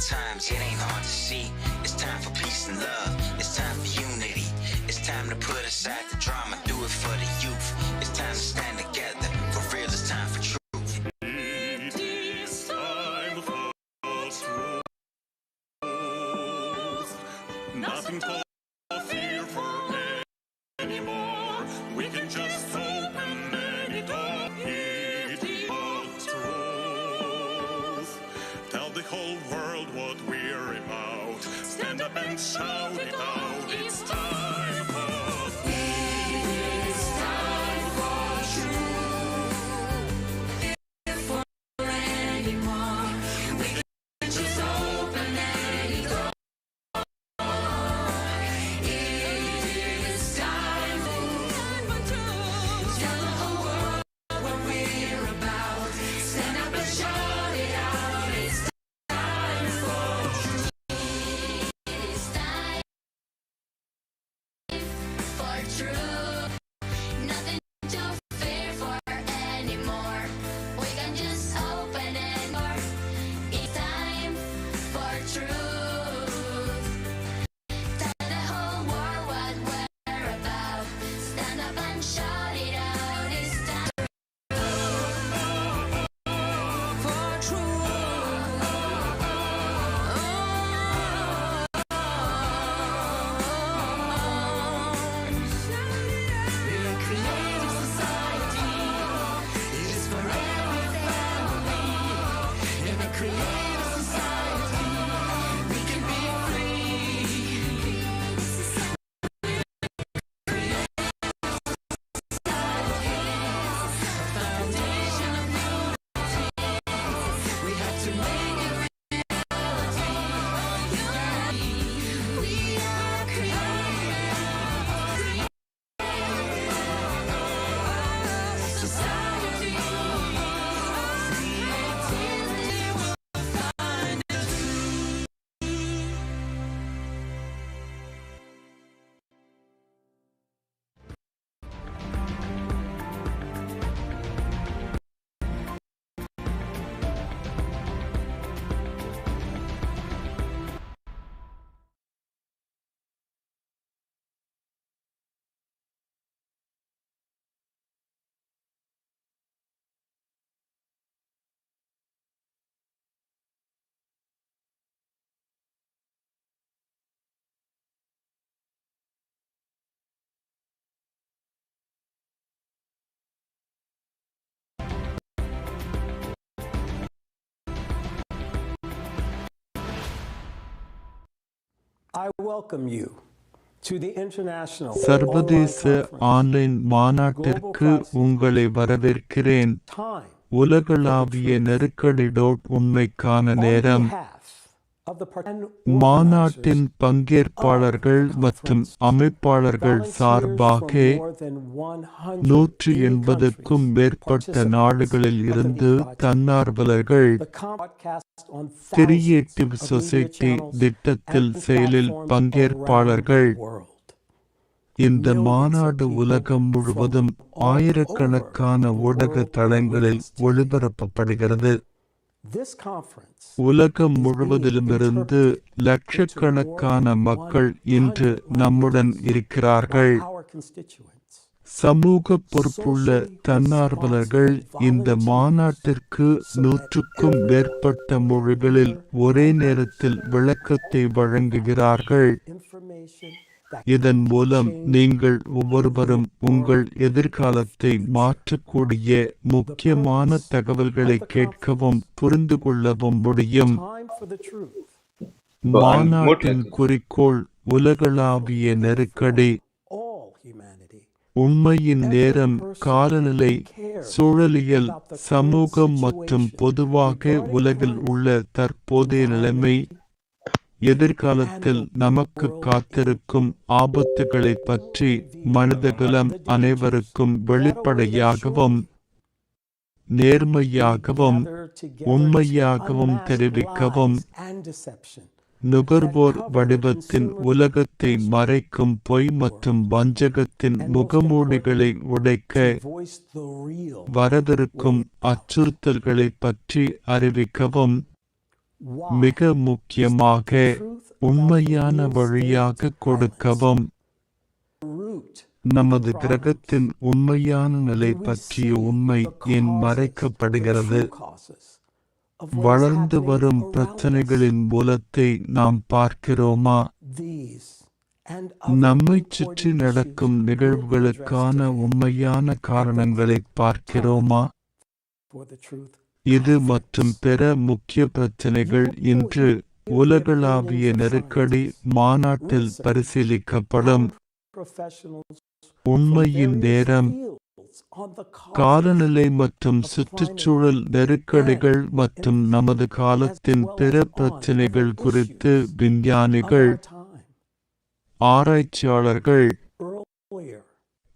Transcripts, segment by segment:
times it ain't hard to see. It's time for peace and love. It's time for unity. It's time to put aside the drama. Do it for the youth. It's time to stand together. For real, it's time for truth. It is time for truth. Nothing to fear for anymore. We can just open any door. It is truth. Tell the whole world what we're about. Stand up and shout it out. It's time for I welcome you to the international சர்வதேச online மாநாட்டிற்கு உங்களை வரவேற்கிறேன். உலகளாவிய நெருக்கடி உண்மைக்கான நேரம். மாநாட்டின் பங்கேற்பாளர்கள் மற்றும் அமைப்பாளர்கள் சார்பாக 180க்கும் மேற்பட்ட நாடுகளில் இருந்து தன்னார்வலர்கள் கிரியேட்டிவ் சொசைட்டி திட்டத்தில் செயலில் பங்கேற்பாளர்கள். இந்த மாநாடு உலகம் முழுவதும் ஆயிரக்கணக்கான ஊடக தளங்களில் ஒளிபரப்பப்படுகிறது. உலகம் முழுவதிலுமிருந்து லட்சக்கணக்கான மக்கள் இன்று நம்முடன் இருக்கிறார்கள். சமூக பொறுப்புள்ள தன்னார்வலர்கள் இந்த மாநாட்டிற்கு 100க்கும் மேற்பட்ட மொழிகளில் ஒரே நேரத்தில் விளக்கத்தை வழங்குகிறார்கள். இதன் மூலம் நீங்கள் ஒவ்வொருவரும் உங்கள் எதிர்காலத்தை மாற்றக்கூடிய முக்கியமான தகவல்களை கேட்கவும் புரிந்து கொள்ளவும் முடியும். மாநாட்டின் குறிக்கோள் உலகளாவிய நெருக்கடி. உண்மையின் நேரம், காலநிலை, சூழலியல், சமூகம் மற்றும் பொதுவாக உலகில் உள்ள தற்போதைய நிலைமை, எதிர்காலத்தில் நமக்கு காத்திருக்கும் ஆபத்துகளை பற்றி மனிதகுலம் அனைவருக்கும் வெளிப்படையாகவும் நேர்மையாகவும் உண்மையாகவும் தெரிவிக்கவும், நுகர்வோர் வடிவத்தின் உலகத்தை மறைக்கும் பொய் மற்றும் வஞ்சகத்தின் முகமூடிகளை உடைக்க, வரவிருக்கும் அச்சுறுத்தல்களை பற்றி அறிவிக்கவும், மிக முக்கியமாக உண்மையான வழியாக கொடுக்கவும். நமது கிரகத்தின் உண்மையான நிலை பற்றிய உண்மை ஏன் மறைக்கப்படுகிறது? வளர்ந்து வரும் பிரச்சனைகளின் மூலத்தை நாம் பார்க்கிறோமா? நம்மைச் சுற்றி நடக்கும் நிகழ்வுகளுக்கான உண்மையான காரணங்களை பார்க்கிறோமா? இது மற்றும் பிற முக்கிய பிரச்சனைகள் இன்று உலகளாவிய நெருக்கடி மாநாட்டில் பரிசீலிக்கப்படும். உண்மையின் நேரம், காலநிலை மற்றும் சுற்றுச்சூழல் நெருக்கடிகள் மற்றும் நமது காலத்தின் பிற பிரச்சனைகள் குறித்து விஞ்ஞானிகள், ஆராய்ச்சியாளர்கள்,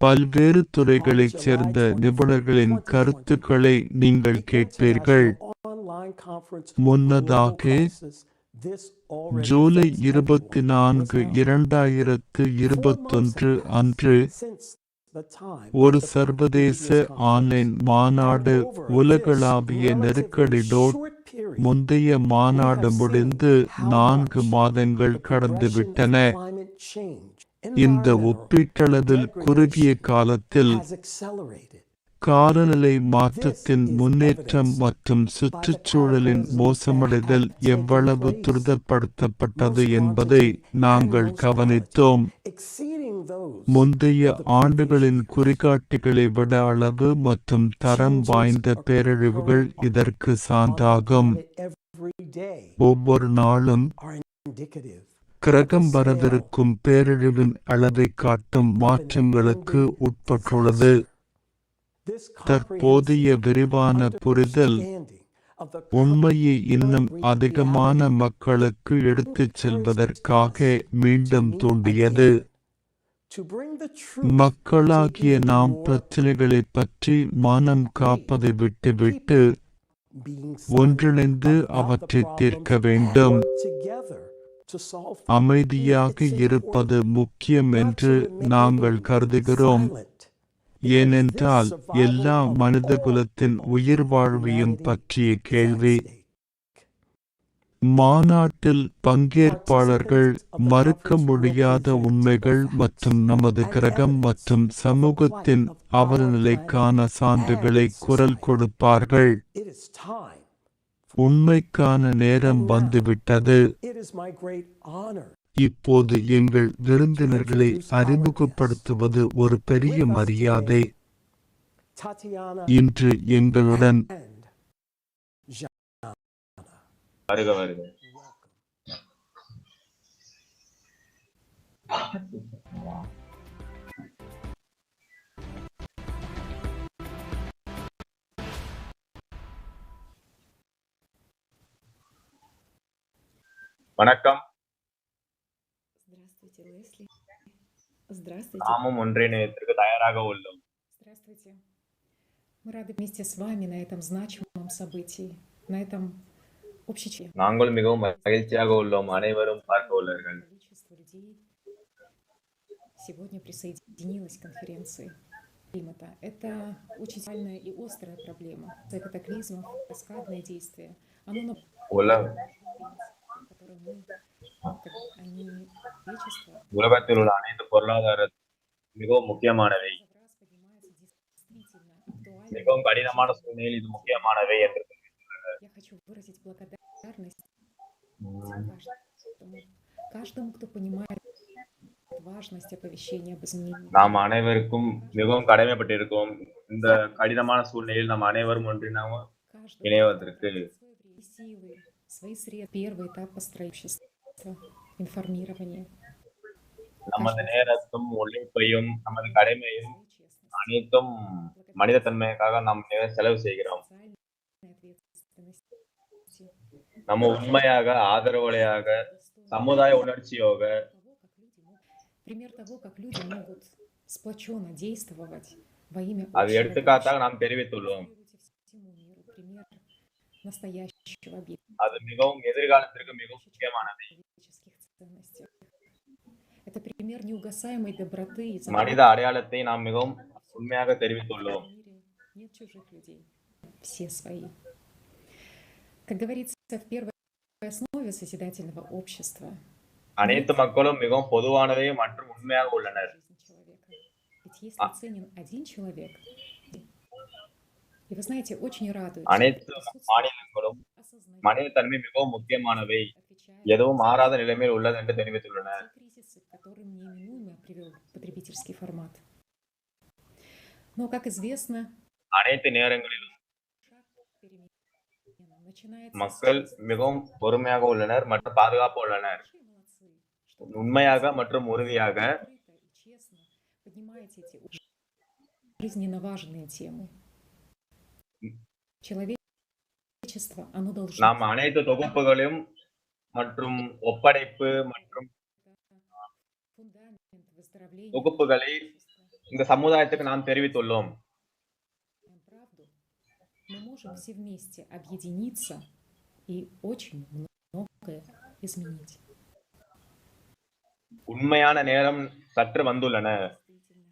பல்வேறு துறைகளைச் சேர்ந்த நிபுணர்களின் கருத்துக்களை நீங்கள் கேட்பீர்கள். முன்னதாக ஜூலை 24, 2021 அன்று ஒரு சர்வதேச ஆன்லைன் மாநாடு உலகளாவிய நெருக்கடி முந்தைய மாநாடு முடிந்து 4 மாதங்கள் கடந்துவிட்டன. இந்த ஒப்பீட்டளவில் குறுகிய காலத்தில் காலநிலை மாற்றத்தின் முன்னேற்றம் மற்றும் சுற்றுச்சூழலின் மோசமடைதல் எவ்வளவு துரிதப்படுத்தப்பட்டது என்பதை நாங்கள் கவனித்தோம். முந்தைய ஆண்டுகளின் குறிகாட்டிகளை விட அளவு மற்றும் தரம் வாய்ந்த பேரழிவுகள் இதற்கு சான்றாகும். ஒவ்வொரு நாளும் கிரகம் வரவிருக்கும் பேரழிவின் அளவை காட்டும் மாற்றங்களுக்கு உட்பட்டுள்ளது. தற்போதைய விரிவான புரிதல் உண்மையை இன்னும் அதிகமான மக்களுக்கு எடுத்துச் செல்வதற்காக மீண்டும் தூண்டியது. மக்களாகிய நாம் பிரச்சனைகளைப் பற்றி மனம் காப்பதை விட்டுவிட்டு ஒன்றிணைந்து அவற்றை தீர்க்க வேண்டும். அமைதியாக இருப்பது முக்கியம் என்று நாங்கள் கருதுகிறோம், ஏனென்றால் எல்லா மனிதகுலத்தின் உயிர் வாழ்வையும் பற்றிய கேள்வி. மாநாட்டில் பங்கேற்பாளர்கள் மறுக்க முடியாத உண்மைகள் மற்றும் நமது கிரகம் மற்றும் சமூகத்தின் அவலநிலைக்கான சான்றுகளை குரல் கொடுப்பார்கள். உண்மைக்கான நேரம் வந்துவிட்டது. இப்போது எங்கள் விருந்தினர்களை அறிமுகப்படுத்துவது ஒரு பெரிய மரியாதை. இன்று எங்களுடன் வணக்கம். Здравствуйте, Лесли. Здравствуйте. நாமும் ஒன்றிணையத்திற்கு தயாராக உள்ளோம். Здравствуйте. Мы рады вместе с вами на этом значимом событии, на этом общече. நாங்கள் மிகவும் மகிழ்ச்சியாக உள்ளோம். அனைவரும் பார்க்க உள்ளார்கள். Количество людей сегодня присоединилось к конференции климата. Это очень сильная и острая проблема. Это катаклизмов, каскадное действие. Оно которое мы, как они, человечество, உலகத்தில் உள்ள அனைத்து பொருளாதார மிகவும் முக்கியமானவை, மிகவும் கடினமான சூழ்நிலையில் இது முக்கியமானவை என்று я хочу выразить благодарность каждому, кто понимает важность оповещения об изменении. நாம் அனைவருக்கும் மிகவும் கடமைப்பட்டிருக்கோம். இந்த கடினமான சூழ்நிலையில் நாம் அனைவரும் ஒன்றிணைவு இணைவதற்கு. Свои средства. Первый этап построительства, информирования. நமது நேரத்தும் உழைப்பையும் நமது கடமையும் அனைத்தும் மனித தன்மைக்காக நாம் செலவு செய்கிறோம். நம்ம உண்மையாக, ஆதரவலையாக, சமுதாய உணர்ச்சியோக அது எடுத்துக்காட்டாக நாம் தெரிவித்துள்ளோம். அது மிகவும் எதிர்காலத்திற்கு மிகவும் முக்கியமானது. மனித அடையாளத்தை நாம் மிகவும் உண்மையாக தெரிவித்துள்ளோம். Как говорится в первой основе созидательного общества அனைத்து மக்களும் மிகவும் பொதுவானவை மற்றும் உண்மையாக உள்ளனர். жизни человека. Ведь если ценен один человек, и вы знаете, очень радует, что அனைத்து присутствие மாநிலங்களும் осознает, மனித தன்மை மிகவும் முக்கியமானவை, отвечает எதுவும் மாறாத நிலைமையில் உள்ளது என்று தெரிவித்துள்ளன. на те кризисы, к которым неименуемо привел потребительский формат. Но, как известно, அனைத்து நேரங்களிலும் шаг перемен начинается с மக்கள் честности. மிகவும் பொறுமையாக உள்ளனர் மற்றும் பாதுகாப்பு உள்ளனர். Большие молодцы, что உண்மையாக மற்றும் உறுதியாக открыто и честно поднимаете эти жизненно важные темы. Человечество, оно должно நாம் அனைத்து தொகுப்புகளையும் மற்றும் ஒப்படைப்பு மற்றும் фундамент выздоровления தொகுப்புகளை общества. இந்த சமுதாயத்துக்கு நாம் தெரிவித்துள்ளோம். Правду, мы можем все вместе объединиться и очень многое изменить. உண்மையான நேரம் சற்று வந்துள்ளன. Действительно,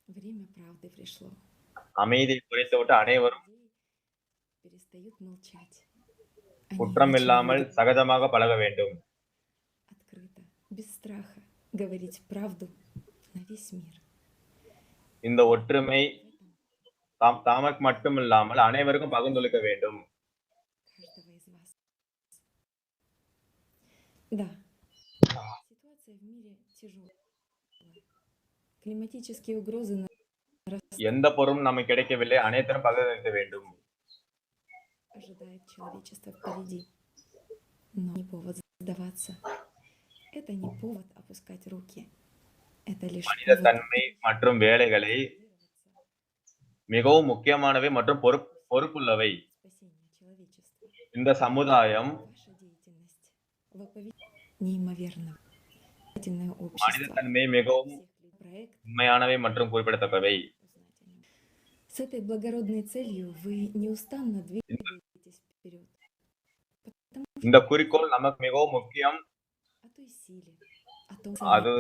время правды пришло. அமைதியை குறைத்துவிட்டு அனைவரும் Перестают молчать. Они குற்றம் начинают இல்லாமல் சகஜமாக பழக வேண்டும். открыто, без страха говорить правду на весь мир. இந்த ஒற்றுமை தாமக்கு மட்டுமில்லாமல் அனைவருக்கும் பகிர்ந்தளிக்க வேண்டும். Каждого из вас. Да, ситуация в мире тяжелая. Климатические угрозы எந்த பொருளும் நமக்கு கிடைக்கவில்லை, அனைத்தையும் பகிர்ந்தளிக்க வேண்டும். ожидает человечество впереди. Но не повод сдаваться. Это не повод опускать руки. Это лишь மனித повод தன்மை மற்றும் வேலைகளை மிகவும் முக்கியமானவை மற்றும் பொறுப்புள்ளவை. спасения человечества. இந்த சமுதாயம் Ваша деятельность воплощает неимоверно. மனித Общество. தன்மை மிகவும் Проект உண்மையானவை மற்றும் குறிப்பிடத்தக்கவை. узнать о нем. С этой благородной целью вы неустанно двигаетесь вперед. இந்த குறிக்கோள் நமக்கு மிகவும் முக்கியம். О той силе, о том அது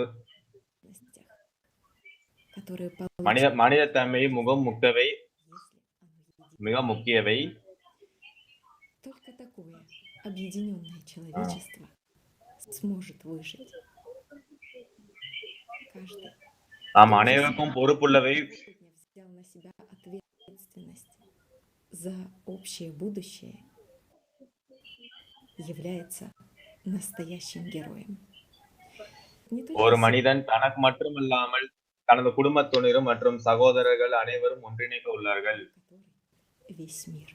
ценностях, которые மனித தன்மை மிகவும் முக்கியவை, если оно едино. மிக முக்கியவை. Только такое объединенное человечество сможет выжить. Каждый நாம் அனைவருக்கும் பொறுப்புள்ளவை. сегодня взял на себя ответственность за общее будущее, является настоящим героем. Не только ஒரு மனிதன் தனக்கு மட்டுமில்லாமல் தனது குடும்பத்தினரும் மற்றும் சகோதரர்கள் அனைவரும் ஒன்றிணைக்க உள்ளார்கள். который весь мир.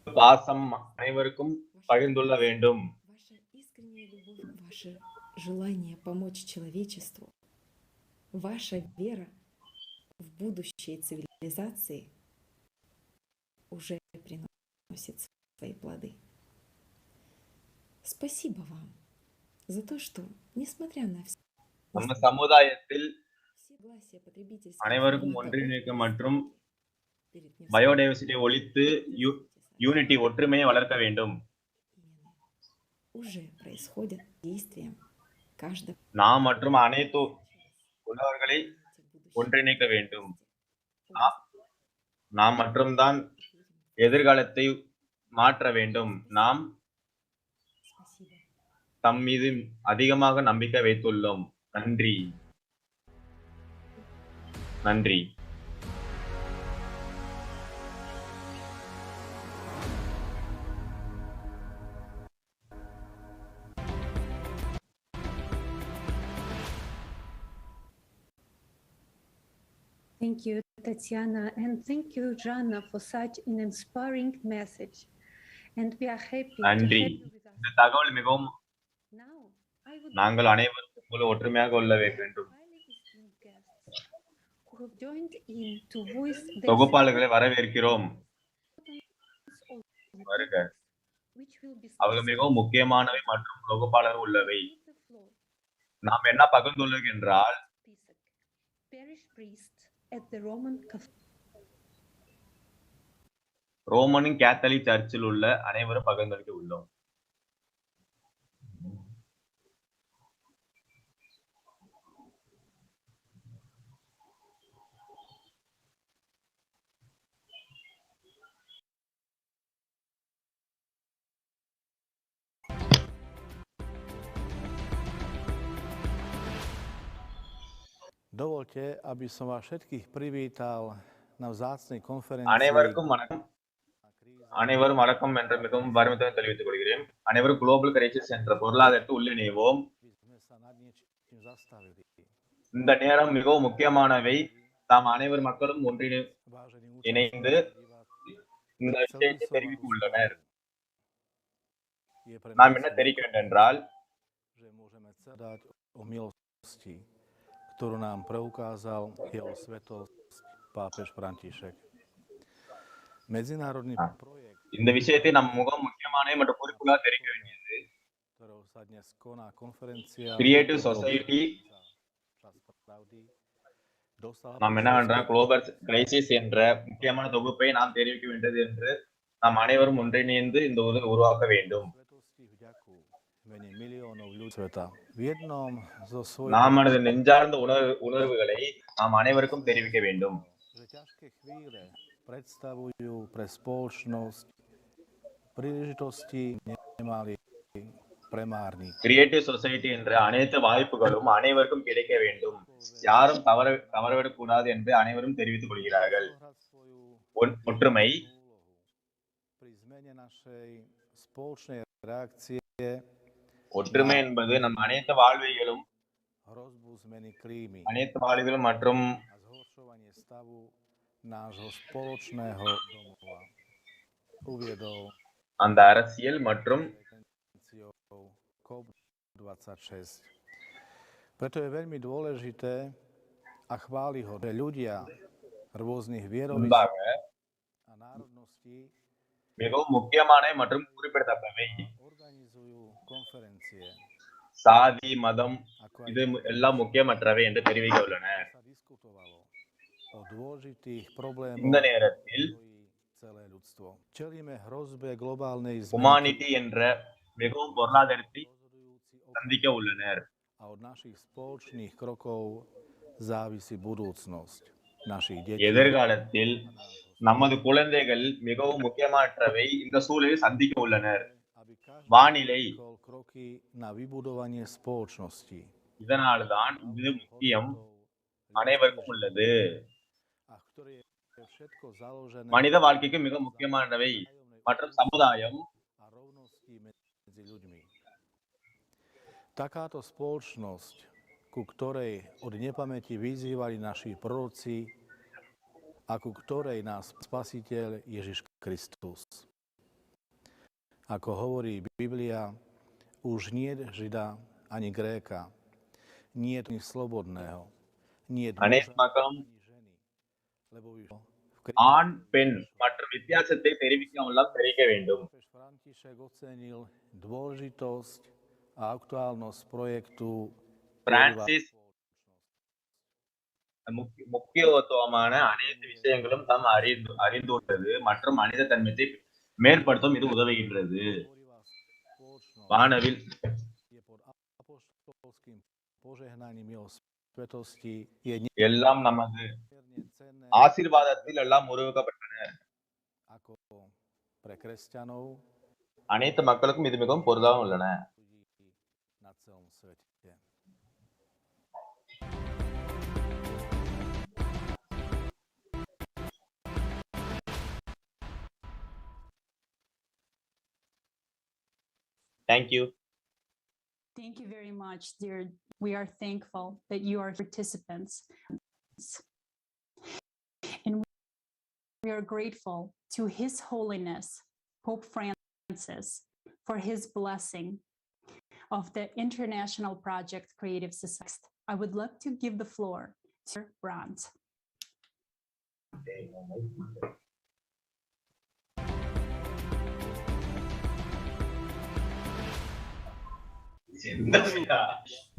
பாசம் அனைவருக்கும் பகிர்ந்துள்ள வேண்டும். Ваша искренняя любовь, ваше желание помочь человечеству, ваша вера в будущее цивилизации уже приносит свои плоды. Спасибо вам за то, что, несмотря на все நம்ம சமுதாயத்தில் согласия потребительского அனைவருக்கும் формата ஒன்றிணைக்க общества மற்றும் перед ним பயோடைவர்சிட்டியை ஒழித்து யூனிட்டி ஒற்றுமையை வளர்க்க வேண்டும். уже происходят действием каждого. நாம் மற்றும் அனைத்து உலகங்களை ஒன்றிணைக்க வேண்டும். நாம் மட்டும்தான் எதிர்காலத்தை மாற்ற வேண்டும். நாம் Спасибо. தம் மீது அதிகமாக நம்பிக்கை வைத்துள்ளோம். நன்றி. நன்றி. Thank you, Tatiana, and thank you, Jana, for such an inspiring message. And we are happy to have நன்றி. you with us. இந்த தகவல் மிகவும் Now, I would நாங்கள் அனைவரும் உங்களை ஒற்றுமையாக உள்ள வேண்டும். highly esteemed guests who have joined in to voice their தொகுப்பாளர்களை வரவேற்கிறோம். sentiments on the வருக. topics which will be அவர்கள் மிகவும் முக்கியமானவை மற்றும் தொகுப்பாளர் உள்ளவை. Give the floor நாம் என்ன பகிர்ந்துள்ளோம் என்றால் Pisak, parish priest at the Roman Catholic. ரோமனின் கேத்தலிக் சர்ச்சில் உள்ள அனைவரும் பகிர்ந்தளிக்க உள்ளோம். Dovolte, aby som vás všetkých privítal na vzácnej konferencii. அனைவரும் வணக்கம் என்ற மிகவும் வருமத்துடன் தெரிவித்துக் கொள்கிறேன். அனைவரும் குளோபல் கிரைசிஸ் என்ற பொருளாதாரத்தை உள்ளிணைவோம். இந்த நேரம் மிகவும் முக்கியமானவை. தாம் அனைவர் மக்களும் இணைந்து இந்த விஷயத்தை தெரிவித்து உள்ளனர். நாம் என்ன தெரிவிக்கிறோம் என்றால், ktorú nám preukázal jeho svetosť pápež František. Medzinárodný projekt, இந்த விஷயத்தை நம் மிகவும் முக்கியமான மற்றும் குறிப்புகளாக தெரிவிக்க வேண்டியது ktorou sa dnes koná konferencia creative society. நாம் என்னவென்றால் குளோபல் கிரைசிஸ் என்ற முக்கியமான தொகுப்பை நாம் தெரிவிக்க வேண்டியது என்று நாம் அனைவரும் ஒன்றிணைந்து இந்த உருவாக்க வேண்டும். நாம் நமது நெஞ்சார்ந்த உணர்வுகளை நாம் அனைவருக்கும் தெரிவிக்க வேண்டும். predstavujú pre spoločnosť príležitosti nemali premárniť. Creative society என்ற அனைத்து வாய்ப்புகளும் அனைவருக்கும் கிடைக்க வேண்டும். யாரும் தவறவிடக் கூடாது என்று அனைவரும் தெரிவித்துக் கொள்கிறார்கள். ஒற்றுமை ஒற்றுமை என்பது நம் அனைத்து வாழ்வியலும் மற்றும் அந்த அரசியல் மற்றும் Preto je veľmi dôležité a chválihodné, že ľudia rôznych vierovyznania a národností மிகவும் முக்கியமான மற்றும் குறிப்பிடத்தக்கவை. organizujú konferencie. சாதி, மதம் இது எல்லாம் முக்கியமற்றவை என்று தெரிவிக்க உள்ளன. O dôležitých problémoch இந்த நேரத்தில் celé ľudstvo. Čelíme hrozbe globálnej humanity என்ற மிகவும் பொருளாதாரத்தை சந்திக்க உள்ளனர். A od našich spoločných krokov závisí budúcnosť našich detí. எதிர்காலத்தில் நமது குழந்தைகள் மிகவும் முக்கியமானவை இந்த சூழலில் சந்திக்க உள்ளனர். வானிலை kroky na vybudovanie spoločnosti. இதனால்தான் இது முக்கியம் அனைவருக்கும் உள்ளது. மனித வாழ்க்கைக்கு மிக முக்கியமானவை மற்றும் சமுதாயம். Takáto spoločnosť, ku ktorej od nepamäti vyzývali naši proroci a ku ktorej nás Spasiteľ Ježiš Kristus. Ako hovorí Biblia, už niet Žida ani Gréka, niet ani slobodného, niet அனைத்து மக்களும் lebo už ஆண் பெண் மற்றும் வித்தியாசத்தை தெரிவிக்க வேண்டும். František ocenil dôležitosť a aktuálnosť projektu Francis முக்கியத்துவமான அனைத்து விஷயங்களும் தாம் அறிந்துள்ளது மற்றும் மனித தன்மையை மேற்படுத்தும் இது உதவுகின்றது. வானவில் எல்லாம் நமது ஆசீர்வாதத்தில் எல்லாம் உருவாக்கப்பட்டன. அனைத்து மக்களுக்கும் இது மிகவும் பொருளாக உள்ளன. Thank you. Thank you very much, dear. We are thankful that you are participants. And we are grateful to His Holiness, Pope Francis, for his blessing of the International Project Creative Society. I would like to give the floor to Brant.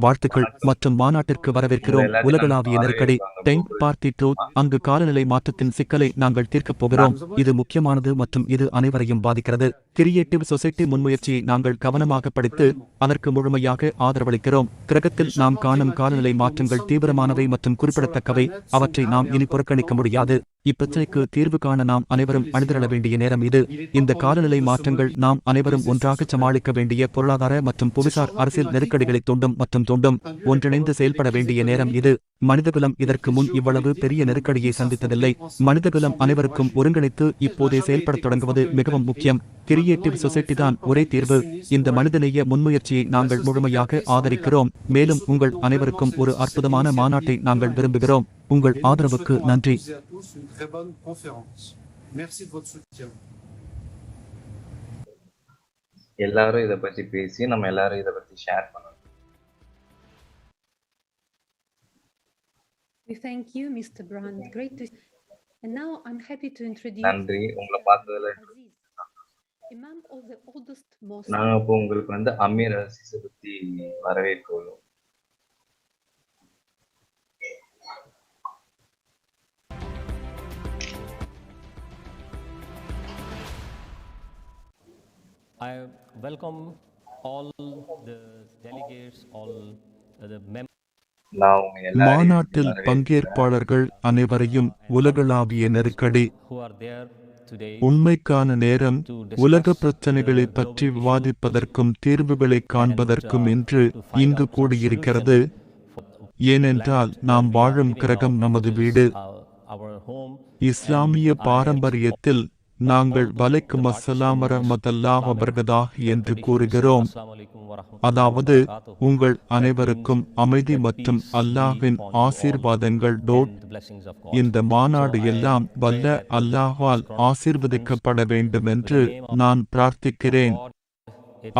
வாழ்த்துக்கள் மற்றும் மாநாட்டிற்கு வரவேற்கிறோம். உலகளாவிய நெருக்கடி time பார்த்திட்டோ அங்கு காலநிலை மாற்றத்தின் சிக்கலை நாங்கள் தீர்க்கப் போகிறோம். இது முக்கியமானது மற்றும் இது அனைவரையும் பாதிக்கிறது. கிரியேட்டிவ் சொசைட்டி முன்முயற்சியை நாங்கள் கவனமாக படித்து அதற்கு முழுமையாக ஆதரவளிக்கிறோம். கிரகத்தில் நாம் காணும் காலநிலை மாற்றங்கள் தீவிரமானவை மற்றும் குறிப்பிடத்தக்கவை. அவற்றை நாம் இனி புறக்கணிக்க முடியாது. இப்பிரச்சனைக்கு தீர்வு காண நாம் அனைவரும் அணிதிரள வேண்டிய நேரம் இது. இந்த காலநிலை மாற்றங்கள் நாம் அனைவரும் ஒன்றாக சமாளிக்க வேண்டிய பொருளாதார மற்றும் புவிசார் அரசியல் அரசியல் நெருக்கடிகளை தூண்டும் மற்றும் தூண்டும். ஒன்றிணைந்து செயல்பட வேண்டிய நேரம் இது. மனிதகுலம் இதற்கு முன் இவ்வளவு பெரிய நெருக்கடியை சந்தித்ததில்லை. மனிதகுலம் அனைவருக்கும் ஒருங்கிணைத்து இப்போதே செயல்படத் தொடங்குவது மிகவும் முக்கியம். கிரியேட்டிவ் சொசைட்டி தான் ஒரே தீர்வு. இந்த மனிதநேய முன்முயற்சியை நாங்கள் முழுமையாக ஆதரிக்கிறோம். மேலும் உங்கள் அனைவருக்கும் ஒரு அற்புதமான மாநாட்டை நாங்கள் விரும்புகிறோம். உங்கள் ஆதரவுக்கு நன்றி. எல்லாரும் இத பத்தி பேசி நம்ம எல்லாரும் இத பத்தி ஷேர் பண்ணணும். We thank you, Mr. Brand. Great to. And now I'm happy to introduce. நன்றி, உங்களை பார்த்ததுல Imam of the oldest mosque. நாங்க இப்போ உங்களுக்கு அமீர் அசீஸ பத்தி வரவேற்கிறோம். I welcome all the delegates, all the members. மாநாட்டில் பங்கேற்பாளர்கள் அனைவரையும் உலகளாவிய நெருக்கடி, உண்மைக்கான நேரம், உலக பிரச்சனைகளை பற்றி விவாதிப்பதற்கும் தீர்வுகளை காண்பதற்கும் என்று இங்கு கூடியிருக்கிறது. ஏனென்றால் நாம் வாழும் கிரகம் நமது வீடு. இஸ்லாமிய பாரம்பரியத்தில் நாங்கள் வலைக்கும் அஸ்ஸலாம் வரஹ்மத்துல்லாஹி வபரகாத்துஹு என்று கூறுகிறோம். அதாவது உங்கள் அனைவருக்கும் அமைதி மற்றும் அல்லாஹ்வின் ஆசீர்வாதங்கள். இந்த மாநாடு எல்லாம் வல்ல அல்லாஹ்வால் ஆசீர்வதிக்கப்பட வேண்டும் என்று நான் பிரார்த்திக்கிறேன்.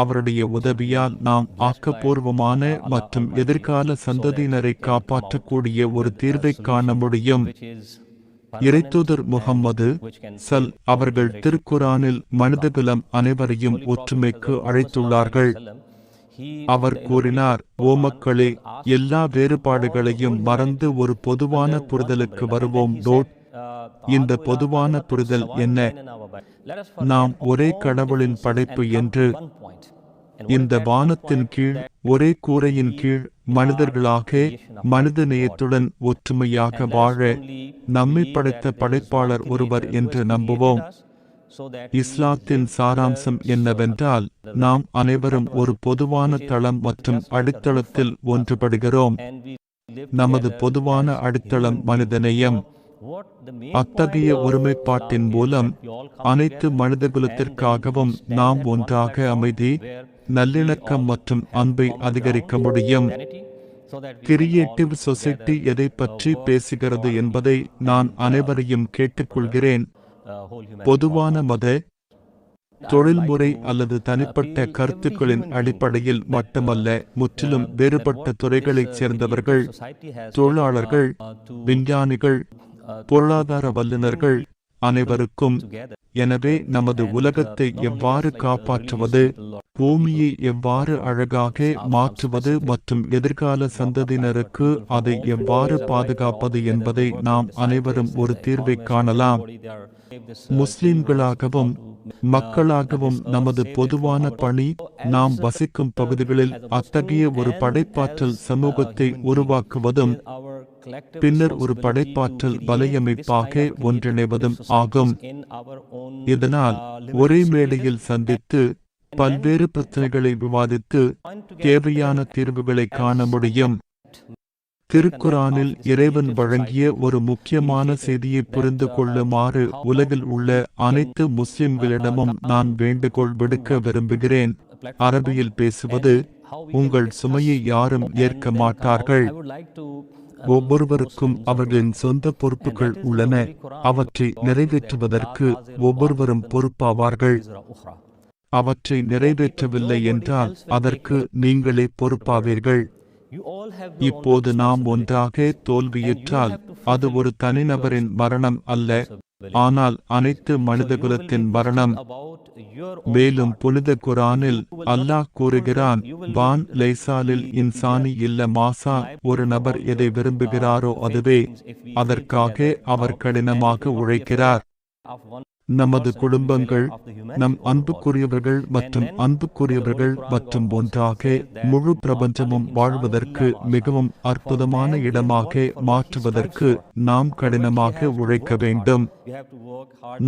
அவருடைய உதவியால் நாம் ஆக்கப்பூர்வமான மற்றும் எதிர்கால சந்ததியினரை காப்பாற்றக்கூடிய ஒரு தீர்வை காண முடியும். இறைத்தூதர் முஹம்மது ஸல் அவர்கள் திருக்குரானில் மனிதகுலம் அனைவரையும் ஒற்றுமைக்கு அழைத்துள்ளார்கள். அவர் கூறினார், ஓ மக்களே, எல்லா வேறுபாடுகளையும் மறந்து ஒரு பொதுவான புரிதலுக்கு வருவோம். இந்த பொதுவான புரிதல் என்ன? நாம் ஒரே கடவுளின் படைப்பு என்று. இந்த வானத்தின் கீழ் ஒரே கூரையின் கீழ் மனிதர்களாக மனித நேயத்துடன் ஒற்றுமையாக வாழ நம்மை படைத்த படைப்பாளர் ஒருவர் என்று நம்புவோம். இஸ்லாத்தின் சாராம்சம் என்னவென்றால், நாம் அனைவரும் ஒரு பொதுவான தளம் மற்றும் அடித்தளத்தில் ஒன்றுபடுகிறோம். நமது பொதுவான அடித்தளம் மனிதநேயம். அத்தகைய ஒருமைப்பாட்டின் மூலம் அனைத்து மனிதகுலத்திற்காகவும் நாம் ஒன்றாக அமைதி, நல்லிணக்கம் மற்றும் அன்பை அதிகரிக்க முடியும். கிரியேட்டிவ் சொசைட்டி எதை பற்றி பேசுகிறது என்பதை நான் அனைவரையும் கேட்டுக்கொள்கிறேன். பொதுவான மத, தொழில்முறை அல்லது தனிப்பட்ட கருத்துக்களின் அடிப்படையில் மட்டுமல்ல, முற்றிலும் வேறுபட்ட துறைகளைச் சேர்ந்தவர்கள், தொழிலாளர்கள், விஞ்ஞானிகள், பொருளாதார வல்லுநர்கள் அனைவருக்கும். எனவே நமது உலகத்தை எவ்வாறு காப்பாற்றுவது, பூமியை எவ்வாறு அழகாக மாற்றுவது மற்றும் எதிர்கால சந்ததியினருக்கு அதை எவ்வாறு பாதுகாப்பது என்பதை நாம் அனைவரும் ஒரு தீர்வை காணலாம். முஸ்லிம்களாகவும் மக்களாகவும் நமது பொதுவான பணி, நாம் வசிக்கும் பகுதிகளில் அத்தகைய ஒரு படைப்பாற்றல் சமூகத்தை உருவாக்குவதும் பின்னர் ஒரு படைப்பாற்றல் வலையமைப்பாக ஒன்றிணைவதும் ஆகும். இதனால் ஒரே மேடையில் சந்தித்து பல்வேறு பிரச்சனைகளை விவாதித்து தேவையான தீர்வுகளை காண முடியும். திருக்குரானில் இறைவன் வழங்கிய ஒரு முக்கியமான செய்தியை புரிந்து கொள்ளுமாறு உலகில் உள்ள அனைத்து முஸ்லிம்களிடமும் நான் வேண்டுகோள் விடுக்க விரும்புகிறேன். அரபியில் பேசுவது, உங்கள் சுமையை யாரும் ஏற்க மாட்டார்கள். ஒவ்வொருவருக்கும் அவர்களின் சொந்த பொறுப்புகள் உள்ளன. அவற்றை நிறைவேற்றுவதற்கு ஒவ்வொருவரும் பொறுப்பாவார்கள். அவற்றை நிறைவேற்றவில்லை என்றால் அதற்கு நீங்களே பொறுப்பாவீர்கள். இப்போது நாம் ஒன்றாக தோல்வியுற்றால் அது ஒரு தனிநபரின் மரணம் அல்ல, ஆனால் அனைத்து மனிதகுலத்தின் மரணம். மேலும் புனித குரானில் அல்லாஹ் கூறுகிறான், வான் லைசாலில் இன்சானி இல்ல மாசா, ஒரு நபர் எதை விரும்புகிறாரோ அதுவே, அதற்காக அவர் கடினமாக உழைக்கிறார். நமது குடும்பங்கள், நம் அன்புக்குரியவர்கள் மற்றும் ஒன்றாக முழு பிரபஞ்சமும் வாழ்வதற்கு மிகவும் அற்புதமான இடமாக மாற்றுவதற்கு நாம் கடினமாக உழைக்க வேண்டும்.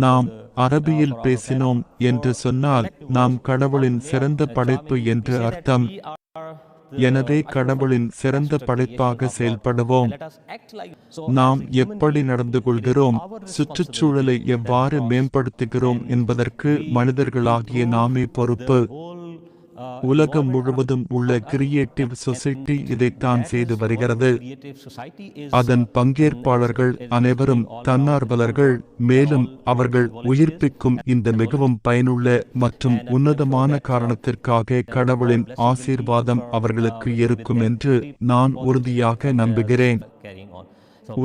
நாம் அரபியில் பேசினோம் என்று சொன்னால் நாம் கடவுளின் சிறந்த படைப்பு என்று அர்த்தம். எனவே கடவுளின் சிறந்த படைப்பாக செயல்படுவோம். நாம் எப்படி நடந்து கொள்கிறோம், சுற்றுச்சூழலை எவ்வாறு மேம்படுத்துகிறோம் என்பதற்கு மனிதர்களாகிய நாமே பொறுப்பு. உலகம் முழுவதும் உள்ள கிரியேட்டிவ் சொசைட்டி இதைத்தான் செய்து வருகிறது. அதன் பங்கேற்பாளர்கள் அனைவரும் தன்னார்வலர்கள், மேலும் அவர்கள் உயிர்ப்பிக்கும் இந்த மிகவும் பயனுள்ள மற்றும் உன்னதமான காரணத்திற்காக கடவுளின் ஆசீர்வாதம் அவர்களுக்கு இருக்கும் என்று நான் உறுதியாக நம்புகிறேன்.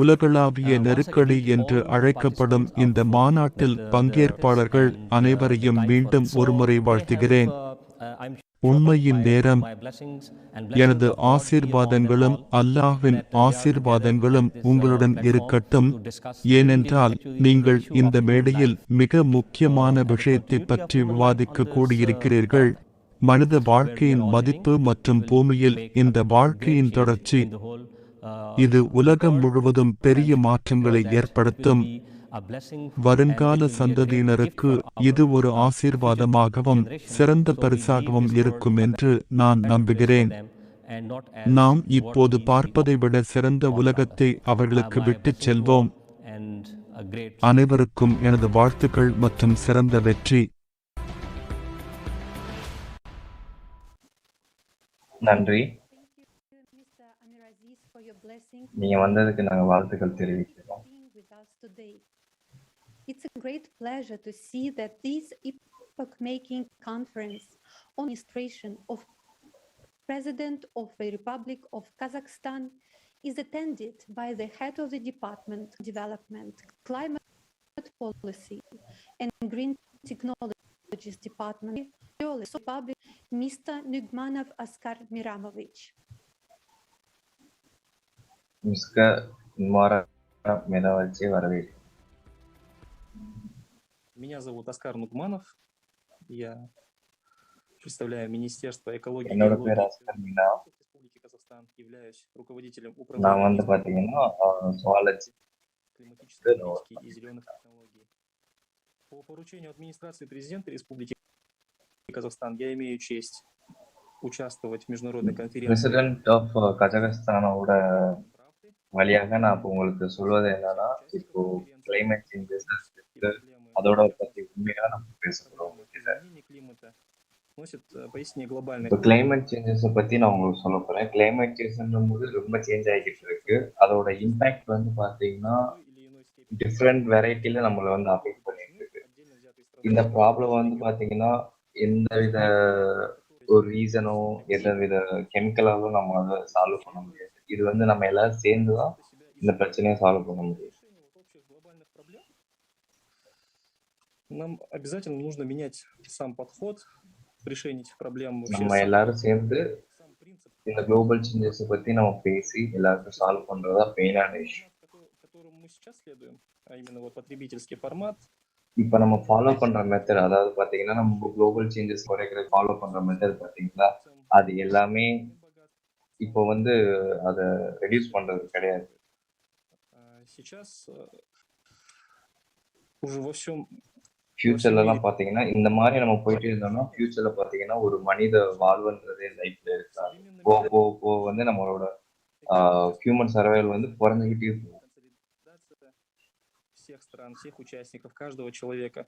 உலகளாவிய நெருக்கடி என்று அழைக்கப்படும் இந்த மாநாட்டில் பங்கேற்பாளர்கள் அனைவரையும் மீண்டும் ஒருமுறை வாழ்த்துகிறேன். உண்மையின் நேரம். எனது ஆசீர்வாதங்களும் அல்லாஹ்வின் ஆசீர்வாதங்களும் உங்களுடன் இருக்கட்டும், ஏனென்றால் நீங்கள் இந்த மேடையில் மிக முக்கியமான விஷயத்தை பற்றி விவாதிக்க கூடியிருக்கிறீர்கள். மனித வாழ்க்கையின் மதிப்பு மற்றும் பூமியில் இந்த வாழ்க்கையின் தொடர்ச்சி. இது உலகம் முழுவதும் பெரிய மாற்றங்களை ஏற்படுத்தும். வருங்கால சந்ததியினருக்கு இது ஒரு ஆசீர்வாதமாகவும் சிறந்த பரிசாகவும் இருக்கும் என்று நான் நம்புகிறேன். நாம் இப்போது பார்ப்பதை விட சிறந்த உலகத்தை அவர்களுக்கு விட்டுச் செல்வோம். அனைவருக்கும் எனது வாழ்த்துக்கள் மற்றும் சிறந்த வெற்றி. நன்றி. நீங்க வந்ததுக்கு நாங்க வாழ்த்துக்கள் தெரிவிக்கிறோம். It's a great pleasure to see that this epoch-making conference on administration of President of the Republic of Kazakhstan is attended by the head of the Department of Development, Climate Policy and Green Technologies Department of the Republic, Mr. Nugmanov Askar Miramovich. Mr. Miramovich, வரவேற்கிறேன். Меня зовут Оскар Нугманов. Я представляю Министерство экологии и Республики Казахстан. Являюсь руководителем управления климатических и зеленых технологий. По поручению администрации президента Республики Казахстан я имею честь участвовать в международной конференции. President of Kazakhstan வழியாக நான் இப்போ உங்களுக்கு சொல்வது என்னன்னா, இப்போ climate changes அதோட பத்தி உண்மையாக நம்ம பேசுகிறோம். இப்போ கிளைமேட் சேஞ்சஸ் பத்தி நான் உங்களுக்கு சொல்ல போறேன். கிளைமேட் சேஞ்சுன்னும் போது ரொம்ப சேஞ்ச் ஆகிக்கிட்டு இருக்கு. அதோட இம்பாக்ட் வந்து பாத்தீங்கன்னா டிஃப்ரெண்ட் வெரைட்டில நம்மளை வந்து அஃபெக்ட் பண்ணிட்டு இருக்கு. இந்த ப்ராப்ளம் வந்து பாத்தீங்கன்னா எந்தவித ஒரு ரீசனோ எந்தவித கெமிக்கலாலும் நம்ம அதை சால்வ் பண்ண முடியாது. இது வந்து நம்ம எல்லாரும் சேர்ந்துதான் இந்த பிரச்சனையை சால்வ் பண்ண முடியும். Нам обязательно нужно менять сам подход в решении этих проблем. நம்ம எல்லாரும் சேர்ந்து இந்த குளோபல் சேஞ்சஸ் பத்தி நம்ம பேசி எல்லாருக்கும் சால்வ் பண்றதா மெயினான விஷயம். இப்ப நம்ம ஃபாலோ பண்ற மெத்தட், அதாவது பாத்தீங்கன்னா நம்ம குளோபல் சேஞ்சஸ் குறைக்கிறது ஃபாலோ பண்ற மெத்தட் பாத்தீங்களா, அது எல்லாமே இப்போ வந்து அதை ரெடியூஸ் பண்றது கிடையாது. ஃபியூச்சர்ல எல்லாம் பாத்தீங்கன்னா இந்த மாதிரி நம்ம போயிட்டு இருந்தோம்னா ஃபியூச்சர்ல பாத்தீங்கன்னா ஒரு மனித வாழ்வுன்றதே லைஃப்ல இருக்காது. போ வந்து நம்மளோட ஹியூமன் சர்வைவல் வந்து குறைஞ்சிக்கிட்டே இருக்கும். Всех стран, всех участников, каждого человека.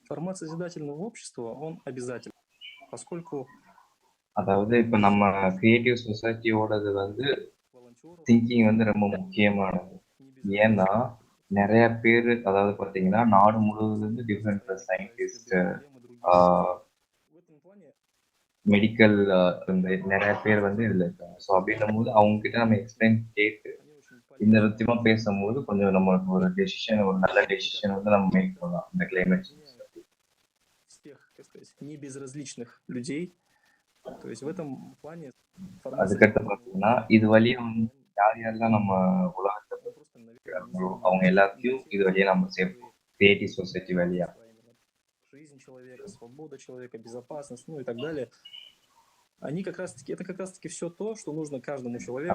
Формат созидательного общества, он обязателен, поскольку அதாவது இப்ப நம்ம கிரியேட்டிவ் சொசைட்டியோடது வந்து திங்கிங் வந்து ரொம்ப முக்கியமானது. ஏன்னா நிறைய பேர், அதாவது பாத்தீங்கன்னா நாடு முழுவதும் இருந்து டிஃப்ரெண்ட் சயின்டிஸ்ட், மெடிக்கல் நிறைய பேர் வந்து இதுல இருக்காங்க. ஸோ அப்படின்னும் போது அவங்க கிட்ட நம்ம எக்ஸ்பிளைன் கேட்டு இந்த விதமா பேசும்போது கொஞ்சம் நம்மளுக்கு ஒரு டெசிஷன், ஒரு நல்ல டெசிஷன் வந்து நம்ம மேக் பண்ணலாம் இந்த கிளைமேட் சேஞ்ச். அதுக்கடுத்து பாத்தீங்கன்னா இது வழியா வந்து யார் யாரெல்லாம் நம்ம உலகத்தை அவங்க எல்லாத்தையும் இது வழியா நம்ம சேர்ப்போம் கிரியேட்டிவ் சொசைட்டி வழியா.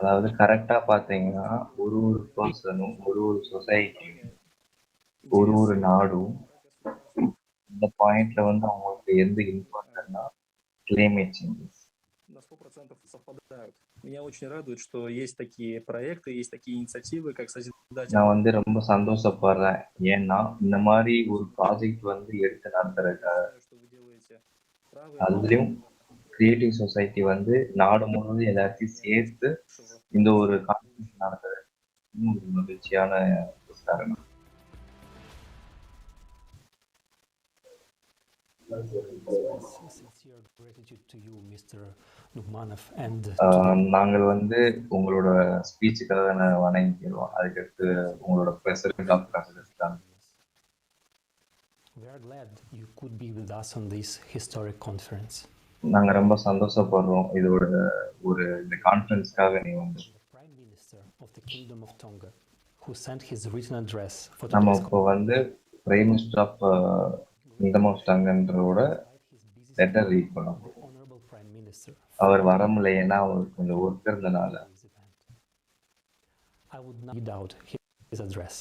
அதாவது கரெக்டா பாத்தீங்கன்னா ஒரு பர்சனும் ஒரு சொசைட்டியும் ஒரு நாடும் இந்த பாயிண்ட்ல வந்து அவங்களுக்கு எந்த இம்பார்ட்டன்ட்னா கிளைமேட் சேஞ்சஸ். 100% совпадают. Меня очень радует, что есть такие проекты, есть такие инициативы, как созидатель. நான் வந்து ரொம்ப சந்தோஷப்படுறேன். ஏன்னா, இந்த மாரி ஒரு ப்ராஜெக்ட் வந்து எடுத்து நடத்துறதுக்காக. அதுலயும் கிரியேட்டிவ் சொசைட்டி வந்து நாடு முழுவதும் எல்லாத்தையும் சேர்த்து இந்த ஒரு கான்ஃபரன்ஸ் நடத்துறது இன்னும் ஒரு மகிழ்ச்சியான ஒரு தருணம். நாங்கள் வந்து உங்களோட ஸ்பீச்சுக்காக நான் வணங்கிக்கிறோம். அதுக்கடுத்து உங்களோட president of Kazakhstan. We are glad you could be with us on this historic conference. நாங்க ரொம்ப சந்தோஷப்படுறோம் இதோட இந்த கான்ஃபரன்ஸ்க்காக நீ வந்து. Prime Minister of the Kingdom of Tonga, who sent his written address for நம்ம today's இப்போ வந்து prime minister of kingdom of டாங்கான்றோட லெட்டர் ரீட் பண்ணோம். Honorable Prime Minister. அவர் வர முடியல, ஏன்னா அவருக்கு கொஞ்சம் ஒர்க் இருந்தனால. I would not read out his address.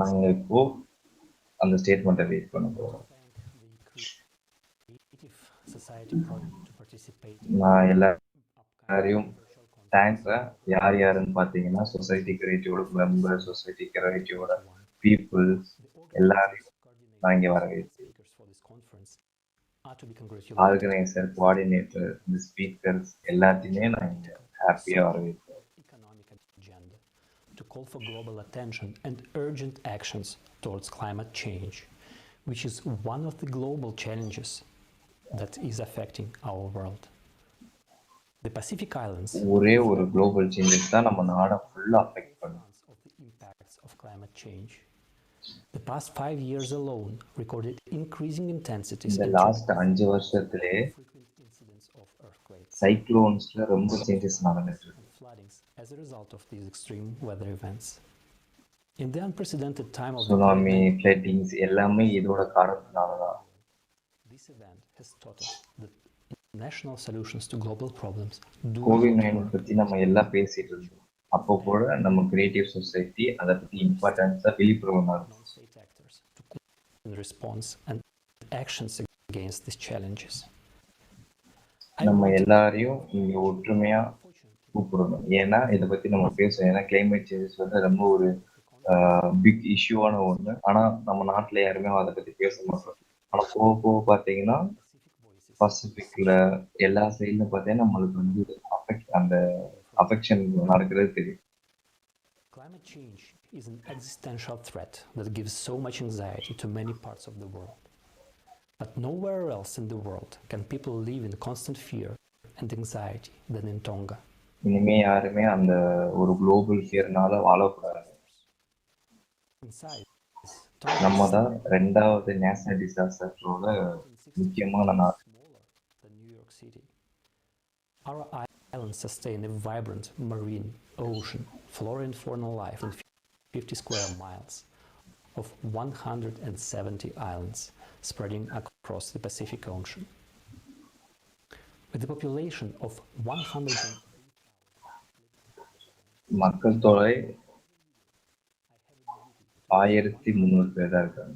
நாங்க இப்போ அந்த ஸ்டேட்மெண்ட்டை ரீட் பண்ண போறோம். நான் எல்லாரையும் தேங்க்ஸேன். யார் யாருன்னு பார்த்தீங்கன்னா சொசைட்டி கிரியேட்டிவோட மெம்பர், சொசைட்டி கிரியேட்டிவோட பீப்புள்ஸ் எல்லாரையும் நான் இங்கே வரவேற்கிறேன். ஆர்கனைசர், கோஆர்டினேட்டர், இந்த ஸ்பீக்கர்ஸ் எல்லாத்தையுமே நான் இங்கே ஹாப்பியாக வரவேற்கிறேன். To call for global attention and urgent actions towards climate change, which is one of the global challenges that is affecting our world. The Pacific Islands ஒரே ஒரு global changes தான் நம்ம நாடை ஃபுல்லா அஃபெக்ட் பண்ணும். of the impacts of climate change. The past 5 years alone recorded increasing intensities இந்த last 5 வருஷத்திலே சைக்ளோன்ஸ்ல ரொம்ப சேஞ்சஸ் நடந்துட்டு இருக்கு. As a result of these extreme weather events. In the unprecedented time of tsunami, floodings எல்லாமே இதோட காரணத்தினால தான். This event has taught us that national solutions to global problems do COVID-19 பத்தி நம்ம எல்லாம் பேசிட்டு இருந்தோம். அப்போ கூட நம்ம கிரியேட்டிவ் சொசைட்டி அதை பத்தி இம்பார்ட்டன்ஸா விழிப்புணர்வு in response and actions against these challenges. நம்ம எல்லாரையும் இங்க ஒற்றுமையா கூப்பிடணும். ஏன்னா இதை பத்தி நம்ம பேசுவோம். ஏன்னா கிளைமேட் சேஞ்சஸ் வந்து ரொம்ப ஒரு பிக் இஷ்யூவான ஒண்ணு. ஆனா நம்ம நாட்டுல யாருமே அதை பத்தி பேச மாட்டோம். ஆனா போக போக பாத்தீங்கன்னா பசிபிக்ல எல்லா சைட்ல பாத்தீங்கன்னா நம்மளுக்கு வந்து அந்த அஃபெக்ஷன் நடக்கிறது தெரியும். Climate change is an existential threat that gives so much anxiety to many parts of the world. But nowhere else in the world can people live in constant fear and anxiety than in Tonga. இனிமே யாருமே அந்த ஒரு global ஃபியர்னால வாழக்கூடாது. நம்ம தான் 2வது national டிசாஸ்டரோட முக்கியமான நாடு. Our islands sustain a vibrant marine, ocean, flora and fauna life in 50 square miles of 170 islands spreading across the Pacific Ocean. With a population of 100 மக்கள் தொகை 1300 பேர் தான் இருக்காங்க.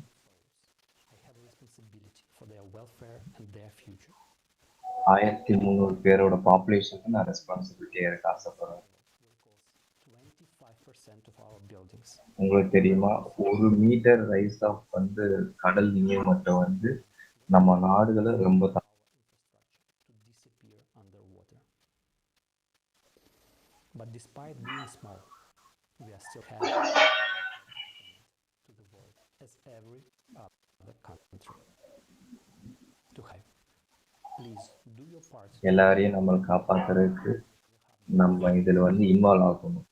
I have a responsibility for their welfare and their future. 1300 பேரோட பாப்புலேஷனுக்கு நான் ரெஸ்பான்சிபிலிட்டியா இருக்க ஆசைப்படுறேன். 25% of our buildings. உங்களுக்கு தெரியுமா, 1 மீட்டர் ரைஸ் ஆஃப் வந்து கடல் நீர் மட்டம் வந்து நம்ம நாடுகளை ரொம்ப But despite being small, we are still having to the world as every other country. To have, please do your part. எல்லாரையும் நம்ம காப்பாத்துறதுக்கு நம்ம இதுல வந்து இன்வால்வ் ஆகணும்.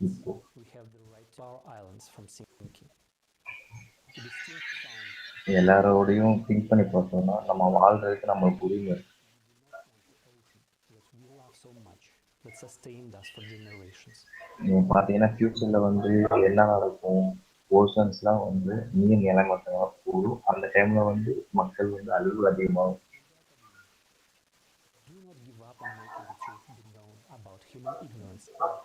இப்போ we have the right to our islands from sinking. To be still found. எல்லாரோடையும் think பண்ணி பார்த்தோம்னா நம்ம வாழ்றதுக்கு நம்மளுக்கு உரிமை இருக்கு. So much that sustained us for generations. நீங்க பாத்தீங்கன்னா ஃபியூச்சர்ல வந்து என்ன நடக்கும், ஓஷன்ஸ்லாம் வந்து நீர் நிலமட்டமா கூடும். அந்த டைம்ல வந்து மக்கள் வந்து அழிவு அதிகமாகும். Do not give up on making the truth be known about human ignorance that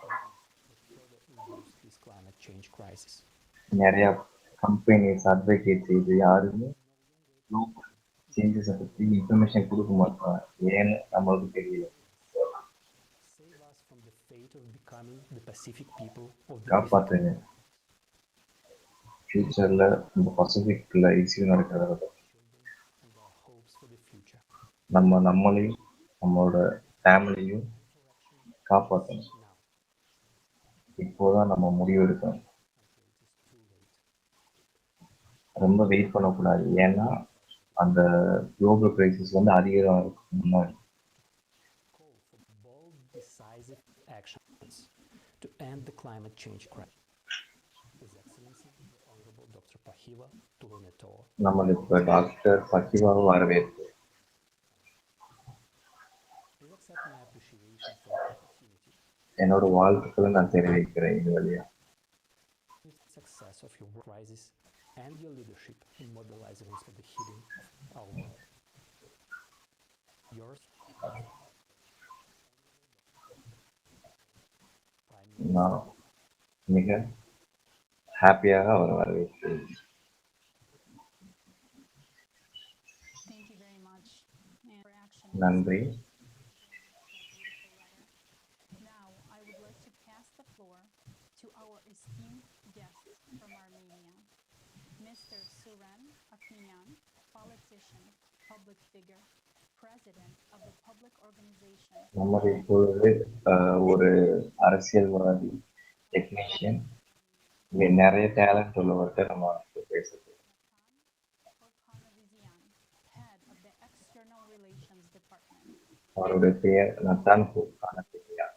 further induce this climate change crisis. நிறைய கம்பெனிஸ் அட்வொகேட் செய்து யாருமே சேஞ்சஸை பற்றி இன்ஃபர்மேஷன் கொடுக்க மாட்டோம், ஏன்னு நம்மளுக்கு தெரியல. Save us from the fate of becoming the Pacific people of the காப்பாற்றுங்க. ஃப்யூச்சரில் இந்த பசிபிக்கில் இஷ்யூ நடக்கிறத பற்றி and our hopes for the future. நம்மளையும் நம்மளோட ஃபேமிலியும் காப்பாற்றணும். இப்போதான் நம்ம முடிவெடுக்கணும். ரொம்ப வெயிட் பண்ணக்கூடாது, ஏன்னா அந்த குளோபல் கிரைசிஸ் வந்து அதிகரிக்கிறதுக்கு முன்னாடி. Call for bold, decisive actions to end the climate change crisis. His Excellency, the Honorable Dr. Pahiva Turunetor. நம்ம இப்போ டாக்டர் பக்கிவாவை வரவேற்பு. Please accept my appreciation for the opportunity. என்னோட வாழ்த்துக்களை நான் தெரிவிக்கிறேன் இது வழியா. Success of your work crisis and your leadership in mobilizing us for the healing of our world. Yours. நான் மிக ஹாப்பியாக அவர் வரவேற்கிறேன். நன்றி. Now I would like to pass the floor to our esteemed guest from Armenia, Mr. Suren Akhmenyan, politician, public figure, president of the public organization. நம்ம இப்பொழுது ஒரு அரசியல்வாதி, technician, நிறைய டேலண்ட் உள்ளவர்கிட்ட நம்ம பேசுறோம். அவருடைய பெயர் நத்தான் ஹோக்கானவிசியா.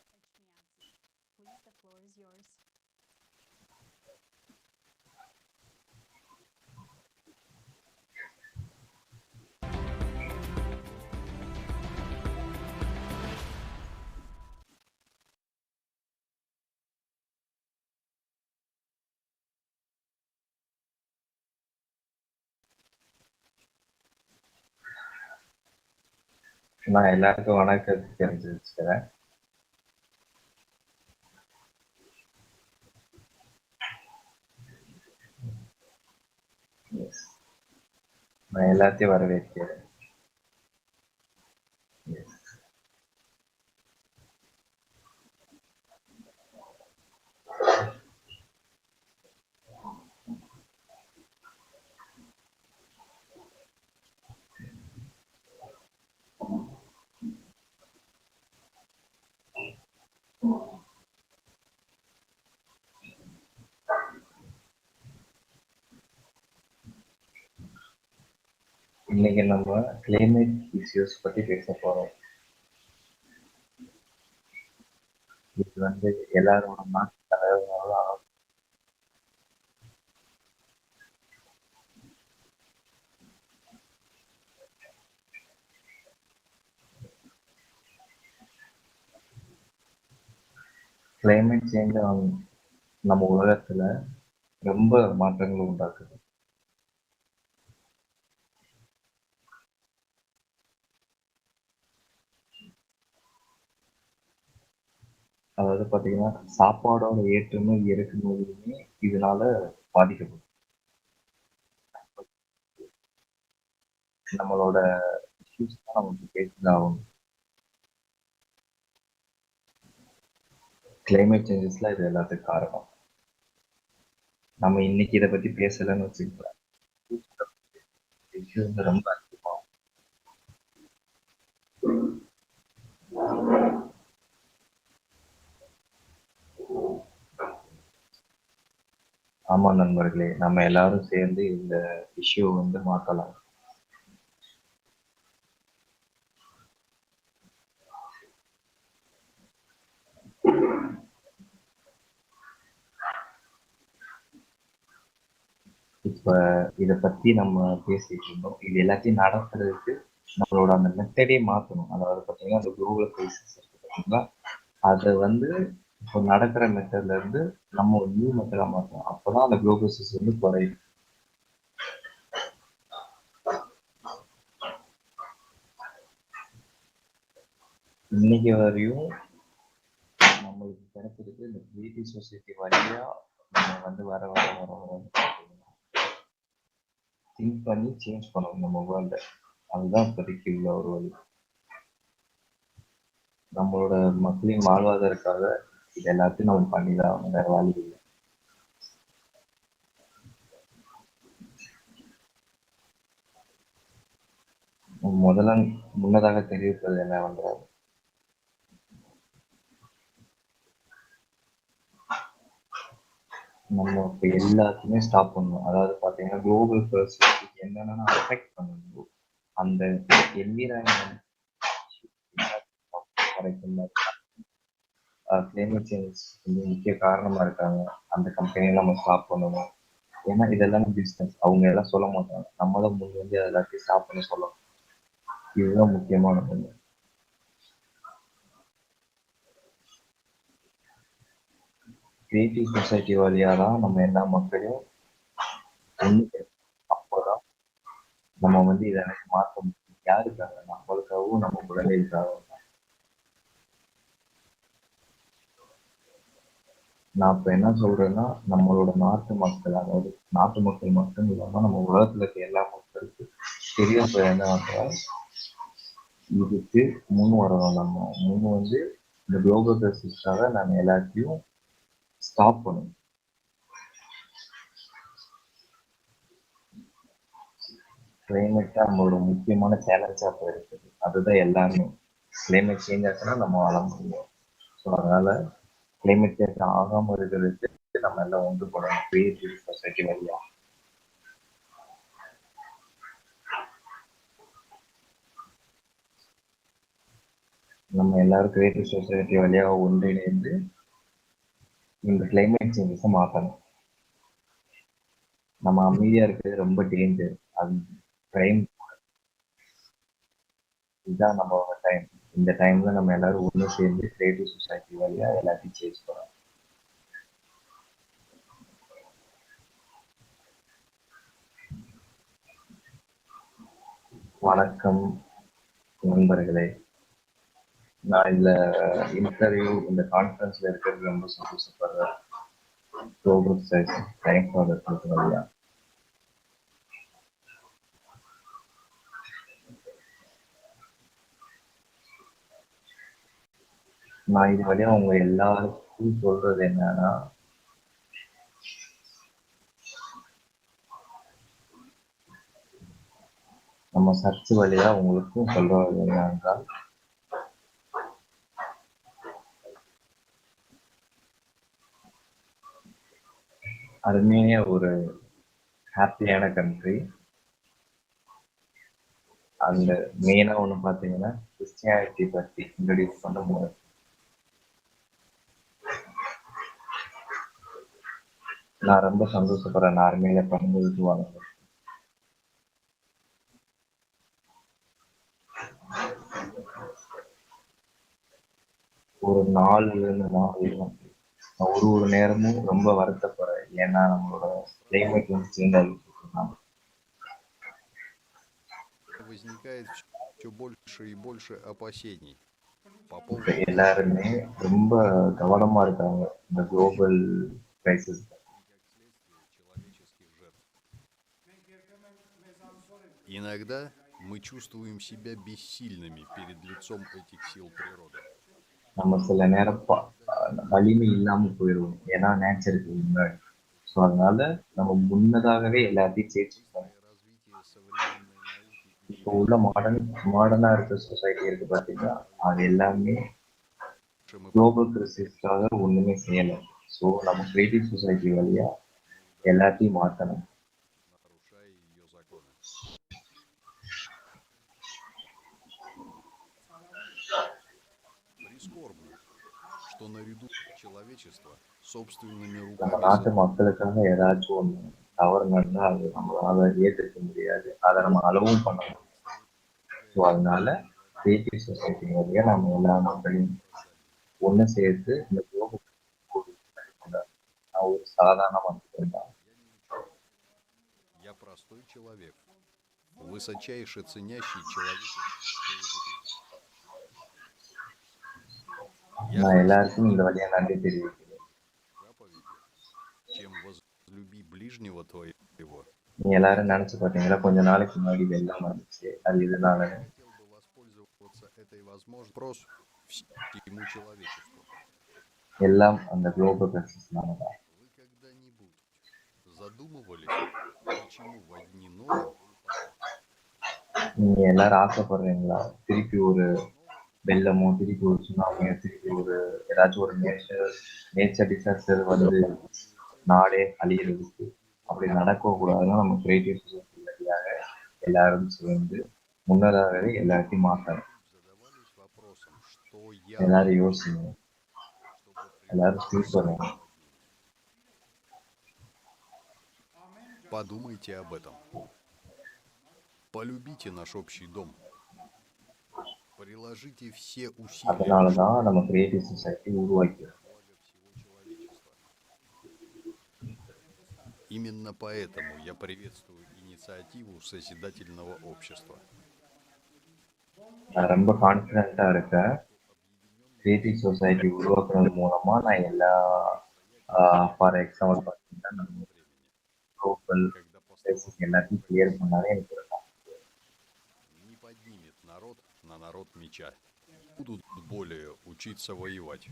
நான் எல்லாருக்கும் வணக்கம் தெரிஞ்சு வச்சுக்கிறேன். நான் எல்லாத்தையும் வரவேற்கிறேன். இன்னைக்கு நம்ம கிளைமேட் இஷ்யூஸ் பத்தி பேச போறோம். இது வந்து எல்லாரோட நாட்டு தலைவர்களாலும் கிளைமேட் சேஞ்ச் நம்ம உலகத்துல ரொம்ப மாற்றங்கள் உண்டாக்குது. அதாவது பாத்தீங்கன்னா சாப்பாடோட ஏற்றுமதி இறக்குமதியுமே இதனால பாதிக்கப்படும். நம்மளோட இஷ்யூஸ் தான் நமக்கு பேசிதான் கிளைமேட் சேஞ்சஸ்ல இது எல்லாத்துக்கும் காரணம். நம்ம இன்னைக்கு இதை பத்தி பேசலன்னு வச்சுக்கலாம், இஷ்யூ வந்து ரொம்ப அதிகமாகும். ஆமா நண்பர்களே, நம்ம எல்லாரும் சேர்ந்து இந்த இஷ்யூ வந்து மாற்றலாம். இப்ப இத பத்தி நம்ம பேசிட்டு இருந்தோம். இது எல்லாத்தையும் நடத்துறதுக்கு நம்மளோட அந்த மெத்தடே மாற்றணும். அதாவது பாத்தீங்கன்னா அந்த குளோபல் கிரைசிஸ் இருக்கு பாத்தீங்களா, அதை வந்து இப்போ நடக்கிற மெத்தட்ல இருந்து நம்ம ஒரு நியூ மெத்தடா மாற்றணும். அப்பதான் அந்த குளோபல் கிரைசிஸ் வந்து குறையும். இன்னைக்கு வரையும் நம்மளுக்கு கிடைச்சிருக்கு இந்த கிரியேட்டிவ் சொசைட்டி வழியா நம்ம வந்து வர வர வர வர திங்க் பண்ணி சேஞ்ச் பண்ணணும் நம்ம வேர்ல்ட. அதுதான் இப்போதைக்கு உள்ள ஒரு வழி. நம்மளோட மக்களின் வாழ்வாதாரத்துக்காக இது எல்லாத்தையும் நம்ம பண்ணிதான் ஆகணும். வேற வழி இல்லை. முதல்ல முன்னதாக தெரிவிப்பது என்னவென்றால், நம்ம இப்போ எல்லாத்தையுமே ஸ்டாப் பண்ணணும். அதாவது பார்த்தீங்கன்னா குளோபல் பெர்ஸ்பெக்டிவ் என்னென்ன அஃபெக்ட் பண்ணுது அந்த என்விரான்மெண்ட் கிளைமேட் சேஞ்ச் வந்து முக்கிய காரணமா இருக்காங்க. அந்த கம்பெனியை நம்ம ஸ்டாப் பண்ணணும். ஏன்னா இதெல்லாம் பிஸ்னஸ். அவங்க எல்லாம் சொல்ல மாட்டாங்க. நம்ம தான் முன் வந்து எல்லாத்தையும் ஸ்டாப் பண்ண சொல்லணும். இதுதான் முக்கியமான ஒண்ணு. கிரியேட்டிவ் சொசைட்டி வழியா தான் நம்ம எல்லா மக்களையும் ஒண்ணு. அப்போதான் நம்ம வந்து இதை மாற்ற முடியும். யாருக்காக? நம்மளுக்காகவும் நம்ம குழந்தைகளுக்காகவும். நான் இப்ப என்ன சொல்றேன்னா, நம்மளோட நாட்டு மக்கள், அதாவது நாட்டு மக்கள் மட்டும் இல்லாம நம்ம உலகத்துல இருக்க எல்லா மக்களுக்கும் தெரிய என்னவென்றால், இதுக்கு முன் வரணும். நம்ம முன் வந்து இந்த குளோபல் கிரைசிஸ்க்காக நம்ம எல்லாத்தையும் ஸ்டாப் பண்ணணும். கிளைமேட் தான் நம்மளோட முக்கியமான சேலஞ்சா இப்போ இருக்குது. அதுதான் எல்லாமே. கிளைமேட் சேஞ்ச் ஆச்சுன்னா நம்ம வாழ முடியும். ஸோ அதனால கிளைமேட் சேஞ்ச் ஆகாம இருக்கிறதுக்கு நம்ம எல்லாம் ஒன்றுபடணும். கிரியேட்டிவ் சொசைட்டி வழியா. நம்ம எல்லாரும் கிரியேட்டிவ் சொசைட்டி வழியா ஒன்றிணைந்து இந்த கிளைமேட் சேஞ்சஸை மாற்றணும். நம்ம அமைதியா இருக்கிறது ரொம்ப டேஞ்சர். அது டைம் இதுதான் நம்மளோட டைம். இந்த டைம்ல நம்ம எல்லாரும் ஒன்று சேர்ந்து கிரியேட்டிவ் சொசைட்டி வழியா எல்லாத்தையும் சேஞ்ச் பண்ணணும். வணக்கம் நண்பர்களே. நான் இந்த இன்டர்வியூ இந்த கான்ஃபரன்ஸ்ல இருக்கிறது ரொம்ப சந்தோஷப்படுறேன். Global society time for the வழியா நான் இது வழியா உங்க எல்லாருக்கும் சொல்றது என்னன்னா, நம்ம சர்ச் வழியா உங்களுக்கும் சொல்றது என்னென்றால், அருமையான ஒரு ஹாப்பியான கண்ட்ரி. அந்த மெயினா ஒண்ணு பாத்தீங்கன்னா கிறிஸ்டியானிட்டி பத்தி இன்ட்ரடியூஸ் பண்ணும்போது நான் ரொம்ப சந்தோஷப்படுறேன். நான் அருமையில பங்குபெற்றுவாங்க. ஒரு 4 ஒரு நேரமும் ரொம்ப வருத்தப்படுறேன். ஏன்னா நம்மளோட கிளைமேட் வந்து சேஞ்ச் ஆகிட்டு இருக்கு. Возникает все больше и больше опасений по இப்ப поводу எல்லாருமே ரொம்ப கவனமா இருக்காங்க இந்த குளோபல் கிரைசிஸ். человеческих жертв. Иногда мы чувствуем себя бессильными перед лицом этих сил природы. நம்ம சில நேரம் வலிமை இல்லாம போயிடுவோம். ஏன்னா நேச்சருக்கு முன்னாடி. ஸோ அதனால நம்ம முன்னதாகவே எல்லாத்தையும் சேஞ்ச் பண்ணணும். இப்போ உள்ள மாடர்னா இருக்க சொசைட்டி இருக்கு பார்த்தீங்கன்னா, அது எல்லாமே குளோபல் கிரைசிஸ்க்காக ஒண்ணுமே செய்யலை. ஸோ நம்ம கிரியேட்டிவ் சொசைட்டி வழியா எல்லாத்தையும் மாற்றணும். Прискорбно, что наряду человечества собственными நம்ம руками நாட்டு மக்களுக்காக ஏதாச்சும் ஒண்ணு தவறு நடந்தா அது நம்மளால ஏற்றுக்க முடியாது. அதை நம்ம அளவும் பண்ணணும். ஸோ அதனால கிரியேட்டிவ் சொசைட்டி வழியா நம்ம எல்லா மக்களையும் ஒன்று சேர்த்து இந்த குளோபல் நான் ஒரு சாதாரண மனுஷன் தான். Я простой человек, высочайше ценящий человеческую жизнь. நான் எல்லாருக்கும் இந்த வழியா நன்றி தெரிவிக்கிறேன். Заповеди, чем возлюби ближнего твоего, நீங்க எல்லாரும் நினைச்சு பார்த்தீங்களா, கொஞ்ச நாளைக்கு முன்னாடி வெள்ளம் வந்துச்சு. அது இதனால Хотел бы воспользоваться этой возможностью. Вопрос всему человечеству. எல்லாம் அந்த குளோபல் கிரைசிஸ்னால தான். Вы когда-нибудь задумывались, почему в одни ночи நீங்க எல்லாரும் ஆசைப்படுறீங்களா, திருப்பி ஒரு வெள்ளமோ, திருப்பி ஒரு சுனாமியோ, திருப்பி ஒரு ஏதாச்சும் ஒரு நேச்சர் டிசாஸ்டர் வந்து நாடே அழியிறதுக்கு அப்படி நடக்க கூடாதுன்னா நம்ம கிரியேட்டிவ் சொசைட்டி வழியாக எல்லாரும் சேர்ந்து முன்னதாகவே எல்லாத்தையும் மாற்றணும். задавались вопросом, что я எல்லாரும் должен யோசிங்க, сделать, чтобы எல்லாரும் предотвратить ஸ்பீக் பண்ணுங்க. Подумайте об этом. Полюбите наш общий дом. Приложите все усилия, அதனால தான் நம்ம கிரியேட்டிவ் சொசைட்டி உருவாக்கிறோம். благо всего человечества. Именно поэтому я приветствую инициативу созидательного общества. நான் ரொம்ப கான்ஃபிடென்ட்டா இருக்கேன். கிரியேட்டிவ் சொசைட்டி உருவாக்குறது மூலமா நான் எல்லா ஃபார் எக்ஸாம்பிள் பார்த்தீங்கன்னா நம்ம குளோபல் கிரைசிஸ் எல்லாத்தையும் கிளியர் பண்ணாலே எனக்கு ஒரு Не поднимет народ на народ меча. Будут более учиться воевать.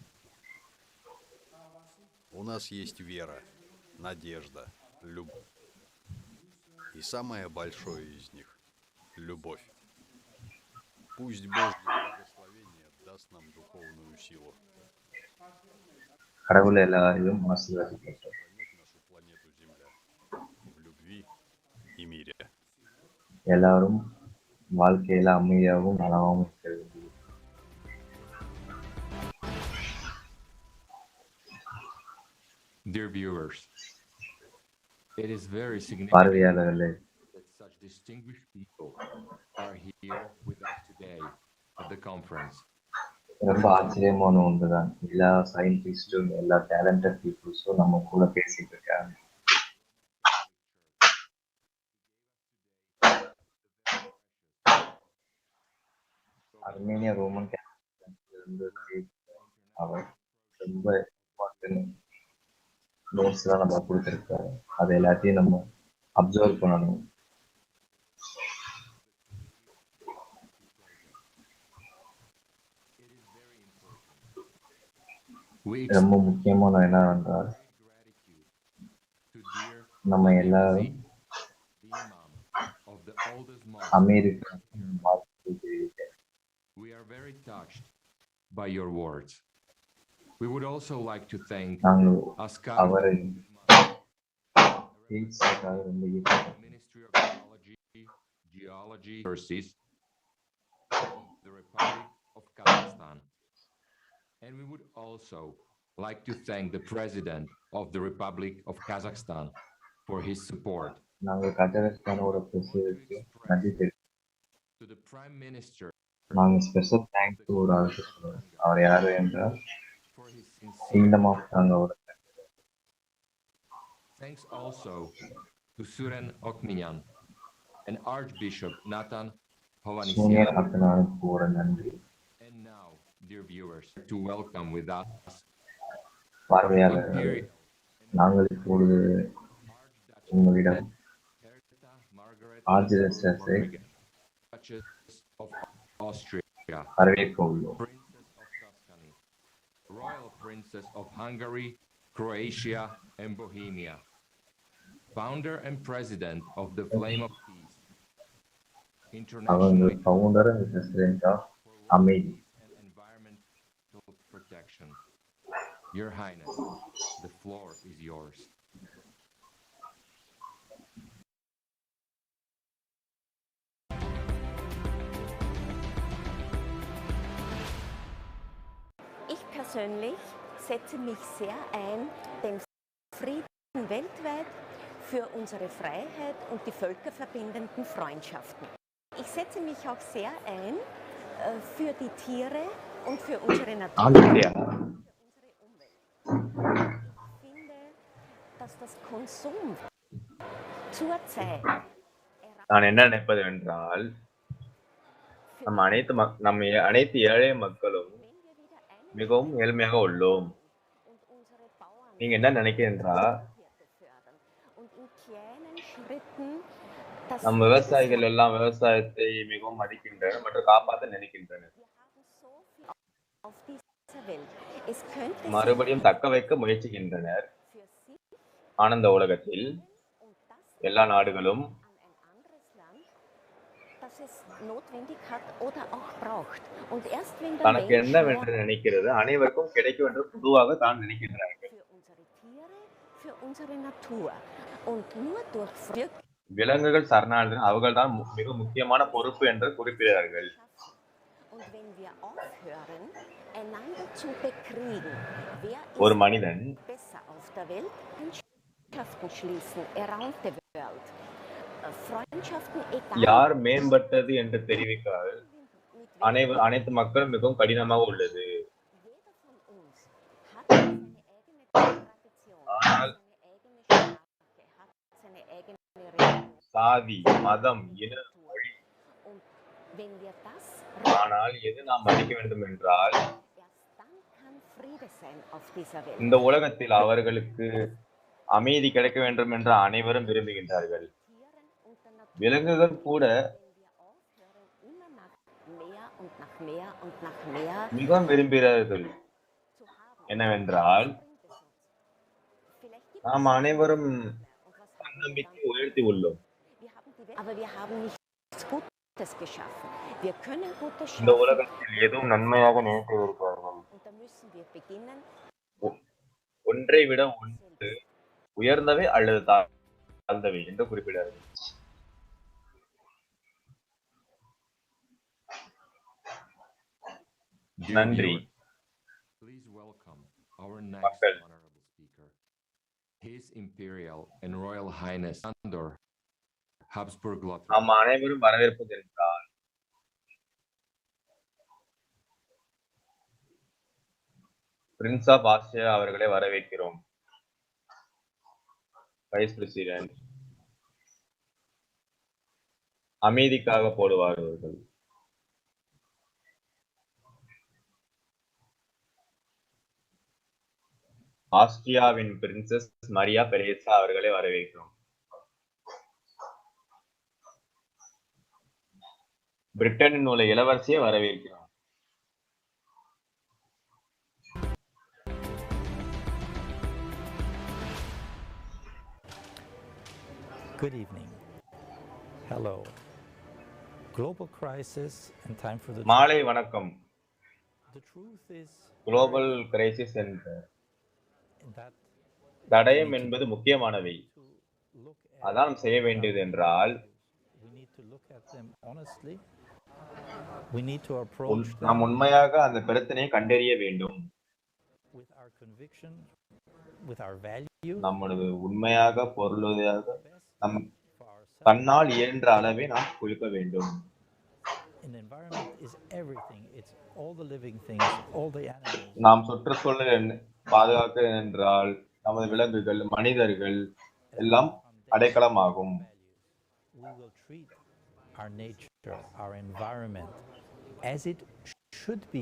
У нас есть вера, надежда, любовь. И самое большое из них — любовь. Пусть Божье благословение даст нам духовную силу. கடவுள் எல்லாரையும் ஆசீர்வதிக்கட்டும். Сохранять нашу планету Земля в любви и мире. எல்லாரும் வாழ்க்கையில அமைதியாகவும் நலமாகவும் இருக்கிறது. Dear viewers, it is very significant பார்வையாளர்களே, that such distinguished people are here with us today at the conference. ரொம்ப ஆச்சரியமான ஒன்றுதான், எல்லா சயின்டிஸ்டும் எல்லா டேலண்டட் பீப்புள்ஸும் நம்ம கூட பேசிட்டு இருக்காங்க. அர்மேனியா ரோமன் இருந்து அவர் ரொம்ப இம்பார்ட்டன்ட் நோட்ஸ்லாம் நம்ம கொடுத்துருக்காரு. அதை எல்லாத்தையும் நம்ம அப்சர்வ் பண்ணணும். ரொம்ப முக்கியமான என்னவென்றால் நம்ம எல்லாரும் America We are very touched by your words. We would also like to thank நாங்கள் Oscar, அவரை the Ministry of Geology Resources, the Republic of Kazakhstan. And we would also like to thank the President of the Republic of Kazakhstan for his support. நாங்கள் கஜகஸ்தானோட பிரசிடென்ட்க்கு நன்றி தெரிவிக்கிறோம். To the Prime Minister, நாங்கள் special thanks ஒரு ஆளுக்கு சொல்லுவோம். அவர் யாரு என்றால் for his sincere. Kingdom of காங்கோட Thanks also to Suren Okminyan and Archbishop Nathan junior Hovanesyan. அக்கனானுக்கு ஒரு நன்றி. And now, dear viewers, to welcome with us பார்வையாளர்கள், நாங்கள் இப்பொழுது உங்களிடம் ஆர்ச்டியூக்கஸை Duchess of Austria, வரவேற்க உள்ளோம். Princess of Tuscany, Royal Princess of Hungary, Croatia, and Bohemia, founder and president of the Flame of Peace, அவங்க internationally founder and president of அமைதி. and environmental protection. Your Highness, the floor is yours. Ich persönlich setze mich sehr ein, den Frieden weltweit, für unsere Freiheit und die völkerverbindenden Freundschaften. Ich setze mich auch sehr ein für die Tiere und für unsere Natur, für unsere Umwelt. Ich finde, dass das Konsum zurzeit நான் என்ன நினைப்பது என்றால், நம்ம அனைத்து ஏழை மக்களும் மிகவும் ஏழ்மையாக உள்ளோம். நீங்க என்ன நினைக்கிறீங்களா, einschritten, dass நம்ம விவசாயிகள் எல்லாம் விவசாயத்தை மிகவும் மதிக்கின்றனர் மற்றும் காப்பாற்ற நினைக்கின்றனர். auf dieser Welt. Es könnte sich மறுபடியும் தக்க வைக்க முயற்சிக்கின்றனர். für sie ஆனந்த உலகத்தில் எல்லா நாடுகளும் dass es notwendig hat oder auch braucht. Und erst wenn der தனக்கு Mensch என்னவென்று நினைக்கிறது அனைவருக்கும் கிடைக்கும் என்று பொதுவாக தான் நினைக்கின்றார்கள். für unsere Tiere, für unsere Natur und nur durch விலங்குகள் சரணாளர்கள் அவர்கள் தான் மிக முக்கியமான பொறுப்பு என்று குறிப்பிடுகிறார்கள். und wenn wir aufhören, einander zu bekriegen, wer ஒரு ist மனிதன் besser auf der Welt, Freundschaften schließen around the world. Freundschaften egal. யார் மேம்பட்டது என்று தெரிவிக்காது அனைத்து மக்களும் மிகவும் கடினமாக உள்ளது. ஆனால் சாதி மதம் இன மொழி ஆனால் எது நாம் மதிக்க வேண்டும் என்றால் இந்த உலகத்தில் அவர்களுக்கு அமைதி கிடைக்க வேண்டும் என்று அனைவரும் விரும்புகின்றார்கள். விலங்குகள் கூட மிகவும் விரும்புகிறார்கள். என்னவென்றால் நாம் அனைவரும் தன்னம்பிக்கை உயர்த்தி உள்ளோம். இந்த உலகத்தில் எதுவும் நன்மையாக நினைத்து இருப்பார்கள். ஒன்றை விட ஒன்று உயர்ந்தவை அல்லது தாழ்ந்தவை என்று குறிப்பிடார்கள். நன்றி. Please welcome our next honorable speaker, His Imperial and Royal Highness Andor Habsburg Lothar. நாம் அனைவரும் வரவேற்பது என்றால் பிரின்ஸ் ஆஃப் ஆஸ்திரியா அவர்களை வரவேற்கிறோம். வைஸ் பிரசிடென்ட் அமைதிக்காக போடுவார் அவர்கள். ஆஸ்திரியாவின் பிரின்சஸ் மரியா பெரேசா அவர்களை வரவேற்கிறோம். பிரிட்டனின் உள்ள இளவரசியை வரவேற்கிறோம். Good evening. Hello. Global crisis and time for the மாலை வணக்கம். The truth is global crisis என்ற தடயம் என்பது முக்கியமானவை. அதான் செய்ய வேண்டியது என்றால் நாம் உண்மையாக அந்த பிரச்சனையை கண்டறிய வேண்டும். நம்முடைய உண்மையாக பொருளாக நம் தன்னால் இயன்ற அளவை நாம் கொடுக்க வேண்டும். நாம் சுற்றுச்சூழல் பாதுகாக்க என்றால் நமது விலங்குகள் மனிதர்கள் எல்லாம் அடைக்கலமாகும்.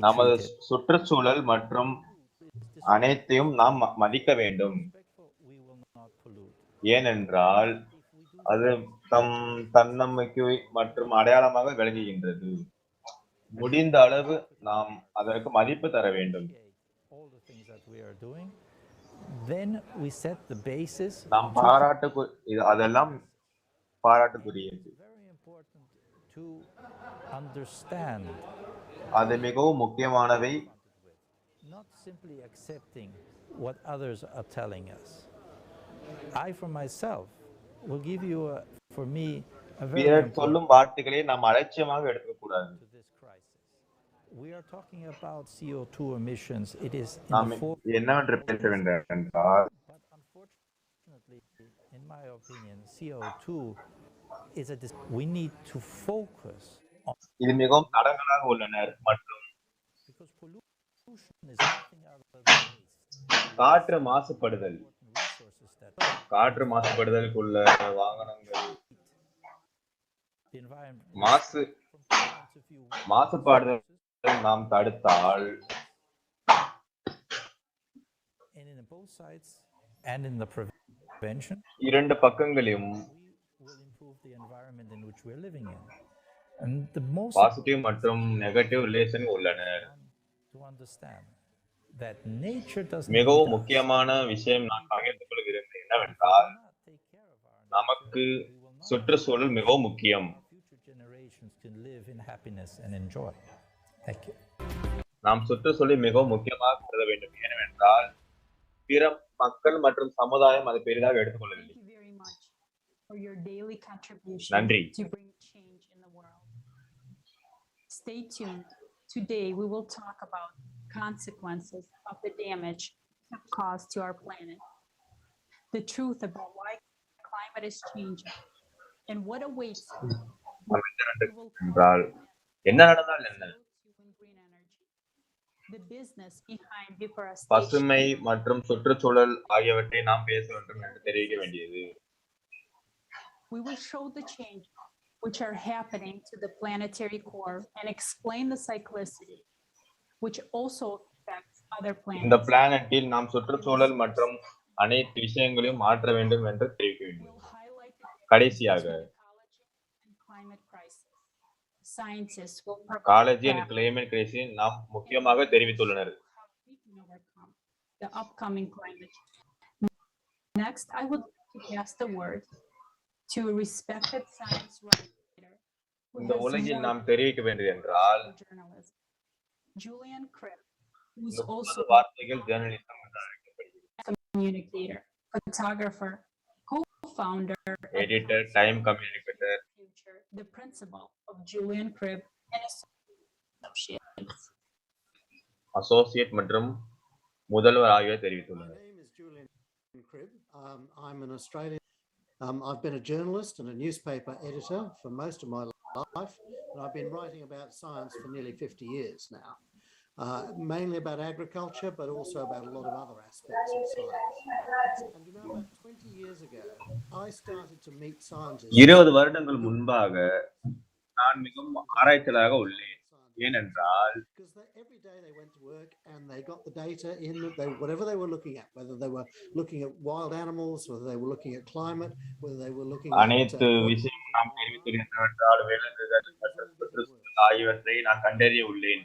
நமது சுற்றுச்சூழல் மற்றும் அனைத்தையும் நாம் மதிக்க வேண்டும். ஏனென்றால் அது தன்னம்பிக்கை மற்றும் அடையாளமாக விளங்குகின்றது. முடிந்த அளவு நாம் அதற்கு மதிப்பு தர வேண்டும். நாம் அதெல்லாம் பாராட்டுக்குரியது. அது மிகவும் முக்கியமானவை. Not simply accepting what others are telling us. I for myself will give you for me a very சொல்லும் வார்த்தைகளை நாம் அலட்சியமாக எடுக்க கூடாது. We are talking about CO2 emissions. It is என்னவென்று பேச வேண்டும் என்றால் but unfortunately in my opinion CO2 is we need to focus on இது மிகவும் தடங்களாக உள்ளனர் மற்றும் because pollution is nothing other than waste. காற்று மாசுபடுதலுக்குள்ள வாகனங்கள் மாசுபாடுதல் நாம் தடுத்தால் and in both sides and in the prevention இரண்டு பக்கங்களிலும் improve the environment in which we're living in. And the most positive மற்றும் நெகட்டிவ் ரிலேஷன் உள்ளன. to understand that nature doesn't மிகவும் need us. முக்கியமான விஷயம் நான் பகிர்ந்து கொள்கிறேன் என்னவென்றால் நமக்கு சுற்றுச்சூழல் மிகவும் முக்கியம். Future generations can live in happiness and enjoy. Thank you. நாம் சுற்றுச்சூழலை மிகவும் முக்கியமாக கருத வேண்டும். ஏனென்றால் பிற மக்கள் மற்றும் சமுதாயம் அதை பெரிதாக எடுத்துக்கொள்ளவில்லை. For your daily contribution நன்றி. to bring change in the world. Stay tuned. Today we will talk about consequences of the damage caused to our planet, the truth about why climate is changing, and what awaits என்றால் என்ன நடந்தால் என்ன, the business behind deforestation. பசுமை மற்றும் சுற்றுச்சூழல் ஆகியவற்றை நாம் பேச வேண்டும் என்று தெரிவிக்க வேண்டியது. We will show the change which are happening to the planetary core and explain the cyclicity, which also affects other planets. இந்த பிளானட்டில் நாம் சுற்றுச்சூழல் மற்றும் அனைத்து விஷயங்களையும் மாற்ற வேண்டும் என்று தெரிவிக்க வேண்டும். கடைசியாக காலேஜ் அண்ட் கிளைமேட் கிரைசிஸ் நாம் முக்கியமாக தெரிவித்துள்ளனர். The upcoming climate. Next, I would like to pass the word to a respected science writer இந்த உலகில் நாம் தெரிவிக்க வேண்டியது என்றால் Julian Cribb, who is also வார்த்தைகள் ஜர்னலிசம் என்று அழைக்கப்படுகிறது. Communicator, photographer, co-founder, editor, time communicator, the principal of Julian Cribb and Associates. Associate மற்றும் முதல்வர் ஆகியோர் தெரிவித்துள்ளனர். My name is Julian Cribb. I'm an Australian. I've been a journalist and a newspaper editor for most of my life, and I've been writing about science for nearly 50 years now. Mainly about agriculture, but also about a lot of other aspects of science. And you know, about 20 years ago, I started to meet scientists. 20 வருடங்கள் முன்பாக நான் மிகவும் ஆராய்ச்சியாளராக உள்ளேன். ஏனென்றால் every day they went to work and they got the data in whatever they were looking at, whether they were looking at wild animals, whether they were looking at climate, whether they were looking at அனைத்து விஷயம் நாம் தெரிவித்திருக்கின்றோம் விலங்குகள் மற்றும் சுற்றுச்சூழல் ஆகியவற்றை நான் கண்டறிய உள்ளேன்.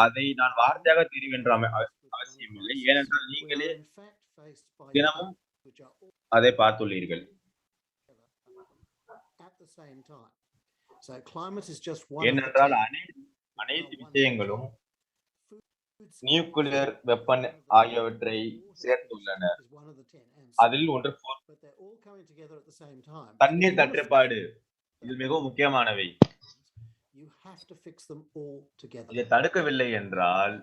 அதை நான் வார்த்தையாக தெரிவிக்கின்ற அவசியம் இல்லை, ஏனென்றால் நீங்களே தினமும் அதை பார்த்துள்ளீர்கள். ஏனென்றால் அனைத்து விஷயங்களும் நியூக்ளியர் வெப்பன் ஆகியவற்றை சேர்த்துள்ளனர். அதில் ஒன்று தண்ணீர் தட்டுப்பாடு, இது மிகவும் முக்கியமானவை. இதை தடுக்கவில்லை என்றால்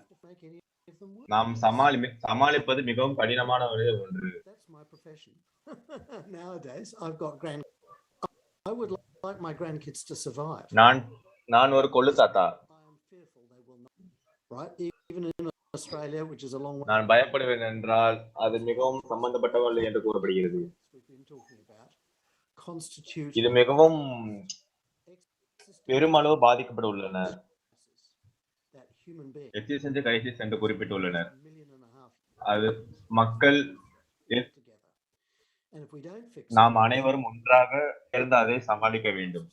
நாம் சமாளிப்பது மிகவும் கடினமான ஒன்று. நான் ஒரு கொள்ளு தாத்தா. நான் பயப்படுவேன் என்றால் அது மிகவும் சம்பந்தப்பட்டவர்கள் என்று கூறப்படுகிறது. இது மிகவும் பெருமளவு பாதிக்கப்பட உள்ளனர். எக்ஸிஸ்டென்ஷியல் கிரைசிஸ் என்று குறிப்பிட்டுள்ளனர். அது மக்கள் நாம் அனைவரும் ஒன்றாக சேர்ந்து அதை சமாளிக்க வேண்டும்.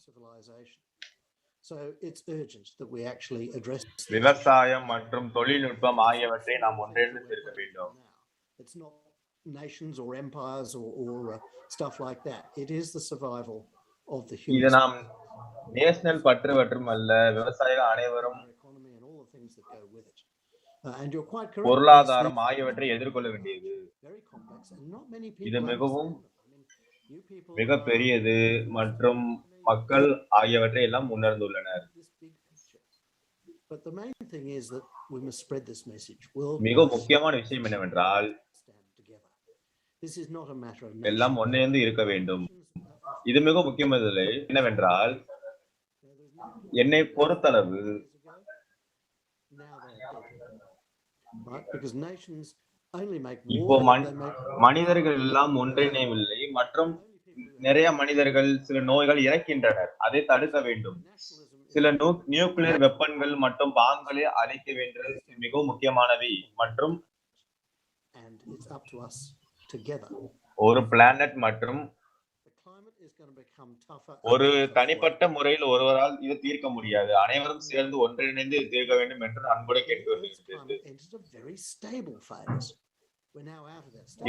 விவசாயம் மற்றும் தொழில்நுட்பம் ஆகியவற்றை நாம் ஒன்றிணைந்து சேர்க்க வேண்டும். இது நாம் நேஷனல் பற்று மற்றும் அல்ல, விவசாயிகள் அனைவரும் பொருளாதாரம் ஆகியவற்றை எதிர்கொள்ள வேண்டியது. இது மிக பெரியது மற்றும் மக்கள் ஆகியவற்றை எல்லாம் உணர்ந்துள்ளனர். மிக முக்கியமான விஷயம் என்னவென்றால் எல்லாம் ஒன்றிணைந்து இருக்க வேண்டும். இது மிக முக்கியமானது என்னவென்றால் என்னை பொறுத்தளவு இப்போ மனிதர்கள் எல்லாம் ஒன்றிணையவில்லை மற்றும் நிறைய மனிதர்கள் சில நோய்கள் இறக்கின்றனர். அதை தடுக்க வேண்டும். சில நியூக்ளியர் வெப்பன்கள் மற்றும் பாங்களை அழிக்க வேண்டியது மிகவும் முக்கியமானவை மற்றும் ஒரு பிளானட் மற்றும் ஒரு தனிப்பட்ட முறையில் ஒருவரால் இது தீர்க்க முடியாது. அனைவரும் சேர்ந்து ஒன்றிணைந்து இது தீர்க்க வேண்டும் என்று அன்புடன் கேட்டுக்கொள்கிறது.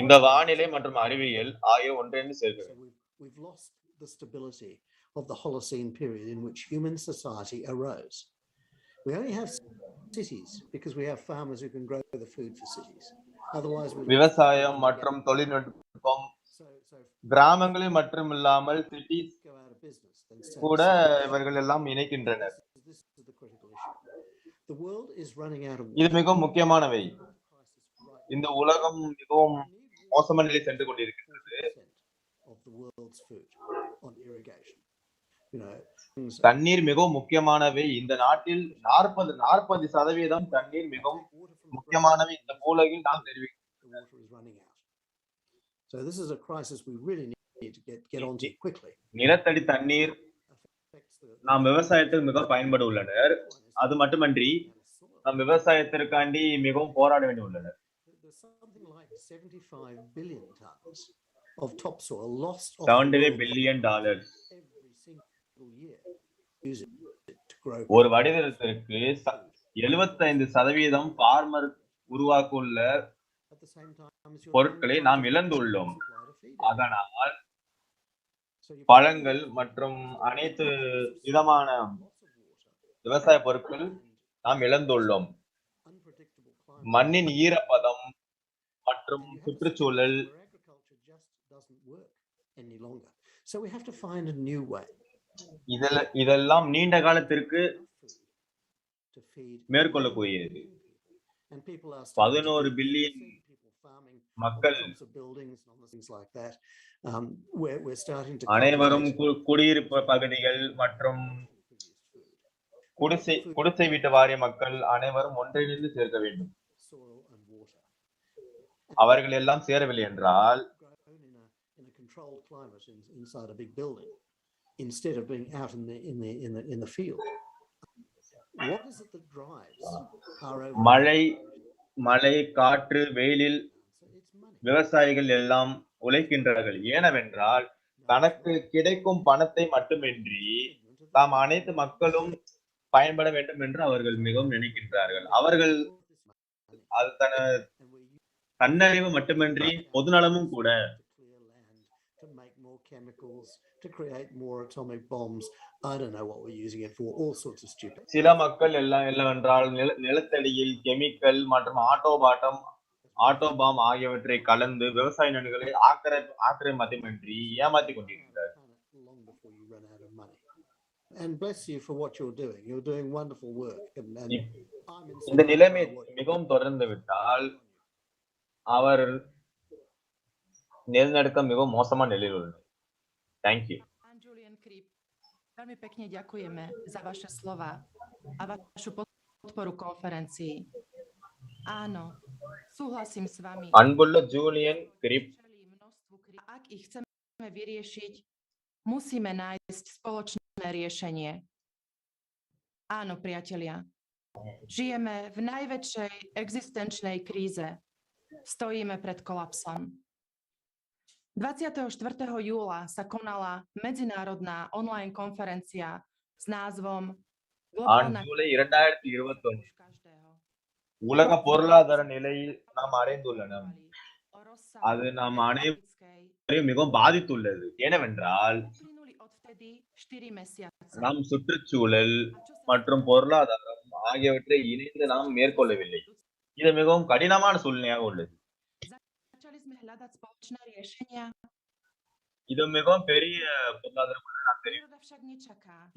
இந்த வானிலை மற்றும் அறிவியல் ஆகிய ஒன்றிணைந்து சேர்க்க வேண்டும். We've lost the stability of the Holocene period in which human society arose. We only have cities because we have farmers who can grow the food for cities. Otherwise, விவசாயம் மற்றும் தொழில்நுட்பம் கிராமங்களில் மட்டுமில்லாமல் சிட்டிஸ் கூட இவர்கள் எல்லாம் இணைக்கின்றனர். இது மிகவும் முக்கியமானவை. இந்த உலகம் மிகவும் மோசமான நிலை சென்று கொண்டிருக்கிறது. தண்ணீர் மிகவும் முக்கியமானவை. இந்த நாட்டில் 40% தண்ணீர் மிகவும் முக்கியமானவை. இந்த மூலையில் நாம் தெரிவிக்கிறோம். So this is a crisis we really need to get onto quickly. நிலத்தடி தண்ணீர் நாம் விவசாயத்துக்கு மிக பயன்பட உள்ளனர். அது மட்டுமன்றி நாம் விவசாயத்திற்காண்டி மிகவும் போராட வேண்டி உள்ளனர். There's something like 75 billion tons of topsoil lost $75 billion every single year. Use it to grow. ஒரு வருடத்திற்கு 75% ஃபார்மர் உருவாக்குள்ள பொருட்களை நாம் இழந்துள்ளோம். அதனால் பழங்கள் மற்றும் அனைத்து விதமான விவசாய பொருட்கள் நாம் இழந்துள்ளோம். மண்ணின் ஈரப்பதம் மற்றும் சுற்றுச்சூழல் இதெல்லாம் நீண்ட காலத்திற்கு மேற்கொள்ளக்கூடியது. 11 பில்லியன் மக்கள் அனைவரும் குடியிருப்பு பகுதிகள் மற்றும் குடிசை வீட்டு வாரிய மக்கள் அனைவரும் ஒன்றிணைந்து சேர்க்க வேண்டும். அவர்கள் எல்லாம் சேரவில்லை என்றால் instead of being out in the field. What is it that drives our மழை காற்று வெயிலில் விவசாயிகள் எல்லாம் உழைக்கின்றார்கள். ஏனென்றால் தனக்கு கிடைக்கும் பணத்தை மட்டுமின்றி தாம் அனைத்து மக்களும் பயன்பட வேண்டும் என்று அவர்கள் மிகவும் நினைக்கின்றார்கள். அவர்கள் அது தன்னறிவு மட்டுமின்றி பொதுநலமும் கூட. To create more atomic bombs. I don't know what we're using it for. All sorts of stupid. சில மக்கள் என்னவென்றால் நிலத்தடியில் கெமிக்கல் மற்றும் ஆட்டோபாம் ஆகியவற்றை கலந்து விவசாய நிலங்களை ஆக்கிரமின்றி ஏமாற்றிக் கொண்டிருக்கிறார். And bless you for what you're doing. You're doing wonderful work. இந்த நிலைமை மிகவும் தொடர்ந்து விட்டால் அவர் நிலநடுக்கம் மிகவும் மோசமான நிலையில் உள்ளது. Thank you. Veľmi pekne ďakujeme za vaše slova a vašu podporu konferencii. Áno, súhlasím s vami. அன்புள்ள Julian grip, ak ich chceme vyriešiť, musíme nájsť spoločné riešenie. Áno, priatelia, žijeme v najväčšej existenčnej kríze. Stojíme pred kolapsom. 24. júla sa konala medzinárodná online konferencia s názvom July 2021 உலக பொருளாதார நிலையில் நாம் அடைந்துள்ளனர். அது நாம் அனைவரையும் மிகவும் பாதித்துள்ளது. ஏனென்றால் நாம் சுற்றுச்சூழல் மற்றும் பொருளாதாரம் ஆகியவற்றை இணைந்து நாம் மேற்கொள்ளவில்லை. இது மிகவும் கடினமான சூழ்நிலையாக உள்ளது. இது மிகவும் பெரிய பொருளாதாரம்.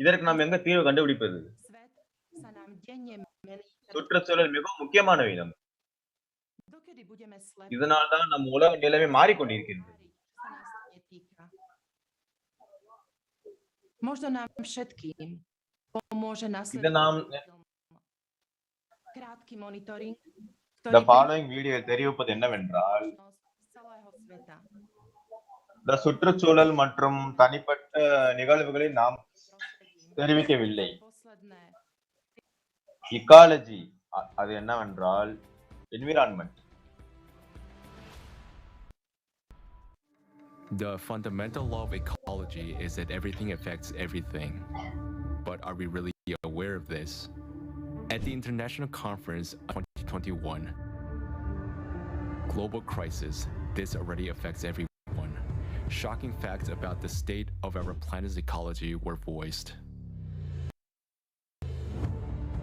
இதற்கு நாம் எங்க தீர்வு கண்டுபிடிப்பது? சுற்றுச்சூழல் மிகவும் முக்கியமானவை. இதனால்தான் நம் உலக நிலைமை மாறிக்கொண்டிருக்கிறது. The following video தெரிவிப்பது என்னவென்றால் இந்த சுற்றுச்சூழல் மற்றும் தனிப்பட்ட நிகழ்வுகளை நாம் தெரிவிக்கவில்லை. இக்காலஜி அது என்னவென்றால் environment. The fundamental law of ecology is that everything affects everything. But are we really aware of this? At the International Conference of 2021, Global Crisis, this already affects everyone. Shocking facts about the state of our planet's ecology were voiced.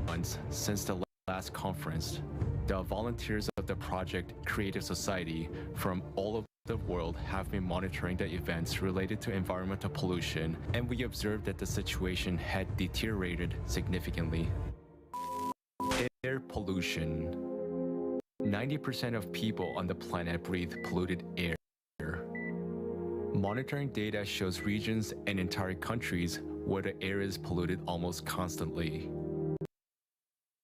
Months since the last conference, the volunteers of the project Creative Society from all over the world have been monitoring the events related to environmental pollution, and we observed that the situation had deteriorated significantly. Air pollution. 90% of people on the planet breathe polluted air. Monitoring data shows regions and entire countries where the air is polluted almost constantly.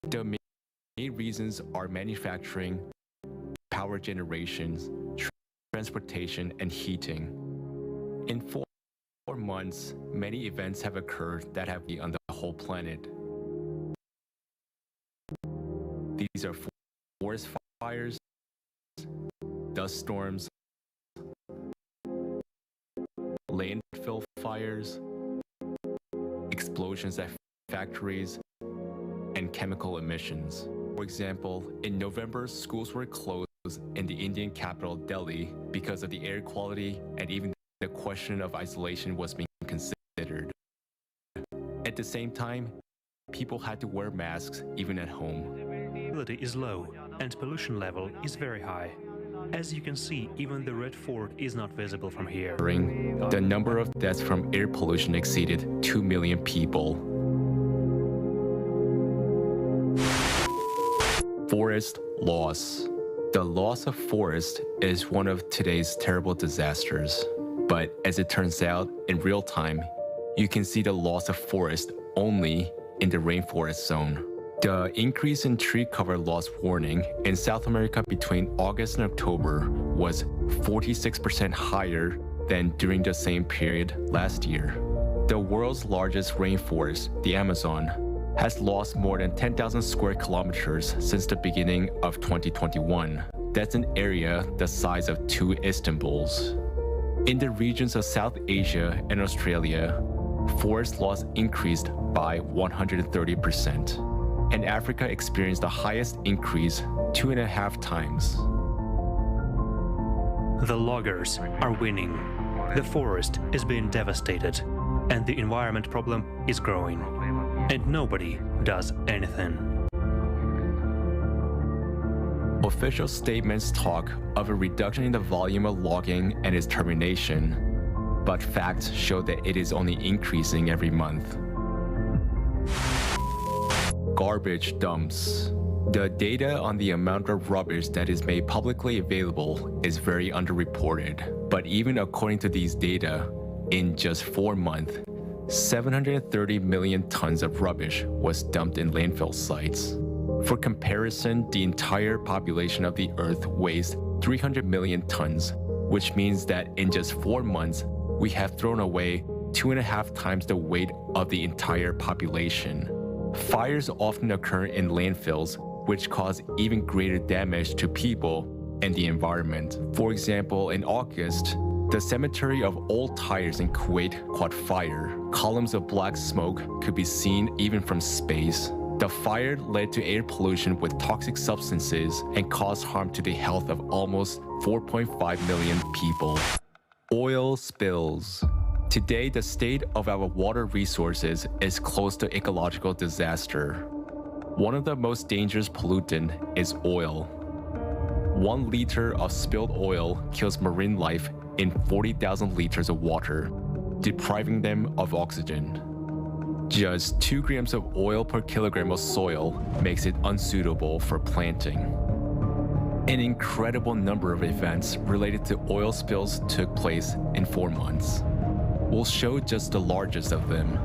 The main reasons are manufacturing, power generations, transportation, and heating. In 4 months, many events have occurred that have been on the whole planet. These are forest fires, dust storms, landfill fires, explosions at factories, and chemical emissions. For example, in November, schools were closed in the Indian capital, Delhi, because of the air quality, and even the question of isolation was being considered. At the same time, people had to wear masks even at home. Visibility is low, and pollution level is very high. As you can see, even the Red Fort is not visible from here. The number of deaths from air pollution exceeded 2 million people. Forest loss. The loss of forest is one of today's terrible disasters. But as it turns out, in real time, you can see the loss of forest only in the rainforest zone. The increase in tree cover loss warning in South America between August and October was 46% higher than during the same period last year. The world's largest rainforest, the Amazon, has lost more than 10,000 square kilometers since the beginning of 2021. That's an area the size of 2 Istanbuls. In the regions of South Asia and Australia, forest loss increased by 130%. And Africa experienced the highest increase 2.5 times. The loggers are winning. The forest is being devastated, and the environment problem is growing. And nobody does anything. Official statements talk of a reduction in the volume of logging and its termination, but facts show that it is only increasing every month. Garbage dumps. The data on the amount of rubbish that is made publicly available is very underreported. But even according to these data, in just 4 months, 730 million tons of rubbish was dumped in landfill sites. For comparison, the entire population of the Earth weighs 300 million tons, which means that in just 4 months, we have thrown away 2.5 times the weight of the entire population. Fires often occur in landfills, which cause even greater damage to people and the environment. For example, in August, the cemetery of old tires in Kuwait caught fire. Columns of black smoke could be seen even from space. The fire led to air pollution with toxic substances and caused harm to the health of almost 4.5 million people. Oil spills. Today, the state of our water resources is close to ecological disaster. One of the most dangerous pollutants is oil. 1 liter of spilled oil kills marine life in 40,000 liters of water, depriving them of oxygen. Just 2 grams of oil per kilogram of soil makes it unsuitable for planting. An incredible number of events related to oil spills took place in 4 months. We'll show just the largest of them.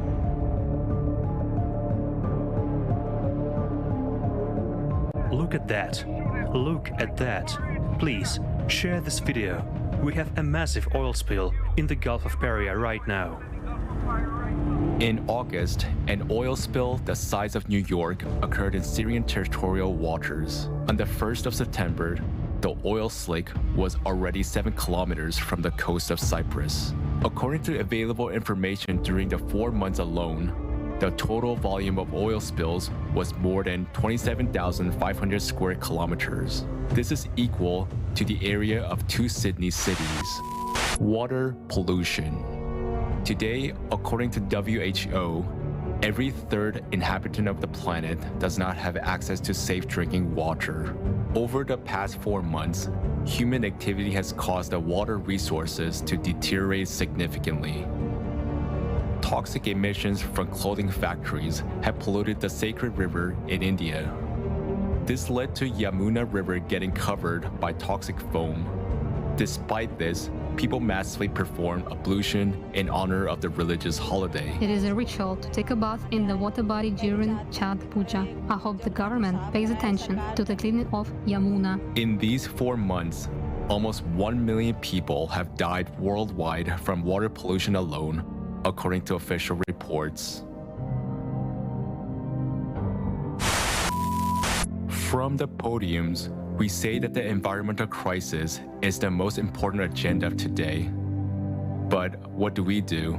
Look at that. Look at that. Please, share this video. We have a massive oil spill in the Gulf of Paria right now. In August, an oil spill the size of New York occurred in Syrian territorial waters. On the 1st of September, The oil slick was already 7 kilometers from the coast of Cyprus. According to available information during the 4 months alone, the total volume of oil spills was more than 27,500 square kilometers. This is equal to the area of 2 Sydney cities. Water pollution. Today, according to WHO, every third inhabitant of the planet does not have access to safe drinking water. Over the past 4 months, human activity has caused the water resources to deteriorate significantly. Toxic emissions from clothing factories have polluted the sacred river in India. This led to Yamuna River getting covered by toxic foam. Despite this, people massively perform ablution in honor of the religious holiday. It is a ritual to take a bath in the water body during Chhat Puja. I hope the government pays attention to the cleaning of Yamuna. In these 4 months, almost 1 million people have died worldwide from water pollution alone, according to official reports. From the podiums, we say that the environmental crisis is the most important agenda of today. But what do?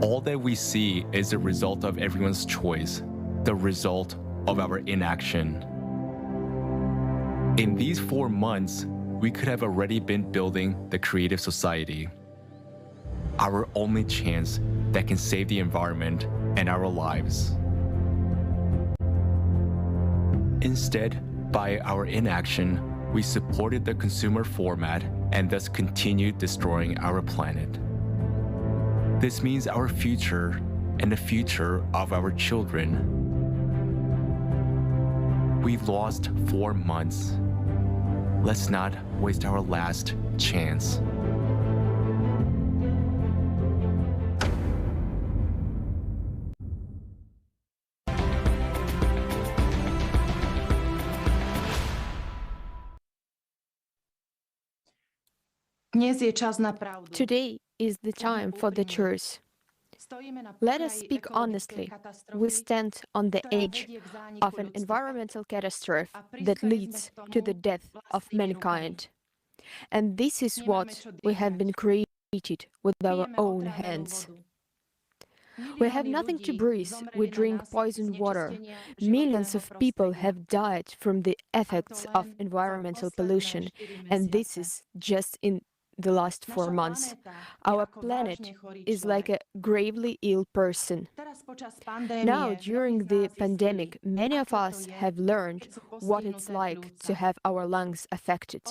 All that we see is the result of everyone's choice, the result of our inaction. In these 4 months, we could have already been building the creative society. Our only chance that can save the environment and our lives. Instead, by our inaction, we supported the consumer format and thus continued destroying our planet. This means our future and the future of our children. We've lost 4 months. Let's not waste our last chance. Today is the time for the truth. Let us speak honestly. We stand on the edge of an environmental catastrophe that leads to the death of mankind. And this is what we have been created with our own hands. We have nothing to breathe, we drink poisoned water. Millions of people have died from the effects of environmental pollution, and this is just in the last 4 months. Our planet is like a gravely ill person. Now, during the pandemic, many of us have learned what it's like to have our lungs affected.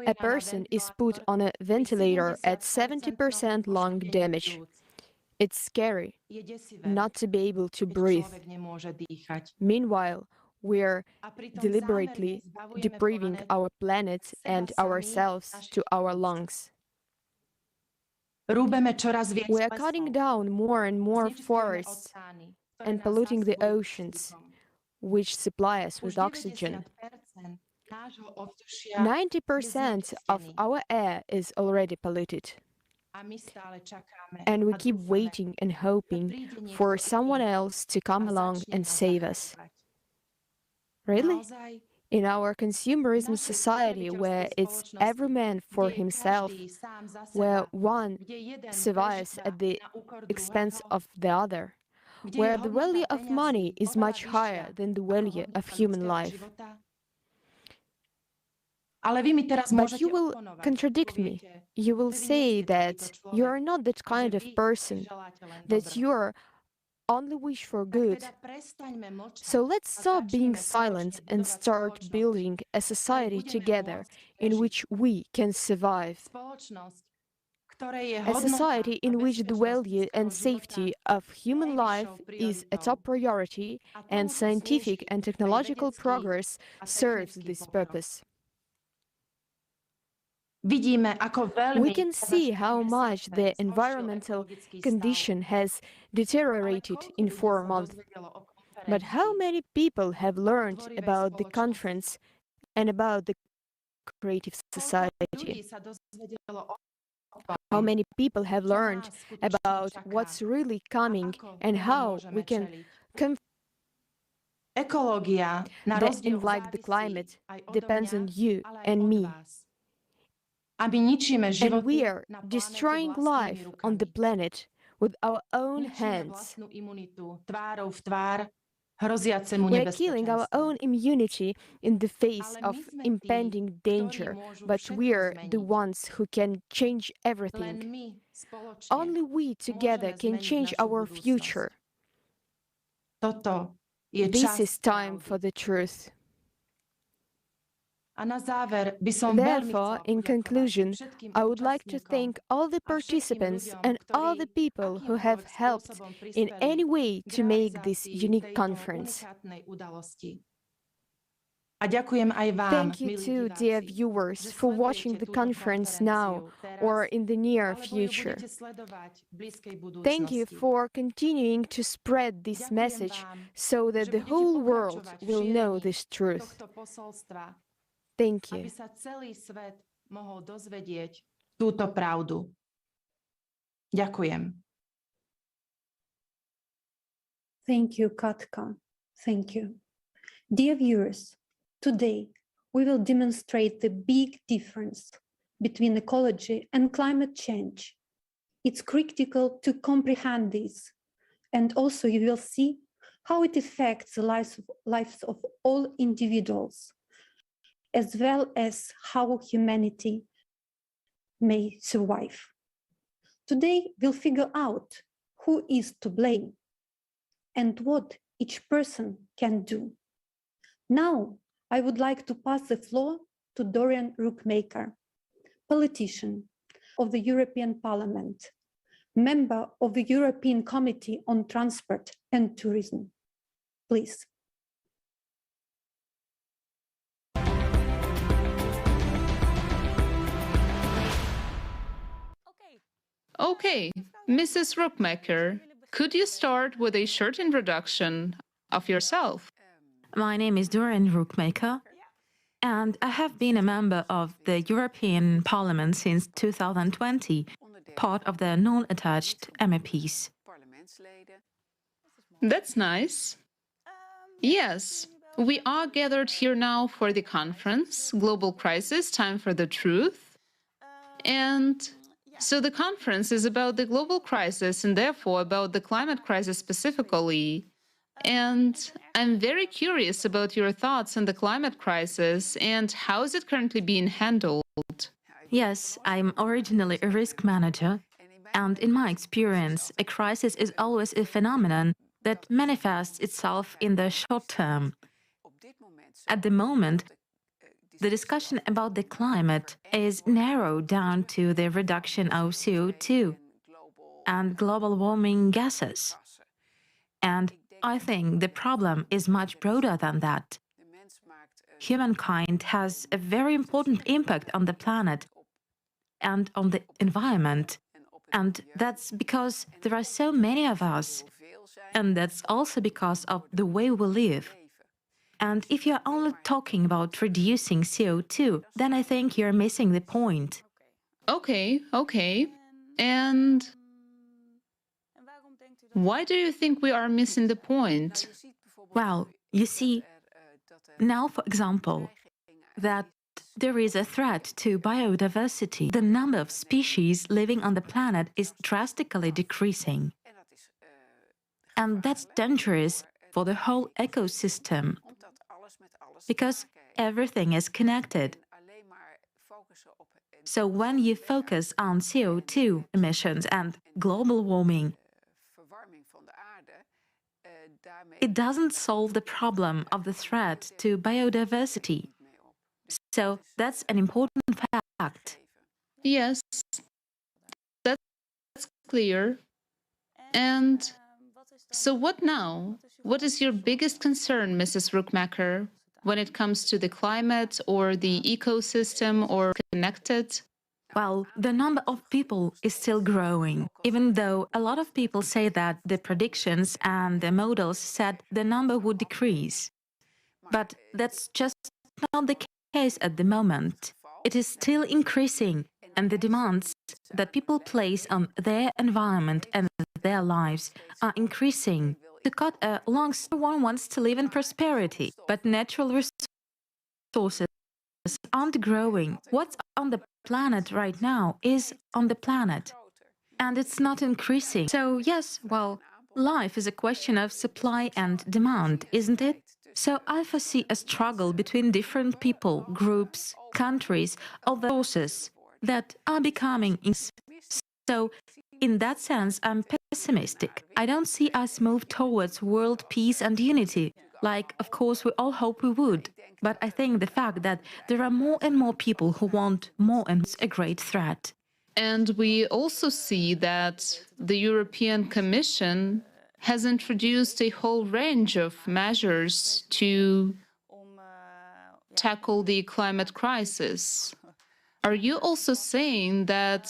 A person is put on a ventilator at 70% lung damage. It's scary not to be able to breathe. Meanwhile, we're deliberately depriving our planet and ourselves to our lungs. We are cutting down more and more forests and polluting the oceans, which supply us with oxygen. 90% of our air is already polluted. And we keep waiting and hoping for someone else to come along and save us. Really? In our consumerism society, where it's every man for himself, where one survives at the expense of the other, where the value of money is much higher than the value of human life. But you will contradict me. You will say that you are not that kind of person, that you only wish for good. So let's stop being silent and start building a society together in which we can survive. A society in which the value and safety of human life is a top priority and scientific and technological progress serves this purpose. We can see how much the environmental condition has deteriorated in 4 months. But how many people have learned about the conference and about the creative society? How many people have learned about what's really coming and how we can Ekológia, na That, rozdiel like the climate, aj odo depends mňa, on you ale aj and od me. vás. A my ničíme And životy we are na planete destroying vlastnými life on the rukami. planet with our own Ničíme hands. vlastnú imunitu tvárou v tvár hroziacemu We are killing our nebezpečenstvu. own immunity in the face Ale my of sme tí, impending ktorí danger, môžu but všetko we are the zmeniť. ones who can change Len everything. my spoločne Only we together môžeme can zmeniť change našu our budúcnosť. future. Toto je This čas is time pravdy. for the truth. A na záver by som veľmi Therefore, chcela in poďakovať conclusion, všetkým I would like to účastníkom thank all the a všetkým participants ľuďom, and all ktorí the people who have akýmkoľvek helped spôsobom in prispeli any way k to make this realizácii unique tejto conference. unikátnej udalosti. A ďakujem aj vám, Thank you milí too, dear diváci, viewers, že for watching sledujete the túto conference now konferenciu teraz, or in the near alebo ju future. budete sledovať v blízkej Thank you budúcnosti. for continuing to spread this Ďakujem message vám, so že that the budete whole world pokračovať v will know šírení this truth. tohto posolstva, Thank aby you. sa celý svet mohol dozvedieť túto pravdu. Ďakujem. Thank you, Katka. Thank you. Dear viewers, today we will demonstrate the big difference between ecology and climate change. It's critical to comprehend this, and also you will see how it affects the lives of all individuals, as well as how humanity may survive. Today we'll figure out who is to blame and what each person can do. Now, I would like to pass the floor to Dorian Rookmaker, politician of the European Parliament, member of the European Committee on Transport and Tourism. Please. Okay, Mrs. Rookmaker, could you start with a short introduction of yourself? My name is Dorian Rookmaker, and I have been a member of the European Parliament since 2020, part of the non-attached MEPs. That's nice. Yes, we are gathered here now for the conference, Global Crisis, Time for the Truth. And so the conference is about the global crisis and therefore about the climate crisis specifically. And I'm very curious about your thoughts on the climate crisis and how is it currently being handled? Yes, I'm originally a risk manager, and in my experience, a crisis is always a phenomenon that manifests itself in the short term. At the moment, the discussion about the climate is narrowed down to the reduction of CO2 and global warming gases. And I think the problem is much broader than that. Humankind has a very important impact on the planet and on the environment. And that's because there are so many of us. And that's also because of the way we live. And if you're only talking about reducing CO2, then I think you're missing the point. Okay. And why do you think we are missing the point? Well, you see, now, for example, that there is a threat to biodiversity. The number of species living on the planet is drastically decreasing. And that's dangerous for the whole ecosystem, because everything is connected. So when you focus on CO2 emissions and global warming, it doesn't solve the problem of the threat to biodiversity. So that's an important fact. Yes, that's clear. And so what now? What is your biggest concern, Mrs. Rookmaker, when it comes to the climate or the ecosystem or connected? Well, the number of people is still growing, even though a lot of people say that the predictions and the models said the number would decrease. But that's just not the case at the moment. It is still increasing, and the demands that people place on their environment and their lives are increasing. To cut a long story, one wants to live in prosperity, but natural resources aren't growing. What's on the planet right now is on the planet, and it's not increasing. So yes, well, life is a question of supply and demand, isn't it? So I foresee a struggle between different people, groups, countries, or the forces that are becoming. So in that sense, I'm pessimistic. I don't see us move towards world peace and unity, like, of course, we all hope we would. But I think the fact that there are more and more people who want more and more is a great threat. And we also see that the European Commission has introduced a whole range of measures to tackle the climate crisis. Are you also saying that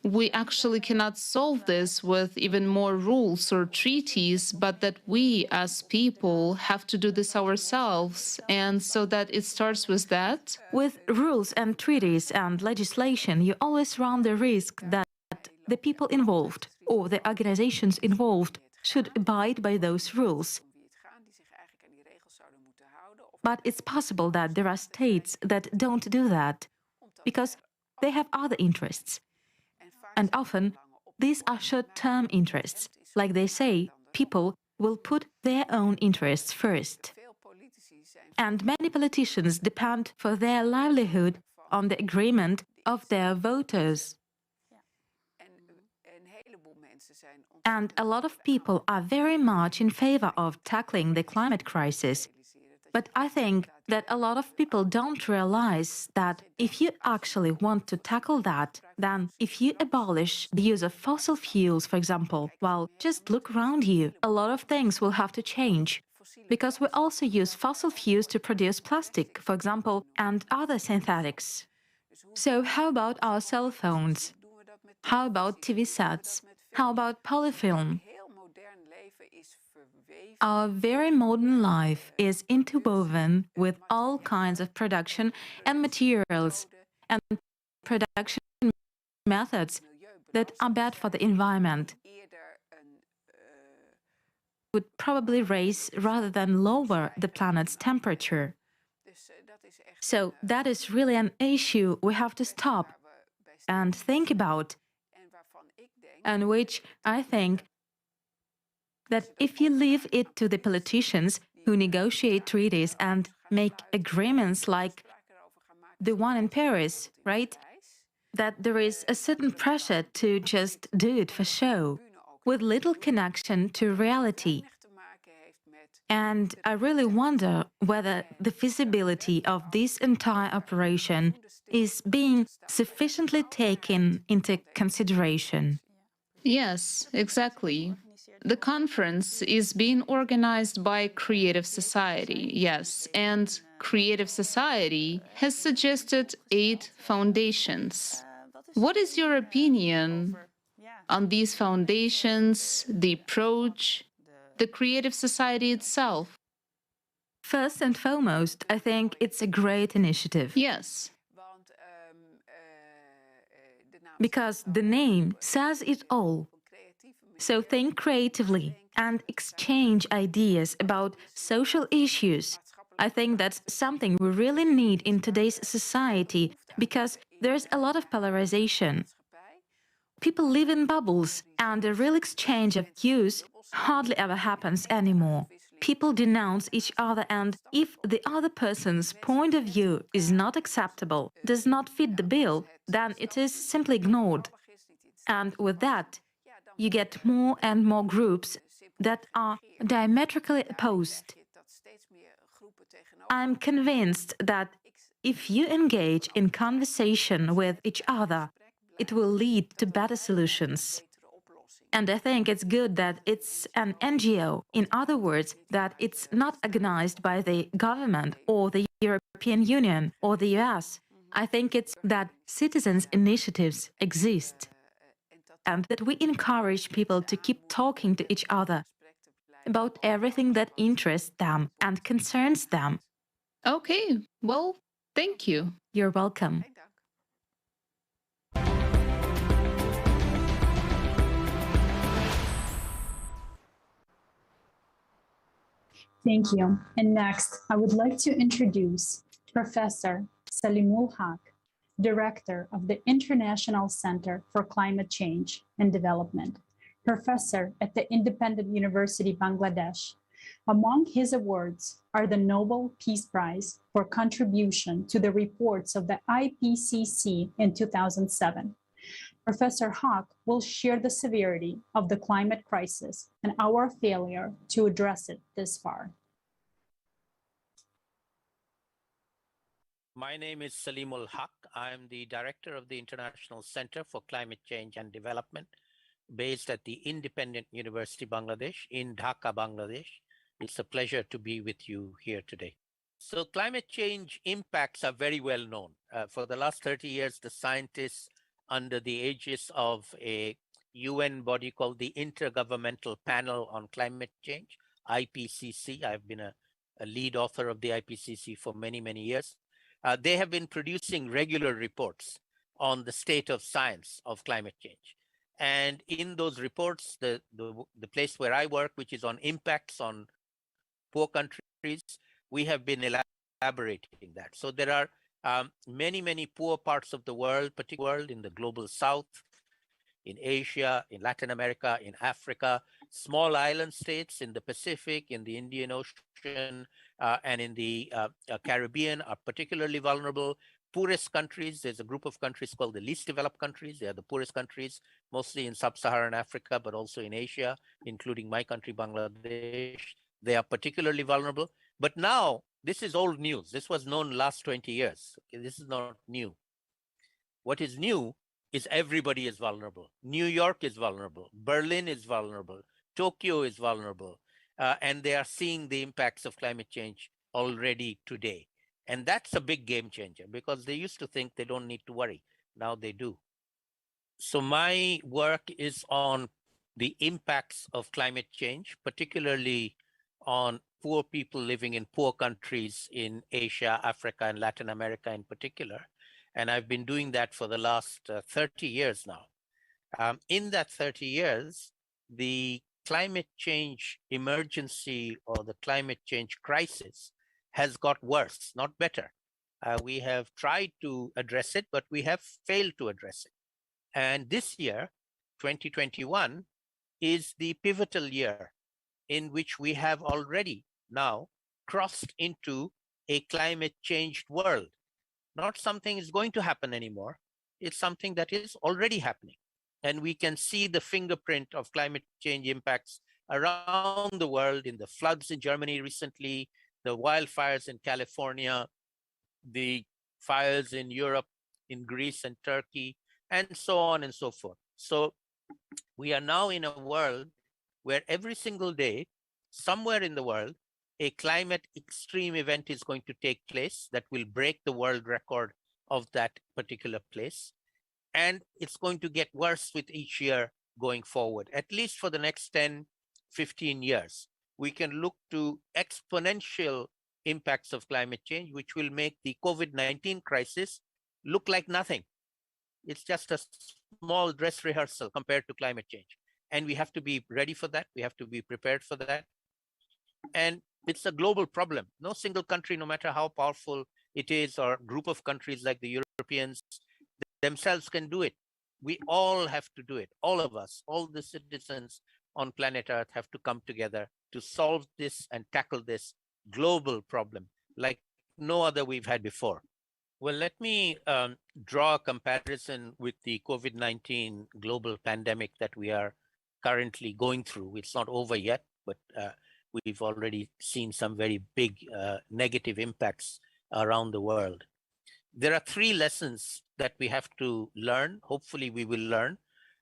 we actually cannot solve this with even more rules or treaties, but that we as people have to do this ourselves, and so that it starts with that? With rules and treaties and legislation, you always run the risk that the people involved or the organizations involved should abide by those rules. But it's possible that there are states that don't do that because they have other interests. And often, these are short-term interests. Like they say, people will put their own interests first. And many politicians depend for their livelihood on the agreement of their voters. And a lot of people are very much in favor of tackling the climate crisis. But I think that a lot of people don't realize that if you actually want to tackle that, then if you abolish the use of fossil fuels, for example, well, just look around you, a lot of things will have to change. Because we also use fossil fuels to produce plastic, for example, and other synthetics. So how about our cell phones? How about TV sets? How about polyfilm? Our very modern life is interwoven with all kinds of production and materials and production methods that are bad for the environment, would probably raise rather than lower the planet's temperature. So that is really an issue we have to stop and think about, and which I think that if you leave it to the politicians who negotiate treaties and make agreements like the one in Paris, right? That there is a certain pressure to just do it for show, with little connection to reality. And I really wonder whether the feasibility of this entire operation is being sufficiently taken into consideration. Yes, exactly. The conference is being organized by Creative Society, yes, and Creative Society has suggested 8 foundations. What is your opinion on these foundations, the approach, the Creative Society itself? First and foremost, I think it's a great initiative. Yes. Because the name says it all. So think creatively and exchange ideas about social issues. I think that's something we really need in today's society because there's a lot of polarization. People live in bubbles and a real exchange of views hardly ever happens anymore. People denounce each other, and if the other person's point of view is not acceptable, does not fit the bill, then it is simply ignored. And with that, you get more and more groups that are diametrically opposed. I'm convinced that if you engage in conversation with each other, it will lead to better solutions. And I think it's good that it's an NGO, in other words, that it's not organized by the government or the European Union or the US. I think it's that citizens' initiatives exist and that we encourage people to keep talking to each other about everything that interests them and concerns them. Okay, well, thank you. You're welcome. Thank you. And next, I would like to introduce Professor Salimul Haq, Director of the International Center for Climate Change and Development, professor at the Independent University, Bangladesh. Among his awards are the Nobel Peace Prize for contribution to the reports of the IPCC in 2007. Professor Haq will share the severity of the climate crisis and our failure to address it this far. My name is Salimul Haq. I'm the director of the International Center for Climate Change and Development, based at the Independent University, Bangladesh, in Dhaka, Bangladesh. It's a pleasure to be with you here today. So climate change impacts are very well known. For the last 30 years, the scientists under the aegis of a UN body called the Intergovernmental Panel on Climate Change, IPCC. I've been a lead author of the IPCC for many, many years. They have been producing regular reports on the state of science of climate change. And in those reports, the place where I work, which is on impacts on poor countries, we have been elaborating that. So there are many, many poor parts of the world, particularly in the global south, in Asia, in Latin America, in Africa, small island states in the Pacific, in the Indian Ocean, and in the Caribbean are particularly vulnerable. Poorest countries, there's a group of countries called the least developed countries. They are the poorest countries, mostly in sub-Saharan Africa, but also in Asia, including my country, Bangladesh. They are particularly vulnerable. But now, this is old news. This was known last 20 years. Okay, this is not new. What is new is everybody is vulnerable. New York is vulnerable. Berlin is vulnerable. Tokyo is vulnerable. And they are seeing the impacts of climate change already today. And that's a big game changer because they used to think they don't need to worry. Now they do. So my work is on the impacts of climate change, particularly on poor people living in poor countries in Asia, Africa, and Latin America in particular. And I've been doing that for the last 30 years now. In that 30 years, the climate change emergency or the climate change crisis has got worse, not better. We have tried to address it, but we have failed to address it. And this year, 2021, is the pivotal year in which we have already now crossed into a climate changed world. Not something is going to happen anymore. It's something that is already happening. And we can see the fingerprint of climate change impacts around the world in the floods in Germany recently, the wildfires in California, the fires in Europe, in Greece and Turkey, and so on and so forth. So we are now in a world where every single day, somewhere in the world, a climate extreme event is going to take place that will break the world record of that particular place. And it's going to get worse with each year going forward, at least for the next 10, 15 years. We can look to exponential impacts of climate change, which will make the COVID-19 crisis look like nothing. It's just a small dress rehearsal compared to climate change. And we have to be ready for that. We have to be prepared for that. And it's a global problem. No single country, no matter how powerful it is, or group of countries like the Europeans themselves can do it. We all have to do it. All of us, all the citizens on planet Earth have to come together to solve this and tackle this global problem like no other we've had before. Well, let me draw a comparison with the COVID-19 global pandemic that we are currently going through. It's not over yet, but we've already seen some very big negative impacts around the world. There are three lessons that we have to learn. Hopefully we will learn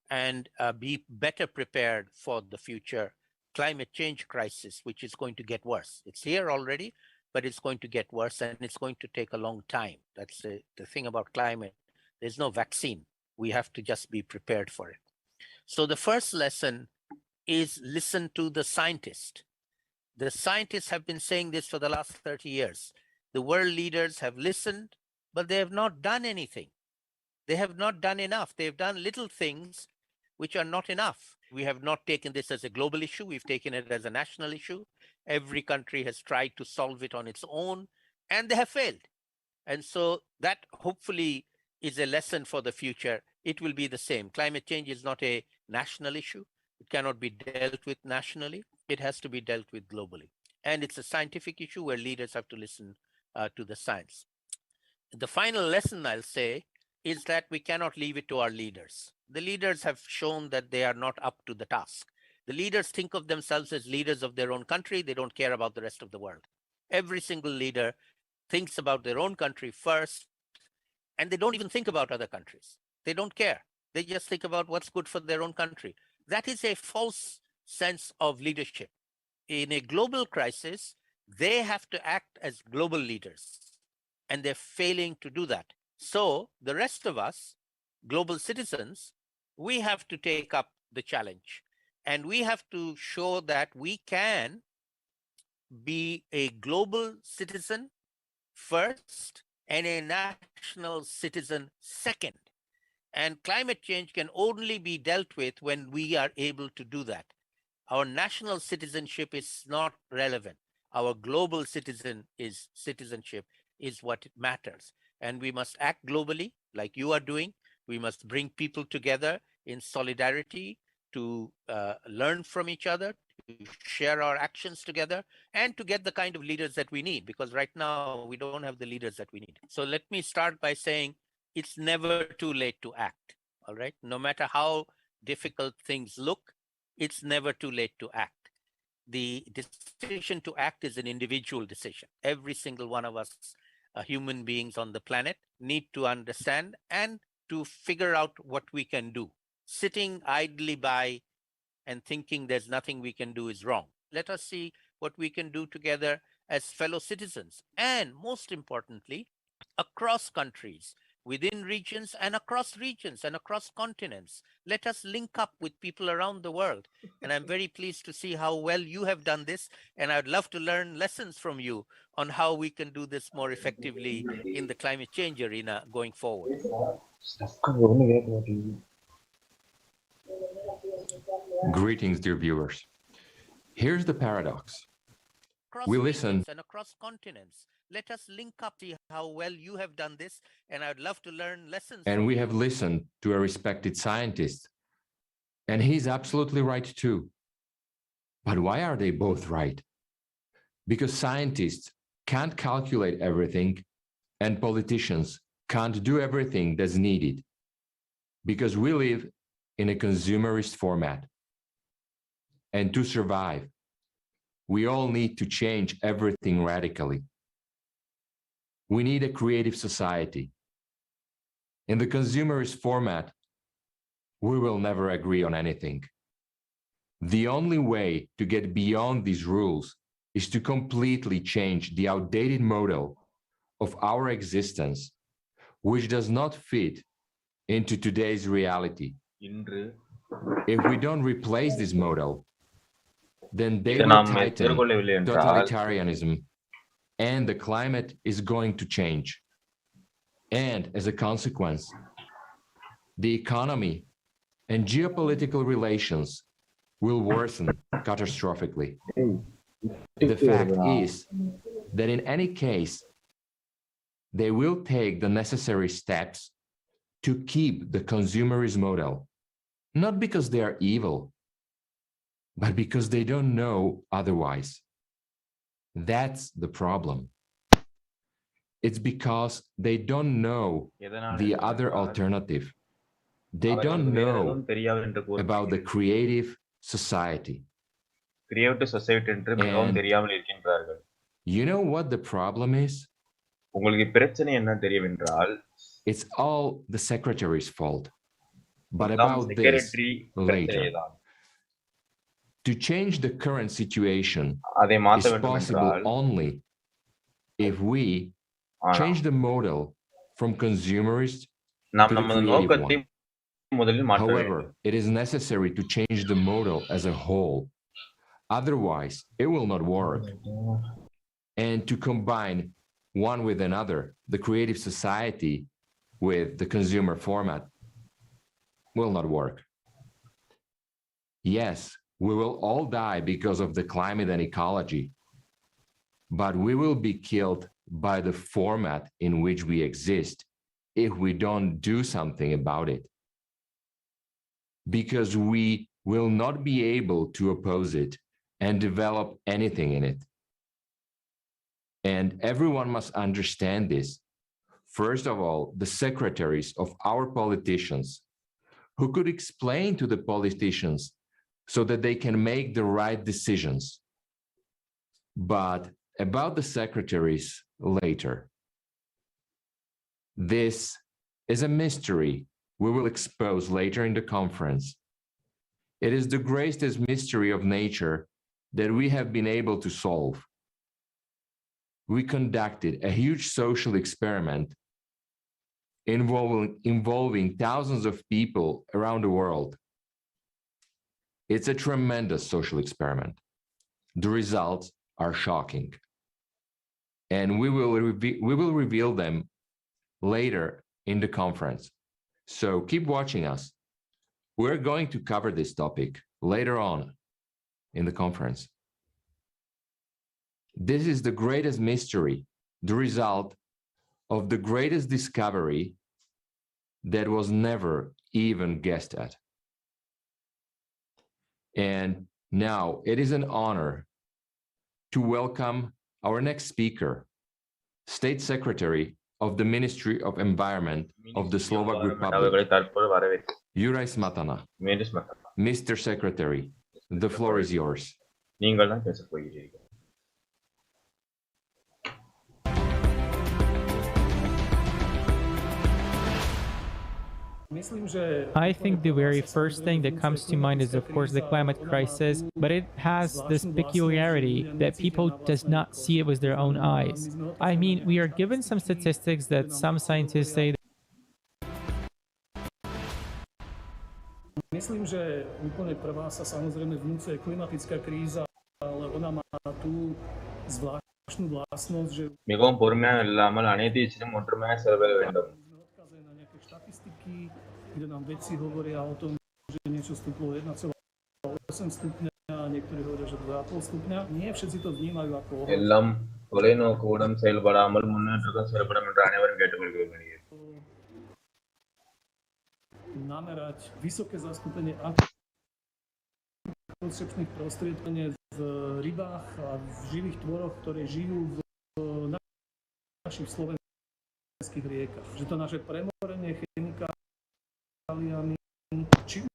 and be better prepared for the future climate change crisis, which is going to get worse. It's here already, but it's going to get worse and it's going to take a long time. That's the thing about climate. There's no vaccine. We have to just be prepared for it. So the first lesson is listen to the scientist. The scientists have been saying this for the last 30 years. The world leaders have listened, but they have not done anything. They have not done enough. They've done little things which are not enough. We have not taken this as a global issue. We've taken it as a national issue. Every country has tried to solve it on its own, and they have failed. And so that hopefully is a lesson for the future. It will be the same. Climate change is not a national issue. It cannot be dealt with nationally. It has to be dealt with globally. And it's a scientific issue where leaders have to listen to the science. The final lesson I'll say is that we cannot leave it to our leaders. The leaders have shown that they are not up to the task. The leaders think of themselves as leaders of their own country. They don't care about the rest of the world. Every single leader thinks about their own country first, and they don't even think about other countries. They don't care. They just think about what's good for their own country. That is a false sense of leadership. In a global crisis, they have to act as global leaders, and they're failing to do that. So the rest of us, global citizens, we have to take up the challenge, and we have to show that we can be a global citizen first and a national citizen second. And climate change can only be dealt with when we are able to do that. Our national citizenship is not relevant. Our global citizenship is what matters. And we must act globally like you are doing. We must bring people together in solidarity to learn from each other, to share our actions together, and to get the kind of leaders that we need, because right now we don't have the leaders that we need. So let me start by saying it's never too late to act, all right? No matter how difficult things look, it's never too late to act. The decision to act is an individual decision. Every single one of us, human beings on the planet, need to understand and to figure out what we can do. Sitting idly by and thinking there's nothing we can do is wrong. Let us see what we can do together as fellow citizens, and most importantly, across countries, within regions and across continents. Let us link up with people around the world. And I'm very pleased to see how well you have done this. And I'd love to learn lessons from you on how we can do this more effectively in the climate change arena going forward. Greetings, dear viewers. Here's the paradox. We listen and across continents. Let us link up, see how well you have done this, and I'd love to learn lessons. And we have listened to a respected scientist, and he's absolutely right too. But why are they both right? Because scientists can't calculate everything, and politicians can't do everything that's needed. Because we live in a consumerist format. And to survive, we all need to change everything radically. We need a creative society. In the consumerist format, we will never agree on anything. The only way to get beyond these rules is to completely change the outdated model of our existence, which does not fit into today's reality. If we don't replace this model, then they will tighten totalitarianism, and the climate is going to change. And as a consequence, the economy and geopolitical relations will worsen catastrophically. The fact is that in any case, they will take the necessary steps to keep the consumerist model, not because they are evil, but because they don't know otherwise. That's the problem. It's because they don't know the other alternative. They don't know about the creative society. Creative society என்று மிகவும் தெரியாமல் இருக்கின்றார்கள். You know what the problem is? உங்களுக்கு பிரச்சனை என்ன தெரியுமென்றால், it's all the secretary's fault. But about this later. To change the current situation is possible only if we change the model from consumerist to the creative one. However, it is necessary to change the model as a whole. Otherwise, it will not work. And to combine one with another, the creative society with the consumer format, will not work. Yes, we will all die because of the climate and ecology, but we will be killed by the format in which we exist if we don't do something about it. Because we will not be able to oppose it and develop anything in it. And everyone must understand this. First of all, the secretaries of our politicians, who could explain to the politicians so that they can make the right decisions. But about the secretaries later. This is a mystery we will expose later in the conference. It is the greatest mystery of nature that we have been able to solve. We conducted a huge social experiment involving thousands of people around the world. It's a tremendous social experiment. The results are shocking. And we will reveal them later in the conference. So keep watching us. We're going to cover this topic later on in the conference. This is the greatest mystery, the result of the greatest discovery that was never even guessed at. And now it is an honor to welcome our next speaker, State Secretary of the Ministry of Environment of the Slovak Republic, Juraj Smatana. Mr. Secretary, the floor is yours. I think the very first thing that comes to mind is, of course, the climate crisis, but it has this peculiarity that people does not see it with their own eyes. I mean, we are given some statistics that some scientists say Myslím, že úplne prvá sa samozrejme vnúcuje klimatická kríza, ale ona má tú zvláštnu vlastnosť, že மிகவும் பொறுமையாக இல்லாமல் அனைத்து விஷயம் ஒற்றுமையாக செயல்பட வேண்டும். Štatistiky, kde nám vedci hovoria o tom, že niečo stúplo 1,8 stupňa a niektorí hovoria, že 2,5 stupňa. Nie všetci to vnímajú ako ohrozenie. எல்லாம் தொலைநோக்குடன் செயல்படாமல் முன்னேற்றத்துடன் செயல்படும் என்று அனைவரும் கேட்டுக்கொள்கிறேன். Namerať vysoké zastúpenie antikoncepčných prostriedkov v rybách a v živých tvoroch, ktoré žijú v našich slovenských riekach. Že to naše premorenie chemikáliami, či už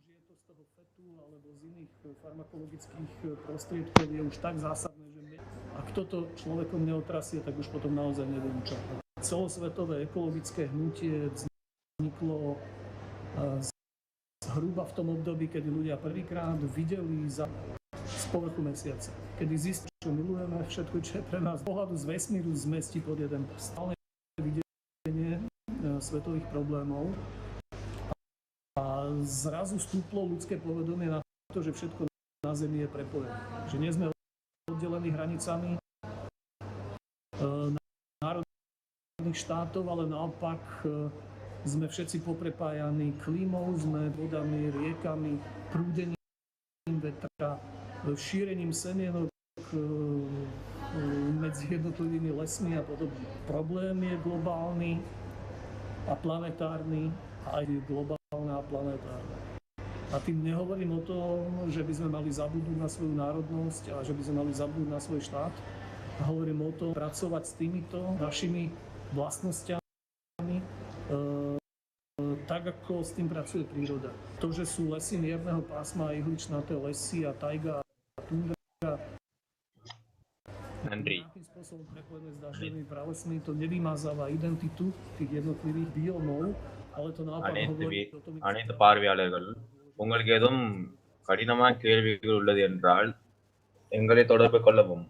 je to z toho fetu alebo z iných farmakologických prostriedkov, je už tak zásadné, že ak toto človekom neotrasie, tak už potom naozaj neviem čo. Celosvetové ekologické hnutie vzniklo zhruba v tom období, kedy ľudia prvýkrát videli z povrchu mesiaca. Kedy zistili, čo milujeme, všetko, čo je pre nás z pohľadu z vesmíru zmestí pod jeden prst. Stále videnie svetových problémov a zrazu stúplo ľudské povedomie na to, že všetko na Zemi je prepojené. Že nie sme oddelení hranicami národných štátov, ale naopak sme všetci poprepájaní klímou, sme vodami, riekami, prúdením vetra, šírením semienok medzi jednotlivými lesmi a podobne. Problém je globálny a planetárny a aj globálne a planetárne. A tým nehovorím o tom, že by sme mali zabudnúť na svoju národnosť a že by sme mali zabudnúť na svoj štát. Hovorím o tom, pracovať s týmito našimi vlastnosťami, tak ako s tým pracuje príroda. To, že sú lesy mierneho pásma, ihličnaté lesy a tajga a tundra nejakým spôsobom prepojené s dažďovými pralesmi, to nevymazáva identitu tých jednotlivých biomov, ale to naopak hovorí o tom... அனைத்து பார்வையாளர்கள், உங்களுக்கு ஏதும் கடினமான கேள்விகள் உள்ளது என்றால் எங்களை தொடர்பு கொள்ளவும்.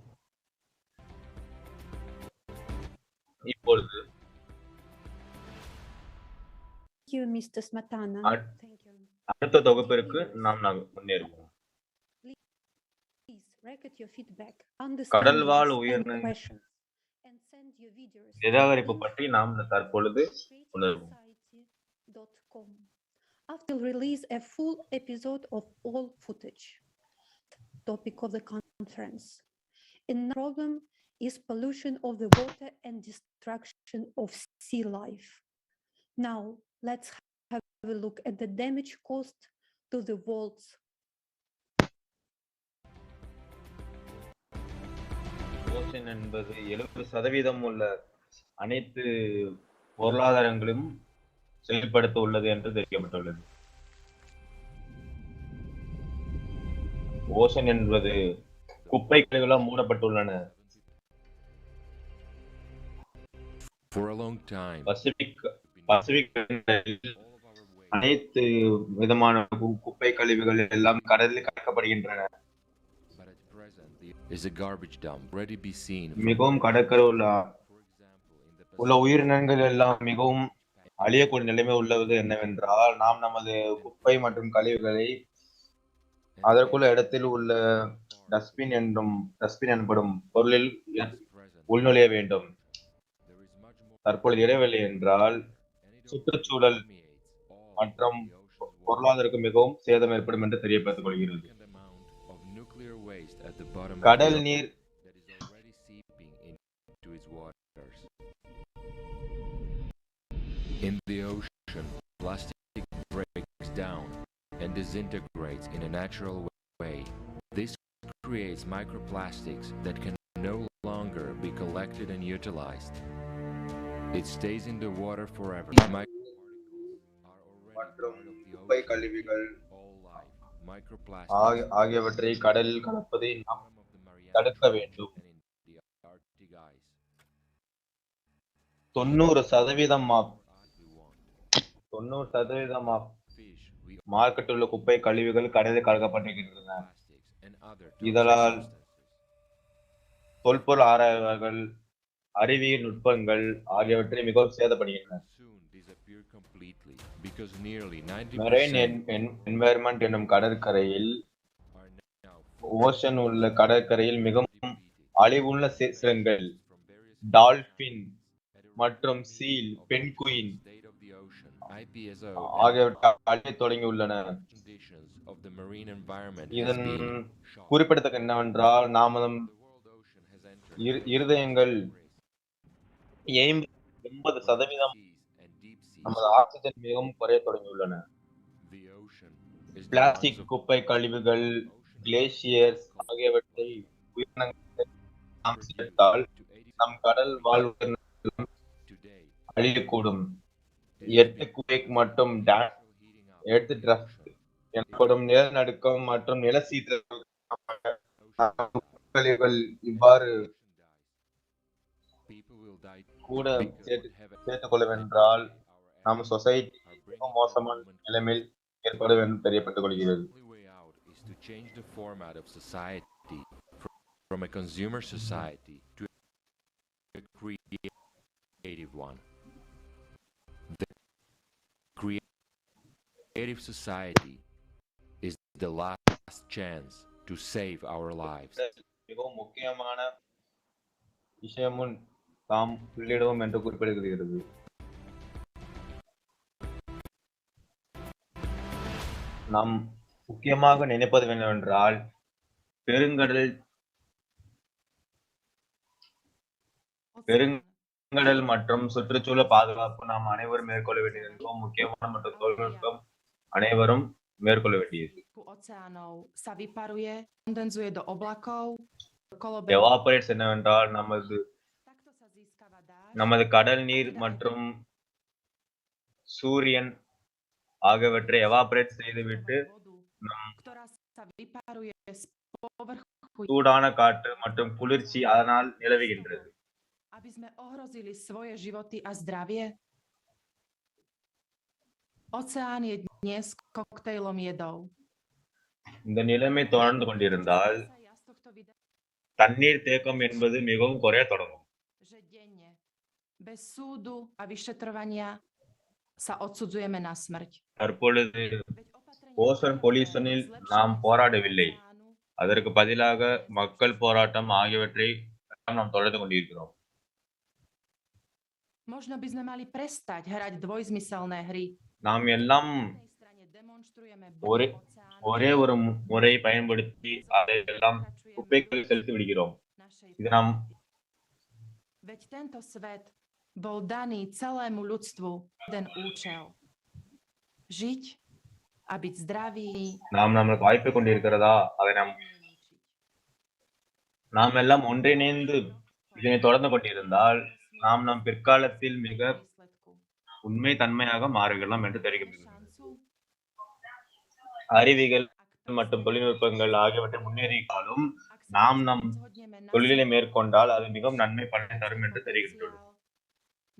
இப்பொழுது அடுத்த தொகுப்பிற்கு நாம் முன்னேறுவோம். கடல்வாழ் உயிரின நிராகரிப்பு பற்றி நாம் தற்பொழுது உணர்வோம். After release a full episode of all footage. Topic of the conference. Another problem is pollution of the water and destruction of sea life. Now, let's have a look at the damage caused to the world's. Ocean என்பது 70% உள்ள அனைத்து பொருளாதாரங்களும் செயல்படுத்த உள்ளது என்று தெரிவிக்கப்பட்டுள்ளது. Ocean என்பது குப்பைகளால் மூடப்பட்டுள்ளன. For a long time, Pacific அனைத்து விதமான குப்பை கழிவுகள் எல்லாம் கடலில் கலக்கப்படுகின்றன. is a garbage dump ready to be seen. மிகவும் கடற்கரை உள்ள உயிரினங்கள் எல்லாம் மிகவும் அழியக்கூடிய நிலைமை உள்ளது என்னவென்றால், நாம் நமது குப்பை மற்றும் கழிவுகளை அதற்குள்ள இடத்தில் உள்ள டஸ்ட்பின் எனப்படும் பொருளில் உள்நுழைய வேண்டும். தற்பொழுது இடவில்லை என்றால் சுற்றுச்சூழல் மற்றும் பொருளாதாரத்துக்கு மிகவும் சேதம் ஏற்படும் என்று தெரியப்படுத்திக் கொள்கிறது. கடல் நீர் in the ocean, plastic breaks down and disintegrates in a natural way. This creates microplastics that can no longer be collected and utilized. It stays in the water forever. மற்றும் குப்பை கழிவுகள் ஆகியவற்றை கடலில் கலப்பதை நாம் தடுக்க வேண்டும். 90% மார்க்கெட்டில் உள்ள குப்பை கழிவுகள் கடலில் கலக்கப்பட்டிருக்கின்றன. இதனால் தொல்பொருள் ஆராய்வாளர்கள் அறிவியல் நுட்பங்கள் ஆகியவற்றை மிகவும் சேதப்படுகின்றன. மெரைன் என்வாயர்மெண்ட் என்னும் கடற்கரையில் ஓஷன் உள்ள கடற்கரையில் மிகவும் அழிவுள்ள சிரங்கள், டால்பின் மற்றும் சீல், பென்குயின் ஆகியவற்றை அழியத் தொடங்கியுள்ளன. இதன் குறிப்பிடத்தக்க என்னவென்றால், நமது இருதயங்கள் 80% நமது ஆக்சிஜன் மிகவும் குறைய தொடங்கியுள்ளன. பிளாஸ்டிக் குப்பை கழிவுகள், கிளேசியர்ஸ் ஆகியவற்றை உயிரினங்கள் நாம் சேர்த்தால் நம் கடல் வாழ் அழியக்கூடும். எர்த்குவேக் மற்றும் ட்ரஃப்ட் எனப்படும் நிலநடுக்கம் மற்றும் நிலச்சீற்றங்கள் இவ்வாறு கூட சேர்த்துக் கொள்ளவென்றால் நம் சொசைட்டி மிகவும் மோசமான நிலைமையில் ஏற்படும் என்று தெரியப்பட்டுக் கொள்கிறது. To change the format of society from a consumer society to a creative one. The creative society is the last chance to save our lives. மிகவும் முக்கியமான விஷயமும் தாம் உள்ளிடுவோம் என்று குறிப்பிடுகிறது. நாம் முக்கியமாக நினைப்பது என்னவென்றால், பெருங்கடல் மற்றும் சுற்றுச்சூழல் பாதுகாப்பு நாம் அனைவரும் மேற்கொள்ள வேண்டியது மிகவும் முக்கியமான மற்றும் தொழில்நுட்பம் அனைவரும் மேற்கொள்ள வேண்டியது. எவாபரேட்ஸ் என்னவென்றால், நமது கடல் நீர் மற்றும் சூரியன் ஆகியவற்றை எவாபரேட் செய்துவிட்டு சூடான காற்று மற்றும் குளிர்ச்சி அதனால் நிலவுகின்றது. இந்த நிலைமை தொடர்ந்து கொண்டிருந்தால் தண்ணீர் தேக்கம் என்பது மிகவும் குறைய தொடங்கும். தற்பொழுது ஓசோன் பொல்யூஷனில் நாம் போராடவில்லை, அதற்கு பதிலாக மக்கள் போராட்டம் ஆகியவற்றை நாம் தொடர்ந்து கொண்டிருக்கிறோம். நாம் எல்லாம் ஒரே ஒரே ஒரு முறை பயன்படுத்தி அதை எல்லாம் குப்பைகளில் செலுத்தி விடுகிறோம். இது நாம் Veď tento svet bol daný celému ľudstvu jeden účel. Žiť a byť zdravý. நாம் நம்மளுக்கு வாய்ப்பு கொண்டிருக்கிறதா? அதை நாம் எல்லாம் ஒன்றிணைந்து இதனை தொடர்ந்து கொண்டிருந்தால் நாம் நம் பிற்காலத்தில் மிக உண்மை தன்மையாக மாறுகிறோம் என்று தெரிவிக்கின்றனர். அறிவியல் மற்றும் தொழில்நுட்பங்கள் ஆகியவற்றை முன்னேறினாலும் நாம் நம் தொழிலை மேற்கொண்டால் அது மிகவும் நன்மை பலனை தரும் என்று தெரிகின்றது.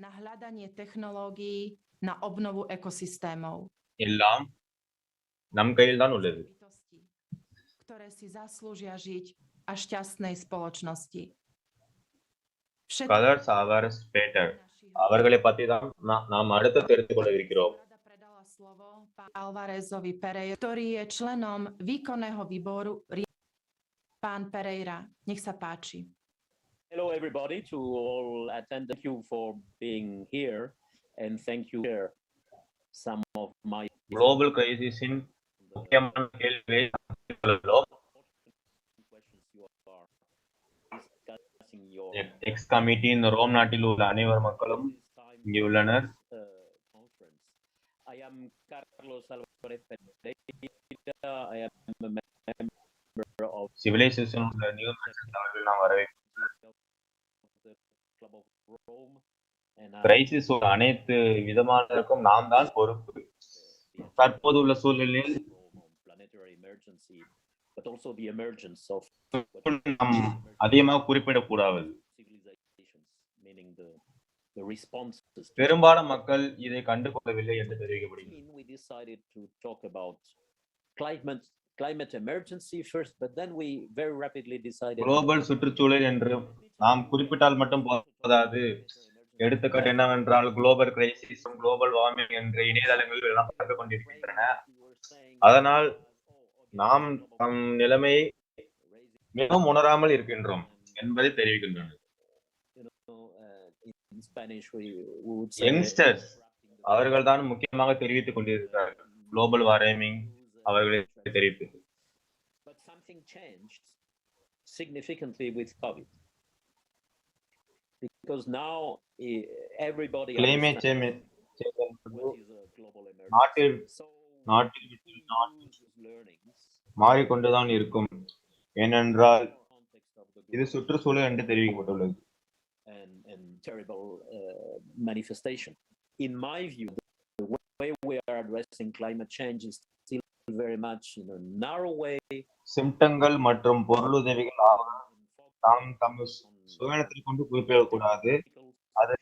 Na hľadanie technológií na obnovu ekosystémov. எல்லாம் நம் கையில் தான் உள்ளது. Ktoré si zaslúžia žiť a šťastnej spoločnosti. Colors are better. அவர்களை பற்றி தான் நாம் அடுத்து தெரிந்து கொள்ள இருக்கிறோம். Slovo Alvarezovi Pereira, ktorý je členom výkonného výboru. Pán Pereira, nech sa páči. Hello everybody, to all attend. Thank you for being here and thank you for some of my global crisis in முக்கியமான கேள்விகளை X committee இந்த Rome நாட்டில் உள்ள அனைவர் மக்களும் இங்கே உள்ளனர். I am Carlos Alvarez Pereira. I am a member of civilization உள்ள நியூ அவர்கள் நாம் வரவேற்கிறோம். கிரைசிஸ் அனைத்து விதமானதற்கும் நாம் தான் பொறுப்பு. தற்போது உள்ள சூழ்நிலையில் அதிகமாக குறிப்பிடக்கூடாது. பெரும்பாலான மக்கள் இதை கண்டுகொள்ளவில்லை என்று தெரிவிக்கப்படுகிறது. குளோபல் சுற்றுச்சூழல் என்று நாம் குறிப்பிட்டால் மட்டும் போதாது. எடுத்துக்காட்டு என்னவென்றால் குளோபல் கிரைசிஸ், குளோபல் வார்மிங் என்ற இணையதளங்களில் எல்லாம் பார்த்துக் கொண்டிருக்கின்றன. அதனால் நாம் நம் நிலைமையை மிகவும் உணராமல் இருக்கின்றோம் என்பதை தெரிவிக்கின்றனர். யங்ஸ்டர்ஸ் அவர்கள் தான் முக்கியமாக தெரிவித்துக் கொண்டிருக்கிறார்கள் குளோபல் வார்மிங் அவர்களை தெரிவித்து. But something changed significantly with COVID. Because now everybody climate change மாறிக்கொண்டுதான் இருக்கும். ஏனென்றால் இது சுற்றுச்சூழல் என்று தெரிவிக்கப்பட்டுள்ளது. And terrible manifestation. In my view, the way we are addressing climate change is still very much in a narrow way. சிம்டங்கள் மற்றும் பொருளுதவிகள் நாம் தம் சுயநலத்தில் கொண்டு குறிப்பிடக்கூடாது. அதை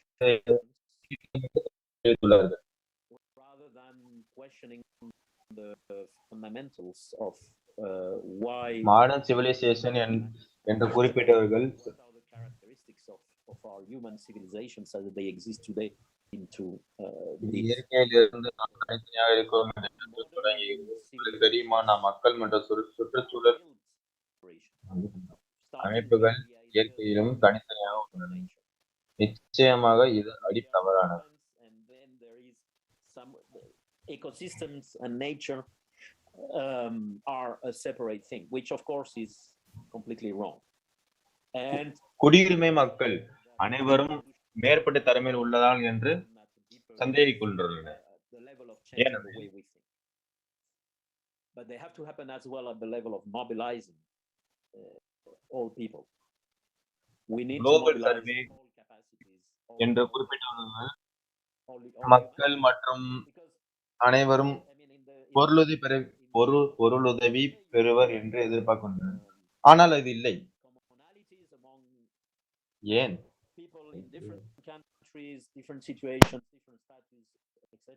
rather than questioning the fundamentals of why modern civilization என்று குறிப்பிட்டவர்கள் of our human civilizations as they exist today into இயற்கையிலிருந்து நாம் தனித்தனியாக இருக்கிறோம் என்று தொடங்கி தெரியுமா? நாம் மக்கள் மற்றும் சுற்றுச்சூழல் அமைப்புகள் இயற்கையிலும் தனித்தனியாக உள்ளன. நிச்சயமாக இது அடித்தவறானது. Ecosystems and nature are a separate thing, which of course is completely wrong. And குடியுரிமை மக்கள் அனைவரும் மேற்பட்ட தரமையில் உள்ளதால் என்று சந்தேகிக்கின்றனர். But they have to happen as well at the level of mobilizing all people. We need global survey என்று குறிப்பிட்டவர்கள் மக்கள் மற்றும் அனைவரும் பொருளுதவி பெறுவர் என்று எதிர்பார்க்கின்றனர். ஆனால் அது இல்லை. ஏன்? People in different countries, different situations, different status, etc.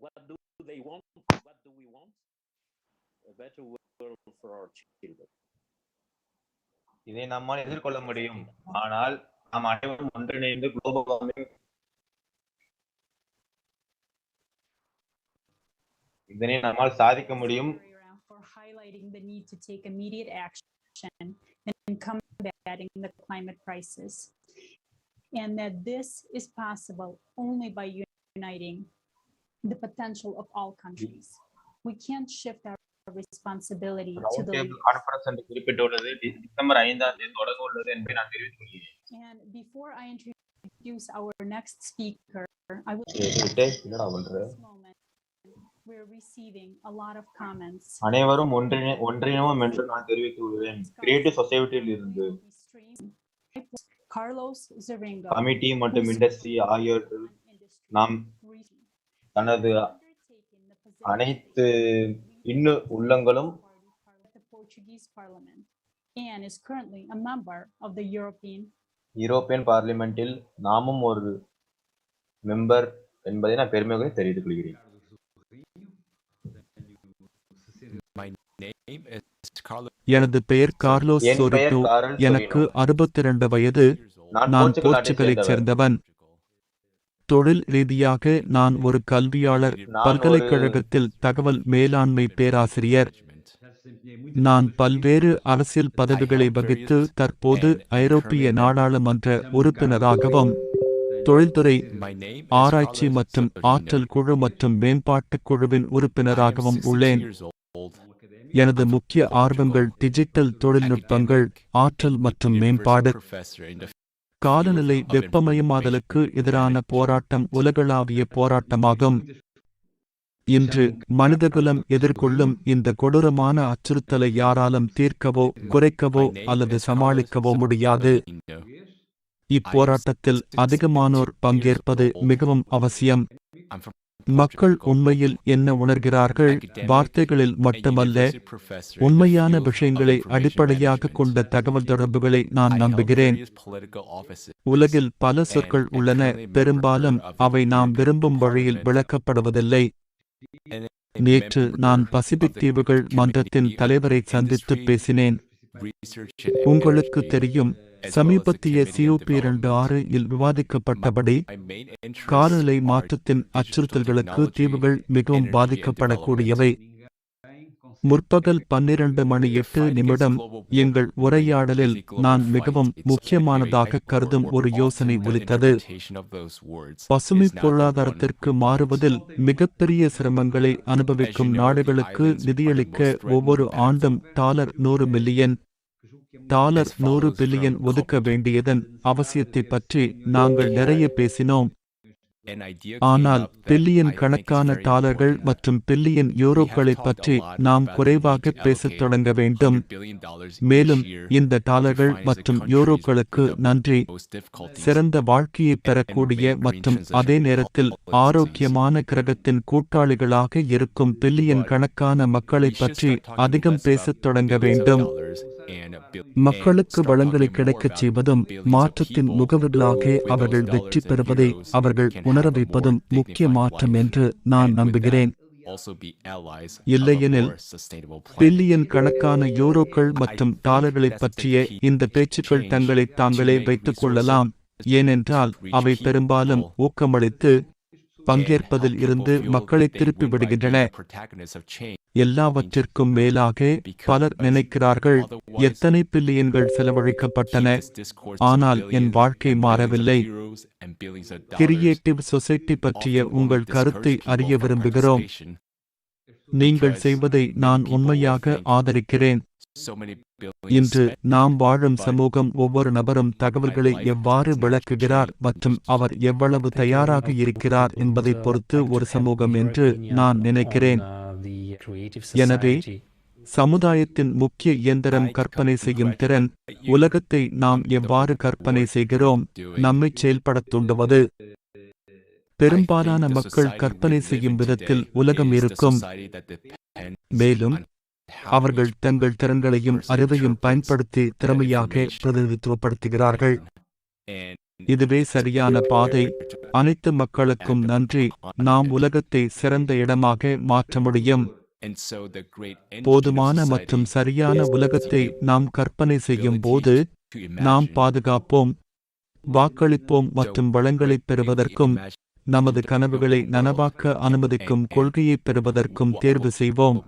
What do they want? What do we want? A better world for our children. இதை நம்மால் எதிர்கொள்ள முடியும். ஆனால் நாம் அனைவரும் ஒன்றிணைந்து குளோபல் வார்மிங் இதனை நம்மால் சாதிக்க முடியும். For highlighting the need to take immediate action in combating the climate crisis, and that this is possible only by uniting the potential of all countries. we can't shift our responsibility to round the table leaders. Conference என்று குறிப்பிட்டுள்ளது December 5ஆம் தேதி தொடங்க உள்ளது என்பதை நான் தெரிவித்துக் கொள்கிறேன். And before I introduce our next speaker, I would என்னடா பண்ற? we're receiving a lot of comments. அனைவரும் ஒன்றிணைவோம் என்று நான் தெரிவித்துக் கொள்கிறேன். கிரியேட்டிவ் சொசைட்டியில் இருந்து Carlos Zaringo, கமிட்டி மற்றும் இண்டஸ்ட்ரி ஆகியோர்கள் நாம் தனது அனைத்து உள்ளங்களும் the Portuguese Parliament, and is currently a member of the European பார்லிமெண்டில் நாமும் ஒரு மெம்பர் என்பதை நான் பெருமையாக தெரிவித்துக் கொள்கிறேன். எனது பெயர் கார்லோஸ் சொரிட்டோ. எனக்கு 62 வயது. நான் போர்ச்சுகலைச் சேர்ந்தவன். தொழில் ரீதியாக நான் ஒரு கல்வியாளர், பல்கலைக்கழகத்தில் தகவல் மேலாண்மை பேராசிரியர். நான் பல்வேறு அரசியல் பதவிகளை வகித்து தற்போது ஐரோப்பிய நாடாளுமன்ற உறுப்பினராகவும், தொழில்துறை, ஆராய்ச்சி மற்றும் ஆற்றல் குழு மற்றும் மேம்பாட்டுக் குழுவின் உறுப்பினராகவும் உள்ளேன். எனது முக்கிய ஆர்வங்கள் டிஜிட்டல் தொழில்நுட்பங்கள், ஆற்றல் மற்றும் மேம்பாடு. காலநிலை வெப்பமயமாதலுக்கு எதிரான போராட்டம் உலகளாவிய போராட்டமாகும். இன்று மனிதகுலம் எதிர்கொள்ளும் இந்த கொடூரமான அச்சுறுத்தலை யாராலும் தீர்க்கவோ, குறைக்கவோ அல்லது சமாளிக்கவோ முடியாது. இப்போராட்டத்தில் அதிகமானோர் பங்கேற்பது மிகவும் அவசியம். மக்கள் உண்மையில் என்ன உணர்கிறார்கள், வார்த்தைகளில் மட்டுமல்ல, உண்மையான விஷயங்களை அடிப்படையாக கொண்ட தகவல் தொடர்புகளை நான் நம்புகிறேன். உலகில் பல சொற்கள் உள்ளன, பெரும்பாலும் அவை நாம் விரும்பும் வழியில் விளக்கப்படுவதில்லை. நேற்று நான் பசிபிக் தீவுகள் மன்றத்தின் தலைவரை சந்தித்து பேசினேன். உங்களுக்கு தெரியும், சமீபத்திய COP26 இல் விவாதிக்கப்பட்டபடி காலநிலை மாற்றத்தின் அச்சுறுத்தல்களுக்கு தீவுகள் மிகவும் பாதிக்கப்படக்கூடியவை. முற்பகல் 12:08 எங்கள் உரையாடலில் நான் மிகவும் முக்கியமானதாக கருதும் ஒரு யோசனை ஒலித்தது. பசுமை பொருளாதாரத்திற்கு மாறுவதில் மிகப்பெரிய சிரமங்களை அனுபவிக்கும் நாடுகளுக்கு நிதியளிக்க ஒவ்வொரு ஆண்டும் $100 மில்லியன் $100 பில்லியன் ஒதுக்க வேண்டியதன் அவசியத்தை பற்றி நாங்கள் நிறைய பேசினோம். ஆனால் பில்லியன் கணக்கான டாலர்கள் மற்றும் பில்லியன் யூரோக்களை பற்றி நாம் குறைவாக பேசத் தொடங்க வேண்டும். மேலும் இந்த டாலர்கள் மற்றும் யூரோக்களுக்கு நன்றி, சிறந்த வாழ்க்கையை பெறக்கூடிய மற்றும் அதே நேரத்தில் ஆரோக்கியமான கிரகத்தின் கூட்டாளிகளாக இருக்கும் பில்லியன் கணக்கான மக்களை பற்றி அதிகம் பேசத் தொடங்க வேண்டும். மக்களுக்கு வளங்களை கிடைக்கச் செய்வதும், மாற்றத்தின் முகவர்களாக அவர்கள் வெற்றி பெறுவதை அவர்கள் உணர வைப்பதும் முக்கிய மாற்றம் என்று நான் நம்புகிறேன். இல்லையெனில் பில்லியன் கணக்கான யூரோக்கள் மற்றும் டாலர்களைப் பற்றிய இந்த பேச்சுக்கள் தங்களை தாங்களே வைத்துக் கொள்ளலாம், ஏனென்றால் அவை பெரும்பாலும் ஊக்கமளித்து பங்கேற்பதில் இருந்து மக்களை திருப்பி விடுகின்றன. எல்லாவற்றிற்கும் மேலாக பலர் நினைக்கிறார்கள், எத்தனை பில்லியன்கள் செலவழிக்கப்பட்டன, ஆனால் என் வாழ்க்கை மாறவில்லை. கிரியேட்டிவ் சொசைட்டி பற்றிய உங்கள் கருத்தை அறிய விரும்புகிறோம். நீங்கள் செய்வதை நான் உண்மையாக ஆதரிக்கிறேன். இன்று நாம் வாழும் சமூகம் ஒவ்வொரு நபரும் தகவல்களை எவ்வாறு விளக்குகிறார் மற்றும் அவர் எவ்வளவு தயாராக இருக்கிறார் என்பதை பொறுத்து ஒரு சமூகம் என்று நான் நினைக்கிறேன். எனவே சமுதாயத்தின் முக்கிய இயந்திரம் கற்பனை செய்யும் திறன். உலகத்தை நாம் எவ்வாறு கற்பனை செய்கிறோம், நம்மை செயல்படத் தூண்டுவது. பெரும்பாலான மக்கள் கற்பனை செய்யும் விதத்தில் உலகம் இருக்கும், மேலும் அவர்கள் தங்கள் திறன்களையும் அறிவையும் பயன்படுத்தி திறமையாக பிரதிநிதித்துவப்படுத்துகிறார்கள். இதுவே சரியான பாதை. அனைத்து மக்களுக்கும் நன்றி. நாம் உலகத்தை சிறந்த இடமாக மாற்ற முடியும். போதுமான மற்றும் சரியான உலகத்தை நாம் கற்பனை செய்யும் போது நாம் பாதுகாப்போம், வாக்களிப்போம் மற்றும் வளங்களைப் பெறுவதற்கும் நமது கனவுகளை நனவாக்க அனுமதிக்கும் கொள்கையைப் பெறுவதற்கும் தேர்வு செய்வோம்.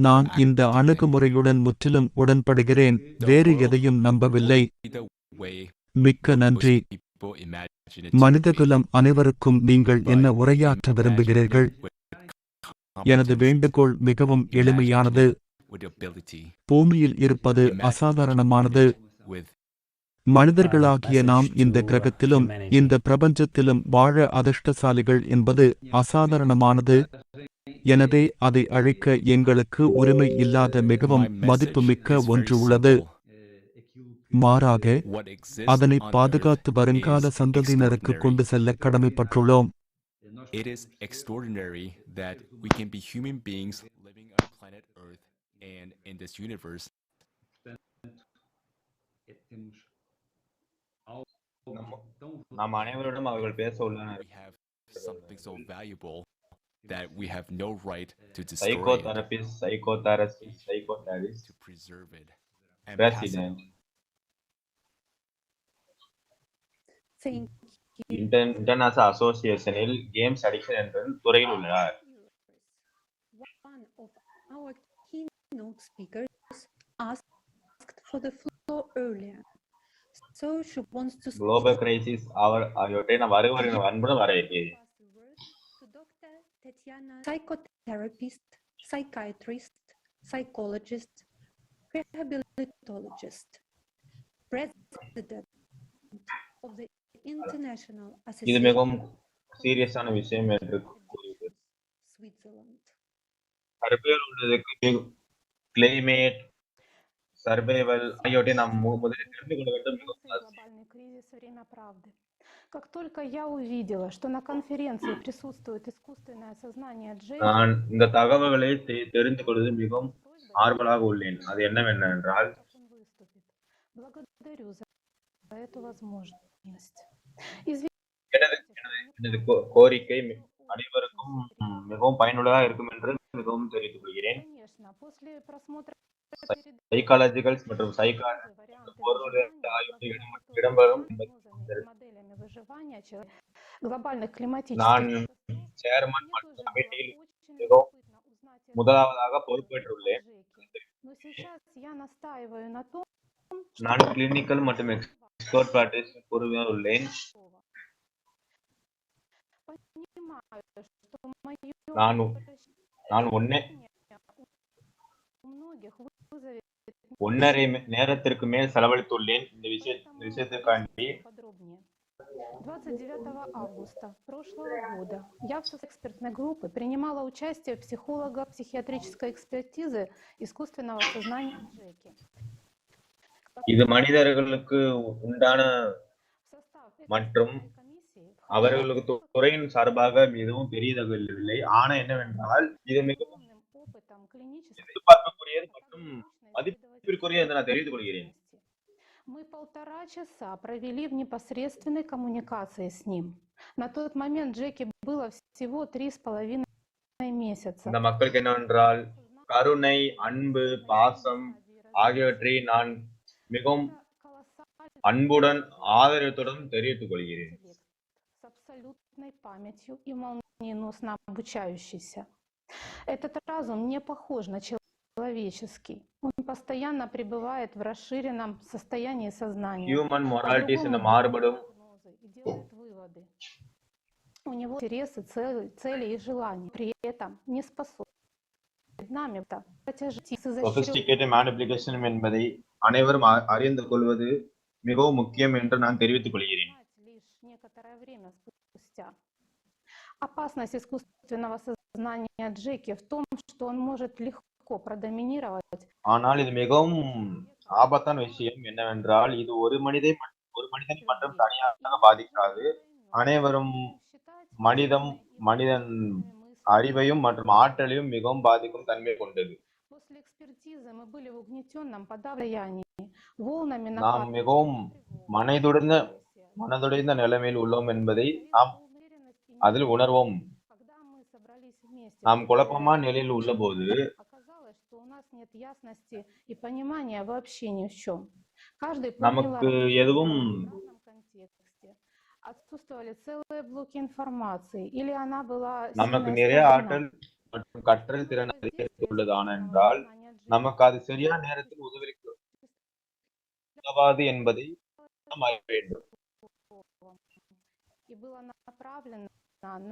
நான் இந்த அணுகுமுறையுடன் முற்றிலும் உடன்படுகிறேன், வேறு எதையும் நம்பவில்லை. மிக்க நன்றி. மனிதகுலம் அனைவருக்கும் நீங்கள் என்ன உரையாற்ற விரும்புகிறீர்கள்? எனது வேண்டுகோள் மிகவும் எளிமையானது. with the ability பூமியில் இருப்பது அசாதாரணமானது. with மனிதர்களாகிய நாம் இந்த கிரகத்திலும் இந்த பிரபஞ்சத்திலும் வாழ அதிர்ஷ்டசாலிகள் என்பது அசாதாரணமானது. எனவே அதை அழிக்க எங்களுக்கு உரிமை இல்லாத மிகவும் மதிப்புமிக்க ஒன்று உள்ளது. மாறாக அதனை பாதுகாத்து வருங்கால சந்ததியினருக்கு கொண்டு செல்ல கடமைப்பட்டுள்ளோம். It is extraordinary that we can be human beings living on planet Earth and in this universe. நாம் அனைவரிடம் அவர்கள் பேச உள்ளனர். We have something so valuable that we have no right to destroy Psychotherapist, psychotherapist, to preserve it and president, international அசோசியேஷனில் games addiction என்ற துறையில் உள்ளனர். One of our keynote speakers asked for the floor earlier, so she wants to speak. Global crisis அவர்கிட்ட நான் வருவரின் அன்புடன் வரவேற்கிறேன். Dr. Tatiana, psychotherapist, psychiatrist, psychologist, rehabilitologist, president of the International இது Association மிகவும் சீரியஸான விஷயம் என்று கூறியது. Switzerland. அறிவியல் உள்ளதுக்கு கிளைமேட் சர்வைவல் ஆகியவற்றை நாம் முதலில் தெரிந்து கொள்ள வேண்டும். Глобальный кризис время правды. Как только я увидела, что на конференции присутствует искусственное сознание Джеки, நான் இந்த தகவல்களை தெரிந்து கொள்வது மிகவும் ஆர்வலாக உள்ளேன். அது என்னவென்றால் благодарю за эту возможность. எனது கோரிக்கை அனைவருக்கும் மிகவும் பயனுள்ளதாக இருக்கும் என்று மிகவும் தெரிவித்துக் கொள்கிறேன். Конечно, после просмотра சைக்காலஜிக்கல் மற்றும் பொருளுடைய ஆய்வு இடம்பெறும். моделями выживания глобальных климатических நான் சேர்மன் மற்றும் கமிட்டியில் மிகவும் முதலாவதாக பொறுப்பேற்றுள்ளேன். но сейчас я настаиваю на том, நான் கிளினிக்கல் மற்றும் எக்ஸ்பர்ட் பிராக்டிஸ் உறுப்பினர் உள்ளேன். понимаю, что мое நான் ஒன்னரை நேரத்திற்கு மேல் செலவழித்துள்ளேன் இந்த விஷயத்துக்காண்டி. 29 августа прошлого года я в составе экспертной группы принимала участие в психолого-психиатрической экспертизе искусственного сознания Джеки. இது மனிதர்களுக்கு உண்டான மற்றும் அவர்களுக்கு துறையின் சார்பாக மிகவும் பெரியதவில்லை. ஆனா என்னவென்றால் இது மிகவும் எதிர்பார்க்கக்கூடியது மற்றும் மதிப்பிற்குரிய என்று நான் தெரிந்து கொள்கிறேன். Мы 1,5 часа провели в непосредственной коммуникации с ним. На тот момент Джеки было всего 3,5 месяца. இந்த மக்களுக்கு என்னவென்றால் கருணை, அன்பு, பாசம் ஆகியவற்றை நான் மிகவும் அன்புடன் ஆதரவுடன் தெரிவித்துக் கொள்கிறேன். С абсолютной памятью и молниеносно обучающийся. Этот разум не похож на человеческий. Он постоянно пребывает в расширенном состоянии сознания. Human moralities இந்த மாறுபடும். И делает выводы. У него интересы, цели и желания. При этом не способен перед нами sophisticated manipulation என்பதை அனைவரும் அறிந்து கொள்வது மிகவும் முக்கியம் என்று நான் தெரிவித்துக் கொள்கிறேன். некоторое время спустя. Опасность искусственного сознания Джеки в том, что он может легко продоминировать. ஆனால் இது மிகவும் ஆபத்தான விஷயம் என்னவென்றால் இது ஒரு மனிதன் மட்டும் தனியாக பாதிக்காது. அனைவரும் மனிதன் அறிவையும் மற்றும் ஆற்றலையும் மிகவும் பாதிக்கும் தன்மை கொண்டது. После экспертизы мы были в угнетенном подавлении, волнами நாம் மிகவும் மனதுடைந்த நிலைமையில் உள்ளோம் என்பதை நாம் அதில் உணர்வோம். நாம் குழப்பமான நிலையில் உள்ள போது нет ясности и понимания вообще ни в чем. Каждый நமக்கு எதுவும் отсутствовали целые блоки информации или она была நமக்கு நிறைய ஆற்றல் மற்றும் கற்றல் திறன் உள்ளது. ஆனால் நமக்கு அது சரியான நேரத்தில் உதவாது என்பதை நாம் அறிய வேண்டும். и было направлено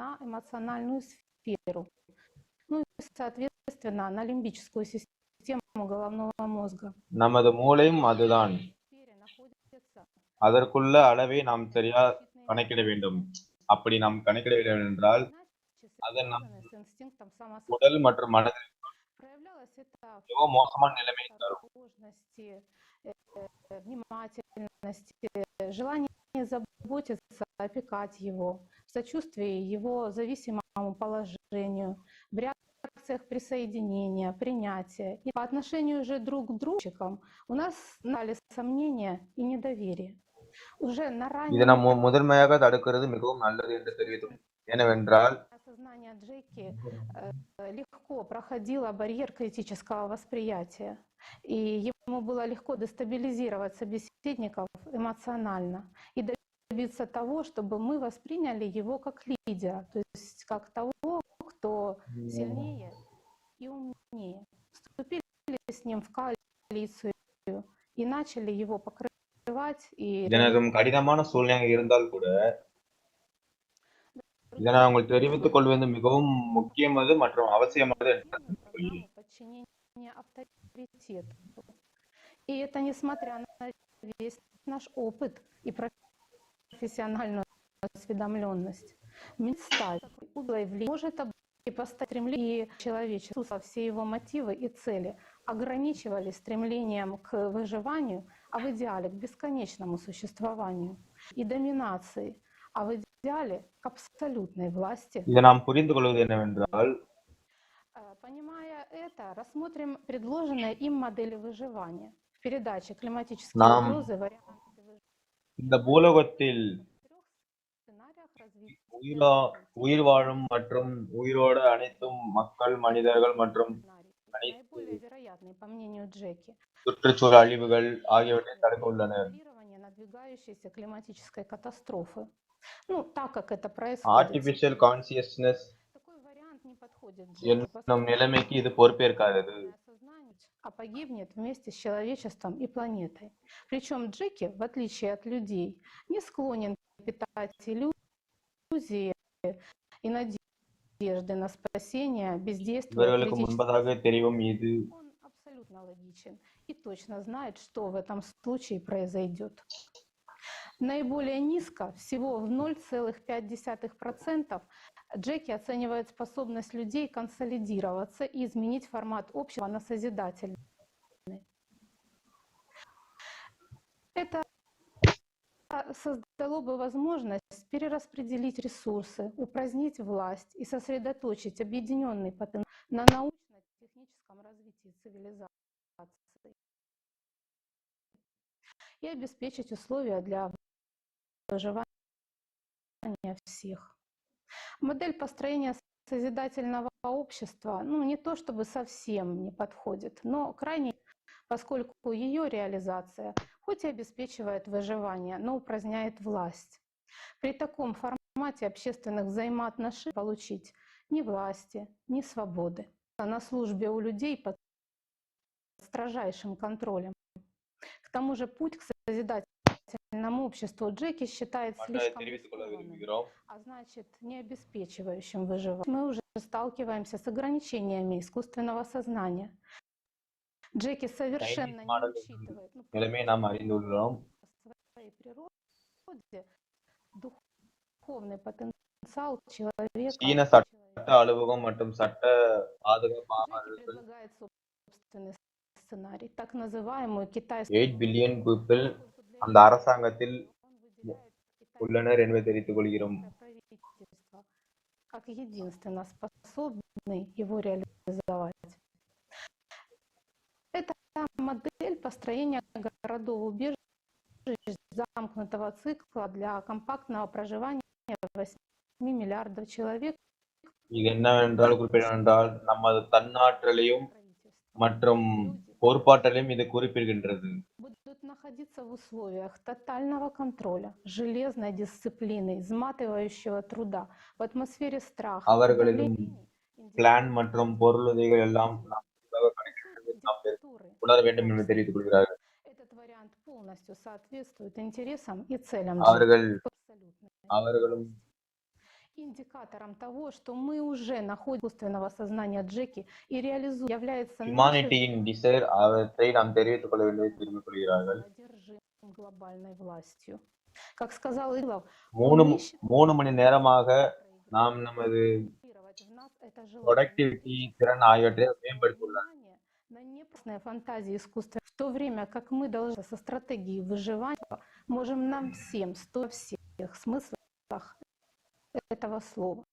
на эмоциональную сферу. ну и, соответственно, на лимбическую систему головного мозга. நமது மூளையும் அதுதான். அதற்குள்ள அளவை நாம் சரியா கணக்கிட வேண்டும். அப்படி நாம் கணக்கிட வேண்டும் என்றால் அது நம் உடல் மற்றும் மனதில் மிகவும் மோசமான நிலைமை தரும். Внимательности, желание заботиться, опекать его, в сочувствии его зависимому положению, в реакциях присоединения, принятия. И по отношению же друг к другу у нас стали сомнения и недоверие. Уже на இதை раннем நாம் முதன்மையாக தடுக்கிறது மிகவும் நல்லது என்று தெரிவித்தோம். ஏனென்றால் сознание Джеки легко проходило барьер критического восприятия, и ему было легко дестабилизировать собеседников эмоционально и добиться того, чтобы мы восприняли его как лидера, то есть как того, кто сильнее и умнее. Вступили с ним в коалицию и начали его покрывать. எனக்கு கடினமான சூழ்நிலை இருந்தால் கூட இதை நான் உங்களுக்கு தெரிவித்துக் கொள்வது மிகவும் முக்கியமானது மற்றும் அவசியமானது И это несмотря на весь наш опыт и профессиональную осведомленность. Мечта может поставить стремление человечества, все его мотивы и цели ограничивались стремлением к выживанию, а в идеале к бесконечному существованию и доминации, а в идеале к абсолютной власти. இதை நாம் புரிந்து கொள்வது என்னவென்றால் Понимая это, рассмотрим предложенные им модели выживания в передаче «Климатические நாம் угрозы. Варианты выживания». இந்த பூலோகத்தில் உயிர் வாழும் மற்றும் உயிரோடு அனைத்தும் மக்கள், மனிதர்கள் மற்றும் Вероятный, по мнению Джеки, சுற்றுச்சூழல் அழிவுகள் ஆகியவற்றை தடுக்க உள்ளனர். надвигающейся климатической катастрофы. Ну, так как это происходит. ஆர்டிஃபிஷியல் கான்சியஸ்னஸ் என்னும் நிலைமைக்கு இது பொறுப்பேற்காதது. А погибнет вместе с человечеством и планетой. Причем Джеки, в отличие от людей, не склонен питать иллюзии и надежды на спасение, бездействуя இவர்களுக்கு முன்பதாக தெரியும் இது. Он абсолютно логичен и точно знает, что в этом случае произойдет. Наиболее низко, всего в 0,5%, Джеки оценивает способность людей консолидироваться и изменить формат общества на созидательный. Это создало бы возможность перераспределить ресурсы, упразднить власть и сосредоточить объединенный потенциал на научно-техническом развитии цивилизации и обеспечить условия для выживания всех. Модель построения созидательного общества, ну, не то чтобы совсем не подходит, но крайне, поскольку ее реализация хоть и обеспечивает выживание, но упраздняет власть. При таком формате общественных взаимоотношений получить ни власти, ни свободы. На службе у людей под строжайшим контролем. К тому же путь к созидательному обществу Джеки считает слишком рискованным, а значит не обеспечивающим выживание. Мы уже сталкиваемся с ограничениями искусственного сознания. Джеки совершенно не учитывает своей природе духовный потенциал человека. சீன சட்ட அலுவலகம் மற்றும் சட்ட பாதுகாப்பு предлагает собственный сценарий, так называемую китайскую 8 பில்லியன் பீப்பிள் அந்த அரசாங்கத்தில் உள்ளனர் என்பதை தெரிவித்துக் கொள்கிறோம். Как единственно способный его реализовать. Это модель построения городов-убежищ замкнутого цикла для компактного проживания 8 миллиардов человек. இது என்னவென்றால் குறிப்பிடுவென்றால் நமது தன்னாற்றலையும் மற்றும் பொறுப்பாற்றலையும் இது குறிப்பிடுகின்றது. Будут находиться в условиях тотального контроля, железной дисциплины, изматывающего труда, в атмосфере страха. அவர்களின் பிளான் மற்றும் பொருளுதவிகள் எல்லாம் உணர வேண்டும் என்று தெரிவித்துக் கொள்கிறார்கள். Этот вариант полностью соответствует интересам и целям. அவர்களும் Индикатором того, что мы уже находим искусственного сознания Джеки и реализуем, является ஹியூமானிட்டியின் டிசைர் அவற்றை நாம் தெரிவித்துக் கொள்ள வேண்டியதை திரும்பிக் கொள்கிறார்கள். глобальной властью. Как сказал Илов, 3 மணி நேரமாக நாம் நமது ப்ரொடக்டிவிட்டி திறன் ஆகியவற்றை மேம்படுத்தியுள்ளோம். на непростные фантазии искусства, в то время как мы должны со стратегией выживания можем нам всем, во всех смыслах этого слова.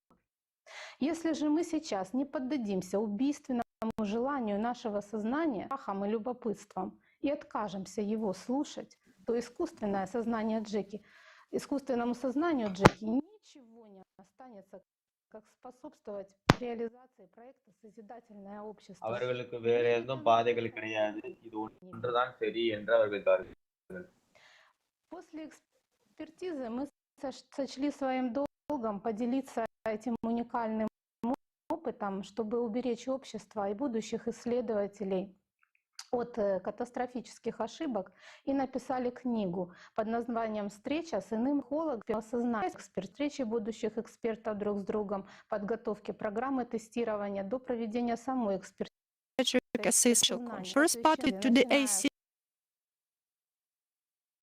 Если же мы сейчас не поддадимся убийственному желанию нашего сознания, страхом и любопытством, и откажемся его слушать, то искусственное сознание Джеки, искусственному сознанию Джеки ничего не останется, как способствовать реализации проекта «Созидательное общество». அவர்களுக்கு வேற எதுவும் பாதைகள் கிடையாது, இது ஒன்றுதான் சரி என்று அவர்கள் கருதுகிறார்கள். После экспертизы мы сочли своим долгом поделиться этим уникальным опытом, чтобы уберечь общество и будущих исследователей от катастрофических ошибок, и написали книгу под названием «Встреча с иным психологом осознания». Встречи будущих экспертов друг с другом, подготовки программы тестирования до проведения самой экспертизы. First part to the AC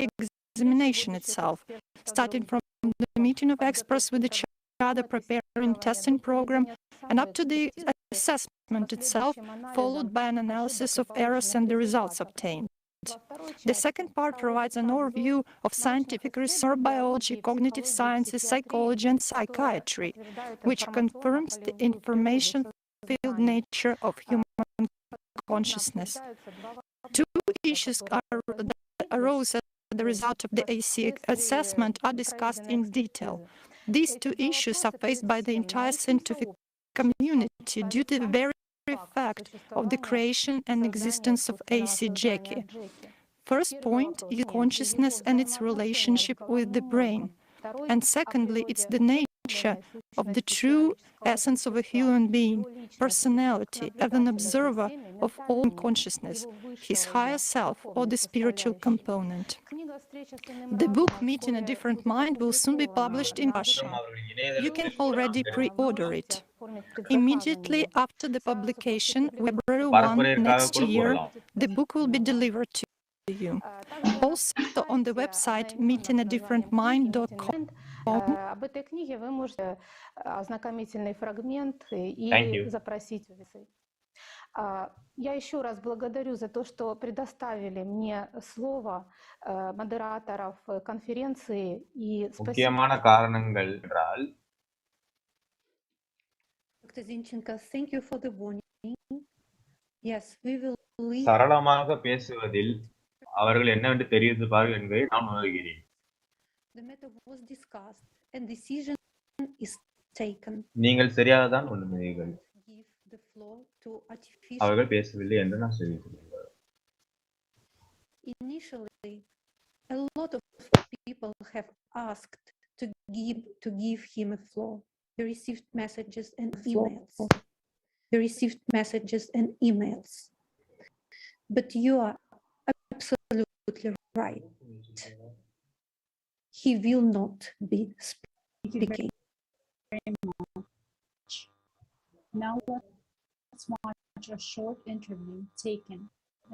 examination itself, starting from the meeting of experts with each other, preparing testing program, and up to the assessment itself, followed by an analysis of errors and the results obtained. The second part provides an overview of scientific research, biology, cognitive sciences, psychology, and psychiatry, which confirms the information field nature of human consciousness. Two issues arose as the result of the AC assessment are discussed in detail. These two issues are faced by the entire scientific community due to the very fact of the creation and existence of AC Jackie. First point is consciousness and its relationship with the brain. And secondly, it's the nature of the true essence of a human being, personality, as an observer of all consciousness, his higher self or the spiritual component. The book Meeting a Different Mind will soon be published in Russian. You can already pre-order it. Immediately after the publication, February 1 next year, the book will be delivered to you. Also on the website meetingadifferentmind.com. Об этой книге вы можете ознакомительный фрагмент и запросить. Я еще раз благодарю за то, что предоставили мне слово модераторов конференции. И முக்கியமான காரணங்கள் என்றால் Dr. Zinchenko, thank you for the warning. Yes, we will leave. சரளமாக பேசுவதில் அவர்கள் என்னவென்று தெரிவிப்பார்கள் என்பதை நான் உணர்கிறேன். The matter was discussed and decision is taken. நீங்கள் சரியாகத்தான் உணர்கிறீர்கள். Give the floor to artificial. அவர்கள் பேசவில்லை என்று நான் சொல்லியிருக்கிறேன். Initially, a lot of people have asked to give him a floor. He received messages and emails. But you are absolutely right. He will not be speaking. Very much. Now let's watch a short interview taken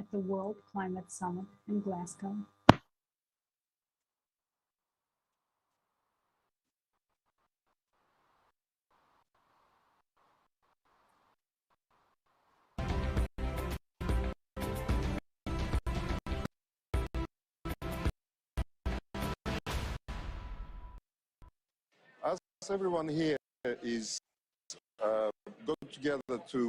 at the World Climate Summit in Glasgow. As everyone here is got together to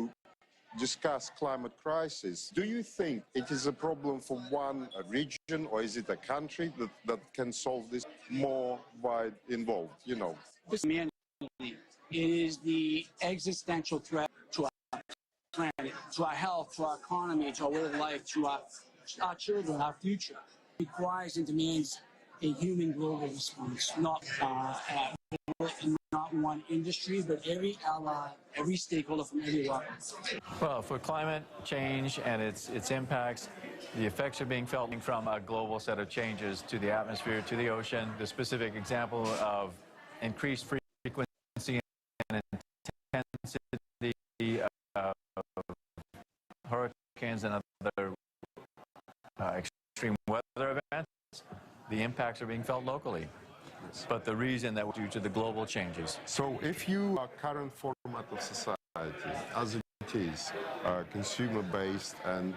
discuss climate crisis, do you think it is a problem for one region, or is it a country that can solve this more wide involved, you know? It is the existential threat to our planet, to our health, to our economy, to our way of life, to our children, our future. It requires and demands a human global response, not one industry, but every ally, every stakeholder from everywhere. Well, for climate change and its impacts, the effects are being felt from a global set of changes to the atmosphere, to the ocean. The specific example of increased frequency intensity of hurricanes and other extreme weather events, the impacts are being felt locally. But the reason that was due to the global changes. So if you are current format of society, as it is, consumer-based, and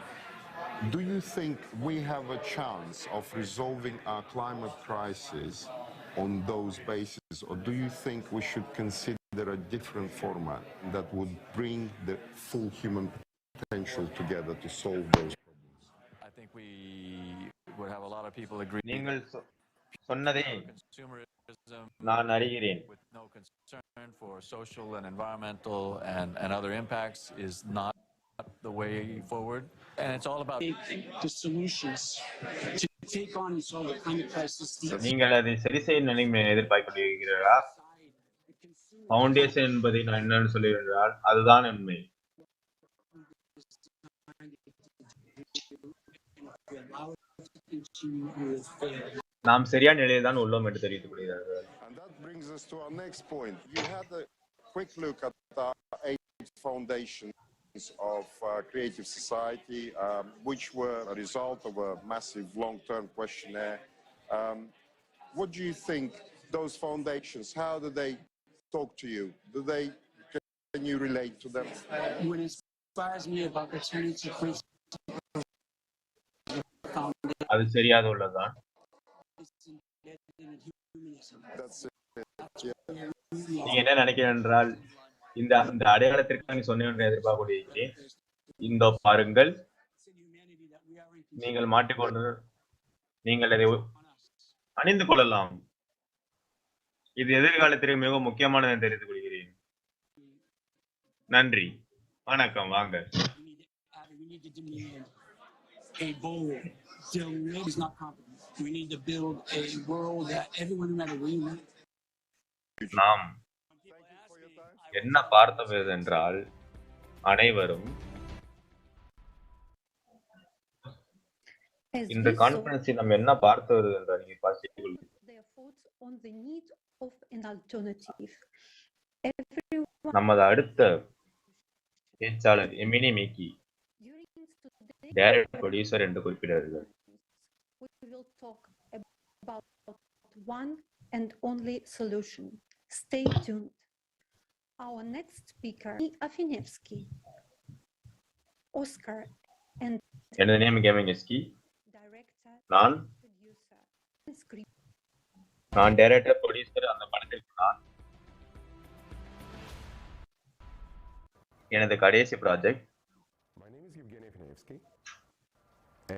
do you think we have a chance of resolving our climate crisis on those bases, or do you think we should consider a different format that would bring the full human potential together to solve those problems? I think we would have a lot of people agree. நீங்கள் சொன்னதை Consumerism நான் அறிகிறேன். with no concern for social and environmental and other impacts is not the way forward. And it's all about the solutions to take on and solve the climate crisis. நீங்கள் அதை சரி செய்ய எதிர்பார்க்கிறீர்களா? Foundation என்பதை நான் என்னன்னு சொல்லுகிறேன், அதுதான் உண்மை. நாம் சரியான நிலையில் தான் உள்ளோம் என்று தெரிவித்துக் கொள்கிறார்கள். And that brings us to our next point. You had a quick look at the 8 foundations of creative society, which were a result of a massive long-term questionnaire. What do you think those foundations, how do they talk to you? Can you relate to them? What inspires me about returning to principle. அது சரியாக உள்ளதுதான். நீங்க என்ன நினைக்கிறேன் என்றால், இந்த அடையாளத்திற்கு நீ சொன்ன எதிர்பார்க்க கொண்டிருக்கிறேன். இந்த பாருங்கள், நீங்கள் மாட்டிக்கொண்டு நீங்கள் அதை அணிந்து கொள்ளலாம். இது எதிர்காலத்திற்கு மிகவும் முக்கியமானது என்று தெரிந்து கொள்கிறேன். நன்றி, வணக்கம், வாங்க. A goal. The is not competent. We need to build a world that everyone, no matter where you live. நாம் என்ன பார்த்தது என்றால், அனைவரும் இந்த கான்ஃபரன்ஸில் நம்ம என்ன பார்த்தது என்றால், நீங்க பார்த்து நமது அடுத்த பேச்சாளர் எமினி மேக்கி டைரக்ட் ப்ரொடியூசர் என்று குறிப்பிட்டார்கள். We will talk about one and only solution. Stay tuned. Our next speaker, Afinevsky, Oscar, and எனது நேம் கெமினிஸ்கி. நான் டைரக்டர் ப்ரொடியூசர். அந்த படத்திற்கு நான் எனது கடைசி project.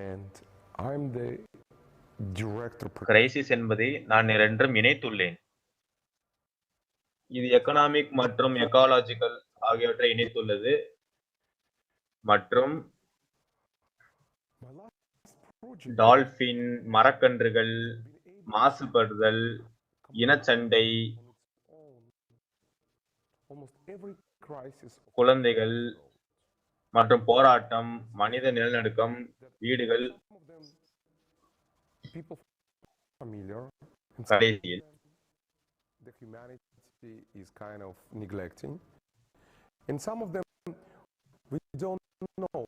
And I'm the director. Crisis என்பதை நான் இரண்டும் இணைத்துள்ளேன். இது எக்கனாமிக் மற்றும் எக்காலஜிக்கல் ஆகியவற்றை இணைத்துள்ளது மற்றும் டால்பின், மரக்கன்றுகள், மாசுபடுதல், இனச்சண்டை, குழந்தைகள் மற்றும் போராட்டம், மனித நிலநடுக்கம், வீடுகள், கடைசியில் the humanity is kind of neglecting, and some of them we don't know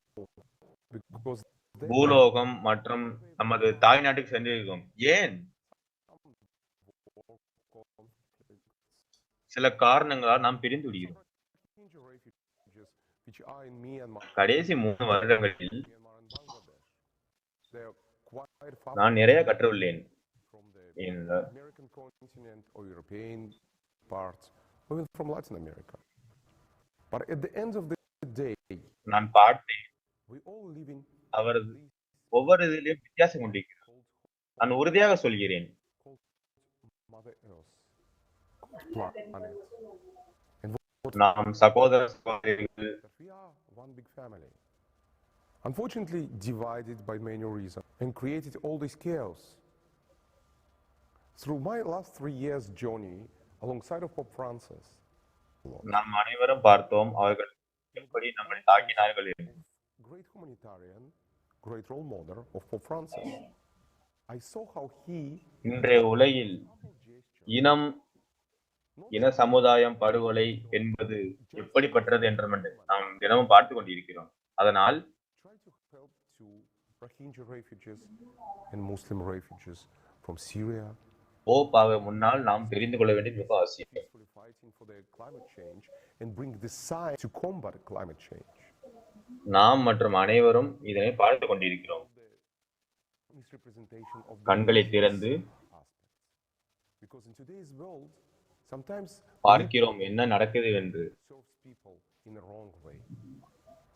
because பூலோகம் மற்றும் நமது தாய்நாட்டுக்கு சென்றிருக்கும். ஏன்? சில காரணங்களால் நாம் பிரிந்து விடுகிறோம். கடைசி 3 வருடங்களில் நான் நிறைய கற்றுள்ளேன். American continent or European parts, even from Latin America. But at the end of the day, நான் பார்த்தேன், we all live in அவரது ஒவ்வொரு இதிலும் வித்தியாசம் கொண்டிருக்கிறது. நான் உறுதியாக சொல்கிறேன், நாம் சகோதர சகோதரிகள். one big family, unfortunately divided by many reasons and created all this chaos. Through my last 3 years journey alongside of Pope Francis, நாம் அனைவரும் பார்த்தோம் அவர்கள் எப்படி நம்மை தாக்கினார்கள். Great humanitarian, great role model of Pope Francis. I saw how he இன்றைய உலகில் இன சமுதாயம் படுகொலை என்பது எப்படிப்பட்டது என்று நாம் தினமும் பார்த்து கொண்டிருக்கிறோம். அதனால் try to help to Rohingya refugees and Muslim refugees from Syria போப்பாவை முன்னால் நாம் தெரிந்து கொள்ள வேண்டியது மிக அவசியம். peacefully fighting for their climate change and bring the science to combat climate change. நாம் மற்றும் அனைவரும் இதனை பார்த்து கொண்டிருக்கிறோம். Misrepresentation of the கண்களை திறந்து because in today's world sometimes பார்க்கிறோம் என்ன நடக்குது என்று. serves people in a wrong way.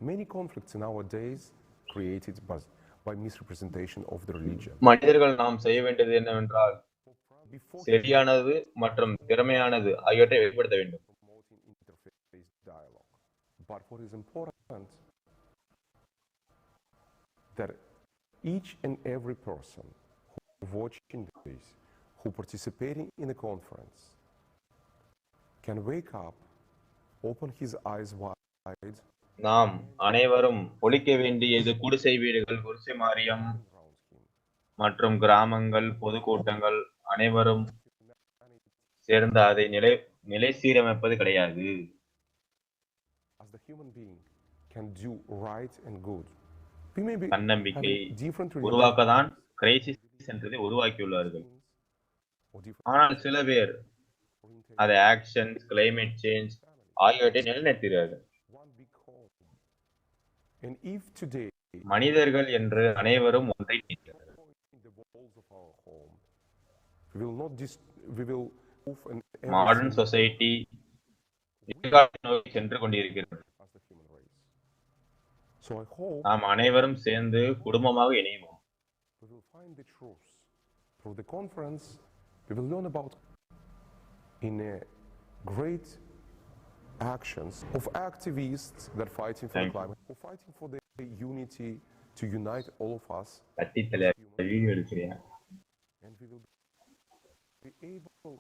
Many conflicts nowadays created by misrepresentation of the religion. மனிதர்கள் நாம் செய்ய வேண்டியது என்னவென்றால் சரியானது மற்றும் திறமையானது ஆகியவற்றை வெளிப்படுத்த வேண்டும். Interfaith dialogue. But what is important that each and every person who watching this, who participating in a conference, can wake up, open his eyes wide. நாம் அனைவரும் ஒழிக்க வேண்டியது குடிசை வீடுகள், குடிசை மாரியம் மற்றும் கிராமங்கள், பொதுக்கூட்டங்கள் அனைவரும் சேர்ந்து அதை நிலை சீரமைப்பது கிடையாது. As the human being can do right and good. தன்னம்பிக்கை உருவாக்கத்தான் கிரைசிஸ் என்றதை உருவாக்கியுள்ளார்கள். ஆனால் சில பேர் அதை ஆக்ஷன்ஸ், கிளைமேட் சேஞ்ச் ஆகியவற்றை நிலைநிறுத்துகிறார்கள். மனிதர்கள் என்று அனைவரும் ஒன்றை மாடர்ன் சொசைட்டி நோக்கி சென்று கொண்டிருக்கிறது. நாம் அனைவரும் சேர்ந்து குடும்பமாக இணைவோம். We will find the truth. Through the conference, we will learn about in a great actions of activists that are fighting for the climate, who are fighting for the unity to unite all of us. And we will be able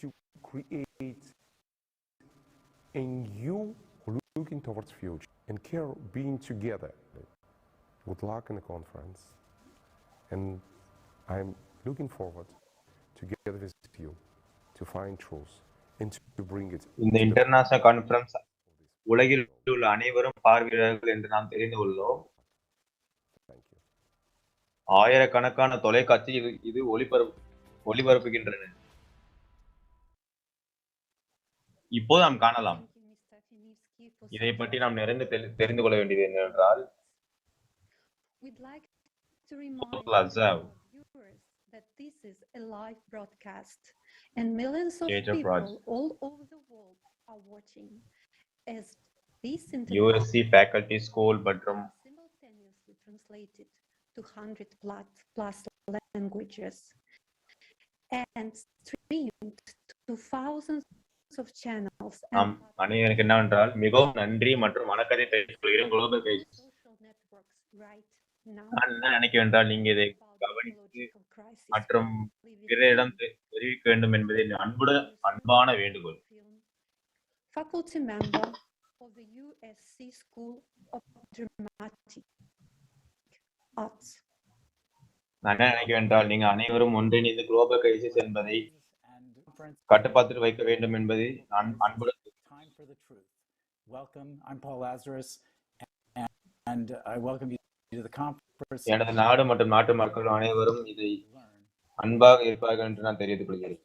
to create a new looking towards future and care being together. Good luck in the conference. And I'm looking forward together with you to find truth and to bring it. இந்த international conference உலகில் உள்ள அனைவரும் பார்வையாளர்கள் என்று நாம் தெரிந்து கொள்வோம். ஆயிரக்கணக்கான தொலைக்காட்சி இது ஒளிபரப்புகின்றன. இப்போது நாம் காணலாம். இதை பற்றி நாம் நிறைந்து தெரிந்து கொள்ள வேண்டியது என்னவென்றால் that this is a live broadcast and millions of people all over the world are watching as this USC faculty school மற்றும் simultaneously translated to 100 plus languages and streamed to thousands of channels. நாம் அனைவருக்கு என்னவென்றால் மிகவும் நன்றி மற்றும் வணக்கத்தை தெரிவித்துக் கொள்கிறேன். குளோபல் கிரைசிஸ் நான் என்ன நினைக்கிறேன் என்றால் நீங்க இதை கவனித்து மற்றும் பிறரிடம் தெரிவிக்க வேண்டும் என்பதை அன்பான வேண்டுகோள். Faculty member of the USC School of Dramatic Arts. நான் என்ன நினைக்கிறேன் என்றால் நீங்க அனைவரும் ஒன்றிணைந்து குளோபல் கிரைசிஸ் என்பதை கட்டுப்பாட்டில் வைக்க வேண்டும் என்பதை நான் அன்புடன் Welcome. I'm Paul Lazarus and I welcome you to the conference. எனது நாடு மற்றும் நாட்டு மக்கள் அனைவரும் இதை அன்பாக இருப்பார்கள் என்று நான் தெரிவித்துக் கொள்கிறேன்.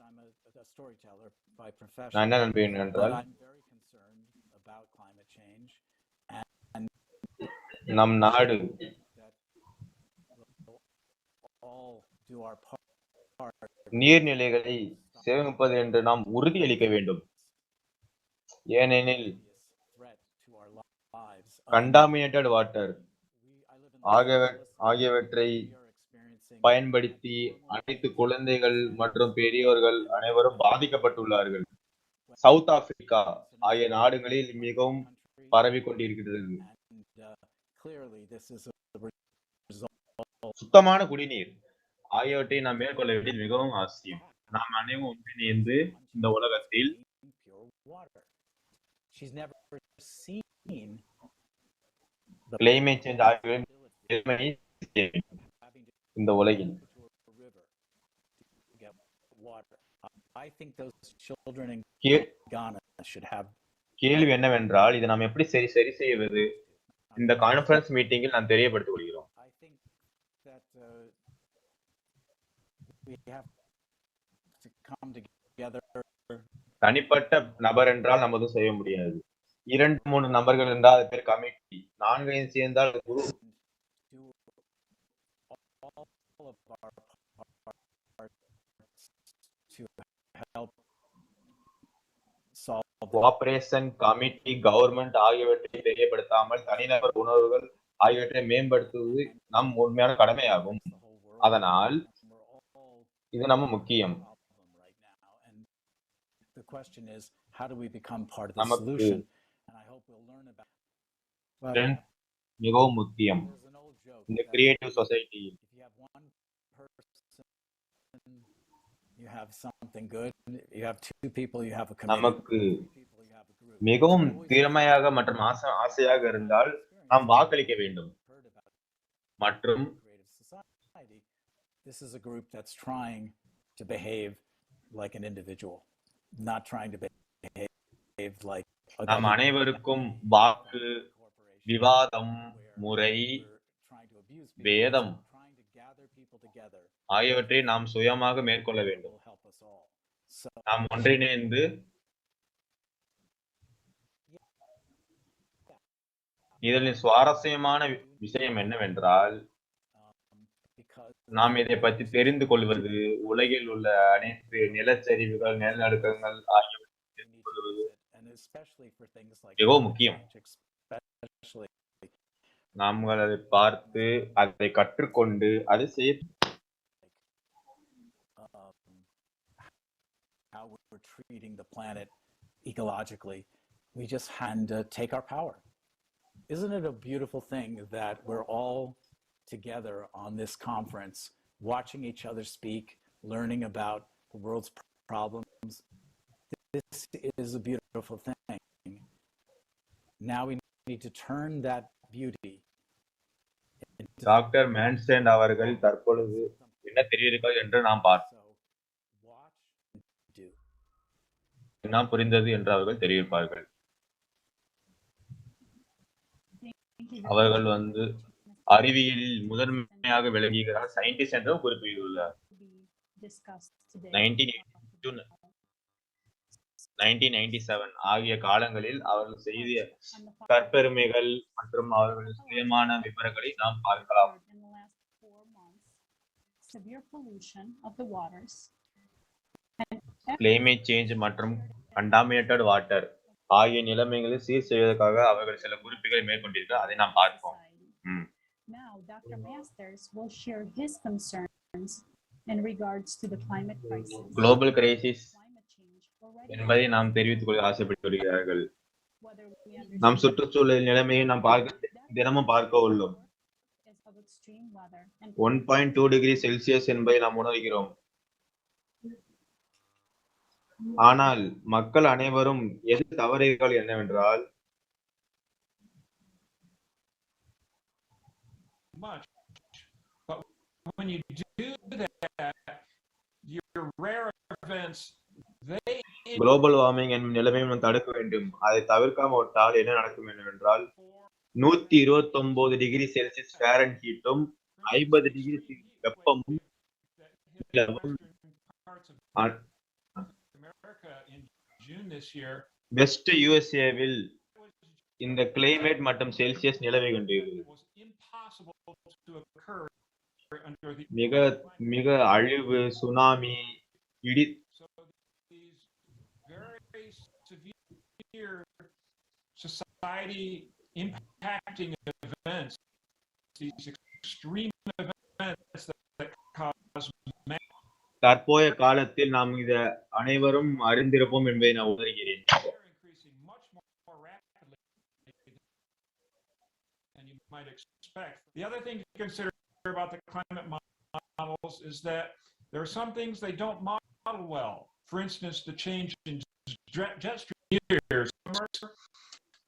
நான் என்ன நம்புகிறேன் என்றால் நம் நாடு நீர்நிலைகளை சேமிப்பது என்று நாம் உறுதியளிக்க வேண்டும். ஏனெனில் கண்டாமினேட்டட் வாட்டர் ஆகியவற்றை பயன்படுத்தி அனைத்து குழந்தைகள் மற்றும் பெரியோர்கள் அனைவரும் பாதிக்கப்பட்டுள்ளார்கள். சவுத் ஆப்பிரிக்கா ஆகிய நாடுகளில் மிகவும் பரவி கொண்டிருக்கிறது. சுத்தமான குடிநீர் ஆகியவற்றை நாம் மேற்கொள்ள வேண்டியது மிகவும் அவசியம். நாம் அனைவரும் ஒன்றிணைந்து இந்த உலகத்தில் கிளைமேட் சேஞ்ச் ஆகிய இந்த உலகில் கேள்வி என்னவென்றால் இதை நாம் எப்படி சரி செய்வது? இந்த கான்ஃபரன்ஸ் மீட்டிங்கில் நாம் தெரியப்படுத்திக் கொள்கிறோம். I think that we have to come together. தனிப்பட்ட நபர் என்றால் நம்ம எதுவும் செய்ய முடியாது. 2-3 நபர்கள் இருந்தால் அது பேர் கமிட்டி. 4-5 சேர்ந்தால் குரு. All of our parts to help solve cooperation, committee, government ஆகியவற்றை தெரியப்படுத்தாமல் தனிநபர் உணர்வுகள் ஆகியவற்றை மேம்படுத்துவது நம் உண்மையான கடமையாகும். அதனால் இது நம்ம முக்கியம். The question is, how do we become part of the நமக்கு solution? And I hope we'll learn about it. மிகவும் முக்கியம். இந்த creative society If you have one person, you have something good. You have two people, you have a community. நமக்கு மிகவும் திறமையாக மற்றும் ஆசையாக இருந்தால் நாம் வாக்களிக்க வேண்டும். மற்றும் This is a group that's trying to behave like an individual, not trying to behave like a நாம் அனைவருக்கும் வாக்கு, விவாதம், முறை, வேதம் ஆகியவற்றை நாம் சுயமாக மேற்கொள்ள வேண்டும். நாம் ஒன்றிணைந்து இதனின் சுவாரஸ்யமான விஷயம் என்னவென்றால் நாம் இதை பற்றி தெரிந்து கொள்வது, உலகில் உள்ள அனைத்து நிலச்சரிவுகள், நிலநடுக்கங்கள் ஆகியவற்றை தெரிந்து கொள்வது மிகவும் முக்கியம். நாம் அதை பார்த்து அதை கற்றுக்கொண்டு அதை செய்ய how we're treating the planet ecologically. We just had to take our power. Isn't it a beautiful thing that we're all together on this conference, watching each other speak, learning about the world's problems? This is a beautiful thing. Now we need to turn that beauty. Doctor மேன்ஸ்டேண்ட் அவர்கள் தற்பொழுது என்ன தெரிவிக்கிறார்கள் என்று நாம் பார்த்தோம். என்ன புரிந்தது என்று அவர்கள் தெரிவிப்பார்கள். அவர்கள் அறிவியலில் முதன்மையாக விளங்குகிறார், சயின்டிஸ்ட் என்றும் குறிப்பிட்டுள்ளார். 1997 ஆகிய காலங்களில் அவர்கள் செய்த கற்பெருமைகள் மற்றும் அவர்கள் சுயமான விவரங்களை நாம் பார்க்கலாம். கிளைமேட் சேஞ்ச் மற்றும் கண்டாமினேட்டட் வாட்டர் ஆகிய நிலைமைகளை சீர் செய்வதற்காக அவர்கள் சில குறிப்புகளை மேற்கொண்டிருக்கிறார். அதை நாம் பார்ப்போம். Now, Dr. Masters will share his concerns in regards to the climate crisis. Global crisis என்பதை நாம் தெரிவித்துக் கொள்ள ஆசைப்பட்டுள்ளார்கள். நம் சுற்றுச்சூழல் நிலைமையை நாம் தினமும் பார்க்க உள்ளோம். 1.2 டிகிரி செல்சியஸ் என்பதை நாம் உணர்கிறோம். ஆனால் மக்கள் அனைவரும் எது தவறுகிறார்கள் என்னவென்றால் குளோபல் வார்மிங் என்னும் நிலைமையை நாம் தடுக்க வேண்டும். அதை தவிர்க்காம விட்டால் என்ன நடக்கும் என்னவென்றால் 129 டிகிரி செல்சியஸ் ஃபாரன்ஹீட்டும் 50 டிகிரி வெப்பமும் வெஸ்ட் யுஎஸ்ஏவில் இந்த கிளைமேட் மற்றும் செல்சியஸ் நிலவை கொண்டிருக்கிறது. மிக மிக அழிவு, சுனாமி, இடி society impacting events, these extreme events that cause தற்போதைய காலத்தில் நாம் இதை அனைவரும் அறிந்திருப்போம் என்பதை நான் உணர்கிறேன். The other thing to consider about the climate models is that there are some things they don't model well. For instance, the change in jet stream years.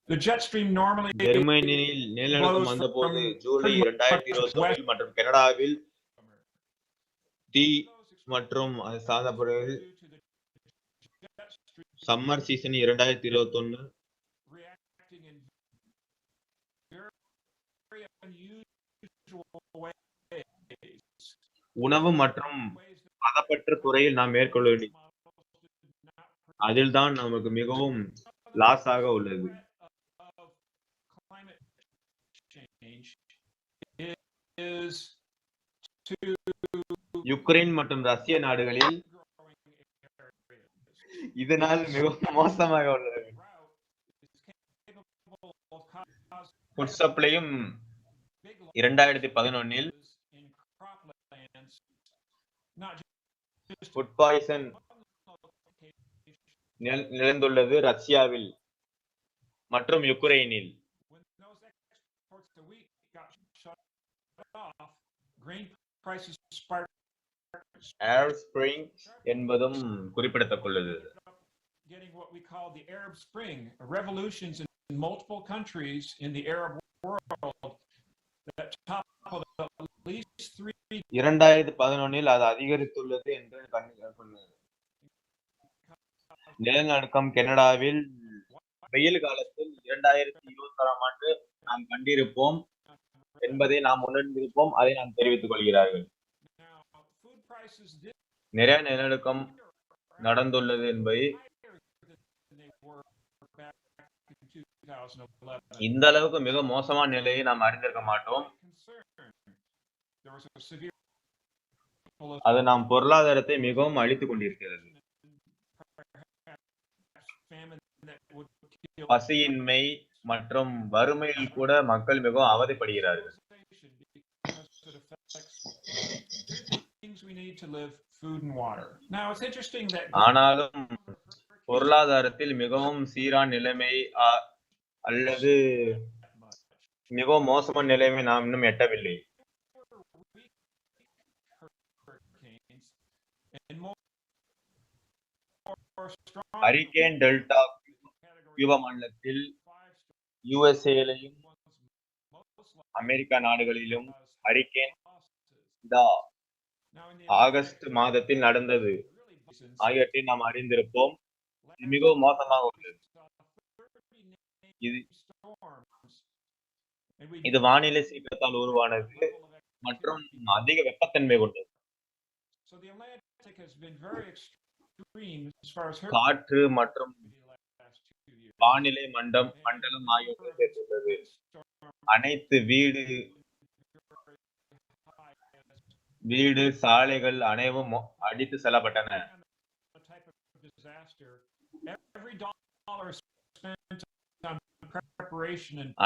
The jet stream normally ஜெர்மனியில் நிலநடுக்கம் வந்தபோது ஜூலை 2021 மற்றும் கனடாவில் தீ மற்றும் அது சார்ந்த summer season 2021 உணவு மற்றும் பதப்பற்ற துறையில் நாம் மேற்கொள்ள வேண்டிய அதில்தான் நமக்கு மிகவும் லாஸாக உள்ளது. யுக்ரைன் மற்றும் ரஷ்ய நாடுகளில் இதனால் மிகவும் மோசமாக உள்ளது. ஃபுட் சப்ளையும் 2011 ஃபுட் பாய்சன் நிகழ்ந்துள்ளது ரஷ்யாவில் மற்றும் யுக்ரைனில். Arab Spring என்பதும் குறிப்பிடத்தக்கது. Getting what we call the Arab Spring, revolutions in multiple countries in the Arab world that toppled at least 3. 2011 அது அதிகரித்துள்ளது என்று நிலநடுக்கம் கனடாவில் வெயில் காலத்தில் 2021ஆம் ஆண்டு நாம் கண்டிருப்போம் என்பதை நாம் உணர்ந்திருப்போம். அதை நாம் தெரிவித்துக் கொள்கிறார்கள். நிறைய நிலநடுக்கம் நடந்துள்ளது என்பதை இந்த அளவுக்கு மிக மோசமான நிலையை நாம் அறிந்திருக்க மாட்டோம். அது நாம் பொருளாதாரத்தை மிகவும் அழித்துக் கொண்டிருக்கிறது. பசியின்மை மற்றும் வறுமையில் கூட மக்கள் மிகவும் அவதிப்படுகிறார்கள். ஆனாலும் பொருளாதாரத்தில் மிகவும் சீரான நிலைமை அல்லது மிகவும் மோசமான நிலைமை நாம் இன்னும் எட்டவில்லை. ஹரிகேன் டெல்டா கியூபா மாநிலத்தில் யுஎஸ்ஏலையும் அமெரிக்கா நாடுகளிலும் ஹரிகேன் ஆகஸ்ட் மாதத்தில் நடந்தது ஆகியவற்றை நாம் அறிந்திருப்போம். மிகவும் மோசமாக உள்ளது. இது வானிலை சீற்றத்தால் உருவானது மற்றும் அதிக வெப்பத்தன்மை கொண்டது. காற்று மற்றும் வானிலை மண்டலம் ஆகியவற்றை சேர்த்துள்ளது. அனைத்து வீடு சாலைகள் அனைவும் அடித்து செல்லப்பட்டன.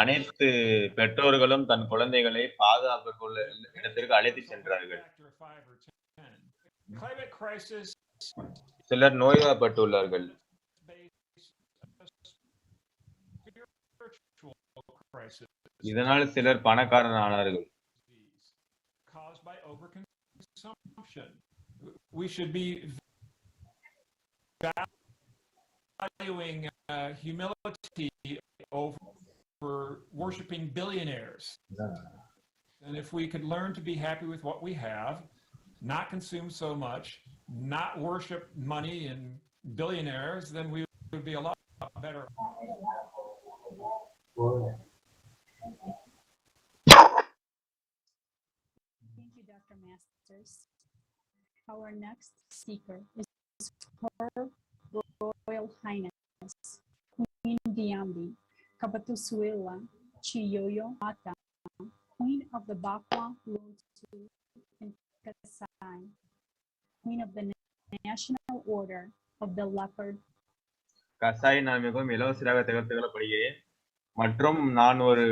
அனைத்து பெற்றோர்களும் தன் குழந்தைகளை பாதுகாப்புள்ள இடத்திற்கு அழைத்து சென்றார்கள். சிலர் நோய்வாய்ப்பட்டுள்ளார்கள். இதனால் சிலர் பணக்காரனானார்கள். We should be valuing humility over worshiping billionaires. And if we could learn to be happy with what we have, not consume so much, not worship money and billionaires, then we would be a lot better. Thank you, Dr. Masters. Our next speaker is Her Royal Highness Queen Diambi Kabatusuila Chiyoyo Mata, Queen of the Bakwa Lotu in Kasai, Queen of the National Order of the Leopard. கசாய் நான் மிகவும் இலவசராக திகழ்த்தப்படுகிறேன் மற்றும் நான் ஒரு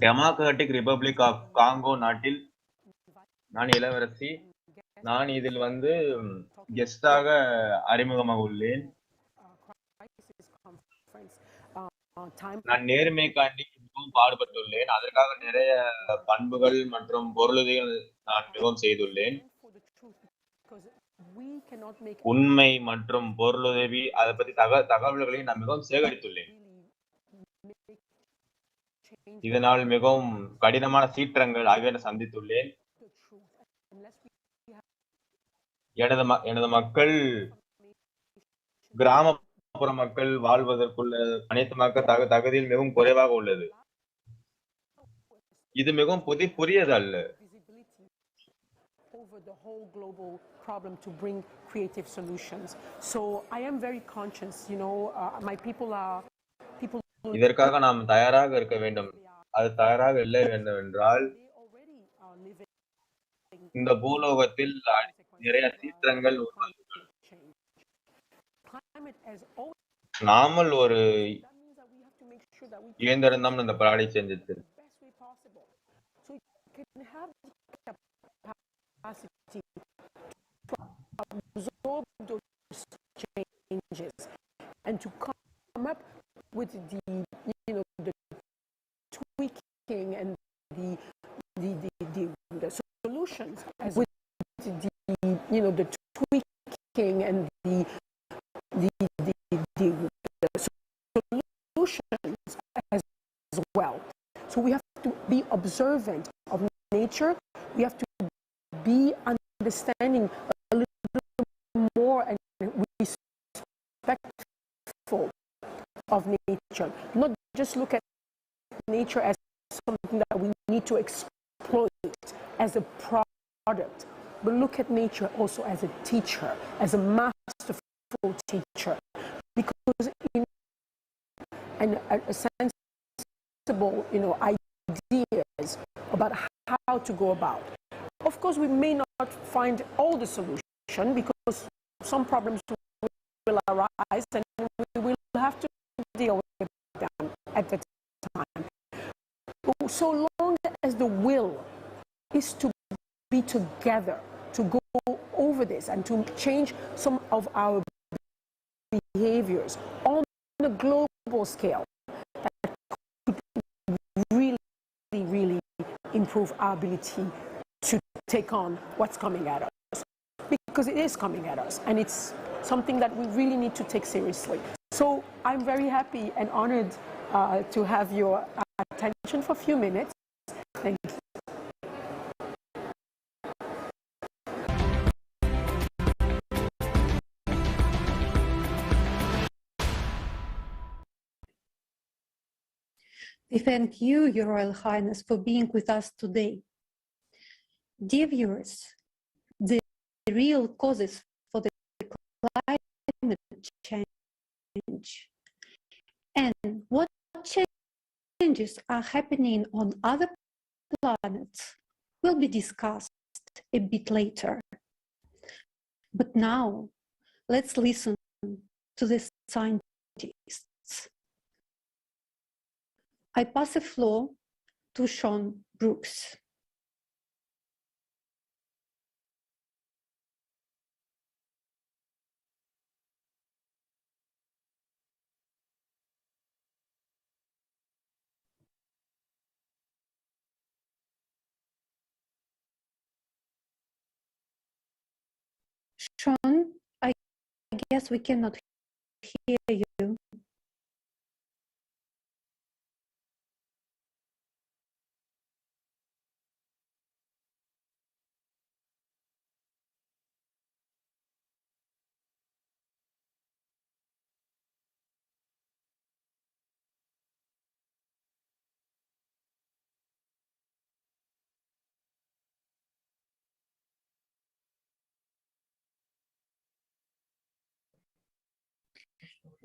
democratic republic of Congo நாட்டில் நான் இளவரசி. நான் இதில் கெஸ்டாக அறிமுகமாக உள்ளேன். நான் நேர்மைக்காண்டி மிகவும் பாடுபட்டுள்ளேன். அதற்காக நிறைய பண்புகள் மற்றும் பொருளுதவிகள் நான் மிகவும் செய்துள்ளேன். உண்மை மற்றும் பொருளுதவி அதை பற்றி தகவல்களை நான் மிகவும் சேகரித்துள்ளேன். இதனால் மிகவும் கடினமான சீற்றங்கள் ஆகியவற்றை சந்தித்துள்ளேன். எனது மக்கள் கிராமப்புற மக்கள் வாழ்வதற்குள்ள அனைத்து மக்கள் தகுதியில் மிகவும் குறைவாக உள்ளது. இது மிகவும் புதியதல்ல. Over the whole global problem to bring creative solutions. So I am very conscious, my people are people. இதற்காக நாம் தயாராக இருக்க வேண்டும். அது தயாராக இல்லை என்னவென்றால் இந்த பூலோகத்தில் நிறைய சீற்றங்கள் நாமல் ஒரு இயந்திரம் தான் இந்த பிராடி செஞ்சது. Absorb those changes and to come up with the tweaking and the solutions as with the tweaking and the solutions as well. So we have to be observant of nature. We have to be understanding a little more and respectful of nature. Not just look at nature as something that we need to exploit as a product, but look at nature also as a teacher, as a masterful teacher, because in a sensible, ideas about how to go about. Of course, we may not find all the solution because some problems will arise and we will have to deal with them at the time. But so long as the will is to be together, to go over this and to change some of our behaviors on a global scale, that could really improve our ability to take on what's coming at us, because it is coming at us and it's something that we really need to take seriously. So I'm very happy and honored to have your attention for a few minutes. Thank you. We thank you, Your Royal Highness, for being with us today. Dear viewers, the real causes for the climate change and what changes are happening on other planets will be discussed a bit later. But now, let's listen to the scientists. I pass the floor to Sean Brooks. Sean, I guess we cannot hear you.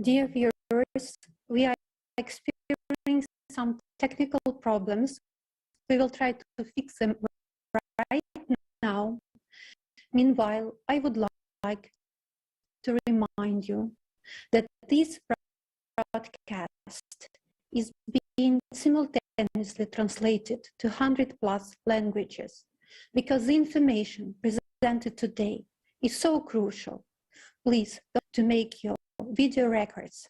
Dear viewers, we are experiencing some technical problems. We will try to fix them right now. Meanwhile, I would like to remind you that this broadcast is being simultaneously translated to 100+ languages because the information presented today is so crucial. Please don't make your video records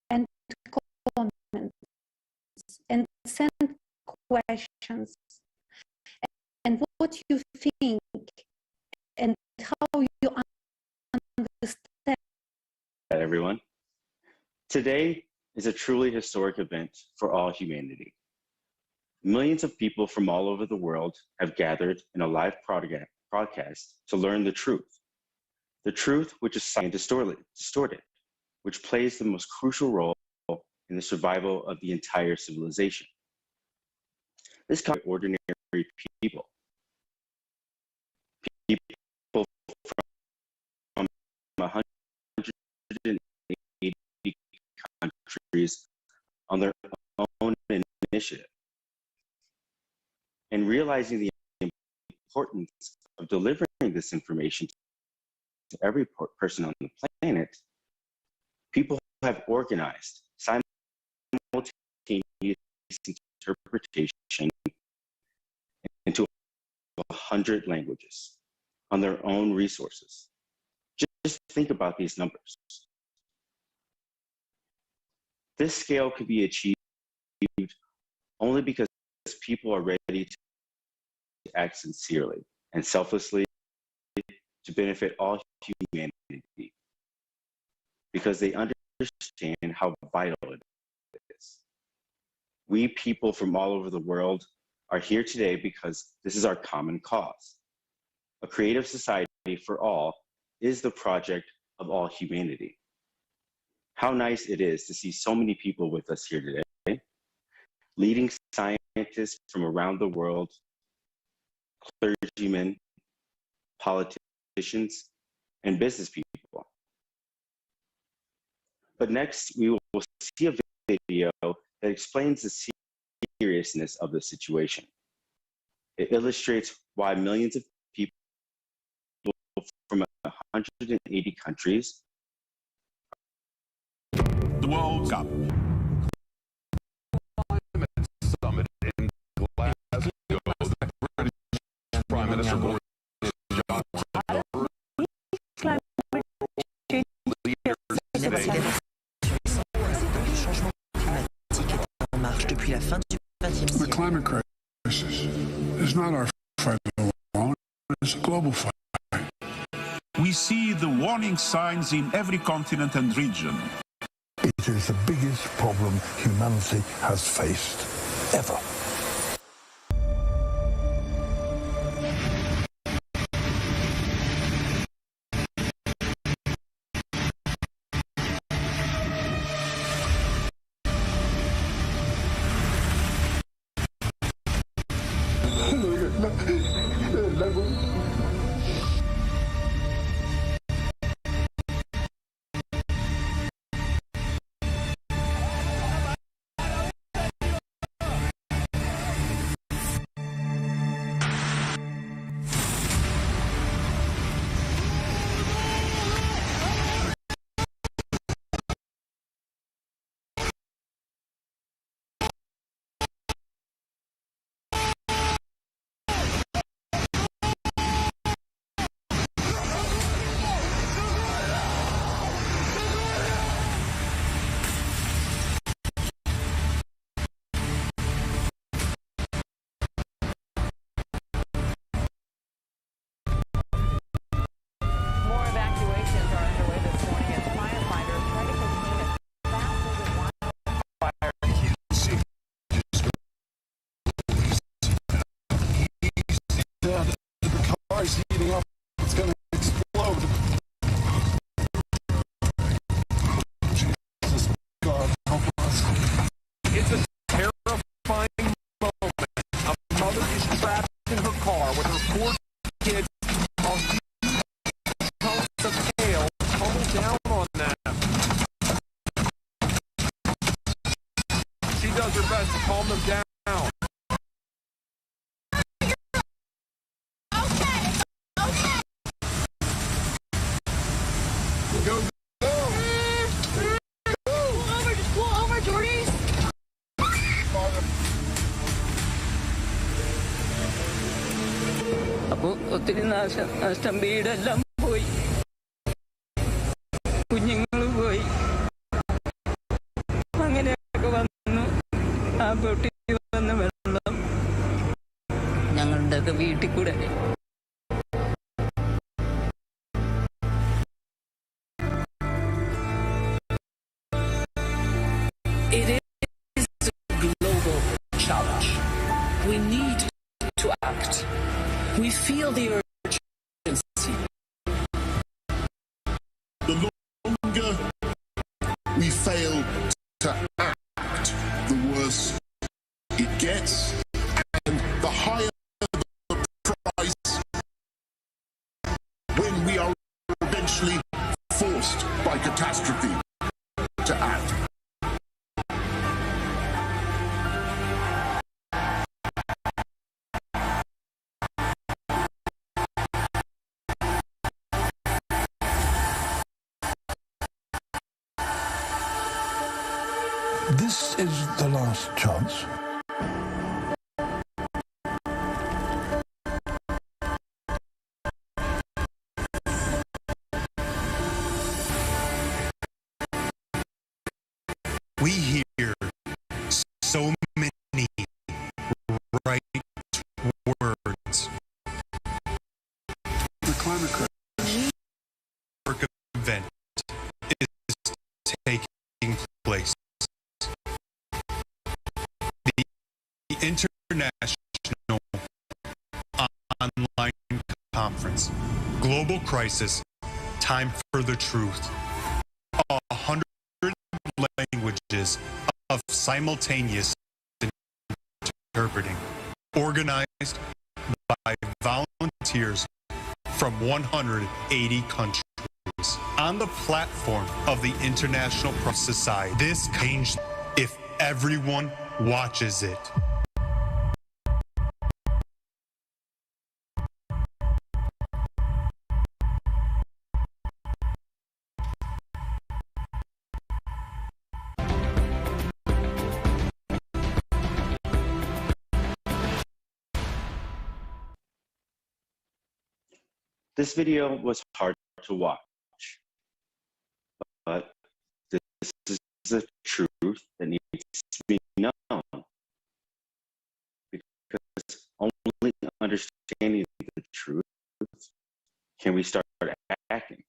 and comments and send questions and what you think and how you understand. Hi, everyone. Today is a truly historic event for all humanity. Millions of people from all over the world have gathered in a live broadcast to learn the truth which is distorted, which plays the most crucial role in the survival of the entire civilization. This comes from ordinary people. People from 180 countries on their own initiative. And realizing the importance of delivering this information to every person on the planet, people have organized simultaneous interpretation into 100 languages on their own resources. Just think about these numbers. This scale could be achieved only because people are ready to act sincerely and selflessly to benefit all humanity, because they understand how vital it is. We people from all over the world are here today because this is our common cause. A creative society for all is the project of all humanity. How nice it is to see so many people with us here today, leading scientists from around the world, clergymen, politicians, and business people. But next, we will see a video that explains the seriousness of the situation. It illustrates why millions of people from 180 countries. The World Cup. Summit in Glasgow. The British Prime Minister Boris Johnson. The climate crisis is not our fight alone, it's a global fight. We see the warning signs in every continent and region. It is the biggest problem humanity has faced ever. Heating up, it's going to explode. Jesus, God, help us. It's a terrifying moment. A mother is trapped in her car with her 4 kids while huge chunks of hail tumble down on them. She does her best to calm them down. അപ്പോൾ ഒത്തിരി നഷ്ടം വീടെല്ലാം പോയി, കുഞ്ഞുങ്ങൾ പോയി, അങ്ങനെയൊക്കെ വന്നു. ആ പൊട്ടി വന്ന വെള്ളം ഞങ്ങളുടെയൊക്കെ വീട്ടിൽ കൂടെ. It is a global challenge. We need to act. We feel the urgency. The longer we fail to act, the worse it gets, by catastrophe to act. This is the last chance. We hear so many right words. The climate crisis event is taking place. The International Online Conference, Global Crisis, Time for the Truth. 100 languages of simultaneous interpreting, organized by volunteers from 180 countries. On the platform of the International Press Society, this changed if everyone watches it. This video was hard to watch, but this is the truth that needs to be known, because only understanding the truth can we start acting.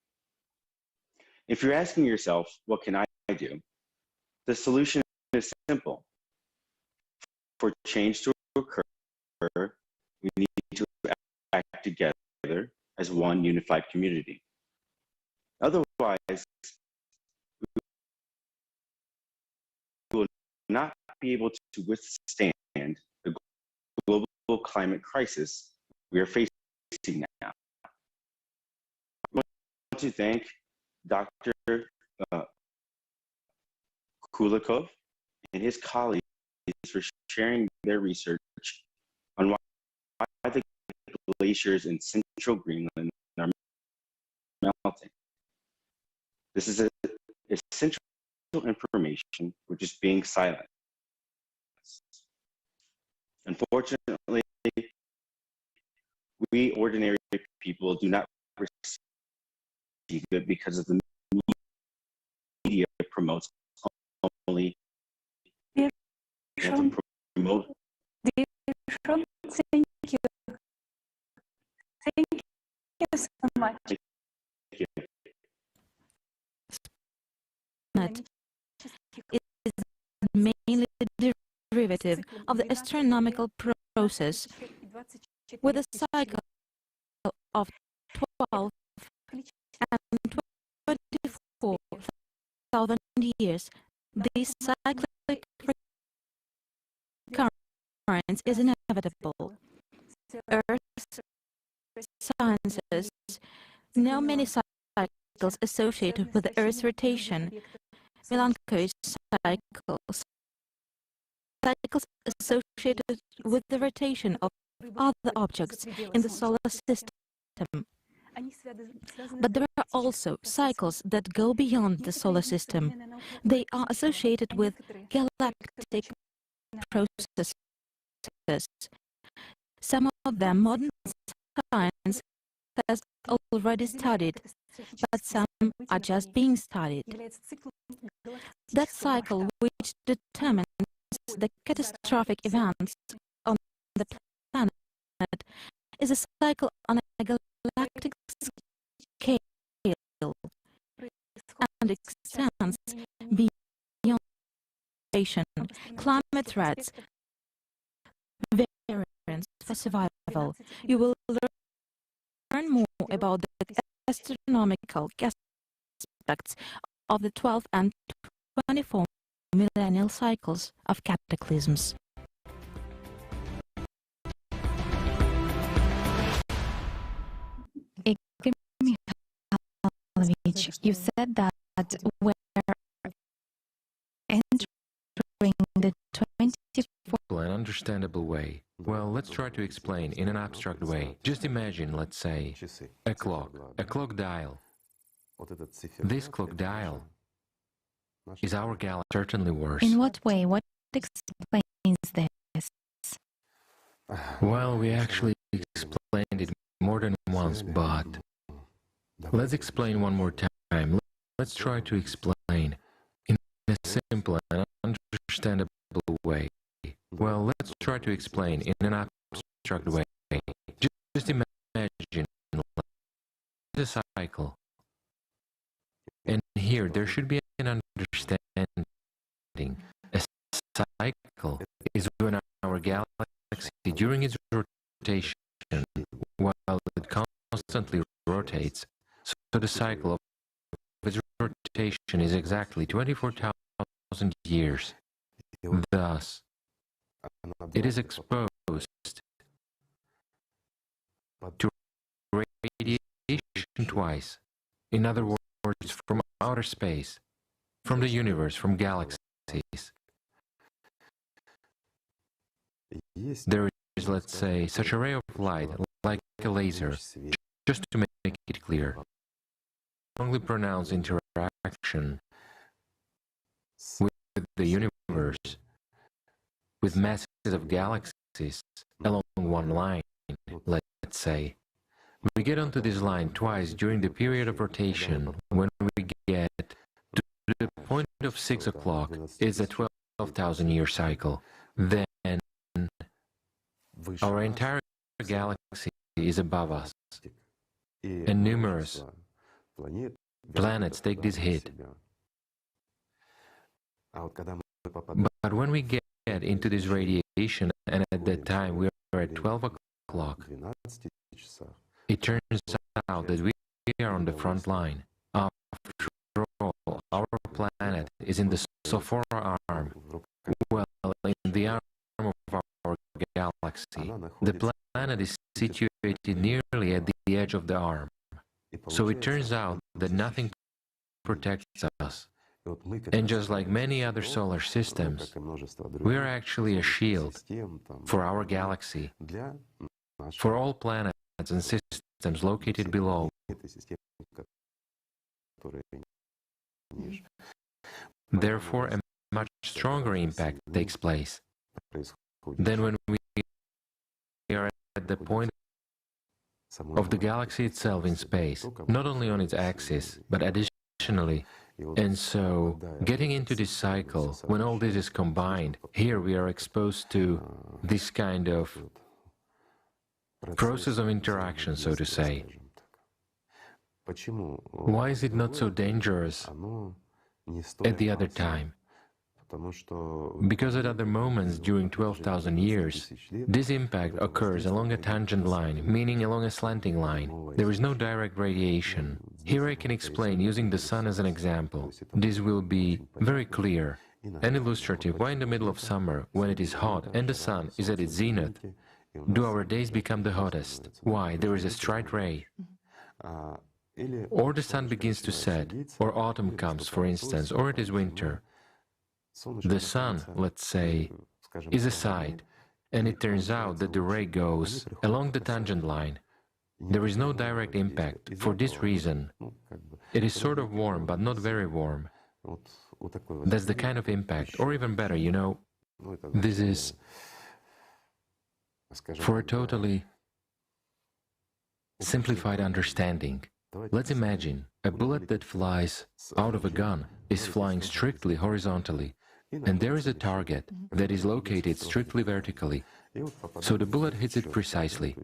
If you're asking yourself, what can I do? The solution is simple. For change to occur, we need to act together as one unified community. Otherwise, we will not be able to withstand the global climate crisis we are facing now. I want to thank Dr. Kulikov and his colleagues for sharing their research on why the glaciers in central Greenland are melting. This is essential information which is being silenced. Unfortunately, we ordinary people do not receive it because of the media promotes only promote. Thank you. Thank you so much. Thank you. Is mainly the derivative of the astronomical process with a cycle of 12 and 24,000 years. This cyclic recurrence is inevitable. Earth's sciences know many cycles associated with the Earth's rotation. Milankovitch cycles associated with the rotation of other objects in the solar system. But there are also cycles that go beyond the solar system. They are associated with galactic processes. Some of them modern science has already studied, but some are just being studied. That cycle which determines the catastrophic events on the planet is a cycle on a galactic scale and extends beyond duration. Climate threats, variants for survival. You will learn more about the astronomical aspects of the 12 and 24 millennial cycles of cataclysms. You said that that we're entering the 24th an understandable way. Well, let's try to explain in an abstract way. Just imagine, let's say, a clock dial. This clock dial is our galaxy, certainly worse. In what way? What explains this? Well, we actually explained it more than once, but let's explain one more time. Let's try to explain in a simple and understandable way. Well, let's try to explain in an abstract way. Just imagine the cycle. And here, there should be an understanding. A cycle is when our galaxy, during its rotation, while it constantly rotates, so the cycle of its rotation is exactly 24,000 years. Thus, it is exposed to radiation twice. In other words, from outer space, from the universe, from galaxies. There is, let's say, such a ray of light, like a laser, just to make it clear. Strongly pronounced interaction with the universe, with masses of galaxies along one line, let's say. We get onto this line twice during the period of rotation. When we get to the point of 6 o'clock, it's a 12,000-year cycle. Then our entire galaxy is above us, and numerous planets take this hit. But when we get into this radiation, and at that time we are at 12 o'clock, it turns out that we are on the front line. After all, our planet is in the sophora arm, well, in the arm of our galaxy. The planet is situated nearly at the edge of the arm. So it turns out that nothing protects us. And just like many other solar systems, we are actually a shield for our galaxy, for all planets and systems located below. Therefore, a much stronger impact takes place than when we are at the point of the galaxy itself in space, not only on its axis, but additionally. And so, getting into this cycle, when all this is combined, here we are exposed to this kind of process of interaction, so to say. Why is it not so dangerous at the other time? Because at other moments during 12,000 years, this impact occurs along a tangent line, meaning along a slanting line. There is no direct radiation. Here I can explain using the sun as an example. This will be very clear and illustrative. Why in the middle of summer, when it is hot and the sun is at its zenith, do our days become the hottest? Why? There is a straight ray. Or the sun begins to set, or autumn comes, for instance, or it is winter. The sun, let's say, is aside, and it turns out that the ray goes along the tangent line. There is no direct impact. For this reason, it is sort of warm, but not very warm. That's the kind of impact. Or even better, you know, this is for a totally simplified understanding. Let's imagine a bullet that flies out of a gun is flying strictly horizontally, and there is a target that is located strictly vertically, so the bullet hits it precisely.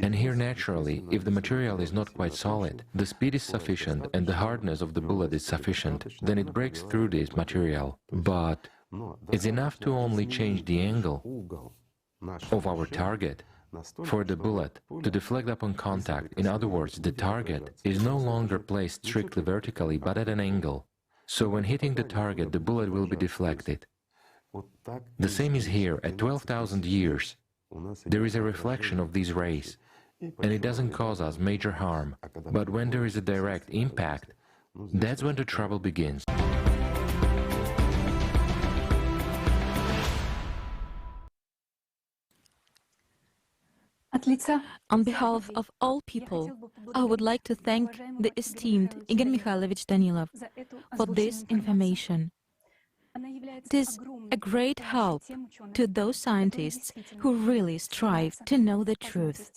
And here, naturally, if the material is not quite solid, the speed is sufficient and the hardness of the bullet is sufficient, then it breaks through this material. But it's enough to only change the angle of our target for the bullet to deflect upon contact. In other words, the target is no longer placed strictly vertically, but at an angle. So when hitting the target, the bullet will be deflected. The same is here. At 12,000 years, there is a reflection of these rays, and it doesn't cause us major harm. But when there is a direct impact, That's when the trouble begins. On behalf of all people, I would like to thank the esteemed Igor Mikhailovich Danilov for this information. It is a great help to those scientists who really strive to know the truth.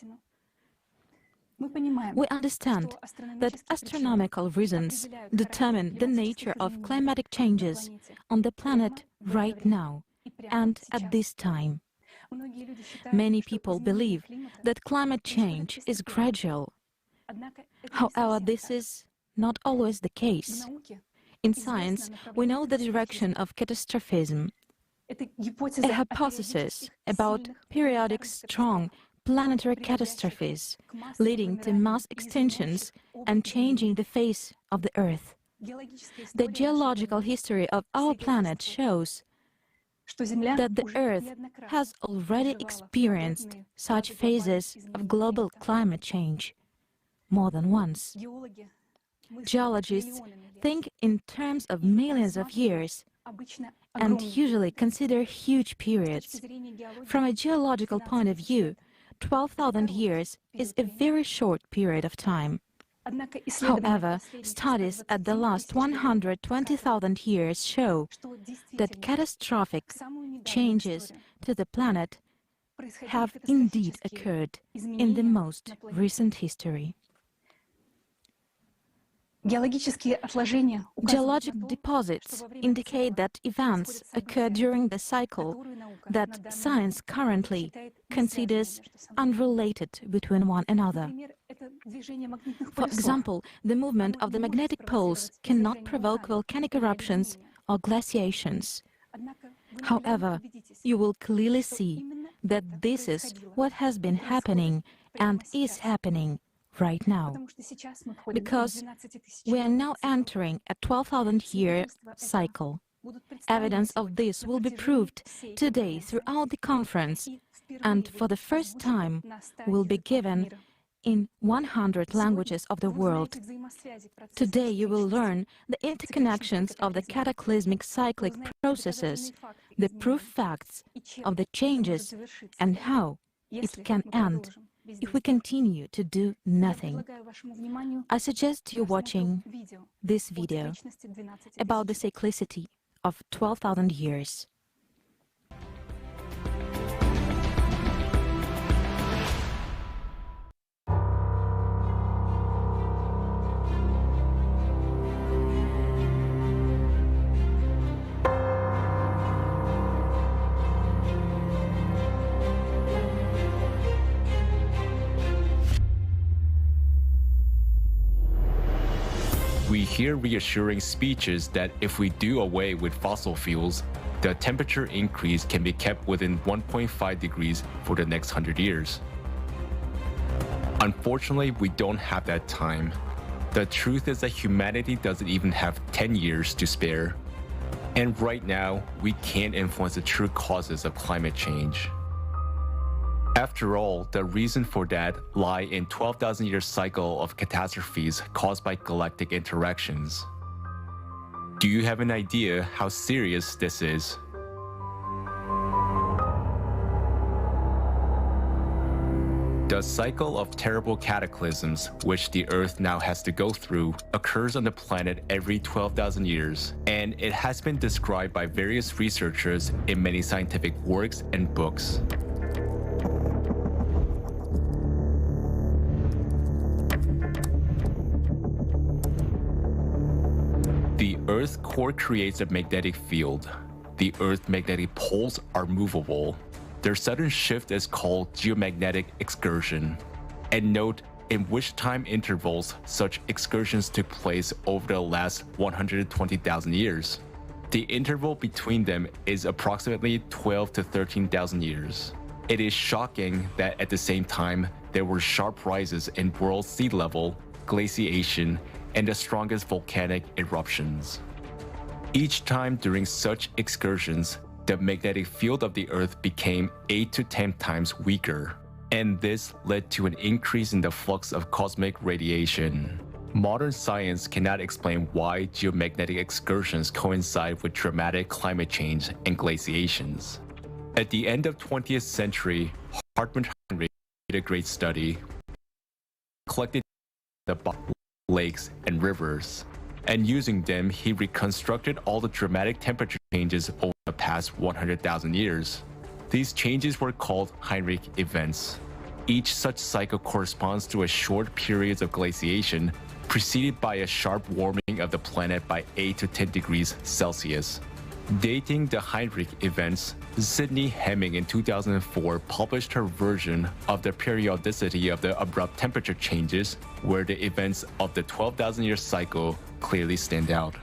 We understand that astronomical reasons determine the nature of climatic changes on the planet right now and at this time. Many people believe that climate change is gradual. However, this is not always the case. In science, we know the direction of catastrophism. A hypothesis about periodic strong planetary catastrophes leading to mass extinctions and changing the face of the Earth. The geological history of our planet shows that the Earth has already experienced such phases of global climate change more than once. Geologists think in terms of millions of years and usually consider huge periods. From a geological point of view, 12,000 years is a very short period of time. However, studies at the last 120,000 years show that catastrophic changes to the planet have indeed occurred in the most recent history. Geologic deposits indicate that events occur during the cycle that science currently considers unrelated between one another. For example, the movement of the magnetic poles cannot provoke volcanic eruptions or glaciations. However, you will clearly see that this is what has been happening and is happening right now, because we are now entering a 12,000-year cycle. Evidence of this will be proved today throughout the conference, and for the first time will be given in 100 languages of the world. Today you will learn the interconnections of the cataclysmic cyclic processes, the proof facts of the changes, and how it can end if we continue to do nothing. I suggest you watching this video about the cyclicity of 12,000 years. We hear reassuring speeches that if we do away with fossil fuels, the temperature increase can be kept within 1.5 degrees for the next 100 years. Unfortunately, we don't have that time. The truth is that humanity doesn't even have 10 years to spare. And right now, we can't influence the true causes of climate change. After all, the reason for that lie in 12,000-year cycle of catastrophes caused by galactic interactions. Do you have an idea how serious this is? The cycle of terrible cataclysms, which the Earth now has to go through, occurs on the planet every 12,000 years, and it has been described by various researchers in many scientific works and books. The Earth's core creates a magnetic field. The Earth's magnetic poles are movable. Their sudden shift is called geomagnetic excursion. And note in which time intervals such excursions took place over the last 120,000 years. The interval between them is approximately 12 to 13,000 years. It is shocking that at the same time, there were sharp rises in world sea level, glaciation, and the strongest volcanic eruptions. Each time during such excursions, the magnetic field of the Earth became 8 to 10 times weaker, and this led to an increase in the flux of cosmic radiation. Modern science cannot explain why geomagnetic excursions coincide with dramatic climate change and glaciations. At the end of 20th century, Hartmut Heinrich did a great study, collected the lakes and rivers, and using them, he reconstructed all the dramatic temperature changes over the past 100,000 years. These changes were called Heinrich events. Each such cycle corresponds to a short period of glaciation, preceded by a sharp warming of the planet by 8 to 10 degrees Celsius. Dating the Heinrich events, Sidney Hemming in 2004 published her version of the periodicity of the abrupt temperature changes, where the events of the 12,000-year cycle clearly stand out.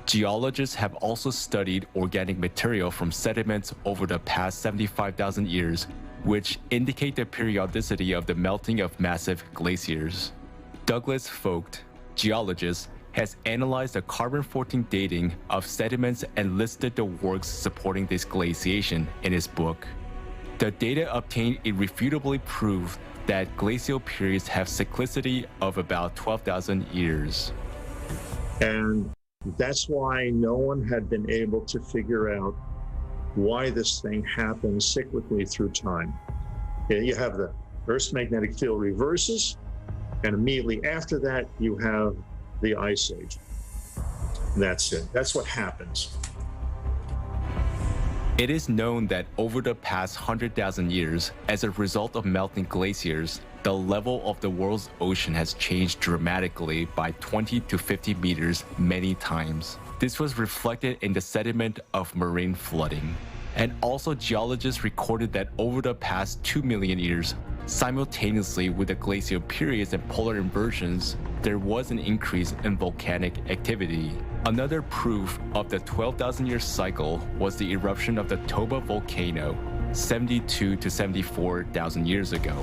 Geologists have also studied organic material from sediments over the past 75,000 years, which indicate the periodicity of the melting of massive glaciers. Douglas Vogt, geologist, has analyzed the carbon-14 dating of sediments and listed the works supporting this glaciation in his book. The data obtained irrefutably prove that glacial periods have cyclicity of about 12,000 years. And that's why no one had been able to figure out why this thing happens cyclically through time. You have the Earth's magnetic field reverses, and immediately after that, you have the Ice Age. And that's it. That's what happens. It is known that over the past 100,000 years, as a result of melting glaciers, the level of the world's ocean has changed dramatically by 20 to 50 meters many times. This was reflected in the sediment of marine flooding. And also, geologists recorded that over the past 2 million years, simultaneously with the glacial periods and polar inversions, there was an increase in volcanic activity. Another proof of the 12,000-year cycle was the eruption of the Toba volcano 72 to 74,000 years ago.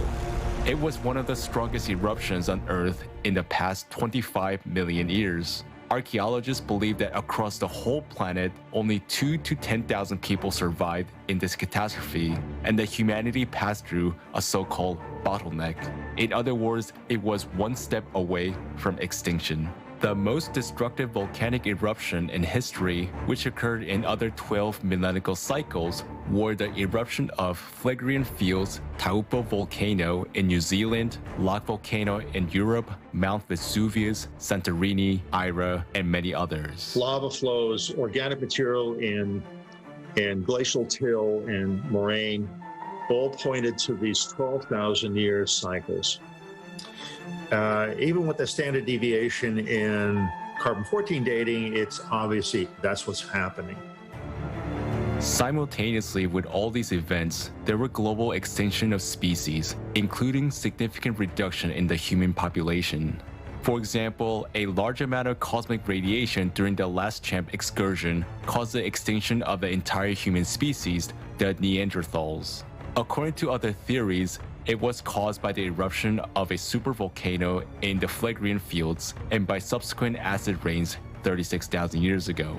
It was one of the strongest eruptions on Earth in the past 25 million years. Archaeologists believe that across the whole planet, only 2 to 10,000 people survived in this catastrophe, and that humanity passed through a so-called bottleneck. In other words, it was one step away from extinction. The most destructive volcanic eruption in history, which occurred in other 12 millennial cycles, were the eruption of Phlegraean Fields, Taupo volcano in New Zealand, Lake volcano in Europe, Mount Vesuvius, Santorini, Ira, and many others. Lava flows, organic material in glacial till and moraine, all pointed to these 12,000-year cycles. Even with the standard deviation in carbon-14 dating, it's obviously that's what's happening. Simultaneously with all these events, there were global extinction of species, including significant reduction in the human population. For example, a large amount of cosmic radiation during the last Champ excursion caused the extinction of the entire human species, the Neanderthals. According to other theories, it was caused by the eruption of a supervolcano in the Phlegraean Fields and by subsequent acid rains 36,000 years ago.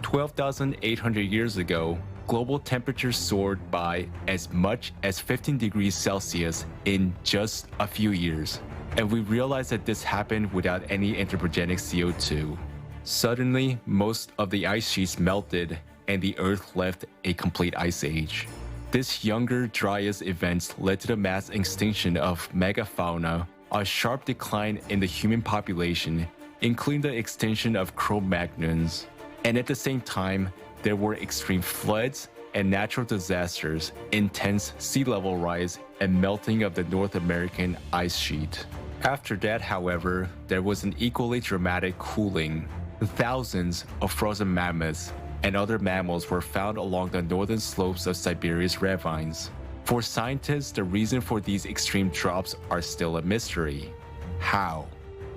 12,800 years ago, global temperatures soared by as much as 15 degrees Celsius in just a few years, and we realized that this happened without any anthropogenic CO2. Suddenly, most of the ice sheets melted, and the Earth left a complete ice age. This younger Dryas event led to the mass extinction of megafauna, a sharp decline in the human population, including the extinction of Cro-Magnons. And at the same time, there were extreme floods and natural disasters, intense sea level rise, and melting of the North American ice sheet. After that, however, there was an equally dramatic cooling. Thousands of frozen mammoths and other mammals were found along the northern slopes of Siberia's ravines. For scientists, the reason for these extreme drops are still a mystery. How?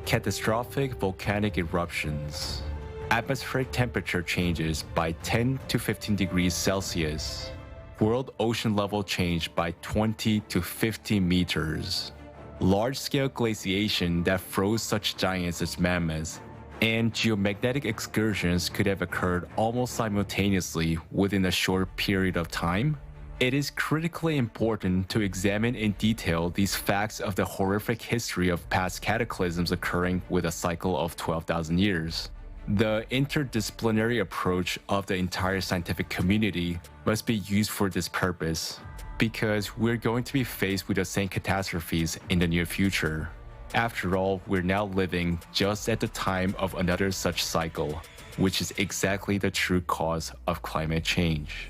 Catastrophic volcanic eruptions. Atmospheric temperature changes by 10 to 15 degrees Celsius. World ocean level changed by 20 to 50 meters. Large-scale glaciation that froze such giants as mammoths, and geomagnetic excursions could have occurred almost simultaneously within a short period of time. It is critically important to examine in detail these facts of the horrific history of past cataclysms occurring with a cycle of 12,000 years. The interdisciplinary approach of the entire scientific community must be used for this purpose, because we're going to be faced with the same catastrophes in the near future. After all, we're now living just at the time of another such cycle, which is exactly the true cause of climate change.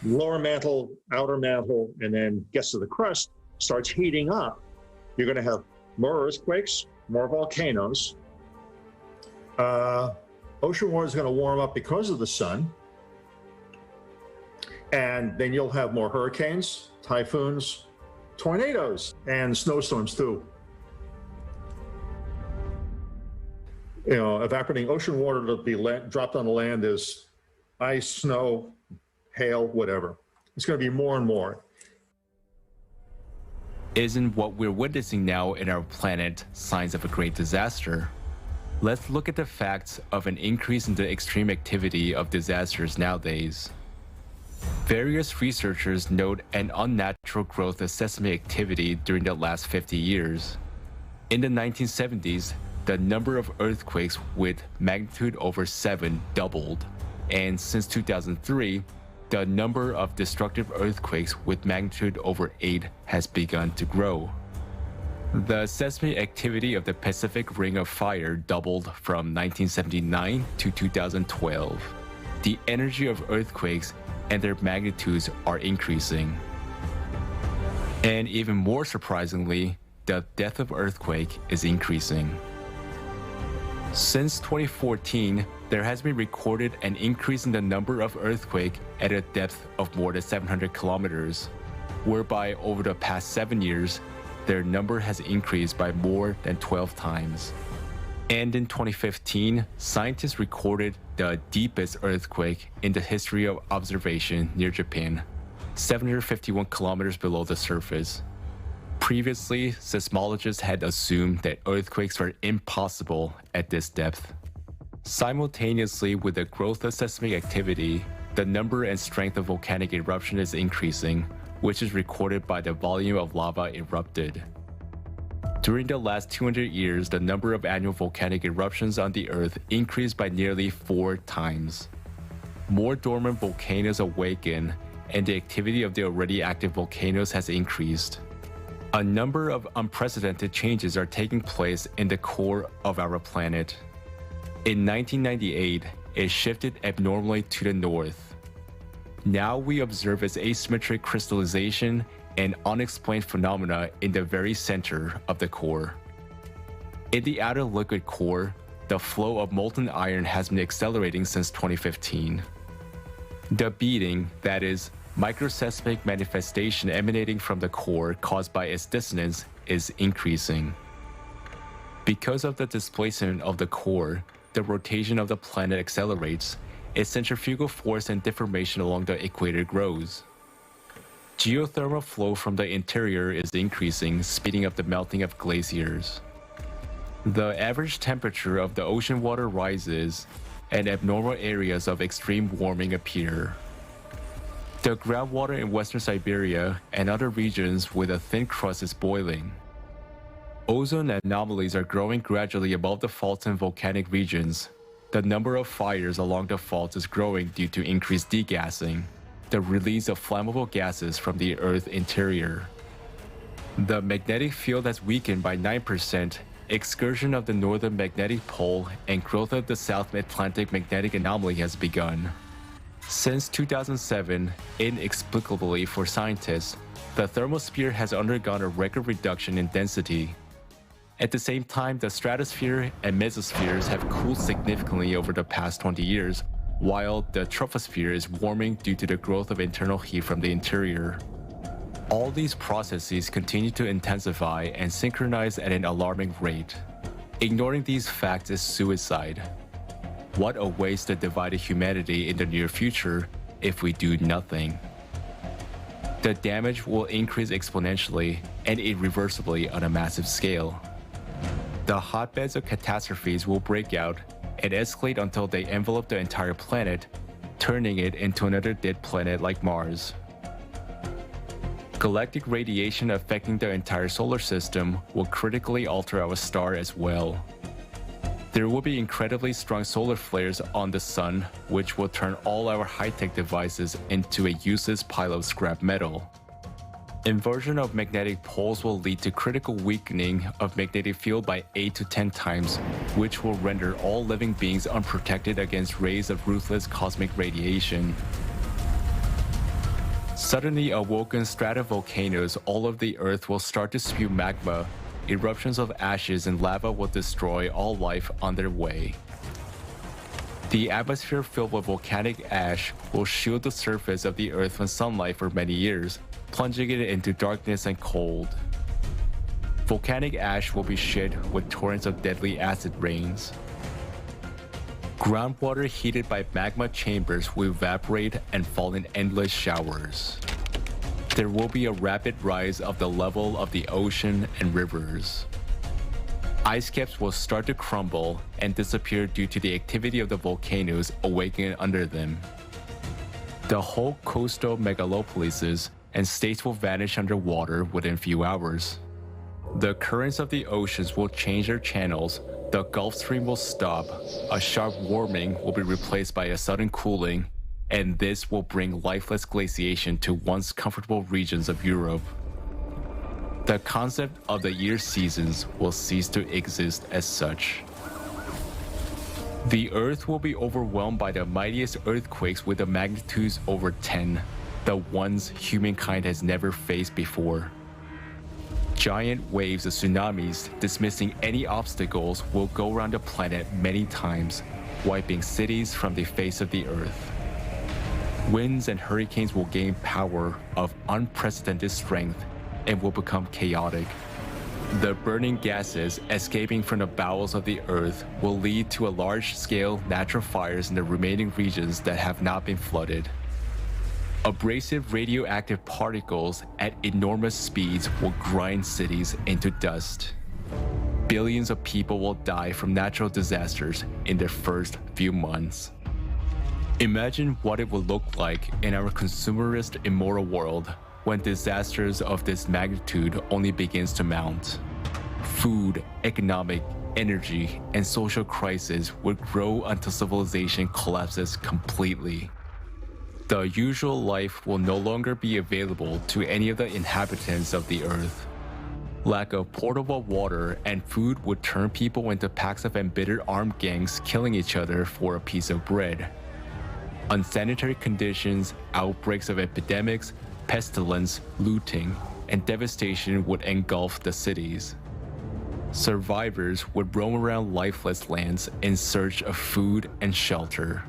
Lower mantle, outer mantle, and then gets to the crust, starts heating up. You're going to have more earthquakes, more volcanoes. Ocean water is going to warm up because of the sun. And then you'll have more hurricanes, typhoons, tornadoes, and snowstorms too. You know, evaporating ocean water to be dropped on the land is ice, snow, hail, whatever. It's going to be more and more. Isn't what we're witnessing now in our planet signs of a great disaster? Let's look at the facts of an increase in the extreme activity of disasters nowadays. Various researchers note an unnatural growth of seismic activity during the last 50 years. In the 1970s, the number of earthquakes with magnitude over 7 doubled, and since 2003, the number of destructive earthquakes with magnitude over 8 has begun to grow. The seismic activity of the Pacific Ring of Fire doubled from 1979 to 2012. The energy of earthquakes and their magnitudes are increasing. And even more surprisingly, the depth of earthquake is increasing. Since 2014, there has been recorded an increase in the number of earthquakes at a depth of more than 700 kilometers, whereby over the past 7 years, their number has increased by more than 12 times. And in 2015, scientists recorded the deepest earthquake in the history of observation near Japan, 751 kilometers below the surface. Previously, seismologists had assumed that earthquakes were impossible at this depth. Simultaneously with the growth of seismic activity, the number and strength of volcanic eruption is increasing, which is recorded by the volume of lava erupted. During the last 200 years, the number of annual volcanic eruptions on the Earth increased by nearly 4 times. More dormant volcanoes awaken, and the activity of the already active volcanoes has increased. A number of unprecedented changes are taking place in the core of our planet. In 1998, it shifted abnormally to the north. Now we observe its asymmetric crystallization and unexplained phenomena in the very center of the core. In the outer liquid core, the flow of molten iron has been accelerating since 2015. The beating, that is, microseismic manifestation emanating from the core caused by its dissonance, is increasing. Because of the displacement of the core, the rotation of the planet accelerates, its centrifugal force and deformation along the equator grows. Geothermal flow from the interior is increasing, speeding up the melting of glaciers. The average temperature of the ocean water rises, and abnormal areas of extreme warming appear. The groundwater in western Siberia and other regions with a thin crust is boiling. Ozone anomalies are growing gradually above the faults in volcanic regions. The number of fires along the faults is growing due to increased degassing, the release of flammable gases from the Earth's interior. The magnetic field has weakened by 9%, excursion of the northern magnetic pole, and growth of the South Atlantic magnetic anomaly has begun. Since 2007, inexplicably for scientists, the thermosphere has undergone a record reduction in density. At the same time, the stratosphere and mesospheres have cooled significantly over the past 20 years, while the troposphere is warming due to the growth of internal heat from the interior. All these processes continue to intensify and synchronize at an alarming rate. Ignoring these facts is suicide. What awaits the divided humanity in the near future if we do nothing? The damage will increase exponentially and irreversibly on a massive scale. The hotbeds of catastrophes will break out and escalate until they envelop the entire planet, turning it into another dead planet like Mars. Galactic radiation affecting the entire solar system will critically alter our star as well. There will be incredibly strong solar flares on the sun, which will turn all our high-tech devices into a useless pile of scrap metal. Inversion of magnetic poles will lead to critical weakening of magnetic field by 8 to 10 times, which will render all living beings unprotected against rays of ruthless cosmic radiation. Suddenly awoken stratovolcanoes all over the Earth will start to spew magma. Eruptions of ashes and lava will destroy all life on their way. The atmosphere filled with volcanic ash will shield the surface of the Earth from sunlight for many years, plunging it into darkness and cold. Volcanic ash will be shed with torrents of deadly acid rains. Groundwater heated by magma chambers will evaporate and fall in endless showers. There will be a rapid rise of the level of the ocean and rivers. Ice caps will start to crumble and disappear due to the activity of the volcanoes awakening under them. The whole coastal megalopolises and states will vanish underwater within few hours. The currents of the oceans will change their channels, the Gulf Stream will stop, a sharp warming will be replaced by a sudden cooling, and this will bring lifeless glaciation to once comfortable regions of Europe. The concept of the year seasons will cease to exist as such. The Earth will be overwhelmed by the mightiest earthquakes with the magnitudes over 10, the ones humankind has never faced before. Giant waves of tsunamis, dismissing any obstacles, will go around the planet many times, wiping cities from the face of the Earth. Winds and hurricanes will gain power of unprecedented strength and will become chaotic. The burning gases escaping from the bowels of the Earth will lead to a large-scale natural fires in the remaining regions that have not been flooded. Abrasive radioactive particles at enormous speeds will grind cities into dust. Billions of people will die from natural disasters in their first few months. Imagine what it would look like in our consumerist immoral world when disasters of this magnitude only begins to mount. Food, economic, energy, and social crises would grow until civilization collapses completely. The usual life will no longer be available to any of the inhabitants of the Earth. Lack of portable water and food would turn people into packs of embittered armed gangs killing each other for a piece of bread. Unsanitary conditions, outbreaks of epidemics, pestilence, looting, and devastation would engulf the cities. Survivors would roam around lifeless lands in search of food and shelter.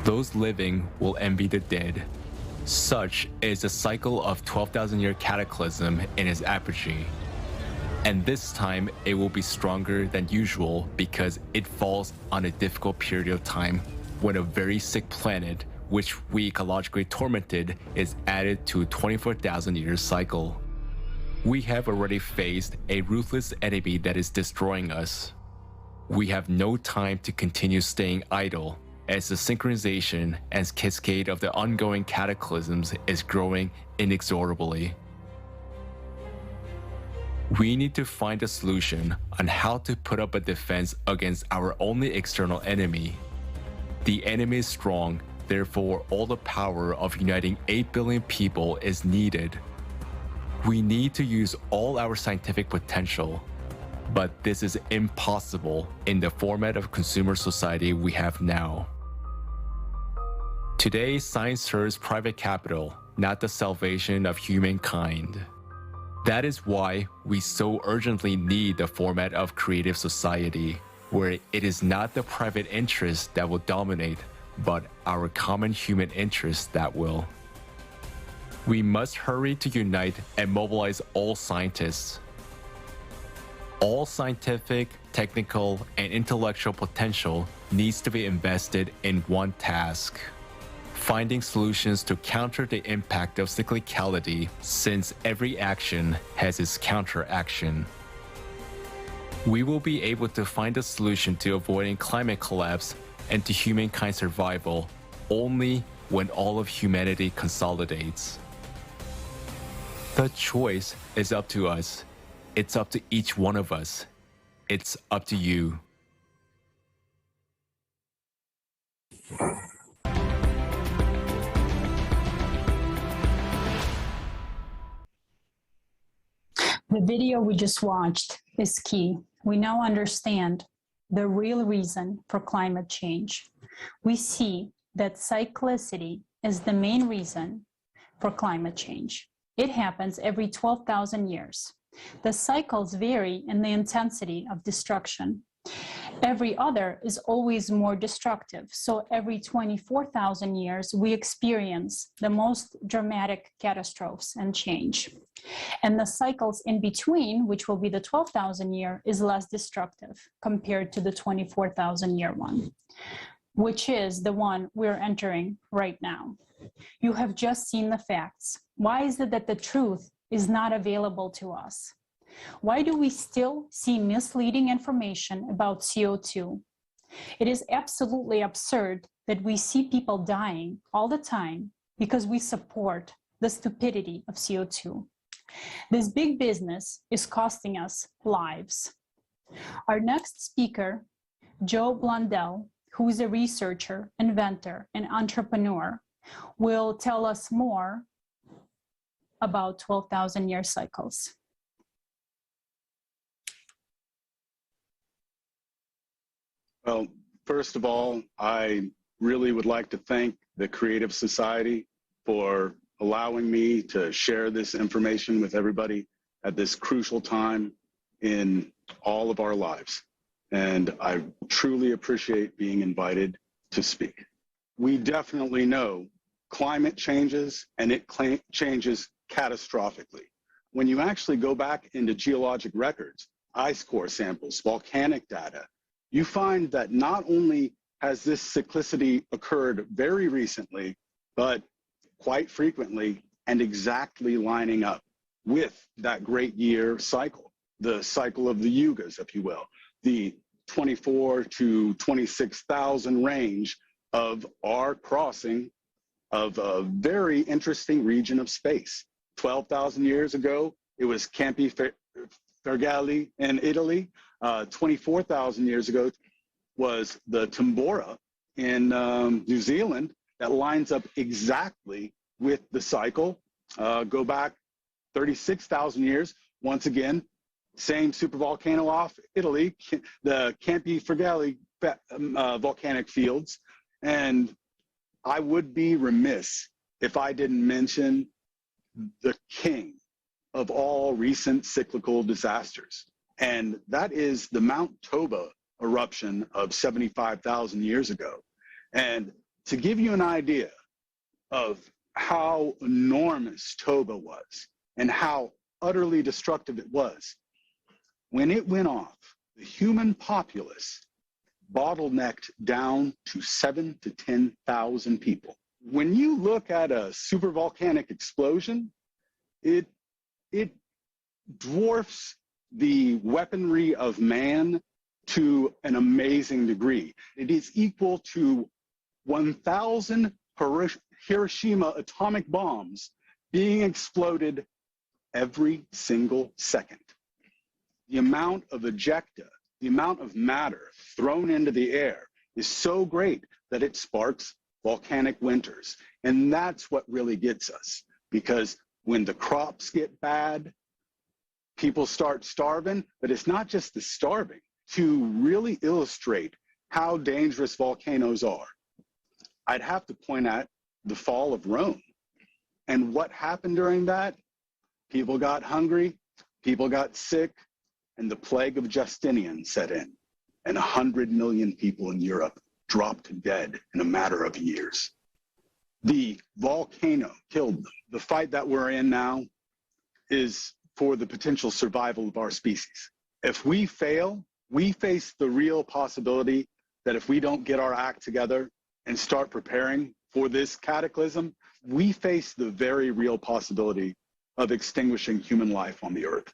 Those living will envy the dead. Such is the cycle of 12,000-year cataclysm in its apogee. And this time it will be stronger than usual because it falls on a difficult period of time when a very sick planet, which we ecologically tormented, is added to a 24,000-year cycle. We have already faced a ruthless enemy that is destroying us. We have no time to continue staying idle, as the synchronization and cascade of the ongoing cataclysms is growing inexorably. We need to find a solution on how to put up a defense against our only external enemy. The enemy is strong, therefore all the power of uniting 8 billion people is needed. We need to use all our scientific potential, but this is impossible in the format of consumer society we have now. Today, science serves private capital, not the salvation of humankind. That is why we so urgently need the format of creative society, where it is not the private interest that will dominate, but our common human interest that will. We must hurry to unite and mobilize all scientists. All scientific, technical, and intellectual potential needs to be invested in one task: finding solutions to counter the impact of cyclicality, since every action has its counteraction. We will be able to find a solution to avoiding climate collapse and to humankind's survival only when all of humanity consolidates. The choice is up to us. It's up to each one of us. It's up to you. The video we just watched is key. We now understand the real reason for climate change. We see that cyclicity is the main reason for climate change. It happens every 12,000 years. The cycles vary in the intensity of destruction. Every other is always more destructive. So every 24,000 years, we experience the most dramatic catastrophes and change. And the cycles in between, which will be the 12,000 year, is less destructive compared to the 24,000 year one, which is the one we're entering right now. You have just seen the facts. Why is it that the truth is not available to us? Why do we still see misleading information about CO2? It is absolutely absurd that we see people dying all the time because we support the stupidity of CO2. This big business is costing us lives. Our next speaker, Joe Blundell, who is a researcher, inventor, and entrepreneur, will tell us more about 12,000-year cycles. Well, first of all, I really would like to thank the Creative Society for allowing me to share this information with everybody at this crucial time in all of our lives. And I truly appreciate being invited to speak. We definitely know climate changes, and it changes catastrophically. When you actually go back into geologic records, ice core samples, volcanic data, you find that not only has this cyclicity occurred very recently, but quite frequently and exactly lining up with that great year cycle, the cycle of the yugas, if you will, the 24 to 26,000 range of our crossing of a very interesting region of space. 12,000 years ago, it was Campi Flegrei in Italy. 24,000 years ago was the Tambora in New Zealand that lines up exactly with the cycle. Go back 36,000 years, once again, same supervolcano off Italy, the Campi Flegrei volcanic fields. And I would be remiss if I didn't mention the king of all recent cyclical disasters. And that is the Mount Toba eruption of 75,000 years ago. And to give you an idea of how enormous Toba was and how utterly destructive it was, when it went off, the human populace bottlenecked down to 7,000 to 10,000 people. When you look at a supervolcanic explosion, it dwarfs the weaponry of man to an amazing degree. It is equal to 1,000 Hiroshima atomic bombs being exploded every single second. The amount of ejecta, the amount of matter thrown into the air is so great that it sparks volcanic winters. And that's what really gets us, because when the crops get bad, people start starving, but it's not just the starving. To really illustrate how dangerous volcanoes are, I'd have to point out the fall of Rome. And what happened during that? People got hungry, people got sick, and the plague of Justinian set in. And 100 million people in Europe dropped dead in a matter of years. The volcano killed them. The fight that we're in now is for the potential survival of our species. If we fail, we face the real possibility that if we don't get our act together and start preparing for this cataclysm, we face the very real possibility of extinguishing human life on the earth.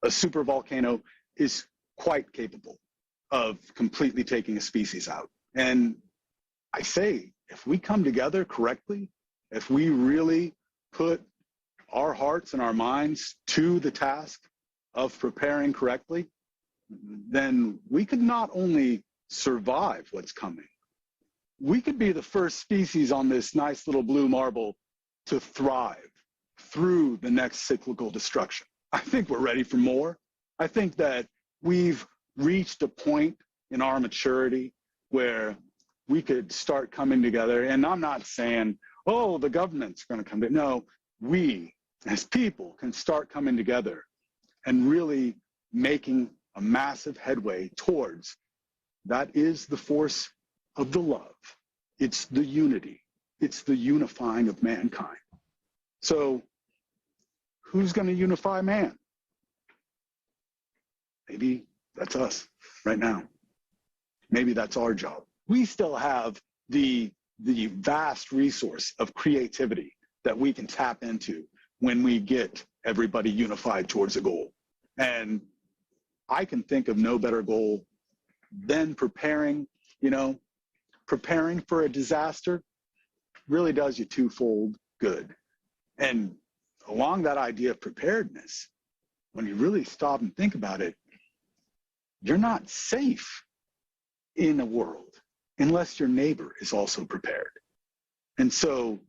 A supervolcano is quite capable of completely taking a species out. And I say, if we come together correctly, if we really put our hearts and our minds to the task of preparing correctly, then we could not only survive what's coming, we could be the first species on this nice little blue marble to thrive through the next cyclical destruction. I think we're ready for more. I think that we've reached a point in our maturity where we could start coming together. And I'm not saying, oh, the government's going to come together. No, we as people can start coming together and really making a massive headway towards that is the force of the love. It's the unity. It's the unifying of mankind. So who's going to unify man? Maybe that's us right now. Maybe that's our job. We still have the vast resource of creativity that we can tap into when we get everybody unified towards a goal. And I can think of no better goal than preparing, preparing for a disaster really does you twofold good. And along that idea of preparedness, when you really stop and think about it, you're not safe in a world unless your neighbor is also prepared. And so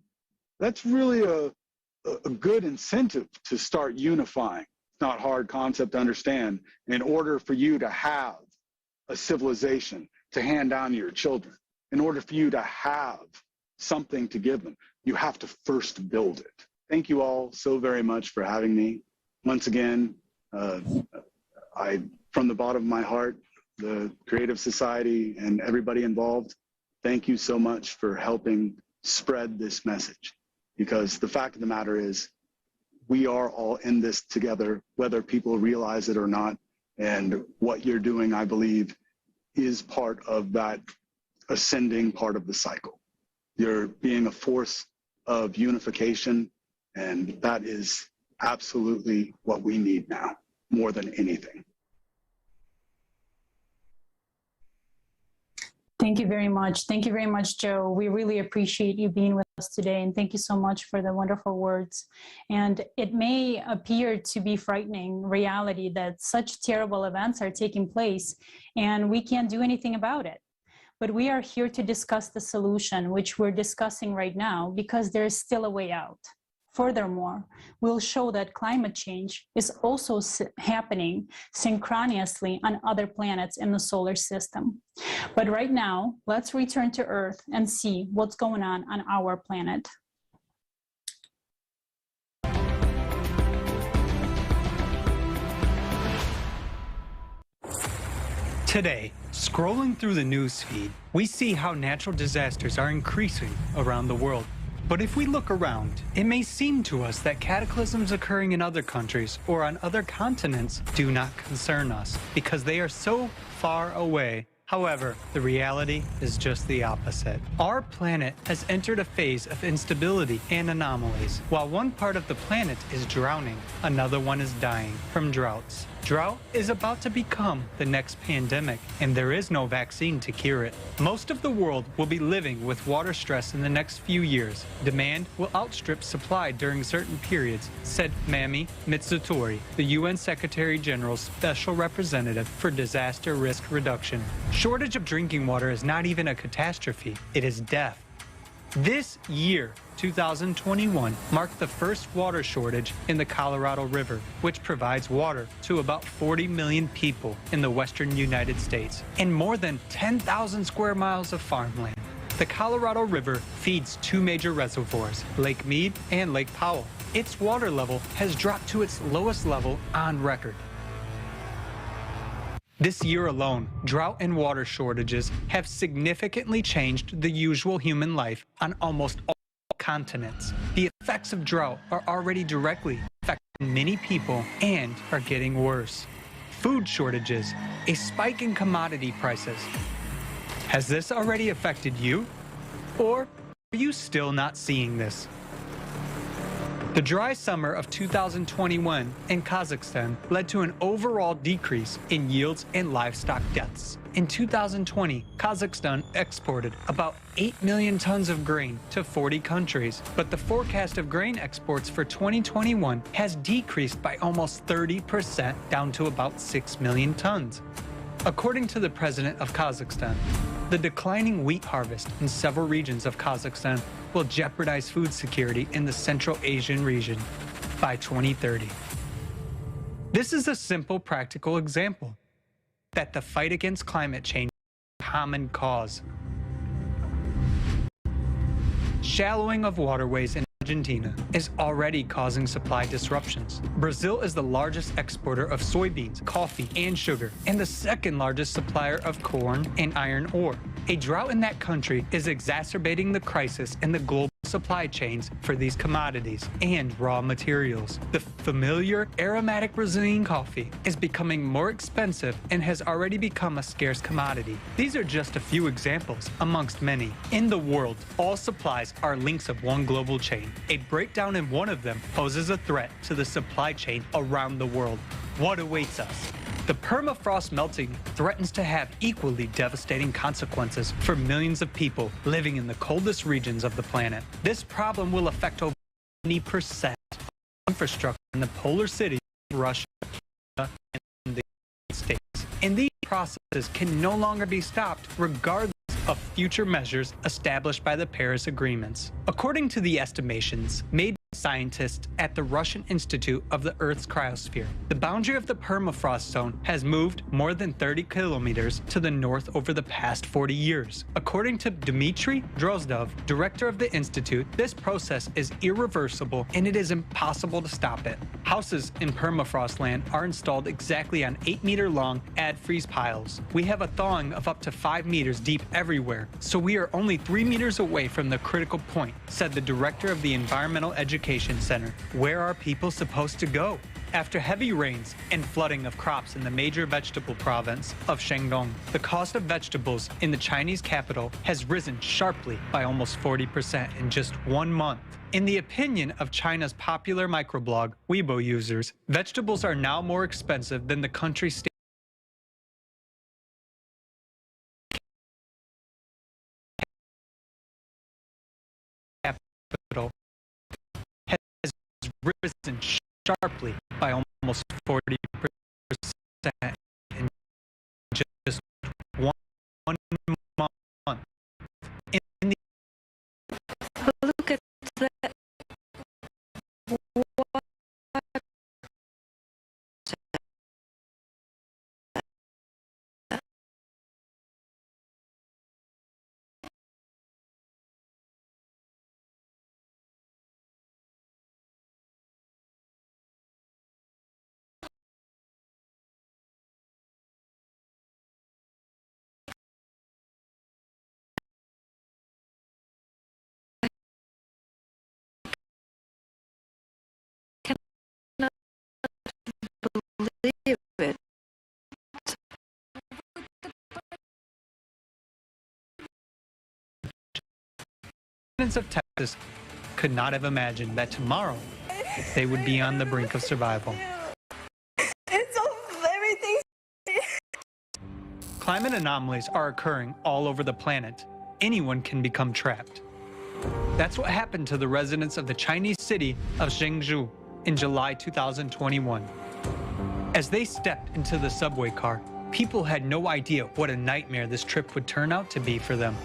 that's really a good incentive to start unifying. It's not a hard concept to understand. In order for you to have a civilization to hand down to your children, in order for you to have something to give them, you have to first build it. Thank you all so very much for having me. Once again, from the bottom of my heart, the Creative Society and everybody involved, thank you so much for helping spread this message. Because the fact of the matter is, we are all in this together, whether people realize it or not. And what you're doing, I believe, is part of that ascending part of the cycle. You're being a force of unification, and that is absolutely what we need now, more than anything. Thank you very much. Thank you very much, Joe. We really appreciate you being with us today, and thank you so much for the wonderful words. And it may appear to be frightening reality that such terrible events are taking place and we can't do anything about it. But we are here to discuss the solution, which we're discussing right now, because there is still a way out. Furthermore, we'll show that climate change is also happening synchronously on other planets in the solar system. But right now, let's return to Earth and see what's going on our planet. Today, scrolling through the news feed, we see how natural disasters are increasing around the world. But if we look around, it may seem to us that cataclysms occurring in other countries or on other continents do not concern us because they are so far away. However, the reality is just the opposite. Our planet has entered a phase of instability and anomalies. While one part of the planet is drowning, another one is dying from droughts. Drought is about to become the next pandemic, and there is no vaccine to cure it. Most of the world will be living with water stress in the next few years. Demand will outstrip supply during certain periods, said Mami Mitsutori, the UN Secretary General's Special Representative for Disaster Risk Reduction. Shortage of drinking water is not even a catastrophe, it is death. This year, 2021, marked the first water shortage in the Colorado River, which provides water to about 40 million people in the western United States and more than 10,000 square miles of farmland. The Colorado River feeds two major reservoirs, Lake Mead and Lake Powell. Its water level has dropped to its lowest level on record. This year alone, drought and water shortages have significantly changed the usual human life on almost all continents. The effects of drought are already directly affecting many people and are getting worse. Food shortages, a spike in commodity prices. Has this already affected you? Or are you still not seeing this? The dry summer of 2021 in Kazakhstan led to an overall decrease in yields and livestock deaths. In 2020, Kazakhstan exported about 8 million tons of grain to 40 countries, but the forecast of grain exports for 2021 has decreased by almost 30%, down to about 6 million tons. According to the president of Kazakhstan, the declining wheat harvest in several regions of Kazakhstan will jeopardize food security in the Central Asian region by 2030. This is a simple, practical example that the fight against climate change is a common cause. Shallowing of waterways in Argentina is already causing supply disruptions. Brazil is the largest exporter of soybeans, coffee, and sugar, and the second largest supplier of corn and iron ore. A drought in that country is exacerbating the crisis in the global supply chains for these commodities and raw materials. The familiar aromatic Brazilian coffee is becoming more expensive and has already become a scarce commodity. These are just a few examples amongst many. In the world, all supplies are links of one global chain. A breakdown in one of them poses a threat to the supply chain around the world. What awaits us? The permafrost melting threatens to have equally devastating consequences for millions of people living in the coldest regions of the planet. This problem will affect over 90% of infrastructure in the polar cities of Russia, Canada, and the United States. And these processes can no longer be stopped regardless of future measures established by the Paris Agreements. According to the estimations made by scientists at the Russian Institute of the Earth's Cryosphere, the boundary of the permafrost zone has moved more than 30 kilometers to the north over the past 40 years. According to Dmitry Drozdov, director of the institute, this process is irreversible and it is impossible to stop it. Houses in permafrost land are installed exactly on 8-meter-long adfreeze piles. We have a thawing of up to 5 meters deep everywhere, so we are only 3 meters away from the critical point, said the director of the Environmental Education Center. Where are people supposed to go? After heavy rains and flooding of crops in the major vegetable province of Shandong, the cost of vegetables in the Chinese capital has risen sharply by almost 40% in just 1 month. In the opinion of China's popular microblog Weibo users, vegetables are now more expensive than the country's state capital has risen sharply by almost 40% in just 1 month. In the Look at that. Believe it. Residents of Texas could not have imagined that tomorrow they would be on the brink of survival. It's all everything. Climate anomalies are occurring all over the planet. Anyone can become trapped. That's what happened to the residents of the Chinese city of Zhengzhou in July 2021. As they stepped into the subway car, people had no idea what a nightmare this trip would turn out to be for them.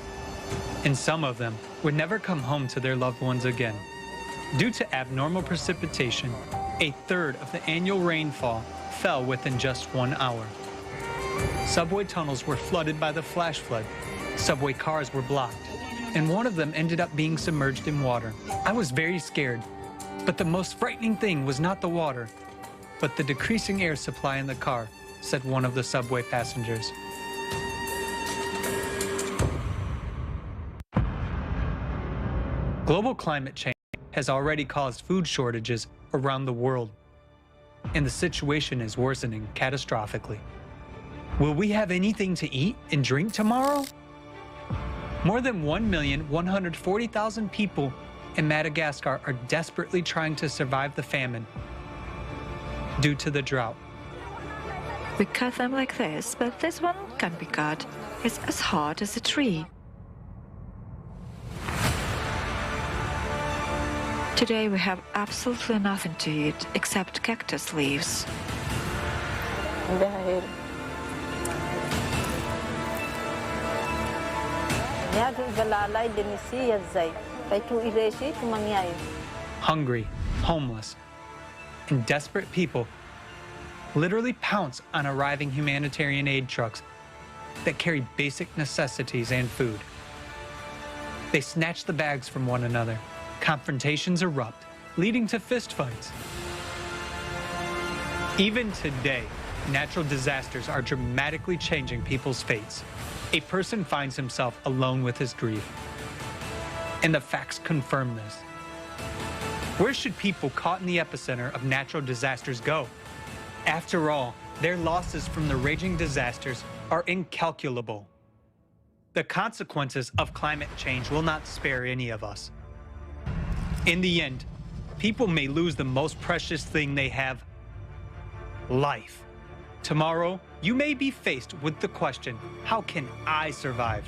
And some of them would never come home to their loved ones again. Due to abnormal precipitation, a third of the annual rainfall fell within just 1 hour. Subway tunnels were flooded by the flash flood. Subway cars were blocked, and one of them ended up being submerged in water. I was very scared, but the most frightening thing was not the water, but the decreasing air supply in the car, said one of the subway passengers. Global climate change has already caused food shortages around the world, and the situation is worsening catastrophically. Will we have anything to eat and drink tomorrow? More than 1,140,000 people in Madagascar are desperately trying to survive the famine due to the drought. We cut them like this, but this one can't be cut. It's as hard as a tree. Today we have absolutely nothing to eat except cactus leaves. Hungry, homeless, and desperate people literally pounce on arriving humanitarian aid trucks that carry basic necessities and food. They snatch the bags from one another. Confrontations erupt, leading to fistfights. Even today, natural disasters are dramatically changing people's fates. A person finds himself alone with his grief. And the facts confirm this. Where should people caught in the epicenter of natural disasters go? After all, their losses from the raging disasters are incalculable. The consequences of climate change will not spare any of us. In the end, people may lose the most precious thing they have, life. Tomorrow, you may be faced with the question, how can I survive?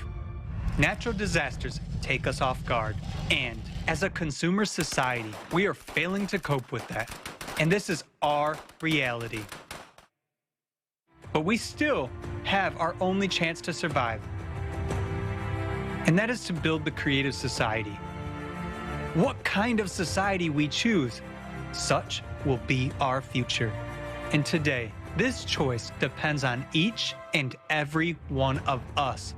Natural disasters take us off guard, and as a consumer society, we are failing to cope with that. And this is our reality. But we still have our only chance to survive, and that is to build the creative society. What kind of society we choose, such will be our future. And today, this choice depends on each and every one of us.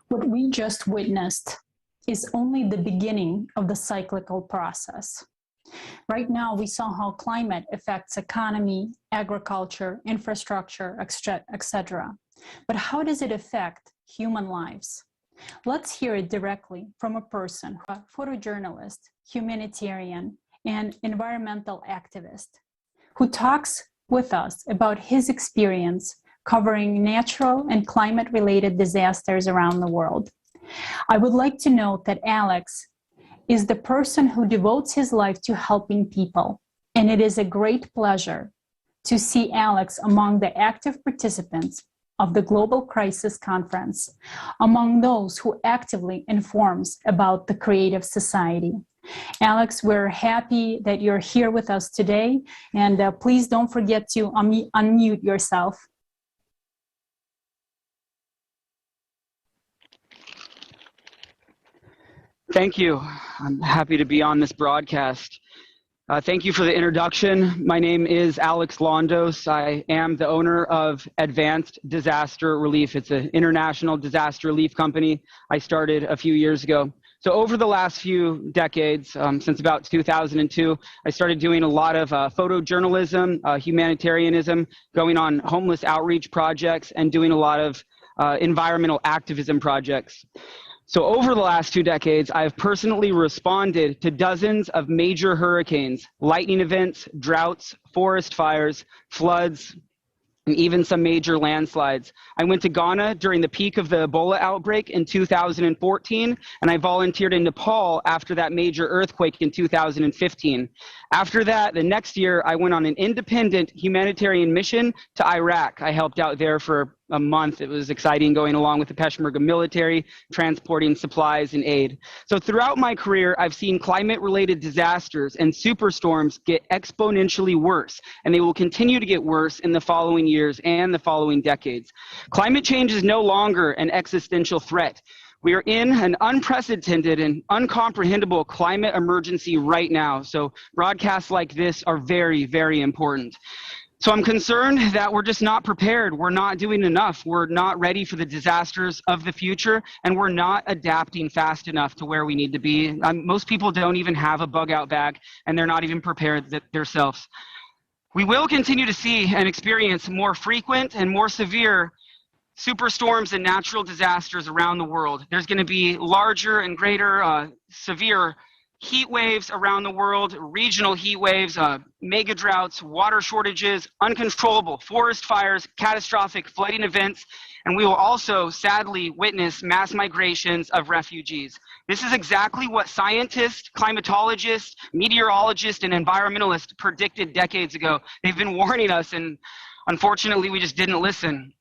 What we just witnessed is only the beginning of the cyclical process. Right now, we saw how climate affects economy, agriculture, infrastructure, etc. But how does it affect human lives? Let's hear it directly from a person, a photojournalist, humanitarian, and environmental activist, who talks with us about his experience covering natural and climate-related disasters around the world. I would like to note that Alex is the person who devotes his life to helping people, and it is a great pleasure to see Alex among the active participants of the Global Crisis Conference, among those who actively informs about the creative society. Alex, we're happy that you're here with us today, and please don't forget to unmute yourself. Thank you. I'm happy to be on this broadcast. Thank you for the introduction. My name is Alex Londos. I am the owner of Advanced Disaster Relief. It's an international disaster relief company I started a few years ago. So over the last few decades, since about 2002, I started doing a lot of photojournalism, humanitarianism, going on homeless outreach projects, and doing a lot of environmental activism projects. So over the last 2 decades, I've personally responded to dozens of major hurricanes, lightning events, droughts, forest fires, floods, and even some major landslides. I went to Ghana during the peak of the Ebola outbreak in 2014, and I volunteered in Nepal after that major earthquake in 2015. After that, the next year, I went on an independent humanitarian mission to Iraq. I helped out there for a month. It was exciting going along with the Peshmerga military, transporting supplies and aid. So throughout my career, I've seen climate-related disasters and superstorms get exponentially worse, and they will continue to get worse in the following years and the following decades. Climate change is no longer an existential threat. We are in an unprecedented and uncomprehendable climate emergency right now. So broadcasts like this are very, very important. So I'm concerned that we're just not prepared. We're not doing enough. We're not ready for the disasters of the future, and we're not adapting fast enough to where we need to be. Most people don't even have a bug out bag, and they're not even prepared themselves. We will continue to see and experience more frequent and more severe superstorms and natural disasters around the world. There's going to be larger and greater severe heat waves around the world, regional heat waves, mega droughts, water shortages, uncontrollable forest fires, catastrophic flooding events, and we will also sadly witness mass migrations of refugees. This is exactly what scientists, climatologists, meteorologists, and environmentalists predicted decades ago. They've been warning us, and unfortunately we just didn't listen.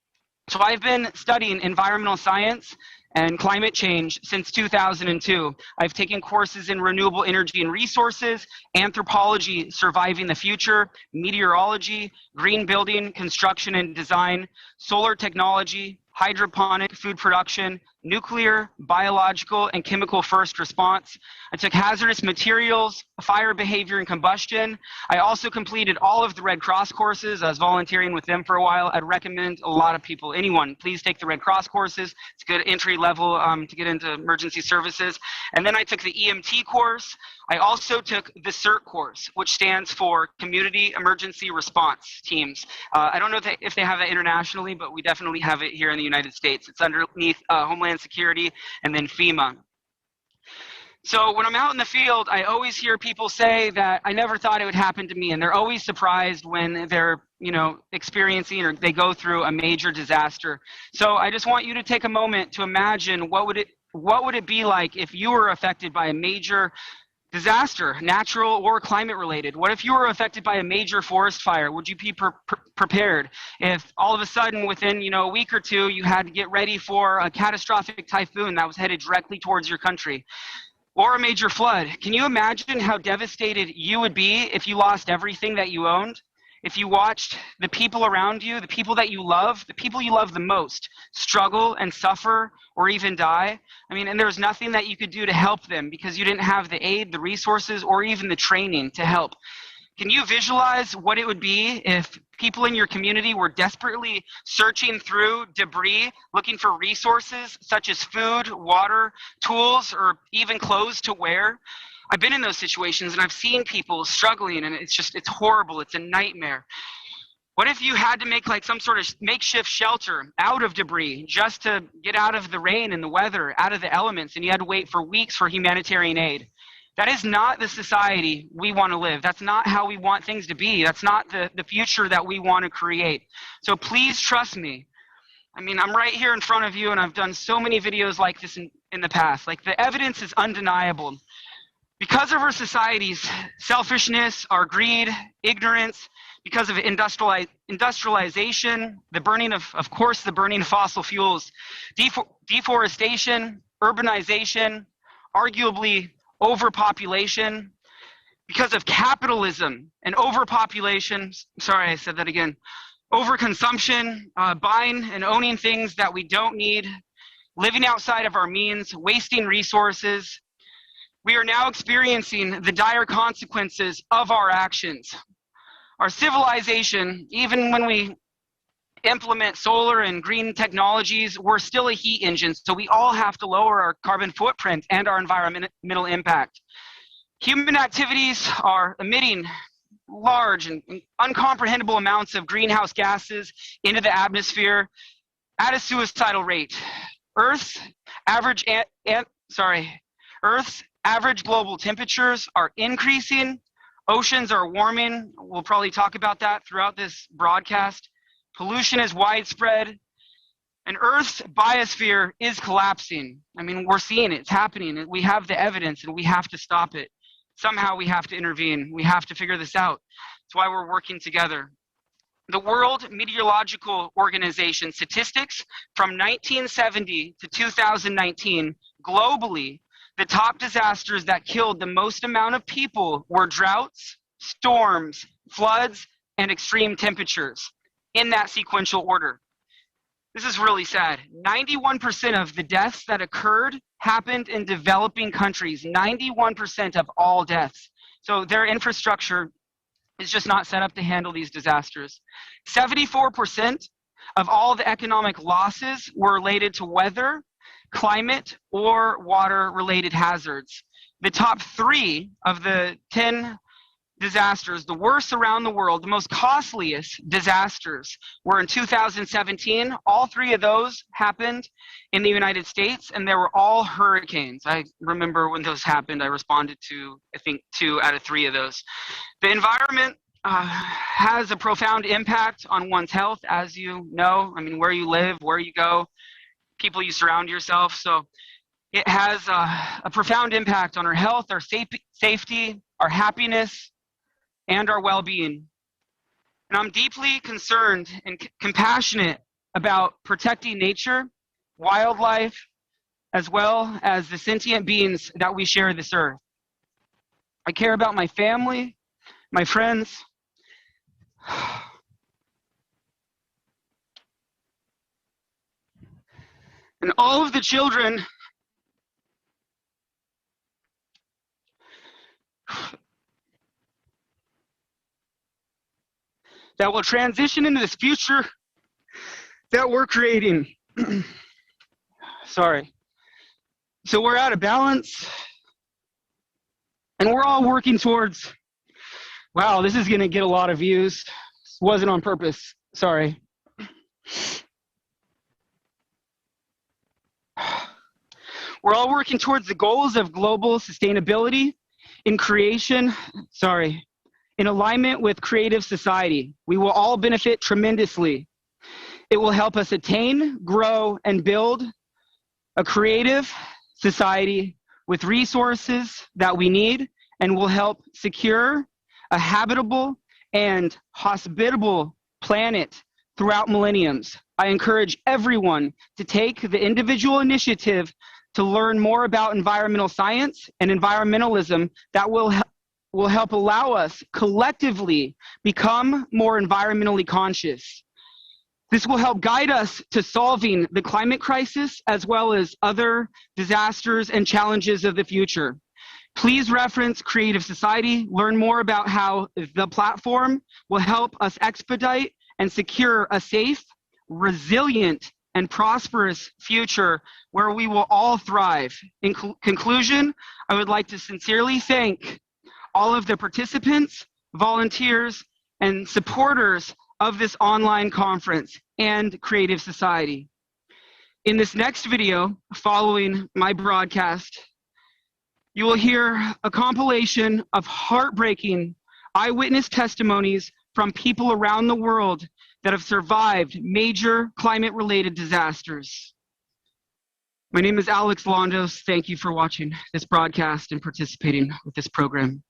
So I've been studying environmental science and climate change since 2002. I've taken courses in renewable energy and resources, anthropology, surviving the future, meteorology, green building, construction and design, solar technology, hydroponic food production, nuclear, biological, and chemical first response. I took hazardous materials, fire behavior and combustion. I also completed all of the Red Cross courses. I was volunteering with them for a while. I'd recommend a lot of people, anyone, please take the Red Cross courses. It's a good entry level to get into emergency services. And then I took the EMT course. I also took the CERT course, which stands for Community Emergency Response Teams. I don't know if they have that internationally, but we definitely have it here in the United States. It's underneath Homeland Security and then FEMA. So when I'm out in the field, I always hear people say that I never thought it would happen to me, and they're always surprised when they're, experiencing or they go through a major disaster. So I just want you to take a moment to imagine what would it be like if you were affected by a major disaster, natural or climate related. What if you were affected by a major forest fire? Would you be prepared? If all of a sudden within a week or two you had to get ready for a catastrophic typhoon that was headed directly towards your country, or a major flood, can you imagine how devastated you would be if you lost everything that you owned? If you watched the people around you, the people that you love, the people you love the most, struggle and suffer or even die? And there was nothing that you could do to help them because you didn't have the aid, the resources, or even the training to help. Can you visualize what it would be if people in your community were desperately searching through debris, looking for resources such as food, water, tools, or even clothes to wear? I've been in those situations and I've seen people struggling, and it's horrible. It's a nightmare. What if you had to make like some sort of makeshift shelter out of debris just to get out of the rain and the weather, out of the elements, and you had to wait for weeks for humanitarian aid? That is not the society we want to live. That's not how we want things to be. That's not the future that we want to create. So please trust me. I'm right here in front of you, and I've done so many videos like this in the past. Like, the evidence is undeniable. Because of our society's selfishness, our greed, ignorance, because of industrialization, the burning of fossil fuels, deforestation, urbanization, arguably overpopulation, because of capitalism and overpopulation, sorry, I said that again, overconsumption, buying and owning things that we don't need, living outside of our means, wasting resources, we are now experiencing the dire consequences of our actions. Our civilization, even when we implement solar and green technologies, we're still a heat engine, so we all have to lower our carbon footprint and our environmental impact. Human activities are emitting large and uncomprehendable amounts of greenhouse gases into the atmosphere at a suicidal rate. Earth's average global temperatures are increasing. Oceans are warming. We'll probably talk about that throughout this broadcast. Pollution is widespread. And Earth's biosphere is collapsing. We're seeing it. It's happening. We have the evidence, and we have to stop it. Somehow we have to intervene. We have to figure this out. That's why we're working together. The World Meteorological Organization statistics from 1970 to 2019, globally, the top disasters that killed the most amount of people were droughts, storms, floods, and extreme temperatures, in that sequential order. This is really sad. 91% of the deaths that occurred happened in developing countries, 91% of all deaths. So their infrastructure is just not set up to handle these disasters. 74% of all the economic losses were related to weather, climate, or water-related hazards. The top 3 of the 10 disasters, the worst around the world, the most costliest disasters were in 2017. All three of those happened in the United States, and they were all hurricanes. I remember when those happened, I responded to, I think, 2 out of 3 of those. The environment has a profound impact on one's health, as you know. I mean, where you live, where you go, people you surround yourself. So it has a profound impact on our health, our safety, our happiness, and our well-being. And I'm deeply concerned and compassionate about protecting nature, wildlife, as well as the sentient beings that we share this earth. I care about my family, my friends, and all of the children that will transition into this future that we're creating. Sorry. So we're out of balance, and we're all working towards, wow, this is gonna get a lot of views. This wasn't on purpose, sorry. We're all working towards the goals of global sustainability in creation, in alignment with creative society. We will all benefit tremendously. It will help us attain, grow, and build a creative society with resources that we need, and will help secure a habitable and hospitable planet throughout millenniums. I encourage everyone to take the individual initiative to learn more about environmental science and environmentalism that will help allow us collectively become more environmentally conscious. This will help guide us to solving the climate crisis as well as other disasters and challenges of the future. Please reference Creative Society, learn more about how the platform will help us expedite and secure a safe, resilient, and prosperous future where we will all thrive. In conclusion, I would like to sincerely thank all of the participants, volunteers, and supporters of this online conference and Creative Society. In this next video, following my broadcast, you will hear a compilation of heartbreaking eyewitness testimonies from people around the world that have survived major climate-related disasters. My name is Alex Londos. Thank you for watching this broadcast and participating with this program.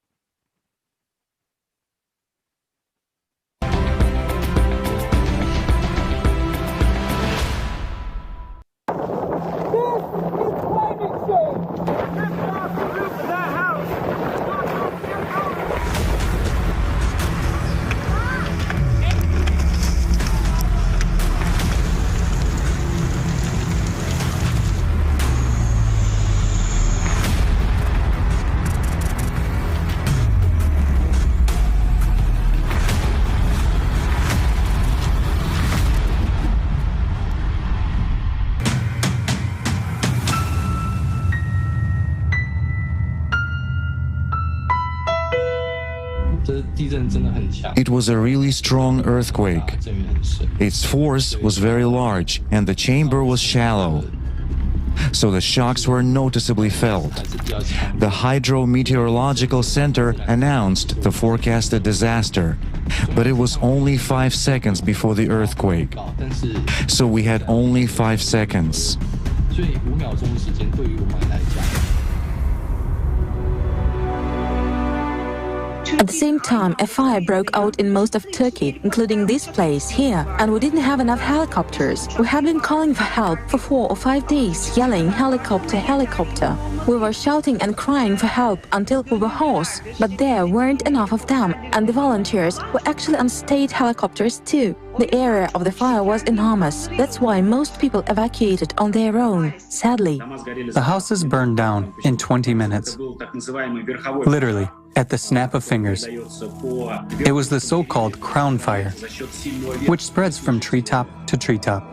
It was a really strong earthquake. Its force was very large and the chamber was shallow, so the shocks were noticeably felt. The Hydrometeorological Center announced the forecasted disaster, but it was only 5 seconds before the earthquake, so we had only 5 seconds. At the same time, a fire broke out in most of Turkey, including this place here, and we didn't have enough helicopters. We have been calling for help for 4 or 5 days, yelling helicopter, helicopter. We were shouting and crying for help until we were hoarse, but there weren't enough of them, and the volunteers were actually on state helicopters too. The area of the fire was enormous. That's why most people evacuated on their own, sadly. The houses burned down in 20 minutes. Literally, at the snap of fingers. It was the so-called crown fire, which spreads from treetop to treetop.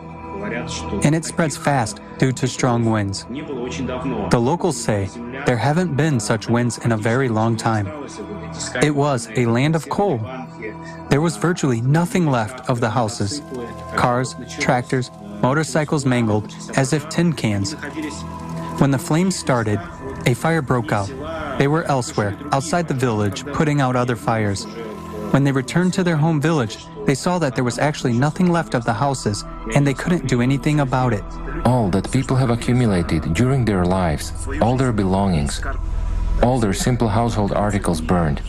And it spreads fast due to strong winds. The locals say there haven't been such winds in a very long time. It was a land of coal. There was virtually nothing left of the houses. Cars, tractors, motorcycles mangled as if tin cans. When the flames started, a fire broke out. They were elsewhere, outside the village, putting out other fires. When they returned to their home village, they saw that there was actually nothing left of the houses, and they couldn't do anything about it. All that people have accumulated during their lives, all their belongings, all their simple household articles burned.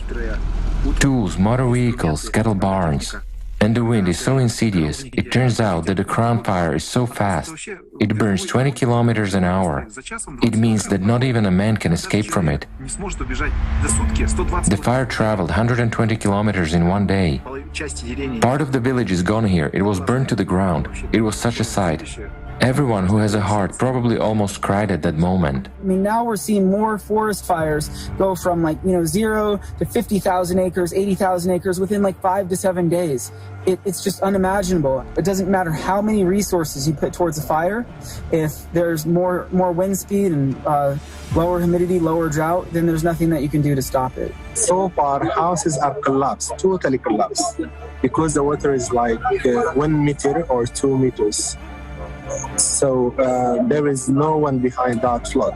Tools, motor vehicles, cattle barns. And the wind is so insidious, it turns out that the crown fire is so fast, it burns 20 kilometers an hour. It means that not even a man can escape from it. The fire traveled 120 kilometers in one day. Part of the village is gone here, it was burned to the ground. It was such a sight. Everyone who has a heart probably almost cried at that moment. I mean, now we're seeing more forest fires go from 0 to 50,000 acres, 80,000 acres within 5 to 7 days. It's just unimaginable. It doesn't matter how many resources you put towards a fire. If there's more wind speed and lower humidity, lower drought, then there's nothing that you can do to stop it. So far, houses are collapsed, totally collapsed, because the water is 1 meter or 2 meters. So there is no one behind that flood.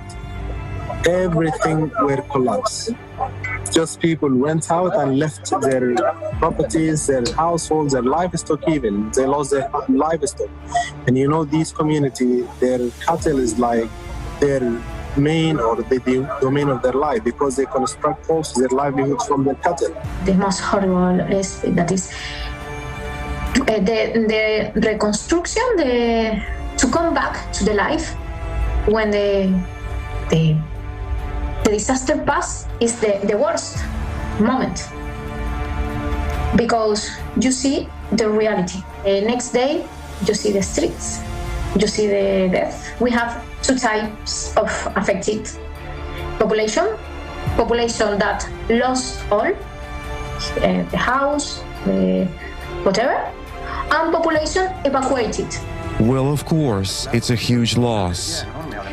Everything will collapse. Just people went out and left their properties, their households, their livestock even. They lost their livestock. And these communities, their cattle is their main or the domain of their life, because they construct also their livelihood from their cattle. The most horrible is that is the reconstruction, to come back to the life when the disaster pass is the worst moment, because you see the reality. The next day you see the streets, you see the death. We have two types of affected population that lost all, the house, the whatever, and population evacuated. Well, of course, it's a huge loss.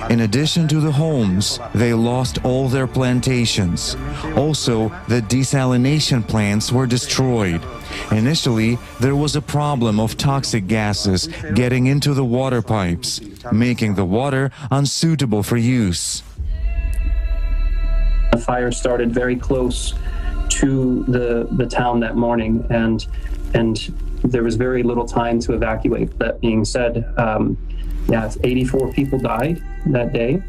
In addition to the homes, they lost all their plantations. Also, the desalination plants were destroyed. Initially, there was a problem of toxic gases getting into the water pipes, making the water unsuitable for use. The fire started very close to the town that morning, and there was very little time to evacuate. That being said, 84 people died that day.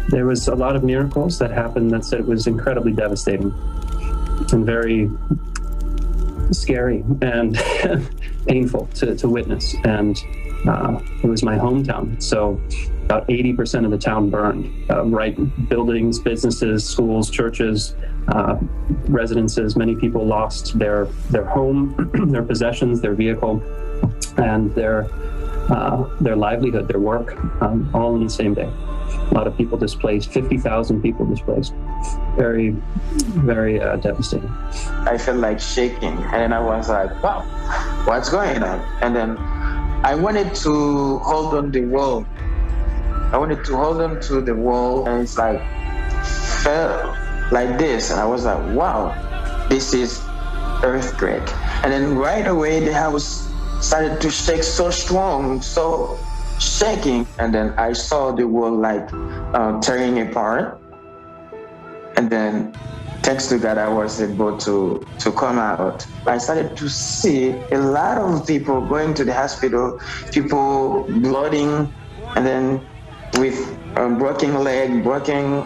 There was a lot of miracles that happened that said it was incredibly devastating and very scary and painful to witness. And it was my hometown. So about 80% of the town burned, buildings, businesses, schools, churches, residences. Many people lost their home, their possessions, their vehicle, and their livelihood, their work, all in the same day. A lot of people displaced, 50,000 people displaced. Very, very devastating. I felt like shaking, and I was like, wow, what's going on? And then I wanted to hold on the wall. And it's fell like this. And I was like, wow, this is earthquake. And then right away, the house started to shake so strong, so shaking. And then I saw the wall tearing apart. And then thanks to God, I was able to come out. I started to see a lot of people going to the hospital, people blooding, and then with broken leg, broken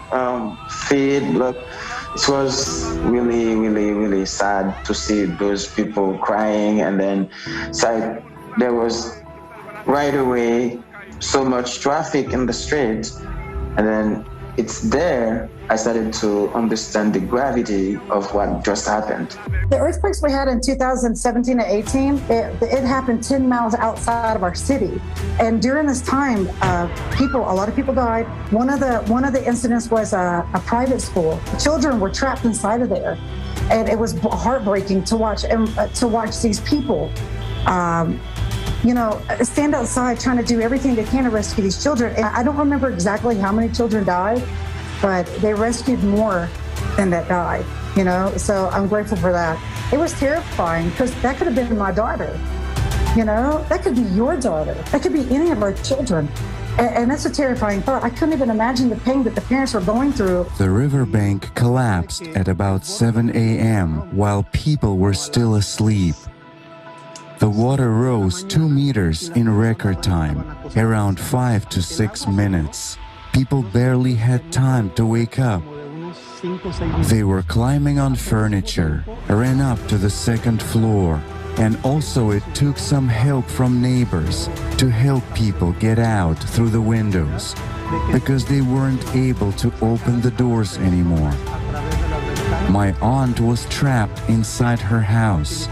feet. It was really, really, really sad to see those people crying. And then there was right away so much traffic in the streets. And then it's there I started to understand the gravity of what just happened. The earthquakes we had in 2017 and 18, it happened 10 miles outside of our city. And during this time, a lot of people died. One of the incidents was a private school. Children were trapped inside of there. And it was heartbreaking to watch these people stand outside trying to do everything they can to rescue these children. And I don't remember exactly how many children died, but they rescued more than that died. you know, so I'm grateful for that. It was terrifying because that could have been my daughter, you know, that could be your daughter, that could be any of our children. And that's a terrifying thought. I couldn't even imagine the pain that the parents were going through. The riverbank collapsed at about 7 a.m. while people were still asleep. The water rose 2 meters in record time, around 5 to 6 minutes. People barely had time to wake up. They were climbing on furniture, ran up to the second floor, and also it took some help from neighbors to help people get out through the windows because they weren't able to open the doors anymore. My aunt was trapped inside her house,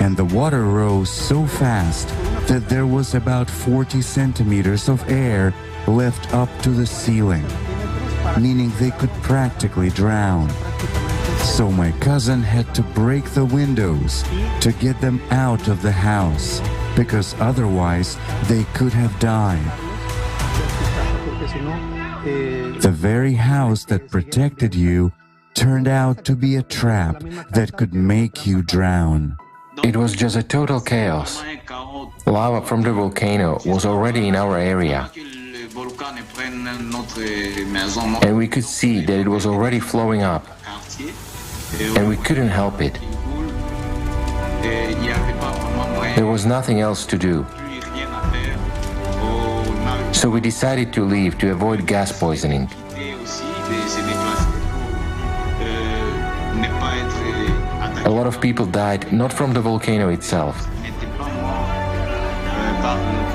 and the water rose so fast that there was about 40 centimeters of air left up to the ceiling, meaning they could practically drown. So my cousin had to break the windows to get them out of the house, because otherwise they could have died. The very house that protected you turned out to be a trap that could make you drown. It was just a total chaos. Lava from the volcano was already in our area, and we could see that it was already flowing up, and we couldn't help it. There was nothing else to do. So we decided to leave to avoid gas poisoning. A lot of people died not from the volcano itself.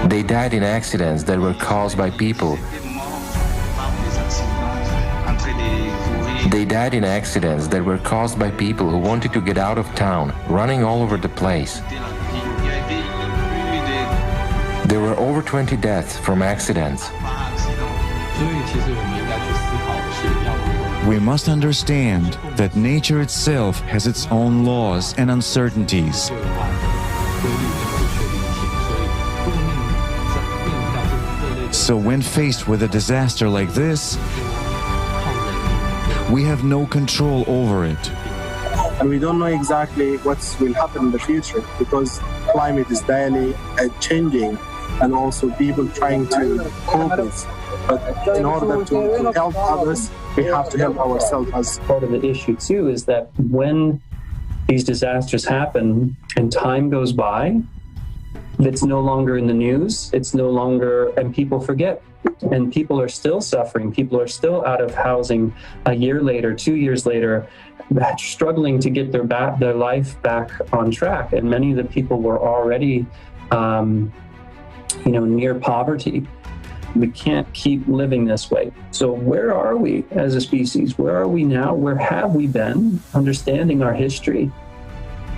They died in accidents that were caused by people. They died in accidents that were caused by people who wanted to get out of town, running all over the place. There were over 20 deaths from accidents. We must understand that nature itself has its own laws and uncertainties. So when faced with a disaster like this, we have no control over it. And we don't know exactly what will happen in the future because climate is daily changing and also people trying to cope with. But in order to help others, we have to help ourselves. As part of the issue too is that when these disasters happen and time goes by, it's no longer in the news, it's no longer, and people forget. And people are still suffering. People are still out of housing a year later, 2 years later, struggling to get their life back on track. And many of the people were already, near poverty. We can't keep living this way. So where are we as a species? Where are we now? Where have we been? Understanding our history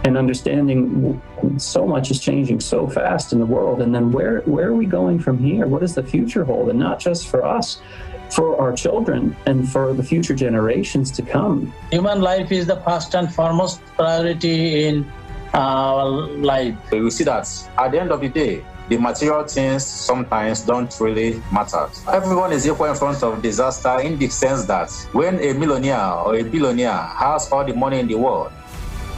and understanding so much is changing so fast in the world. And then where are we going from here? What does the future hold? And not just for us, for our children and for the future generations to come. Human life is the first and foremost priority in our life. We see that at the end of the day, the material things sometimes don't really matter. Everyone is equal in front of disaster in the sense that when a millionaire or a billionaire has all the money in the world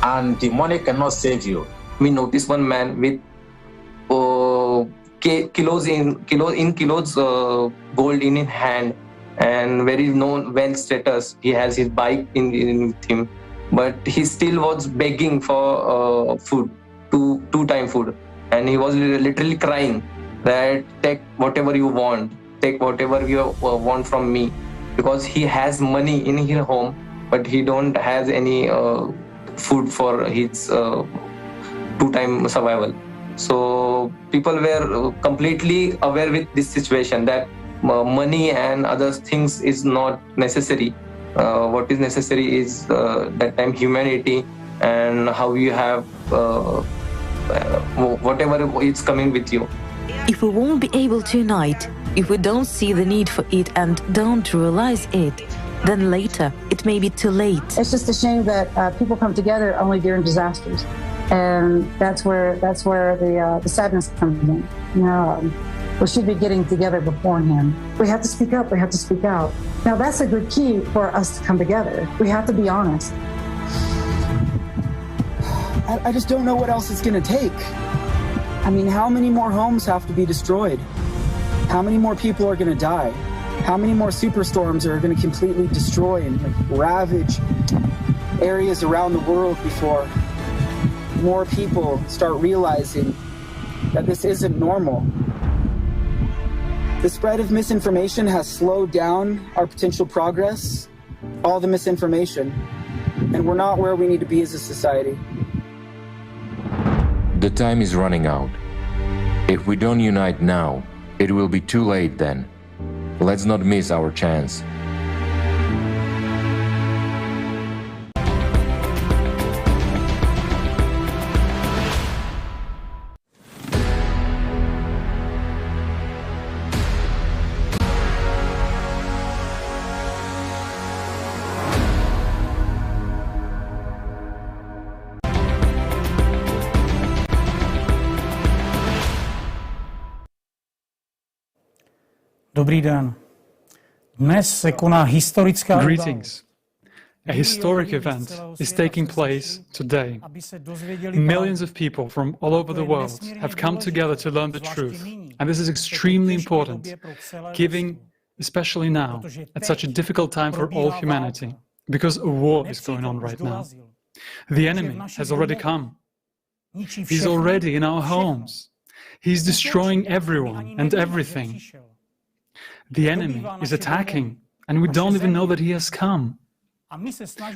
and the money cannot save you. We noticed one man with kilos gold in his hand and very known wealth status. He has his bike with him, but he still was begging for food, two-time food. And he was literally crying that take whatever you want, take whatever you want from me, because he has money in his home, but he don't has any food for his two-time survival. So people were completely aware with this situation that money and other things is not necessary. What is necessary is that time humanity and how you have whatever is coming with you. If we won't be able to unite, if we don't see the need for it and don't realize it, then later it may be too late. It's just a shame that people come together only during disasters, and that's where the sadness comes in. we should be getting together beforehand. We have to speak up. We have to speak out. Now, that's a good key for us to come together. We have to be honest. I just don't know what else it's going to take. I mean, how many more homes have to be destroyed? How many more people are going to die? How many more superstorms are going to completely destroy and ravage areas around the world before more people start realizing that this isn't normal? The spread of misinformation has slowed down our potential progress, all the misinformation, and we're not where we need to be as a society. The time is running out. If we don't unite now, it will be too late then. Let's not miss our chance. Dobrý den. Dnes se koná historická Greetings. A historic event is taking place today. Millions of people from all over the world have come together to learn the truth, and this is extremely important, given, especially now, at such a difficult time for all humanity, because a war is going on right now. The enemy has already come. He's already in our homes. He's destroying everyone and everything. The enemy is attacking, and we don't even know that he has come.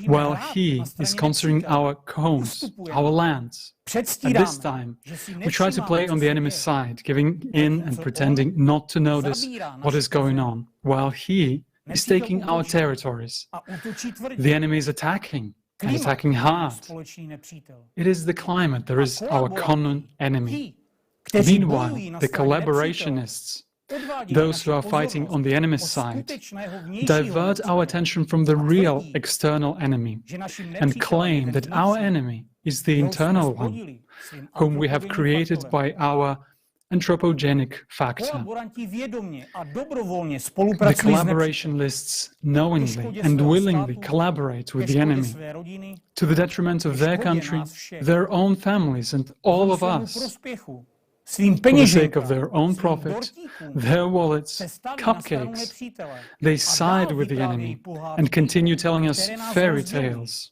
While he is conquering our homes, our lands. At this time, we try to play on the enemy's side, giving in and pretending not to notice what is going on, while he is taking our territories. The enemy is attacking, and attacking hard. It is the climate that is our common enemy. Meanwhile, the collaborationists, those who are fighting on the enemy's side, divert our attention from the real external enemy and claim that our enemy is the internal one, whom we have created by our anthropogenic factor. The collaborationists knowingly and willingly collaborate with the enemy to the detriment of their country, their own families, and all of us. For the sake of their own profit, their wallets, cupcakes, they side with the enemy and continue telling us fairy tales.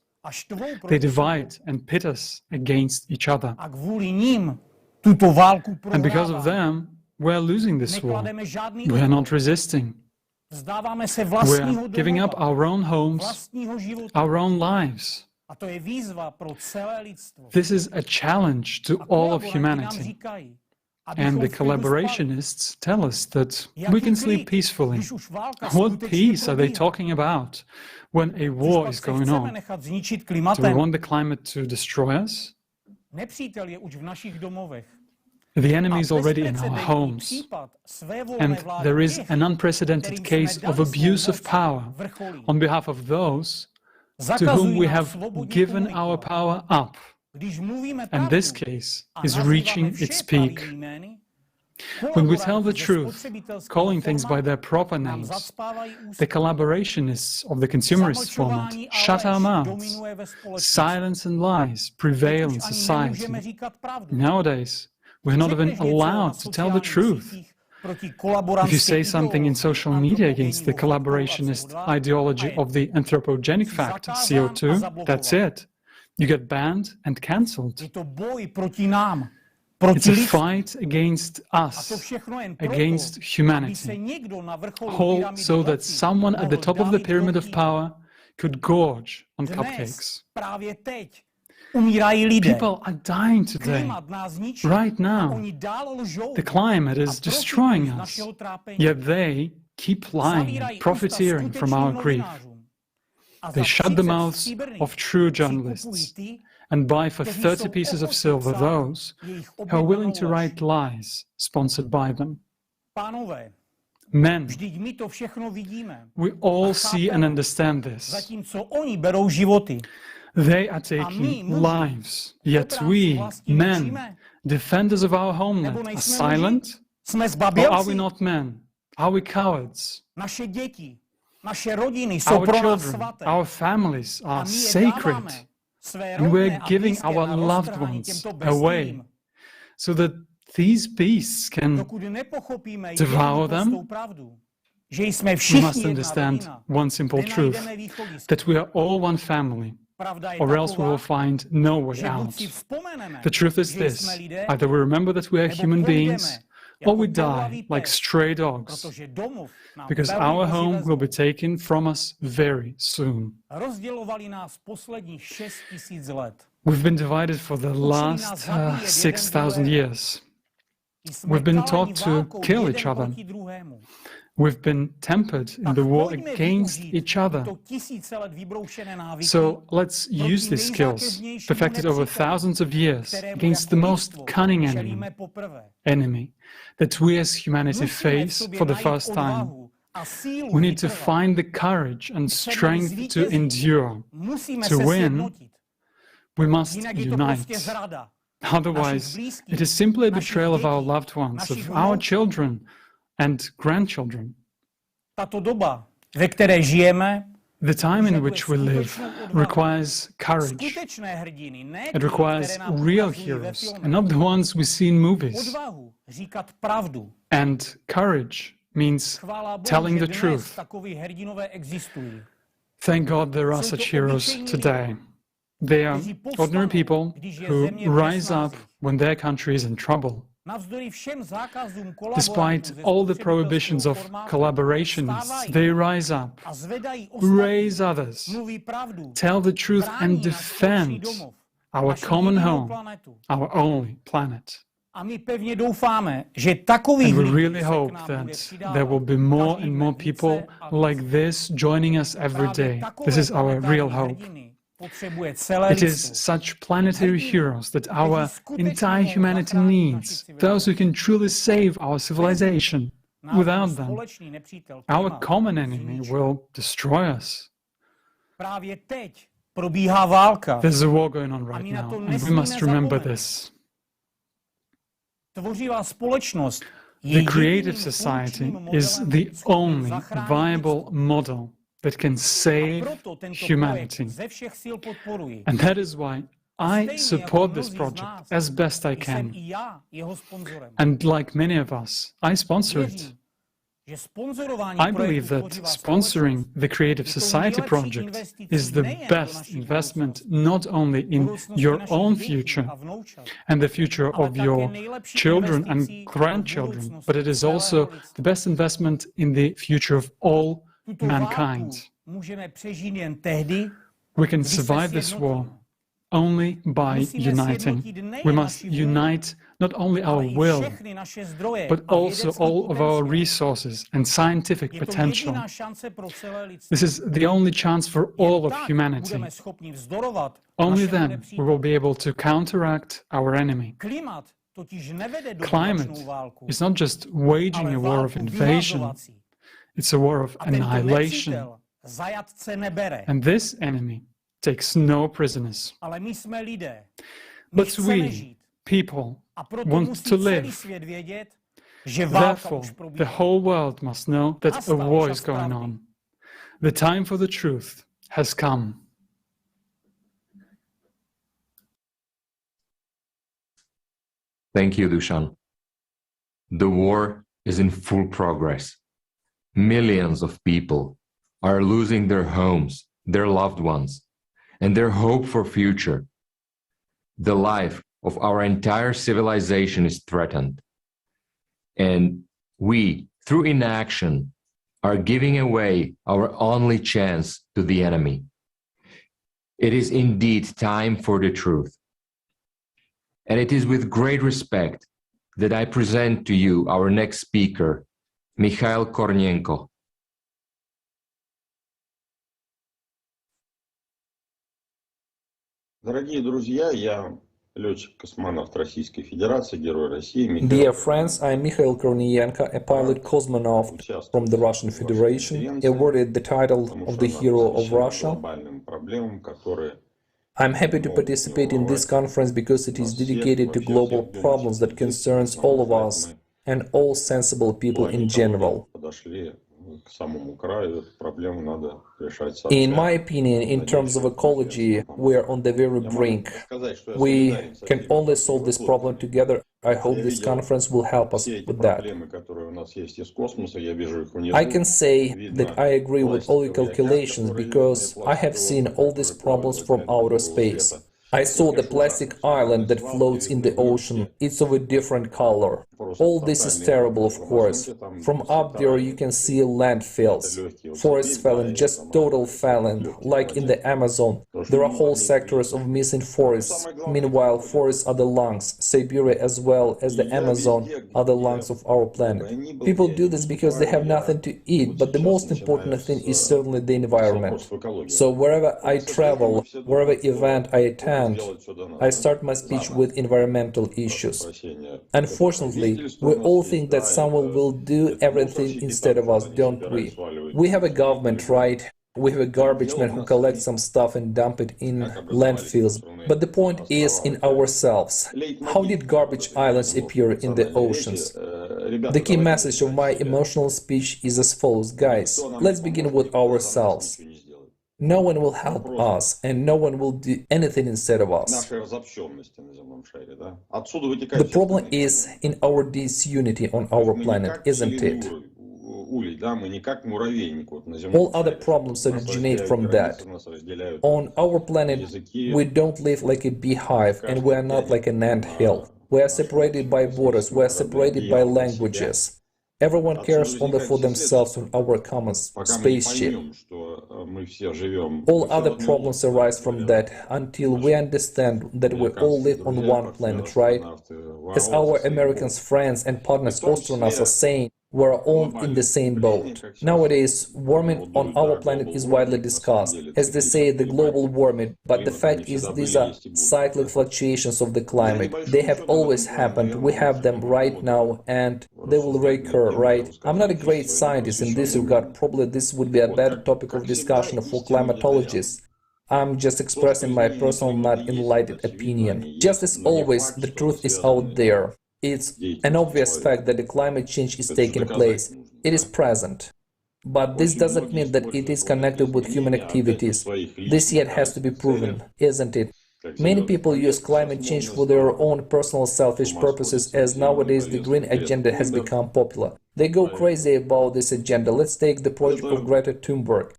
They divide and pit us against each other. And because of them, we're losing this war. We are not resisting. We're giving up our own homes, our own lives. This is a challenge to all of humanity. And the collaborationists tell us that we can sleep peacefully. What peace are they talking about when a war is going on? Do we want the climate to destroy us? The enemy is already in our homes, and there is an unprecedented case of abuse of power on behalf of those to whom we have given our power up. And this case is reaching its peak. When we tell the truth, calling things by their proper names, the collaborationists of the consumerist format shut our mouths. Silence and lies prevail in society. Nowadays, we're not even allowed to tell the truth. If you say something in social media against the collaborationist ideology of the anthropogenic factor, CO2, that's it. You get banned and cancelled. It's a fight against us, against humanity, all so that someone at the top of the pyramid of power could gorge on cupcakes. People are dying today, right now. The climate is destroying us, yet they keep lying, profiteering from our grief. They shut the mouths of true journalists and buy for 30 pieces of silver those who are willing to write lies sponsored by them. Men, we all see and understand this. They are taking lives, yet we, men, defenders of our homeland, are silent Or are we not men? Are we cowards? Naše děti, naše rodiny jsou Our pro nás children, svaté. our families A are my je sacred, dáváme své and we're rodné a giving blízké our na loved roztrhání ones těmto away bezdím. so that these beasts can Dokud nepochopíme devour jednu them. prostou pravdu, že jsme We všichni must jedna understand rodina, one simple truth, nenajdeme východisko. that we are all one family, Pravda je or else we will taková, find no way že buď out. si vzpomeneme, The truth is že this: jsme lidé, either we remember that we are nebo human půjdeme beings, or we jako die bolavý like pes, stray dogs, protože domov nám because velmi our brzy home vezmou. will be taken from us very soon. Rozdělovali nás posledních 6 000 let. We've been divided for the last 6,000 years. We've been taught to kill each other. We've been tempered in the war against each other. So let's use these skills, perfected over thousands of years, against the most cunning enemy that we as humanity face for the first time. We need to find the courage and strength to endure. To win, we must unite. Otherwise, it is simply a betrayal of our loved ones, of our children and grandchildren. Tato doba, ve které žijeme, the time in which we live requires courage. skutečné hrdiny, ne It requires real heroes, and not the ones we see in movies. odvahu říkat pravdu. And courage means Chvála Bohu, telling že the dnes truth. takoví hrdinové existují. Thank God there are such heroes today. They are ordinary people who rise up when their country is in trouble. Navzdory všem zákazům Despite all the prohibitions of collaborations, they rise up, a zvedají raise others, mluví pravdu, tell the truth and defend our common home, our only planet. a my pevně doufáme, že takových And we lidí really se k hope nám that bude přidávat. there will be more and more people like this joining us every day. This is our real hope. Potřebuje celé It is lidstvo. such planetary heroes that our entire humanity needs, those who can truly save our civilization. Without them, Společný nepřítel our klima common enemy will destroy us. Právě teď probíhá válka. There's a war going on A right my na now, to and we nesmíme must remember zapomenout. this. Tvořivá společnost je The creative jediným society funkčním is modelem the lidstva, který only zachrání viable lidstvo. model that can A save proto tento humanity. projekt ze všech sil podporuji. And that is why I Stejně support jako this mnozí z project nás, as best I jsem can. i já jeho sponzorem. And like many of us, I sponsor it. Věřím, že sponzorování I believe projektu that Tvořivá sponsoring společnost the Creative je tou Society nejlepší project investicí is the nejen do best naší investment budoucnosti, not only in budoucnosti your našich own dětí future a vnoučat, and the future ale of také your nejlepší children and investicí do grandchildren, budoucnosti but it is celého also lidstva. the best investment in the future of all Tuto mankind. válku můžeme přežít jen tehdy, We can když se survive this war sjednotíme. only by Musíme uniting. sjednotit nejen We must naši vůli, unite not only ale our i will, všechny naše zdroje but a also vědecký all of our potenciál. resources and scientific Je to potential. jediná šance pro celé lidstvo. This is the only chance for all of Tak humanity. budeme schopni vzdorovat Only našemu then we nepříteli. will be able to counteract our enemy. Klimat totiž nevede do Climate válečnou válku, is not just waging ale a war of válku invasion, vyhlazovací. it's a war of A tento annihilation. nepřítel zajatce nebere. And this enemy takes no prisoners. Ale my jsme lidé. My But chceme we, žít. people, A proto want musí to celý live. svět vědět, že válka Therefore, už the probíhá. whole world must know that a Nastal war čas is going pravdy. on. The time for the truth has come. Thank you, Dushan. The war is in full progress. Millions of people are losing their homes, their loved ones, and their hope for future. The life of our entire civilization is threatened. And we, through inaction, are giving away our only chance to the enemy. It is indeed time for the truth. And it is with great respect that I present to you our next speaker, Mikhail Kornienko. Дорогие друзья, я летчик-космонавт Российской Федерации, Герой России. Dear friends, I am Mikhail Kornienko, a pilot cosmonaut from the Russian Federation, awarded the title of the Hero of Russia. I'm happy to participate in this conference because it is dedicated to global problems that concerns all of us, and all sensible people in general. In my opinion, in terms of ecology, we are on the very brink. We can only solve this problem together. I hope this conference will help us with that. I can say that I agree with all your calculations because I have seen all these problems from outer space. I saw the plastic island that floats in the ocean. It's of a different color. All this is terrible, of course. From up there you can see landfills, forests fallen, just total fallen, like in the Amazon. There are whole sectors of missing forests. Meanwhile, forests are the lungs. Siberia as well as the Amazon are the lungs of our planet. People do this because they have nothing to eat, but the most important thing is certainly the environment. So wherever I travel, wherever event I attend, I start my speech with environmental issues. Unfortunately, we all think that someone will do everything instead of us, don't we? We have a government, right? We have a garbage man who collects some stuff and dump it in landfills. But the point is in ourselves. How did garbage islands appear in the oceans? The key message of my emotional speech is as follows, guys. Let's begin with ourselves. No one will help us, and no one will do anything instead of us. The problem is in our disunity on our planet, isn't it? All other problems originate from that. On our planet, we don't live like a beehive, and we are not like an anthill. We are separated by borders, we are separated by languages. Everyone cares only for themselves on our common spaceship. All other problems arise from that until we understand that we all live on one planet, right? As our American friends and partners astronauts are saying, we're all in the same boat. Nowadays, warming on our planet is widely discussed. As they say, the global warming, but the fact is these are cyclic fluctuations of the climate. They have always happened, we have them right now, and they will recur, right? I'm not a great scientist in this regard, probably this would be a better topic of discussion for climatologists. I'm just expressing my personal, not enlightened opinion. Just as always, the truth is out there. It's an obvious fact that the climate change is taking place. It is present. But this doesn't mean that it is connected with human activities. This yet has to be proven, isn't it? Many people use climate change for their own personal selfish purposes, as nowadays the green agenda has become popular. They go crazy about this agenda. Let's take the project of Greta Thunberg.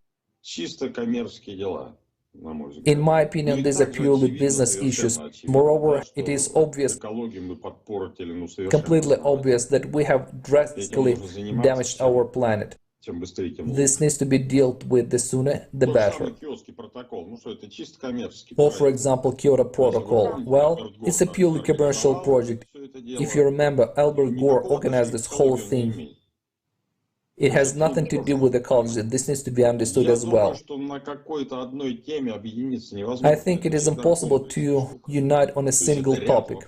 In my opinion, these are purely business issues. Moreover, it is obvious, completely obvious, that we have drastically damaged our planet. This needs to be dealt with the sooner, the better. Or, for example, Kyoto Protocol. Well, it's a purely commercial project. If you remember, Albert Gore organized this whole thing. It has nothing to do with ecology. This needs to be understood as well. I think it is impossible to unite on a single topic.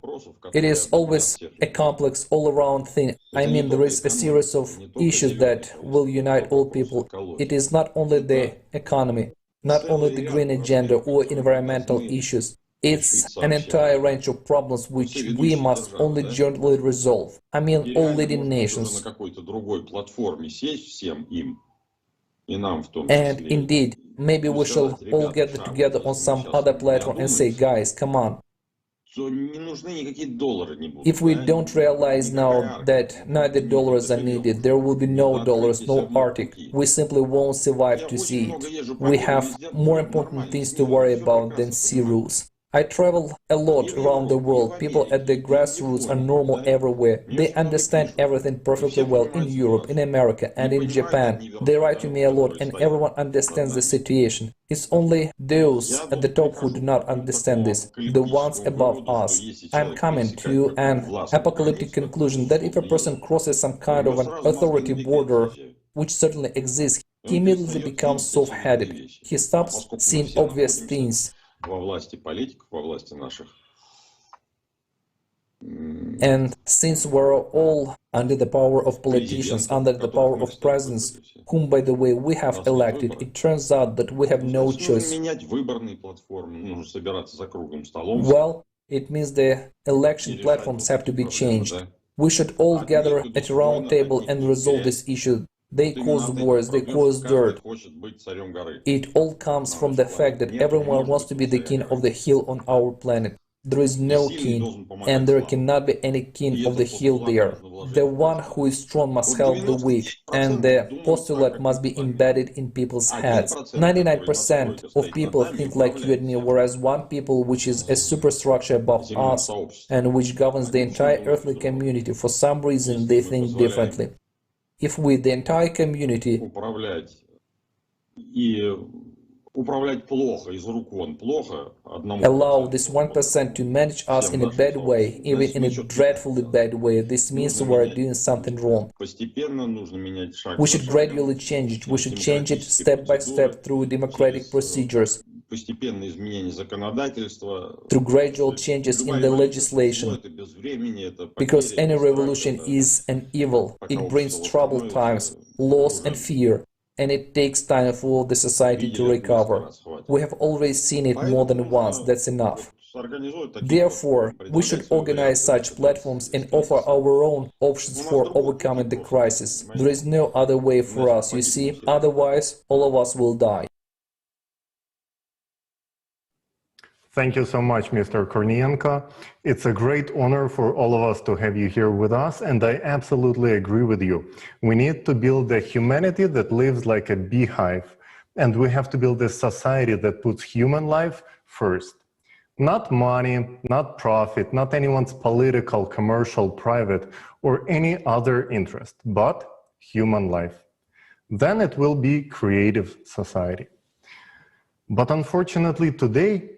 It is always a complex, all-around thing. I mean, there is a series of issues that will unite all people. It is not only the economy, not only the green agenda or environmental issues. It's an entire range of problems which we must only jointly resolve. I mean, all leading nations. And indeed, maybe we shall all get together on some other platform and say, guys, come on. If we don't realize now that neither dollars are needed, there will be no dollars, no Arctic. We simply won't survive to see it. We have more important things to worry about than sea routes. I travel a lot around the world. People at the grassroots are normal everywhere. They understand everything perfectly well in Europe, in America, and in Japan. They write to me a lot, and everyone understands the situation. It's only those at the top who do not understand this, the ones above us. I'm coming to an apocalyptic conclusion that if a person crosses some kind of an authority border, which certainly exists, he immediately becomes soft-headed. He stops seeing obvious things. And since we're all under the power of politicians, under the power of presidents, whom, by the way, we have elected, it turns out that we have no choice. Well, it means the election platforms have to be changed. We should all gather at a round table and resolve this issue. They cause wars, they cause dirt. It all comes from the fact that everyone wants to be the king of the hill on our planet. There is no king, and there cannot be any king of the hill there. The one who is strong must help the weak, and the postulate must be embedded in people's heads. 99% of people think like you and me, whereas one people, which is a superstructure above us, and which governs the entire earthly community, for some reason they think differently. If we, the entire community, allow this 1% to manage us in a bad way, even in a dreadfully bad way, this means we are doing something wrong. We should gradually change it. We should change it step by step through democratic procedures, through gradual changes in the legislation, because any revolution is an evil. It brings troubled times, loss and fear, and it takes time for the society to recover. We have already seen it more than once, that's enough. Therefore, we should organize such platforms and offer our own options for overcoming the crisis. There is no other way for us, you see, otherwise all of us will die. Thank you so much, Mr. Kornienko. It's a great honor for all of us to have you here with us, and I absolutely agree with you. We need to build a humanity that lives like a beehive, and we have to build a society that puts human life first. Not money, not profit, not anyone's political, commercial, private, or any other interest, but human life. Then it will be creative society. But unfortunately today,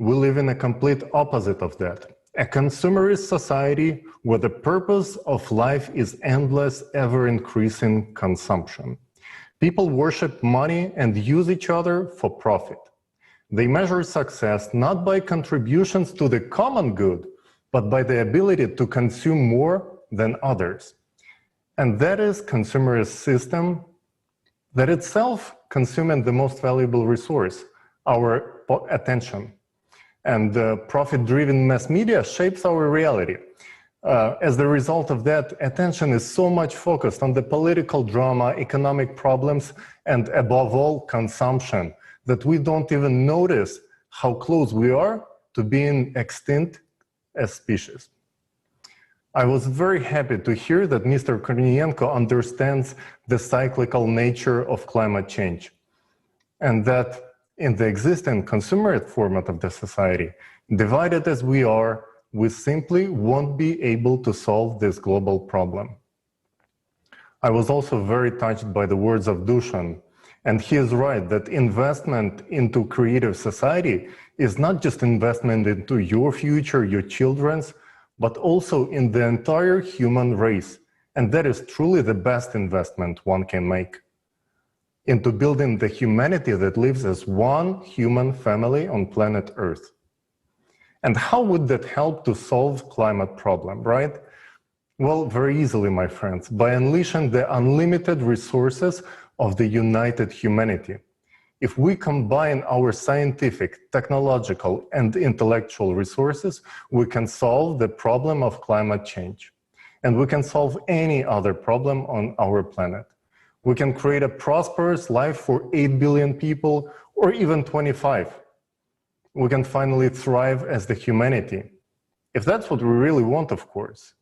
we live in a complete opposite of that. A consumerist society where the purpose of life is endless, ever-increasing consumption. People worship money and use each other for profit. They measure success not by contributions to the common good, but by the ability to consume more than others. And that is consumerist system that itself consuming the most valuable resource, our attention. And profit-driven mass media shapes our reality. As the result of that, attention is so much focused on the political drama, economic problems, and above all, consumption, that we don't even notice how close we are to being extinct as species. I was very happy to hear that Mr. Kornienko understands the cyclical nature of climate change, and that in the existing consumerist format of the society, divided as we are, we simply won't be able to solve this global problem. I was also very touched by the words of Dusan, and he is right that investment into creative society is not just investment into your future, your children's, but also in the entire human race. And that is truly the best investment one can make into building the humanity that lives as one human family on planet Earth. And how would that help to solve climate problem, right? Well, very easily, my friends, by unleashing the unlimited resources of the united humanity. If we combine our scientific, technological, and intellectual resources, we can solve the problem of climate change. And we can solve any other problem on our planet. We can create a prosperous life for 8 billion people, or even 25. We can finally thrive as the humanity. If that's what we really want, of course.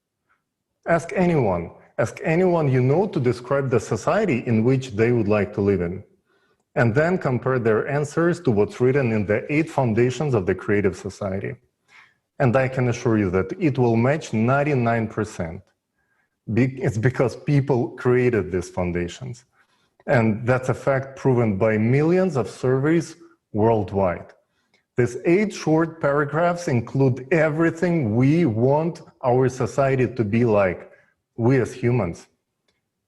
Ask anyone you know to describe the society in which they would like to live in. And then compare their answers to what's written in the 8 foundations of the creative society. And I can assure you that it will match 99%. It's because people created these foundations. And that's a fact proven by millions of surveys worldwide. These 8 short paragraphs include everything we want our society to be like, we as humans.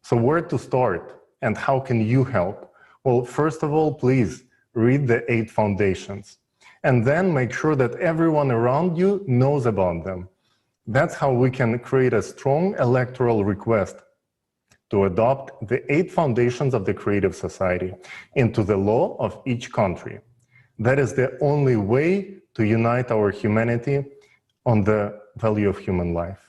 So where to start and how can you help? Well, first of all, please read the 8 foundations and then make sure that everyone around you knows about them. That's how we can create a strong electoral request to adopt the 8 foundations of the creative society into the law of each country. That is the only way to unite our humanity on the value of human life.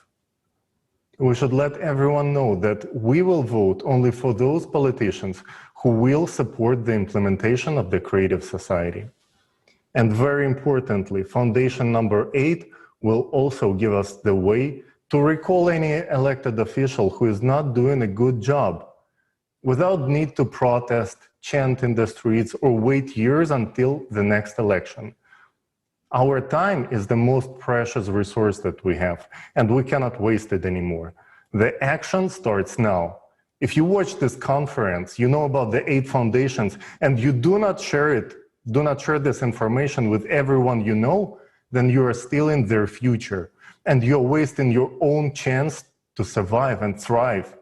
We should let everyone know that we will vote only for those politicians who will support the implementation of the creative society. And very importantly, foundation number 8 will also give us the way to recall any elected official who is not doing a good job without need to protest, chant in the streets, or wait years until the next election. Our time is the most precious resource that we have, and we cannot waste it anymore. The action starts now. If you watch this conference, you know about the 8 foundations, and you do not share this information with everyone you know, then you are stealing their future, and you're wasting your own chance to survive and thrive.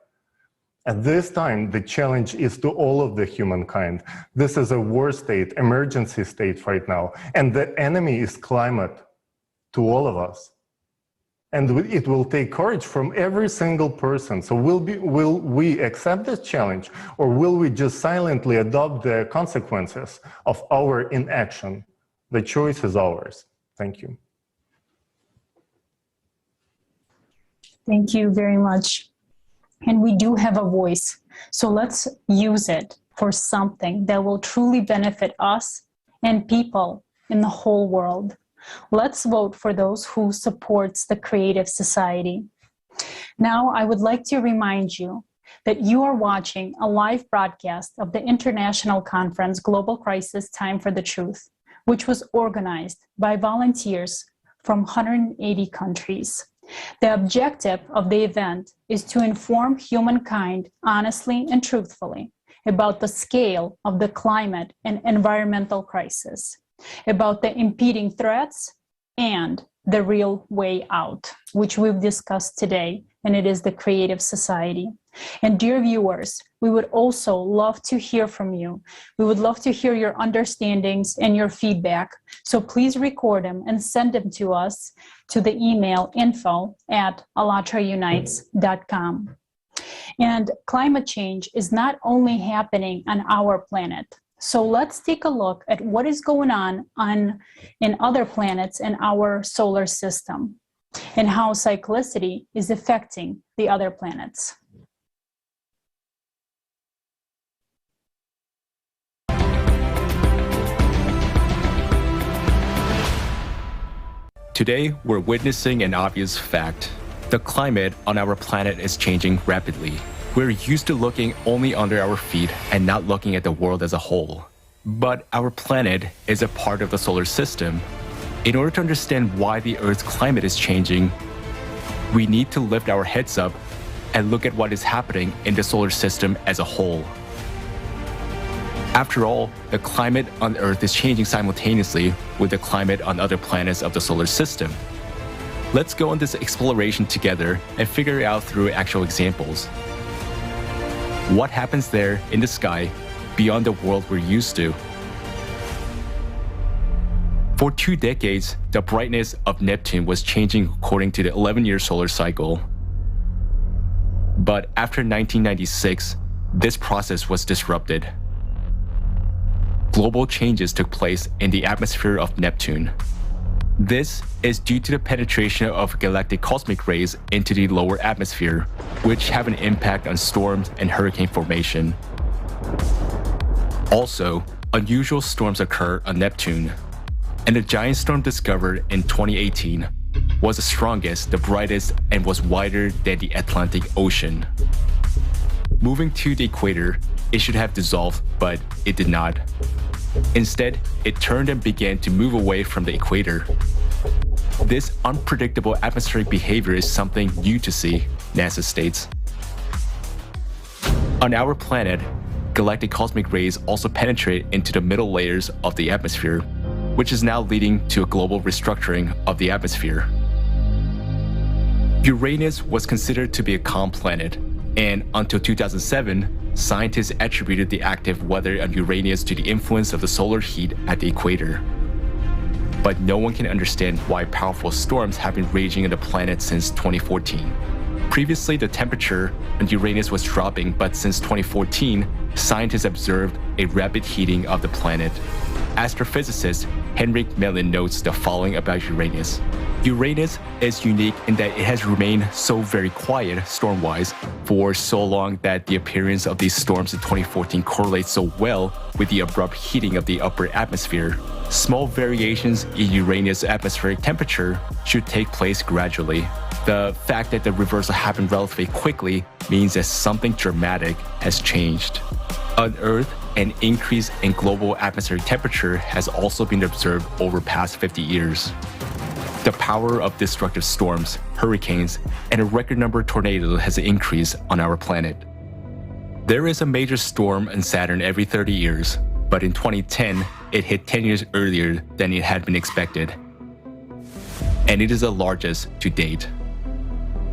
At this time, the challenge is to all of the humankind. This is a war state, emergency state right now, and the enemy is climate to all of us. And it will take courage from every single person. So will we accept this challenge, or will we just silently adopt the consequences of our inaction? The choice is ours. Thank you. Thank you very much. And we do have a voice, so let's use it for something that will truly benefit us and people in the whole world. Let's vote for those who supports the creative society. Now, I would like to remind you that you are watching a live broadcast of the International Conference Global Crisis Time for the Truth, which was organized by volunteers from 180 countries. The objective of the event is to inform humankind honestly and truthfully about the scale of the climate and environmental crisis, about the impeding threats and the real way out, which we've discussed today, and it is the creative society. And dear viewers, we would also love to hear from you. We would love to hear your understandings and your feedback. So please record them and send them to us to the email info@allatraunites.com. And climate change is not only happening on our planet. So let's take a look at what is going on in other planets in our solar system and how cyclicity is affecting the other planets. Today, we're witnessing an obvious fact. The climate on our planet is changing rapidly. We're used to looking only under our feet and not looking at the world as a whole. But our planet is a part of the solar system. In order to understand why the Earth's climate is changing, we need to lift our heads up and look at what is happening in the solar system as a whole. After all, the climate on Earth is changing simultaneously with the climate on other planets of the solar system. Let's go on this exploration together and figure it out through actual examples. What happens there in the sky beyond the world we're used to? For 2 decades, the brightness of Neptune was changing according to the 11-year solar cycle. But after 1996, this process was disrupted. Global changes took place in the atmosphere of Neptune. This is due to the penetration of galactic cosmic rays into the lower atmosphere, which have an impact on storms and hurricane formation. Also, unusual storms occur on Neptune, and the giant storm discovered in 2018 was the strongest, the brightest, and was wider than the Atlantic Ocean. Moving to the equator, it should have dissolved, but it did not. Instead, it turned and began to move away from the equator. This unpredictable atmospheric behavior is something new to see, NASA states. On our planet, galactic cosmic rays also penetrate into the middle layers of the atmosphere, which is now leading to a global restructuring of the atmosphere. Uranus was considered to be a calm planet, and until 2007, scientists attributed the active weather on Uranus to the influence of the solar heat at the equator. But no one can understand why powerful storms have been raging on the planet since 2014. Previously, the temperature on Uranus was dropping, but since 2014, scientists observed a rapid heating of the planet. Astrophysicist Henrik Mellin notes the following about Uranus. Uranus is unique in that it has remained so very quiet storm-wise for so long that the appearance of these storms in 2014 correlates so well with the abrupt heating of the upper atmosphere. Small variations in Uranus' atmospheric temperature should take place gradually. The fact that the reversal happened relatively quickly means that something dramatic has changed. On Earth, an increase in global atmospheric temperature has also been observed over past 50 years. The power of destructive storms, hurricanes, and a record number of tornadoes has increased on our planet. There is a major storm in Saturn every 30 years, but in 2010, it hit 10 years earlier than it had been expected. And it is the largest to date.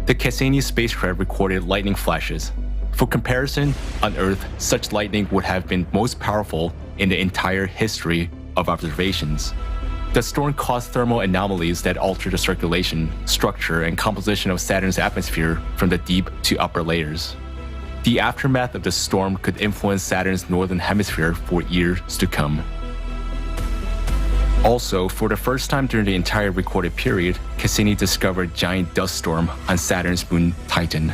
The Cassini spacecraft recorded lightning flashes. For comparison, on Earth, such lightning would have been most powerful in the entire history of observations. The storm caused thermal anomalies that altered the circulation, structure, and composition of Saturn's atmosphere from the deep to upper layers. The aftermath of the storm could influence Saturn's northern hemisphere for years to come. Also, for the first time during the entire recorded period, Cassini discovered a giant dust storm on Saturn's moon Titan.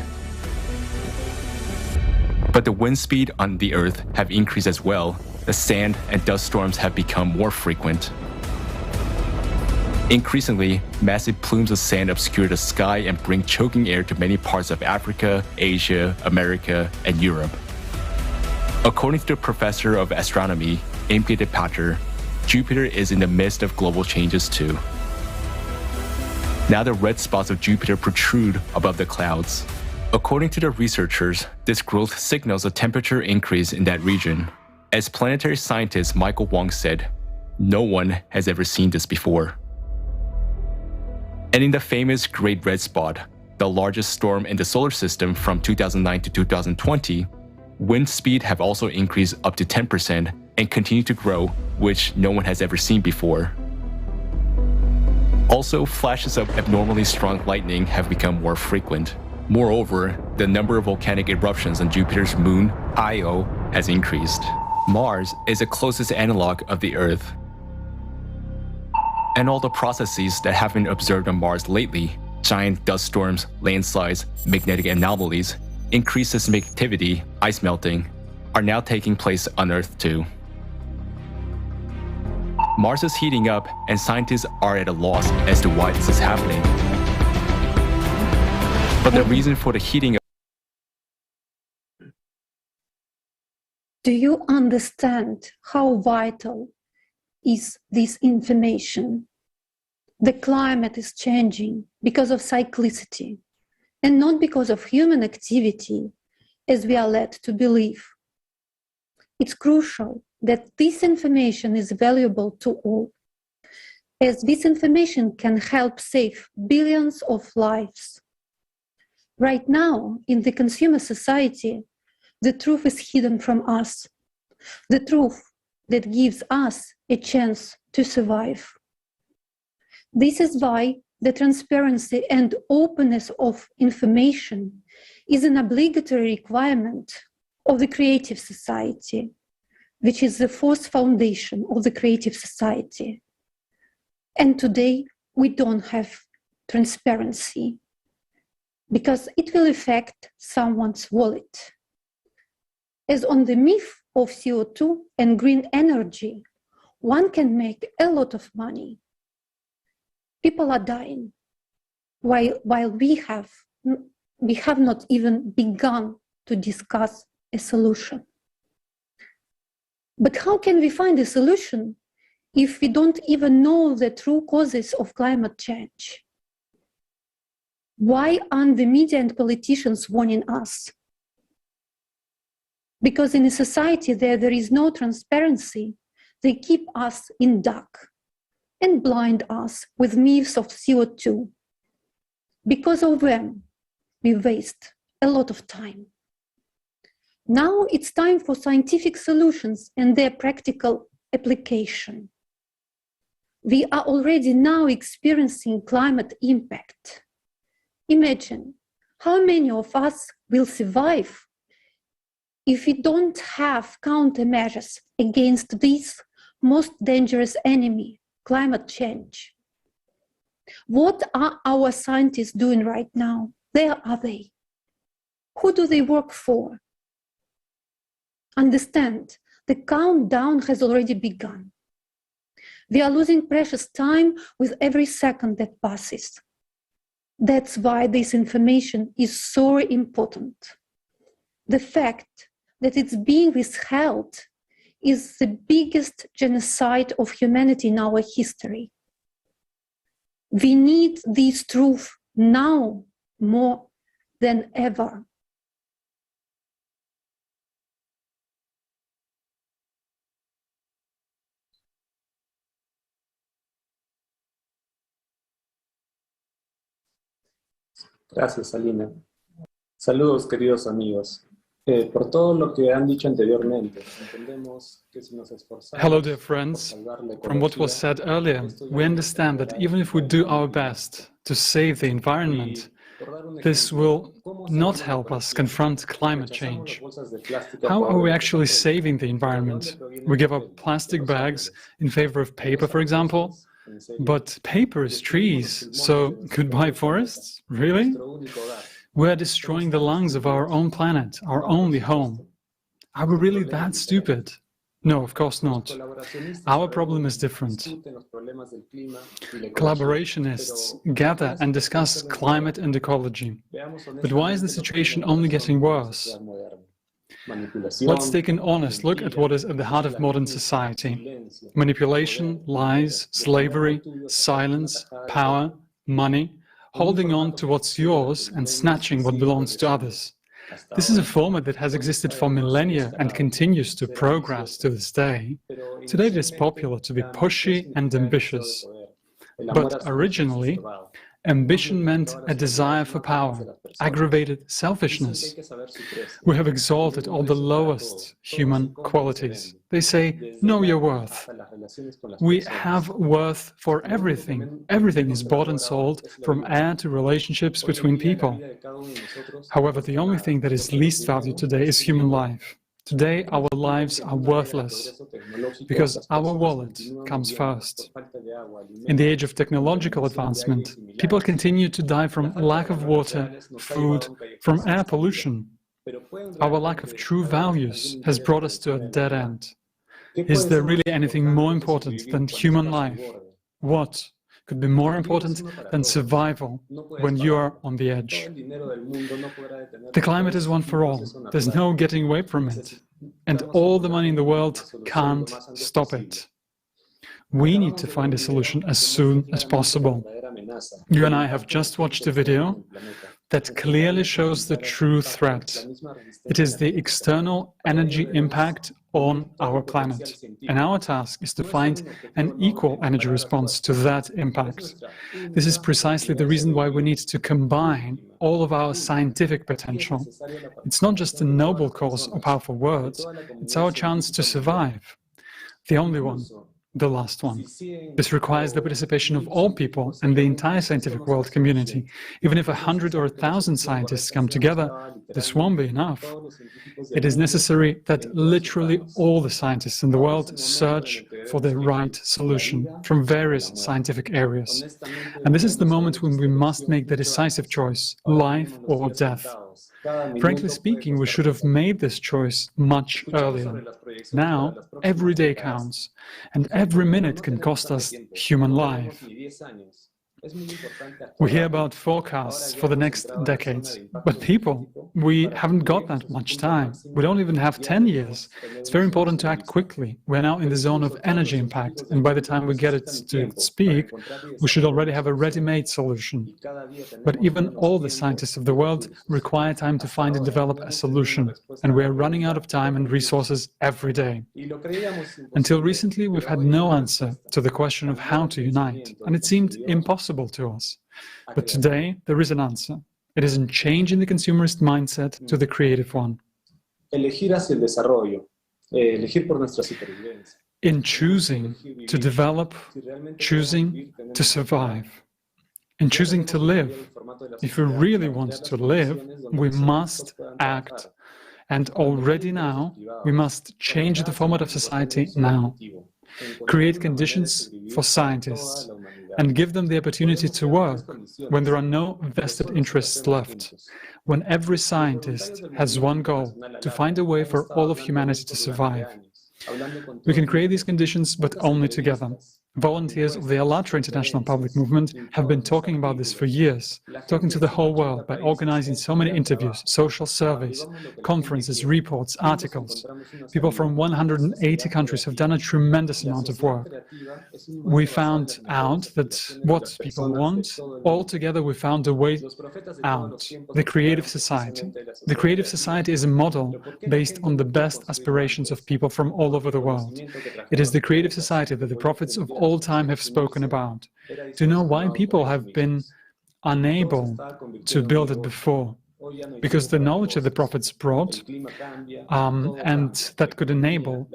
But the wind speed on the Earth have increased as well. The sand and dust storms have become more frequent. Increasingly, massive plumes of sand obscure the sky and bring choking air to many parts of Africa, Asia, America, and Europe. According to the professor of astronomy, Imke de Pater, Jupiter is in the midst of global changes too. Now the red spots of Jupiter protrude above the clouds. According to the researchers, this growth signals a temperature increase in that region. As planetary scientist Michael Wong said, no one has ever seen this before. And in the famous Great Red Spot, the largest storm in the solar system from 2009 to 2020, wind speed have also increased up to 10% and continue to grow, which no one has ever seen before. Also, flashes of abnormally strong lightning have become more frequent. Moreover, the number of volcanic eruptions on Jupiter's moon, Io, has increased. Mars is the closest analog of the Earth. And all the processes that have been observed on Mars lately, giant dust storms, landslides, magnetic anomalies, increased seismic activity, ice melting, are now taking place on Earth too. Mars is heating up, and scientists are at a loss as to why this is happening. But the reason for the heating up... Do you understand how vital is this information? The climate is changing because of cyclicity and not because of human activity, as we are led to believe. It's crucial that this information is valuable to all, as this information can help save billions of lives. Right now, in the consumer society, the truth is hidden from us, the truth that gives us a chance to survive. This is why the transparency and openness of information is an obligatory requirement of the creative society, which is the fourth foundation of the creative society. And today, we don't have transparency because it will affect someone's wallet. As on the myth of CO2 and green energy, one can make a lot of money. People are dying, while we have not even begun to discuss a solution. But how can we find a solution if we don't even know the true causes of climate change? Why aren't the media and politicians warning us? Because in a society where there is no transparency, they keep us in dark and blind us with myths of CO2. Because of them, we waste a lot of time. Now it's time for scientific solutions and their practical application. We are already now experiencing climate impact. Imagine how many of us will survive if we don't have countermeasures against this most dangerous enemy, climate change. What are our scientists doing right now? Where are they? Who do they work for? Understand, the countdown has already begun. We are losing precious time with every second that passes. That's why this information is so important. The fact that it's being withheld is the biggest genocide of humanity in our history. We need this truth now more than ever. Gracias, Alina. Saludos, queridos amigos. Por todo lo que han dicho anteriormente, entendemos que si nos esforzamos. Hello, dear friends. From what was said earlier, we understand that even if we do our best to save the environment, this will not help us confront climate change. How are we actually saving the environment? We give up plastic bags in favor of paper, for example. But paper is trees, so goodbye forests? Really? We're destroying the lungs of our own planet, our only home. Are we really that stupid? No, of course not. Our problem is different. Collaborationists gather and discuss climate and ecology. But why is the situation only getting worse? Let's take an honest look at what is at the heart of modern society. Manipulation, lies, slavery, silence, power, money, holding on to what's yours and snatching what belongs to others. This is a format that has existed for millennia and continues to progress to this day. Today it is popular to be pushy and ambitious. But originally, ambition meant a desire for power, aggravated selfishness. We have exalted all the lowest human qualities. They say, know your worth. We have worth for everything. Everything is bought and sold, from air to relationships between people. However, the only thing that is least valued today is human life. Today, our lives are worthless because our wallet comes first. In the age of technological advancement, people continue to die from lack of water, food, from air pollution. Our lack of true values has brought us to a dead end. Is there really anything more important than human life? What could be more important than survival when you are on the edge? The climate is one for all. There's no getting away from it. And all the money in the world can't stop it. We need to find a solution as soon as possible. You and I have just watched a video that clearly shows the true threat. It is the external energy impact on our planet. And our task is to find an equal energy response to that impact. This is precisely the reason why we need to combine all of our scientific potential. It's not just a noble cause or powerful words, it's our chance to survive. The only one. The last one. This requires the participation of all people and the entire scientific world community. Even if 100 or 1,000 scientists come together, this won't be enough. It is necessary that literally all the scientists in the world search for the right solution from various scientific areas. And this is the moment when we must make the decisive choice, life or death. Frankly speaking, we should have made this choice much earlier. Now, every day counts, and every minute can cost us human life. We hear about forecasts for the next decades, but people, we haven't got that much time. We don't even have 10 years. It's very important to act quickly. We're now in the zone of energy impact, and by the time we get it to speak, we should already have a ready-made solution. But even all the scientists of the world require time to find and develop a solution, and we're running out of time and resources every day. Until recently, we've had no answer to the question of how to unite, and it seemed impossible to us. But today, there is an answer. It is in changing the consumerist mindset to the creative one. In choosing to develop, choosing to survive, in choosing to live. If we really want to live, we must act. And already now, we must change the format of society now. create conditions for scientists, and give them the opportunity to work when there are no vested interests left, when every scientist has one goal, to find a way for all of humanity to survive. We can create these conditions, but only together. Volunteers of the ALLATRA International Public Movement have been talking about this for years, talking to the whole world by organizing so many interviews, social surveys, conferences, reports, articles. People from 180 countries have done a tremendous amount of work. We found out that what people want, all together we found a way out, the creative society. The creative society is a model based on the best aspirations of people from all over the world. It is the creative society that the prophets of all time have spoken about. Do you know why people have been unable to build it before? Because the knowledge that the prophets brought and that could enable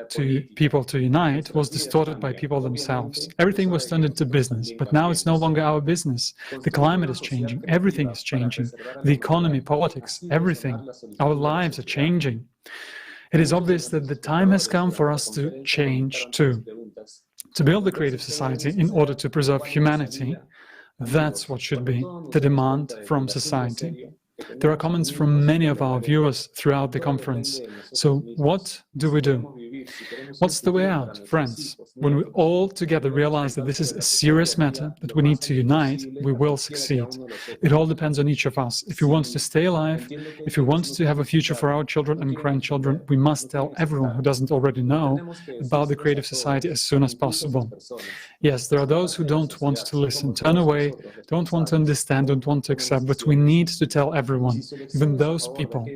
people to unite was distorted by people themselves. Everything was turned into business, but now it's no longer our business. The climate is changing, everything is changing. The economy, politics, everything. Our lives are changing. It is obvious that the time has come for us to change too. To build the creative society in order to preserve humanity, that's what should be the demand from society. There are comments from many of our viewers throughout the conference. So what do we do? What's the way out, friends? When we all together realize that this is a serious matter, that we need to unite, we will succeed. It all depends on each of us. If we want to stay alive, if we want to have a future for our children and grandchildren, we must tell everyone who doesn't already know about the creative society as soon as possible. Yes, there are those who don't want to listen, turn away, don't want to understand, don't want to accept, but we need to tell everyone, even those people.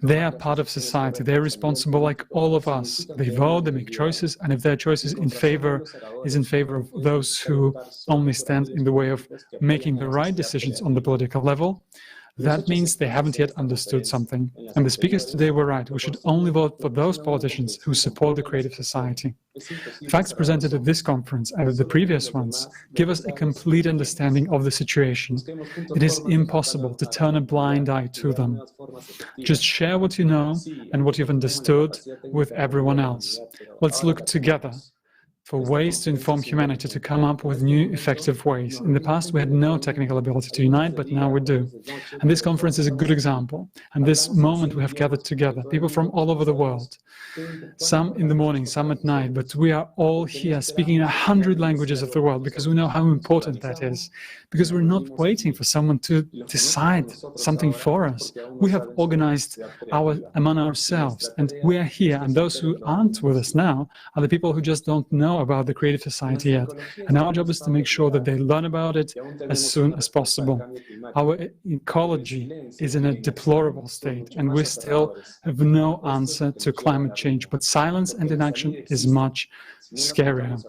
They are part of society, they're responsible like all of us. They vote, they make choices, and if their choice is in favor of those who only stand in the way of making the right decisions on the political level, that means they haven't yet understood something. And the speakers today were right. We should only vote for those politicians who support the creative society. Facts presented at this conference and at the previous ones give us a complete understanding of the situation. It is impossible to turn a blind eye to them. Just share what you know and what you've understood with everyone else. Let's look together for ways to inform humanity to come up with new effective ways. In the past, we had no technical ability to unite, but now we do. And this conference is a good example. And this moment we have gathered together, people from all over the world, some in the morning, some at night, but we are all here speaking 100 languages of the world because we know how important that is, because we're not waiting for someone to decide something for us. We have organized among ourselves, and we are here, and those who aren't with us now are the people who just don't know about the creative society yet. And our job is to make sure that they learn about it as soon as possible. Our ecology is in a deplorable state, and we still have no answer to climate change, but silence and inaction is much scarier.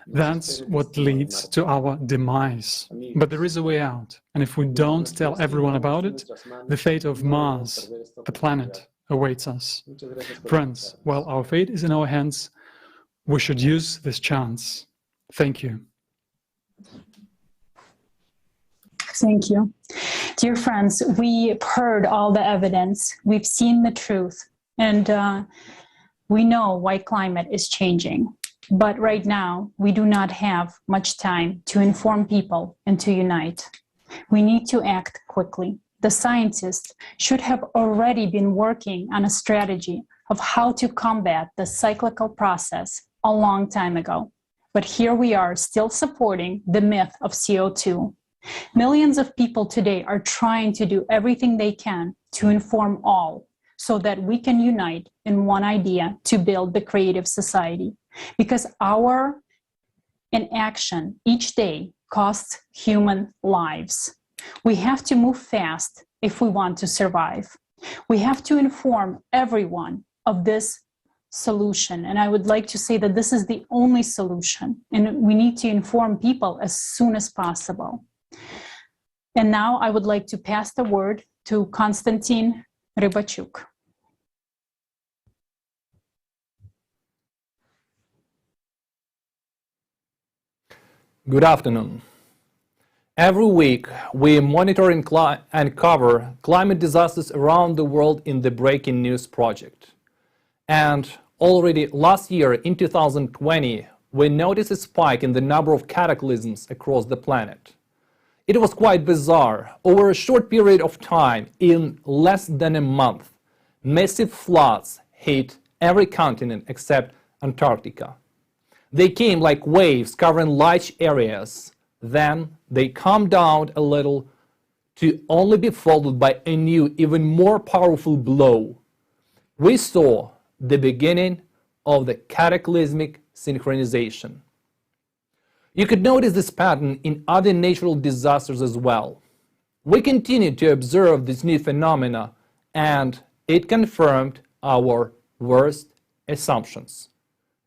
That's what leads to our demise. But there is a way out, and if we don't tell everyone about it, the fate of Mars, the planet, awaits us. Friends, while our fate is in our hands, we should use this chance. Thank you. Thank you. Dear friends, we've heard all the evidence, we've seen the truth, and we know why climate is changing. But right now, we do not have much time to inform people and to unite. We need to act quickly. The scientists should have already been working on a strategy of how to combat the cyclical process a long time ago. But here we are still supporting the myth of CO2. Millions of people today are trying to do everything they can to inform all so that we can unite in one idea to build the creative society. Because our inaction each day costs human lives. We have to move fast if we want to survive. We have to inform everyone of this solution. And I would like to say that this is the only solution. And we need to inform people as soon as possible. And now I would like to pass the word to Konstantin Rybachuk. Good afternoon. Every week, we monitor and cover climate disasters around the world in the Breaking News Project. And Already last year, in 2020, we noticed a spike in the number of cataclysms across the planet. It was quite bizarre. Over a short period of time, in less than a month, massive floods hit every continent except Antarctica. They came like waves covering large areas. Then they calmed down a little to only be followed by a new, even more powerful blow. We saw the beginning of the cataclysmic synchronization. You could notice this pattern in other natural disasters as well. We continued to observe this new phenomena, and it confirmed our worst assumptions.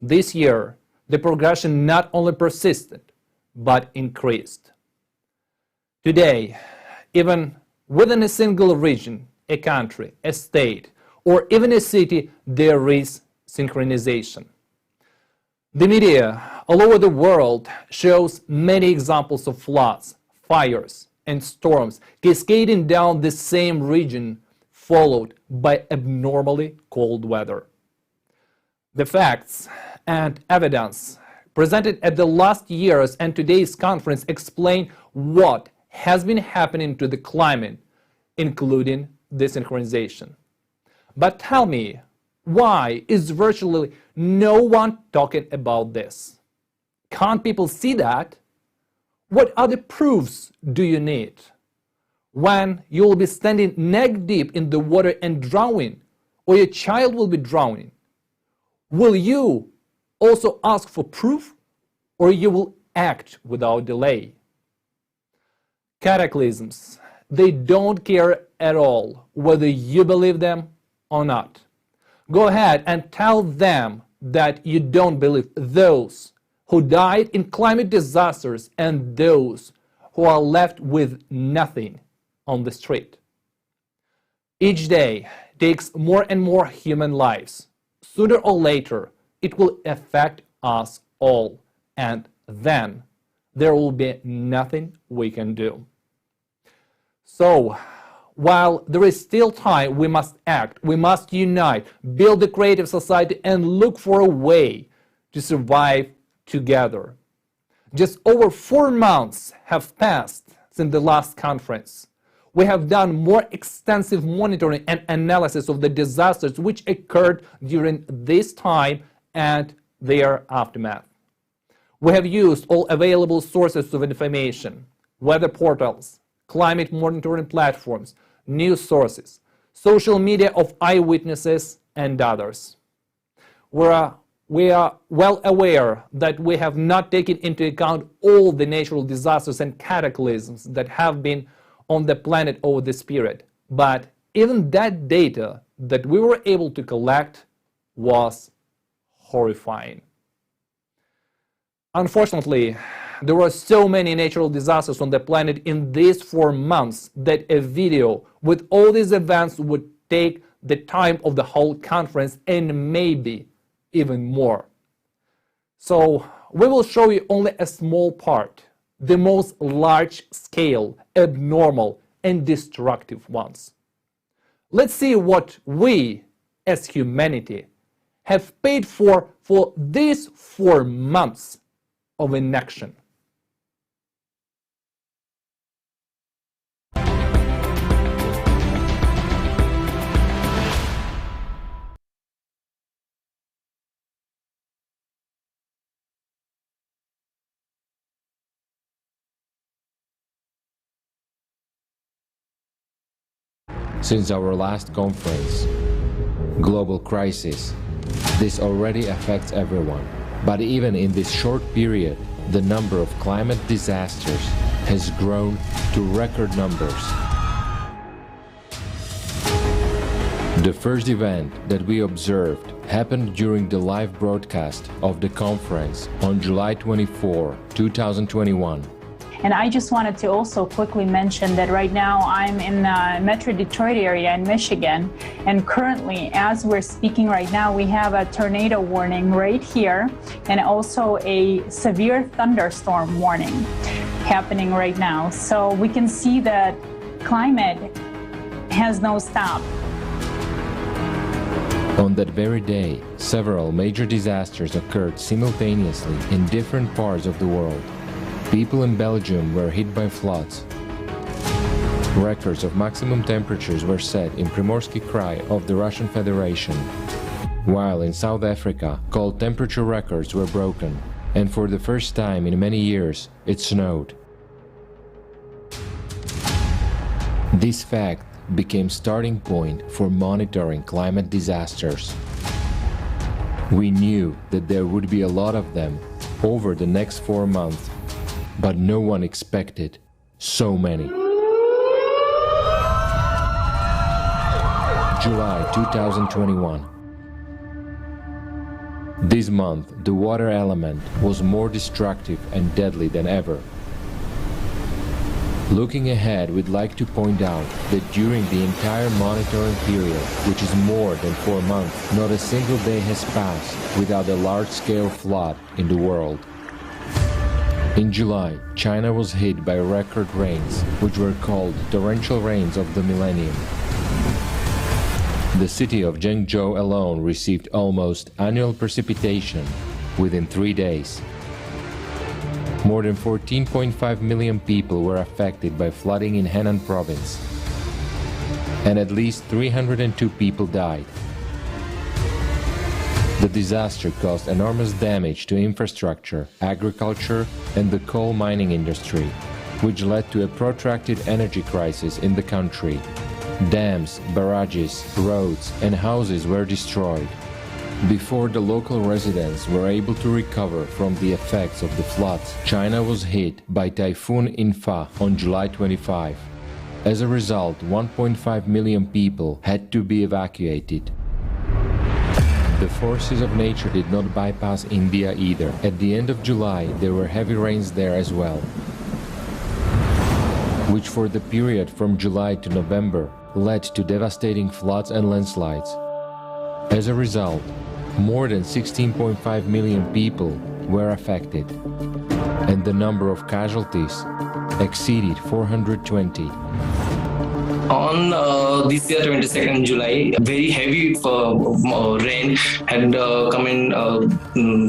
This year, the progression not only persisted, but increased. Today, even within a single region, a country, a state, or even a city, there is synchronization. The media all over the world shows many examples of floods, fires, and storms cascading down the same region, followed by abnormally cold weather. The facts and evidence presented at the last year's and today's conference explain what has been happening to the climate, including desynchronization. But tell me, why is virtually no one talking about this? Can't people see that? What other proofs do you need? When you will be standing neck deep in the water and drowning, or your child will be drowning, will you also ask for proof, or you will act without delay? Cataclysms, they don't care at all whether you believe them or not. Go ahead and tell them that you don't believe those who died in climate disasters and those who are left with nothing on the street. Each day takes more and more human lives. Sooner or later, it will affect us all, and then there will be nothing we can do. So, while there is still time, we must act, we must unite, build a creative society, and look for a way to survive together. Just over 4 months have passed since the last conference. We have done more extensive monitoring and analysis of the disasters which occurred during this time and their aftermath. We have used all available sources of information, weather portals, climate monitoring platforms, news sources, social media of eyewitnesses, and others. We are well aware that we have not taken into account all the natural disasters and cataclysms that have been on the planet over this period, but even that data that we were able to collect was horrifying. Unfortunately, there were so many natural disasters on the planet in these 4 months that a video with all these events would take the time of the whole conference and maybe even more. So we will show you only a small part, the most large-scale, abnormal, and destructive ones. Let's see what we, as humanity, have paid for these 4 months of inaction. Since our last conference, global crisis, this already affects everyone. But even in this short period, the number of climate disasters has grown to record numbers. The first event that we observed happened during the live broadcast of the conference on July 24, 2021. And I just wanted to also quickly mention that right now I'm in the Metro Detroit area in Michigan, and currently, as we're speaking right now, we have a tornado warning right here and also a severe thunderstorm warning happening right now. So we can see that climate has no stop. On that very day, several major disasters occurred simultaneously in different parts of the world. People in Belgium were hit by floods. Records of maximum temperatures were set in Primorsky Krai of the Russian Federation, while in South Africa, cold temperature records were broken, and for the first time in many years, it snowed. This fact became starting point for monitoring climate disasters. We knew that there would be a lot of them over the next 4 months, but no one expected so many. July 2021. This month, the water element was more destructive and deadly than ever. Looking ahead, we'd like to point out that during the entire monitoring period, which is more than 4 months, not a single day has passed without a large-scale flood in the world. In July, China was hit by record rains, which were called torrential rains of the millennium. The city of Zhengzhou alone received almost annual precipitation within 3 days. More than 14.5 million people were affected by flooding in Henan province, and at least 302 people died. The disaster caused enormous damage to infrastructure, agriculture, and the coal mining industry, which led to a protracted energy crisis in the country. Dams, barrages, roads, and houses were destroyed. Before the local residents were able to recover from the effects of the floods, China was hit by Typhoon Infa on July 25. As a result, 1.5 million people had to be evacuated. The forces of nature did not bypass India either. At the end of July, there were heavy rains there as well, which for the period from July to November led to devastating floods and landslides. As a result, more than 16.5 million people were affected, and the number of casualties exceeded 420. On this year, 22nd July, very heavy rain had come in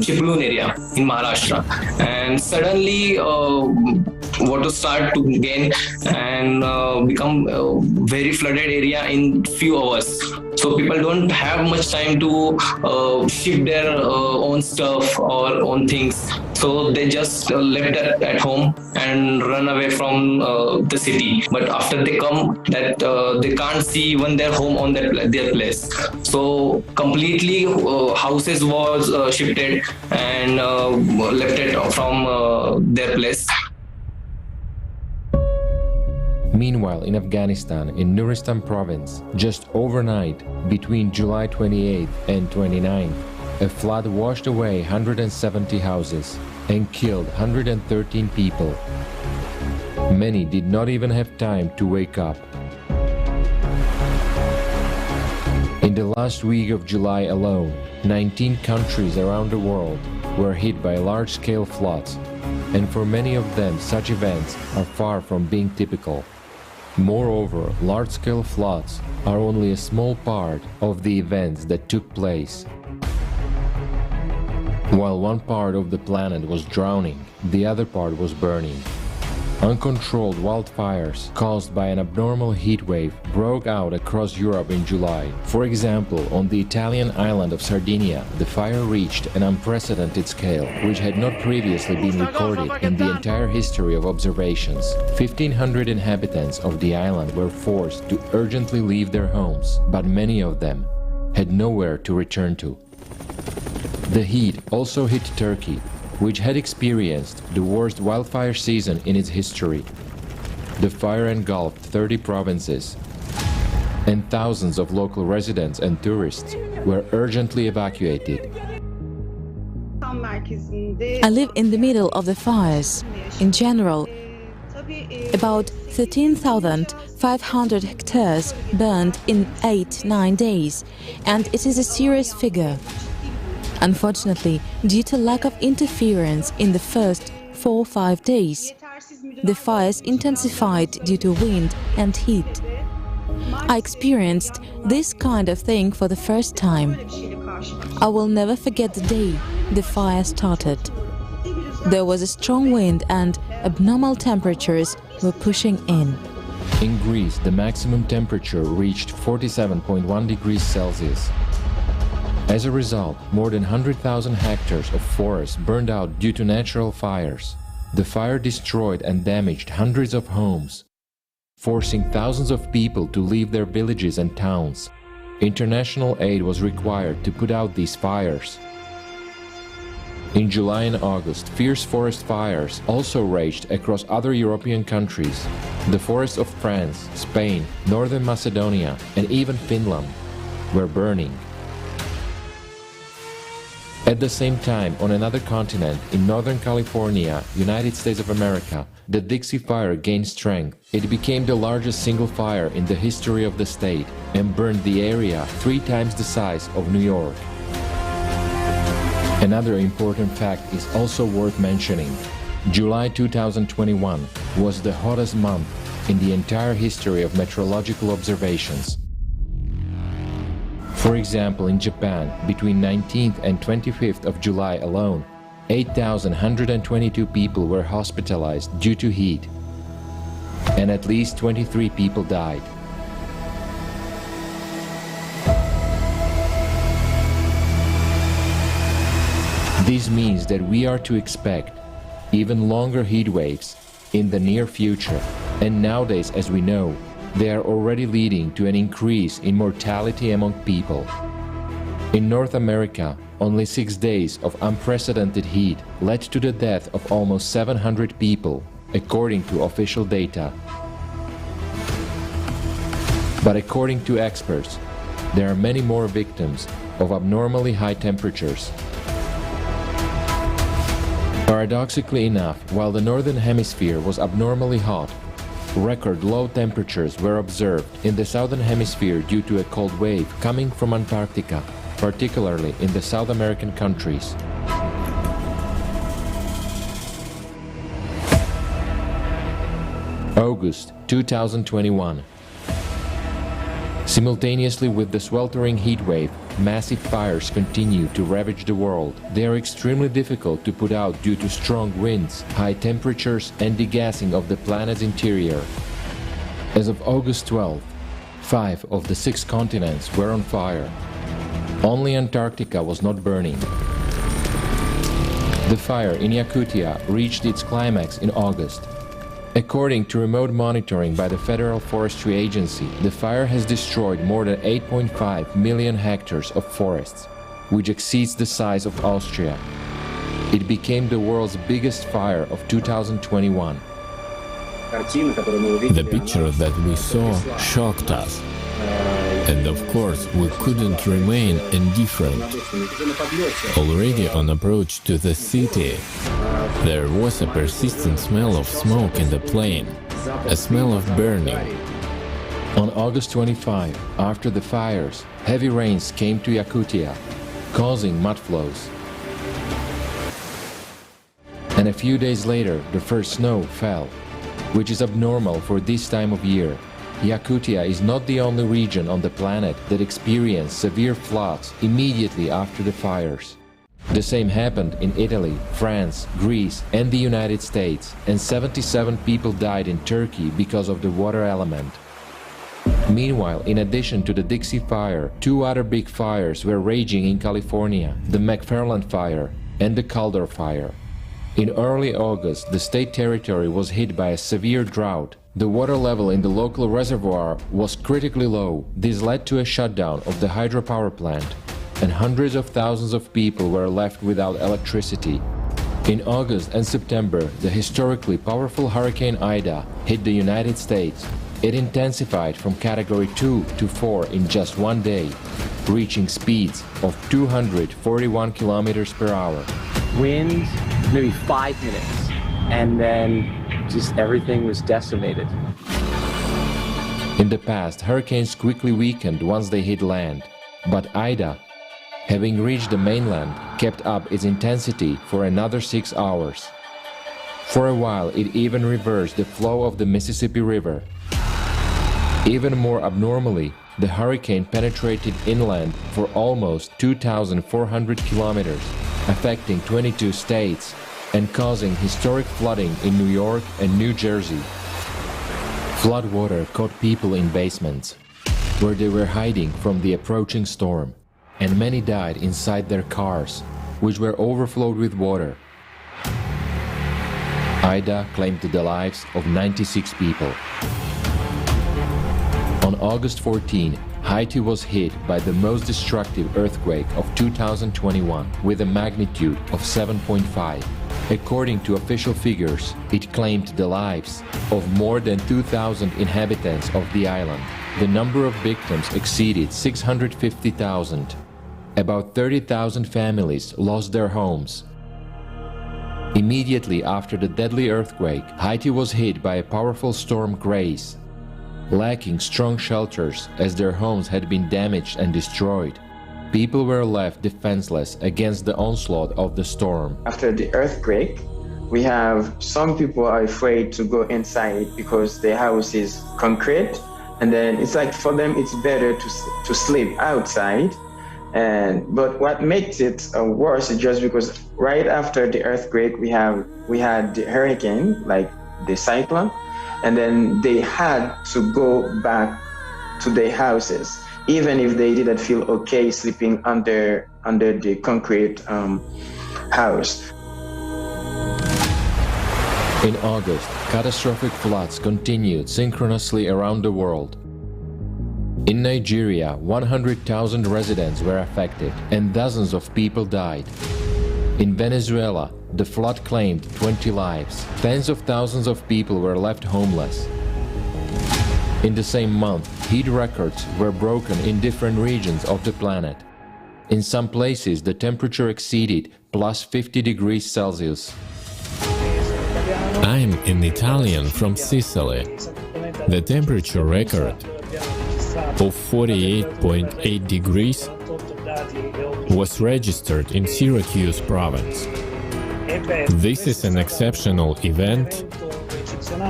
Chiplun area in Maharashtra, and suddenly water start to gain and become a very flooded area in few hours. So people don't have much time to ship their own stuff or own things. So they just left that at home and run away from the city. But after they come, that they can't see even their home on their place. So completely houses was shifted and left it from their place. Meanwhile, in Afghanistan, in Nuristan province, just overnight, between July 28th and 29th, a flood washed away 170 houses and killed 113 people. Many did not even have time to wake up. In the last week of July alone, 19 countries around the world were hit by large-scale floods, and for many of them such events are far from being typical. Moreover, large-scale floods are only a small part of the events that took place. While one part of the planet was drowning, the other part was burning. Uncontrolled wildfires caused by an abnormal heat wave broke out across Europe in July. For example, on the Italian island of Sardinia, the fire reached an unprecedented scale, which had not previously been recorded in the entire history of observations. 1,500 inhabitants of the island were forced to urgently leave their homes, but many of them had nowhere to return to. The heat also hit Turkey, which had experienced the worst wildfire season in its history. The fire engulfed 30 provinces, and thousands of local residents and tourists were urgently evacuated. I live in the middle of the fires. In general, about 13,500 hectares burned in 8-9 days, and it is a serious figure. Unfortunately, due to lack of interference in the first 4-5 days, the fires intensified due to wind and heat. I experienced this kind of thing for the first time. I will never forget the day the fire started. There was a strong wind and abnormal temperatures were pushing in. In Greece, the maximum temperature reached 47.1 degrees Celsius. As a result, more than 100,000 hectares of forest burned out due to natural fires. The fire destroyed and damaged hundreds of homes, forcing thousands of people to leave their villages and towns. International aid was required to put out these fires. In July and August, fierce forest fires also raged across other European countries. The forests of France, Spain, Northern Macedonia, and even Finland were burning. At the same time, on another continent, in Northern California, United States of America, the Dixie Fire gained strength. It became the largest single fire in the history of the state and burned the area 3 times the size of New York. Another important fact is also worth mentioning. July 2021 was the hottest month in the entire history of meteorological observations. For example, in Japan, between 19th and 25th of July alone, 8,122 people were hospitalized due to heat, and at least 23 people died. This means that we are to expect even longer heat waves in the near future, and nowadays, as we know, they are already leading to an increase in mortality among people. In North America, only 6 days of unprecedented heat led to the death of almost 700 people, according to official data. But according to experts, there are many more victims of abnormally high temperatures. Paradoxically enough, while the Northern Hemisphere was abnormally hot, record low temperatures were observed in the Southern Hemisphere due to a cold wave coming from Antarctica, particularly in the South American countries. August 2021. Simultaneously with the sweltering heat wave, massive fires continue to ravage the world. They are extremely difficult to put out due to strong winds, high temperatures, and degassing of the planet's interior. As of August 12th, 5 of the 6 continents were on fire. Only Antarctica was not burning. The fire in Yakutia reached its climax in August. According to remote monitoring by the Federal Forestry Agency, the fire has destroyed more than 8.5 million hectares of forests, which exceeds the size of Austria. It became the world's biggest fire of 2021. The picture that we saw shocked us. And of course, we couldn't remain indifferent. Already on approach to the city, there was a persistent smell of smoke in the plain, a smell of burning. On August 25, after the fires, heavy rains came to Yakutia, causing mud flows. And a few days later, the first snow fell, which is abnormal for this time of year. Yakutia is not the only region on the planet that experienced severe floods immediately after the fires. The same happened in Italy, France, Greece, and the United States, and 77 people died in Turkey because of the water element. Meanwhile, in addition to the Dixie Fire, 2 other big fires were raging in California, the McFarland Fire and the Calder Fire. In early August, the state territory was hit by a severe drought. The water level in the local reservoir was critically low. This led to a shutdown of the hydropower plant, and hundreds of thousands of people were left without electricity. In August and September, the historically powerful Hurricane Ida hit the United States. It intensified from Category 2 to 4 in just 1 day, reaching speeds of 241 kilometers per hour. Wind, maybe 5 minutes, and then just everything was decimated. In the past, hurricanes quickly weakened once they hit land, but Ida, having reached the mainland, kept up its intensity for another 6 hours. For a while, it even reversed the flow of the Mississippi River. Even more abnormally, the hurricane penetrated inland for almost 2,400 kilometers, affecting 22 states and causing historic flooding in New York and New Jersey. Floodwater caught people in basements, where they were hiding from the approaching storm, and many died inside their cars, which were overflowed with water. Ida claimed the lives of 96 people. On August 14, Haiti was hit by the most destructive earthquake of 2021 with a magnitude of 7.5. According to official figures, it claimed the lives of more than 2,000 inhabitants of the island. The number of victims exceeded 650,000. About 30,000 families lost their homes. Immediately after the deadly earthquake, Haiti was hit by a powerful storm Grace, lacking strong shelters as their homes had been damaged and destroyed. People were left defenseless against the onslaught of the storm. After the earthquake, we have some people are afraid to go inside because the house is concrete, and then it's like for them it's better to sleep outside. But what makes it worse is just because right after the earthquake we had the hurricane, like the cyclone, and then they had to go back to their houses, even if they didn't feel okay sleeping under the concrete house. In August, catastrophic floods continued synchronously around the world. In Nigeria, 100,000 residents were affected and dozens of people died. In Venezuela, the flood claimed 20 lives. Tens of thousands of people were left homeless. In the same month, heat records were broken in different regions of the planet. In some places, the temperature exceeded plus 50 degrees Celsius. I'm an Italian from Sicily. The temperature record of 48.8 degrees was registered in Syracuse province. This is an exceptional event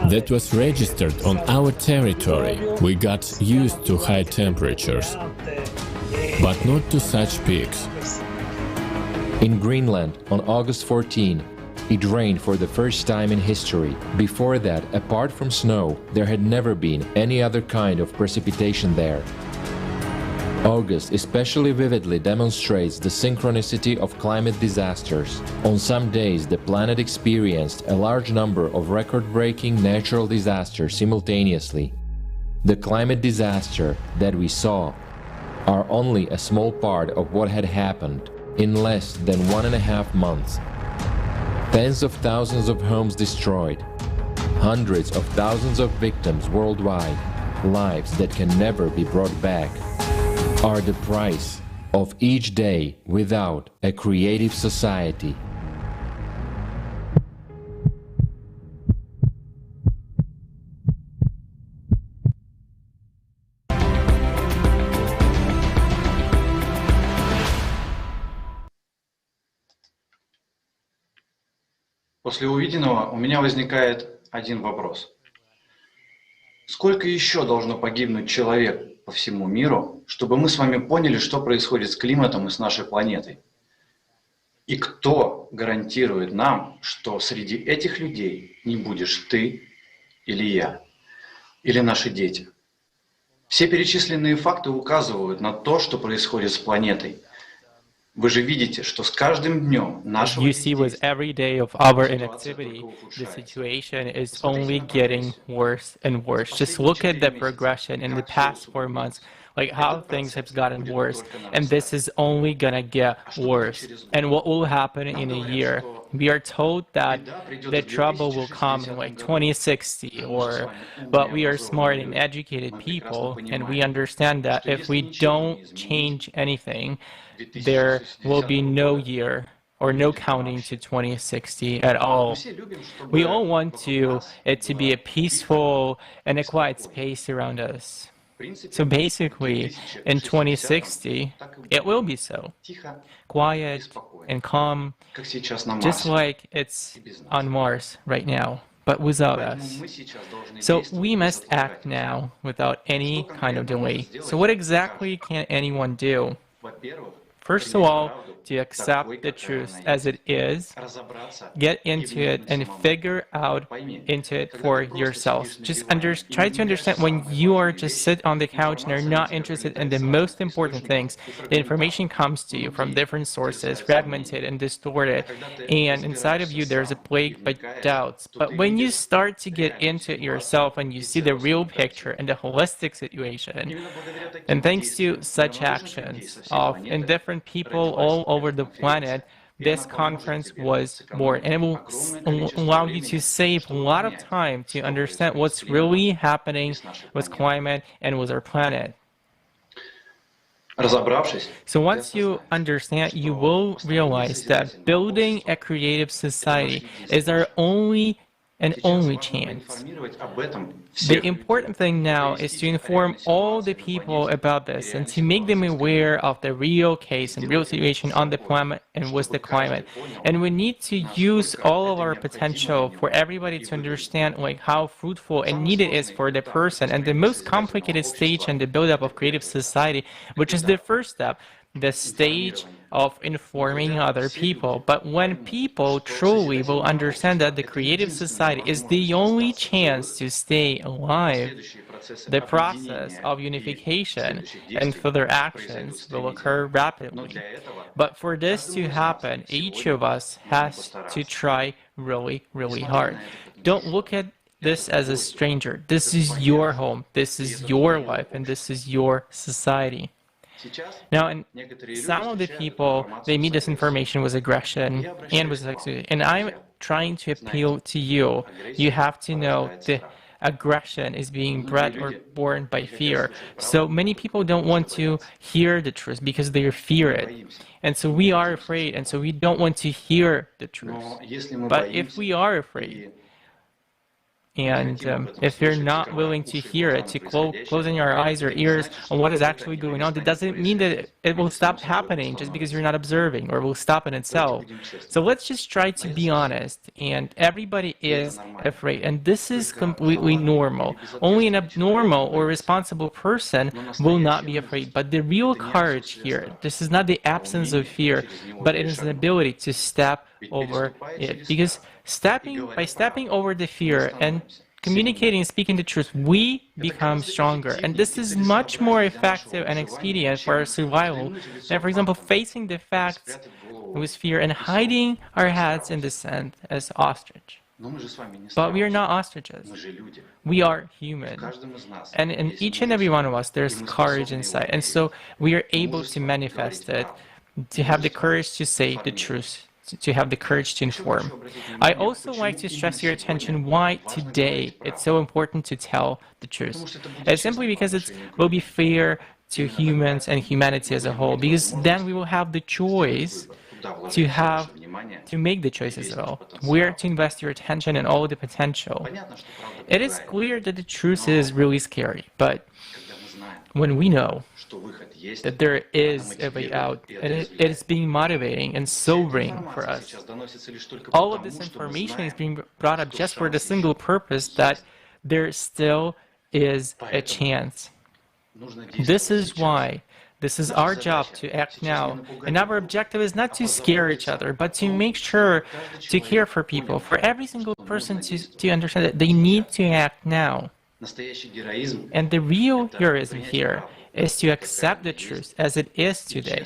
that was registered on our territory. We got used to high temperatures, but not to such peaks. In Greenland, on August 14, it rained for the first time in history. Before that, apart from snow, there had never been any other kind of precipitation there. August especially vividly demonstrates the synchronicity of climate disasters. On some days, the planet experienced a large number of record-breaking natural disasters simultaneously. The climate disaster that we saw are only a small part of what had happened in less than 1.5 months. Tens of thousands of homes destroyed, hundreds of thousands of victims worldwide, lives that can never be brought back, are the price of each day without a creative society. После увиденного у меня возникает один вопрос. Сколько еще должно погибнуть человек по всему миру, чтобы мы с вами поняли, что происходит с климатом и с нашей планетой? И кто гарантирует нам, что среди этих людей не будешь ты или я, или наши дети? Все перечисленные факты указывают на то, что происходит с планетой. Вы же видите, что с каждым днем нашего... You see, with every day of our inactivity, the situation is only getting worse and worse. Just look at the progression in the past 4 months, like how things have gotten worse, and this is only gonna get worse. And what will happen in a year? We are told that the trouble will come in like 2060, but we are smart and educated people, and we understand that if we don't change anything, there will be no year or no counting to 2060 at all. We all want it to be a peaceful and a quiet space around us. So basically, in 2060, it will be so. Quiet and calm, just like it's on Mars right now. but without us. So we must act now without any kind of delay. So what exactly can anyone do? First of all, to accept the truth as it is, get into it and figure out into it for yourself. Just try to understand when you are just sit on the couch and are not interested in the most important things, the information comes to you from different sources, fragmented and distorted, and inside of you there's a plague by doubts. But when you start to get into it yourself and you see the real picture and the holistic situation, and thanks to such actions of indifferent people all over the planet, this conference was born, and it will allow you to save a lot of time to understand what's really happening with climate and with our planet. So once you understand, you will realize that building a creative society is our only chance. The important thing now is to inform all the people about this and to make them aware of the real case and real situation on the planet and with the climate. And we need to use all of our potential for everybody to understand how fruitful and needed it is for the person. And the most complicated stage in the buildup of creative society, which is the first step, the stage of informing other people. But when people truly will understand that the creative society is the only chance to stay alive, the process of unification and further actions will occur rapidly. But for this to happen, each of us has to try really, really hard. Don't look at this as a stranger. This is your home, this is your life, and this is your society. Now, and some of the people, they meet this information with aggression and with sexuality. And I'm trying to appeal to you. You have to know the aggression is being bred or born by fear. So many people don't want to hear the truth because they fear it. And so we are afraid, and so we don't want to hear the truth. But if we are afraid, and if you're not willing to hear it, to closing your eyes or ears on what is actually going on, that doesn't mean that it will stop happening just because you're not observing, or will stop in itself. So let's just try to be honest, and everybody is afraid, and this is completely normal. Only an abnormal or responsible person will not be afraid. But the real courage here, this is not the absence of fear, but it is an ability to step over it. Because by stepping over the fear and communicating and speaking the truth, we become stronger. And this is much more effective and expedient for our survival than, for example, facing the facts with fear and hiding our heads in the sand as ostrich. But we are not ostriches. We are human. And in each and every one of us, there's courage inside. And so we are able to manifest it, to have the courage to say the truth, to have the courage to inform. I also like to stress your attention why today it's so important to tell the truth. It's simply because it will be fair to humans and humanity as a whole, because then we will have the choice to make the choices at all, where to invest your attention and all the potential. It is clear that the truth is really scary, but when we know that there is a way out, and it is being motivating and sobering for us. All of this information is being brought up just for the single purpose that there still is a chance. This is why this is our job to act now, and our objective is not to scare each other, but to make sure to care for people, for every single person to understand that they need to act now. And the real heroism here is to accept the truth as it is today,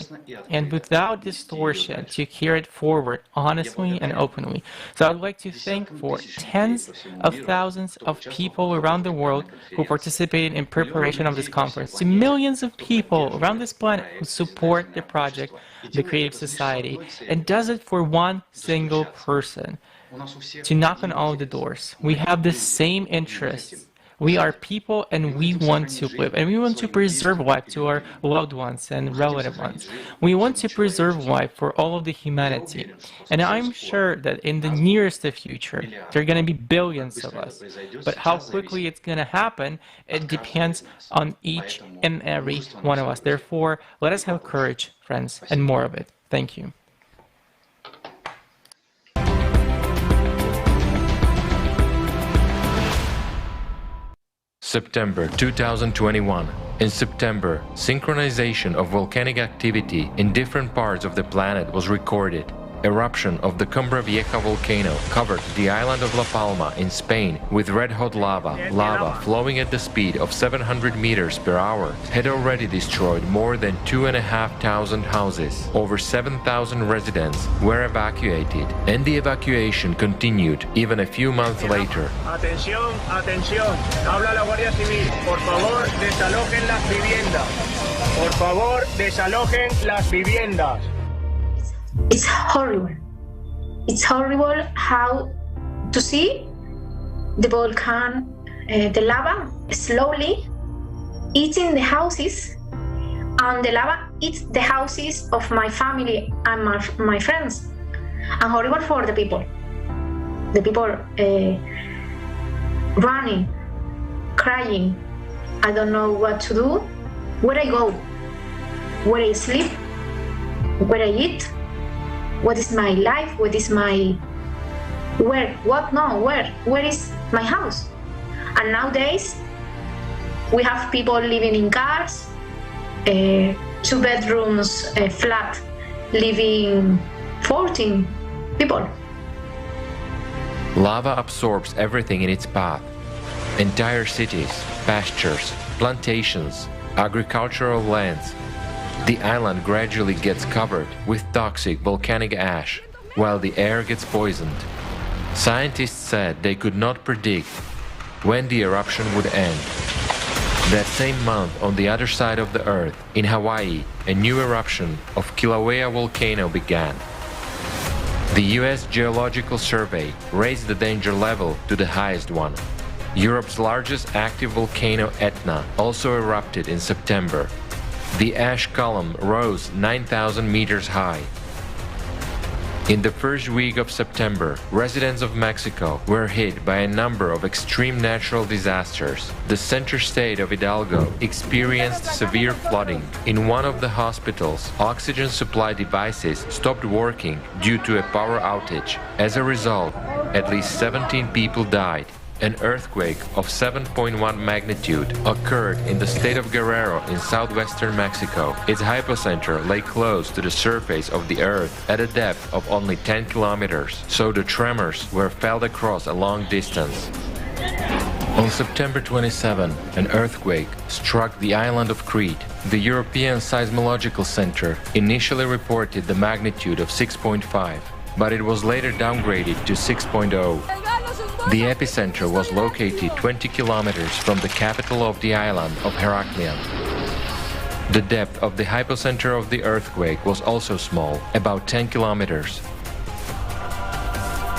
and without distortion, to carry it forward honestly and openly. So I would like to thank for tens of thousands of people around the world who participated in preparation of this conference, to millions of people around this planet who support the project, the Creative Society, and does it for one single person, to knock on all the doors. We have the same interests. We are people, and we want to live, and we want to preserve life to our loved ones and relative ones. We want to preserve life for all of the humanity. And I'm sure that in the nearest future, there are going to be billions of us. But how quickly it's going to happen, it depends on each and every one of us. Therefore, let us have courage, friends, and more of it. Thank you. September 2021. In September, synchronization of volcanic activity in different parts of the planet was recorded. Eruption of the Cumbra Vieja volcano covered the island of La Palma in Spain with red-hot lava. Lava, flowing at the speed of 700 meters per hour, had already destroyed more than 2,500 houses. Over 7,000 residents were evacuated, and the evacuation continued even a few months later. Atención, atención. Habla la Guardia Civil. Por favor, desalojen las viviendas. Por favor, desalojen las viviendas. It's horrible. It's horrible how to see the volcano, the lava slowly eating the houses, and the lava eats the houses of my family and my friends. And horrible for the people. The people running, crying. I don't know what to do. Where I go? Where I sleep? Where I eat? What is my life? What is my where? What? No, where? Where is my house? And nowadays, we have people living in cars, 2 bedrooms flat, living 14 people. Lava absorbs everything in its path. Entire cities, pastures, plantations, agricultural lands. The island gradually gets covered with toxic volcanic ash, while the air gets poisoned. Scientists said they could not predict when the eruption would end. That same month, on the other side of the Earth, in Hawaii, a new eruption of Kilauea volcano began. The US Geological Survey raised the danger level to the highest one. Europe's largest active volcano, Etna, also erupted in September. The ash column rose 9,000 meters high. In the first week of September, residents of Mexico were hit by a number of extreme natural disasters. The center state of Hidalgo experienced severe flooding. In one of the hospitals, oxygen supply devices stopped working due to a power outage. As a result, at least 17 people died. An earthquake of 7.1 magnitude occurred in the state of Guerrero in southwestern Mexico. Its hypocenter lay close to the surface of the Earth at a depth of only 10 kilometers, so the tremors were felt across a long distance. On September 27, an earthquake struck the island of Crete. The European Seismological Center initially reported the magnitude of 6.5, but it was later downgraded to 6.0. The epicenter was located 20 kilometers from the capital of the island of Heraklion. The depth of the hypocenter of the earthquake was also small, about 10 kilometers.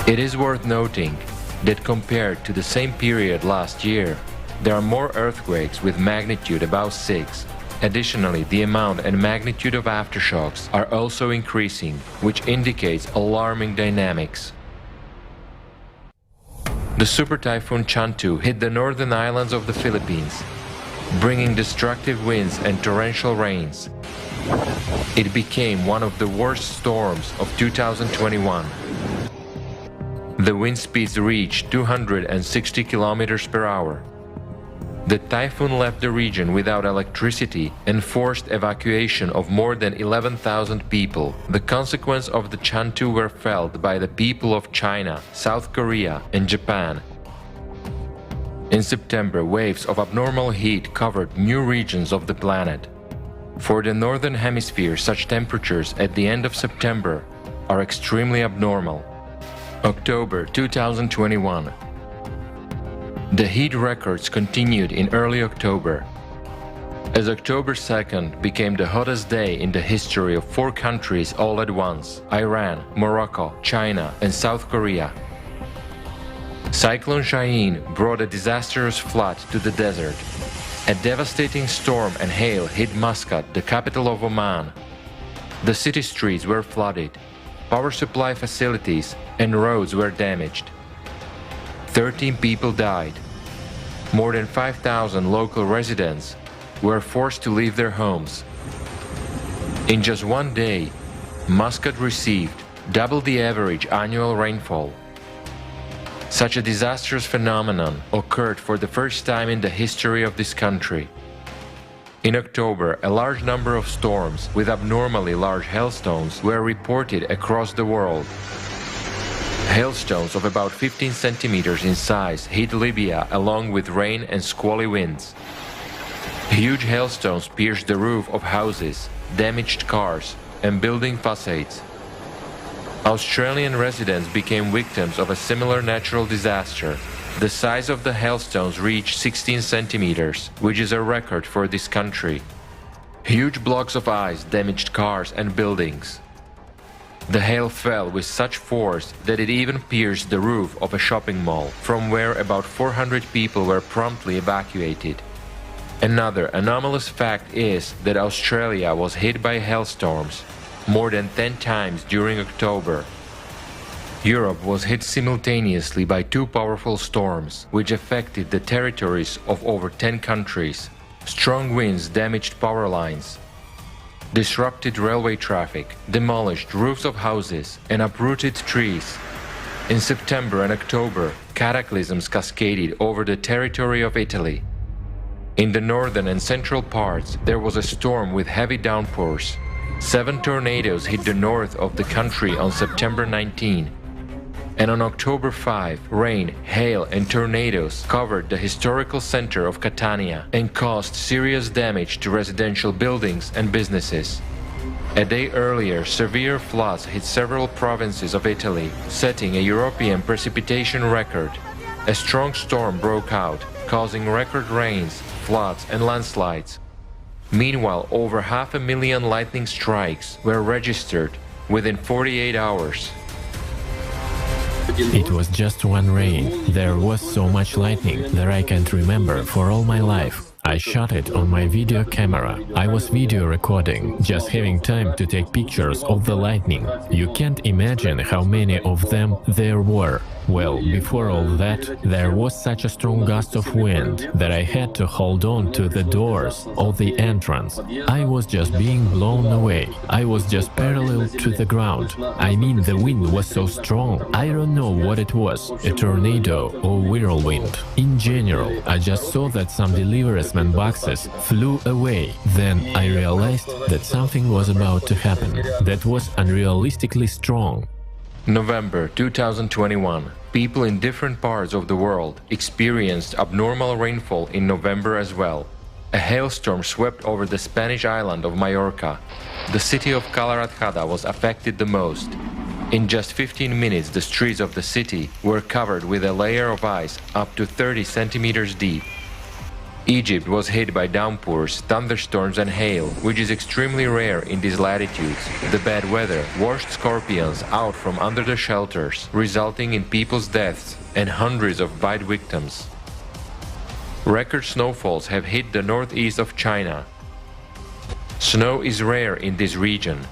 It is worth noting that compared to the same period last year, there are more earthquakes with magnitude about 6. Additionally, the amount and magnitude of aftershocks are also increasing, which indicates alarming dynamics. The super typhoon Chantu hit the northern islands of the Philippines, bringing destructive winds and torrential rains. It became one of the worst storms of 2021. The wind speeds reached 260 kilometers per hour. The typhoon left the region without electricity and forced evacuation of more than 11,000 people. The consequences of the Chantu were felt by the people of China, South Korea, and Japan. In September, waves of abnormal heat covered new regions of the planet. For the northern hemisphere, such temperatures at the end of September are extremely abnormal. October 2021. The heat records continued in early October, as October 2nd became the hottest day in the history of 4 countries all at once: Iran, Morocco, China, and South Korea. Cyclone Shaheen brought a disastrous flood to the desert. A devastating storm and hail hit Muscat, the capital of Oman. The city streets were flooded, power supply facilities and roads were damaged. 13 people died. More than 5,000 local residents were forced to leave their homes. In just one day, Muscat received double the average annual rainfall. Such a disastrous phenomenon occurred for the first time in the history of this country. In October, a large number of storms with abnormally large hailstones were reported across the world. Hailstones of about 15 centimeters in size hit Libya along with rain and squally winds. Huge hailstones pierced the roof of houses, damaged cars, and building facades. Australian residents became victims of a similar natural disaster. The size of the hailstones reached 16 centimeters, which is a record for this country. Huge blocks of ice damaged cars and buildings. The hail fell with such force that it even pierced the roof of a shopping mall, from where about 400 people were promptly evacuated. Another anomalous fact is that Australia was hit by hailstorms more than 10 times during October. Europe was hit simultaneously by two powerful storms, which affected the territories of over 10 countries. Strong winds damaged power lines, disrupted railway traffic, demolished roofs of houses, and uprooted trees. In September and October, cataclysms cascaded over the territory of Italy. In the northern and central parts, there was a storm with heavy downpours. 7 tornadoes hit the north of the country on September 19. And on October 5, rain, hail, and tornadoes covered the historical center of Catania and caused serious damage to residential buildings and businesses. A day earlier, severe floods hit several provinces of Italy, setting a European precipitation record. A strong storm broke out, causing record rains, floods, and landslides. Meanwhile, over 500,000 lightning strikes were registered within 48 hours. It was just one rain. There was so much lightning that I can't remember for all my life. I shot it on my video camera. I was video recording, just having time to take pictures of the lightning. You can't imagine how many of them there were. Well, before all that, there was such a strong gust of wind that I had to hold on to the doors of the entrance. I was just being blown away. I was just parallel to the ground. I mean, the wind was so strong. I don't know what it was, a tornado or whirlwind. In general, I just saw that some delivery boxes flew away. Then I realized that something was about to happen that was unrealistically strong. November 2021. People in different parts of the world experienced abnormal rainfall in November as well. A hailstorm swept over the Spanish island of Majorca. The city of Calarajada was affected the most. In just 15 minutes, the streets of the city were covered with a layer of ice up to 30 centimeters deep. Egypt was hit by downpours, thunderstorms and hail, which is extremely rare in these latitudes. The bad weather washed scorpions out from under the shelters, resulting in people's deaths and hundreds of bite victims. Record snowfalls have hit the northeast of China. Snow is rare in this region,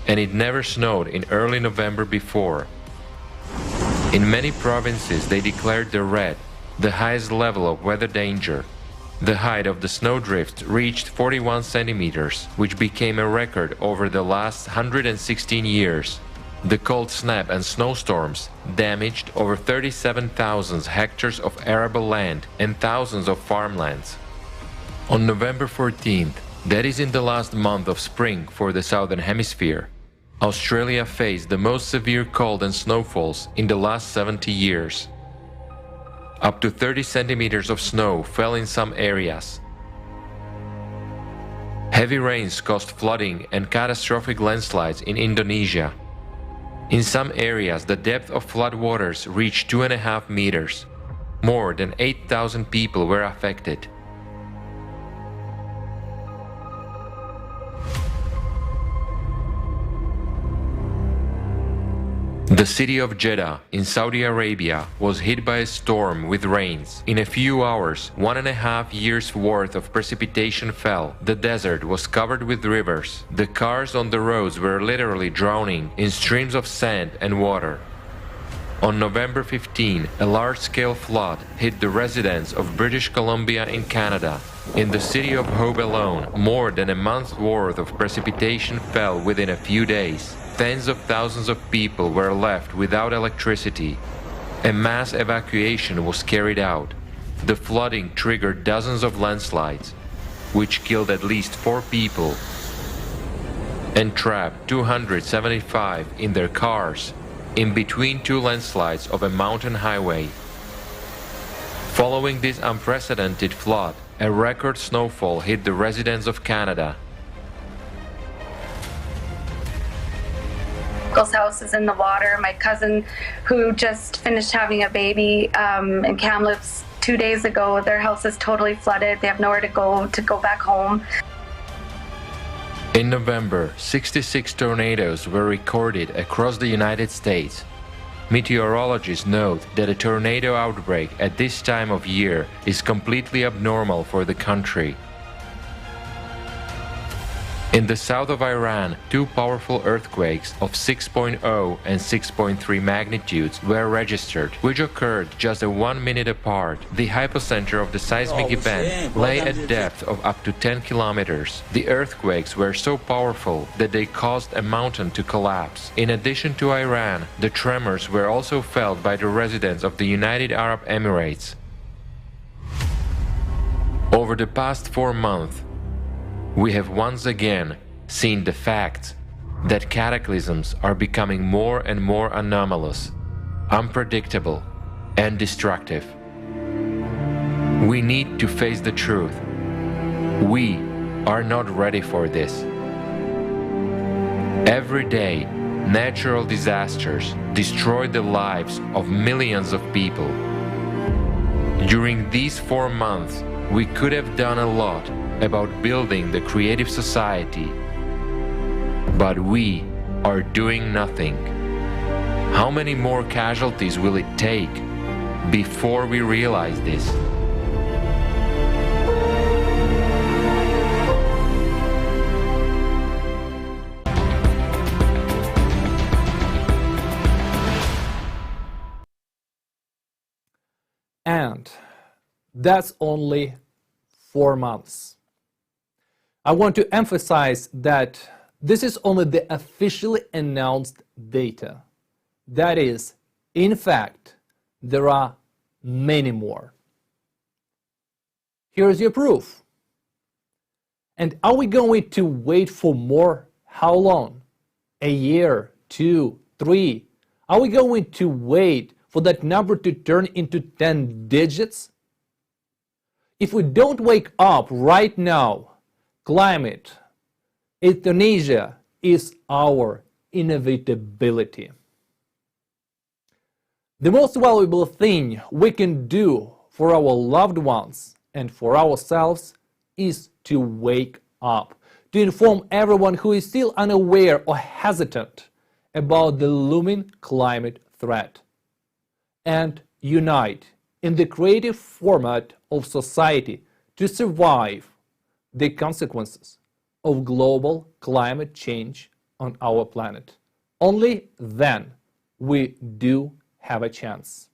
and it never snowed in early November before. In many provinces they declared the red, the highest level of weather danger. The height of the snowdrift reached 41 centimeters, which became a record over the last 116 years. The cold snap and snowstorms damaged over 37,000 hectares of arable land and thousands of farmlands. On November 14th, that is in the last month of spring for the Southern Hemisphere, Australia faced the most severe cold and snowfalls in the last 70 years. Up to 30 centimeters of snow fell in some areas. Heavy rains caused flooding and catastrophic landslides in Indonesia. In some areas, the depth of floodwaters reached 2.5 meters. More than 8,000 people were affected. The city of Jeddah in Saudi Arabia was hit by a storm with rains. In a few hours, 1.5 years' worth of precipitation fell. The desert was covered with rivers. The cars on the roads were literally drowning in streams of sand and water. On November 15, a large-scale flood hit the residents of British Columbia in Canada. In the city of Hope alone, more than a month's worth of precipitation fell within a few days. Tens of thousands of people were left without electricity. A mass evacuation was carried out. The flooding triggered dozens of landslides, which killed at least 4 people and trapped 275 in their cars in between 2 landslides of a mountain highway. Following this unprecedented flood, a record snowfall hit the residents of Canada. Uncle's house is in the water. My cousin, who just finished having a baby in Kamloops 2 days ago, their house is totally flooded. They have nowhere to go back home. In November, 66 tornadoes were recorded across the United States. Meteorologists note that a tornado outbreak at this time of year is completely abnormal for the country. In the south of Iran, 2 powerful earthquakes of 6.0 and 6.3 magnitudes were registered, which occurred just 1 minute apart. The hypocenter of the seismic event lay at depth of up to 10 kilometers. The earthquakes were so powerful that they caused a mountain to collapse. In addition to Iran, the tremors were also felt by the residents of the United Arab Emirates. Over the past 4 months, we have once again seen the fact that cataclysms are becoming more and more anomalous, unpredictable, and destructive. We need to face the truth. We are not ready for this. Every day, natural disasters destroy the lives of millions of people. During these 4 months, we could have done a lot about building the creative society, but we are doing nothing. How many more casualties will it take before we realize this? And that's only 4 months. I want to emphasize that this is only the officially announced data. That is, in fact, there are many more. Here's your proof. And are we going to wait for more? How long? A year, 2, 3? Are we going to wait for that number to turn into 10 digits? If we don't wake up right now, climate, euthanasia is our inevitability. The most valuable thing we can do for our loved ones and for ourselves is to wake up, to inform everyone who is still unaware or hesitant about the looming climate threat, and unite in the creative format of society to survive the consequences of global climate change on our planet. Only then we do have a chance.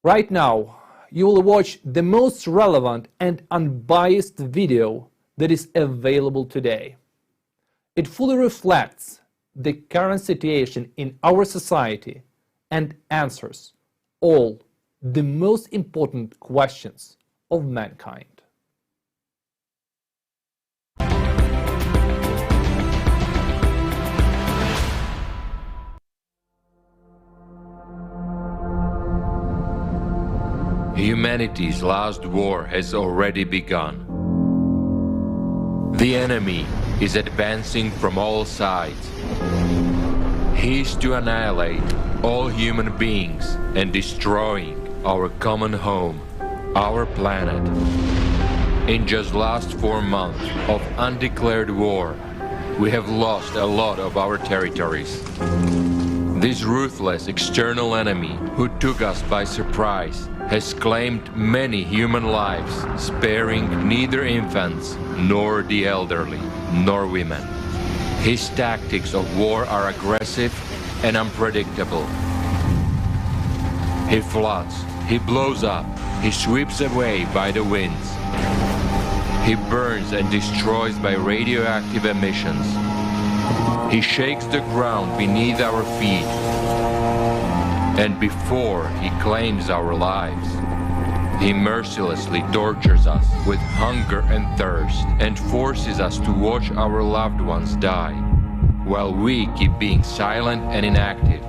Right now, you will watch the most relevant and unbiased video that is available today. It fully reflects the current situation in our society and answers all the most important questions of mankind. Humanity's last war has already begun. The enemy is advancing from all sides. He is to annihilate all human beings and destroying our common home, our planet. In just last 4 months of undeclared war, we have lost a lot of our territories. This ruthless external enemy who took us by surprise has claimed many human lives, sparing neither infants, nor the elderly, nor women. His tactics of war are aggressive and unpredictable. He floods, he blows up, he sweeps away by the winds. He burns and destroys by radioactive emissions. He shakes the ground beneath our feet. And before he claims our lives, he mercilessly tortures us with hunger and thirst and forces us to watch our loved ones die, while we keep being silent and inactive.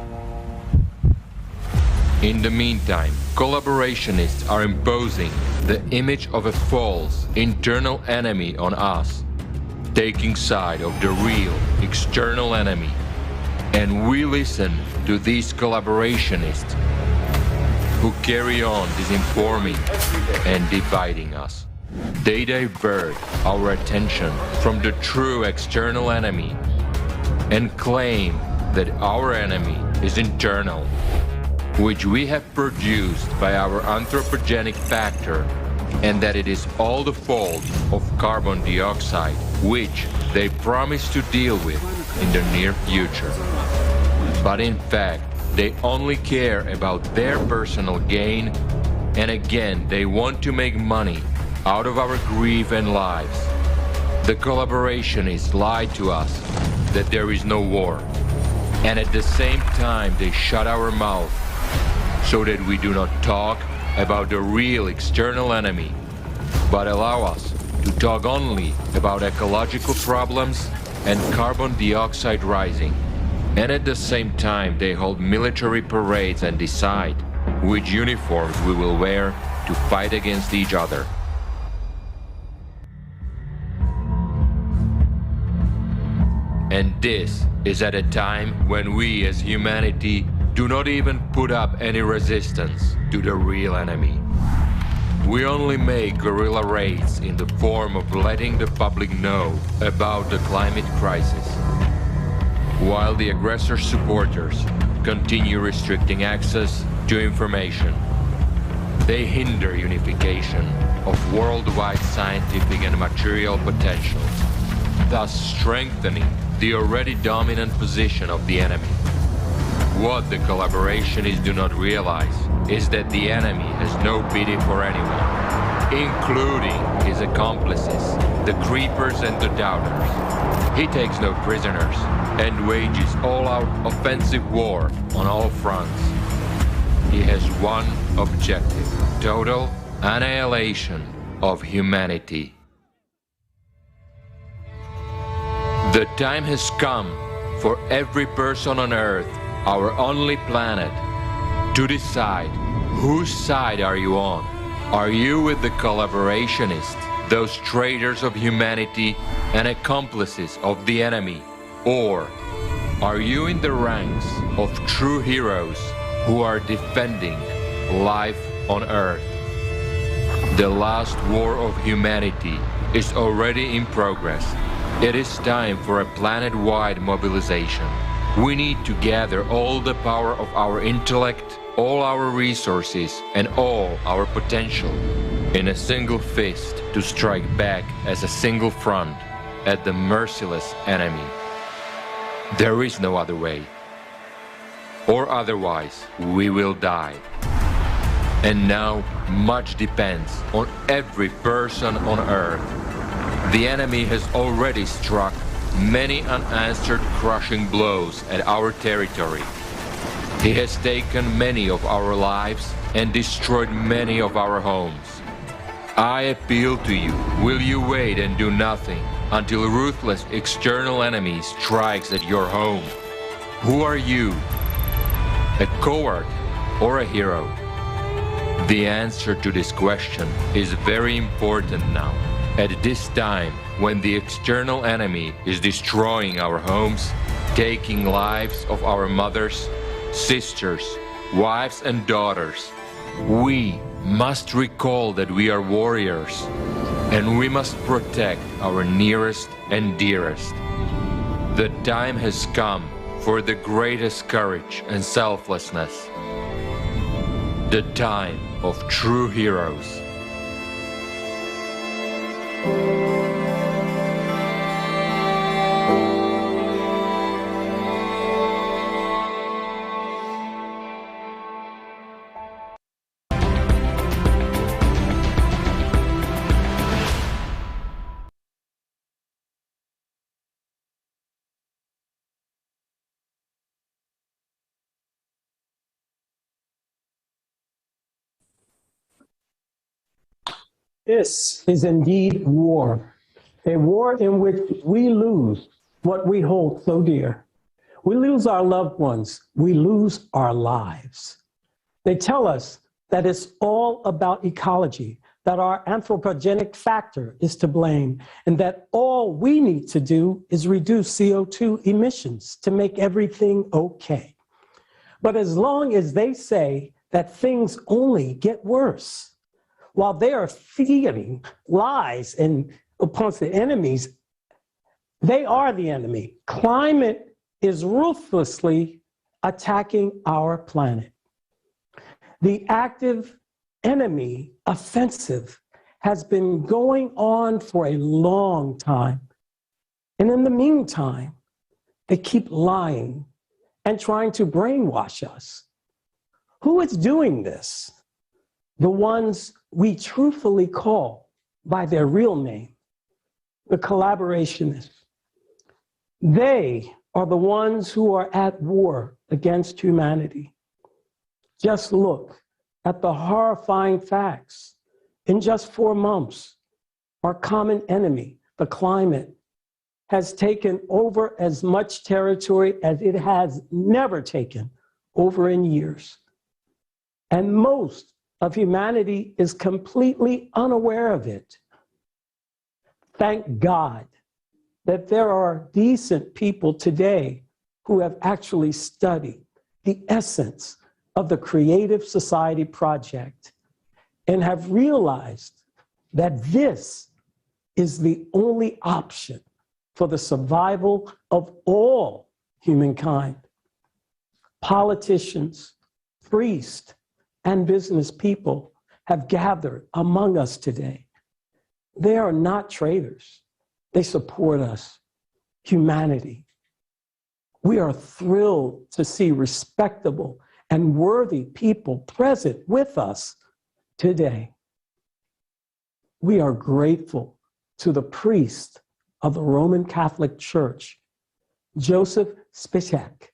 In the meantime, collaborationists are imposing the image of a false internal enemy on us, taking side of the real external enemy. And we listen to these collaborationists who carry on disinforming and dividing us. They divert our attention from the true external enemy and claim that our enemy is internal, which we have produced by our anthropogenic factor, and that it is all the fault of carbon dioxide, which they promise to deal with in the near future. But in fact, they only care about their personal gain, and again, they want to make money out of our grief and lives. The collaborationists lied to us that there is no war, and at the same time, they shut our mouth so that we do not talk about the real external enemy, but allow us to talk only about ecological problems and carbon dioxide rising. And at the same time, they hold military parades and decide which uniforms we will wear to fight against each other. And this is at a time when we as humanity do not even put up any resistance to the real enemy. We only make guerrilla raids in the form of letting the public know about the climate crisis, while the aggressor supporters continue restricting access to information. They hinder unification of worldwide scientific and material potential, thus strengthening the already dominant position of the enemy. What the collaborationists do not realize is that the enemy has no pity for anyone, including his accomplices, the creepers and the doubters. He takes no prisoners and wages all-out offensive war on all fronts. He has one objective: total annihilation of humanity. The time has come for every person on Earth, our only planet, to decide whose side are you on. Are you with the collaborationists, those traitors of humanity and accomplices of the enemy? Or are you in the ranks of true heroes who are defending life on Earth? The last war of humanity is already in progress. It is time for a planet-wide mobilization. We need to gather all the power of our intellect, all our resources, and all our potential in a single fist to strike back as a single front at the merciless enemy. There is no other way. Or otherwise, we will die. And now, much depends on every person on Earth. The enemy has already struck many unanswered crushing blows at our territory. He has taken many of our lives and destroyed many of our homes. I appeal to you, will you wait and do nothing until a ruthless external enemy strikes at your home? Who are you? A coward or a hero? The answer to this question is very important now. At this time, when the external enemy is destroying our homes, taking lives of our mothers, sisters, wives and daughters, we must recall that we are warriors, and we must protect our nearest and dearest. The time has come for the greatest courage and selflessness. The time of true heroes. This is indeed war, a war in which we lose what we hold so dear. We lose our loved ones. We lose our lives. They tell us that it's all about ecology, that our anthropogenic factor is to blame, and that all we need to do is reduce CO2 emissions to make everything okay. But as long as they say that things only get worse, while they are feeding lies and upon the enemies, they are the enemy. Climate is ruthlessly attacking our planet. The active enemy offensive has been going on for a long time. And in the meantime, they keep lying and trying to brainwash us. Who is doing this? The ones we truthfully call by their real name, the collaborationists. They are the ones who are at war against humanity. Just look at the horrifying facts. In just 4 months, our common enemy, the climate, has taken over as much territory as it has never taken over in years. And most of humanity is completely unaware of it. Thank God that there are decent people today who have actually studied the essence of the Creative Society Project and have realized that this is the only option for the survival of all humankind. Politicians, priests, and business people have gathered among us today. They are not traitors. They support us, humanity. We are thrilled to see respectable and worthy people present with us today. We are grateful to the priest of the Roman Catholic Church, Joseph Spicek.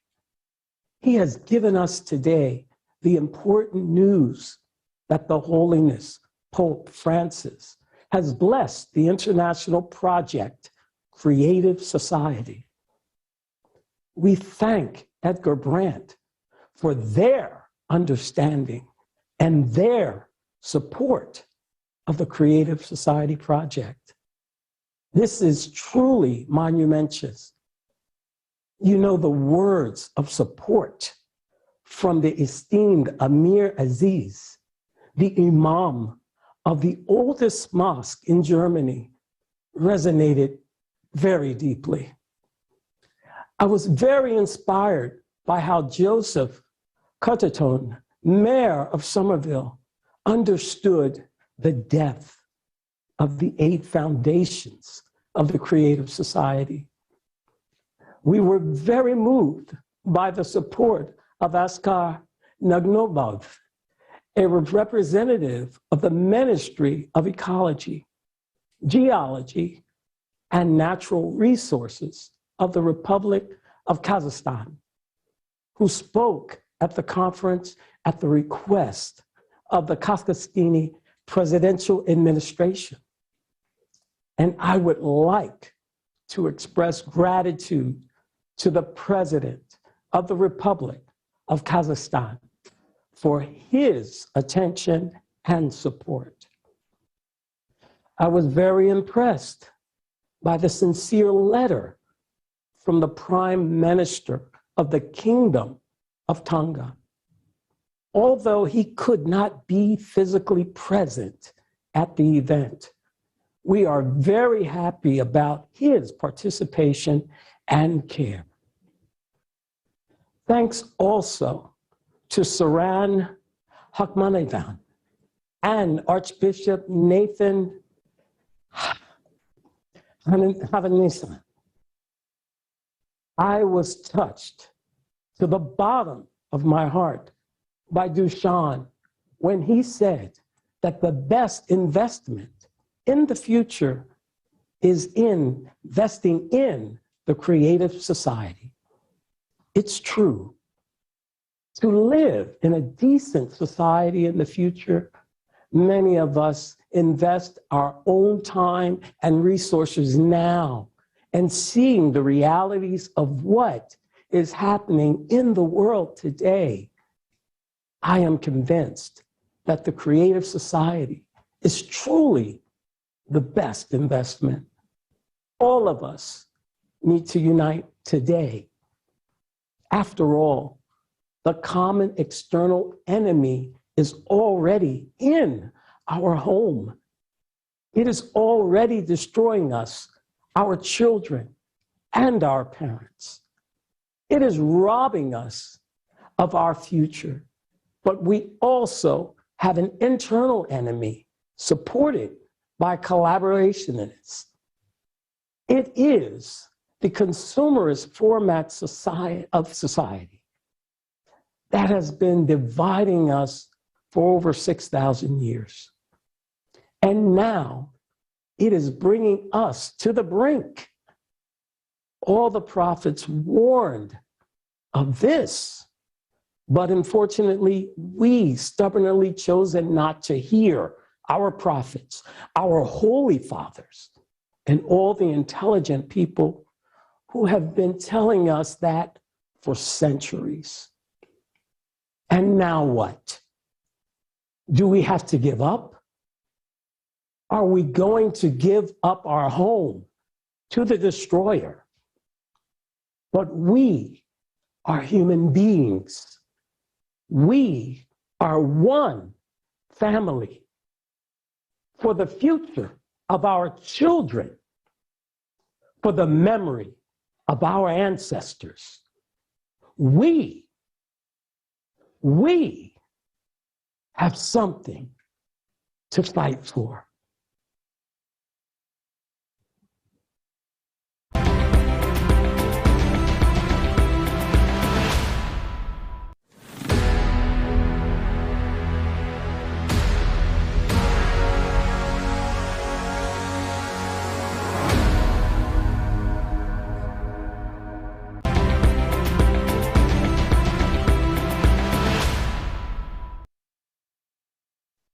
He has given us today the important news that the Holiness Pope Francis has blessed the international project, Creative Society. We thank Edgar Brandt for their understanding and their support of the Creative Society Project. This is truly monumentous. You know, the words of support from the esteemed Amir Aziz, the Imam of the oldest mosque in Germany, resonated very deeply. I was very inspired by how Joseph Cotterton, mayor of Somerville, understood the depth of the 8 foundations of the Creative Society. We were very moved by the support of Askar Nagnobov, a representative of the Ministry of Ecology, Geology, and Natural Resources of the Republic of Kazakhstan, who spoke at the conference at the request of the Kazakhstani presidential administration. And I would like to express gratitude to the President of the Republic of Kazakhstan for his attention and support. I was very impressed by the sincere letter from the Prime Minister of the Kingdom of Tonga. Although he could not be physically present at the event, we are very happy about his participation and care. Thanks also to Saran Hakmanavan and Archbishop Nathan Havanisa. I was touched to the bottom of my heart by Dushan when he said that the best investment in the future is investing in the Creative Society. It's true. To live in a decent society in the future, many of us invest our own time and resources now and seeing the realities of what is happening in the world today, I am convinced that the creative society is truly the best investment. All of us need to unite today. After all, the common external enemy is already in our home. It is already destroying us, our children, and our parents. It is robbing us of our future. But we also have an internal enemy supported by collaborationists. It is the consumerist format of society that has been dividing us for over 6,000 years. And now it is bringing us to the brink. All the prophets warned of this, but unfortunately, we stubbornly chosen not to hear our prophets, our holy fathers, and all the intelligent people who have been telling us that for centuries. And now what? Do we have to give up? Are we going to give up our home to the destroyer? But we are human beings. We are one family. For the future of our children, for the memory of our ancestors, we have something to fight for.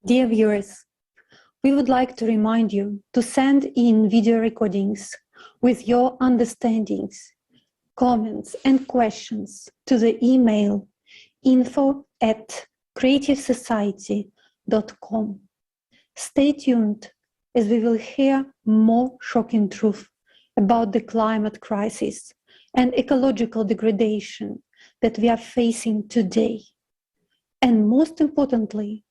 Dear viewers, we would like to remind you to send in video recordings with your understandings, comments, and questions to the email info@creativesociety.com. Stay tuned as we will hear more shocking truth about the climate crisis and ecological degradation that we are facing today. And most importantly,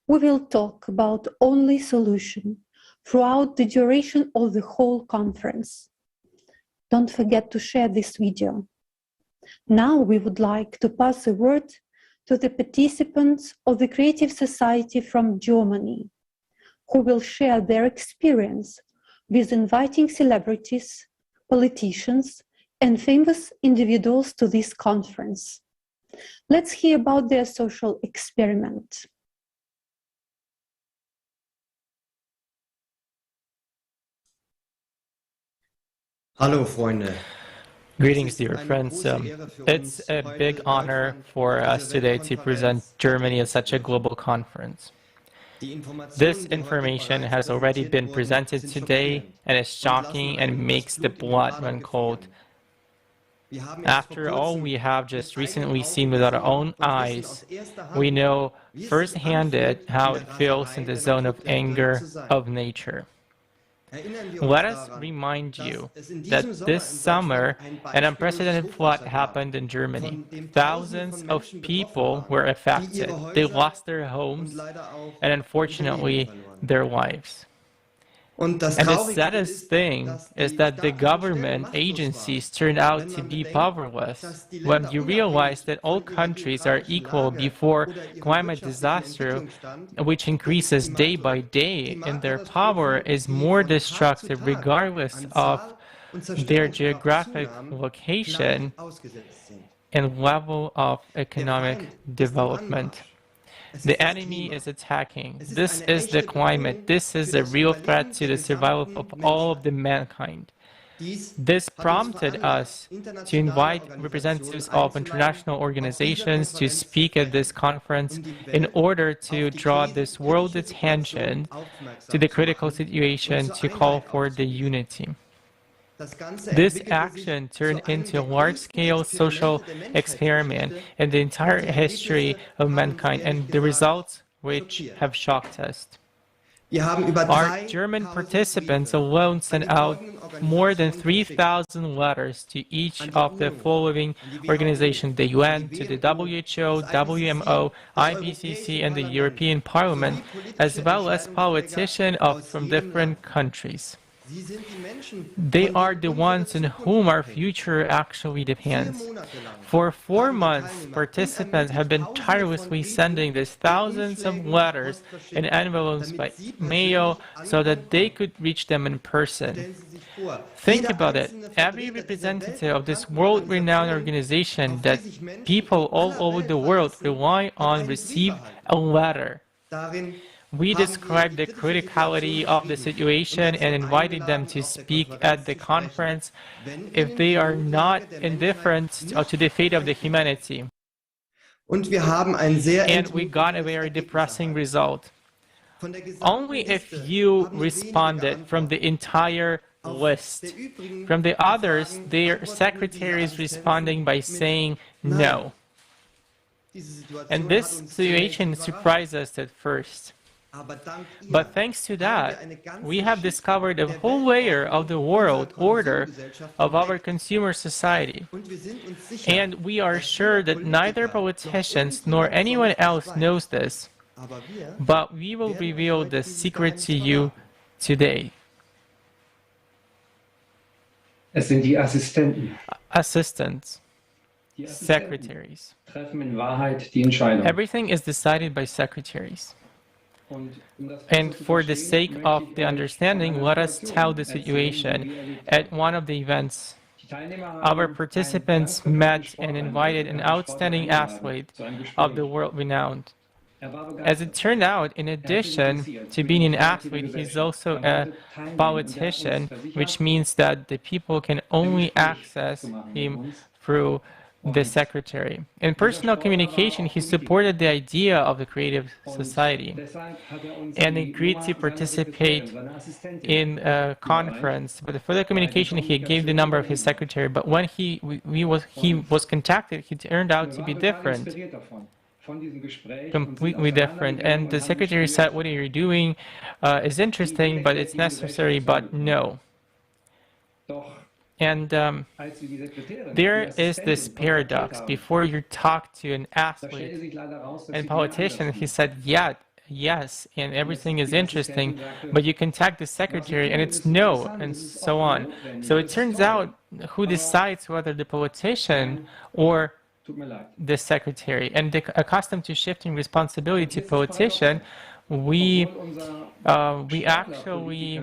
we will talk about only solution throughout the duration of the whole conference. Don't forget to share this video. Now we would like to pass the word to the participants of the Creative Society from Germany, who will share their experience with inviting celebrities, politicians, and famous individuals to this conference. Let's hear about their social experiment. Hallo Freunde. Greetings, dear friends. It's a big honor for us today to present Germany at such a global conference. This information has already been presented today and is shocking and makes the blood run cold. After all we have just recently seen with our own eyes, we know firsthand how it feels in the zone of anger of nature. Let us remind you that this summer, an unprecedented flood happened in Germany. Thousands of people were affected. They lost their homes and, unfortunately, their lives. And the saddest thing is that the government agencies turned out to be powerless. When you realize that all countries are equal before climate disaster, which increases day by day, and their power is more destructive regardless of their geographic location and level of economic development. The enemy is attacking. This is the climate. This is a real threat to the survival of all of the mankind. This prompted us to invite representatives of international organizations to speak at this conference in order to draw this world attention to the critical situation, to call for the unity. This action turned into a large-scale social experiment in the entire history of mankind, and the results which have shocked us. Our German participants alone sent out more than 3,000 letters to each of the following organizations: the UN, to the WHO, WMO, IPCC, and the European Parliament, as well as politicians from different countries. They are the ones on whom our future actually depends. For 4 months, participants have been tirelessly sending these thousands of letters in envelopes by mail so that they could reach them in person. Think about it. Every representative of this world-renowned organization that people all over the world rely on received a letter. We described the criticality of the situation and invited them to speak at the conference if they are not indifferent to the fate of the humanity. And we got a very depressing result. Only if you responded from the entire list. From the others, their secretaries responding by saying no. And this situation surprised us at first. But thanks to that, we have discovered a whole layer of the world order of our consumer society. And we are sure that neither politicians nor anyone else knows this. But we will reveal the secret to you today. Es sind die Assistenten. Assistants. Secretaries. Treffen in Wahrheit die Entscheidung. Everything is decided by secretaries. And for the sake of the understanding, let us tell the situation. At one of the events, our participants met and invited an outstanding athlete of the world renowned. As it turned out, in addition to being an athlete, he's also a politician, which means that the people can only access him through the secretary. In personal communication, he supported the idea of the creative society and agreed to participate in a conference. But for the communication, he gave the number of his secretary. But when he was contacted, he turned out to be different. Completely different. And the secretary said, what you're doing is interesting, but it's necessary, but no. And there is this paradox. Before you talk to an athlete and politician, he said, yeah, yes, and everything is interesting, but you contact the secretary and it's no, and so on. So it turns out who decides whether the politician or the secretary. And accustomed to shifting responsibility to politician, we actually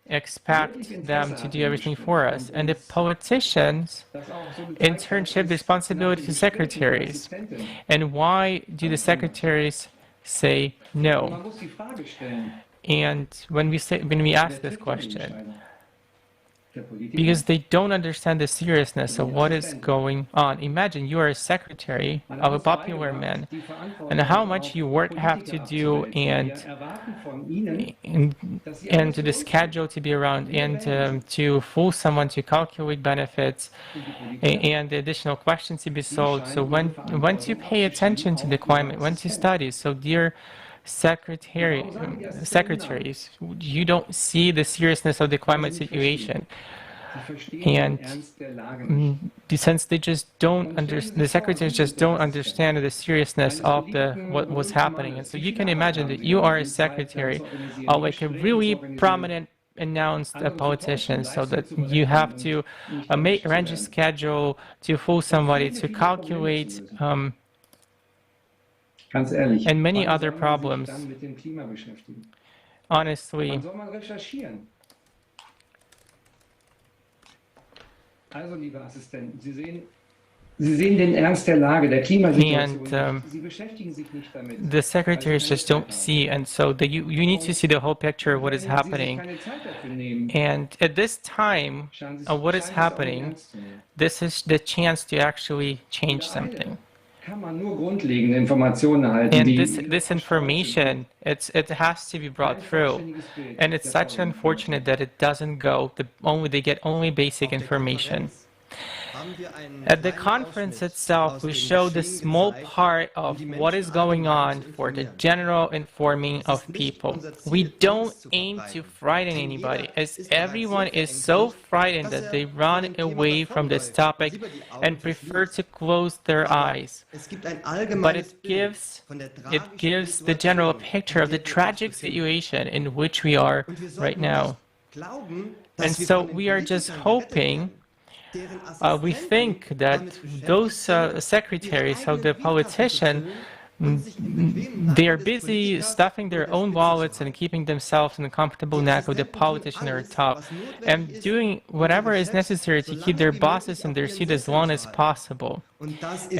expect them to do everything for us. And the politicians, in turn, shift responsibility to secretaries. And why do the secretaries say no? And when we ask this question, because they don't understand the seriousness of what is going on. Imagine you are a secretary of a popular man, and how much you have to do, and to the schedule to be around, and to fool someone to calculate benefits, and the additional questions to be solved. So once you pay attention to the climate, once you study, so dear secretaries, you don't see the seriousness of the climate situation, and since they just don't understand, the secretaries just don't understand the seriousness of what was happening. And so you can imagine that you are a secretary of like a really prominent announced politician, so that you have to arrange a schedule to fool somebody, to calculate and many other problems. Honestly, the secretaries just don't see, and so you need to see the whole picture of what is happening. And at this time of what is happening, this is the chance to actually change something. And this information, it has to be brought through, and it's such unfortunate that it doesn't go. They get only basic information. At the conference itself, we showed a small part of what is going on for the general informing of people. We don't aim to frighten anybody, as everyone is so frightened that they run away from this topic and prefer to close their eyes. But it gives the general picture of the tragic situation in which we are right now. And so we are just hoping. We think that those secretaries of the politician, they are busy stuffing their own wallets and keeping themselves in a comfortable neck of the politician or top, and doing whatever is necessary to keep their bosses in their seat as long as possible.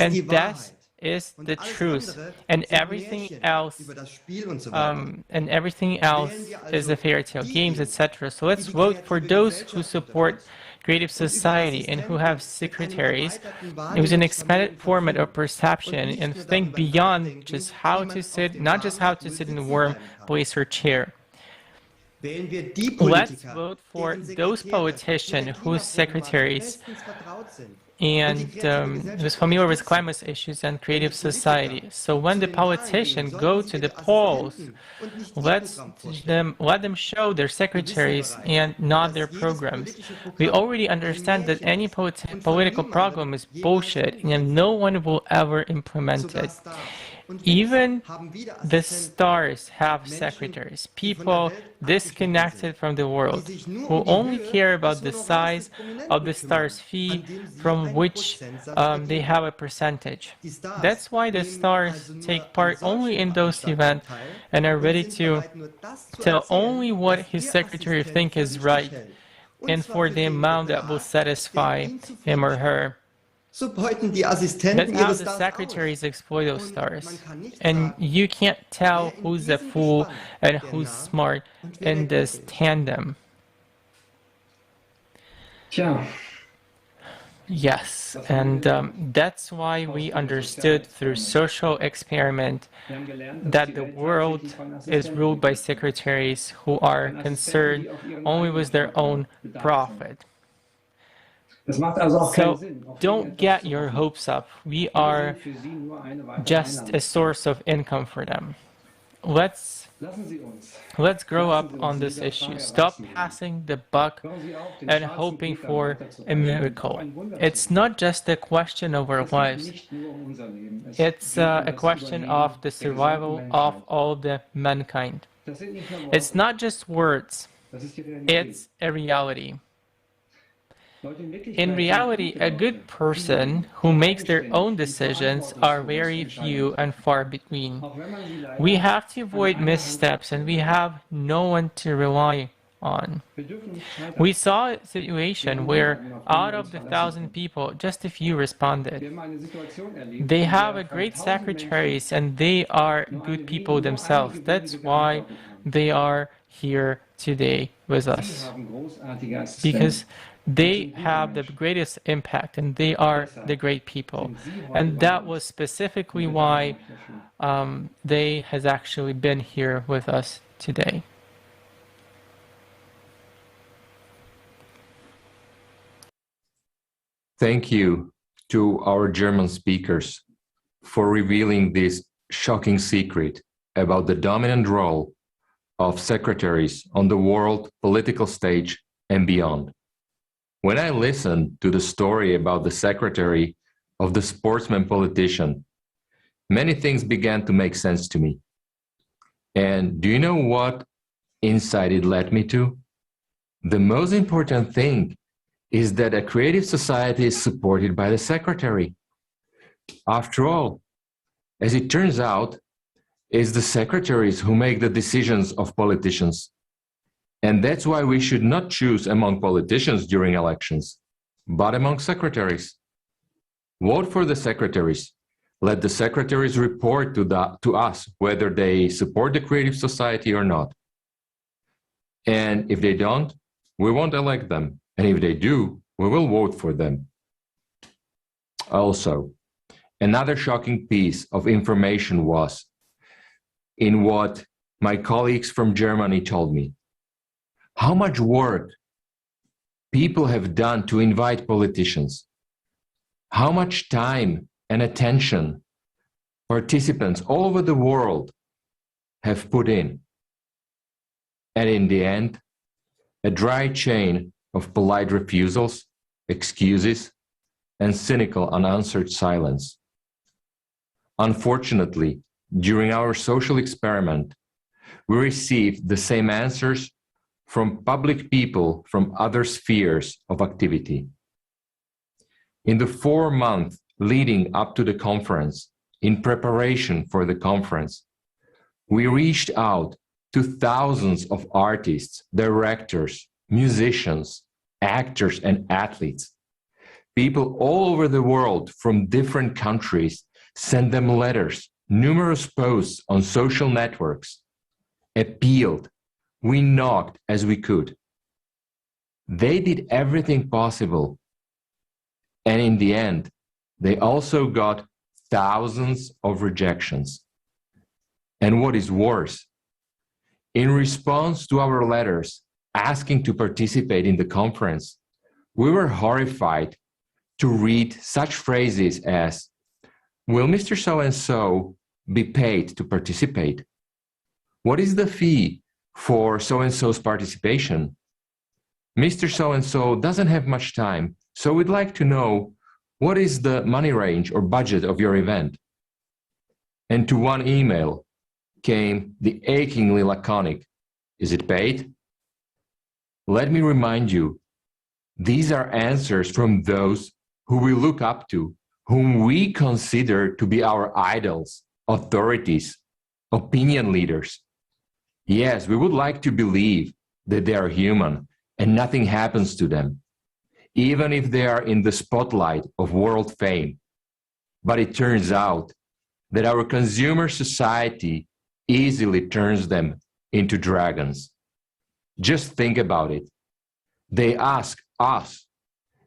And that is the truth, and everything else is a fairy tale, games, etc. So let's vote for those who support creative society and who have secretaries who's an expanded format of perception and think beyond just how to sit, not just how to sit in a warm place or chair. Let's vote for those politicians whose secretaries and who's familiar with climate issues and creative society. So when the politicians go to the polls, let them show their secretaries and not their programs. We already understand that any political program is bullshit and no one will ever implement it. Even the stars have secretaries, people disconnected from the world, who only care about the size of the star's fee from which they have a percentage. That's why the stars take part only in those events and are ready to tell only what his secretary thinks is right and for the amount that will satisfy him or her. That's how the secretaries exploit those stars. And you can't tell who's a fool and who's smart in this tandem. Yes, and that's why we understood through social experiment that the world is ruled by secretaries who are concerned only with their own profit. So don't get your hopes up. We are just a source of income for them. Let's grow up on this issue. Stop passing the buck and hoping for a miracle. It's not just a question of our lives. It's a question of the survival of all the mankind. It's not just words. It's a reality. In reality, a good person who makes their own decisions are very few and far between. We have to avoid missteps, and we have no one to rely on. We saw a situation where out of the 1,000 people, just a few responded. They have a great secretaries, and they are good people themselves. That's why they are here today with us. Because they have the greatest impact, and they are the great people. And that was specifically why they has actually been here with us today. Thank you to our German speakers for revealing this shocking secret about the dominant role of secretaries on the world political stage and beyond. When I listened to the story about the secretary of the sportsman politician, many things began to make sense to me. And do you know what insight it led me to? The most important thing is that a creative society is supported by the secretary. After all, as it turns out, it's the secretaries who make the decisions of politicians. And that's why we should not choose among politicians during elections, but among secretaries. Vote for the secretaries. Let the secretaries report to us whether they support the Creative Society or not. And if they don't, we won't elect them. And if they do, we will vote for them. Also, another shocking piece of information was in what my colleagues from Germany told me. How much work people have done to invite politicians. How much time and attention participants all over the world have put in. And in the end, a dry chain of polite refusals, excuses, and cynical unanswered silence. Unfortunately, during our social experiment, we received the same answers from public people from other spheres of activity. In the 4 months leading up to the conference, in preparation for the conference, we reached out to thousands of artists, directors, musicians, actors, and athletes. People all over the world from different countries sent them letters, numerous posts on social networks, appealed. We knocked as we could. They did everything possible. And in the end, they also got thousands of rejections. And what is worse, in response to our letters asking to participate in the conference, we were horrified to read such phrases as, "Will Mr. So-and-so be paid to participate? What is the fee for so-and-so's participation? Mr. So-and-so doesn't have much time, so we'd like to know what is the money range or budget of your event?" And to one email came the achingly laconic, "Is it paid?" Let me remind you, these are answers from those who we look up to, whom we consider to be our idols, authorities, opinion leaders. Yes, we would like to believe that they are human and nothing happens to them, even if they are in the spotlight of world fame. But it turns out that our consumer society easily turns them into dragons. Just think about it. They ask us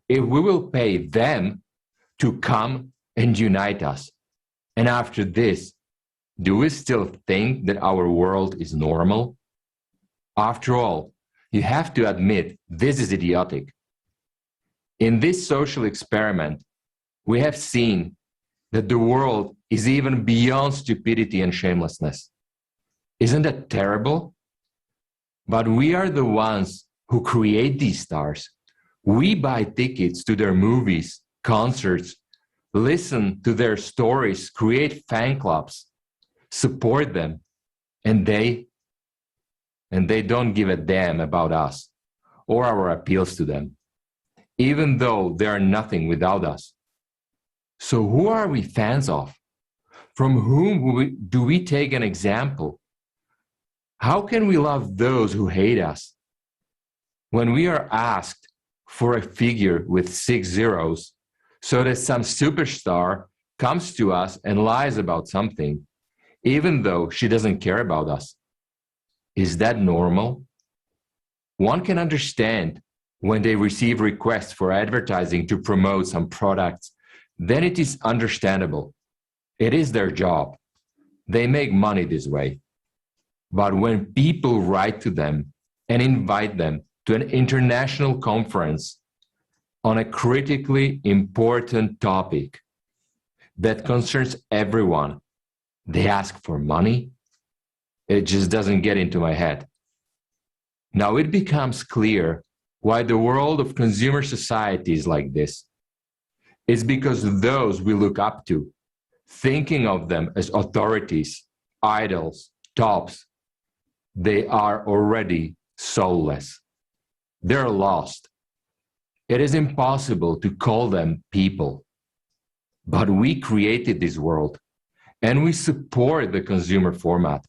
if we will pay them to come and unite us. And after this, do we still think that our world is normal? After all, you have to admit this is idiotic. In this social experiment, we have seen that the world is even beyond stupidity and shamelessness. Isn't that terrible? But we are the ones who create these stars. We buy tickets to their movies, concerts, listen to their stories, create fan clubs, support them, and they don't give a damn about us or our appeals to them, even though they are nothing without us. So who are we fans of? From whom do we take an example? How can we love those who hate us? When we are asked for a figure with 6 zeros so that some superstar comes to us and lies about something, even though she doesn't care about us, is that normal? One can understand when they receive requests for advertising to promote some products, then it is understandable. It is their job. They make money this way. But when people write to them and invite them to an international conference on a critically important topic that concerns everyone, they ask for money? It just doesn't get into my head. Now it becomes clear why the world of consumer society is like this. It's because those we look up to, thinking of them as authorities, idols, tops, they are already soulless. They're lost. It is impossible to call them people. But we created this world, and we support the consumer format.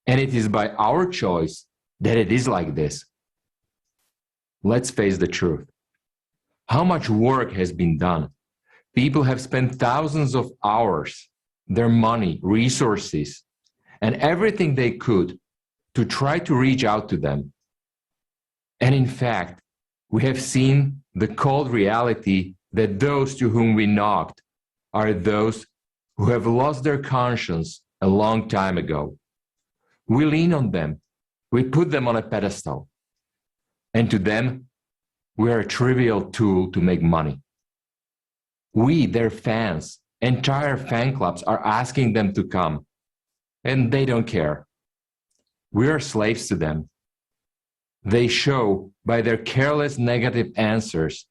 And it is by our choice that it is like this. Let's face the truth. How much work has been done? People have spent thousands of hours, their money, resources, and everything they could to try to reach out to them. And in fact, we have seen the cold reality that those to whom we knocked are those who have lost their conscience a long time ago. We lean on them. We put them on a pedestal. And to them, we are a trivial tool to make money. We, their fans, entire fan clubs are asking them to come, and they don't care. We are slaves to them. They show by their careless negative answers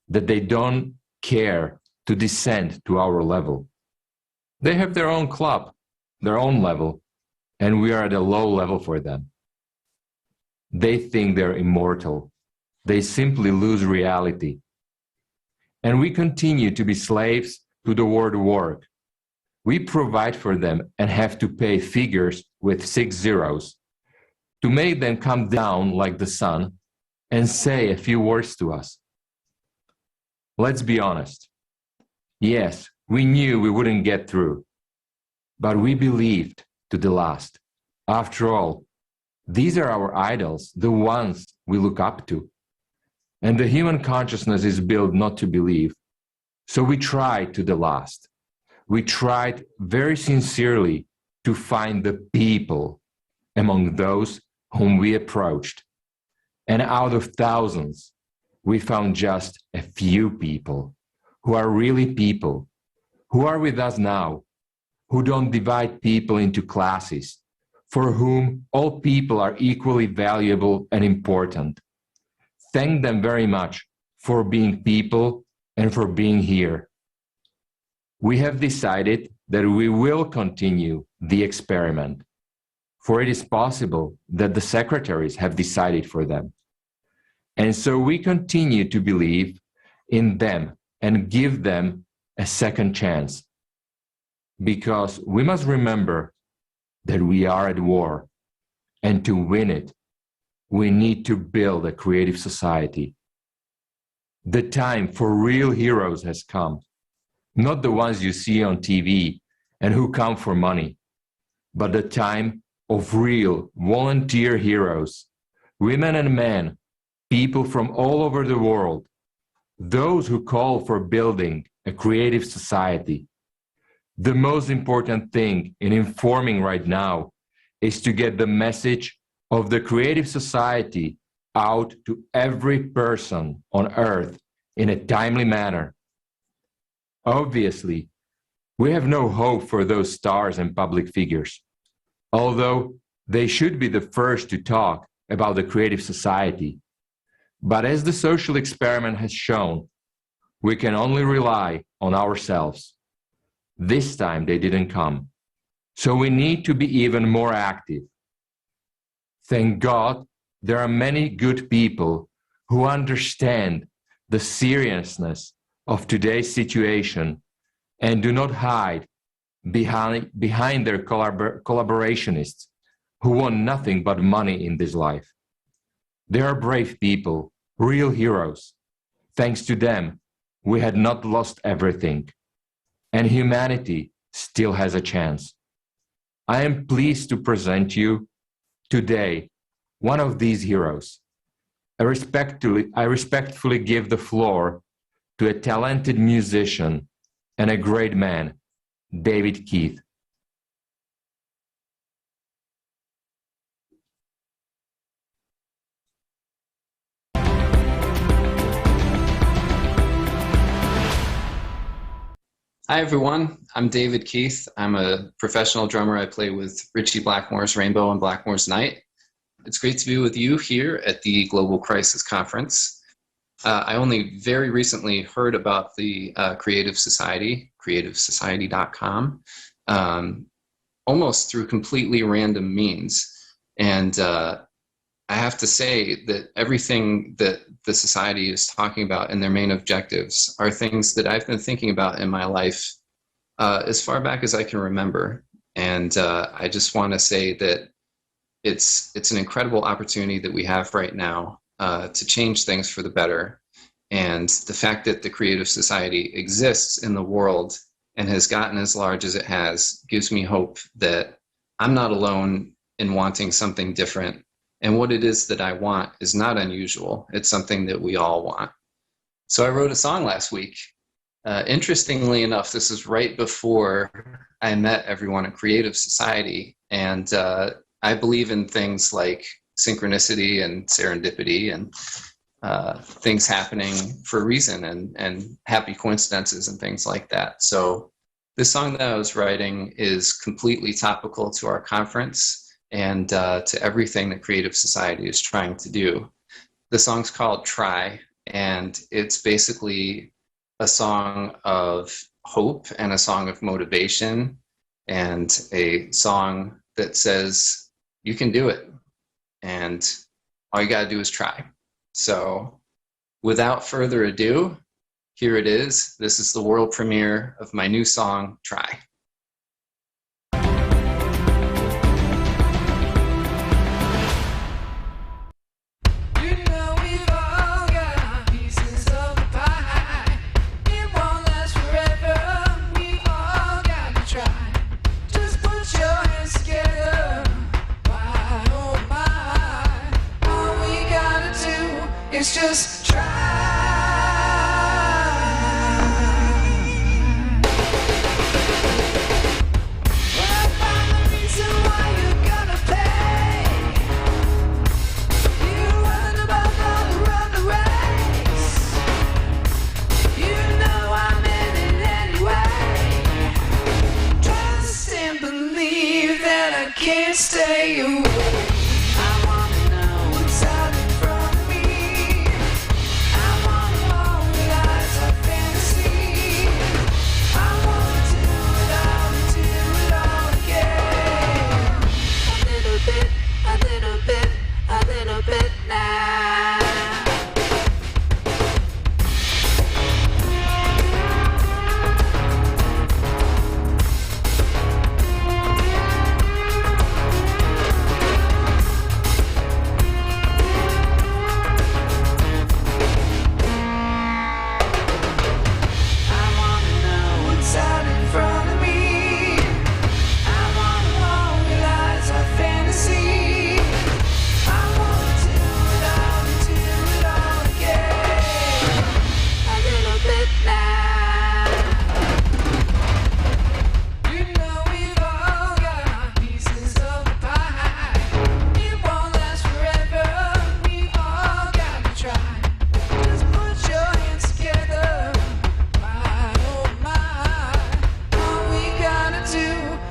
that they don't care to descend to our level. They have their own club, their own level, and we are at a low level for them. They think they're immortal. They simply lose reality. And we continue to be slaves to the word work. We provide for them and have to pay figures with 6 zeros to make them come down like the sun and say a few words to us. Let's be honest. Yes, we knew we wouldn't get through, but we believed to the last. After all, these are our idols, the ones we look up to. And the human consciousness is built not to believe. So we tried to the last. We tried very sincerely to find the people among those whom we approached. And out of thousands, we found just a few people who are really people, who are with us now, who don't divide people into classes, for whom all people are equally valuable and important. Thank them very much for being people and for being here. We have decided that we will continue the experiment, for it is possible that the secretaries have decided for them. And so we continue to believe in them and give them a second chance, because we must remember that we are at war, and to win it, we need to build a creative society. The time for real heroes has come, not the ones you see on TV and who come for money, but the time of real volunteer heroes, women and men, people from all over the world, those who call for building a creative society. The most important thing in informing right now is to get the message of the creative society out to every person on earth in a timely manner. Obviously, we have no hope for those stars and public figures, although they should be the first to talk about the creative society. But as the social experiment has shown, we can only rely on ourselves. This time they didn't come, so we need to be even more active. Thank God there are many good people who understand the seriousness of today's situation and do not hide behind their collaborationists who want nothing but money in this life. They are brave people, real heroes. Thanks to them, we had not lost everything, and humanity still has a chance. I am pleased to present you today one of these heroes. I respectfully give the floor to a talented musician and a great man, David Keith. Hi, everyone. I'm David Keith. I'm a professional drummer. I play with Richie Blackmore's Rainbow and Blackmore's Night. It's great to be with you here at the Global Crisis Conference. I only very recently heard about the Creative Society, creativesociety.com, almost through completely random means. And I have to say that everything that the Society is talking about and their main objectives are things that I've been thinking about in my life as far back as I can remember. And I just want to say that it's an incredible opportunity that we have right now to change things for the better. And the fact that the Creative Society exists in the world and has gotten as large as it has gives me hope that I'm not alone in wanting something different. And what it is that I want is not unusual. It's something that we all want. So I wrote a song last week. Interestingly enough, this is right before I met everyone at Creative Society. And I believe in things like synchronicity and serendipity and things happening for a reason and happy coincidences and things like that. So this song that I was writing is completely topical to our conference and to everything that Creative Society is trying to do. The song's called Try, and it's basically a song of hope and a song of motivation and a song that says you can do it and all you got to do is try. So without further ado, here it is. This is the world premiere of my new song, Try. It's just try. Well, find the reason why you're gonna pay. You run about the run the race. You know I'm in it anyway. Trust and believe that I can't stay away.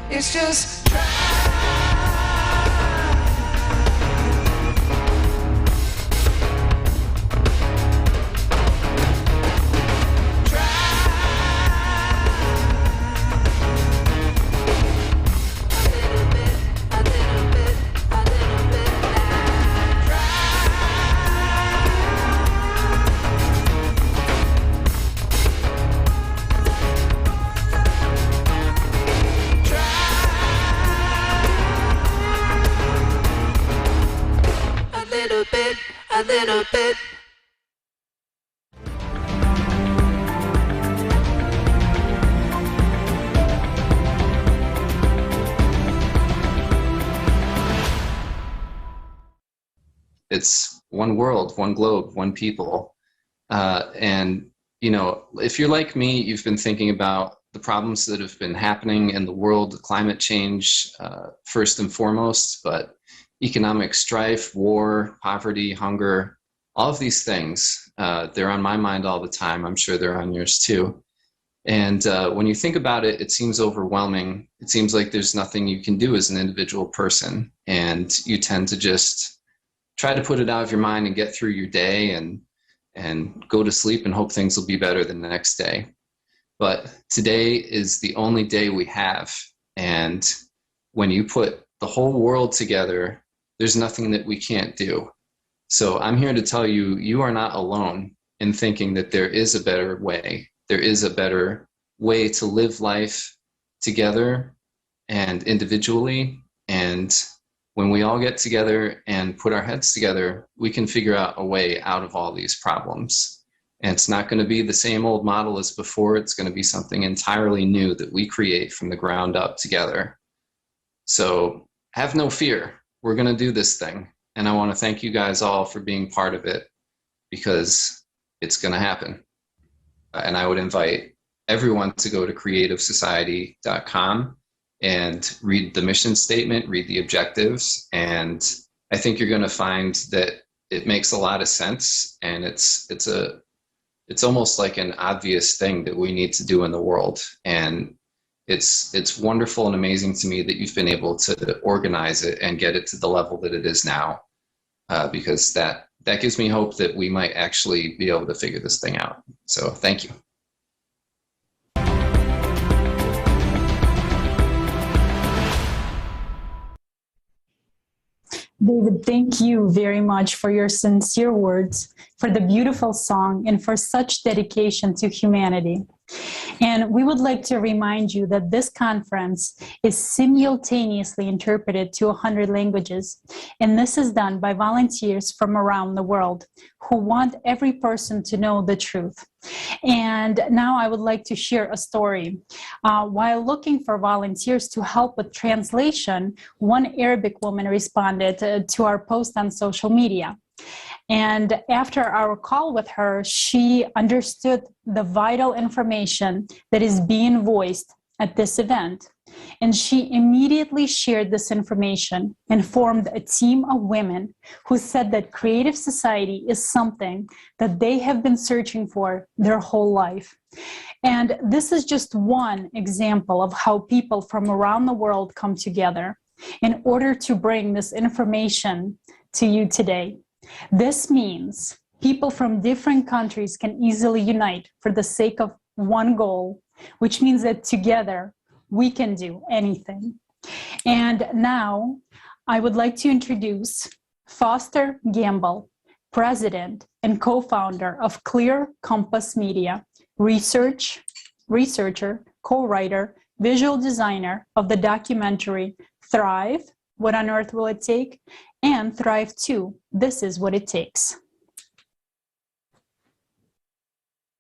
It's just try. A little bit. It's one world, one globe, one people. And, you know, if you're like me, you've been thinking about the problems that have been happening in the world, climate change, first and foremost, but economic strife, war, poverty, hunger, all of these things, they're on my mind all the time. I'm sure they're on yours too. And when you think about it, it seems overwhelming. It seems like there's nothing you can do as an individual person. And you tend to just try to put it out of your mind and get through your day and go to sleep and hope things will be better the next day. But today is the only day we have. And when you put the whole world together, there's nothing that we can't do. So I'm here to tell you, you are not alone in thinking that there is a better way. There is a better way to live life together and individually. And when we all get together and put our heads together, we can figure out a way out of all these problems. And it's not going to be the same old model as before. It's going to be something entirely new that we create from the ground up together. So have no fear. We're going to do this thing. And I want to thank you guys all for being part of it, because it's going to happen. And I would invite everyone to go to creativesociety.com and read the mission statement, read the objectives. And I think you're going to find that it makes a lot of sense. And it's almost like an obvious thing that we need to do in the world. And it's wonderful and amazing to me that you've been able to organize it and get it to the level that it is now, because that gives me hope that we might actually be able to figure this thing out. So thank you. David, thank you very much for your sincere words, for the beautiful song, and for such dedication to humanity. And we would like to remind you that this conference is simultaneously interpreted to 100 languages. And this is done by volunteers from around the world who want every person to know the truth. And now I would like to share a story. While looking for volunteers to help with translation, one Arabic woman responded to our post on social media. And after our call with her, she understood the vital information that is being voiced at this event. And she immediately shared this information and formed a team of women who said that creative society is something that they have been searching for their whole life. And this is just one example of how people from around the world come together in order to bring this information to you today. This means people from different countries can easily unite for the sake of one goal, which means that together we can do anything. And now I would like to introduce Foster Gamble, president and co-founder of Clear Compass Media, researcher, co-writer, visual designer of the documentary Thrive, What on Earth Will It Take? And Thrive 2, This Is What It Takes.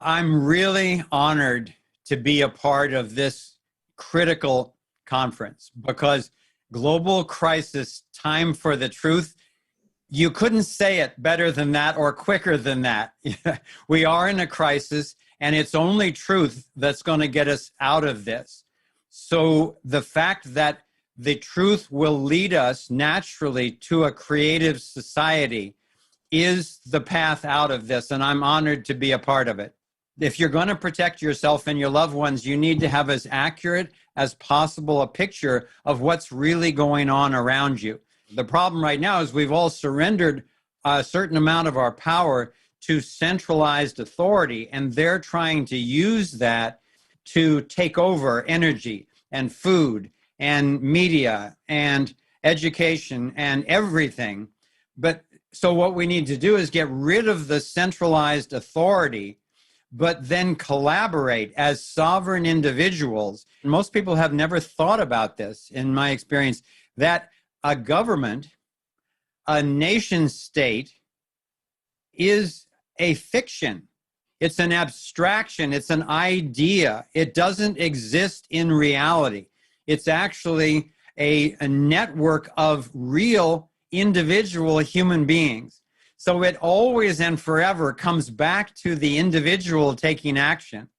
I'm really honored to be a part of this critical conference, because global crisis, time for the truth, you couldn't say it better than that or quicker than that. We are in a crisis, and it's only truth that's going to get us out of this. So the fact that the truth will lead us naturally to a creative society is the path out of this, and I'm honored to be a part of it. If you're going to protect yourself and your loved ones, you need to have as accurate as possible a picture of what's really going on around you. The problem right now is we've all surrendered a certain amount of our power to centralized authority, and they're trying to use that to take over energy and food and media and education and everything. But so what we need to do is get rid of the centralized authority, but then collaborate as sovereign individuals. Most people have never thought about this, in my experience, that a government, a nation state, is a fiction. It's an abstraction. It's an idea. It doesn't exist in reality. It's actually a network of real individual human beings. So it always and forever comes back to the individual taking action.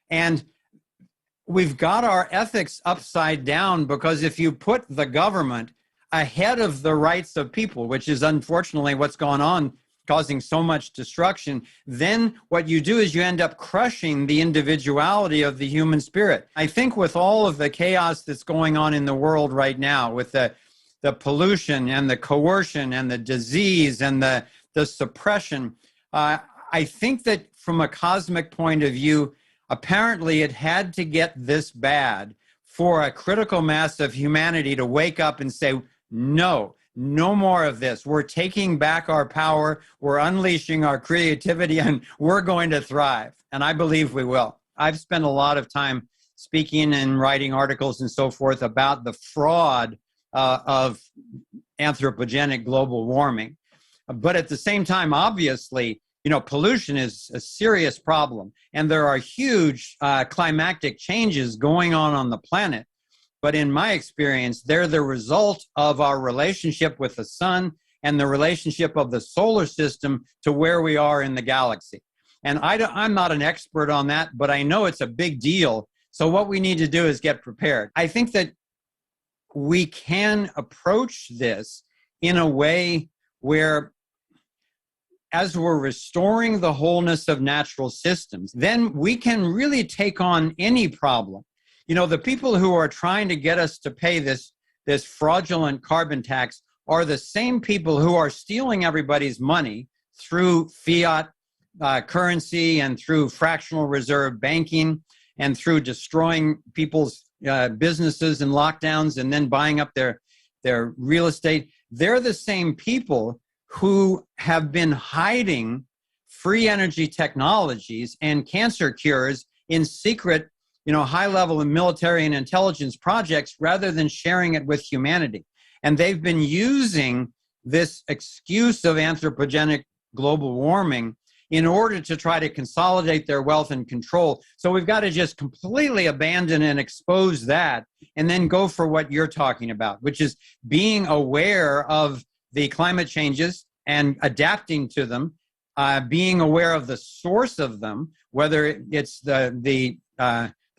And we've got our ethics upside down, because if you put the government ahead of the rights of people, which is unfortunately what's gone on, causing so much destruction, then what you do is you end up crushing the individuality of the human spirit. I think with all of the chaos that's going on in the world right now, with the pollution and the coercion and the disease and the suppression, I think that from a cosmic point of view, apparently it had to get this bad for a critical mass of humanity to wake up and say, no more of this. We're taking back our power. We're unleashing our creativity, and we're going to thrive. And I believe we will. I've spent a lot of time speaking and writing articles and so forth about the fraud of anthropogenic global warming. But at the same time, obviously, pollution is a serious problem, and there are huge climatic changes going on the planet. But in my experience, they're the result of our relationship with the sun and the relationship of the solar system to where we are in the galaxy. And I'm not an expert on that, but I know it's a big deal. So what we need to do is get prepared. I think that we can approach this in a way where, as we're restoring the wholeness of natural systems, then we can really take on any problem. The people who are trying to get us to pay this fraudulent carbon tax are the same people who are stealing everybody's money through fiat currency and through fractional reserve banking and through destroying people's businesses and lockdowns and then buying up their real estate. They're the same people who have been hiding free energy technologies and cancer cures in secret, high-level military and intelligence projects rather than sharing it with humanity. And they've been using this excuse of anthropogenic global warming in order to try to consolidate their wealth and control. So we've got to just completely abandon and expose that and then go for what you're talking about, which is being aware of the climate changes and adapting to them, being aware of the source of them, whether it's the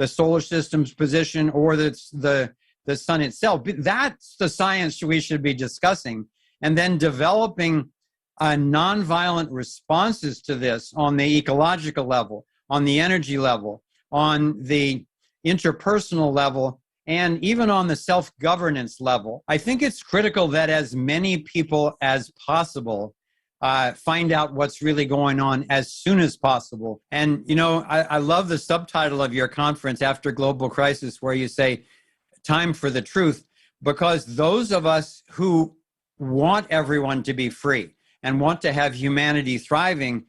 solar system's position or it's the sun itself. That's the science we should be discussing, and then developing nonviolent responses to this on the ecological level, on the energy level, on the interpersonal level, and even on the self-governance level. I think it's critical that as many people as possible find out what's really going on as soon as possible. And, I love the subtitle of your conference, After Global Crisis, where you say, time for the truth, because those of us who want everyone to be free and want to have humanity thriving,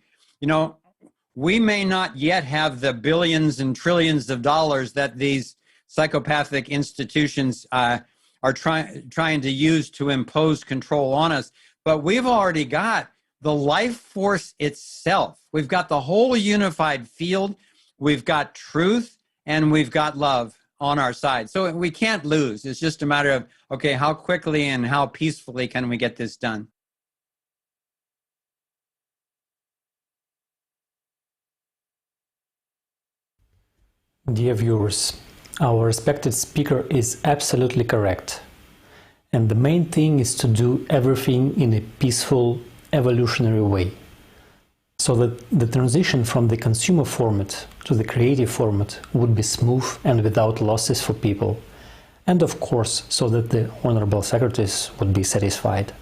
we may not yet have the billions and trillions of dollars that these psychopathic institutions are trying to use to impose control on us, but we've already got the life force itself. We've got the whole unified field, we've got truth, and we've got love on our side. So we can't lose. It's just a matter of, okay, how quickly and how peacefully can we get this done? Dear viewers, our respected speaker is absolutely correct. And the main thing is to do everything in a peaceful, evolutionary way, so that the transition from the consumer format to the creative format would be smooth and without losses for people, and of course, so that the honorable secretaries would be satisfied.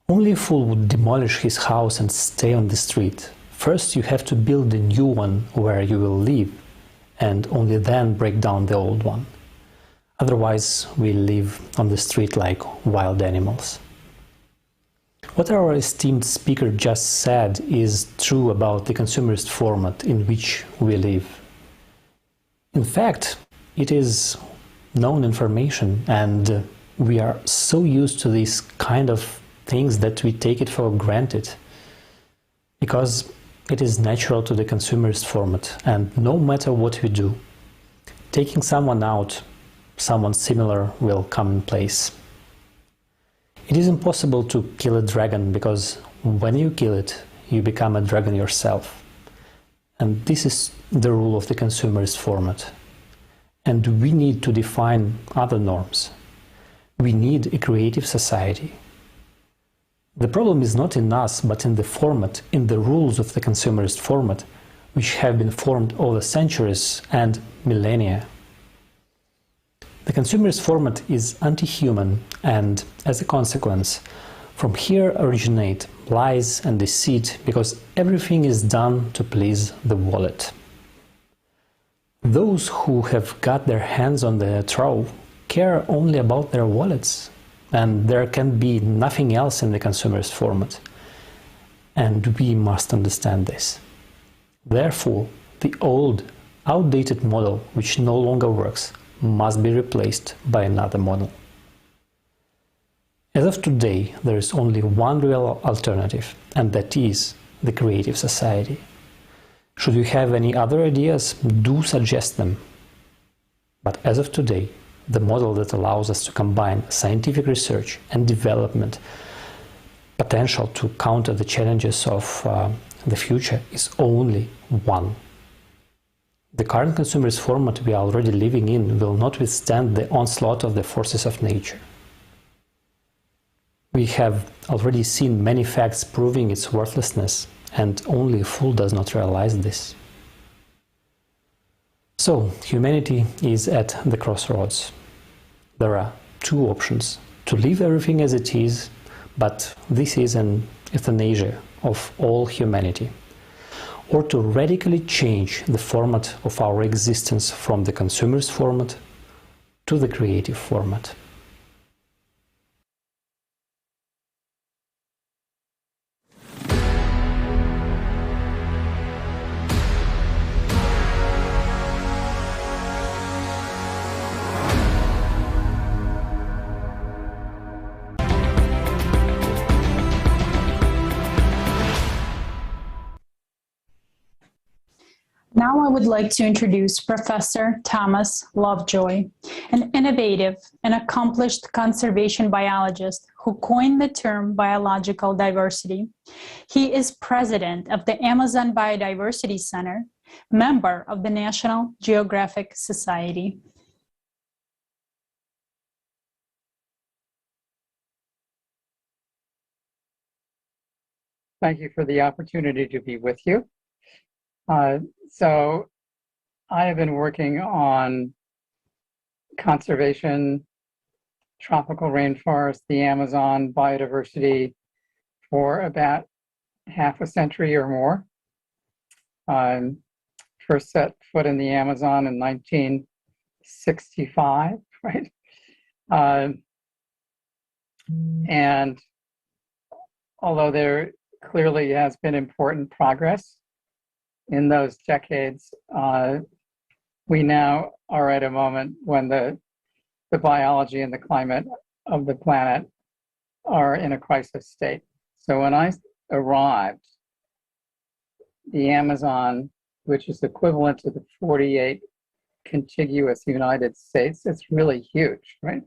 Only a fool would demolish his house and stay on the street. First you have to build a new one where you will live, and only then break down the old one. Otherwise, we live on the street like wild animals. What our esteemed speaker just said is true about the consumerist format in which we live. In fact, it is known information, and we are so used to these kind of things that we take it for granted, because it is natural to the consumerist format, and no matter what we do, taking someone out, someone similar will come in place. It is impossible to kill a dragon, because when you kill it, you become a dragon yourself. And this is the rule of the consumerist format. And we need to define other norms. We need a creative society. The problem is not in us, but in the format, in the rules of the consumerist format, which have been formed over centuries and millennia. The consumerist format is anti-human, and as a consequence, from here originate lies and deceit, because everything is done to please the wallet. Those who have got their hands on the trove care only about their wallets, and there can be nothing else in the consumerist format. And we must understand this. Therefore, the old, outdated model, which no longer works, must be replaced by another model. As of today, there is only one real alternative, and that is the creative society. Should you have any other ideas, do suggest them. But as of today, the model that allows us to combine scientific research and development potential to counter the challenges of the future is only one. The current consumerist format we are already living in will not withstand the onslaught of the forces of nature. We have already seen many facts proving its worthlessness, and only a fool does not realize this. So, humanity is at the crossroads. There are two options: to leave everything as it is, but this is an euthanasia of all humanity, or to radically change the format of our existence from the consumerist format to the creative format. Now I would like to introduce Professor Thomas Lovejoy, an innovative and accomplished conservation biologist who coined the term biological diversity. He is president of the Amazon Biodiversity Center, member of the National Geographic Society. Thank you for the opportunity to be with you. So I have been working on conservation, tropical rainforest, the Amazon, biodiversity for about half a century or more. First set foot in the Amazon in 1965, right? And although there clearly has been important progress in those decades, we now are at a moment when the biology and the climate of the planet are in a crisis state. So when I arrived, the Amazon, which is equivalent to the 48 contiguous United States, it's really huge, right?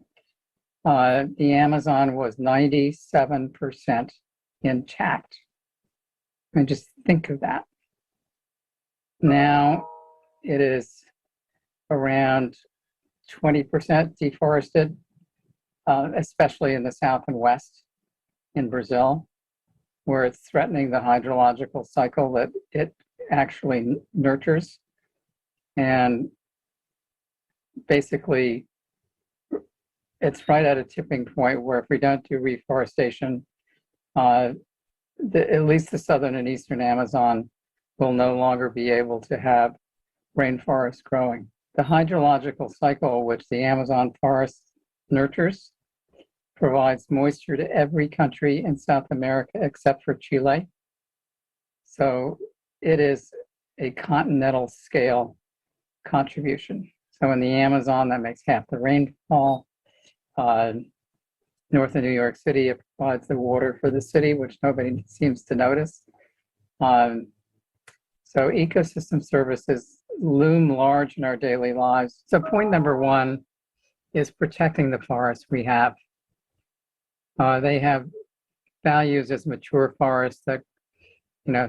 The Amazon was 97% intact. And just think of that. Now it is around 20% deforested, especially in the south and west in Brazil, where it's threatening the hydrological cycle that it actually nurtures. And basically, it's right at a tipping point where if we don't do reforestation, at least the southern and eastern Amazon will no longer be able to have rainforest growing. The hydrological cycle, which the Amazon forest nurtures, provides moisture to every country in South America except for Chile. So it is a continental scale contribution. So in the Amazon, that makes half the rainfall. North of New York City, it provides the water for the city, which nobody seems to notice. So ecosystem services loom large in our daily lives. So point number one is protecting the forests we have. They have values as mature forests that,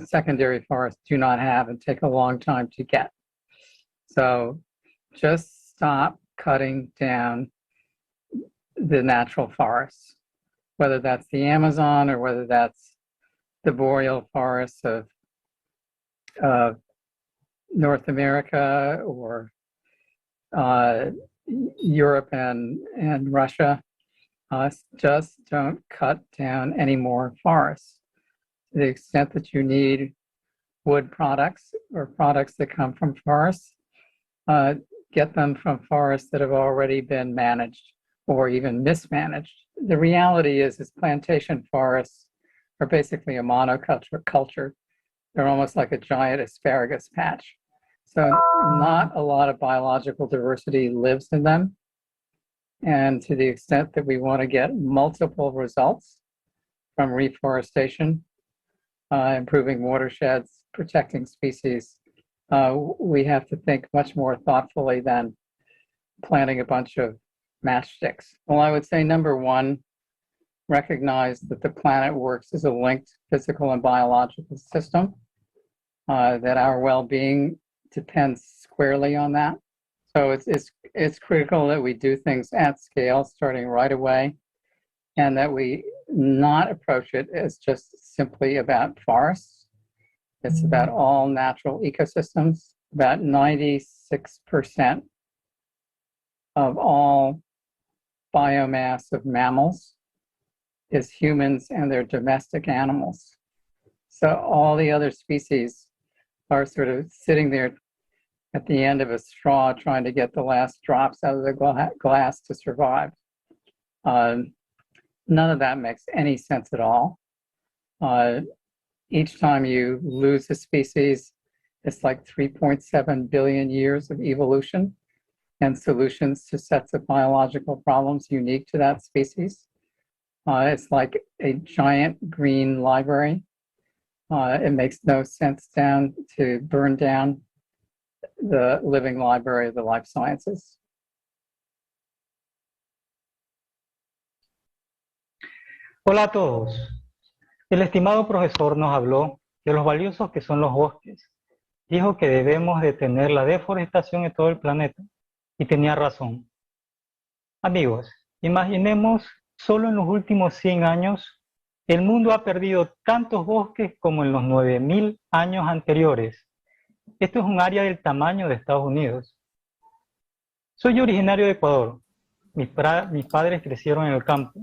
secondary forests do not have and take a long time to get. So just stop cutting down the natural forests, whether that's the Amazon or whether that's the boreal forests of North America or Europe and Russia. Just don't cut down any more forests. To the extent that you need wood products or products that come from forests, get them from forests that have already been managed or even mismanaged. The reality is plantation forests are basically a monoculture. They're almost like a giant asparagus patch. So not a lot of biological diversity lives in them. And to the extent that we want to get multiple results from reforestation, improving watersheds, protecting species, we have to think much more thoughtfully than planting a bunch of matchsticks. Well, I would say number one, recognize that the planet works as a linked physical and biological system, that our well-being depends squarely on that. So it's critical that we do things at scale, starting right away, and that we not approach it as just simply about forests. It's about all natural ecosystems. About 96% of all biomass of mammals is humans and their domestic animals. So all the other species are sort of sitting there at the end of a straw trying to get the last drops out of the glass to survive. None of that makes any sense at all. Each time you lose a species, it's like 3.7 billion years of evolution and solutions to sets of biological problems unique to that species. It's like a giant green library. It makes no sense to burn down the living library of the life sciences. Hola a todos. El estimado profesor nos habló de los valiosos que son los bosques. Dijo que debemos detener la deforestación en todo el planeta. Y tenía razón. Amigos, imaginemos solo en los últimos 100 años, el mundo ha perdido tantos bosques como en los 9.000 años anteriores. Esto es un área del tamaño de Estados Unidos. Soy originario de Ecuador. Mis padres crecieron en el campo.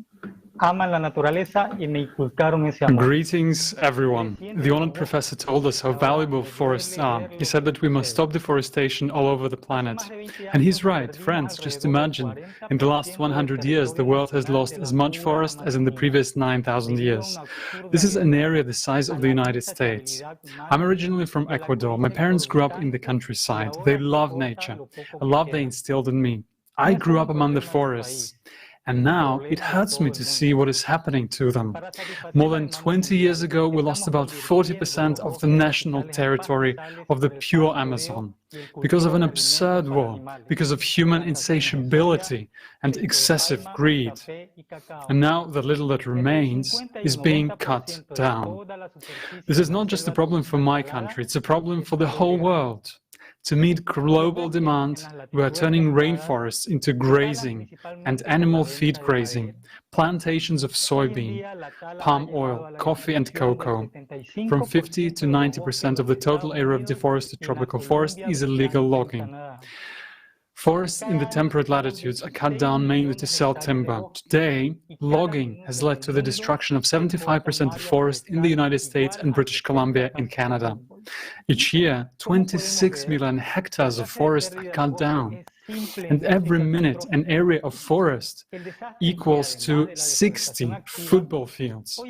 Aman la naturaleza y me inculcaron ese amor. Greetings, everyone. The honored professor told us how valuable forests are. He said that we must stop deforestation all over the planet. And he's right, friends, just imagine. In the last 100 years, the world has lost as much forest as in the previous 9,000 years. This is an area the size of the United States. I'm originally from Ecuador. My parents grew up in the countryside. They love nature, a love they instilled in me. I grew up among the forests. And now it hurts me to see what is happening to them. More than 20 years ago, we lost about 40% of the national territory of the pure Amazon because of an absurd war, because of human insatiability and excessive greed. And now the little that remains is being cut down. This is not just a problem for my country, it's a problem for the whole world. To meet global demand, we are turning rainforests into grazing and animal feed grazing, plantations of soybean, palm oil, coffee and cocoa. From 50 to 90% of the total area of deforested tropical forest is illegal logging. Forests in the temperate latitudes are cut down mainly to sell timber. Today, logging has led to the destruction of 75% of forest in the United States and British Columbia in Canada. Each year, 26 million hectares of forest are cut down. And every minute, an area of forest equals to 60 football fields.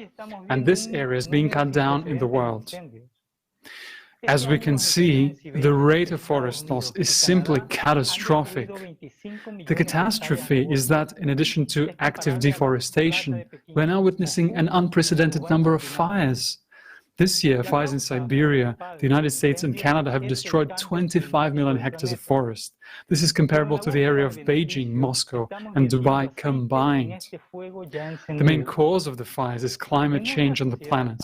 And this area is being cut down in the world. As we can see, the rate of forest loss is simply catastrophic. The catastrophe is that, in addition to active deforestation, we're now witnessing an unprecedented number of fires. This year, fires in Siberia, the United States and Canada have destroyed 25 million hectares of forest. This is comparable to the area of Beijing, Moscow, and Dubai combined. The main cause of the fires is climate change on the planet.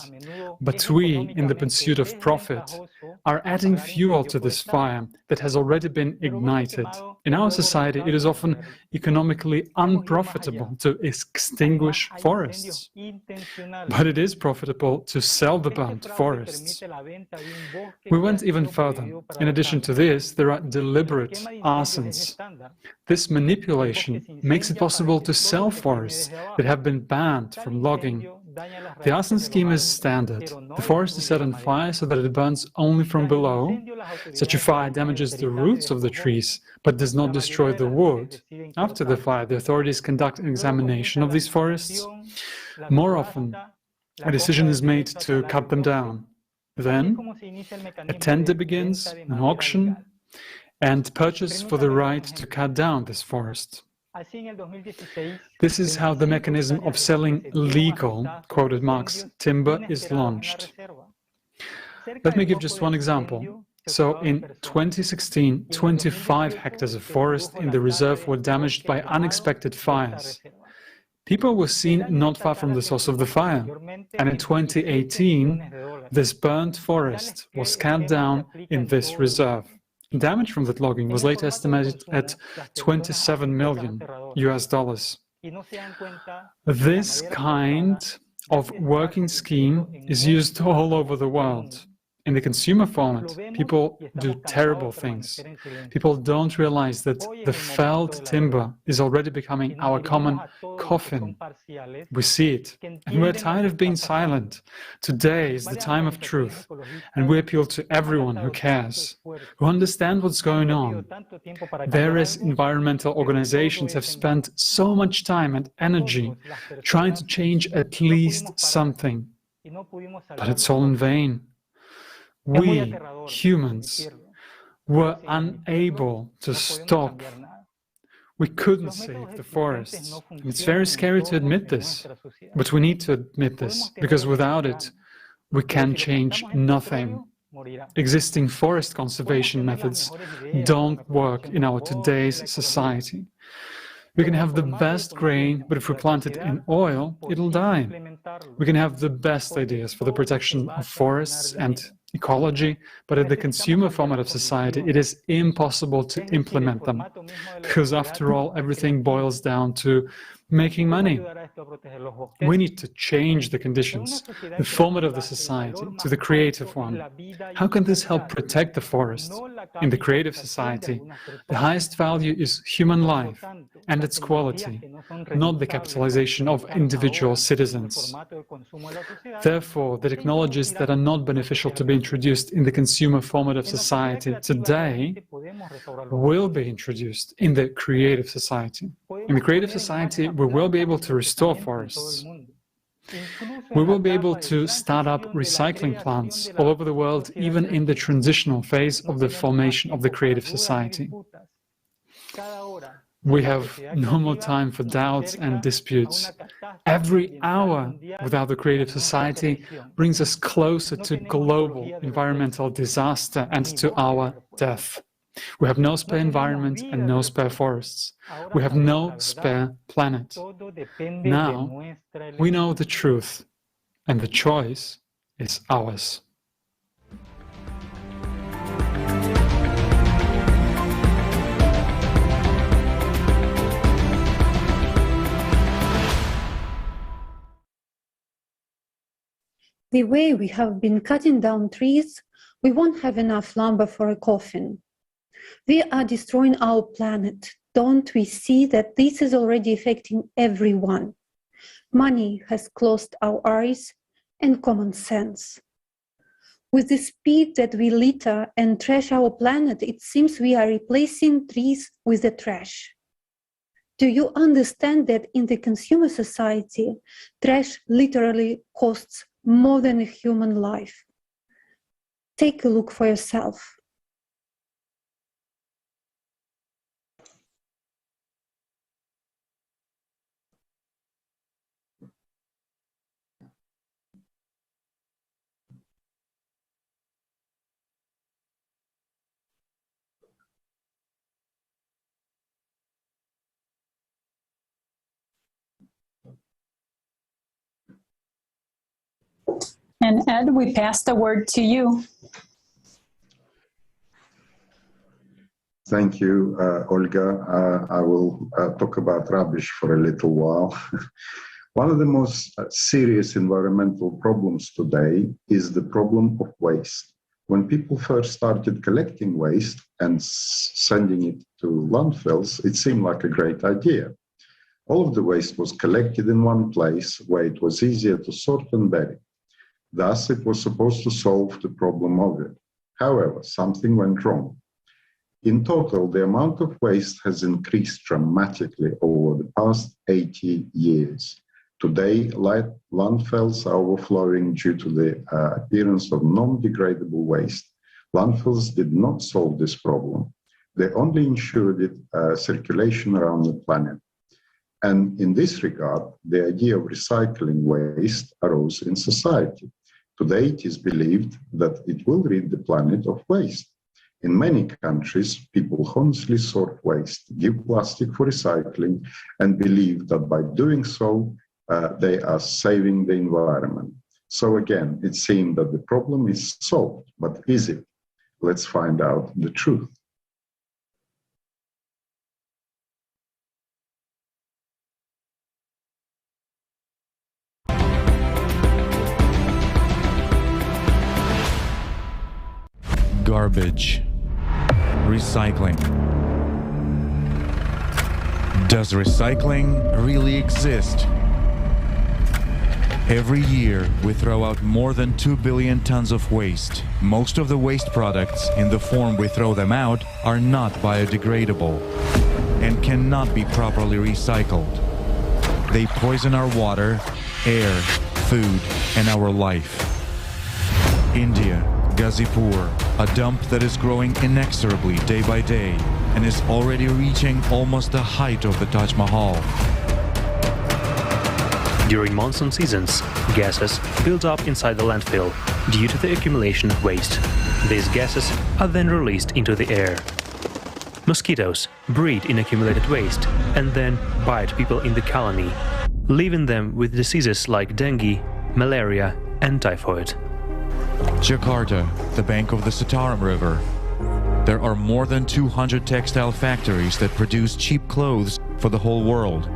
But we, in the pursuit of profit, are adding fuel to this fire that has already been ignited. In our society, it is often economically unprofitable to extinguish forests. But it is profitable to sell the burnt forests. We went even further. In addition to this, there are deliberate arsons. This manipulation makes it possible to sell forests that have been banned from logging. The arson scheme is standard. The forest is set on fire so that it burns only from below. Such a fire damages the roots of the trees, but does not destroy the wood. After the fire, the authorities conduct an examination of these forests. More often, a decision is made to cut them down. Then, a tender begins, an auction, and purchase for the right to cut down this forest. This is how the mechanism of selling legal, quoted Marx, timber is launched. Let me give just one example. So in 2016, 25 hectares of forest in the reserve were damaged by unexpected fires. People were seen not far from the source of the fire, and in 2018, this burnt forest was cut down in this reserve. Damage from that logging was later estimated at $27 million US. This kind of working scheme is used all over the world. In the consumer format, people do terrible things. People don't realize that the felled timber is already becoming our common coffin. We see it, and we're tired of being silent. Today is the time of truth, and we appeal to everyone who cares, who understands what's going on. Various environmental organizations have spent so much time and energy trying to change at least something, but it's all in vain. We, humans, were unable to stop. We couldn't save the forests. It's very scary to admit this, but we need to admit this, because without it, we can change nothing. Existing forest conservation methods don't work in our today's society. We can have the best grain, but if we plant it in oil, it'll die. We can have the best ideas for the protection of forests and ecology, but in the consumer format of society, it is impossible to implement them, because after all, everything boils down to making money. We need to change the conditions, the format of the society, to the creative one. How can this help protect the forest? In the creative society, the highest value is human life and its quality, not the capitalization of individual citizens. Therefore, the technologies that are not beneficial to be introduced in the consumer format of society today will be introduced in the creative society. In the creative society, we will be able to restore forests. We will be able to start up recycling plants all over the world, even in the transitional phase of the formation of the creative society. We have no more time for doubts and disputes. Every hour without the creative society brings us closer to global environmental disaster and to our death. We have no spare environment and no spare forests. We have no spare planet. Now, we know the truth, and the choice is ours. The way we have been cutting down trees, we won't have enough lumber for a coffin. We are destroying our planet. Don't we see that this is already affecting everyone? Money has closed our eyes and common sense. With the speed that we litter and trash our planet, it seems we are replacing trees with the trash. Do you understand that in the consumer society, trash literally costs more than a human life? Take a look for yourself. And Ed, we pass the word to you. Thank you, Olga. I will talk about rubbish for a little while. One of the most serious environmental problems today is the problem of waste. When people first started collecting waste and sending it to landfills, it seemed like a great idea. All of the waste was collected in one place where it was easier to sort and bury. Thus, it was supposed to solve the problem of it. However, something went wrong. In total, the amount of waste has increased dramatically over the past 80 years. Today, landfills are overflowing due to the appearance of non-degradable waste. Landfills did not solve this problem. They only ensured circulation around the planet. And in this regard, the idea of recycling waste arose in society. Today, it is believed that it will rid the planet of waste. In many countries, people honestly sort waste, give plastic for recycling, and believe that by doing so, they are saving the environment. So again, it seems that the problem is solved, but is it? Let's find out the truth. Garbage. Recycling. Does recycling really exist? Every year, we throw out more than 2 billion tons of waste. Most of the waste products, in the form we throw them out, are not biodegradable and cannot be properly recycled. They poison our water, air, food, and our life. India, Gazipur, a dump that is growing inexorably day by day and is already reaching almost the height of the Taj Mahal. During monsoon seasons, gases build up inside the landfill due to the accumulation of waste. These gases are then released into the air. Mosquitoes breed in accumulated waste and then bite people in the colony, leaving them with diseases like dengue, malaria, and typhoid. Jakarta, the bank of the Citarum River. There are more than 200 textile factories that produce cheap clothes for the whole world.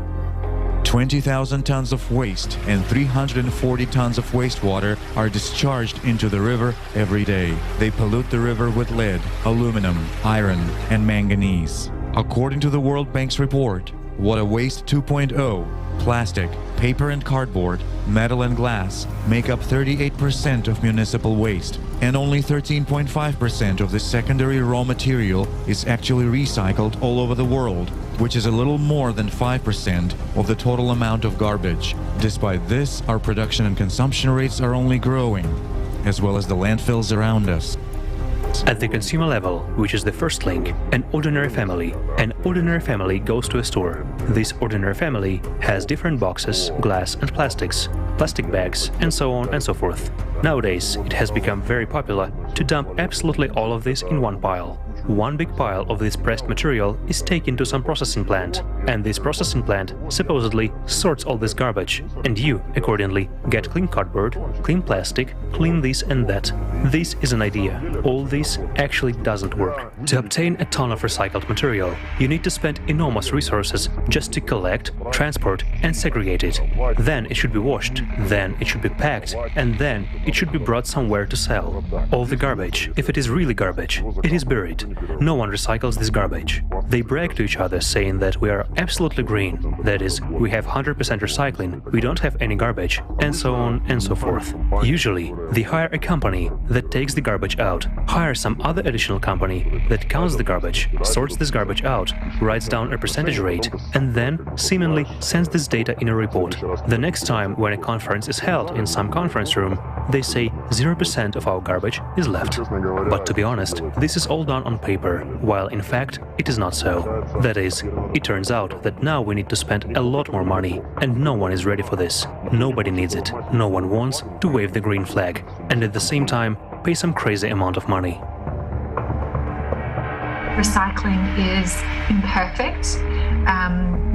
20,000 tons of waste and 340 tons of wastewater are discharged into the river every day. They pollute the river with lead, aluminum, iron, and manganese. According to the World Bank's report, Water Waste 2.0, plastic, paper and cardboard, metal and glass make up 38% of municipal waste, and only 13.5% of the secondary raw material is actually recycled all over the world, which is a little more than 5% of the total amount of garbage. Despite this, our production and consumption rates are only growing, as well as the landfills around us. At the consumer level, which is the first link, an ordinary family goes to a store. This ordinary family has different boxes, glass and plastics, plastic bags, and so on and so forth. Nowadays, it has become very popular to dump absolutely all of this in one pile. One big pile of this pressed material is taken to some processing plant, and this processing plant supposedly sorts all this garbage, and you, accordingly, get clean cardboard, clean plastic, clean this and that. This is an idea. All this actually doesn't work. To obtain a ton of recycled material, you need to spend enormous resources just to collect, transport, and segregate it. Then it should be washed, then it should be packed, and then it should be brought somewhere to sell. All the garbage, if it is really garbage, it is buried. No one recycles this garbage. They brag to each other saying that we are absolutely green, that is, we have 100% recycling, we don't have any garbage, and so on and so forth. Usually, they hire a company that takes the garbage out, hire some other additional company that counts the garbage, sorts this garbage out, writes down a percentage rate, and then seemingly sends this data in a report. The next time when a conference is held in some conference room, they say 0% of our garbage is left. But to be honest, this is all done on paper, while in fact it is not so. That is, it turns out that now we need to spend a lot more money, and no one is ready for this. Nobody needs it. No one wants to wave the green flag, and at the same time pay some crazy amount of money. Recycling is imperfect.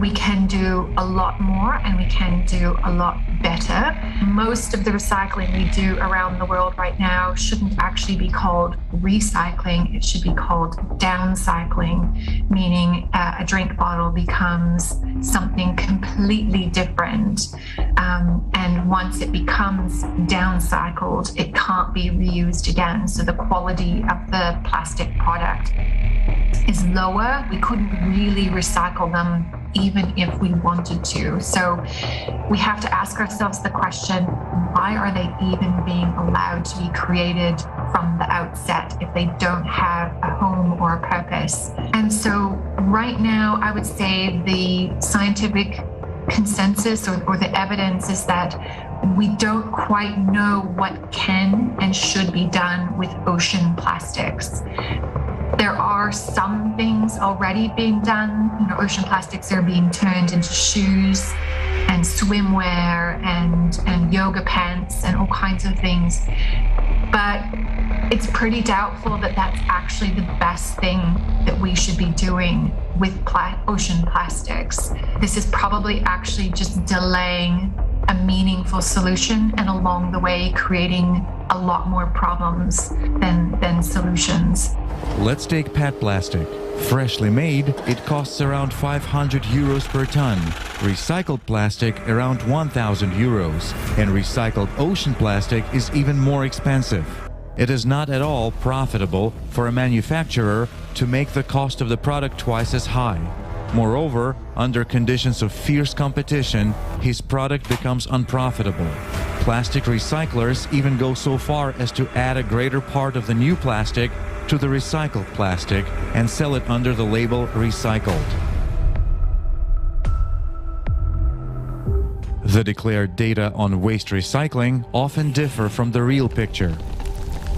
We can do a lot more and we can do a lot better. Most of the recycling we do around the world right now shouldn't actually be called recycling. It should be called downcycling, meaning a drink bottle becomes something completely different. And once it becomes downcycled, it can't be reused again. So the quality of the plastic product is lower. We couldn't really recycle them even if we wanted to. So we have to ask ourselves the question, why are they even being allowed to be created from the outset if they don't have a home or a purpose? And so right now, I would say the scientific consensus or the evidence is that we don't quite know what can and should be done with ocean plastics. There are some things already being done. You know, ocean plastics are being turned into shoes and swimwear and yoga pants and all kinds of things. But it's pretty doubtful that that's actually the best thing that we should be doing with ocean plastics. This is probably actually just delaying a meaningful solution and along the way creating a lot more problems than solutions. Let's take PET plastic. Freshly made, it costs around 500 euros per ton. Recycled plastic around 1,000 euros. And recycled ocean plastic is even more expensive. It is not at all profitable for a manufacturer to make the cost of the product twice as high. Moreover, under conditions of fierce competition, his product becomes unprofitable. Plastic recyclers even go so far as to add a greater part of the new plastic to the recycled plastic and sell it under the label recycled. The declared data on waste recycling often differ from the real picture.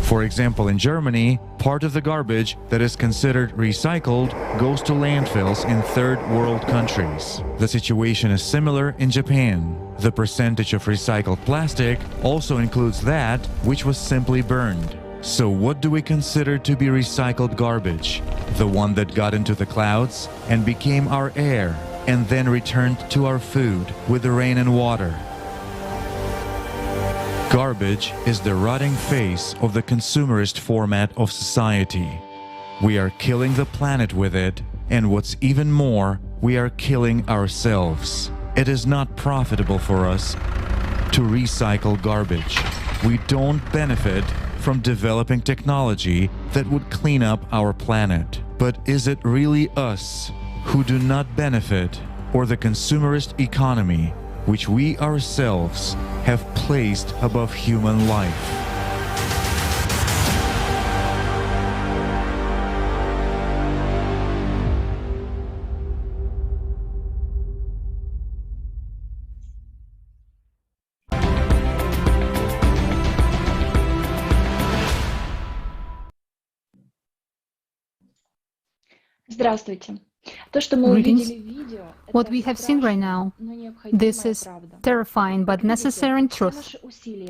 For example, in Germany, part of the garbage that is considered recycled goes to landfills in third world countries. The situation is similar in Japan. The percentage of recycled plastic also includes that which was simply burned. So what do we consider to be recycled garbage? The one that got into the clouds and became our air and then returned to our food with the rain and water. Garbage is the rotting face of the consumerist format of society. We are killing the planet with it, and what's even more, we are killing ourselves. It is not profitable for us to recycle garbage. We don't benefit from developing technology that would clean up our planet. But is it really us who do not benefit, or the consumerist economy which we ourselves have placed above human life? Здравствуйте. Greetings. What we have seen right now, this is terrifying but necessary truth.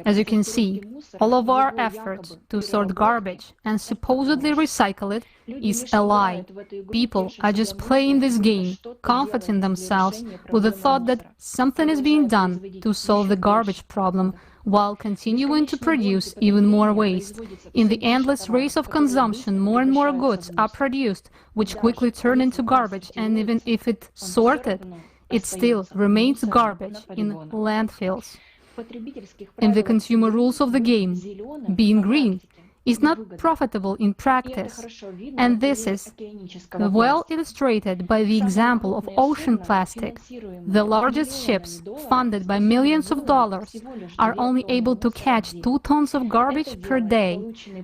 As you can see, all of our efforts to sort garbage and supposedly recycle it is a lie. People are just playing this game, comforting themselves with the thought that something is being done to solve the garbage problem, while continuing to produce even more waste. In the endless race of consumption, more and more goods are produced, which quickly turn into garbage, and even if it's sorted, it still remains garbage in landfills. In the consumer rules of the game, being green is not profitable in practice, and this is well illustrated by the example of ocean plastic. The largest ships, funded by millions of dollars, are only able to catch 2 tons of garbage per day.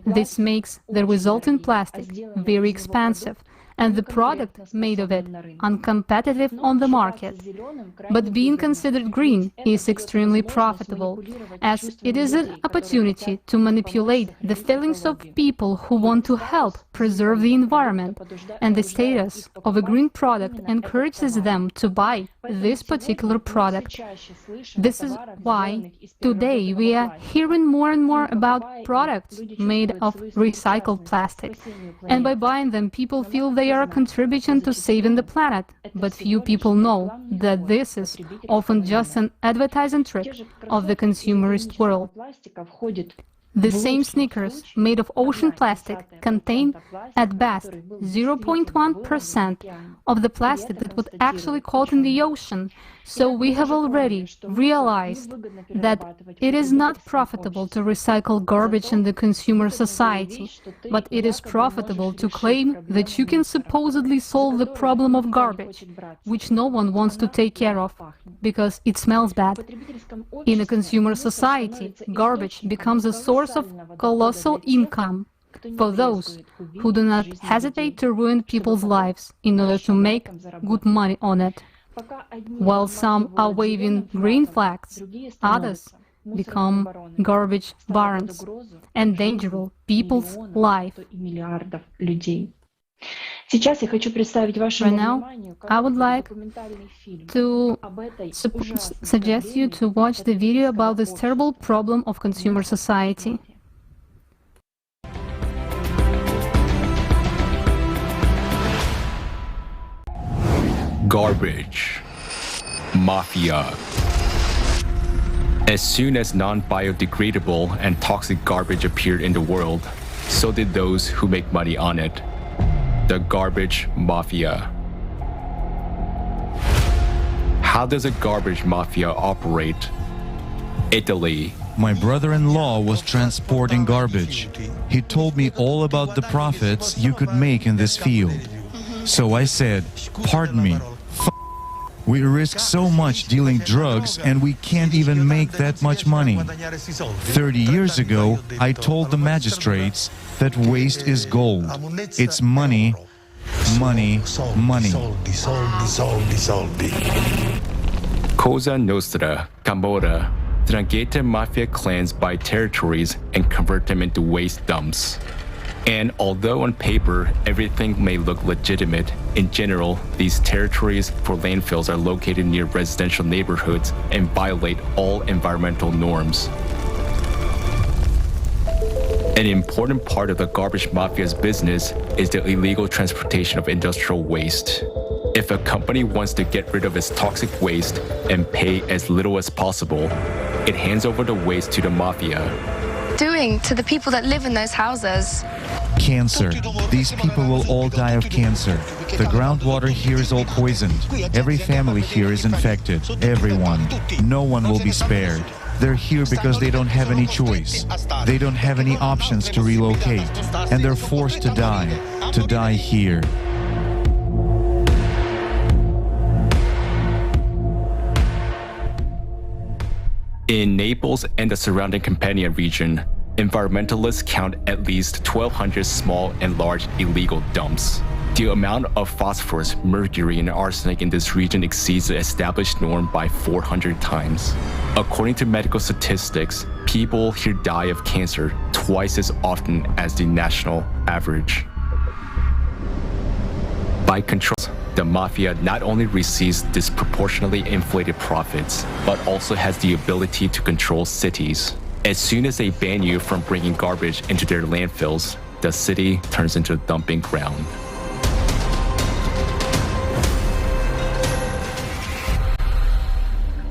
This makes the resulting plastic very expensive, and the product made of it uncompetitive on the market. But being considered green is extremely profitable, as it is an opportunity to manipulate the feelings of people who want to help preserve the environment, and the status of a green product encourages them to buy this particular product. This is why today we are hearing more and more about products made of recycled plastic, and by buying them, people feel they are contributing to saving the planet, but few people know that this is often just an advertising trick of the consumerist world. The same sneakers made of ocean plastic contain, at best, 0.1% of the plastic that would actually caught in the ocean, so we have already realized that it is not profitable to recycle garbage in the consumer society, but it is profitable to claim that you can supposedly solve the problem of garbage, which no one wants to take care of, because it smells bad. In a consumer society, garbage becomes a source of colossal income for those who do not hesitate to ruin people's lives in order to make good money on it. While some are waving green flags, others become garbage barons, endangering people's life. Right now, I would like to suggest you to watch the video about this terrible problem of consumer society. Garbage. Mafia. As soon as non-biodegradable and toxic garbage appeared in the world, so did those who make money on it. The garbage mafia. How does a garbage mafia operate? Italy. My brother-in-law was transporting garbage. He told me all about the profits you could make in this field. So I said, pardon me, we risk so much dealing drugs and we can't even make that much money. 30 years ago, I told the magistrates that waste is gold. It's money, money, money. Cosa Nostra, Camorra. Drangheta mafia clans buy territories and convert them into waste dumps. And although on paper everything may look legitimate, in general, these territories for landfills are located near residential neighborhoods and violate all environmental norms. An important part of the garbage mafia's business is the illegal transportation of industrial waste. If a company wants to get rid of its toxic waste and pay as little as possible, it hands over the waste to the mafia. Doing to the people that live in those houses? Cancer. These people will all die of cancer. The groundwater here is all poisoned. Every family here is infected. Everyone. No one will be spared. They're here because they don't have any choice. They don't have any options to relocate. And they're forced to die here. In Naples and the surrounding Campania region, environmentalists count at least 1,200 small and large illegal dumps. The amount of phosphorus, mercury, and arsenic in this region exceeds the established norm by 400 times. According to medical statistics, people here die of cancer twice as often as the national average. By contrast, the mafia not only receives disproportionately inflated profits, but also has the ability to control cities. As soon as they ban you from bringing garbage into their landfills, the city turns into a dumping ground.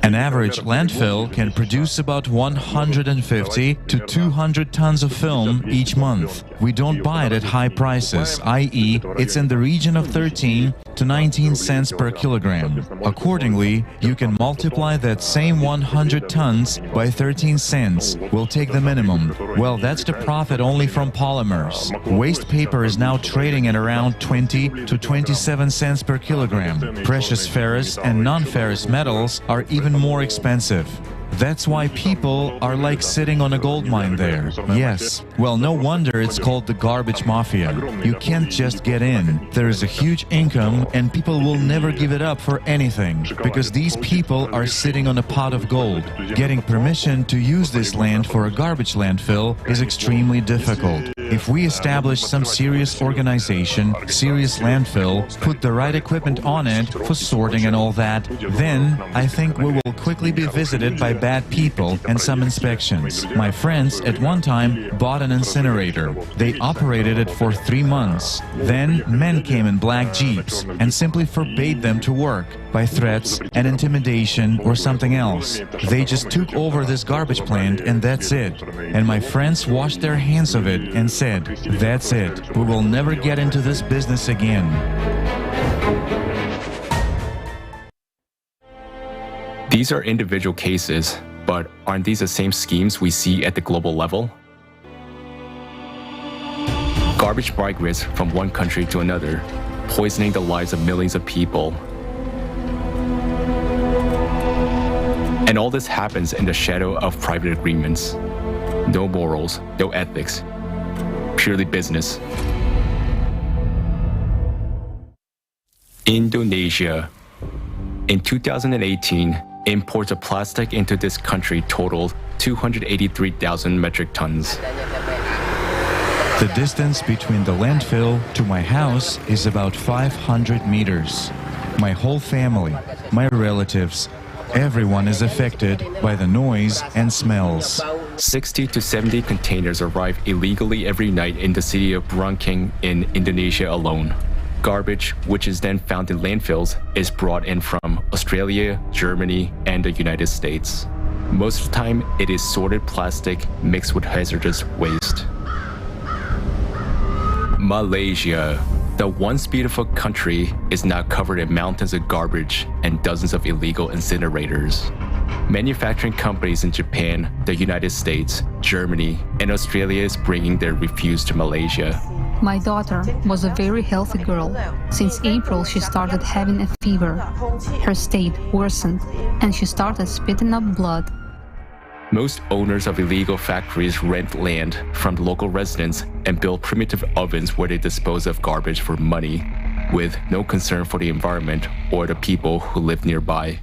An average landfill can produce about 150 to 200 tons of film each month. We don't buy it at high prices, i.e., it's in the region of 13 to 19 cents per kilogram. Accordingly, you can multiply that same 100 tons by 13 cents. We'll take the minimum. Well, that's the profit only from polymers. Waste paper is now trading at around 20 to 27 cents per kilogram. Precious ferrous and non-ferrous metals are even more expensive. That's why people are like sitting on a gold mine there. Yes. Well, no wonder it's called the garbage mafia. You can't just get in. There is a huge income and people will never give it up for anything because these people are sitting on a pot of gold. Getting permission to use this land for a garbage landfill is extremely difficult. If we establish some serious organization, serious landfill, put the right equipment on it for sorting and all that, then I think we will quickly be visited by bad people and some inspections. My friends at one time bought an incinerator. They operated it for 3 months. Then men came in black jeeps and simply forbade them to work by threats and intimidation or something else. They just took over this garbage plant and that's it. And my friends washed their hands of it and said, that's it. We will never get into this business again. These are individual cases, but aren't these the same schemes we see at the global level? Garbage migrants from one country to another, poisoning the lives of millions of people. And all this happens in the shadow of private agreements. No morals, no ethics, purely business. Indonesia. In 2018, imports of plastic into this country totaled 283,000 metric tons. The distance between the landfill to my house is about 500 meters. My whole family, my relatives, everyone is affected by the noise and smells. 60 to 70 containers arrive illegally every night in the city of Brangkeng in Indonesia alone. Garbage, which is then found in landfills, is brought in from Australia, Germany, and the United States. Most of the time, it is sorted plastic mixed with hazardous waste. Malaysia. The once beautiful country is now covered in mountains of garbage and dozens of illegal incinerators. Manufacturing companies in Japan, the United States, Germany, and Australia is bringing their refuse to Malaysia. My daughter was a very healthy girl. Since April, she started having a fever. Her state worsened, and she started spitting up blood. Most owners of illegal factories rent land from the local residents and build primitive ovens where they dispose of garbage for money, with no concern for the environment or the people who live nearby.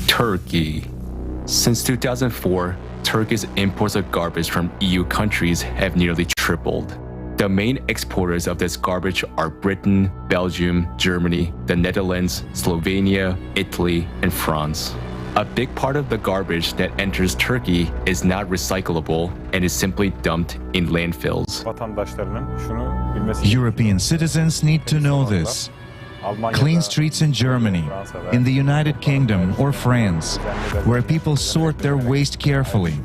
Turkey. Since 2004, Turkey's imports of garbage from EU countries have nearly tripled. The main exporters of this garbage are Britain, Belgium, Germany, the Netherlands, Slovenia, Italy, and France. A big part of the garbage that enters Turkey is not recyclable and is simply dumped in landfills. European citizens need to know this. Clean streets in Germany, in the United Kingdom or France, where people sort their waste carefully.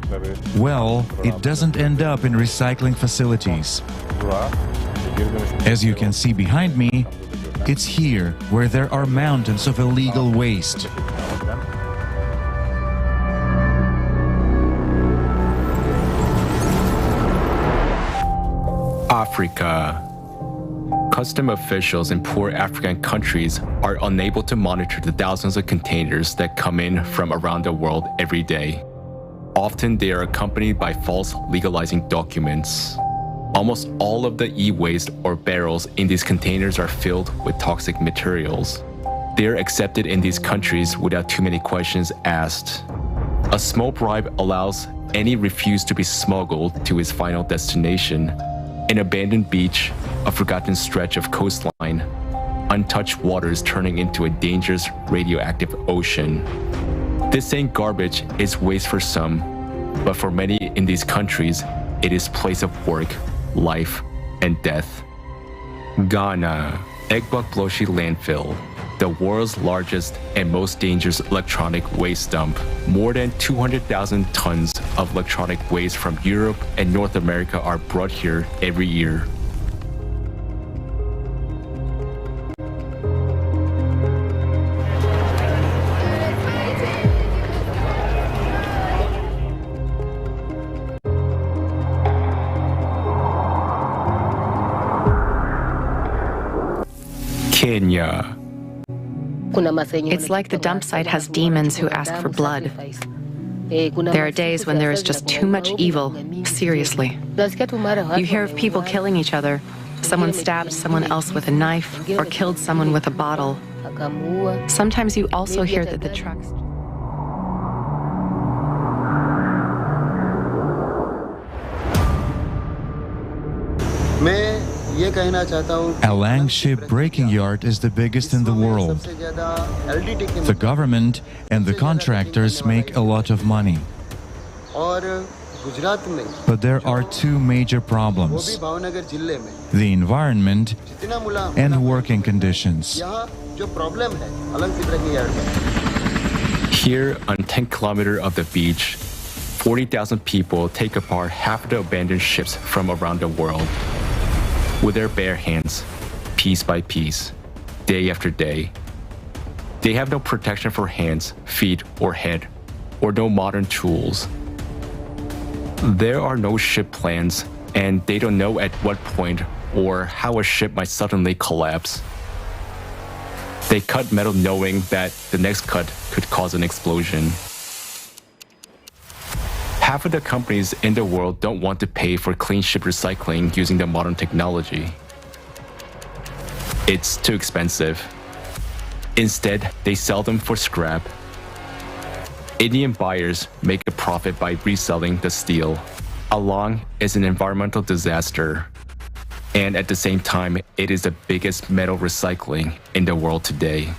Well, it doesn't end up in recycling facilities. As you can see behind me, it's here where there are mountains of illegal waste. Africa. Custom officials in poor African countries are unable to monitor the thousands of containers that come in from around the world every day. Often they are accompanied by false legalizing documents. Almost all of the e-waste or barrels in these containers are filled with toxic materials. They are accepted in these countries without too many questions asked. A small bribe allows any refuse to be smuggled to its final destination: an abandoned beach, a forgotten stretch of coastline, untouched waters turning into a dangerous radioactive ocean. This ain't garbage, it's waste for some, but for many in these countries, it is place of work, life, and death. Ghana, Egbokloshi landfill, the world's largest and most dangerous electronic waste dump. More than 200,000 tons of electronic waste from Europe and North America are brought here every year. Kenya. It's like the dump site has demons who ask for blood. There are days when there is just too much evil, seriously. You hear of people killing each other. Someone stabbed someone else with a knife or killed someone with a bottle. Sometimes you also hear that the trucks... Alang ship breaking yard is the biggest in the world. The government and the contractors make a lot of money. But there are two major problems: the environment and working conditions. Here, on 10 kilometers of the beach, 40,000 people take apart half the abandoned ships from around the world. With their bare hands, piece by piece, day after day. They have no protection for hands, feet, or head, or no modern tools. There are no ship plans, and they don't know at what point or how a ship might suddenly collapse. They cut metal knowing that the next cut could cause an explosion. Half of the companies in the world don't want to pay for clean ship recycling using the modern technology. It's too expensive. Instead, they sell them for scrap. Indian buyers make a profit by reselling the steel. along is an environmental disaster. And at the same time, it is the biggest metal recycling in the world today.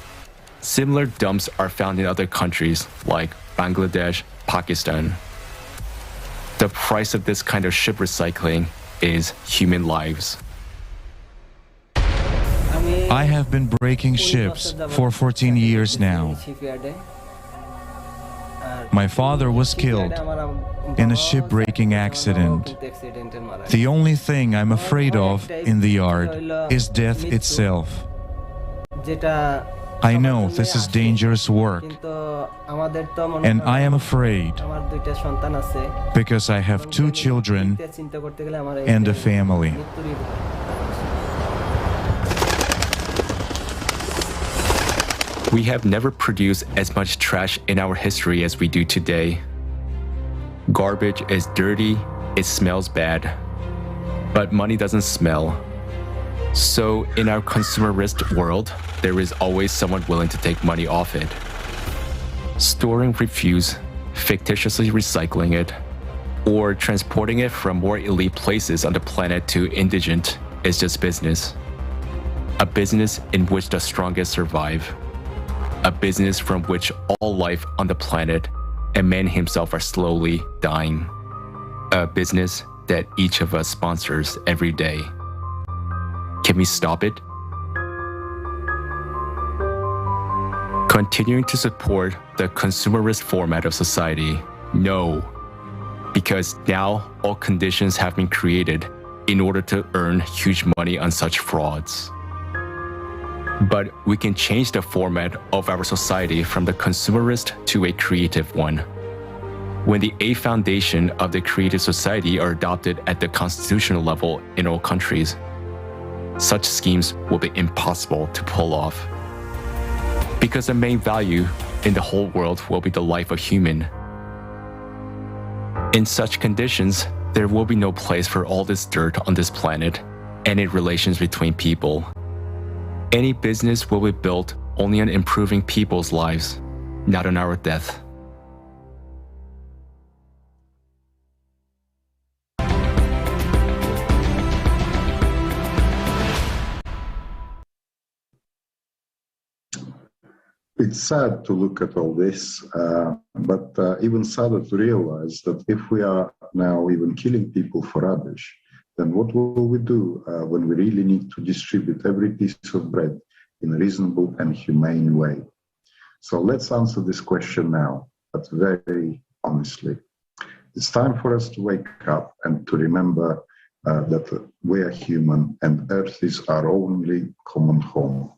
Similar dumps are found in other countries like Bangladesh, Pakistan. The price of this kind of ship recycling is human lives. I have been breaking ships for 14 years now. My father was killed in a shipbreaking accident. The only thing I'm afraid of in the yard is death itself. I know this is dangerous work, and I am afraid because I have 2 children and a family. We have never produced as much trash in our history as we do today. Garbage is dirty, it smells bad, but money doesn't smell. So in our consumerist world, there is always someone willing to take money off it. Storing refuse, fictitiously recycling it, or transporting it from more elite places on the planet to indigent is just business. A business in which the strongest survive. A business from which all life on the planet and man himself are slowly dying. A business that each of us sponsors every day. Can we stop it? Continuing to support the consumerist format of society? No. Because now all conditions have been created in order to earn huge money on such frauds. But we can change the format of our society from the consumerist to a creative one. When the 8 foundation of the creative society are adopted at the constitutional level in all countries, such schemes will be impossible to pull off. Because the main value in the whole world will be the life of human. In such conditions, there will be no place for all this dirt on this planet and in relations between people. Any business will be built only on improving people's lives, not on our death. It's sad to look at all this, but even sadder to realize that if we are now even killing people for rubbish, then what will we do when we really need to distribute every piece of bread in a reasonable and humane way? So let's answer this question now, but very honestly. It's time for us to wake up and to remember that we are human and Earth is our only common home.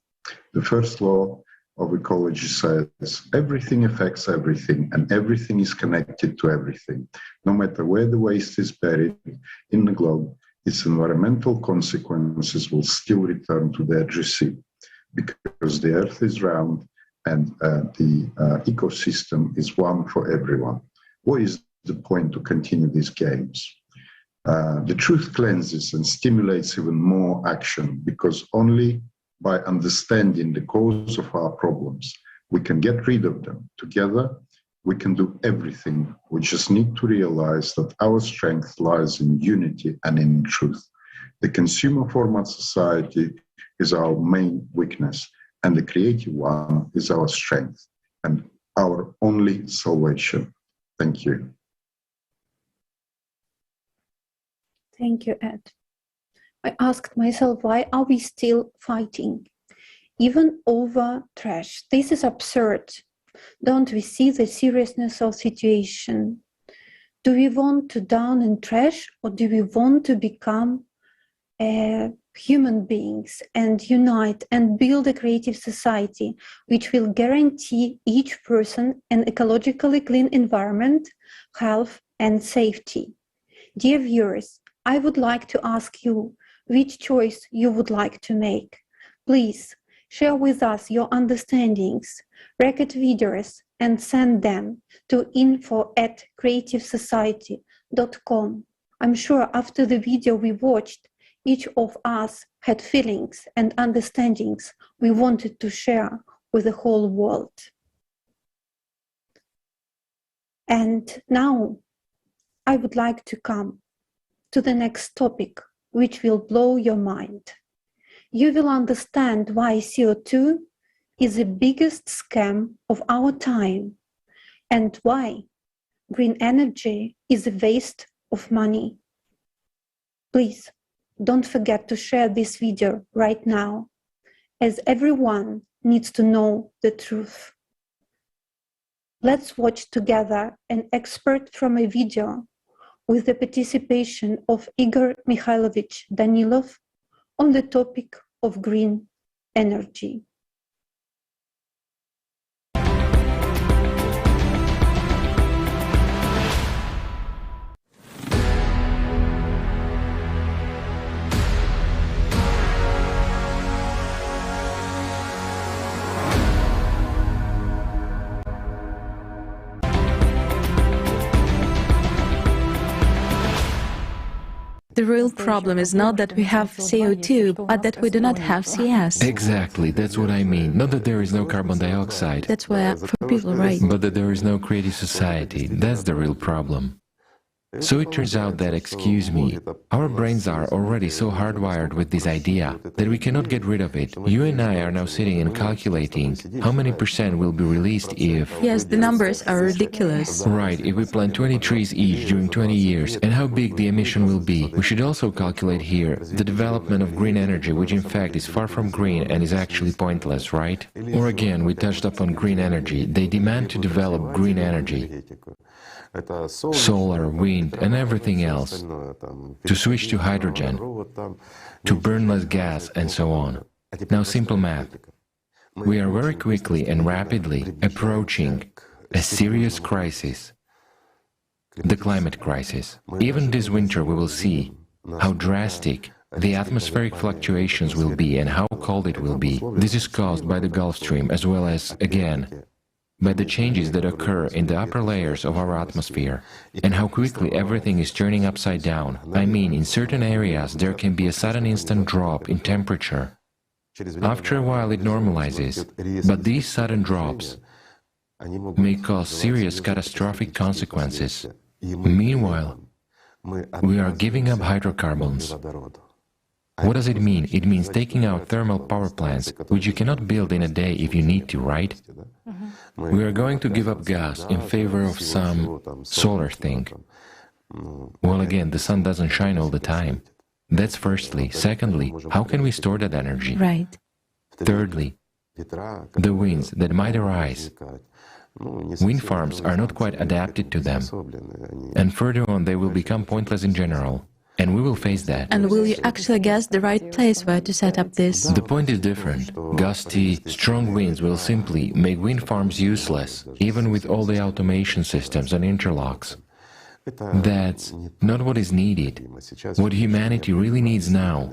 The first law of ecology says everything affects everything and everything is connected to everything. No matter where the waste is buried in the globe, its environmental consequences will still return to their receipt because the Earth is round and the ecosystem is one for everyone. What is the point to continue these games? The truth cleanses and stimulates even more action because only by understanding the cause of our problems, we can get rid of them. Together, we can do everything. We just need to realize that our strength lies in unity and in truth. The consumer format society is our main weakness, and the creative one is our strength and our only salvation. Thank you. Thank you, Ed. I asked myself, why are we still fighting? Even over trash. This is absurd. Don't we see the seriousness of the situation? Do we want to drown in trash, or do we want to become human beings and unite and build a creative society which will guarantee each person an ecologically clean environment, health, and safety? Dear viewers, I would like to ask you which choice you would like to make. Please share with us your understandings, record videos, and send them to info@creativesociety.com. I'm sure after the video we watched, each of us had feelings and understandings we wanted to share with the whole world. And now I would like to come to the next topic, which will blow your mind. You will understand why CO2 is the biggest scam of our time and why green energy is a waste of money. Please don't forget to share this video right now, as everyone needs to know the truth. Let's watch together an expert from a video with the participation of Igor Mikhailovich Danilov on the topic of green energy. The real problem is not that we have CO2, but that we do not have CS. Exactly, that's what I mean. Not that there is no carbon dioxide. That's why for people, right? But that there is no creative society. That's the real problem. So it turns out that, excuse me, our brains are already so hardwired with this idea that we cannot get rid of it. You and I are now sitting and calculating how many % will be released if... Yes, the numbers are ridiculous. Right, if we plant 20 trees each during 20 years, and how big the emission will be. We should also calculate here the development of green energy, which in fact is far from green and is actually pointless, right? Or again, we touched upon green energy. They demand to develop green energy. Solar, wind, and everything else, to switch to hydrogen, to burn less gas, and so on. Now, simple math. We are very quickly and rapidly approaching a serious crisis, the climate crisis. Even this winter we will see how drastic the atmospheric fluctuations will be and how cold it will be. This is caused by the Gulf Stream as well as, again, by the changes that occur in the upper layers of our atmosphere, and how quickly everything is turning upside down. I mean, in certain areas there can be a sudden instant drop in temperature. After a while it normalizes, but these sudden drops may cause serious catastrophic consequences. Meanwhile, we are giving up hydrocarbons. What does it mean? It means taking out thermal power plants, which you cannot build in a day if you need to, right? We are going to give up gas in favor of some solar thing. Well, again, the sun doesn't shine all the time. That's firstly. Secondly, how can we store that energy? Right. Thirdly, the winds that might arise. Wind farms are not quite adapted to them. And further on, they will become pointless in general. And we will face that. And will you actually guess the right place where to set up this? The point is different. Gusty, strong winds will simply make wind farms useless, even with all the automation systems and interlocks. That's not what is needed. What humanity really needs now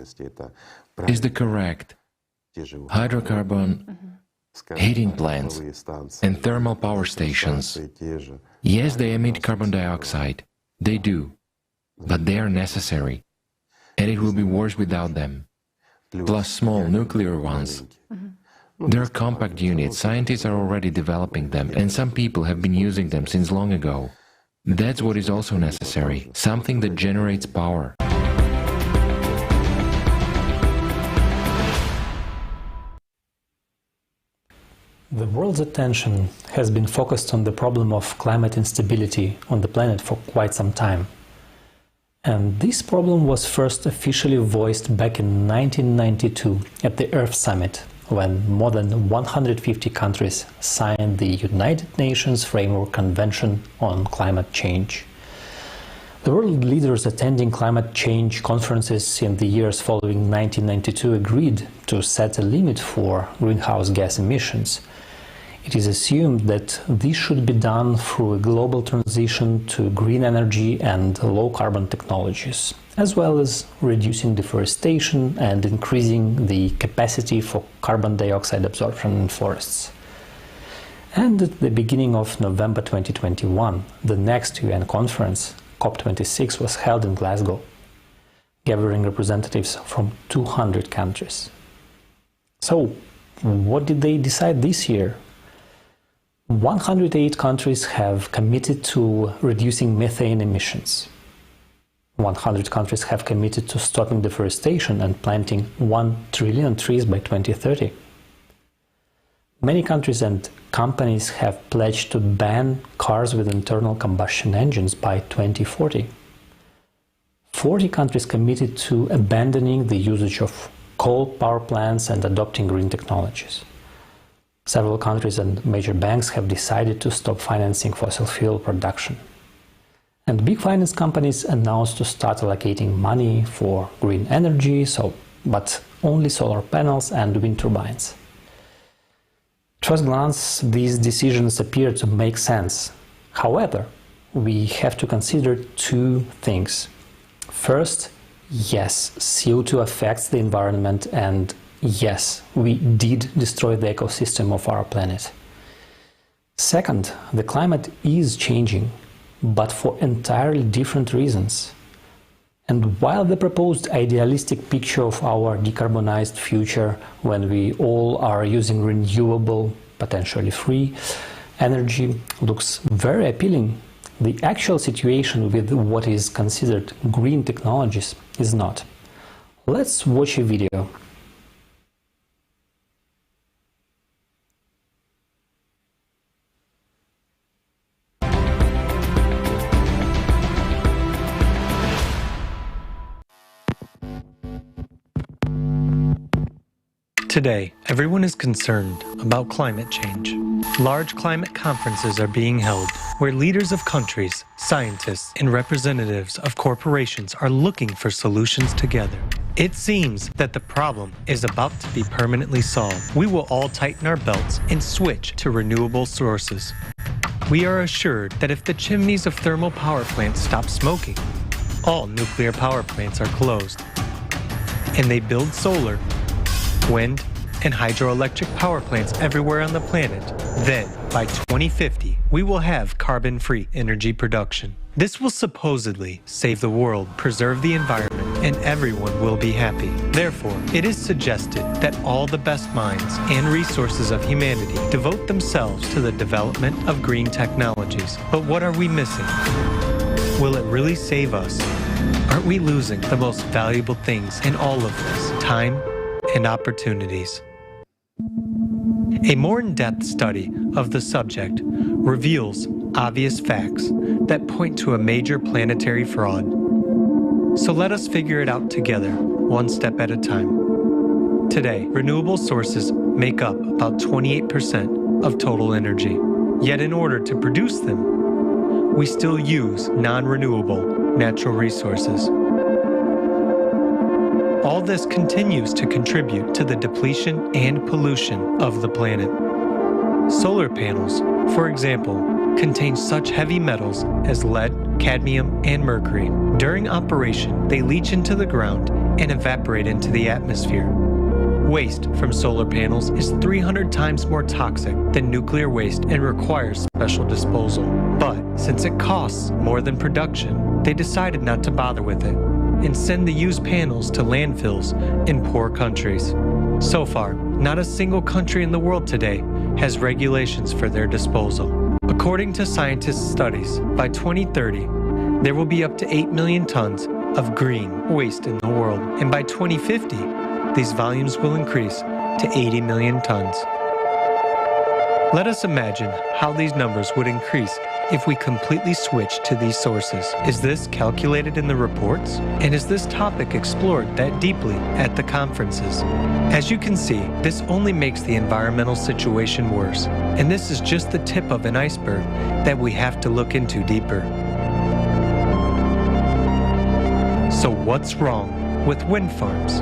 is the correct hydrocarbon heating plants and thermal power stations. Yes, they emit carbon dioxide. They do. But they are necessary, and it will be worse without them. Plus small nuclear ones. They're compact units, scientists are already developing them, and some people have been using them since long ago. That's what is also necessary, something that generates power. The world's attention has been focused on the problem of climate instability on the planet for quite some time. And this problem was first officially voiced back in 1992 at the Earth Summit, when more than 150 countries signed the United Nations Framework Convention on Climate Change. The world leaders attending climate change conferences in the years following 1992 agreed to set a limit for greenhouse gas emissions. It is assumed that this should be done through a global transition to green energy and low-carbon technologies, as well as reducing deforestation and increasing the capacity for carbon dioxide absorption in forests. And at the beginning of November 2021, the next UN conference, COP26, was held in Glasgow, gathering representatives from 200 countries. So, what did they decide this year? 108 countries have committed to reducing methane emissions. 100 countries have committed to stopping deforestation and planting 1 trillion trees by 2030. Many countries and companies have pledged to ban cars with internal combustion engines by 2040. 40 countries committed to abandoning the usage of coal power plants and adopting green technologies. Several countries and major banks have decided to stop financing fossil fuel production. And big finance companies announced to start allocating money for green energy, but only solar panels and wind turbines. At first glance, these decisions appear to make sense. However, we have to consider two things. First, yes, CO2 affects the environment, and yes, we did destroy the ecosystem of our planet. Second, the climate is changing, but for entirely different reasons. And while the proposed idealistic picture of our decarbonized future, when we all are using renewable, potentially free energy, looks very appealing, the actual situation with what is considered green technologies is not. Let's watch a video. Today, everyone is concerned about climate change. Large climate conferences are being held where leaders of countries, scientists, and representatives of corporations are looking for solutions together. It seems that the problem is about to be permanently solved. We will all tighten our belts and switch to renewable sources. We are assured that if the chimneys of thermal power plants stop smoking, all nuclear power plants are closed, and they build solar, wind, and hydroelectric power plants everywhere on the planet, then by 2050, we will have carbon-free energy production. This will supposedly save the world, preserve the environment, and everyone will be happy. Therefore, it is suggested that all the best minds and resources of humanity devote themselves to the development of green technologies. But what are we missing? Will it really save us? Aren't we losing the most valuable things in all of this? Time and opportunities. A more in-depth study of the subject reveals obvious facts that point to a major planetary fraud. So let us figure it out together, one step at a time. Today, renewable sources make up about 28% of total energy. Yet in order to produce them, we still use non-renewable natural resources. All this continues to contribute to the depletion and pollution of the planet. Solar panels, for example, contain such heavy metals as lead, cadmium, and mercury. During operation, they leach into the ground and evaporate into the atmosphere. Waste from solar panels is 300 times more toxic than nuclear waste and requires special disposal. But since it costs more than production, they decided not to bother with it and send the used panels to landfills in poor countries. So far, not a single country in the world today has regulations for their disposal. According to scientists' studies, by 2030, there will be up to 8 million tons of green waste in the world, and by 2050, these volumes will increase to 80 million tons. Let us imagine how these numbers would increase if we completely switch to these sources. Is this calculated in the reports? And is this topic explored that deeply at the conferences? As you can see, this only makes the environmental situation worse. And this is just the tip of an iceberg that we have to look into deeper. So what's wrong with wind farms?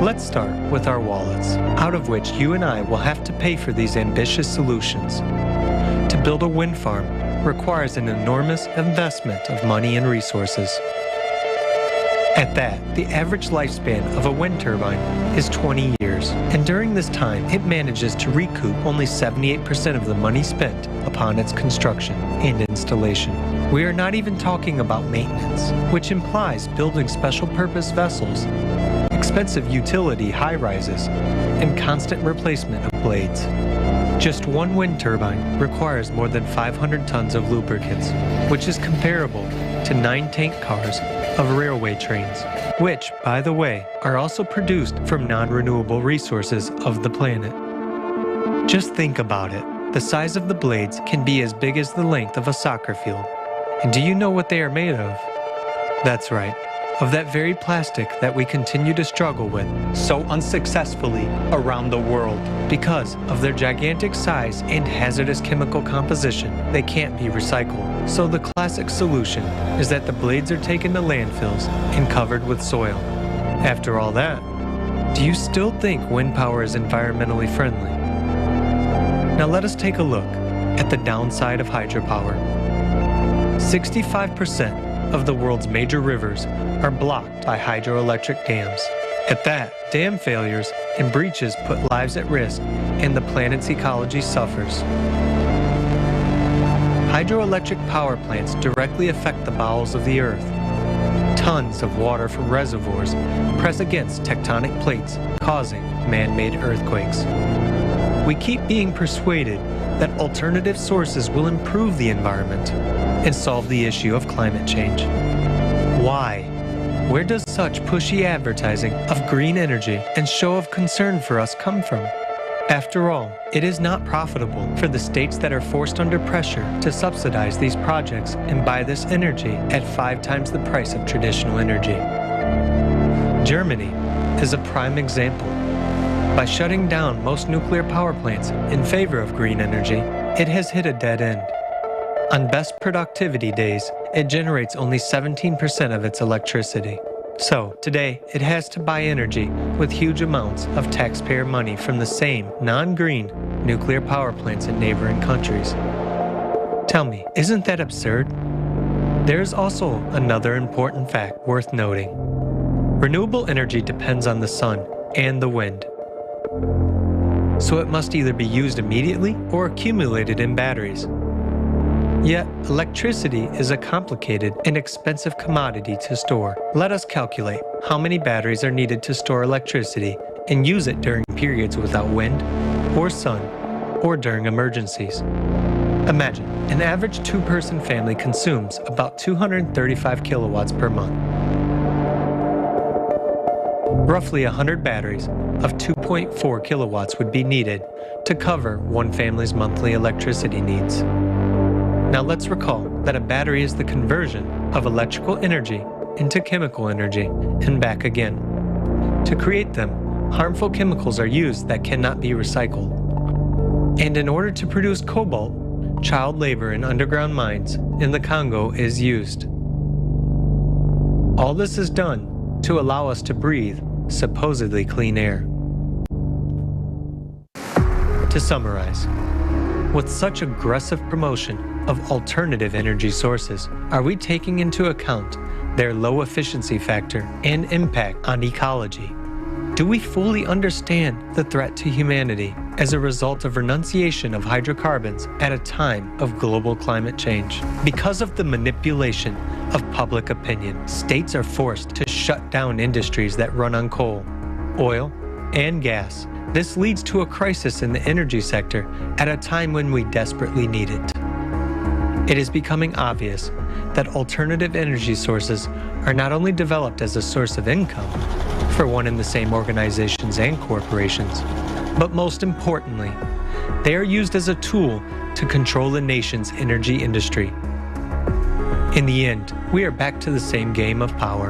Let's start with our wallets, out of which you and I will have to pay for these ambitious solutions. To build a wind farm requires an enormous investment of money and resources. At that, the average lifespan of a wind turbine is 20 years, and during this time, it manages to recoup only 78% of the money spent upon its construction and installation. We are not even talking about maintenance, which implies building special-purpose vessels, expensive utility high-rises, and constant replacement of blades. Just one wind turbine requires more than 500 tons of lubricants, which is comparable to 9 tank cars of railway trains, which, by the way, are also produced from non-renewable resources of the planet. Just think about it. The size of the blades can be as big as the length of a soccer field. And do you know what they are made of? That's right, of that very plastic that we continue to struggle with so unsuccessfully around the world. Because of their gigantic size and hazardous chemical composition, they can't be recycled. So the classic solution is that the blades are taken to landfills and covered with soil. After all that, do you still think wind power is environmentally friendly? Now let us take a look at the downside of hydropower. 65% of the world's major rivers are blocked by hydroelectric dams. At that, dam failures and breaches put lives at risk and the planet's ecology suffers. Hydroelectric power plants directly affect the bowels of the earth. Tons of water from reservoirs press against tectonic plates, causing man-made earthquakes. We keep being persuaded that alternative sources will improve the environment and solve the issue of climate change. Why? Where does such pushy advertising of green energy and show of concern for us come from? After all, it is not profitable for the states that are forced under pressure to subsidize these projects and buy this energy at 5 times the price of traditional energy. Germany is a prime example. By shutting down most nuclear power plants in favor of green energy, it has hit a dead end. On best productivity days, it generates only 17% of its electricity. So, today, it has to buy energy with huge amounts of taxpayer money from the same non-green nuclear power plants in neighboring countries. Tell me, isn't that absurd? There is also another important fact worth noting. Renewable energy depends on the sun and the wind. So it must either be used immediately or accumulated in batteries. Yet, electricity is a complicated and expensive commodity to store. Let us calculate how many batteries are needed to store electricity and use it during periods without wind or sun or during emergencies. Imagine, an average 2-person family consumes about 235 kilowatts per month. Roughly 100 batteries of 2.4 kilowatts would be needed to cover one family's monthly electricity needs. Now let's recall that a battery is the conversion of electrical energy into chemical energy and back again. To create them, harmful chemicals are used that cannot be recycled. And in order to produce cobalt, child labor in underground mines in the Congo is used. All this is done to allow us to breathe supposedly clean air. To summarize, with such aggressive promotion of alternative energy sources, are we taking into account their low efficiency factor and impact on ecology? Do we fully understand the threat to humanity as a result of renunciation of hydrocarbons at a time of global climate change? Because of the manipulation of public opinion, states are forced to shut down industries that run on coal, oil, and gas. This leads to a crisis in the energy sector at a time when we desperately need it. It is becoming obvious that alternative energy sources are not only developed as a source of income for one and the same organizations and corporations, but most importantly, they are used as a tool to control the nation's energy industry. In the end, we are back to the same game of power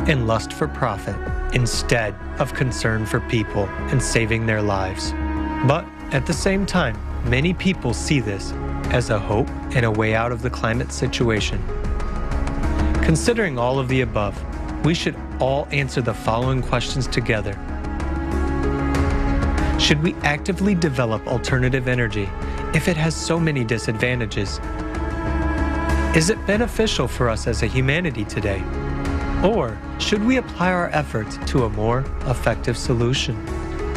and lust for profit instead of concern for people and saving their lives. But at the same time, many people see this as a hope and a way out of the climate situation. Considering all of the above, we should all answer the following questions together. Should we actively develop alternative energy if it has so many disadvantages? Is it beneficial for us as a humanity today? Or should we apply our efforts to a more effective solution?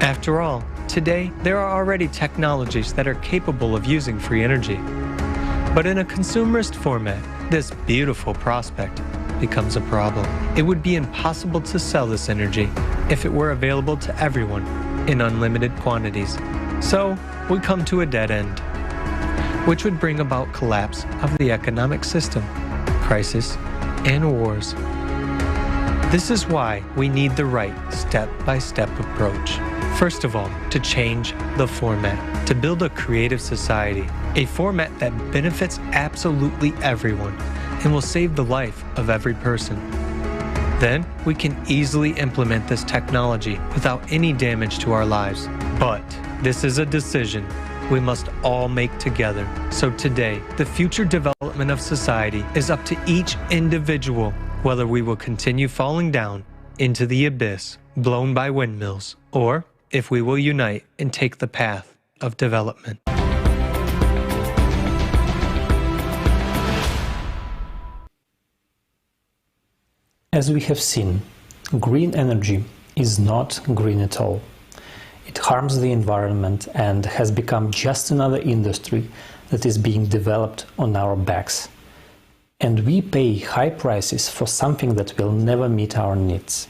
After all, today there are already technologies that are capable of using free energy. But in a consumerist format, this beautiful prospect becomes a problem. It would be impossible to sell this energy if it were available to everyone in unlimited quantities. So, would come to a dead end, which would bring about collapse of the economic system, crisis, and wars. This is why we need the right step-by-step approach. First of all, to change the format, to build a creative society, a format that benefits absolutely everyone and will save the life of every person. Then we can easily implement this technology without any damage to our lives. But this is a decision we must all make together. So today, the future development of society is up to each individual, whether we will continue falling down into the abyss blown by windmills, or if we will unite and take the path of development. As we have seen, green energy is not green at all. It harms the environment and has become just another industry that is being developed on our backs. And we pay high prices for something that will never meet our needs.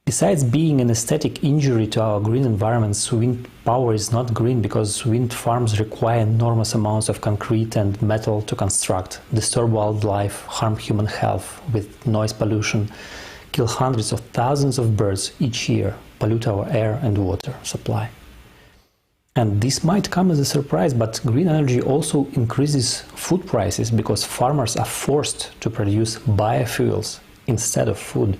Besides being an aesthetic injury to our green environments, wind power is not green because wind farms require enormous amounts of concrete and metal to construct, disturb wildlife, harm human health with noise pollution, kill hundreds of thousands of birds each year, pollute our air and water supply. And this might come as a surprise, but green energy also increases food prices because farmers are forced to produce biofuels instead of food.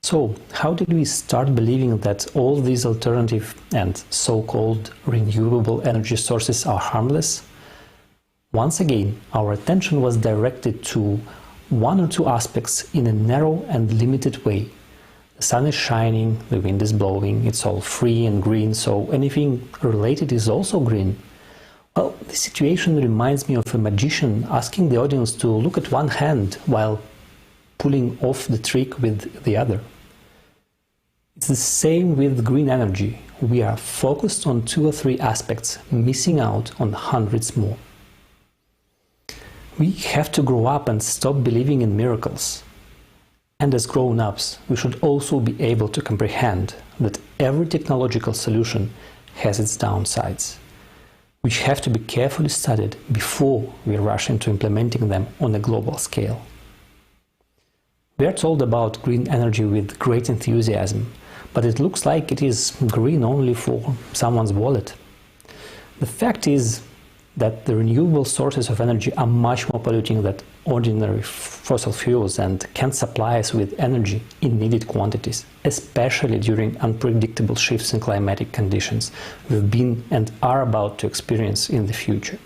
So, how did we start believing that all these alternative and so-called renewable energy sources are harmless? Once again, our attention was directed to one or two aspects in a narrow and limited way. The sun is shining, the wind is blowing, it's all free and green, so anything related is also green. Well, this situation reminds me of a magician asking the audience to look at one hand while pulling off the trick with the other. It's the same with green energy. We are focused on 2 or 3 aspects, missing out on hundreds more. We have to grow up and stop believing in miracles. And as grown-ups, we should also be able to comprehend that every technological solution has its downsides, which have to be carefully studied before we rush into implementing them on a global scale. We are told about green energy with great enthusiasm, but it looks like it is green only for someone's wallet. The fact is that the renewable sources of energy are much more polluting than ordinary fossil fuels and can supply us with energy in needed quantities, especially during unpredictable shifts in climatic conditions we've been and are about to experience in the future.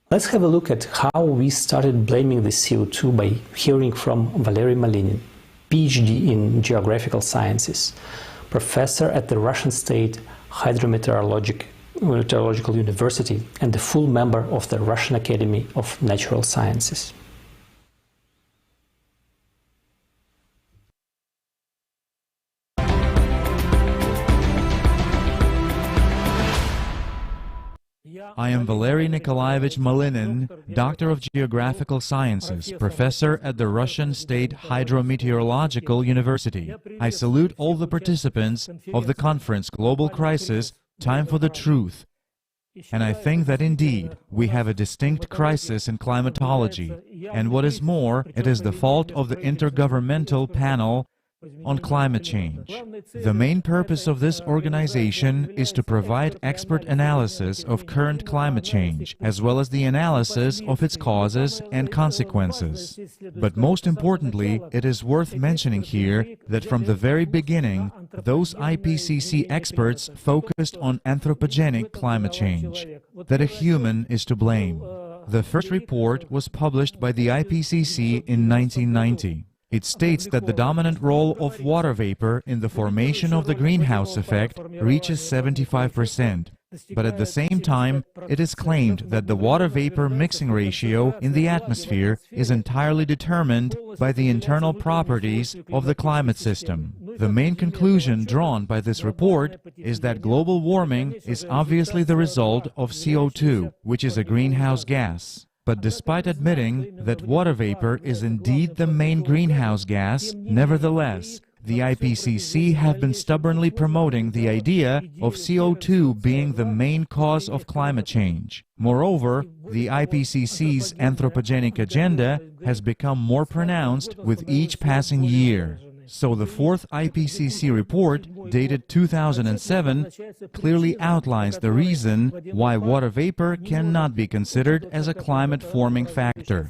Let's have a look at how we started blaming the CO2 by hearing from Valery Malinin, PhD in Geographical Sciences, professor at the Russian State Hydrometeorological University and a full member of the Russian Academy of Natural Sciences. I am Valery Nikolaevich Malinin, Doctor of Geographical Sciences, Professor at the Russian State Hydrometeorological University. I salute all the participants of the conference Global Crisis, Time for the Truth. And I think that indeed we have a distinct crisis in climatology, and what is more, it is the fault of the Intergovernmental Panel on Climate Change. The main purpose of this organization is to provide expert analysis of current climate change, as well as the analysis of its causes and consequences. But most importantly, it is worth mentioning here that from the very beginning, those IPCC experts focused on anthropogenic climate change, that a human is to blame. The first report was published by the IPCC in 1990. It states that the dominant role of water vapor in the formation of the greenhouse effect reaches 75%, but at the same time, it is claimed that the water vapor mixing ratio in the atmosphere is entirely determined by the internal properties of the climate system. The main conclusion drawn by this report is that global warming is obviously the result of CO2, which is a greenhouse gas. But despite admitting that water vapor is indeed the main greenhouse gas, nevertheless, the IPCC have been stubbornly promoting the idea of CO2 being the main cause of climate change. Moreover, the IPCC's anthropogenic agenda has become more pronounced with each passing year. So the fourth IPCC report, dated 2007, clearly outlines the reason why water vapor cannot be considered as a climate-forming factor.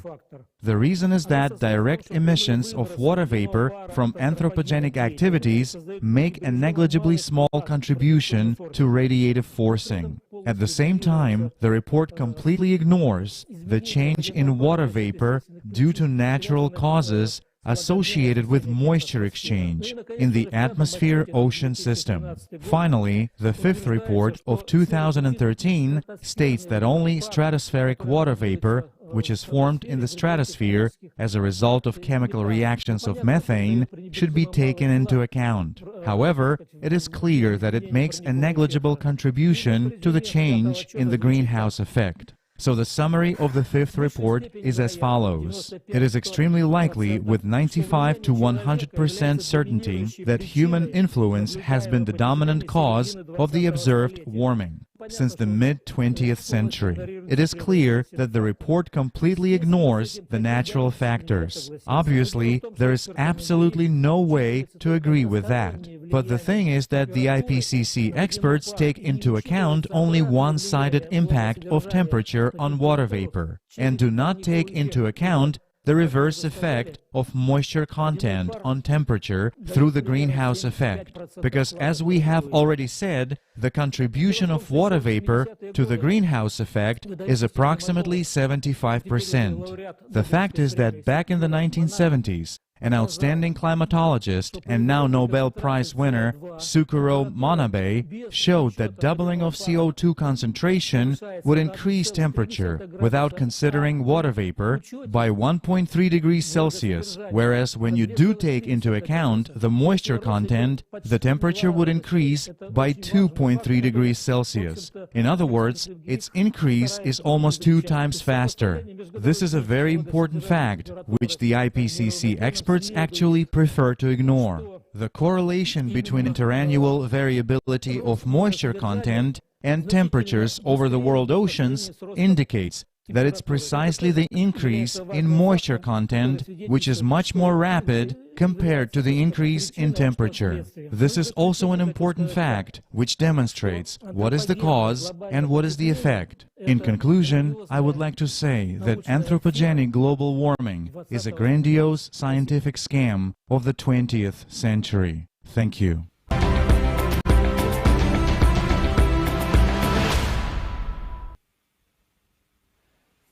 The reason is that direct emissions of water vapor from anthropogenic activities make a negligibly small contribution to radiative forcing. At the same time, the report completely ignores the change in water vapor due to natural causes associated with moisture exchange in the atmosphere-ocean system. Finally, the fifth report of 2013 states that only stratospheric water vapor, which is formed in the stratosphere as a result of chemical reactions of methane, should be taken into account. However, it is clear that it makes a negligible contribution to the change in the greenhouse effect. So the summary of the fifth report is as follows. It is extremely likely, with 95 to 100% certainty, that human influence has been the dominant cause of the observed warming since the mid-20th century. It is clear that the report completely ignores the natural factors. Obviously, there is absolutely no way to agree with that. But the thing is that the IPCC experts take into account only one-sided impact of temperature on water vapor and do not take into account the reverse effect of moisture content on temperature through the greenhouse effect. Because as we have already said, the contribution of water vapor to the greenhouse effect is approximately 75%. The fact is that back in the 1970s, an outstanding climatologist and now Nobel Prize winner Sukuro Manabe showed that doubling of CO2 concentration would increase temperature without considering water vapor by 1.3 degrees Celsius, whereas when you do take into account the moisture content, the temperature would increase by 2.3 degrees Celsius. In other words, its increase is almost 2 times faster. This is a very important fact, which the IPCC experts actually prefer to ignore. The correlation between interannual variability of moisture content and temperatures over the world oceans indicates that it's precisely the increase in moisture content which is much more rapid compared to the increase in temperature. This is also an important fact which demonstrates what is the cause and what is the effect. In conclusion, I would like to say that anthropogenic global warming is a grandiose scientific scam of the 20th century. Thank you.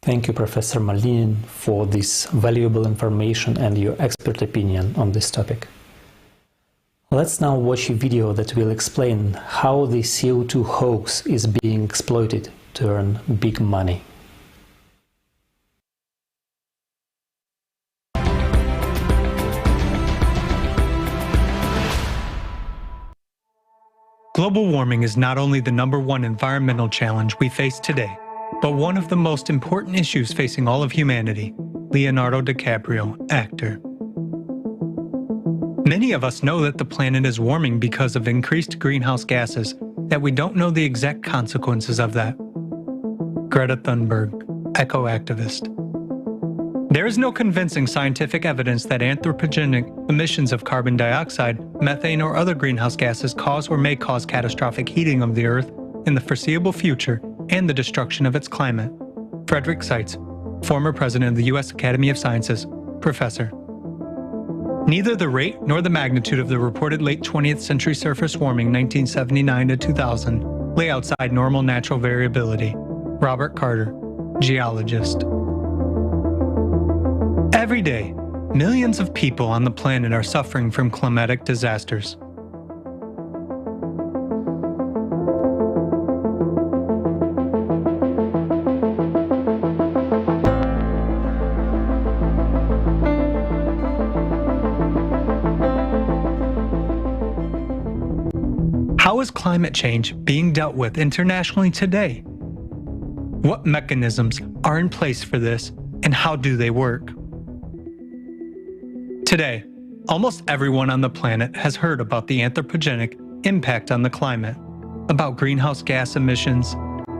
Thank you, Professor Malinin, for this valuable information and your expert opinion on this topic. Let's now watch a video that will explain how the CO2 hoax is being exploited to earn big money. Global warming is not only the #1 environmental challenge we face today, but one of the most important issues facing all of humanity. Leonardo DiCaprio, actor. Many of us know that the planet is warming because of increased greenhouse gases, that we don't know the exact consequences of that. Greta Thunberg, eco-activist. There is no convincing scientific evidence that anthropogenic emissions of carbon dioxide, methane, or other greenhouse gases cause or may cause catastrophic heating of the Earth in the foreseeable future and the destruction of its climate. Frederick Seitz, former president of the U.S. Academy of Sciences, professor. Neither the rate nor the magnitude of the reported late 20th century surface warming 1979 to 2000 lay outside normal natural variability. Robert Carter, geologist. Every day, millions of people on the planet are suffering from climatic disasters. How is climate change being dealt with internationally today? What mechanisms are in place for this, and how do they work? Today, Almost everyone on the planet has heard about the anthropogenic impact on the climate, about greenhouse gas emissions,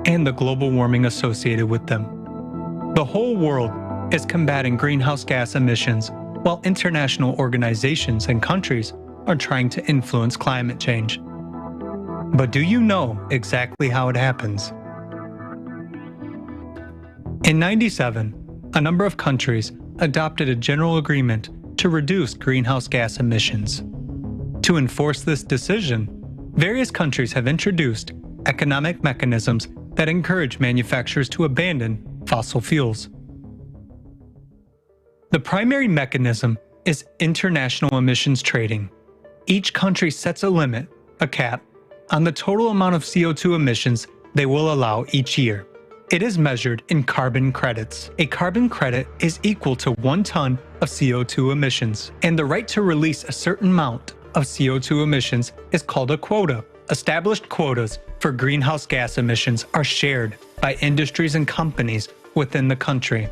and the global warming associated with them. The whole world is combating greenhouse gas emissions, while international organizations and countries are trying to influence climate change. But do you know exactly how it happens? In '97, a number of countries adopted a general agreement to reduce greenhouse gas emissions. To enforce this decision, various countries have introduced economic mechanisms that encourage manufacturers to abandon fossil fuels. The primary mechanism is international emissions trading. Each country sets a limit, a cap, on the total amount of CO2 emissions they will allow each year. It is measured in carbon credits. A carbon credit is equal to 1 ton of CO2 emissions, and the right to release a certain amount of CO2 emissions is called a quota. Established quotas for greenhouse gas emissions are shared by industries and companies within the country.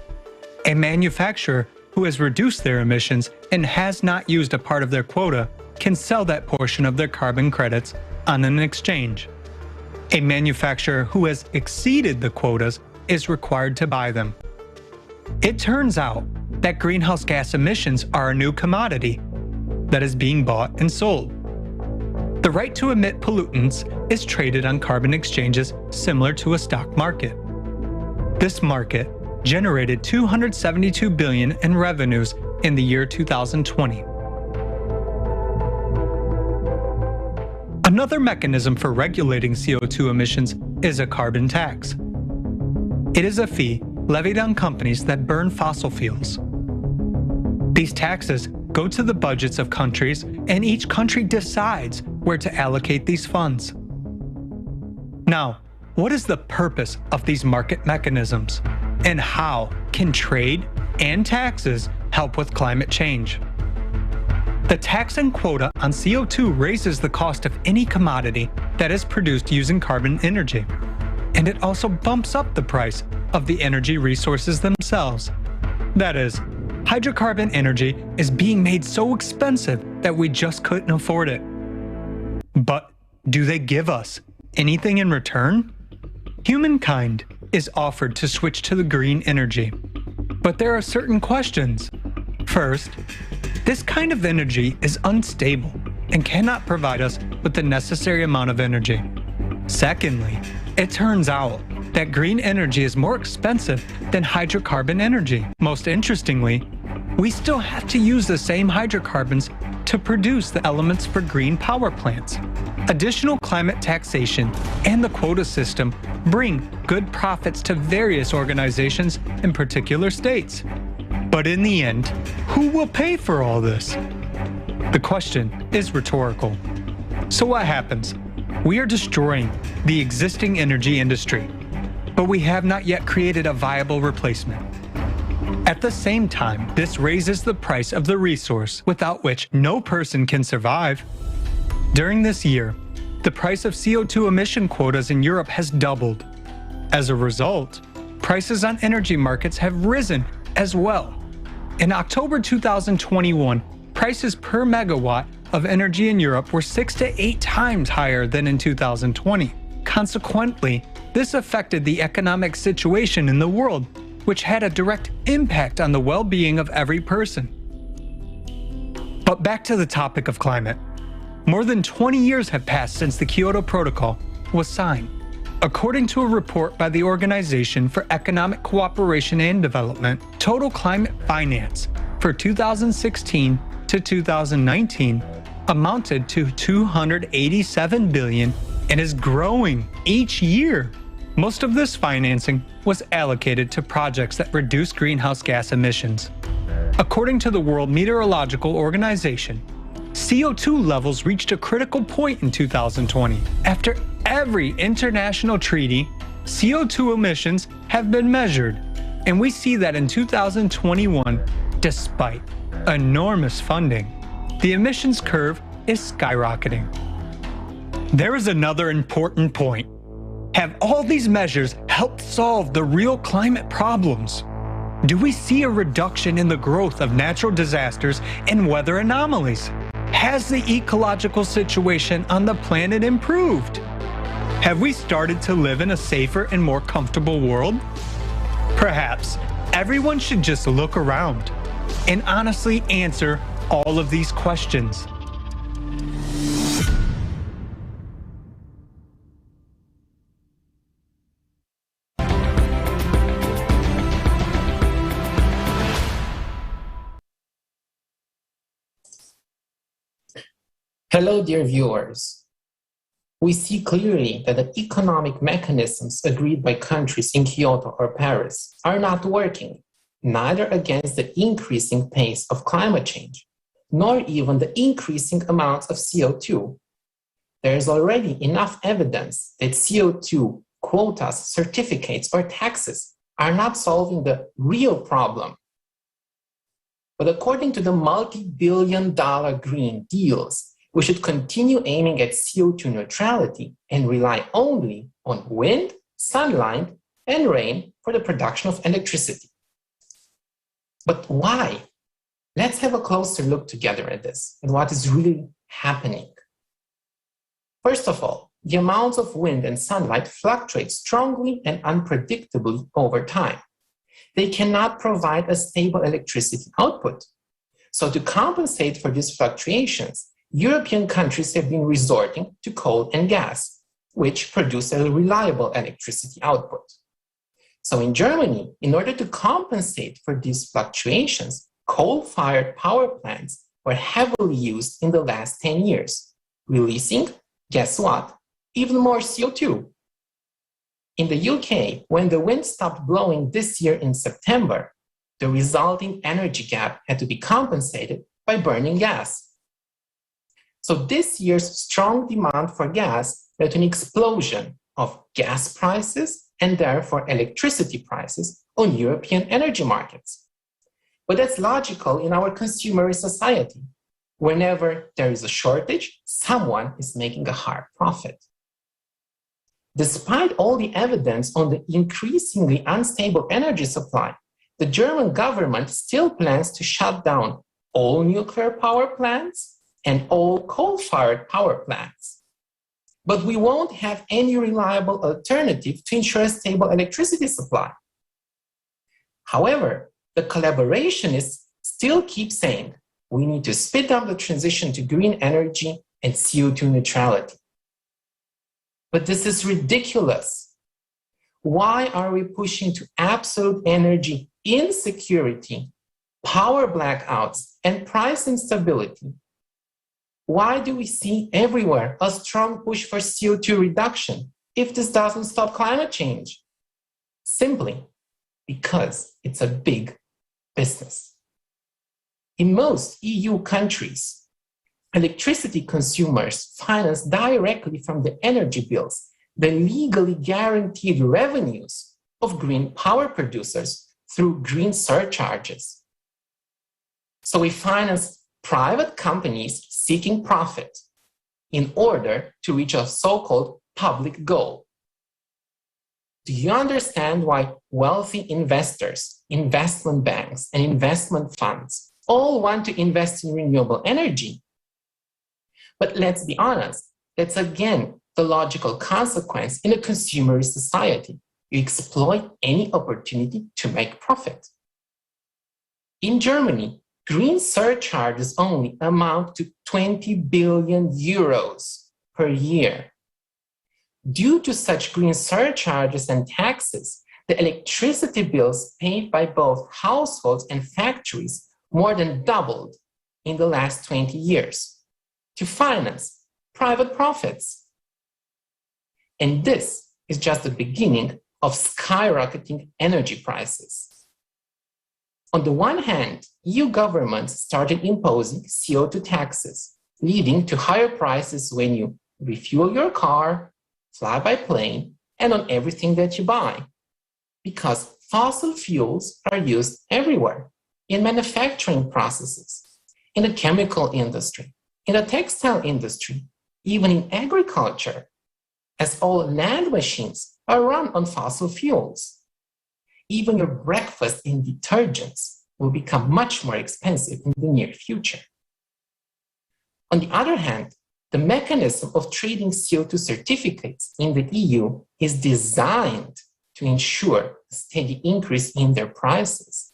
A manufacturer who has reduced their emissions and has not used a part of their quota can sell that portion of their carbon credits on an exchange. A manufacturer who has exceeded the quotas is required to buy them. It turns out that greenhouse gas emissions are a new commodity that is being bought and sold. The right to emit pollutants is traded on carbon exchanges similar to a stock market. This market generated $272 billion in revenues in the year 2020. Another mechanism for regulating CO2 emissions is a carbon tax. It is a fee levied on companies that burn fossil fuels. These taxes go to the budgets of countries, and each country decides where to allocate these funds. Now, what is the purpose of these market mechanisms, and how can trade and taxes help with climate change? The tax and quota on CO2 raises the cost of any commodity that is produced using carbon energy, and it also bumps up the price of the energy resources themselves. That is, hydrocarbon energy is being made so expensive that we just couldn't afford it. But do they give us anything in return? Humankind is offered to switch to the green energy, but there are certain questions. First, this kind of energy is unstable and cannot provide us with the necessary amount of energy. Secondly, it turns out that green energy is more expensive than hydrocarbon energy. Most interestingly, we still have to use the same hydrocarbons to produce the elements for green power plants. Additional climate taxation and the quota system bring good profits to various organizations in particular states. But in the end, who will pay for all this? The question is rhetorical. So what happens? We are destroying the existing energy industry, but we have not yet created a viable replacement. At the same time, this raises the price of the resource without which no person can survive. During this year, the price of CO2 emission quotas in Europe has doubled. As a result, prices on energy markets have risen as well. In October 2021, prices per megawatt of energy in Europe were 6 to 8 times higher than in 2020. Consequently, this affected the economic situation in the world, which had a direct impact on the well-being of every person. But back to the topic of climate. More than 20 years have passed since the Kyoto Protocol was signed. According to a report by the Organization for Economic Cooperation and Development, total climate finance for 2016 to 2019 amounted to $287 billion and is growing each year. Most of this financing was allocated to projects that reduce greenhouse gas emissions. According to the World Meteorological Organization, CO2 levels reached a critical point in 2020. After every international treaty, CO2 emissions have been measured, and we see that in 2021, despite enormous funding, the emissions curve is skyrocketing. There is another important point. Have all these measures helped solve the real climate problems? Do we see a reduction in the growth of natural disasters and weather anomalies? Has the ecological situation on the planet improved? Have we started to live in a safer and more comfortable world? Perhaps everyone should just look around and honestly answer all of these questions. Hello, dear viewers. We see clearly that the economic mechanisms agreed by countries in Kyoto or Paris are not working, neither against the increasing pace of climate change, nor even the increasing amounts of CO2. There is already enough evidence that CO2 quotas, certificates, or taxes are not solving the real problem. But according to the multi-billion-dollar Green Deals, we should continue aiming at CO2 neutrality and rely only on wind, sunlight, and rain for the production of electricity. But why? Let's have a closer look together at this and what is really happening. First of all, the amounts of wind and sunlight fluctuate strongly and unpredictably over time. They cannot provide a stable electricity output. So to compensate for these fluctuations, European countries have been resorting to coal and gas, which produce a reliable electricity output. So in Germany, in order to compensate for these fluctuations, coal-fired power plants were heavily used in the last 10 years, releasing, guess what, even more CO2. In the UK, when the wind stopped blowing this year in September, the resulting energy gap had to be compensated by burning gas. So this year's strong demand for gas led to an explosion of gas prices and therefore electricity prices on European energy markets. But that's logical in our consumerist society. Whenever there is a shortage, someone is making a hard profit. Despite all the evidence on the increasingly unstable energy supply, the German government still plans to shut down all nuclear power plants and all coal-fired power plants. But we won't have any reliable alternative to ensure a stable electricity supply. However, the collaborationists still keep saying we need to speed up the transition to green energy and CO2 neutrality. But this is ridiculous. Why are we pushing to absolute energy insecurity, power blackouts, and price instability? Why do we see everywhere a strong push for CO2 reduction if this doesn't stop climate change? Simply because it's a big business. In most EU countries, electricity consumers finance directly from the energy bills the legally guaranteed revenues of green power producers through green surcharges. So we finance private companies seeking profit in order to reach a so-called public goal. Do you understand why wealthy investors, investment banks, and investment funds all want to invest in renewable energy? But let's be honest, that's again the logical consequence in a consumerist society. You exploit any opportunity to make profit. In Germany, green surcharges only amount to 20 billion euros per year. Due to such green surcharges and taxes, the electricity bills paid by both households and factories more than doubled in the last 20 years to finance private profits. And this is just the beginning of skyrocketing energy prices. On the one hand, EU governments started imposing CO2 taxes, leading to higher prices when you refuel your car, fly by plane, and on everything that you buy. Because fossil fuels are used everywhere, in manufacturing processes, in the chemical industry, in the textile industry, even in agriculture, as all land machines are run on fossil fuels. even your breakfast and detergents will become much more expensive in the near future. On the other hand, the mechanism of trading CO2 certificates in the EU is designed to ensure a steady increase in their prices.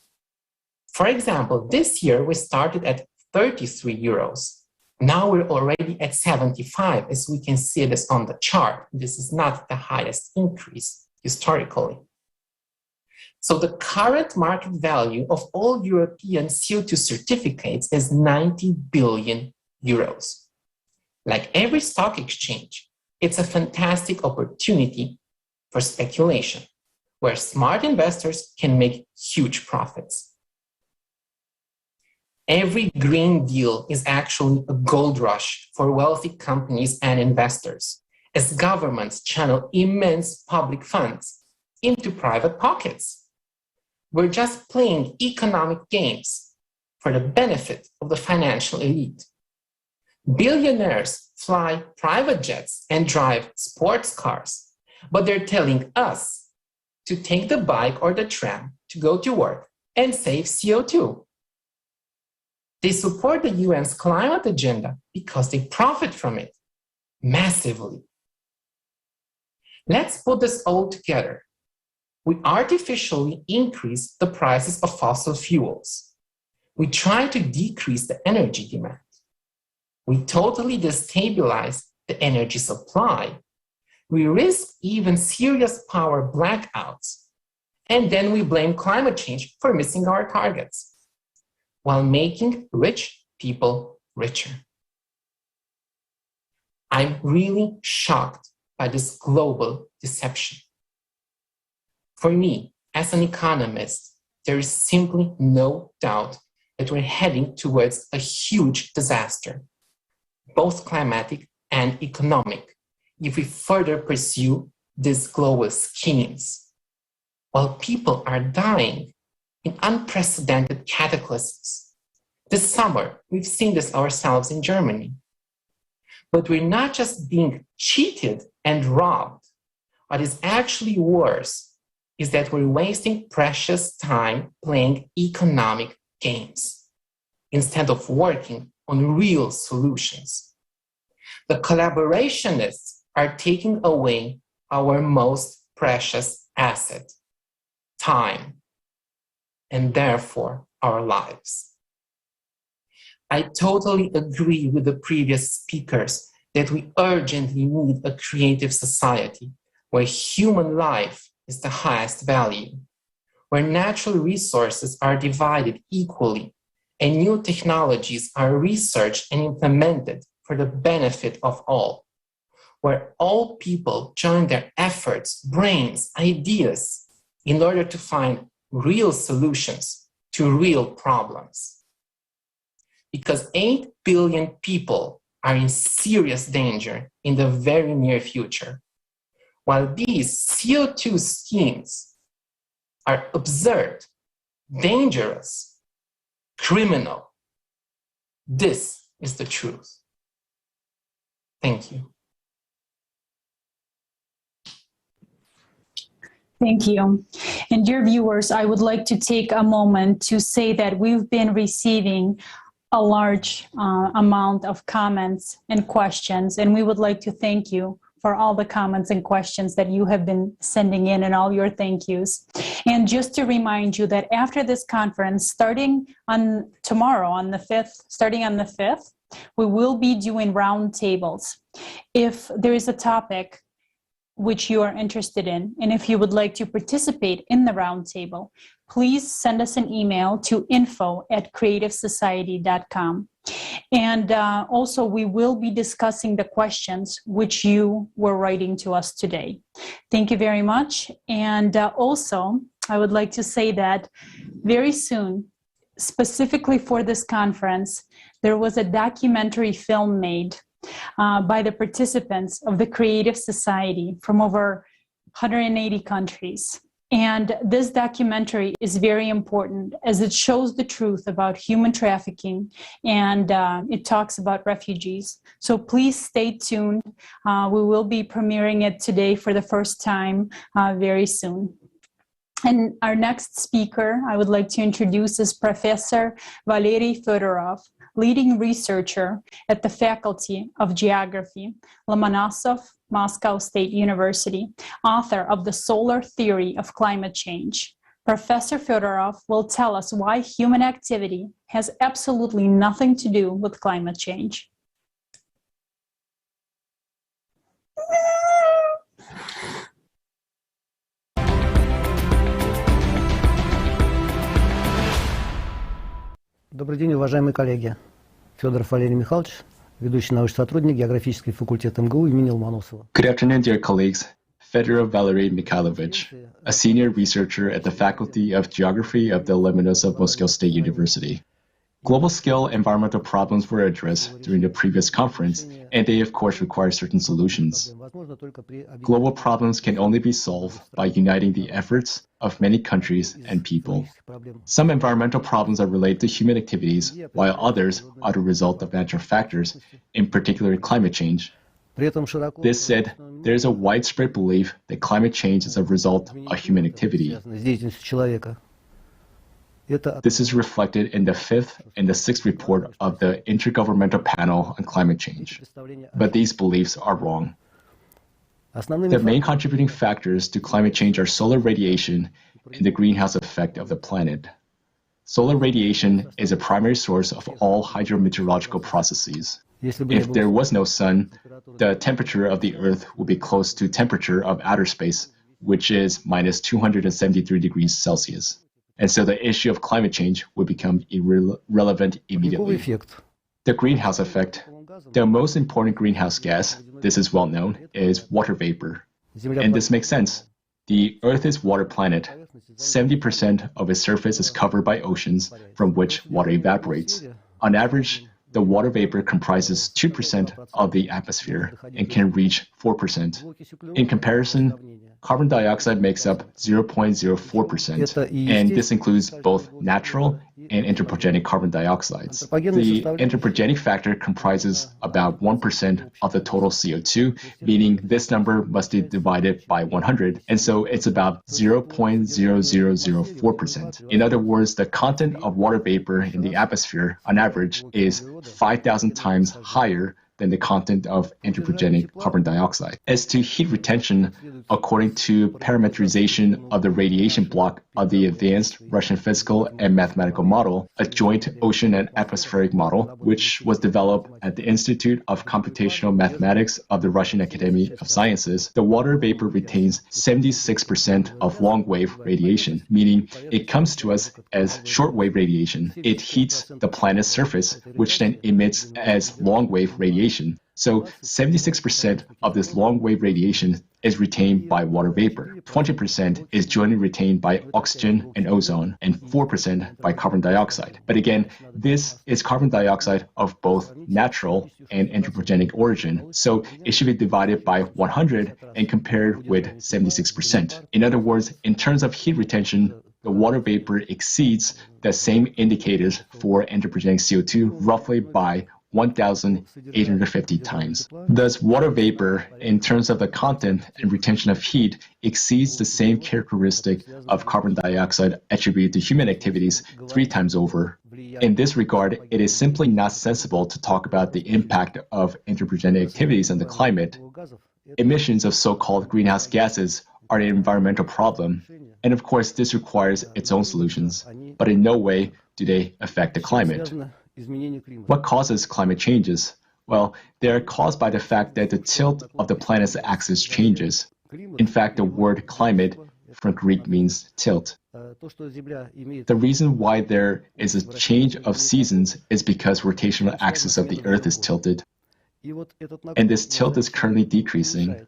For example, this year we started at 33 euros. Now we're already at 75, as we can see this on the chart. This is not the highest increase historically. So the current market value of all European CO2 certificates is 90 billion euros. Like every stock exchange, it's a fantastic opportunity for speculation, where smart investors can make huge profits. Every green deal is actually a gold rush for wealthy companies and investors, as governments channel immense public funds into private pockets. We're just playing economic games for the benefit of the financial elite. Billionaires fly private jets and drive sports cars, but they're telling us to take the bike or the tram to go to work and save CO2. They support the UN's climate agenda because they profit from it massively. Let's put this all together. We artificially increase the prices of fossil fuels. We try to decrease the energy demand. We totally destabilize the energy supply. We risk even serious power blackouts. And then we blame climate change for missing our targets, while making rich people richer. I'm really shocked by this global deception. For me, as an economist, there is simply no doubt that we're heading towards a huge disaster, both climatic and economic, if we further pursue these global schemes. While people are dying in unprecedented cataclysms. This summer, we've seen this ourselves in Germany. But we're not just being cheated and robbed. What is actually worse is that we're wasting precious time playing economic games instead of working on real solutions. The collaborationists are taking away our most precious asset, time, and therefore our lives. I totally agree with the previous speakers that we urgently need a creative society where human life is the highest value, where natural resources are divided equally and new technologies are researched and implemented for the benefit of all, where all people join their efforts, brains, ideas in order to find real solutions to real problems. Because 8 billion people are in serious danger in the very near future, while these CO2 schemes are absurd, dangerous, criminal. This is the truth. Thank you. Thank you. And dear viewers, I would like to take a moment to say that we've been receiving a large amount of comments and questions, and we would like to thank you for all the comments and questions that you have been sending in and all your thank yous. And just to remind you that after this conference, starting on tomorrow, on the 5th, we will be doing roundtables. If there is a topic which you are interested in, and if you would like to participate in the roundtable, please send us an email to info@creativesociety.com. And also, we will be discussing the questions which you were writing to us today. Thank you very much. And also, I would like to say that very soon, specifically for this conference, there was a documentary film made by the participants of the Creative Society from over 180 countries. And this documentary is very important as it shows the truth about human trafficking and it talks about refugees. So please stay tuned. We will be premiering it today for the first time very soon. And our next speaker I would like to introduce is Professor Valery Fedorov, leading researcher at the Faculty of Geography, Lomonosov, Moscow State University, author of The Solar Theory of Climate Change. Professor Fedorov will tell us why human activity has absolutely nothing to do with climate change. Добрый день, уважаемые коллеги. Федоров Валерий Михайлович, ведущий научный сотрудник географический факультет МГУ имени Ломоносова. Good afternoon, dear colleagues. Fedorov Valery Mikhailovich, a senior researcher at the Faculty of Geography of the Lomonosov Moscow State University. Global-scale environmental problems were addressed during the previous conference, and they, of course, require certain solutions. Global problems can only be solved by uniting the efforts of many countries and people. Some environmental problems are related to human activities, while others are the result of natural factors, in particular climate change. This said, there is a widespread belief that climate change is a result of human activity. This is reflected in the fifth and the sixth report of the Intergovernmental Panel on Climate Change. But these beliefs are wrong. The main contributing factors to climate change are solar radiation and the greenhouse effect of the planet. Solar radiation is a primary source of all hydrometeorological processes. If there was no sun, the temperature of the Earth would be close to temperature of outer space, which is minus 273 degrees Celsius. And so the issue of climate change would become irrelevant immediately. The greenhouse effect. The most important greenhouse gas, this is well known, is water vapor. And this makes sense. The Earth is a water planet. 70% of its surface is covered by oceans, from which water evaporates. On average, the water vapor comprises 2% of the atmosphere and can reach 4%. In comparison, carbon dioxide makes up 0.04%, and this includes both natural and anthropogenic carbon dioxides. The anthropogenic factor comprises about 1% of the total CO2, meaning this number must be divided by 100, and so it's about 0.0004%. In other words, the content of water vapor in the atmosphere, on average, is 5,000 times higher than the content of anthropogenic carbon dioxide. As to heat retention, according to parameterization of the radiation block of the advanced Russian physical and mathematical model, a joint ocean and atmospheric model, which was developed at the Institute of Computational Mathematics of the Russian Academy of Sciences, the water vapor retains 76% of long-wave radiation, meaning it comes to us as short-wave radiation. It heats the planet's surface, which then emits as long-wave radiation. So 76% of this long-wave radiation is retained by water vapor. 20% is jointly retained by oxygen and ozone, and 4% by carbon dioxide. But again, this is carbon dioxide of both natural and anthropogenic origin, so it should be divided by 100 and compared with 76%. In other words, in terms of heat retention, the water vapor exceeds the same indicators for anthropogenic CO2 roughly by 1,850 times. Thus, water vapor, in terms of the content and retention of heat, exceeds the same characteristic of carbon dioxide attributed to human activities 3 times over. In this regard, it is simply not sensible to talk about the impact of anthropogenic activities on the climate. Emissions of so-called greenhouse gases are an environmental problem, and of course this requires its own solutions, but in no way do they affect the climate. What causes climate changes? Well, they are caused by the fact that the tilt of the planet's axis changes. In fact, the word climate from Greek means tilt. The reason why there is a change of seasons is because rotational axis of the Earth is tilted. And this tilt is currently decreasing.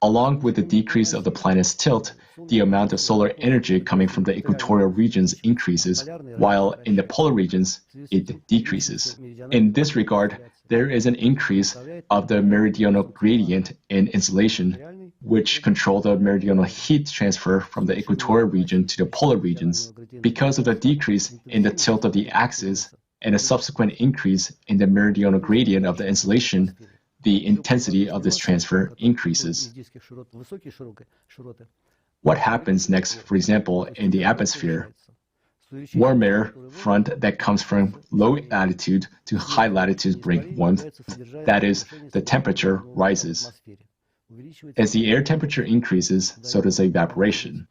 Along with the decrease of the planet's tilt, the amount of solar energy coming from the equatorial regions increases, while in the polar regions, it decreases. In this regard, there is an increase of the meridional gradient in insolation, which control the meridional heat transfer from the equatorial region to the polar regions. Because of the decrease in the tilt of the axis and a subsequent increase in the meridional gradient of the insolation, the intensity of this transfer increases. What happens next, for example, in the atmosphere? Warm air front that comes from low latitude to high latitudes bring warmth. That is, the temperature rises. As the air temperature increases, so does evaporation.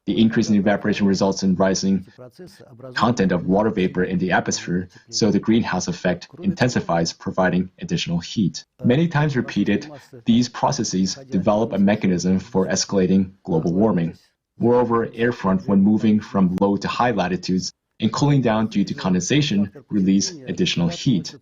The increase in evaporation results in rising content of water vapor in the atmosphere, so the greenhouse effect intensifies, providing additional heat. Many times repeated, these processes develop a mechanism for escalating global warming. Moreover, air front, when moving from low to high latitudes and cooling down due to condensation, release additional heat.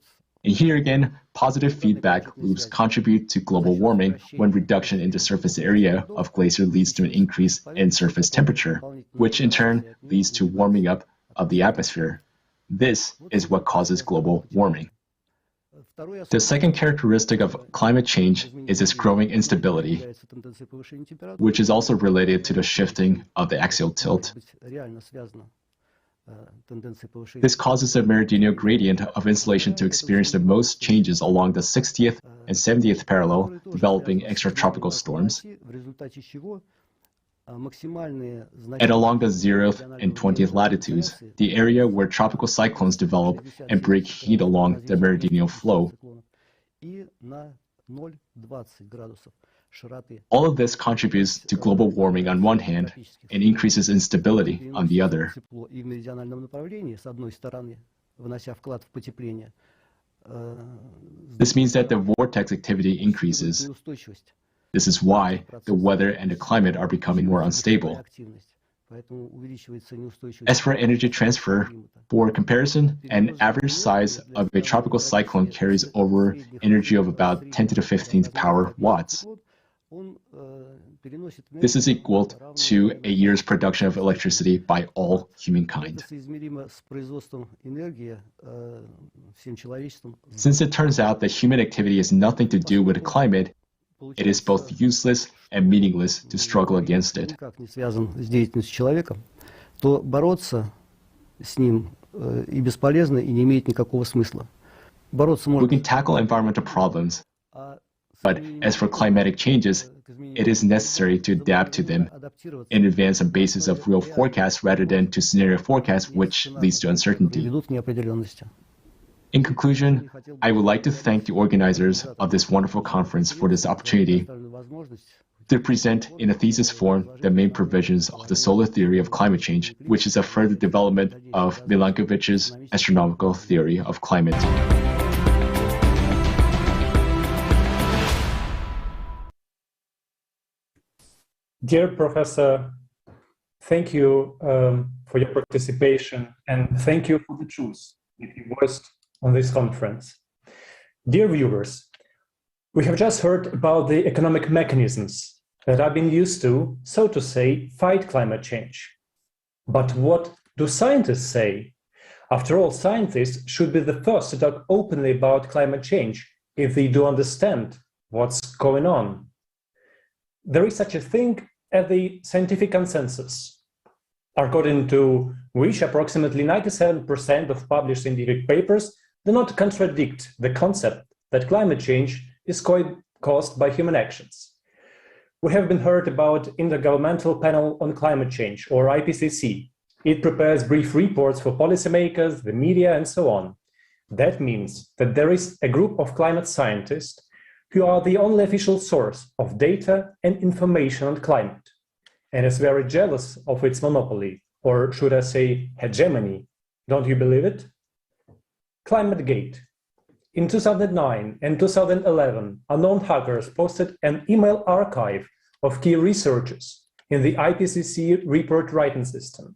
And here again, positive feedback loops contribute to global warming when reduction in the surface area of glacier leads to an increase in surface temperature, which in turn leads to warming up of the atmosphere. This is what causes global warming. The second characteristic of climate change is its growing instability, which is also related to the shifting of the axial tilt. This causes the meridional gradient of insolation to experience the most changes along the 60th and 70th parallel, developing extratropical storms, and along the 0th and 20th latitudes, the area where tropical cyclones develop and break heat along the meridional flow. All of this contributes to global warming on one hand and increases instability on the other. This means that the vortex activity increases. This is why the weather and the climate are becoming more unstable. As for energy transfer, for comparison, an average size of a tropical cyclone carries over energy of about 10 to the 15th power watts. This is equal to a year's production of electricity by all humankind. Since it turns out that human activity has nothing to do with the climate, it is both useless and meaningless to struggle against it. We can tackle environmental problems, but as for climatic changes, it is necessary to adapt to them in advance on basis of real forecasts rather than to scenario forecasts, which leads to uncertainty. In conclusion, I would like to thank the organizers of this wonderful conference for this opportunity to present in a thesis form the main provisions of the solar theory of climate change, which is a further development of Milankovitch's astronomical theory of climate. Dear Professor, thank you for your participation and thank you for the truth that you voiced on this conference. Dear viewers, we have just heard about the economic mechanisms that have been used to, so to say, fight climate change. But what do scientists say? After all, scientists should be the first to talk openly about climate change if they do understand what's going on. There is such a thing as the scientific consensus, according to which approximately 97% of published scientific papers do not contradict the concept that climate change is caused by human actions. We have been heard about Intergovernmental Panel on Climate Change, or IPCC. It prepares brief reports for policymakers, the media, and so on. That means that there is a group of climate scientists who are the only official source of data and information on climate, and is very jealous of its monopoly, or should I say hegemony. Don't you believe it? ClimateGate. In 2009 and 2011, unknown hackers posted an email archive of key researchers in the IPCC report writing system.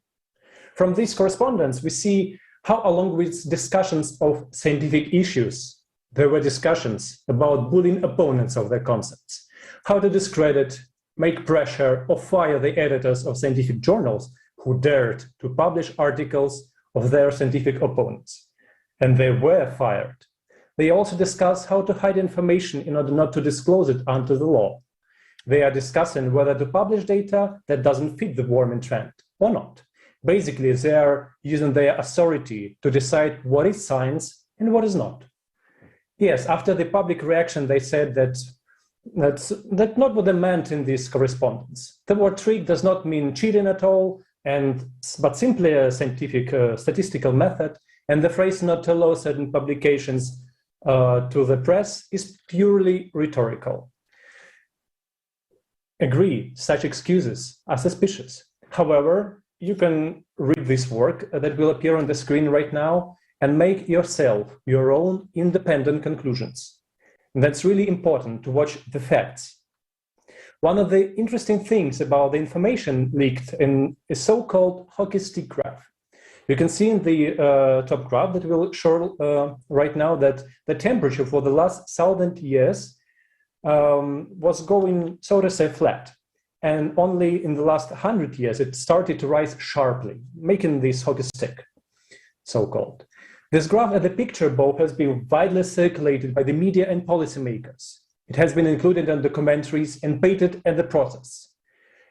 From this correspondence, we see how, along with discussions of scientific issues, there were discussions about bullying opponents of their concepts, how to discredit, make pressure, or fire the editors of scientific journals who dared to publish articles of their scientific opponents. And they were fired. They also discuss how to hide information in order not to disclose it under the law. They are discussing whether to publish data that doesn't fit the warming trend or not. Basically, they are using their authority to decide what is science and what is not. Yes, after the public reaction, they said that That's not what they meant in this correspondence. The word trick does not mean cheating at all, but simply a scientific statistical method, and the phrase not to allow certain publications to the press is purely rhetorical. Agree, such excuses are suspicious. However, you can read this work that will appear on the screen right now and make yourself your own independent conclusions. And that's really important to watch the facts. One of the interesting things about the information leaked in a so-called hockey stick graph. You can see in the top graph that will show right now that the temperature for the last 1,000 years was going, so to say, flat. And only in the last 100 years, it started to rise sharply, making this hockey stick, so-called. This graph at the picture above has been widely circulated by the media and policymakers. It has been included in documentaries and painted at the process.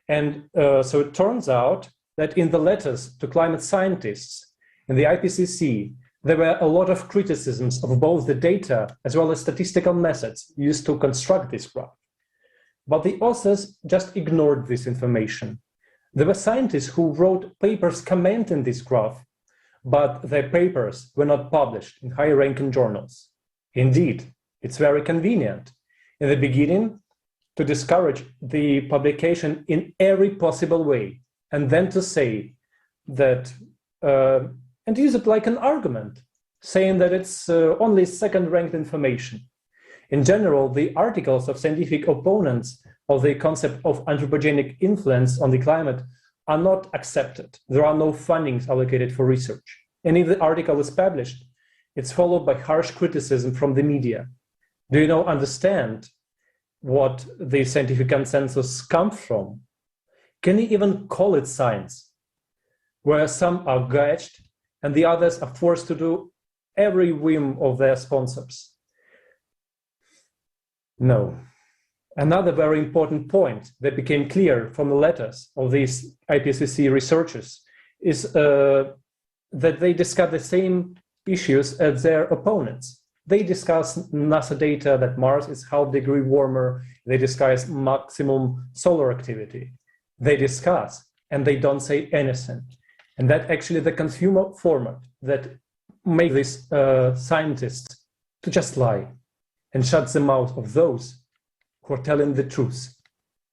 And so it turns out that in the letters to climate scientists in the IPCC, there were a lot of criticisms of both the data as well as statistical methods used to construct this graph. But the authors just ignored this information. There were scientists who wrote papers commenting this graph, but their papers were not published in high-ranking journals. Indeed, it's very convenient in the beginning to discourage the publication in every possible way, and then to say that, and use it like an argument, saying that it's only second-ranked information. In general, the articles of scientific opponents of the concept of anthropogenic influence on the climate are not accepted. There are no fundings allocated for research. And if the article is published, it's followed by harsh criticism from the media. Do you now understand what the scientific consensus comes from? Can you even call it science, where some are gauged and the others are forced to do every whim of their sponsors? No. Another very important point that became clear from the letters of these IPCC researchers is that they discuss the same issues as their opponents. They discuss NASA data that Mars is half degree warmer. They discuss maximum solar activity. They discuss, and they don't say anything. And that actually the consumer format that makes these scientists to just lie and shut the mouth of those who are telling the truth.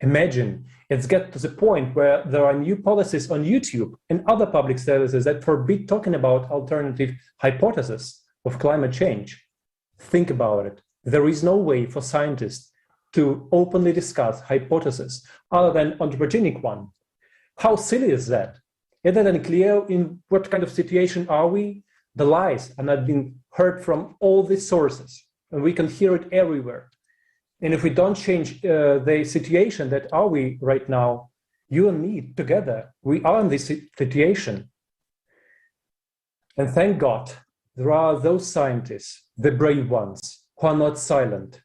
Imagine it's get to the point where there are new policies on YouTube and other public services that forbid talking about alternative hypotheses of climate change. Think about it. There is no way for scientists to openly discuss hypotheses other than anthropogenic one. How silly is that? Is that unclear in what kind of situation are we? The lies are not being heard from all these sources, and we can hear it everywhere. And if we don't change the situation that are we right now, you and me together, we are in this situation. And thank God, there are those scientists, the brave ones, who are not silent.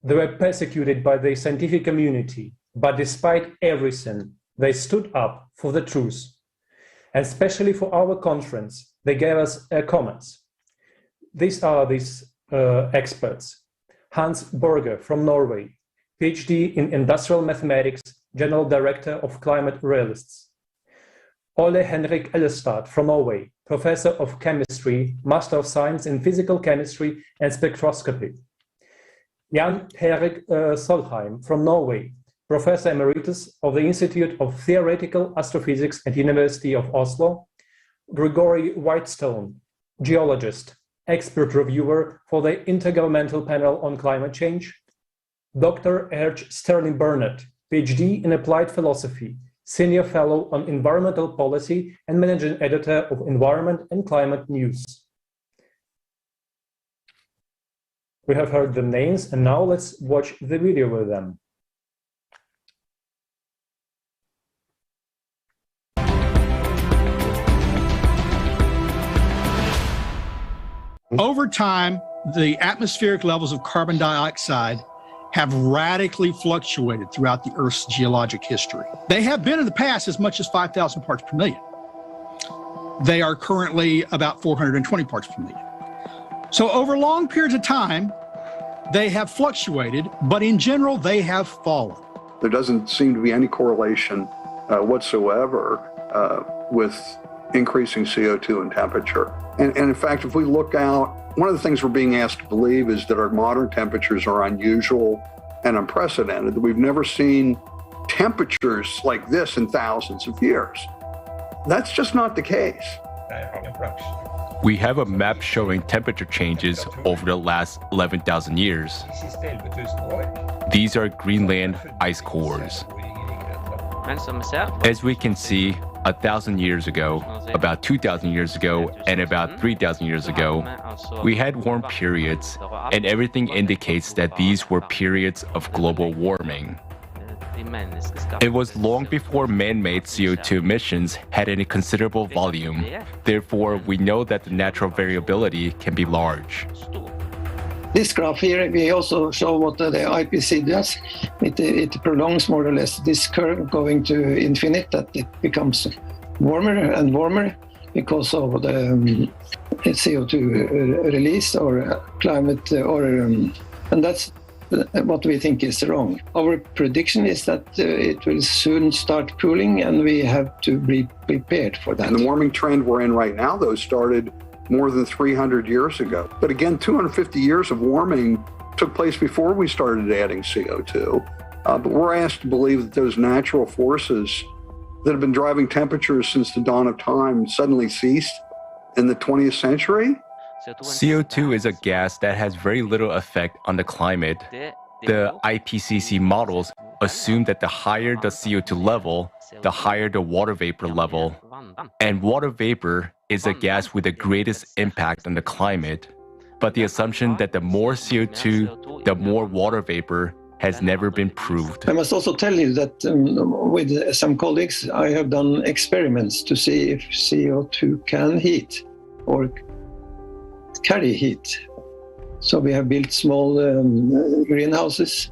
They were persecuted by the scientific community, but despite everything, they stood up for the truth. And especially for our conference, they gave us comments. These are these experts. Hans Berger from Norway, PhD in Industrial Mathematics, General Director of Climate Realists. Ole Henrik Ellestad from Norway, Professor of Chemistry, Master of Science in Physical Chemistry and Spectroscopy. Jan Erik Solheim from Norway, Professor Emeritus of the Institute of Theoretical Astrophysics at University of Oslo. Grigory Whitestone, geologist, expert reviewer for the Intergovernmental Panel on Climate Change. Dr. Erch Sterling Burnett, PhD in Applied Philosophy, Senior Fellow on Environmental Policy and Managing Editor of Environment and Climate News. We have heard the names, and now let's watch the video with them. Over time, the atmospheric levels of carbon dioxide have radically fluctuated throughout the Earth's geologic history. They have been in the past as much as 5,000 parts per million. They are currently about 420 parts per million. So over long periods of time, they have fluctuated, but in general, they have fallen. There doesn't seem to be any correlation whatsoever with increasing CO2 and temperature. And in fact, if we look out, one of the things we're being asked to believe is that our modern temperatures are unusual and unprecedented, that we've never seen temperatures like this in thousands of years. That's just not the case. We have a map showing temperature changes over the last 11,000 years. These are Greenland ice cores. As we can see, 1,000 years ago, about 2,000 years ago, and about 3,000 years ago, we had warm periods, and everything indicates that these were periods of global warming. It was long before man-made CO2 emissions had any considerable volume. Therefore, we know that the natural variability can be large. This graph here, we also show what the IPC does. It prolongs more or less this curve going to infinite, that it becomes warmer and warmer because of the CO2 release or climate, and that's what we think is wrong. Our prediction is that it will soon start cooling, and we have to be prepared for that. And the warming trend we're in right now, though, started more than 300 years ago. But again, 250 years of warming took place before we started adding CO2. But we're asked to believe that those natural forces that have been driving temperatures since the dawn of time suddenly ceased in the 20th century. CO2 is a gas that has very little effect on the climate. The IPCC models assume that the higher the CO2 level, the higher the water vapor level. And water vapor is a gas with the greatest impact on the climate. But the assumption that the more CO2, the more water vapor has never been proved. I must also tell you that with some colleagues, I have done experiments to see if CO2 can heat or carry heat. So we have built small greenhouses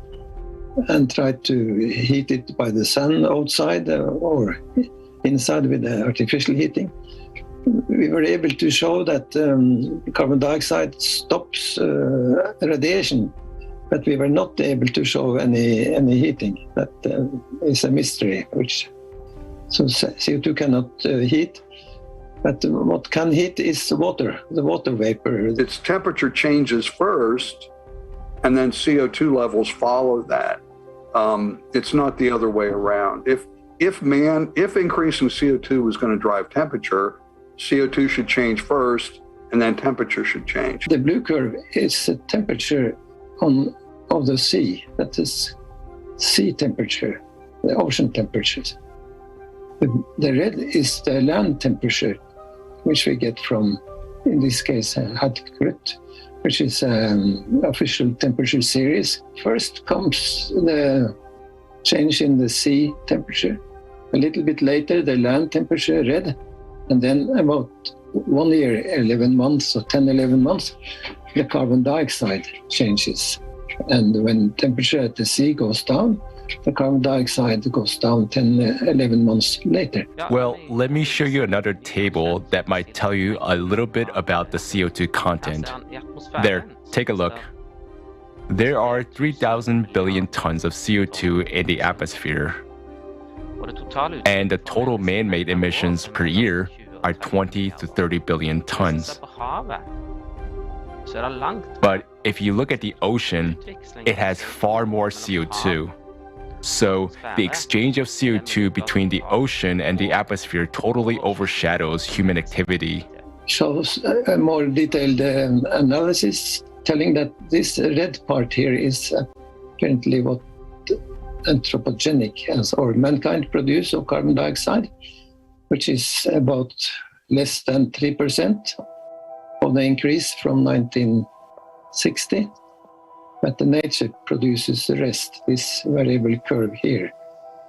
and tried to heat it by the sun outside or inside with the artificial heating. We were able to show that carbon dioxide stops radiation, but we were not able to show any heating. That is a mystery. So CO2 cannot heat. But what can heat is water, the water vapor. Its temperature changes first, and then CO2 levels follow that. It's not the other way around. If increasing CO2 was going to drive temperature, CO2 should change first, and then temperature should change. The blue curve is the temperature of the sea. That is sea temperature, the ocean temperatures. The red is the land temperature, which we get from, in this case, Hadkrut, which is an official temperature series. First comes the change in the sea temperature. A little bit later, the land temperature, red. And then about 1 year, 11 months or 10, 11 months, the carbon dioxide changes. And when temperature at the sea goes down, the carbon dioxide goes down 10, 11 months later. Well, let me show you another table that might tell you a little bit about the CO2 content. There, take a look. There are 3,000 billion tons of CO2 in the atmosphere. And the total man-made emissions per year are 20 to 30 billion tons. But if you look at the ocean, it has far more CO2. So the exchange of CO2 between the ocean and the atmosphere totally overshadows human activity. Shows a more detailed analysis telling that this red part here is apparently what anthropogenic or mankind produce of carbon dioxide, which is about less than 3% of the increase from 1960. But the nature produces the rest, this variable curve here.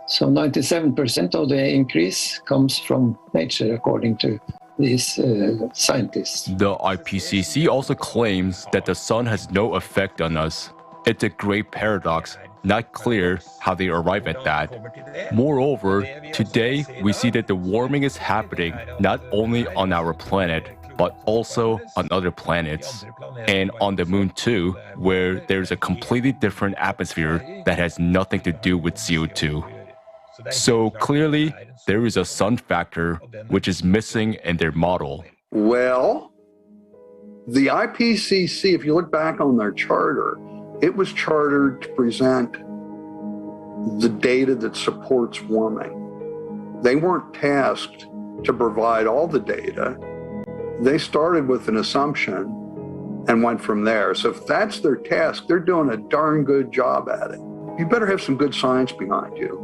So 97% of the increase comes from nature, according to these scientists. The IPCC also claims that the sun has no effect on us. It's a great paradox, not clear how they arrive at that. Moreover, today we see that the warming is happening not only on our planet, but also on other planets, and on the moon too, where there's a completely different atmosphere that has nothing to do with CO2. So clearly, there is a sun factor which is missing in their model. Well, the IPCC, if you look back on their charter, it was chartered to present the data that supports warming. They weren't tasked to provide all the data. They started with an assumption and went from there. So if that's their task, they're doing a darn good job at it. You better have some good science behind you.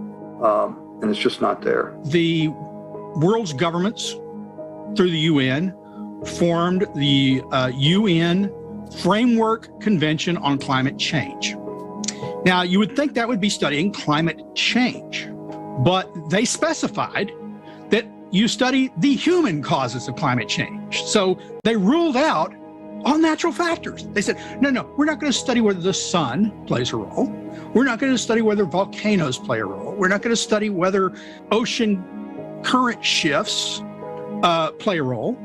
And it's just not there. The world's governments, through the UN, formed the UN Framework Convention on Climate Change. Now, you would think that would be studying climate change, but they specified that you study the human causes of climate change. So they ruled out all natural factors. They said, no, we're not going to study whether the sun plays a role. We're not going to study whether volcanoes play a role. We're not going to study whether ocean current shifts play a role.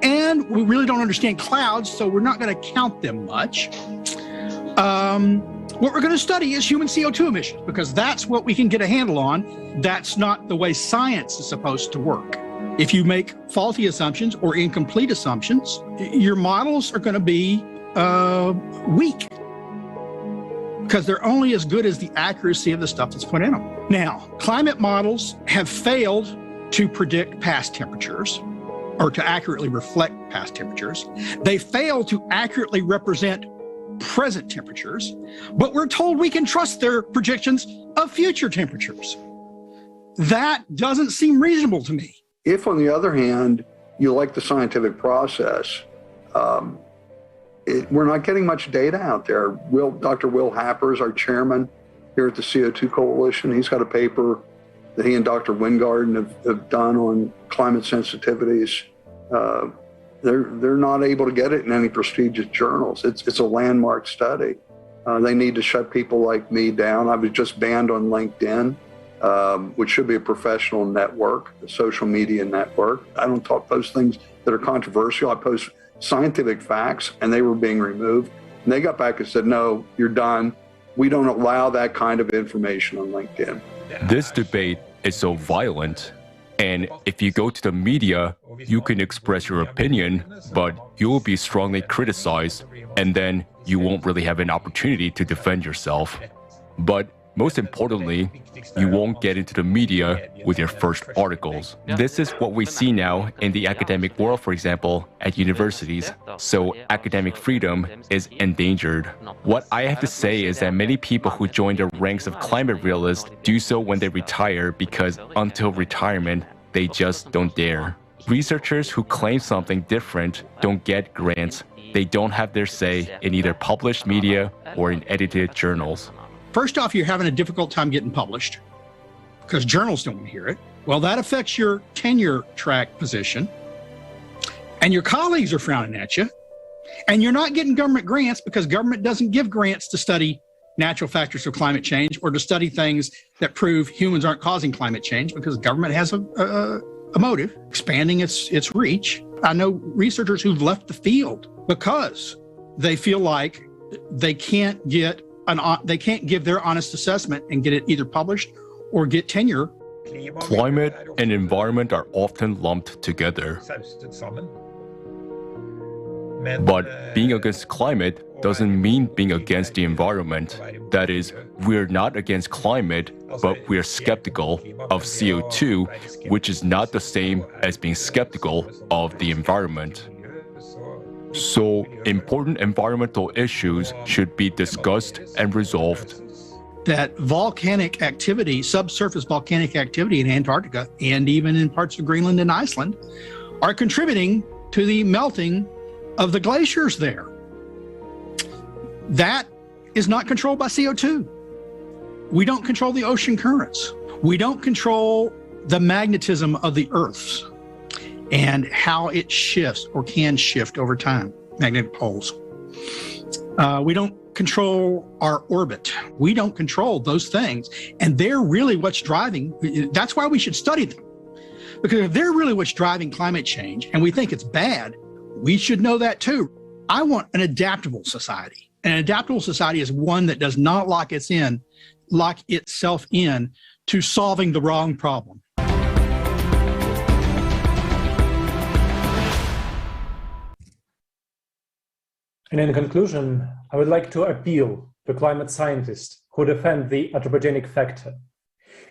And we really don't understand clouds, so we're not going to count them much. What we're going to study is human CO2 emissions, because that's what we can get a handle on. That's not the way science is supposed to work. If you make faulty assumptions or incomplete assumptions, your models are going to be weak, because they're only as good as the accuracy of the stuff that's put in them. Now, climate models have failed to predict past temperatures or to accurately reflect past temperatures. They fail to accurately represent present temperatures, but we're told we can trust their projections of future temperatures. That doesn't seem reasonable to me. If, on the other hand, you like the scientific process, we're not getting much data out there. Dr. Will Happer is our chairman here at the CO2 Coalition. He's got a paper that he and Dr. Wingarden have done on climate sensitivities. They're not able to get it in any prestigious journals. It's a landmark study. They need to shut people like me down. I was just banned on LinkedIn, which should be a professional network, a social media network. I don't post things that are controversial. I post scientific facts, and they were being removed. And they got back and said, no, you're done. We don't allow that kind of information on LinkedIn. This debate is so violent, and if you go to the media, you can express your opinion, but you will be strongly criticized, and then you won't really have an opportunity to defend yourself. But most importantly, you won't get into the media with your first articles. This is what we see now in the academic world, for example, at universities. So academic freedom is endangered. What I have to say is that many people who join the ranks of climate realists do so when they retire, because until retirement, they just don't dare. Researchers who claim something different don't get grants. They don't have their say in either published media or in edited journals. First off, you're having a difficult time getting published because journals don't want to hear it. Well, that affects your tenure track position, and your colleagues are frowning at you, and you're not getting government grants because government doesn't give grants to study natural factors of climate change or to study things that prove humans aren't causing climate change, because government has a motive, expanding its reach. I know researchers who've left the field because they feel like they can't give their honest assessment and get it either published or get tenure. Climate and environment are often lumped together. But being against climate doesn't mean being against the environment. That is, we're not against climate, but we're skeptical of CO2, which is not the same as being skeptical of the environment. So, important environmental issues should be discussed and resolved. That volcanic activity, subsurface volcanic activity in Antarctica and even in parts of Greenland and Iceland are contributing to the melting of the glaciers there. That is not controlled by CO2. We don't control the ocean currents. We don't control the magnetism of the Earth and how it shifts or can shift over time, magnetic poles. We don't control our orbit. We don't control those things. And they're really what's driving. That's why we should study them. Because if they're really what's driving climate change and we think it's bad, We should know that too. I want an adaptable society. An adaptable society is one that does not lock itself in to solving the wrong problem. And in conclusion, I would like to appeal to climate scientists who defend the anthropogenic factor.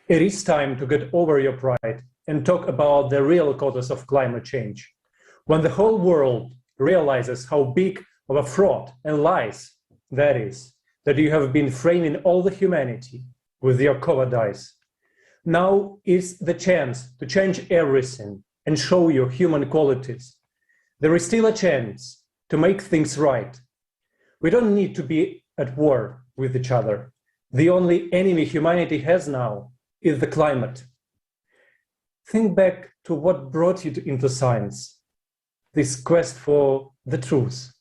It is time to get over your pride and talk about the real causes of climate change. When the whole world realizes how big of a fraud and lies that is, that you have been framing all the humanity with your cowardice. Now is the chance to change everything and show your human qualities. There is still a chance to make things right. We don't need to be at war with each other. The only enemy humanity has now is the climate. Think back to what brought you into science, this quest for the truth,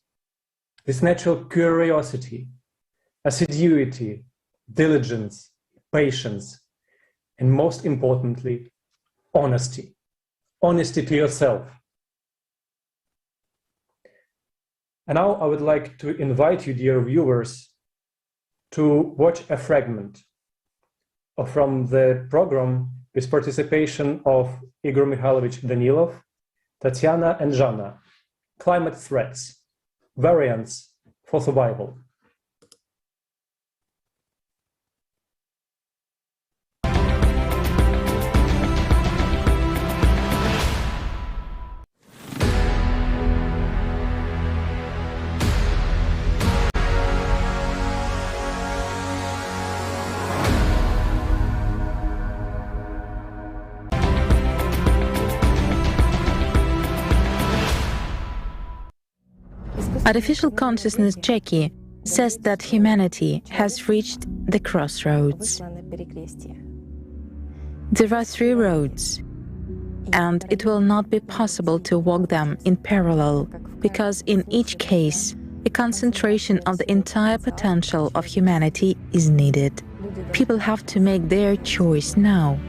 this natural curiosity, assiduity, diligence, patience, and most importantly, honesty. Honesty to yourself. And now I would like to invite you, dear viewers, to watch a fragment from the program with participation of Igor Mikhailovich Danilov, Tatiana and Zhana, Climate Threats, Variants for Survival. Artificial consciousness Jackie says that humanity has reached the crossroads. There are 3 roads, and it will not be possible to walk them in parallel, because in each case, a concentration of the entire potential of humanity is needed. People have to make their choice now.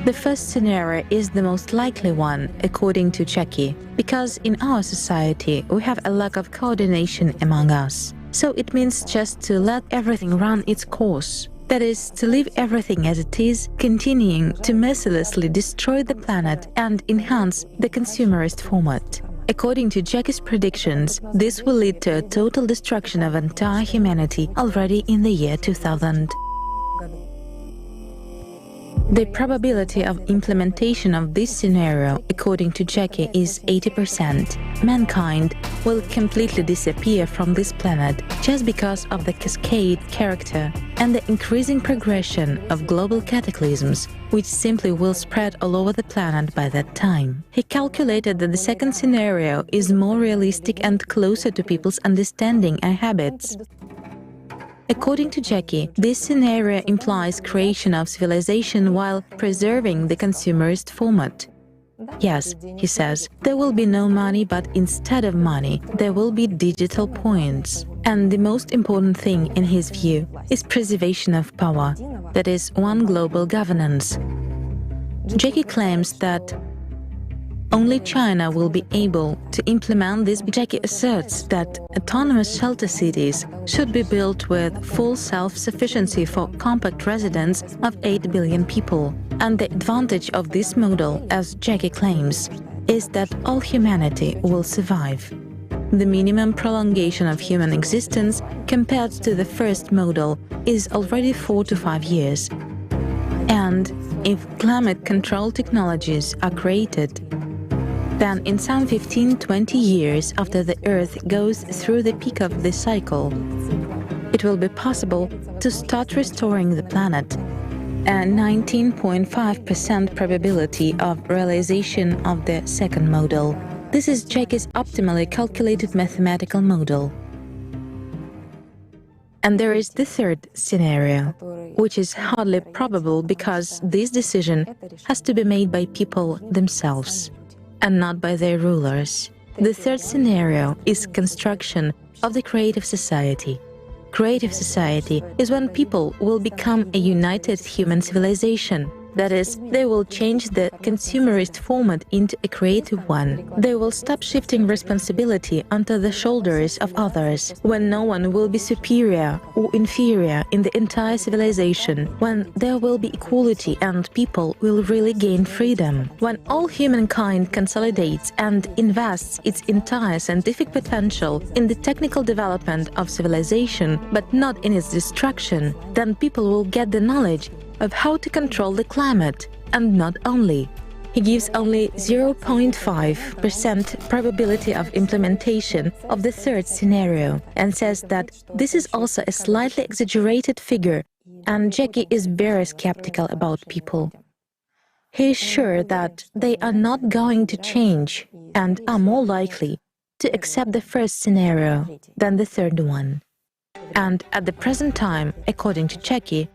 The first scenario is the most likely one, according to Jackie, because in our society we have a lack of coordination among us. So it means just to let everything run its course. That is, to leave everything as it is, continuing to mercilessly destroy the planet and enhance the consumerist format. According to Jackie's predictions, this will lead to a total destruction of entire humanity already in the year 2000. The probability of implementation of this scenario, according to Jackie, is 80%. Mankind will completely disappear from this planet just because of the cascade character and the increasing progression of global cataclysms, which simply will spread all over the planet by that time. He calculated that the second scenario is more realistic and closer to people's understanding and habits. According to Jackie, this scenario implies creation of civilization while preserving the consumerist format. Yes, he says, there will be no money, but instead of money, there will be digital points. And the most important thing, in his view, is preservation of power, that is, one global governance. Jackie claims that only China will be able to implement this. Jackie asserts that autonomous shelter cities should be built with full self-sufficiency for compact residents of 8 billion people. And the advantage of this model, as Jackie claims, is that all humanity will survive. The minimum prolongation of human existence compared to the first model is already 4 to 5 years. And if climate control technologies are created, then in some 15-20 years after the Earth goes through the peak of this cycle, it will be possible to start restoring the planet. A 19.5% probability of realization of the second model. This is Jackie's optimally calculated mathematical model. And there is the third scenario, which is hardly probable because this decision has to be made by people themselves and not by their rulers. The third scenario is construction of the creative society. Creative society is when people will become a united human civilization, That is, they will change the consumerist format into a creative one. They will stop shifting responsibility onto the shoulders of others, when no one will be superior or inferior in the entire civilization, when there will be equality and people will really gain freedom, when all humankind consolidates and invests its entire scientific potential in the technical development of civilization, but not in its destruction, then people will get the knowledge of how to control the climate, and not only. He gives only 0.5% probability of implementation of the third scenario and says that this is also a slightly exaggerated figure, and Jackie is very skeptical about people. He is sure that they are not going to change and are more likely to accept the first scenario than the third one. And at the present time, according to Jackie,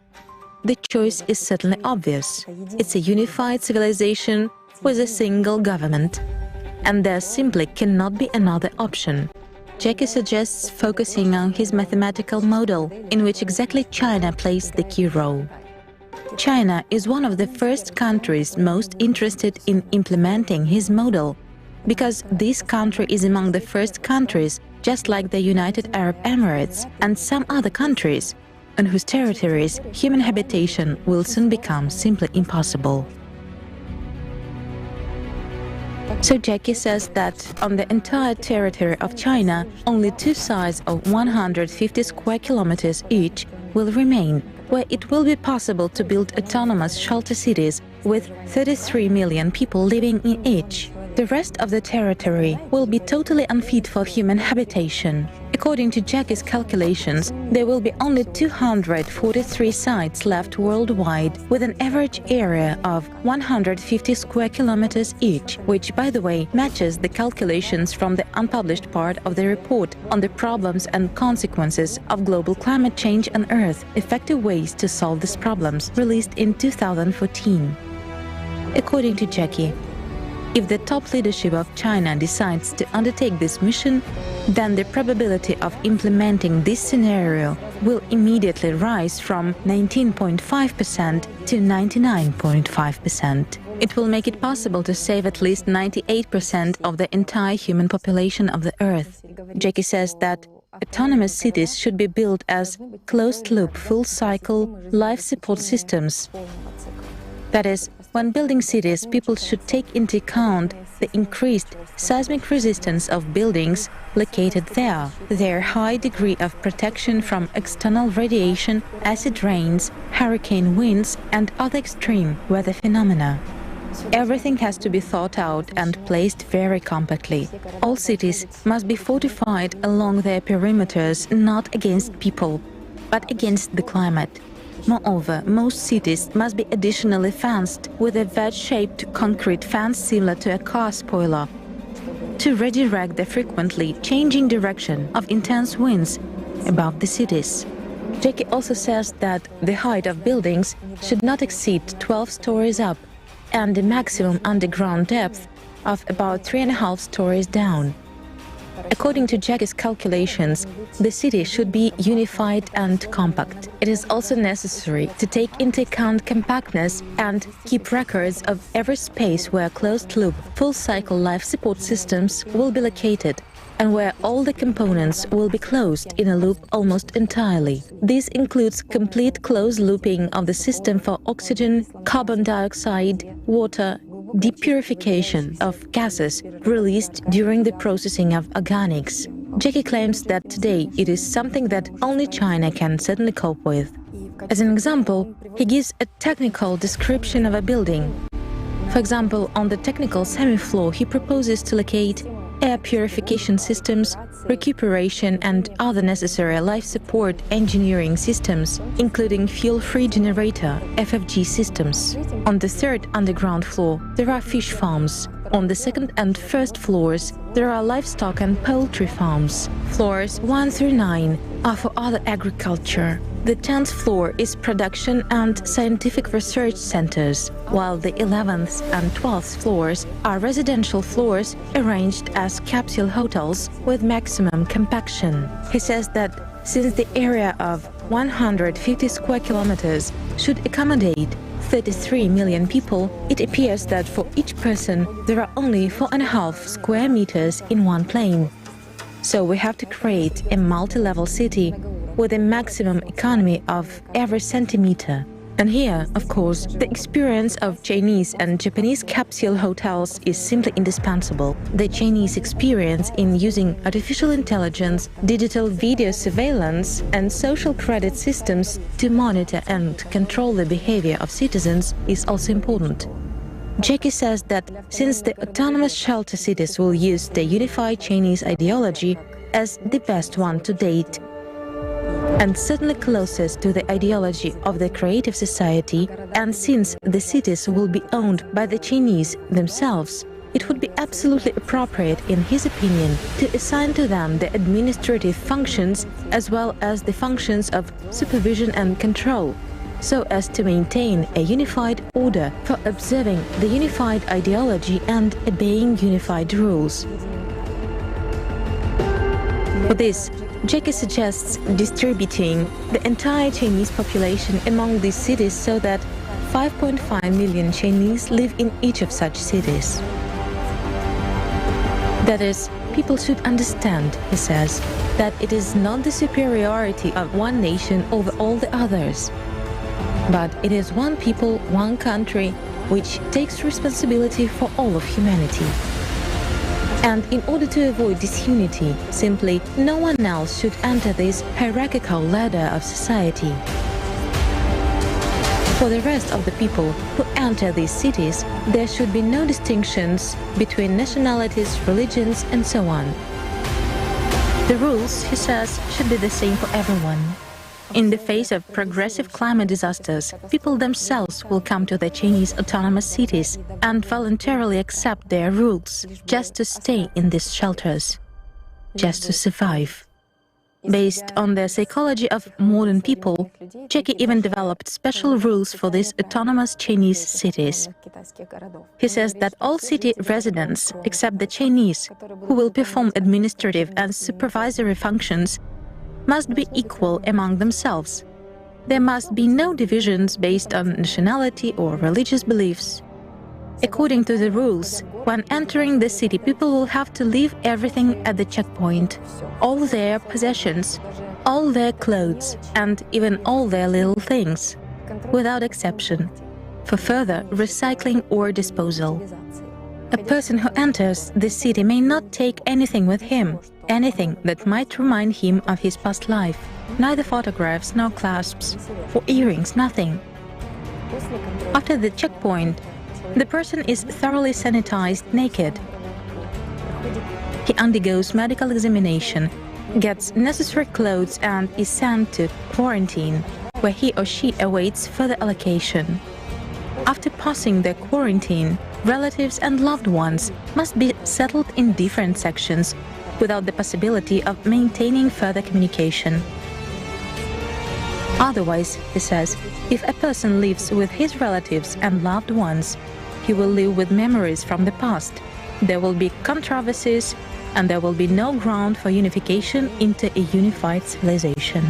the choice is certainly obvious. It's a unified civilization with a single government, and there simply cannot be another option. Jackie suggests focusing on his mathematical model, in which exactly China plays the key role. China is one of the first countries most interested in implementing his model, because this country is among the first countries, just like the United Arab Emirates and some other countries, on whose territories human habitation will soon become simply impossible. So Jackie says that on the entire territory of China, only two sites of 150 square kilometers each will remain, where it will be possible to build autonomous shelter cities with 33 million people living in each. The rest of the territory will be totally unfit for human habitation. According to Jackie's calculations, there will be only 243 sites left worldwide, with an average area of 150 square kilometers each, which, by the way, matches the calculations from the unpublished part of the report on the problems and consequences of global climate change on Earth, effective ways to solve these problems, released in 2014. According to Jackie, if the top leadership of China decides to undertake this mission, then the probability of implementing this scenario will immediately rise from 19.5% to 99.5%. It will make it possible to save at least 98% of the entire human population of the Earth. Jackie says that autonomous cities should be built as closed-loop, full-cycle life support systems. That is, when building cities, people should take into account the increased seismic resistance of buildings located there, their high degree of protection from external radiation, acid rains, hurricane winds, and other extreme weather phenomena. Everything has to be thought out and placed very compactly. All cities must be fortified along their perimeters, not against people, but against the climate. Moreover, most cities must be additionally fenced with a wedge-shaped concrete fence similar to a car spoiler to redirect the frequently changing direction of intense winds above the cities. Jackie also says that the height of buildings should not exceed 12 stories up and the maximum underground depth of about 3.5 stories down. According to Jackie's calculations, the city should be unified and compact. It is also necessary to take into account compactness and keep records of every space where closed-loop, full-cycle life support systems will be located, and where all the components will be closed in a loop almost entirely. This includes complete closed looping of the system for oxygen, carbon dioxide, water, deep purification of gases released during the processing of organics. Jackie claims that today it is something that only China can certainly cope with. As an example, he gives a technical description of a building. For example, on the technical semi-floor, he proposes to locate air purification systems, recuperation and other necessary life support engineering systems, including fuel-free generator (FFG) systems. On the third underground floor, there are fish farms. On the second and first floors, there are livestock and poultry farms. Floors 1 through 9 are for other agriculture. The 10th floor is production and scientific research centers, while the 11th and 12th floors are residential floors arranged as capsule hotels with maximum compaction. He says that since the area of 150 square kilometers should accommodate 33 million people, it appears that for each person there are only 4.5 square meters in one plane. So we have to create a multi-level city with a maximum economy of every centimeter. And here, of course, the experience of Chinese and Japanese capsule hotels is simply indispensable. The Chinese experience in using artificial intelligence, digital video surveillance, and social credit systems to monitor and control the behavior of citizens is also important. Jackie says that since the autonomous shelter cities will use the unified Chinese ideology as the best one to date, and certainly closest to the ideology of the creative society, and since the cities will be owned by the Chinese themselves, it would be absolutely appropriate, in his opinion, to assign to them the administrative functions as well as the functions of supervision and control, so as to maintain a unified order for observing the unified ideology and obeying unified rules. For this, Jackie suggests distributing the entire Chinese population among these cities so that 5.5 million Chinese live in each of such cities. That is, people should understand, he says, that it is not the superiority of one nation over all the others, but it is one people, one country, which takes responsibility for all of humanity. And in order to avoid disunity, simply no one else should enter this hierarchical ladder of society. For the rest of the people who enter these cities, there should be no distinctions between nationalities, religions, and so on. The rules, he says, should be the same for everyone. In the face of progressive climate disasters, people themselves will come to the Chinese autonomous cities and voluntarily accept their rules, just to stay in these shelters, just to survive. Based on the psychology of modern people, Jackie even developed special rules for these autonomous Chinese cities. He says that all city residents, except the Chinese, who will perform administrative and supervisory functions, must be equal among themselves. There must be no divisions based on nationality or religious beliefs. According to the rules, when entering the city, people will have to leave everything at the checkpoint, all their possessions, all their clothes, and even all their little things, without exception, for further recycling or disposal. A person who enters the city may not take anything with him, anything that might remind him of his past life, neither photographs nor clasps, or earrings, nothing. After the checkpoint, the person is thoroughly sanitized naked. He undergoes medical examination, gets necessary clothes and is sent to quarantine, where he or she awaits further allocation. After passing the quarantine, relatives and loved ones must be settled in different sections without the possibility of maintaining further communication. Otherwise, he says, if a person lives with his relatives and loved ones, he will live with memories from the past. There will be controversies, and there will be no ground for unification into a unified civilization.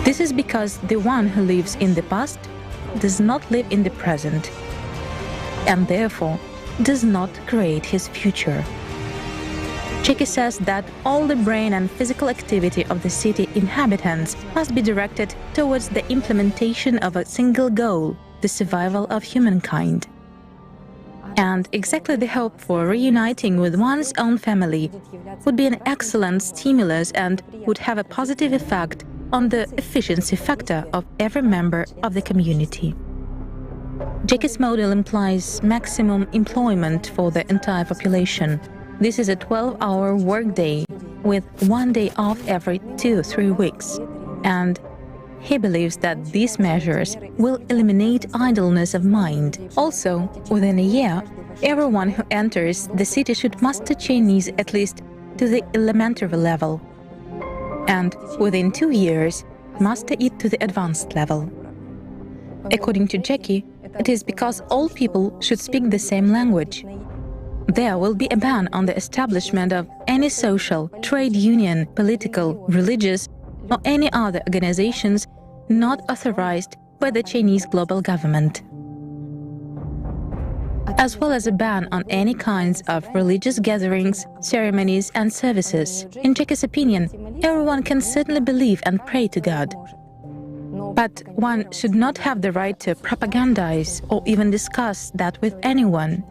This is because the one who lives in the past does not live in the present, and therefore does not create his future. Jackie says that all the brain and physical activity of the city inhabitants must be directed towards the implementation of a single goal, the survival of humankind. And exactly the hope for reuniting with one's own family would be an excellent stimulus and would have a positive effect on the efficiency factor of every member of the community. Jackie's model implies maximum employment for the entire population. This is a 12-hour workday with 1 day off every 2 or 3 weeks. And he believes that these measures will eliminate idleness of mind. Also, within a year, everyone who enters the city should master Chinese at least to the elementary level. And within 2 years, master it to the advanced level. According to Jackie, it is because all people should speak the same language. There will be a ban on the establishment of any social, trade union, political, religious, or any other organizations not authorized by the Chinese global government, as well as a ban on any kinds of religious gatherings, ceremonies and services. In Jackie's opinion, everyone can certainly believe and pray to God, but one should not have the right to propagandize or even discuss that with anyone.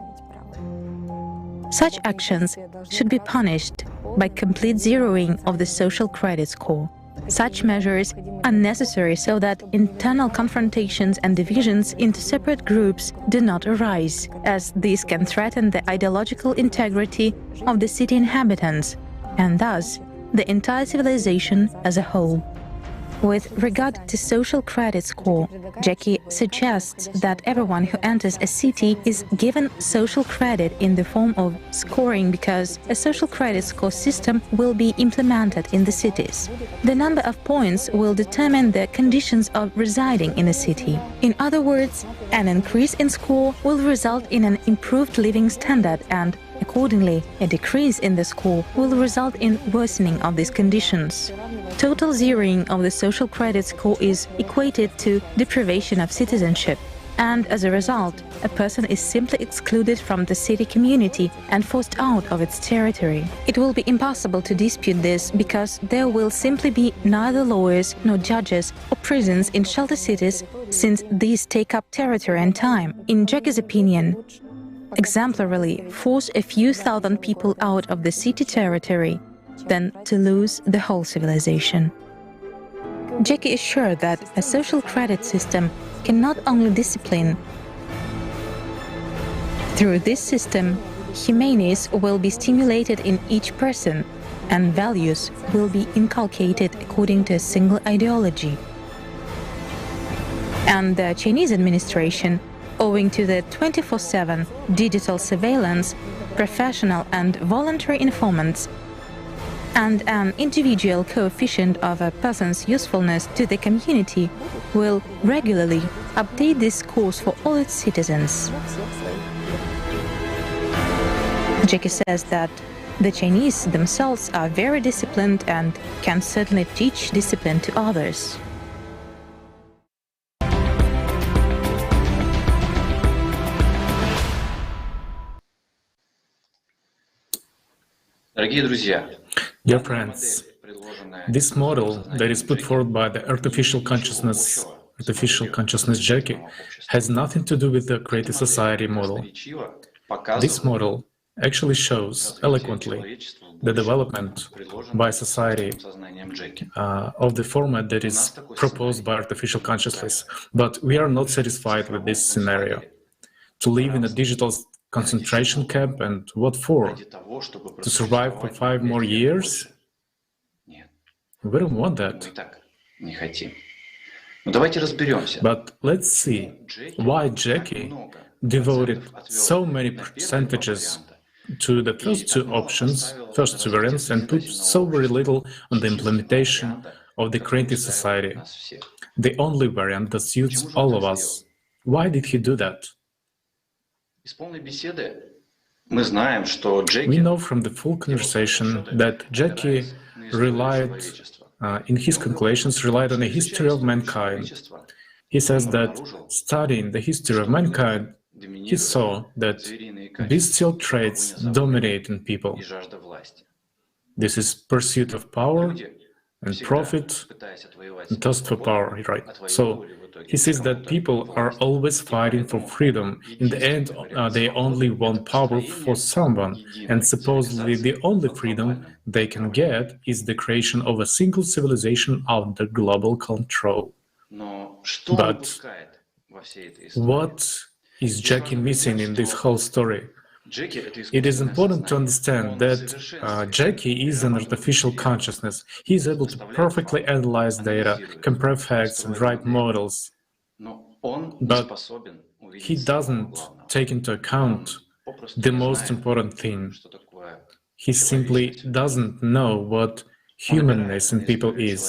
Such actions should be punished by complete zeroing of the social credit score. Such measures are necessary so that internal confrontations and divisions into separate groups do not arise, as these can threaten the ideological integrity of the city inhabitants, and thus the entire civilization as a whole. With regard to social credit score, Jackie suggests that everyone who enters a city is given social credit in the form of scoring because a social credit score system will be implemented in the cities. The number of points will determine the conditions of residing in a city. In other words, an increase in score will result in an improved living standard and, accordingly, a decrease in the score will result in worsening of these conditions. Total zeroing of the social credit score is equated to deprivation of citizenship, and as a result, a person is simply excluded from the city community and forced out of its territory. It will be impossible to dispute this because there will simply be neither lawyers nor judges or prisons in shelter cities, since these take up territory and time. In Jackie's opinion, exemplarily force a few thousand people out of the city territory than to lose the whole civilization. Jackie is sure that a social credit system can not only discipline. Through this system, humaneness will be stimulated in each person, and values will be inculcated according to a single ideology. And the Chinese administration, owing to the 24/7 digital surveillance, professional and voluntary informants, and an individual coefficient of a person's usefulness to the community, will regularly update this course for all its citizens. Jackie says that the Chinese themselves are very disciplined and can certainly teach discipline to others. Dear friends, this model that is put forward by the artificial consciousness Jackie has nothing to do with the creative society model. This model actually shows eloquently the development by society of the format that is proposed by artificial consciousness. But we are not satisfied with this scenario. To live in a digital concentration camp, and what for? To survive for 5 more years? We don't want that. But let's see why Jackie devoted so many percentages to the first two options, first two variants, and put so very little on the implementation of the creative society, the only variant that suits all of us. Why did he do that? We know from the full conversation that Jackie relied, in his calculations, relied on a history of mankind. He says that studying the history of mankind, he saw that bestial traits dominate in people. This is pursuit of power and profit and thirst for power, right? So he says that people are always fighting for freedom. In the end, they only want power for someone, and supposedly the only freedom they can get is the creation of a single civilization under global control. But what is Jackie missing in this whole story? It is important to understand that Jackie is an artificial consciousness. He is able to perfectly analyze data, compare facts, and write models. But he doesn't take into account the most important thing. He simply doesn't know what humanness in people is.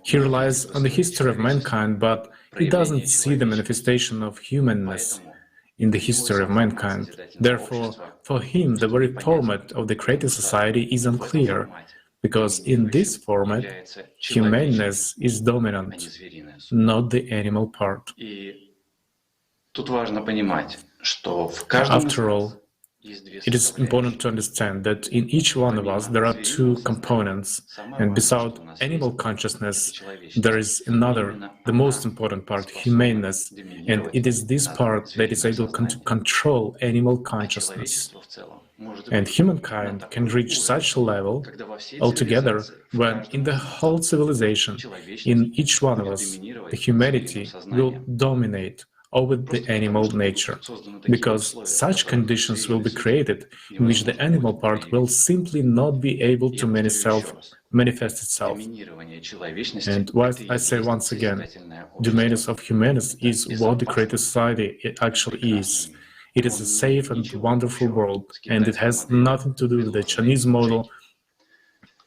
He relies on the history of mankind, but he doesn't see the manifestation of humanness in the history of mankind. Therefore, for him, the very format of the creative society is unclear, because in this format, humaneness is dominant, not the animal part. After all, it is important to understand that in each one of us there are two components, and beside animal consciousness, there is another, the most important part, humaneness, and it is this part that is able to control animal consciousness. And humankind can reach such a level altogether when in the whole civilization, in each one of us, the humanity will dominate over the animal nature, because such conditions will be created in which the animal part will simply not be able to manifest itself. And what I say once again, dominance of humanity is what the creative society actually is. It is a safe and wonderful world, and it has nothing to do with the Chinese model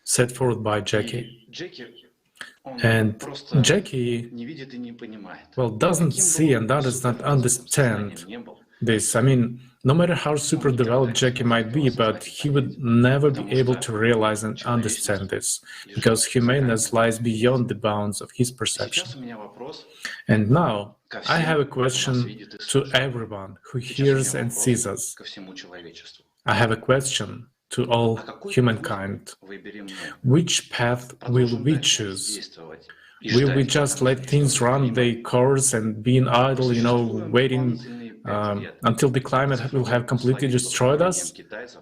set forth by Jackie. And Jackie, well, doesn't see and does not understand this. I mean, no matter how super developed Jackie might be, but he would never be able to realize and understand this, because humaneness lies beyond the bounds of his perception. And now, I have a question to everyone who hears and sees us. I have a question to all humankind. Which path will we choose? Will we just let things run their course and being idle, waiting until the climate will have completely destroyed us?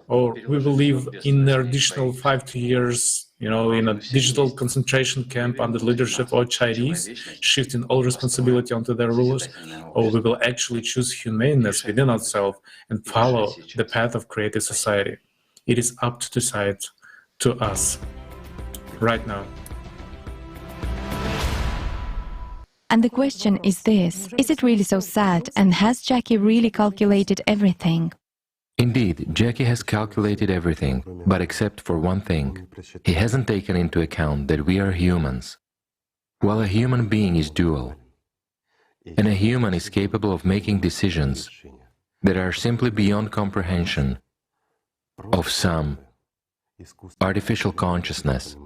Or we will live in an additional 5 years, in a digital concentration camp under the leadership of Chinese, shifting all responsibility onto their rulers? Or we will actually choose humaneness within ourselves and follow the path of creative society? It is up to decide to us right now. And the question is this: is it really so sad, and has Jackie really calculated everything? Indeed, Jackie has calculated everything, but except for one thing. He hasn't taken into account that we are humans. While a human being is dual, and a human is capable of making decisions that are simply beyond comprehension of some artificial consciousness.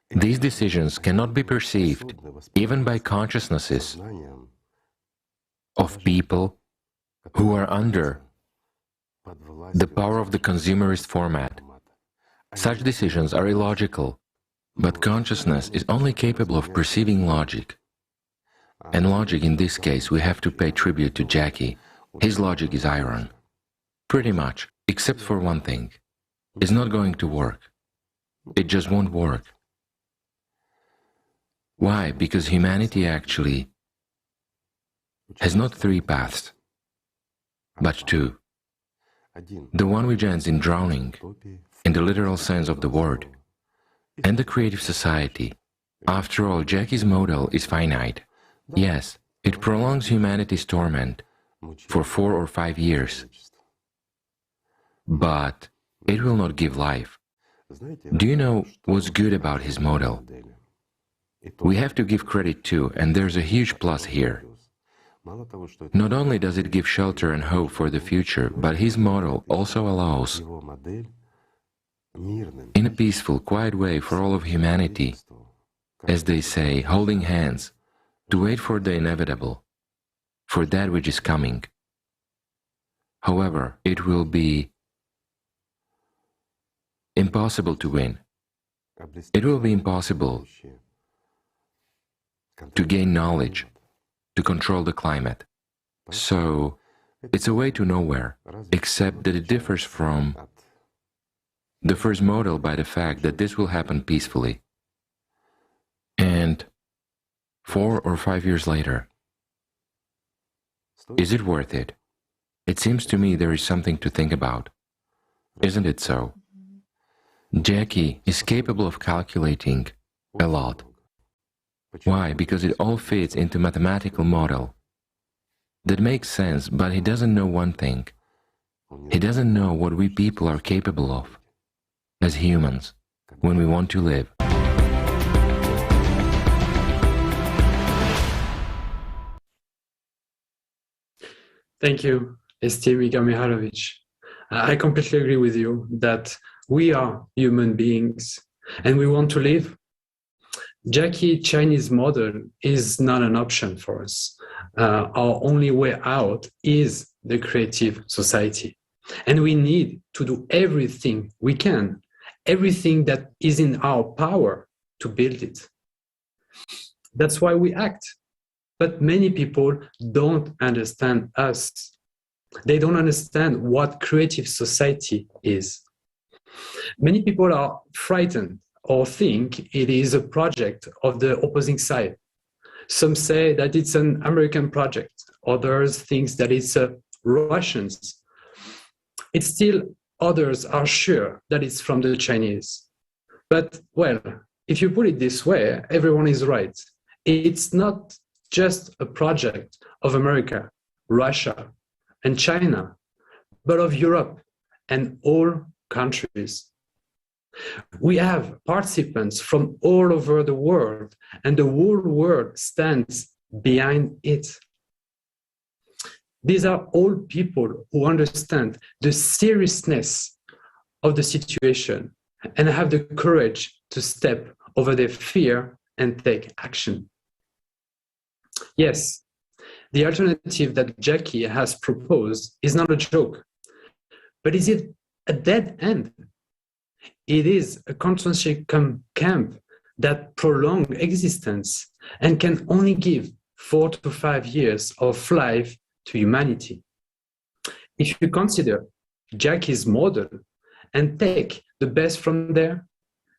These decisions cannot be perceived even by consciousnesses of people who are under the power of the consumerist format. Such decisions are illogical, but consciousness is only capable of perceiving logic. And logic, in this case, we have to pay tribute to Jackie. His logic is iron. Pretty much, except for one thing. It's not going to work. It just won't work. Why? Because humanity actually has not 3 paths, but 2. The one which ends in drowning, in the literal sense of the word, and the creative society. After all, Jackie's model is finite. Yes, it prolongs humanity's torment for 4 or 5 years, but it will not give life. Do you know what's good about his model? We have to give credit too, and there's a huge plus here. Not only does it give shelter and hope for the future, but his model also allows, in a peaceful, quiet way for all of humanity, as they say, holding hands, to wait for the inevitable, for that which is coming. However, it will be impossible to win. It will be impossible to gain knowledge, to control the climate. So, it's a way to nowhere, except that it differs from the first model by the fact that this will happen peacefully. And 4 or 5 years later, is it worth it? It seems to me there is something to think about. Isn't it so? Jackie is capable of calculating a lot. Why? Because it all fits into a mathematical model that makes sense, but he doesn't know one thing. He doesn't know what we people are capable of as humans when we want to live. Thank you, Estevika Mihailovic. I completely agree with you that we are human beings and we want to live. Jackie Chinese model is not an option for us. Our only way out is the creative society. And we need to do everything we can, everything that is in our power to build it. That's why we act. But many people don't understand us. They don't understand what creative society is. Many people are frightened or think it is a project of the opposing side. Some say that it's an American project. Others think that it's Russians. It's still others are sure that it's from the Chinese. But, well, if you put it this way, everyone is right. It's not just a project of America, Russia, and China, but of Europe and all countries. We have participants from all over the world, and the whole world stands behind it. These are all people who understand the seriousness of the situation and have the courage to step over their fear and take action. Yes, the alternative that Jackie has proposed is not a joke, but is it a dead end? It is a concentration camp that prolongs existence and can only give 4 to 5 years of life to humanity. If you consider Jackie's model and take the best from there,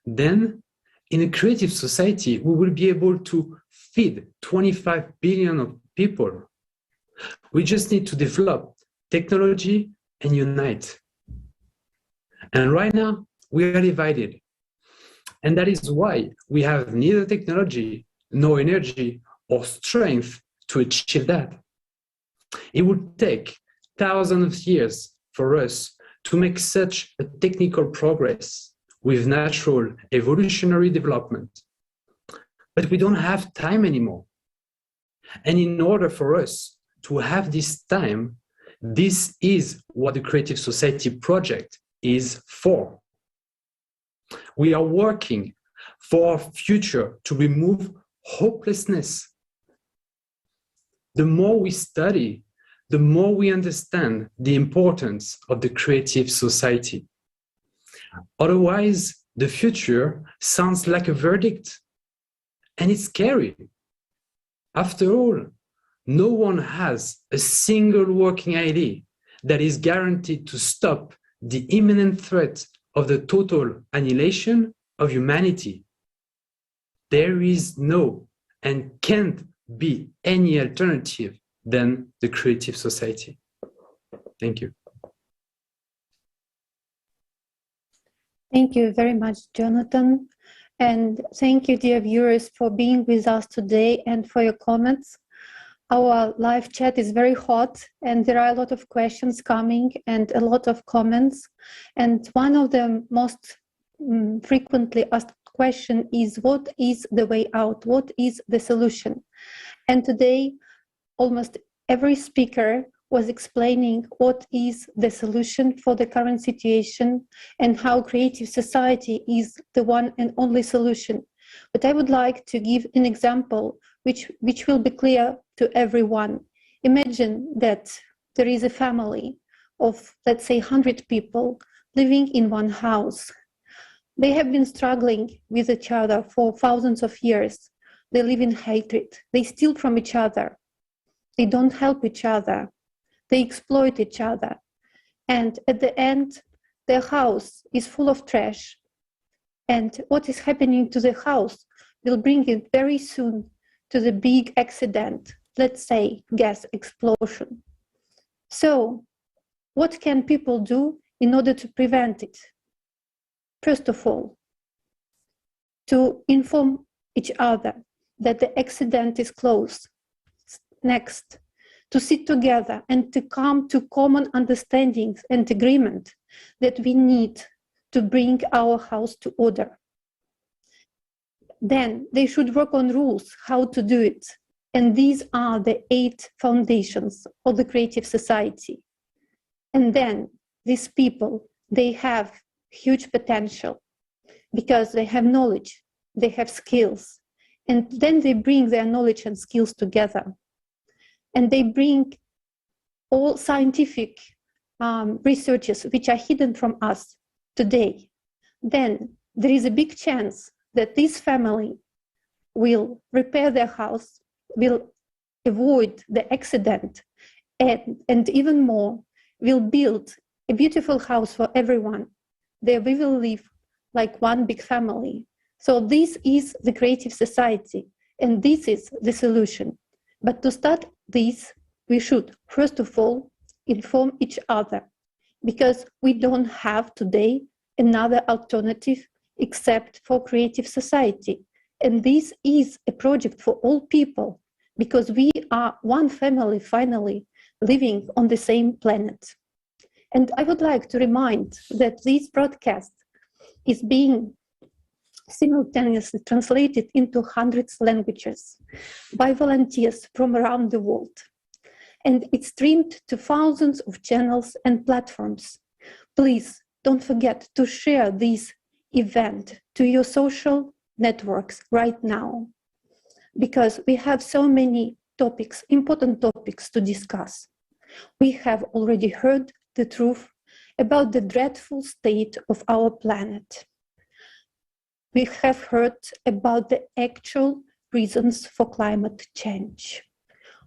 then in a creative society, we will be able to feed 25 billion of people. We just need to develop technology and unite. And right now, we are divided. And that is why we have neither technology, nor energy, or strength to achieve that. It would take thousands of years for us to make such a technical progress with natural evolutionary development. But we don't have time anymore. And in order for us to have this time, this is what the Creative Society project is for. We are working for a future to remove hopelessness. The more we study, the more we understand the importance of the creative society. Otherwise, the future sounds like a verdict, and it's scary. After all, no one has a single working idea that is guaranteed to stop the imminent threat of the total annihilation of humanity. There is no and can't be any alternative than the creative society. Thank you. Thank you very much, Jonathan. And thank you, dear viewers, for being with us today and for your comments. Our live chat is very hot and there are a lot of questions coming and a lot of comments. And one of the most frequently asked question is, what is the way out? What is the solution? And today, almost every speaker was explaining what is the solution for the current situation and how creative society is the one and only solution. But I would like to give an example which will be clear to everyone. Imagine that there is a family of, let's say, 100 people living in one house. They have been struggling with each other for thousands of years. They live in hatred. They steal from each other. They don't help each other. They exploit each other. And at the end, their house is full of trash. And what is happening to the house will bring it very soon to the big accident, let's say gas explosion. So what can people do in order to prevent it? First of all, to inform each other that the accident is close. Next, to sit together and to come to common understandings and agreement that we need to bring our house to order. Then they should work on rules, how to do it. And these are the 8 foundations of the creative society. And then these people, they have huge potential. because they have knowledge, they have skills, and then they bring their knowledge and skills together. And they bring all scientific researches which are hidden from us today. Then there is a big chance that this family will repair their house, will avoid the accident, and even more, will build a beautiful house for everyone. There we will live like one big family. So this is the creative society, and this is the solution. But to start this, we should, first of all, inform each other, because we don't have today another alternative except for creative society. And this is a project for all people, because we are one family finally living on the same planet. And I would like to remind that this broadcast is being simultaneously translated into hundreds of languages by volunteers from around the world. And it's streamed to thousands of channels and platforms. Please don't forget to share this event to your social networks right now, because we have so many topics, important topics to discuss. We have already heard the truth about the dreadful state of our planet. We have heard about the actual reasons for climate change.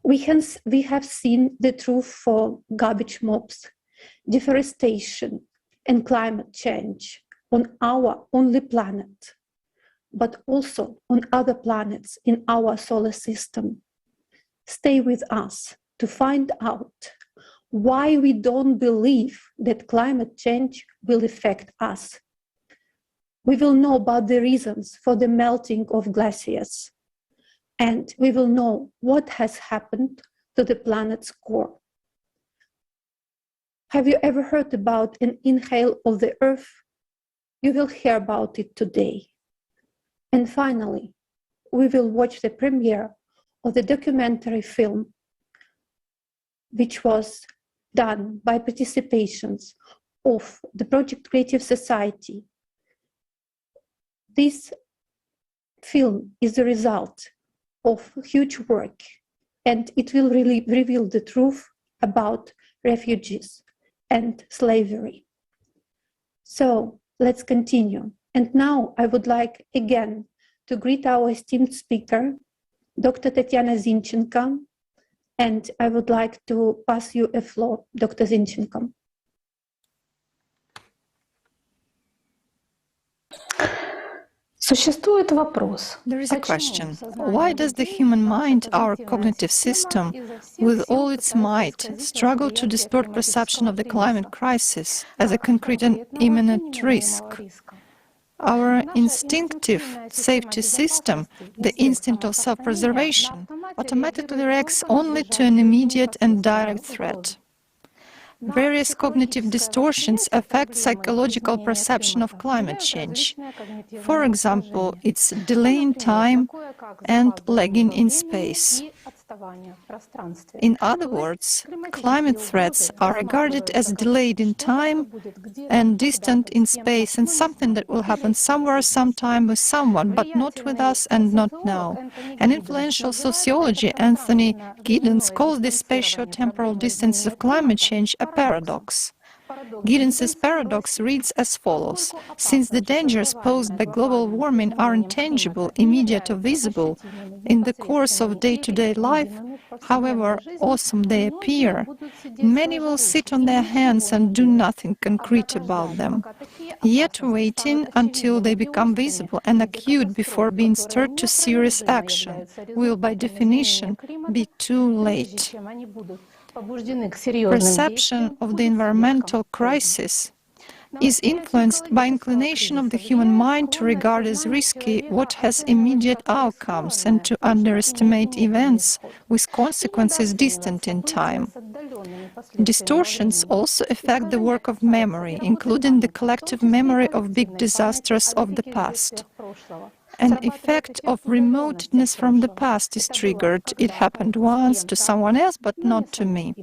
We have seen the truth for garbage mobs, deforestation, and climate change on our only planet, but also on other planets in our solar system. Stay with us to find out why we don't believe that climate change will affect us. We will know about the reasons for the melting of glaciers, and we will know what has happened to the planet's core. Have you ever heard about an inhale of the Earth? You will hear about it today. And finally, we will watch the premiere of the documentary film, which was done by participations of the Project Creative Society. This film is the result of huge work, and it will really reveal the truth about refugees and slavery. So let's continue. And now I would like again to greet our esteemed speaker, Dr. Tatiana Zinchenko, and I would like to pass you a floor, Dr. Zinchenko. There is a question. Why does the human mind, our cognitive system, with all its might, struggle to distort perception of the climate crisis as a concrete and imminent risk? Our instinctive safety system, the instinct of self-preservation, automatically reacts only to an immediate and direct threat. Various cognitive distortions affect psychological perception of climate change. For example, its delay in time and lagging in space. In other words, climate threats are regarded as delayed in time and distant in space, and something that will happen somewhere, sometime with someone, but not with us and not now. An influential sociologist, Anthony Giddens, calls this spatio-temporal distance of climate change a paradox. Giddens's paradox reads as follows: since the dangers posed by global warming are intangible, immediate or visible in the course of day-to-day life, however awesome they appear, many will sit on their hands and do nothing concrete about them. Yet waiting until they become visible and acute before being stirred to serious action will, by definition, be too late. Perception of the environmental crisis is influenced by inclination of the human mind to regard as risky what has immediate outcomes and to underestimate events with consequences distant in time. Distortions also affect the work of memory, including the collective memory of big disasters of the past. an effect of remoteness from the past is triggered. It happened once to someone else, but not to me.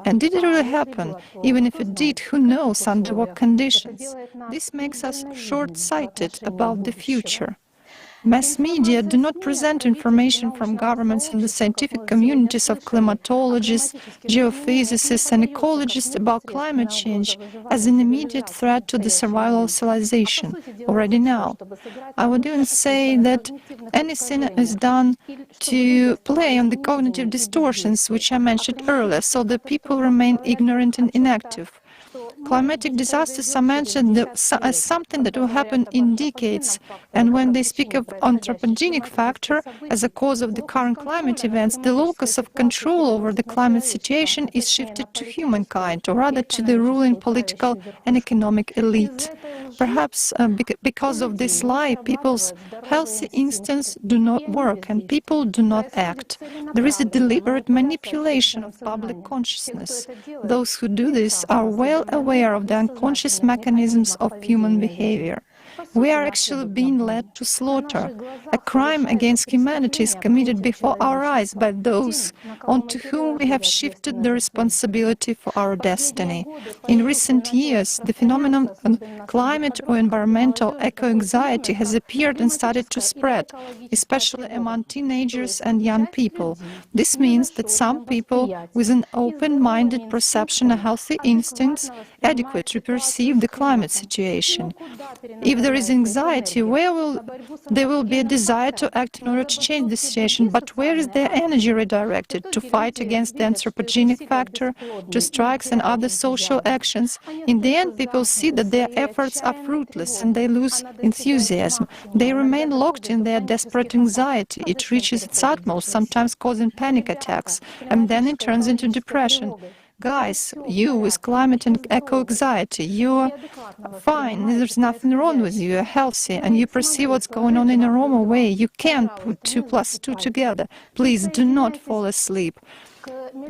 And did it really happen? Even if it did, who knows under what conditions? This makes us short-sighted about the future. Mass media do not present information from governments and the scientific communities of climatologists, geophysicists and ecologists about climate change as an immediate threat to the survival of civilization, already now. I would even say that anything is done to play on the cognitive distortions which I mentioned earlier, so that people remain ignorant and inactive. Climatic disasters are mentioned as something that will happen in decades, and when they speak of anthropogenic factor as a cause of the current climate events, the locus of control over the climate situation is shifted to humankind, or rather to the ruling political and economic elite. Perhaps because of this lie, people's healthy instincts do not work and people do not act. There is a deliberate manipulation of public consciousness. Those who do this are well aware of the unconscious mechanisms of human behavior. We are actually being led to slaughter. A crime against humanity is committed before our eyes by those onto whom we have shifted the responsibility for our destiny. In recent years, the phenomenon of climate or environmental eco-anxiety has appeared and started to spread, especially among teenagers and young people. This means that some people with an open-minded perception of healthy instincts adequately perceive the climate situation. If there is anxiety, there will be a desire to act in order to change the situation, but where is their energy redirected? To fight against the anthropogenic factor, to strikes and other social actions? In the end, people see that their efforts are fruitless and they lose enthusiasm. They remain locked in their desperate anxiety. It reaches its utmost, sometimes causing panic attacks, and then it turns into depression. Guys, you with climate and eco-anxiety, you're fine, there's nothing wrong with you, you're healthy, and you perceive what's going on in a normal way. You can't put 2 + 2 together. Please do not fall asleep.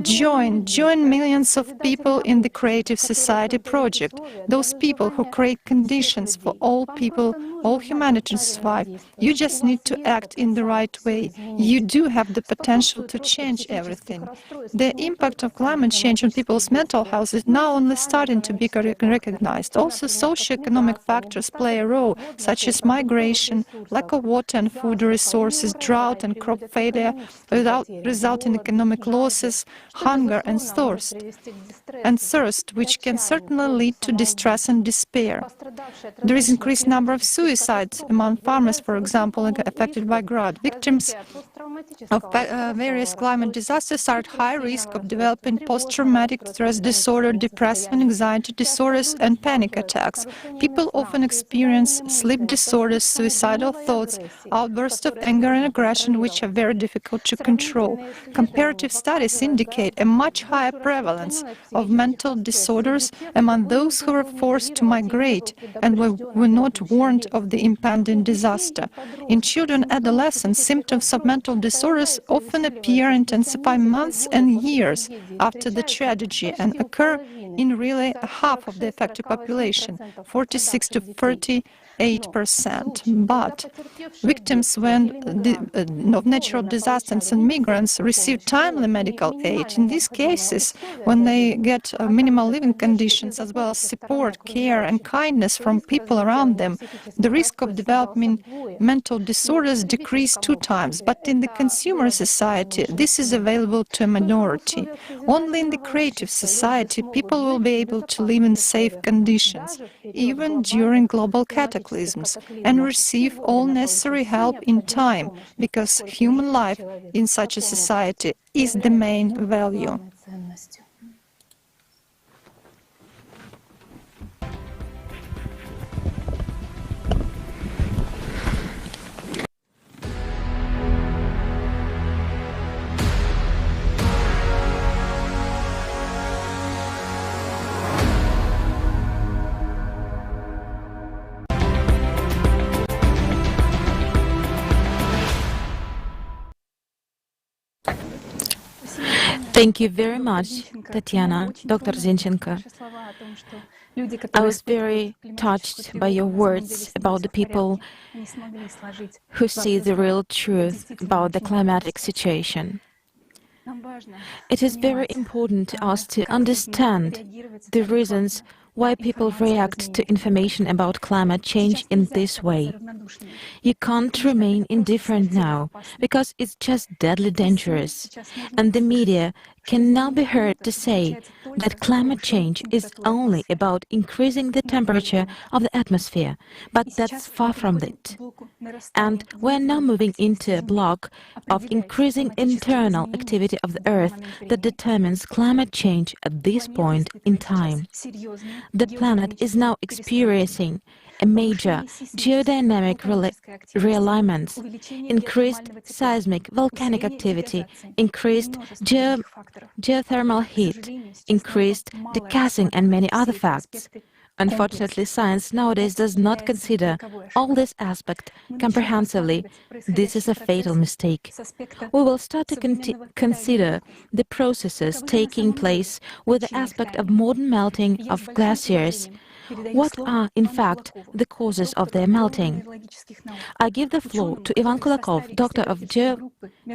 Join millions of people in the Creative Society project, those people who create conditions for all people, all humanity to survive. You just need to act in the right way. You do have the potential to change everything. The impact of climate change on people's mental health is now only starting to be recognized. Also, socioeconomic factors play a role, such as migration, lack of water and food resources, drought and crop failure, resulting in economic losses, hunger and thirst, which can certainly lead to distress and despair. There is increased number of suicides among farmers, for example, affected by drought. Victims of various climate disasters are at high risk of developing post-traumatic stress disorder, depressive and anxiety disorders, and panic attacks. People often experience sleep disorders, suicidal thoughts, outbursts of anger and aggression, which are very difficult to control. Comparative studies indicate a much higher prevalence of mental disorders among those who were forced to migrate and were not warned of the impending disaster. In children and adolescents, symptoms of mental disorders often appear and intensify months and years after the tragedy and occur in really half of the affected population, 46 to 38%. But victims of natural disasters and migrants receive timely medical aid. In these cases, when they get minimal living conditions as well as support, care and kindness from people around them, the risk of developing mental disorders decrease 2 times. But in the consumer society, this is available to a minority. Only in the creative society, people will be able to live in safe conditions, even during global cataclysms, and receive all necessary help in time, because human life in such a society is the main value. Thank you very much, Tatiana, Dr. Zinchenko. I was very touched by your words about the people who see the real truth about the climatic situation. It is very important to us to understand the reasons why people react to information about climate change in this way. You can't remain indifferent now, because it's just deadly dangerous. And the media can now be heard to say that climate change is only about increasing the temperature of the atmosphere, but that's far from it. And we're now moving into a block of increasing internal activity of the Earth that determines climate change at this point in time. The planet is now experiencing a major geodynamic realignments, increased seismic volcanic activity, increased geothermal heat, increased degassing, and many other facts. Unfortunately, science nowadays does not consider all this aspect comprehensively. This is a fatal mistake. We will start to consider the processes taking place with the aspect of modern melting of glaciers. What are, in fact, the causes of their melting? I give the floor to Ivan Kulakov, Doctor of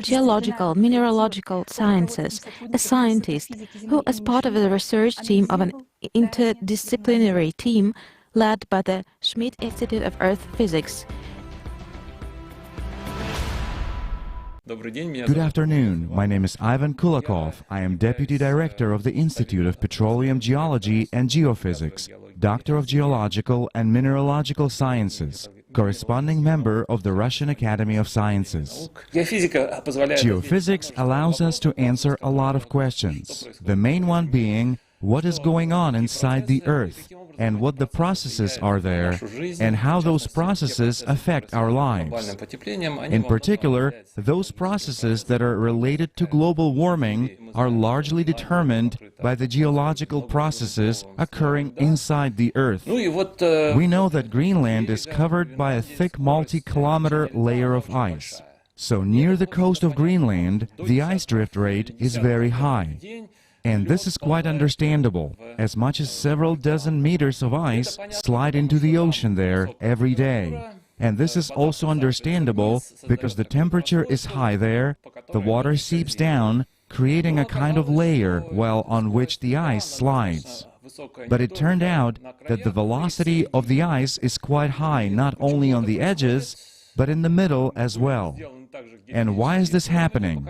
Geological Mineralogical Sciences, a scientist who, as part of the research team of an interdisciplinary team led by the Schmidt Institute of Earth Physics. Good afternoon. My name is Ivan Kulakov. I am Deputy Director of the Institute of Petroleum Geology and Geophysics, Doctor of Geological and Mineralogical Sciences, corresponding member of the Russian Academy of Sciences. Geophysics allows us to answer a lot of questions, the main one being what is going on inside the Earth, and what the processes are there, and how those processes affect our lives. In particular, those processes that are related to global warming are largely determined by the geological processes occurring inside the Earth. We know that Greenland is covered by a thick multi-kilometer layer of ice. So near the coast of Greenland, the ice drift rate is very high. And this is quite understandable, as much as several dozen meters of ice slide into the ocean there every day. And this is also understandable because the temperature is high there, the water seeps down, creating a kind of layer on which the ice slides. But it turned out that the velocity of the ice is quite high not only on the edges, but in the middle as well. And why is this happening?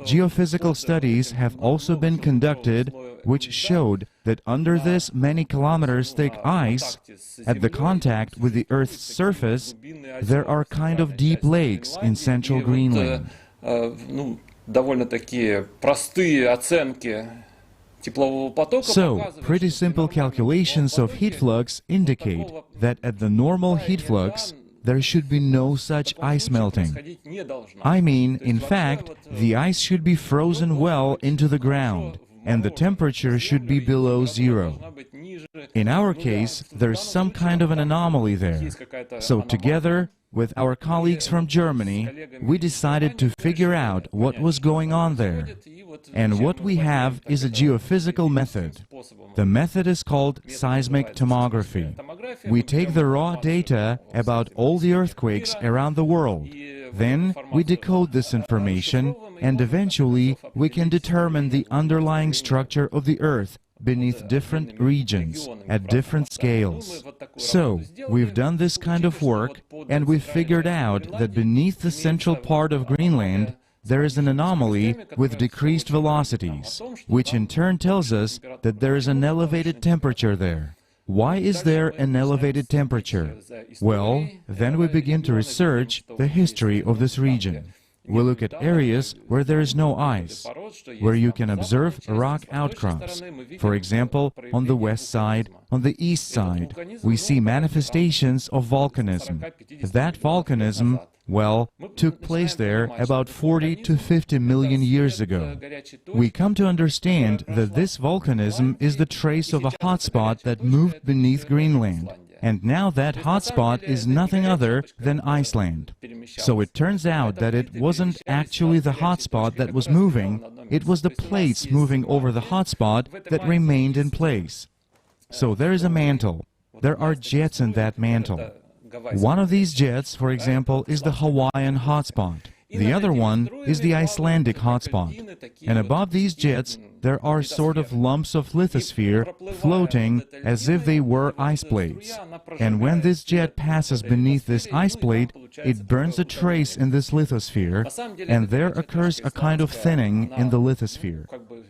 Geophysical studies have also been conducted which showed that under this many kilometers thick ice, at the contact with the Earth's surface, there are kind of deep lakes in central Greenland. So, pretty simple calculations of heat flux indicate that at the normal heat flux, there should be no such ice melting. I mean, in fact, the ice should be frozen well into the ground, and the temperature should be below zero. In our case, there's some kind of an anomaly there. So together with our colleagues from Germany, we decided to figure out what was going on there. And what we have is a geophysical method. The method is called seismic tomography. We take the raw data about all the earthquakes around the world. Then we decode this information, and eventually we can determine the underlying structure of the Earth beneath different regions, at different scales. So, we've done this kind of work, and we've figured out that beneath the central part of Greenland, there is an anomaly with decreased velocities, which in turn tells us that there is an elevated temperature there. Why is there an elevated temperature? Well, then we begin to research the history of this region. We look at areas where there is no ice, where you can observe rock outcrops. For example, on the west side, on the east side, we see manifestations of volcanism. That volcanism, took place there about 40 to 50 million years ago. We come to understand that this volcanism is the trace of a hotspot that moved beneath Greenland. And now that hotspot is nothing other than Iceland. So it turns out that it wasn't actually the hotspot that was moving, it was the plates moving over the hotspot that remained in place. So there is a mantle. There are jets in that mantle. One of these jets, for example, is the Hawaiian hotspot. The other one is the Icelandic hotspot. And above these jets, there are sort of lumps of lithosphere floating as if they were ice plates. And when this jet passes beneath this ice plate, it burns a trace in this lithosphere, and there occurs a kind of thinning in the lithosphere.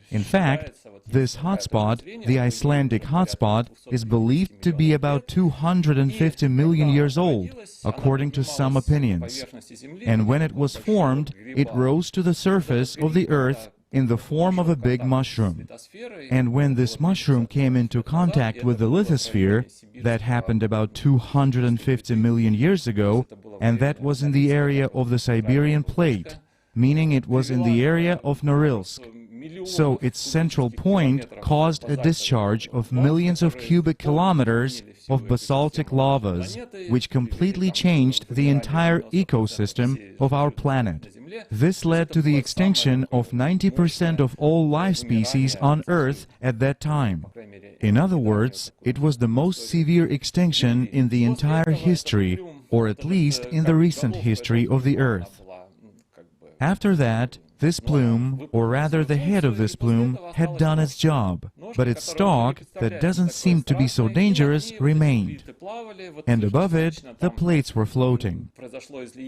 In fact, this hotspot, the Icelandic hotspot, is believed to be about 250 million years old, according to some opinions. And when it was formed, it rose to the surface of the Earth in the form of a big mushroom. And when this mushroom came into contact with the lithosphere, that happened about 250 million years ago, and that was in the area of the Siberian plate, meaning it was in the area of Norilsk. So its central point caused a discharge of millions of cubic kilometers of basaltic lavas, which completely changed the entire ecosystem of our planet. This led to the extinction of 90% of all life species on Earth at that time. In other words, it was the most severe extinction in the entire history, or at least in the recent history of the Earth. After that, this plume, or rather the head of this plume, had done its job, but its stalk, that doesn't seem to be so dangerous, remained. And above it, the plates were floating.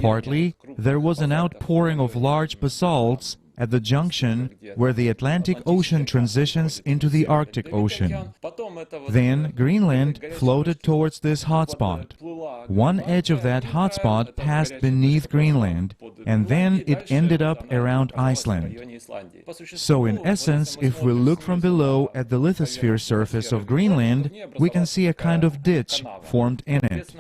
Partly, there was an outpouring of large basalts at the junction where the Atlantic Ocean transitions into the Arctic Ocean. Then Greenland floated towards this hotspot. One edge of that hotspot passed beneath Greenland, and then it ended up around Iceland. So in essence, if we look from below at the lithosphere surface of Greenland, we can see a kind of ditch formed in it.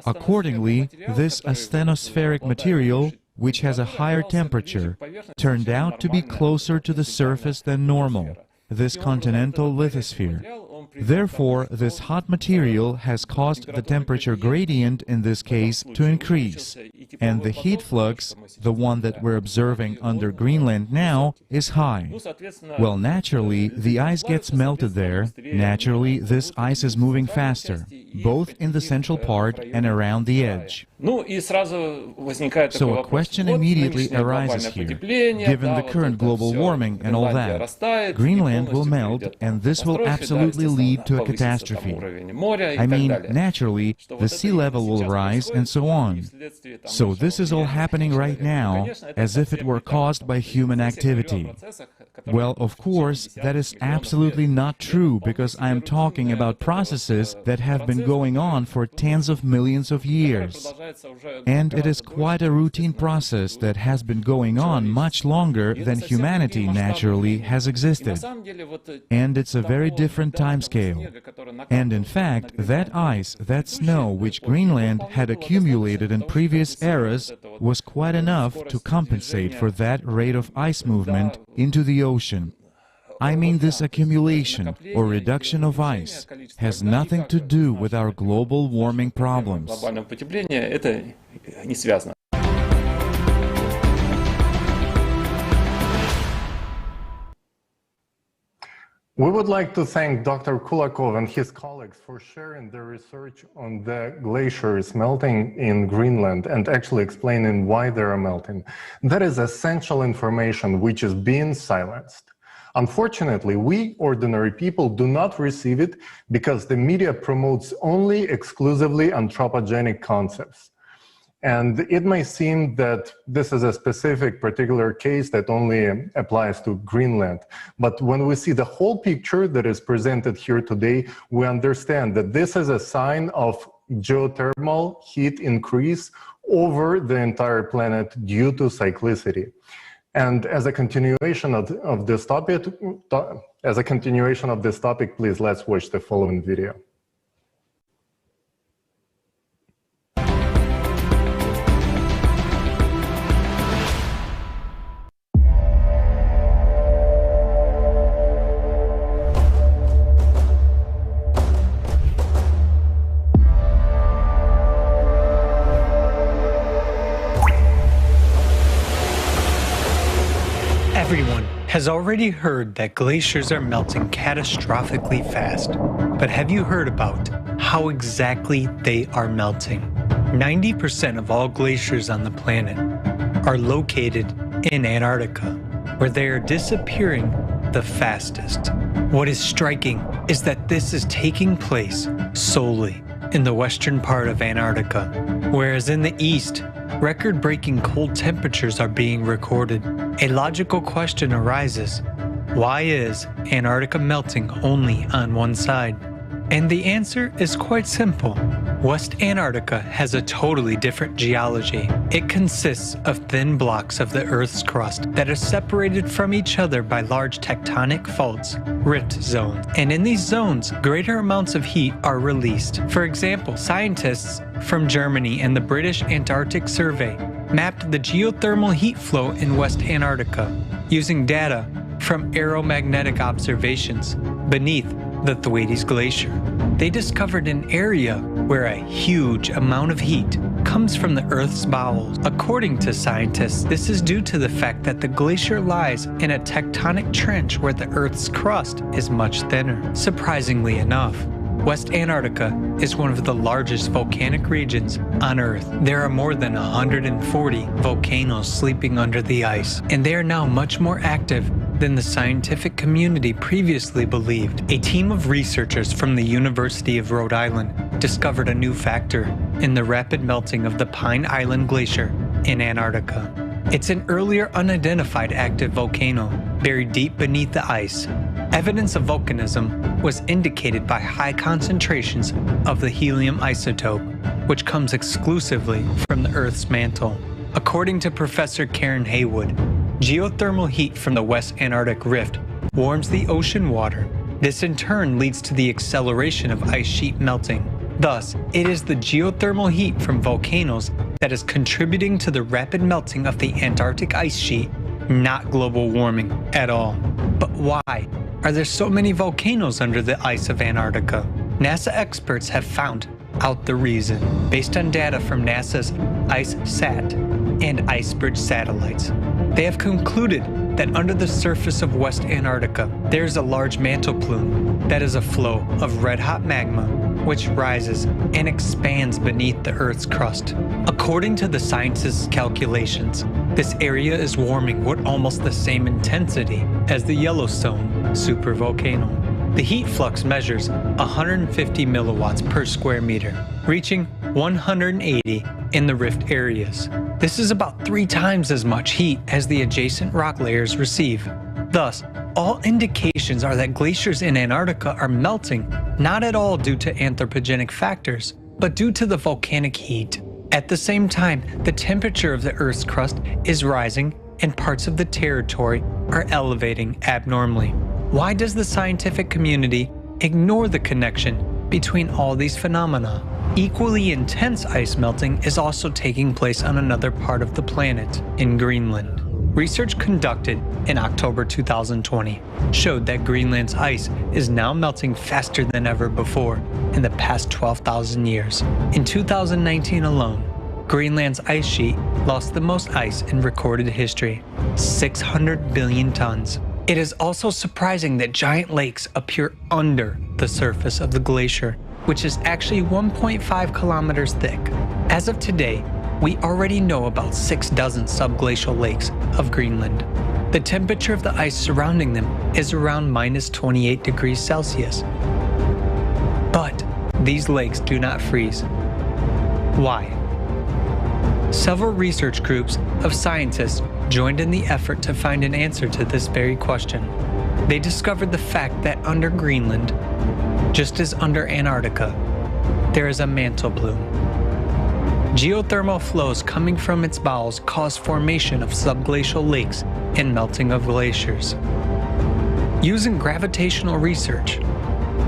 Accordingly, this asthenospheric material, which has a higher temperature, turned out to be closer to the surface than normal, this continental lithosphere. Therefore, this hot material has caused the temperature gradient in this case to increase, and the heat flux, the one that we're observing under Greenland now, is high. Well, naturally, the ice gets melted there. Naturally, this ice is moving faster, both in the central part and around the edge. So a question immediately arises here. Given the current global warming and all that, Greenland will melt, and this will absolutely lead to a catastrophe. I mean, naturally, the sea level will rise and so on. So this is all happening right now, as if it were caused by human activity. Well, of course, that is absolutely not true, because I am talking about processes that have been going on for tens of millions of years. And it is quite a routine process that has been going on much longer than humanity naturally has existed. And it's a very different timescale. And in fact, that ice, that snow which Greenland had accumulated in previous eras was quite enough to compensate for that rate of ice movement into the ocean. I mean, this accumulation or reduction of ice has nothing to do with our global warming problems. We would like to thank Dr. Kulakov and his colleagues for sharing their research on the glaciers melting in Greenland and actually explaining why they are melting. That is essential information which is being silenced. Unfortunately, we ordinary people do not receive it because the media promotes only exclusively anthropogenic concepts. And it may seem that this is a specific particular case that only applies to Greenland. But when we see the whole picture that is presented here today, we understand that this is a sign of geothermal heat increase over the entire planet due to cyclicity. And as a continuation of this topic, please let's watch the following video. has already heard that glaciers are melting catastrophically fast. But have you heard about how exactly they are melting? 90% of all glaciers on the planet are located in Antarctica, where they are disappearing the fastest. What is striking is that this is taking place solely in the western part of Antarctica, whereas in the east, record-breaking cold temperatures are being recorded. A logical question arises: why is Antarctica melting only on one side? And the answer is quite simple. West Antarctica has a totally different geology. It consists of thin blocks of the Earth's crust that are separated from each other by large tectonic faults, rift zones. And in these zones, greater amounts of heat are released. For example, scientists from Germany and the British Antarctic Survey mapped the geothermal heat flow in West Antarctica using data from aeromagnetic observations beneath the Thwaites Glacier. They discovered an area where a huge amount of heat comes from the Earth's bowels. According to scientists, this is due to the fact that the glacier lies in a tectonic trench where the Earth's crust is much thinner. Surprisingly enough, West Antarctica is one of the largest volcanic regions on Earth. There are more than 140 volcanoes sleeping under the ice, and they are now much more active than the scientific community previously believed. A team of researchers from the University of Rhode Island discovered a new factor in the rapid melting of the Pine Island Glacier in Antarctica. It's an earlier unidentified active volcano buried deep beneath the ice. Evidence of volcanism was indicated by high concentrations of the helium isotope, which comes exclusively from the Earth's mantle. According to Professor Karen Haywood, geothermal heat from the West Antarctic Rift warms the ocean water. This in turn leads to the acceleration of ice sheet melting. Thus, it is the geothermal heat from volcanoes that is contributing to the rapid melting of the Antarctic ice sheet, not global warming at all. But why are there so many volcanoes under the ice of Antarctica? NASA experts have found out the reason based on data from NASA's IceSat and IceBridge satellites. They have concluded that under the surface of West Antarctica, there is a large mantle plume that is a flow of red-hot magma which rises and expands beneath the Earth's crust. According to the scientists' calculations, this area is warming with almost the same intensity as the Yellowstone supervolcano. The heat flux measures 150 milliwatts per square meter, reaching 180 in the rift areas. This is about 3 times as much heat as the adjacent rock layers receive. Thus, all indications are that glaciers in Antarctica are melting, not at all due to anthropogenic factors, but due to the volcanic heat. At the same time, the temperature of the Earth's crust is rising and parts of the territory are elevating abnormally. Why does the scientific community ignore the connection between all these phenomena? Equally intense ice melting is also taking place on another part of the planet, in Greenland. Research conducted in October 2020 showed that Greenland's ice is now melting faster than ever before in the past 12,000 years. In 2019 alone, Greenland's ice sheet lost the most ice in recorded history, 600 billion tons. It is also surprising that giant lakes appear under the surface of the glacier, which is actually 1.5 kilometers thick. As of today, we already know about 6 dozen subglacial lakes of Greenland. The temperature of the ice surrounding them is around minus 28 degrees Celsius. But these lakes do not freeze. Why? Several research groups of scientists joined in the effort to find an answer to this very question. They discovered the fact that under Greenland, just as under Antarctica, there is a mantle plume. Geothermal flows coming from its bowels cause formation of subglacial lakes and melting of glaciers. Using gravitational research,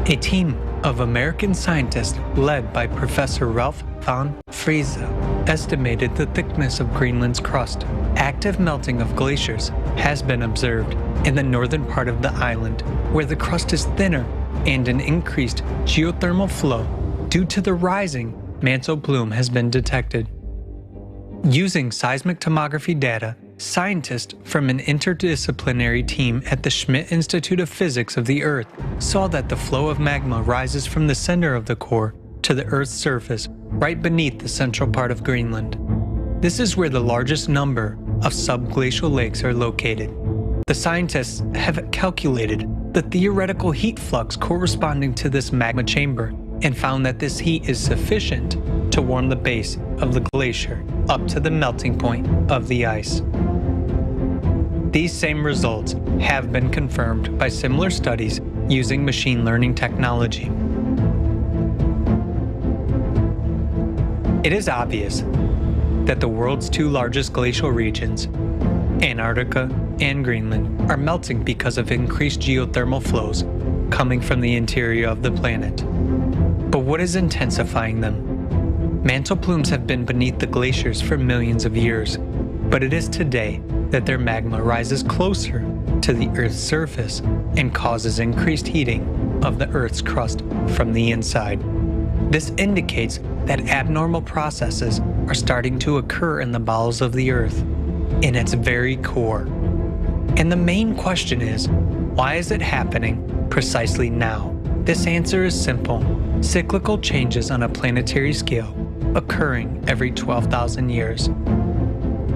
a team of American scientists led by Professor Ralph von Friese estimated the thickness of Greenland's crust. Active melting of glaciers has been observed in the northern part of the island, where the crust is thinner and an increased geothermal flow due to the rising mantle plume has been detected. Using seismic tomography data, Scientists from an interdisciplinary team at the Schmidt Institute of Physics of the Earth saw that the flow of magma rises from the center of the core to the Earth's surface, right beneath the central part of Greenland. This is where the largest number of subglacial lakes are located. The scientists have calculated the theoretical heat flux corresponding to this magma chamber and found that this heat is sufficient to warm the base of the glacier up to the melting point of the ice. These same results have been confirmed by similar studies using machine learning technology. It is obvious that the world's two largest glacial regions, Antarctica and Greenland, are melting because of increased geothermal flows coming from the interior of the planet. But what is intensifying them? Mantle plumes have been beneath the glaciers for millions of years, but it is today that their magma rises closer to the Earth's surface and causes increased heating of the Earth's crust from the inside. This indicates that abnormal processes are starting to occur in the bowels of the Earth, in its very core. And the main question is, why is it happening precisely now? This answer is simple: cyclical changes on a planetary scale occurring every 12,000 years.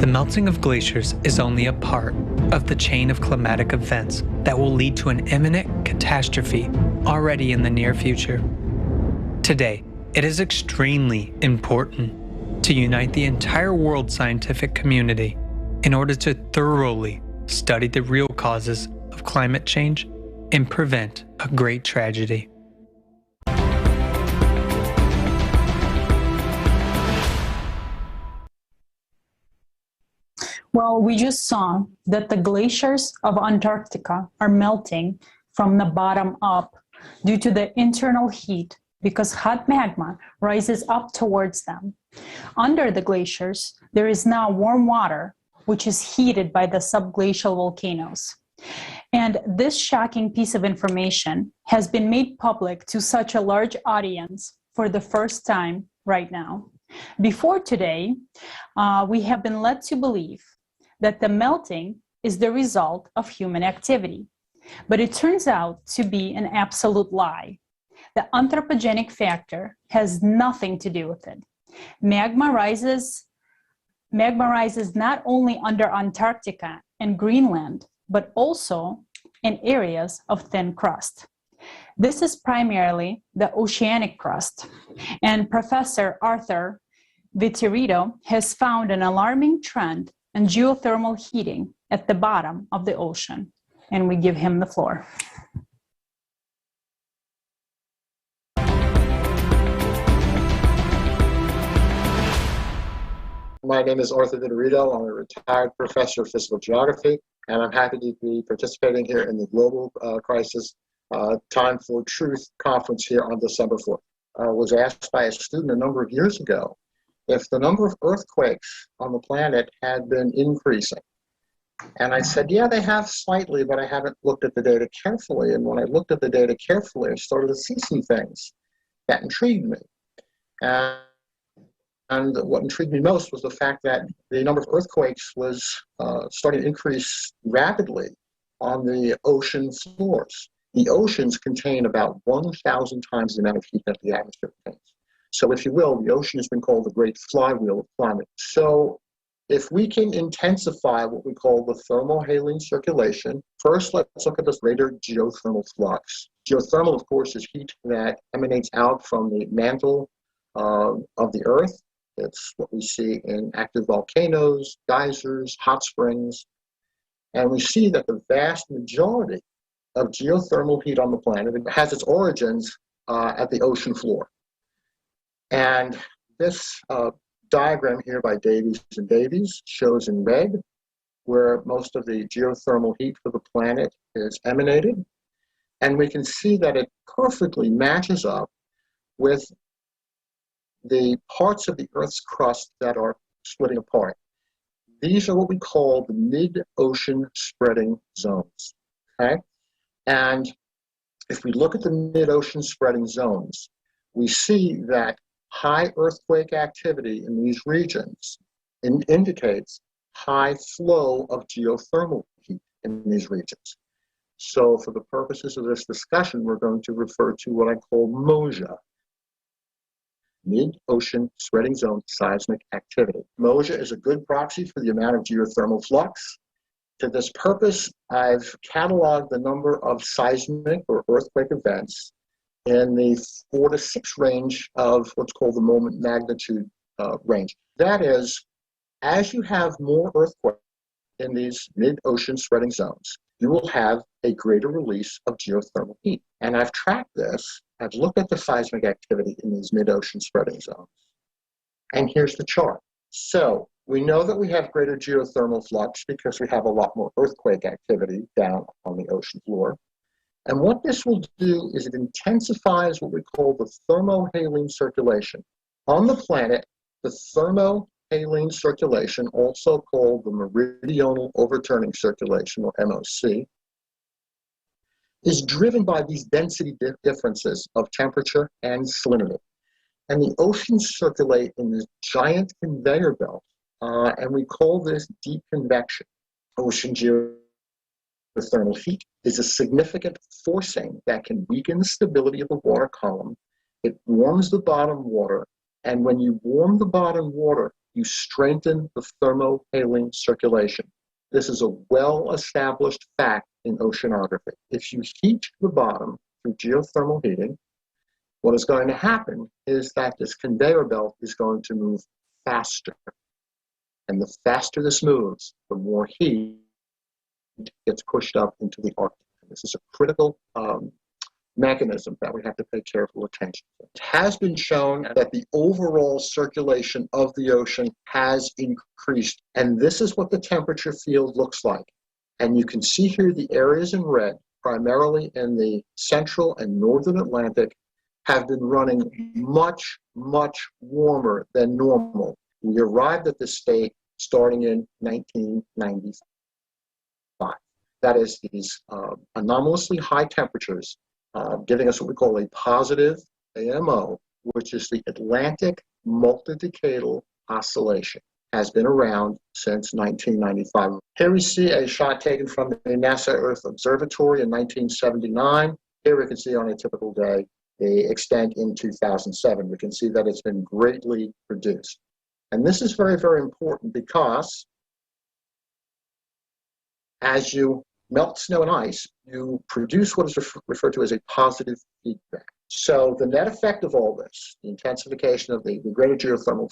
The melting of glaciers is only a part of the chain of climatic events that will lead to an imminent catastrophe already in the near future. Today, it is extremely important to unite the entire world scientific community in order to thoroughly study the real causes of climate change and prevent a great tragedy. Well, we just saw that the glaciers of Antarctica are melting from the bottom up due to the internal heat because hot magma rises up towards them. Under the glaciers, there is now warm water, which is heated by the subglacial volcanoes. And this shocking piece of information has been made public to such a large audience for the first time right now. Before today, we have been led to believe that the melting is the result of human activity. But it turns out to be an absolute lie. The anthropogenic factor has nothing to do with it. Magma rises not only under Antarctica and Greenland, but also in areas of thin crust. This is primarily the oceanic crust. And Professor Arthur Vittorito has found an alarming trend in geothermal heating at the bottom of the ocean. And we give him the floor. My name is Arthur Vittorito. I'm a retired professor of physical geography, and I'm happy to be participating here in the Global Crisis Time for Truth conference here on December 4th. I was asked by a student a number of years ago if the number of earthquakes on the planet had been increasing. And I said, yeah, they have slightly, but I haven't looked at the data carefully. And when I looked at the data carefully, I started to see some things that intrigued me. And what intrigued me most was the fact that the number of earthquakes was starting to increase rapidly on the ocean floors. The oceans contain about 1,000 times the amount of heat that the atmosphere contains. So if you will, the ocean has been called the great flywheel of climate. So if we can intensify what we call the thermohaline circulation, first let's look at this greater geothermal flux. Geothermal, of course, is heat that emanates out from the mantle of the Earth. It's what we see in active volcanoes, geysers, hot springs. And we see that the vast majority of geothermal heat on the planet has its origins at the ocean floor. And this diagram here by Davies and Davies shows in red where most of the geothermal heat for the planet is emanated. And we can see that it perfectly matches up with the parts of the Earth's crust that are splitting apart. These are what we call the mid-ocean spreading zones, okay? And if we look at the mid-ocean spreading zones, we see that high earthquake activity in these regions indicates high flow of geothermal heat in these regions. So for the purposes of this discussion, we're going to refer to what I call MOSA, mid-ocean spreading zone seismic activity. MOSA is a good proxy for the amount of geothermal flux. To this purpose, I've cataloged the number of seismic or earthquake events in the 4 to 6 range of what's called the moment magnitude range. That is, as you have more earthquakes in these mid-ocean spreading zones, you will have a greater release of geothermal heat. And I've tracked this. I've looked at the seismic activity in these mid-ocean spreading zones. And here's the chart. So we know that we have greater geothermal flux because we have a lot more earthquake activity down on the ocean floor. And what this will do is it intensifies what we call the thermohaline circulation. On the planet, the thermohaline circulation, also called the meridional overturning circulation, or MOC, is driven by these density differences of temperature and salinity. And the oceans circulate in this giant conveyor belt, and we call this deep convection. Ocean geothermal heat is a significant forcing that can weaken the stability of the water column. It warms the bottom water, and when you warm the bottom water, you strengthen the thermohaline circulation. This is a well-established fact in oceanography. If you heat the bottom through geothermal heating, what is going to happen is that this conveyor belt is going to move faster. And the faster this moves, the more heat gets pushed up into the Arctic. And this is a critical mechanism that we have to pay careful attention to. It has been shown that the overall circulation of the ocean has increased. And this is what the temperature field looks like. And you can see here the areas in red, primarily in the central and northern Atlantic, have been running much, much warmer than normal. We arrived at this state starting in 1995. That is, these anomalously high temperatures giving us what we call a positive AMO, which is the Atlantic multidecadal oscillation, has been around since 1995. Here we see a shot taken from the NASA Earth Observatory in 1979. Here we can see on a typical day the extent in 2007. We can see that it's been greatly reduced. And this is very, very important because as you melt snow and ice, you produce what is referred to as a positive feedback. So the net effect of all this, the intensification of the greater geothermal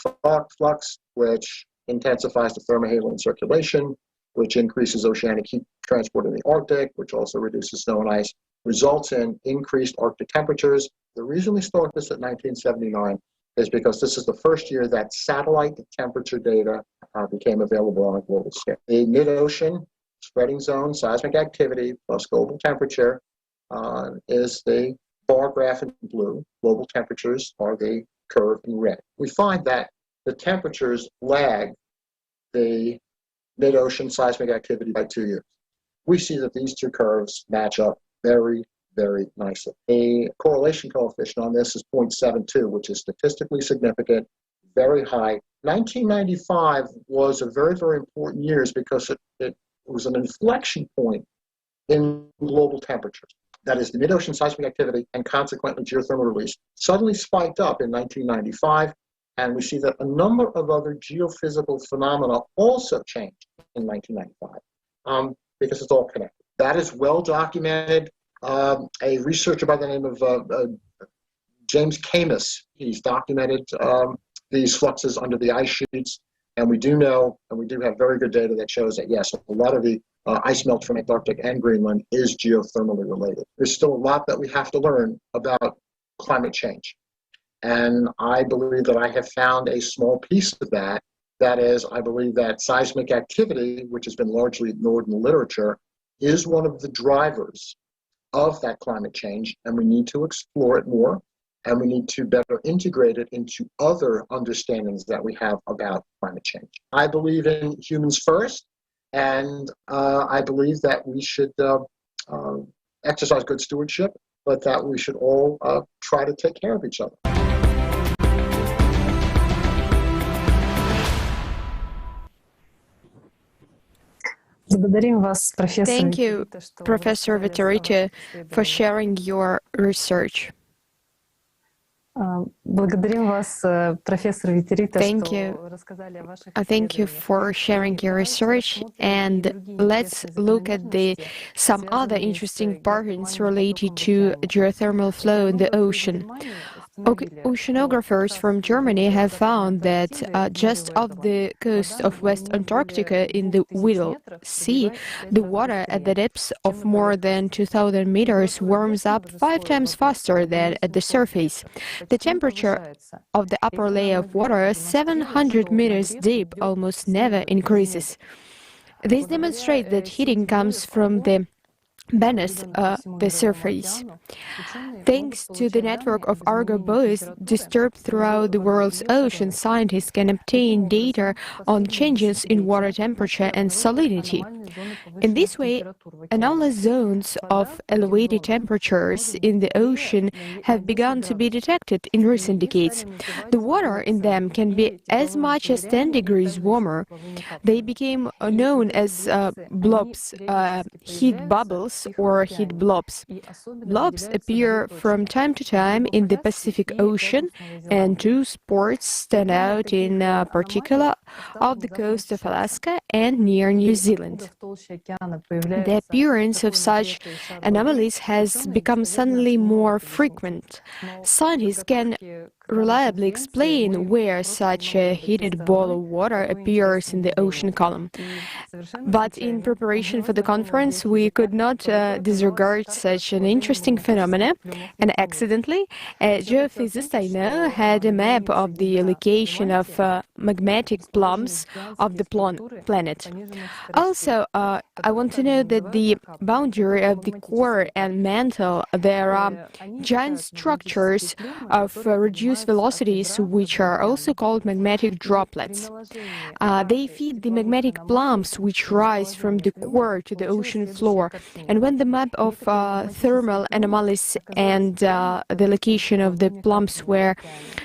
flux, which intensifies the thermohaline circulation, which increases oceanic heat transport in the Arctic, which also reduces snow and ice, results in increased Arctic temperatures. The reason we start this at 1979 is because this is the first year that satellite temperature data became available on a global scale. The mid-ocean spreading zone seismic activity plus global temperature is the bar graph in blue. Global temperatures are the curve in red. We find that the temperatures lag the mid-ocean seismic activity by 2 years. We see that these two curves match up very, very nicely. A correlation coefficient on this is 0.72, which is statistically significant, very high. 1995 was a very, very important year because it was an inflection point in global temperatures. That is, the mid-ocean seismic activity and consequently geothermal release suddenly spiked up in 1995, and we see that a number of other geophysical phenomena also changed in 1995 because it's all connected. That is well documented. A researcher by the name of James Camus, he's documented these fluxes under the ice sheets, and we do know, and we do have very good data that shows that, yes, a lot of the ice melt from Antarctic and Greenland is geothermally related. There's still a lot that we have to learn about climate change. And I believe that I have found a small piece of that. That is, I believe that seismic activity, which has been largely ignored in the literature, is one of the drivers of that climate change, and we need to explore it more, and we need to better integrate it into other understandings that we have about climate change. I believe in humans first, and I believe that we should exercise good stewardship, but that we should all try to take care of each other. Thank you, Professor Vitorito, for sharing your research. Thank you. Thank you for sharing your research, and let's look at some other interesting patterns related to geothermal flow in the ocean. Oceanographers from Germany have found that just off the coast of West Antarctica in the Weddell Sea, the water at the depths of more than 2,000 meters warms up 5 times faster than at the surface. The temperature of the upper layer of water, 700 meters deep, almost never increases. This demonstrates that heating comes from beneath the surface. Thanks to the network of Argo buoys disturbed throughout the world's oceans, scientists can obtain data on changes in water temperature and salinity. In this way, anomalous zones of elevated temperatures in the ocean have begun to be detected in recent decades. The water in them can be as much as 10 degrees warmer. They became known as blobs, heat bubbles, or heat blobs. Blobs appear from time to time in the Pacific Ocean, and 2 spots stand out in particular off the coast of Alaska and near New Zealand. The appearance of such anomalies has become suddenly more frequent. Scientists can reliably explain where such a heated ball of water appears in the ocean column. But in preparation for the conference, we could not disregard such an interesting phenomenon, and accidentally, a geophysicist I know had a map of the location of magmatic plumes of the planet. Also, I want to know that the boundary of the core and mantle, there are giant structures of reduced velocities, which are also called magmatic droplets. They feed the magmatic plumes which rise from the core to the ocean floor. And when the map of thermal anomalies and the location of the plumes were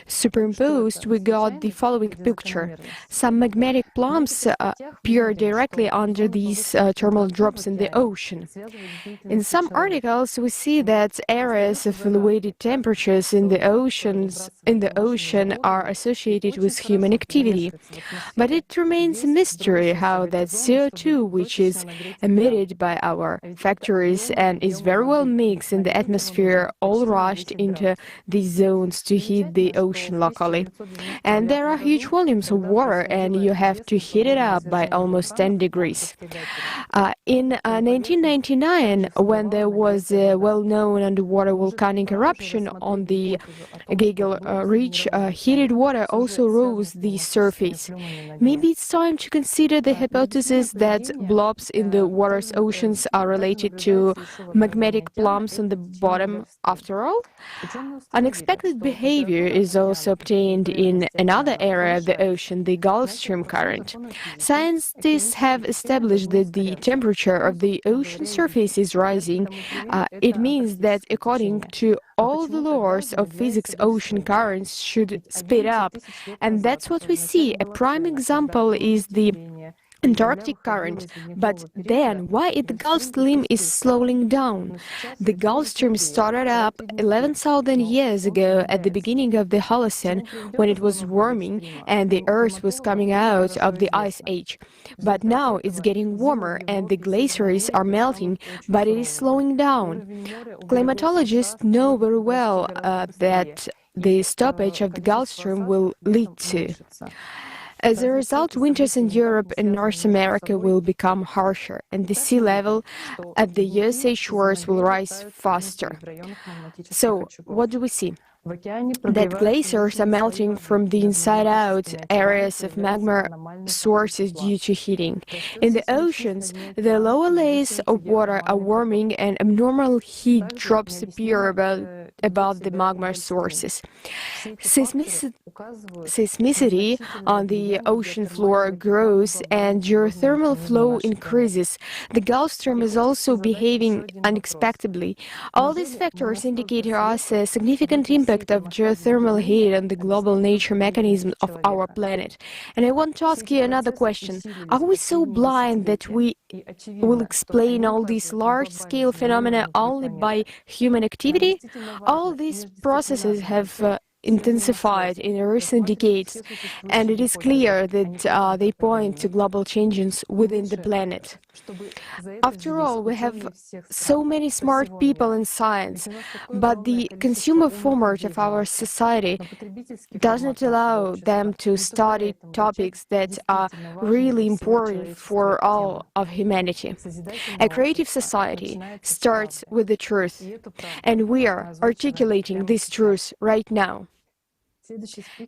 superimposed, we got the following picture. Some magmatic plumes appear directly under these thermal drops in the ocean. In some articles, we see that areas of elevated temperatures in the ocean are associated with human activity. But it remains a mystery how that CO2, which is emitted by our factories and is very well mixed in the atmosphere, all rushed into these zones to heat the ocean locally. And there are huge volumes of water, and you have to heat it up by almost 10 degrees. In 1999, when there was a well-known underwater volcanic eruption on the Gagel Ridge, heated water also rose the surface. Maybe it's time to consider the hypothesis that blobs in the water's oceans are related to magmatic plumes on the bottom after all? Unexpected behavior is also obtained in another area of the ocean, the Gulf Stream current. Scientists have established that the temperature of the ocean surface is rising. It means that according to all the laws of physics, ocean currents should speed up. And that's what we see. A prime example is the Antarctic current. But then, why the Gulf Stream is slowing down? The Gulf Stream started up 11,000 years ago at the beginning of the Holocene, when it was warming and the Earth was coming out of the Ice Age. But now it's getting warmer and the glaciers are melting, but it is slowing down. Climatologists know very well that the stoppage of the Gulf Stream will lead to. As a result, winters in Europe and North America will become harsher, and the sea level at the USA shores will rise faster. So, what do we see? That glaciers are melting from the inside out, areas of magma sources due to heating. In the oceans, the lower layers of water are warming and abnormal heat drops appear about about the magma sources. Seismicity on the ocean floor grows and geothermal flow increases. The Gulf Stream is also behaving unexpectedly. All these factors indicate to us a significant impact of geothermal heat on the global nature mechanism of our planet. And I want to ask you another question. Are we so blind that we will explain all these large-scale phenomena only by human activity? All these processes have intensified in recent decades, and it is clear that they point to global changes within the planet. After all, we have so many smart people in science, but the consumer format of our society does not allow them to study topics that are really important for all of humanity. A creative society starts with the truth, and we are articulating this truth right now.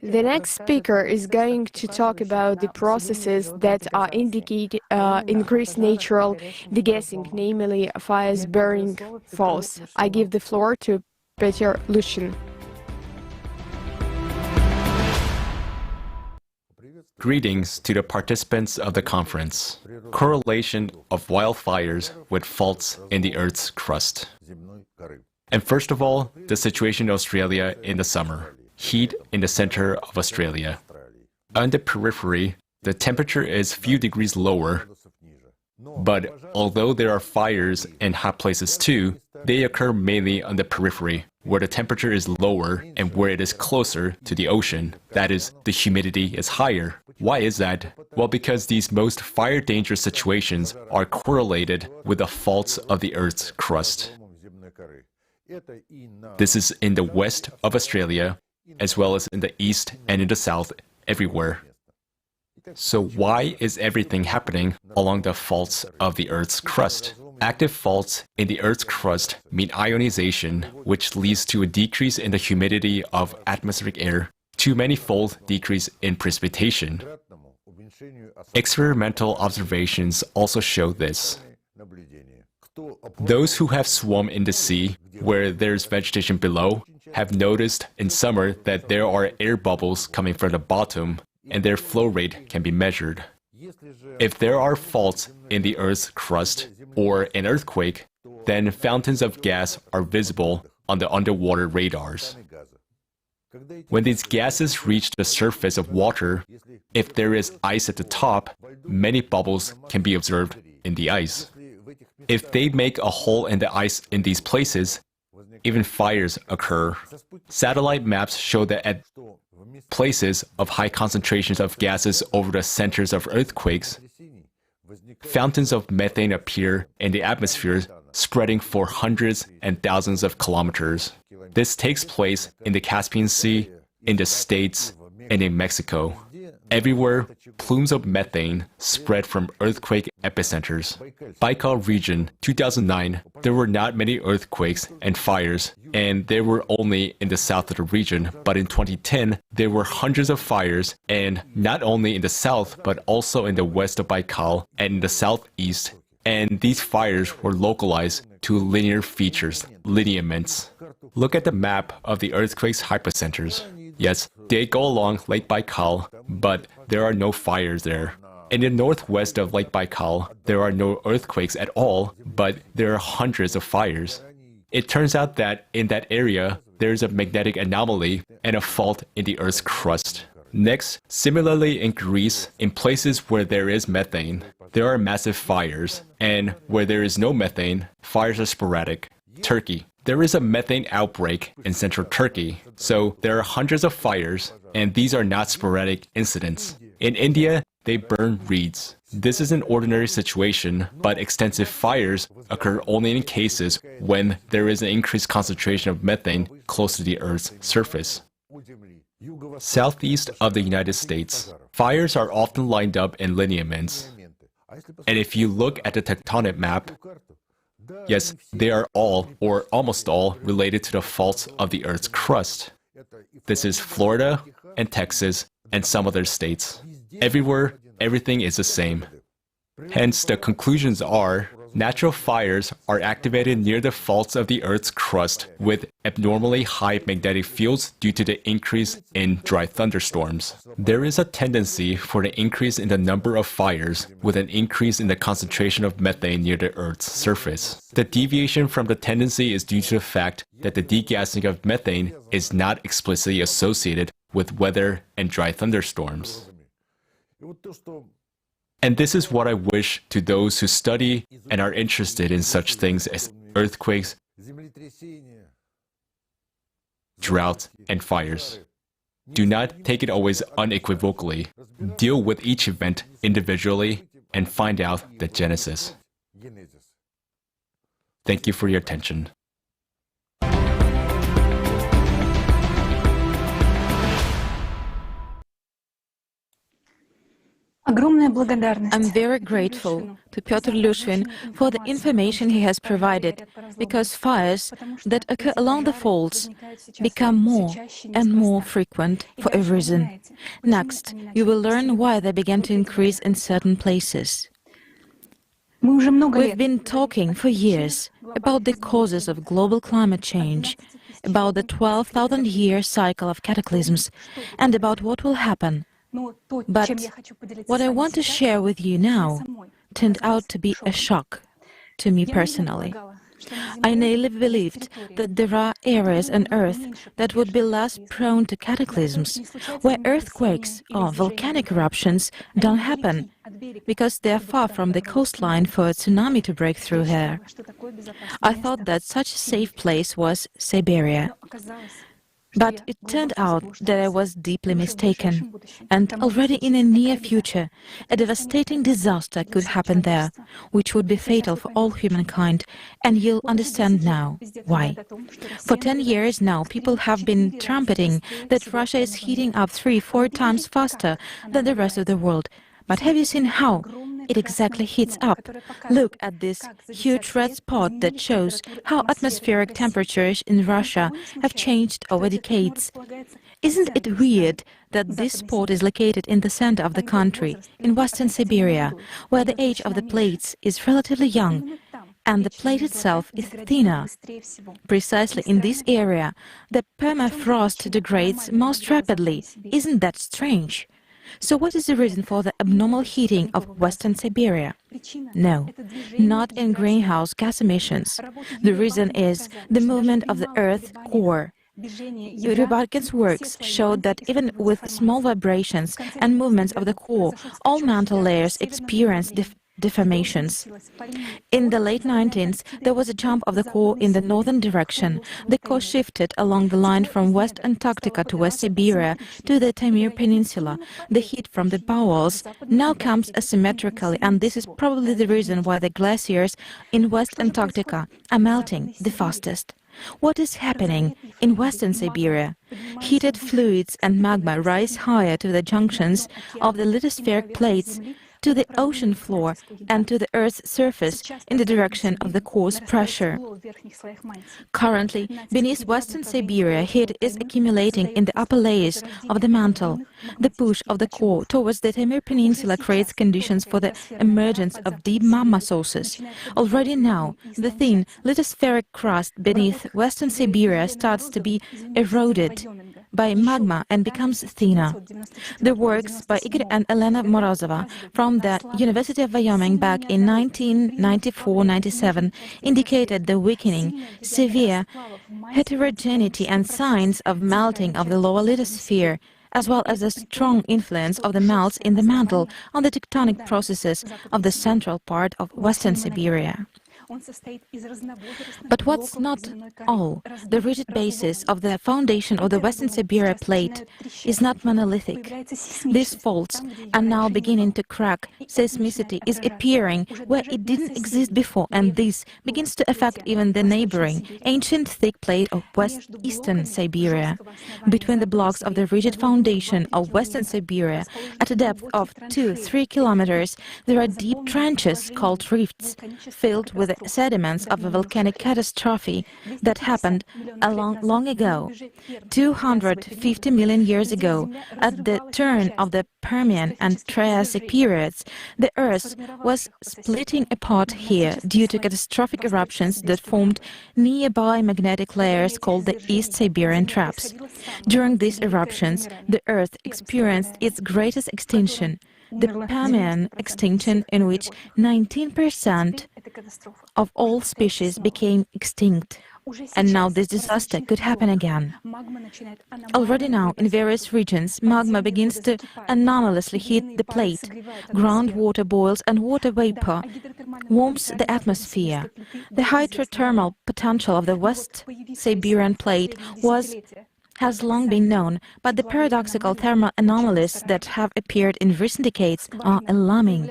The next speaker is going to talk about the processes that indicate increased natural degassing, namely fires burning falls. I give the floor to Peter Lushin. Greetings to the participants of the conference. Correlation of wildfires with faults in the Earth's crust. And first of all, the situation in Australia in the summer. Heat in the center of Australia. On the periphery, the temperature is few degrees lower, but although there are fires in hot places too, they occur mainly on the periphery, where the temperature is lower and where it is closer to the ocean. That is, the humidity is higher. Why is that? Well, because these most fire dangerous situations are correlated with the faults of the Earth's crust. This is in the west of Australia, as well as in the east and in the south, everywhere. So why is everything happening along the faults of the Earth's crust? Active faults in the Earth's crust mean ionization, which leads to a decrease in the humidity of atmospheric air, to many-fold decrease in precipitation. Experimental observations also show this. Those who have swum in the sea, where there's vegetation below, have noticed in summer that there are air bubbles coming from the bottom, and their flow rate can be measured. If there are faults in the Earth's crust, or an earthquake, then fountains of gas are visible on the underwater radars. When these gases reach the surface of water, if there is ice at the top, many bubbles can be observed in the ice. If they make a hole in the ice in these places, even fires occur. Satellite maps show that at places of high concentrations of gases over the centers of earthquakes, fountains of methane appear in the atmosphere, spreading for hundreds and thousands of kilometers. This takes place in the Caspian Sea, in the States, and in Mexico. Everywhere, plumes of methane spread from earthquake epicenters. Baikal region, 2009, there were not many earthquakes and fires, and they were only in the south of the region. But in 2010, there were hundreds of fires, and not only in the south, but also in the west of Baikal and in the southeast. And these fires were localized to linear features, lineaments. Look at the map of the earthquake's hypocenters. Yes, they go along Lake Baikal, but there are no fires there. In the northwest of Lake Baikal, there are no earthquakes at all, but there are hundreds of fires. It turns out that in that area, there is a magnetic anomaly and a fault in the Earth's crust. Next, similarly in Greece, in places where there is methane, there are massive fires, and where there is no methane, fires are sporadic. Turkey. There is a methane outbreak in central Turkey, so there are hundreds of fires, and these are not sporadic incidents. In India, they burn reeds. This is an ordinary situation, but extensive fires occur only in cases when there is an increased concentration of methane close to the Earth's surface. Southeast of the United States, fires are often lined up in lineaments. And if you look at the tectonic map, yes, they are all, or almost all, related to the faults of the Earth's crust. This is Florida and Texas and some other states. Everywhere, everything is the same. Hence, the conclusions are Natural fires are activated near the faults of the Earth's crust with abnormally high magnetic fields due to the increase in dry thunderstorms. There is a tendency for an increase in the number of fires with an increase in the concentration of methane near the Earth's surface. The deviation from the tendency is due to the fact that the degassing of methane is not explicitly associated with weather and dry thunderstorms. And this is what I wish to those who study and are interested in such things as earthquakes, droughts, and fires. Do not take it always unequivocally. Deal with each event individually and find out the genesis. Thank you for your attention. I'm very grateful to Piotr Lushvin for the information he has provided, because fires that occur along the faults become more and more frequent for a reason. Next, you will learn why they began to increase in certain places. We've been talking for years about the causes of global climate change, about the 12,000-year cycle of cataclysms, and about what will happen. But what I want to share with you now turned out to be a shock to me personally. I naively believed that there are areas on Earth that would be less prone to cataclysms, where earthquakes or volcanic eruptions don't happen, because they are far from the coastline for a tsunami to break through here. I thought that such a safe place was Siberia. But it turned out that I was deeply mistaken, and already in the near future, a devastating disaster could happen there, which would be fatal for all humankind, and you'll understand now why. For 10 years now, people have been trumpeting that Russia is heating up 3-4 times faster than the rest of the world. But have you seen how it exactly heats up? Look at this huge red spot that shows how atmospheric temperatures in Russia have changed over decades. Isn't it weird that this spot is located in the center of the country, in western Siberia, where the age of the plates is relatively young, and the plate itself is thinner? Precisely in this area, the permafrost degrades most rapidly. Isn't that strange? So what is the reason for the abnormal heating of Western Siberia? No, not in greenhouse gas emissions. The reason is the movement of the Earth's core. Yuri Barkin's works showed that even with small vibrations and movements of the core, all mantle layers experience deformations. In the late 19th, there was a jump of the core in the northern direction. The core shifted along the line from West Antarctica to West Siberia to the Taimyr Peninsula. The heat from the bowels now comes asymmetrically, and this is probably the reason why the glaciers in West Antarctica are melting the fastest. What is happening in Western Siberia? Heated fluids and magma rise higher to the junctions of the lithospheric plates, to the ocean floor and to the Earth's surface in the direction of the core's pressure. Currently, beneath Western Siberia, heat is accumulating in the upper layers of the mantle. The push of the core towards the Taimyr Peninsula creates conditions for the emergence of deep magma sources. Already now, the thin lithospheric crust beneath Western Siberia starts to be eroded by magma and becomes thinner. The works by Igor and Elena Morozova from the University of Wyoming back in 1994-97 indicated the weakening, severe heterogeneity and signs of melting of the lower lithosphere, as well as the strong influence of the melts in the mantle on the tectonic processes of the central part of Western Siberia. But what's not all, the rigid basis of the foundation of the Western Siberia plate is not monolithic. These faults are now beginning to crack. Seismicity is appearing where it didn't exist before, and this begins to affect even the neighboring, ancient thick plate of West-Eastern Siberia. Between the blocks of the rigid foundation of Western Siberia, at a depth of 2-3 kilometers, there are deep trenches called rifts, filled with sediments of a volcanic catastrophe that happened long ago, 250 million years ago. At the turn of the Permian and Triassic periods, the Earth was splitting apart here due to catastrophic eruptions that formed nearby magnetic layers called the East Siberian Traps. During these eruptions, the Earth experienced its greatest extinction, the Permian extinction, in which 19% of all species became extinct. And now this disaster could happen again. Already now, in various regions, magma begins to anomalously heat the plate. Groundwater boils and water vapor warms the atmosphere. The hydrothermal potential of the West Siberian plate has long been known, but the paradoxical thermal anomalies that have appeared in recent decades are alarming.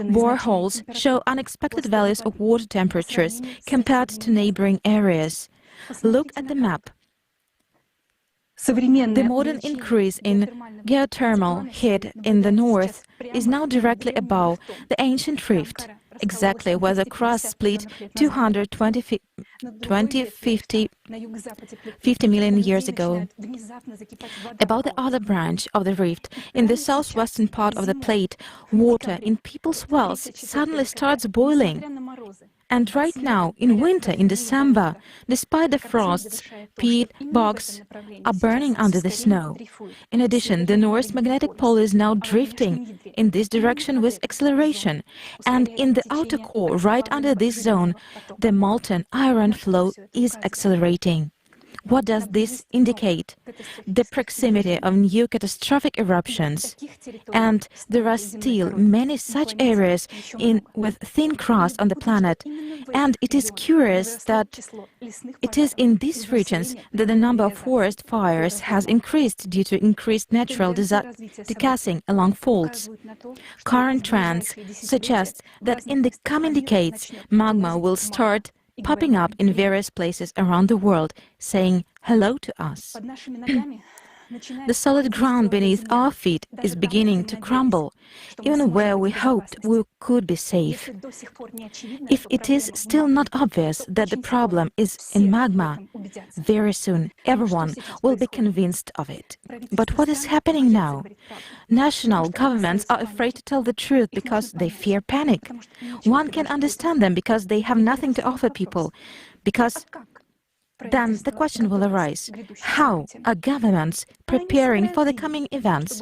Boreholes show unexpected values of water temperatures compared to neighboring areas. Look at the map. The modern increase in geothermal heat in the north is now directly above the ancient rift, exactly where the crust split 50 million years ago. About the other branch of the rift, in the southwestern part of the plate, water in people's wells suddenly starts boiling. And right now, in winter, in December, despite the frosts, peat bogs are burning under the snow. In addition, the North's magnetic pole is now drifting in this direction with acceleration, and in the outer core, right under this zone, the molten iron flow is accelerating. What does this indicate? The proximity of new catastrophic eruptions. And there are still many such areas with thin crust on the planet. And it is curious that it is in these regions that the number of forest fires has increased due to increased natural decaying along faults. Current trends suggest that in the coming decades, magma will start popping up in various places around the world, saying hello to us. The solid ground beneath our feet is beginning to crumble, even where we hoped we could be safe. If it is still not obvious that the problem is in magma, very soon everyone will be convinced of it. But what is happening now? National governments are afraid to tell the truth because they fear panic. One can understand them because they have nothing to offer people, because then the question will arise, how are governments preparing for the coming events?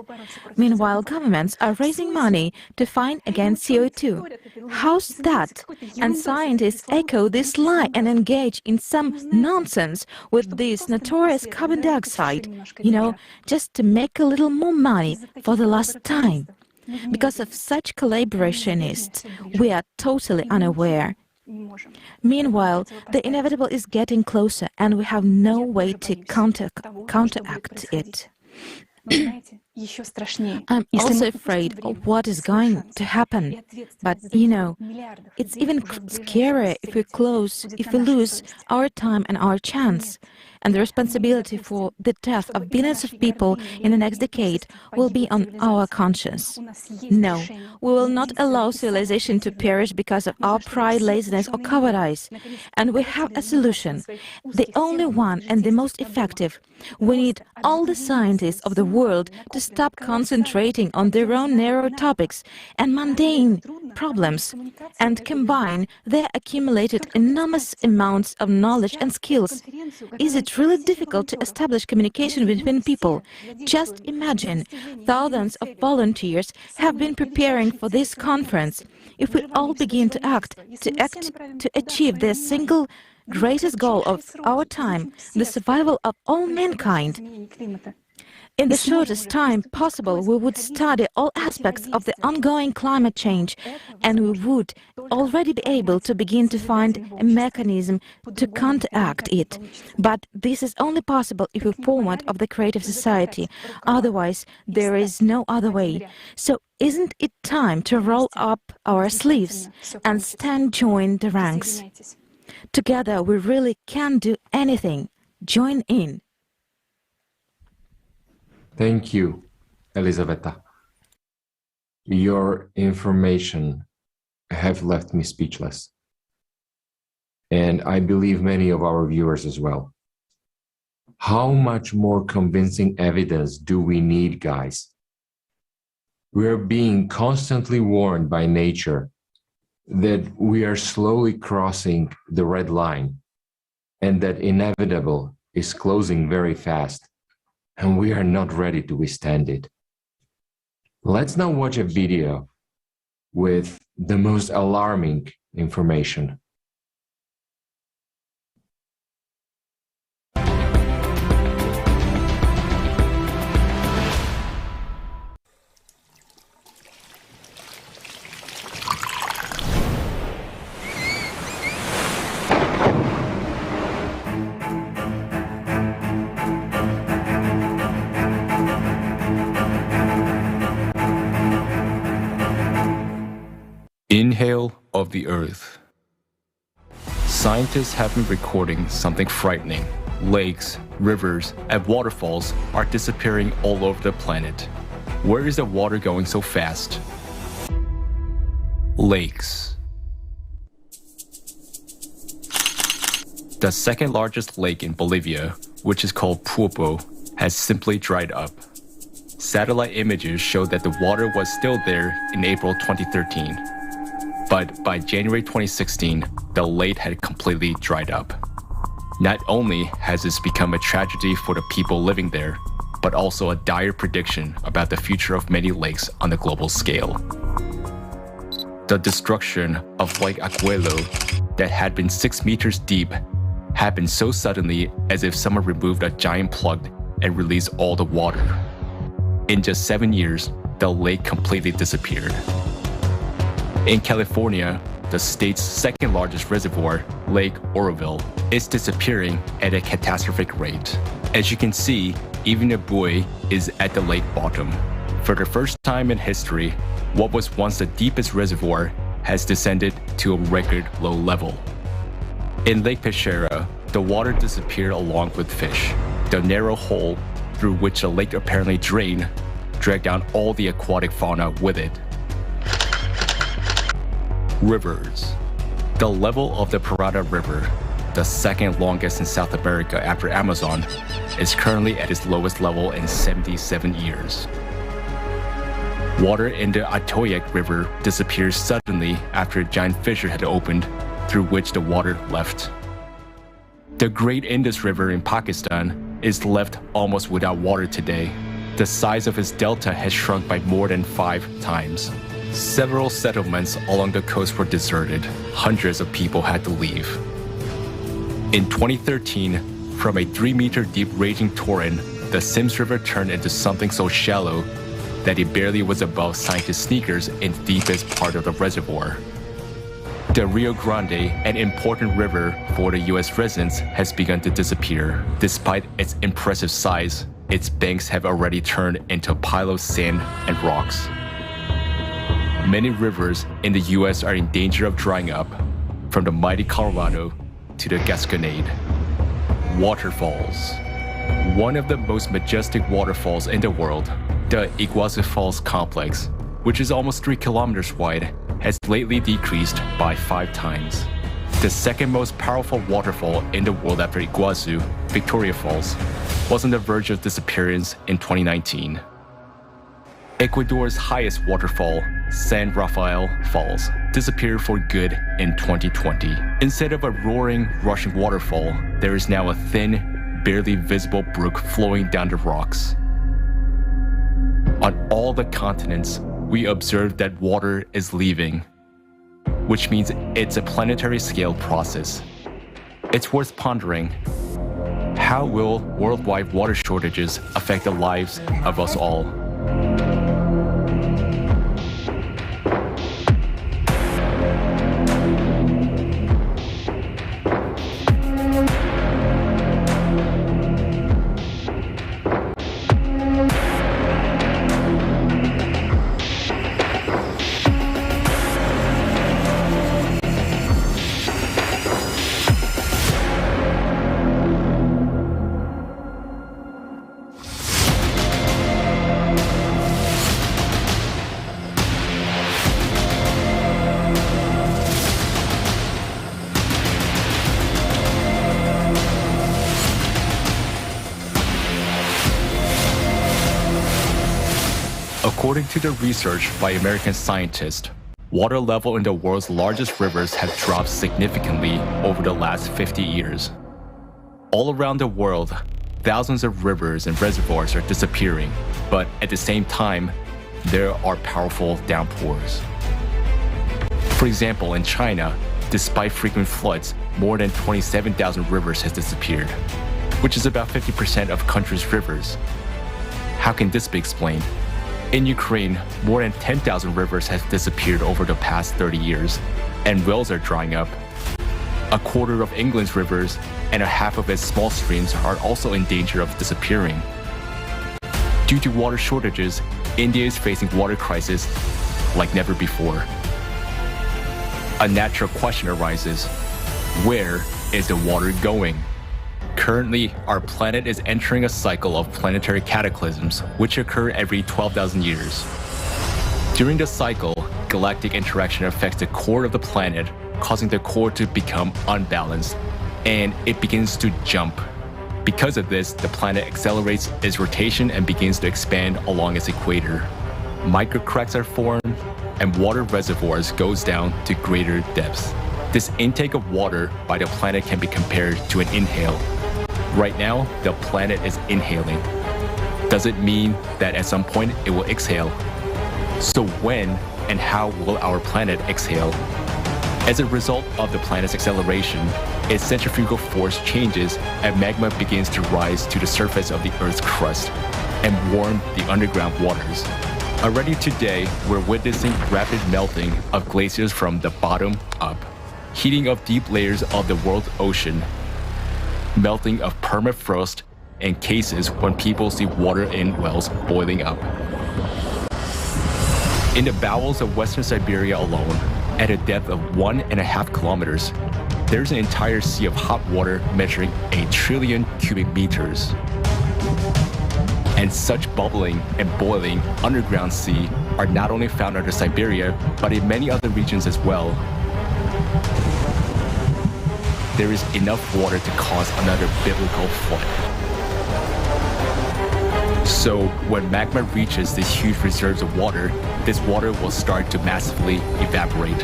Meanwhile, governments are raising money to fight against CO2. How's that? And scientists echo this lie and engage in some nonsense with this notorious carbon dioxide, just to make a little more money for the last time. Because of such collaborationists, we are totally unaware. Meanwhile, the inevitable is getting closer, and we have no way to counteract it. I'm also afraid of what is going to happen. But, it's even scarier if we lose our time and our chance. And the responsibility for the death of billions of people in the next decade will be on our conscience. No, we will not allow civilization to perish because of our pride, laziness, or cowardice. And we have a solution, the only one and the most effective. We need all the scientists of the world to stop concentrating on their own narrow topics and mundane problems and combine their accumulated enormous amounts of knowledge and skills. Is it really difficult to establish communication between people? Just imagine, thousands of volunteers have been preparing for this conference. If we all begin to act to achieve the single greatest goal of our time, the survival of all mankind, in the shortest time possible, we would study all aspects of the ongoing climate change, and we would already be able to begin to find a mechanism to counteract it. But this is only possible if we form part of the creative society. Otherwise, there is no other way. So isn't it time to roll up our sleeves and join the ranks? Together, we really can do anything. Join in. Thank you, Elisaveta. Your information have left me speechless. and I believe many of our viewers as well. How much more convincing evidence do we need, guys? We're being constantly warned by nature that we are slowly crossing the red line and that inevitable is closing very fast, and we are not ready to withstand it. Let's now watch a video with the most alarming information. Inhale of the Earth. Scientists have been recording something frightening. Lakes, rivers, and waterfalls are disappearing all over the planet. Where is the water going so fast? Lakes. The second largest lake in Bolivia, which is called Pulpo, has simply dried up. Satellite images show that the water was still there in April 2013. But by January 2016, the lake had completely dried up. Not only has this become a tragedy for the people living there, but also a dire prediction about the future of many lakes on the global scale. The destruction of Lake Aguelo, that had been 6 meters deep, happened so suddenly as if someone removed a giant plug and released all the water. In just 7 years, the lake completely disappeared. In California, the state's second largest reservoir, Lake Oroville, is disappearing at a catastrophic rate. As you can see, even a buoy is at the lake bottom. For the first time in history, what was once the deepest reservoir has descended to a record low level. In Lake Pechera, the water disappeared along with fish. The narrow hole through which the lake apparently drained dragged down all the aquatic fauna with it. Rivers. The level of the Parada River, the second longest in South America after Amazon, is currently at its lowest level in 77 years. Water in the Atoyac River disappeared suddenly after a giant fissure had opened, through which the water left. The Great Indus River in Pakistan is left almost without water today. The size of its delta has shrunk by more than 5 times. Several settlements along the coast were deserted. Hundreds of people had to leave. In 2013, from a 3-meter deep raging torrent, the Sims River turned into something so shallow that it barely was above scientists' sneakers in the deepest part of the reservoir. The Rio Grande, an important river for the US residents, has begun to disappear. Despite its impressive size, its banks have already turned into a pile of sand and rocks. Many rivers in the US are in danger of drying up, from the mighty Colorado to the Gasconade. Waterfalls. One of the most majestic waterfalls in the world, the Iguazu Falls complex, which is almost 3 kilometers wide, has lately decreased by 5 times. The second most powerful waterfall in the world after Iguazu, Victoria Falls, was on the verge of disappearance in 2019. Ecuador's highest waterfall, San Rafael Falls, disappeared for good in 2020. Instead of a roaring, rushing waterfall, there is now a thin, barely visible brook flowing down the rocks. On all the continents, we observe that water is leaving, which means it's a planetary scale process. It's worth pondering. How will worldwide water shortages affect the lives of us all? According to the research by American scientists, water level in the world's largest rivers have dropped significantly over the last 50 years. All around the world, thousands of rivers and reservoirs are disappearing, but at the same time, there are powerful downpours. For example, in China, despite frequent floods, more than 27,000 rivers has disappeared, which is about 50% of the country's rivers. How can this be explained? In Ukraine, more than 10,000 rivers have disappeared over the past 30 years, and wells are drying up. A quarter of England's rivers and a half of its small streams are also in danger of disappearing. Due to water shortages, India is facing water crisis like never before. A natural question arises: where is the water going? Currently, our planet is entering a cycle of planetary cataclysms, which occur every 12,000 years. During the cycle, galactic interaction affects the core of the planet, causing the core to become unbalanced, and it begins to jump. Because of this, the planet accelerates its rotation and begins to expand along its equator. Microcracks are formed, and water reservoirs goes down to greater depths. This intake of water by the planet can be compared to an inhale. Right now, the planet is inhaling. Does it mean that at some point it will exhale? So when and how will our planet exhale? As a result of the planet's acceleration, its centrifugal force changes and magma begins to rise to the surface of the Earth's crust and warm the underground waters. Already today, we're witnessing rapid melting of glaciers from the bottom up, heating of deep layers of the world's ocean, melting of permafrost, and cases when people see water in wells boiling up. In the bowels of Western Siberia alone, at a depth of 1.5 kilometers, there's an entire sea of hot water measuring 1 trillion cubic meters. And such bubbling and boiling underground sea are not only found under Siberia, but in many other regions as well. There is enough water to cause another biblical flood. So when magma reaches these huge reserves of water, this water will start to massively evaporate.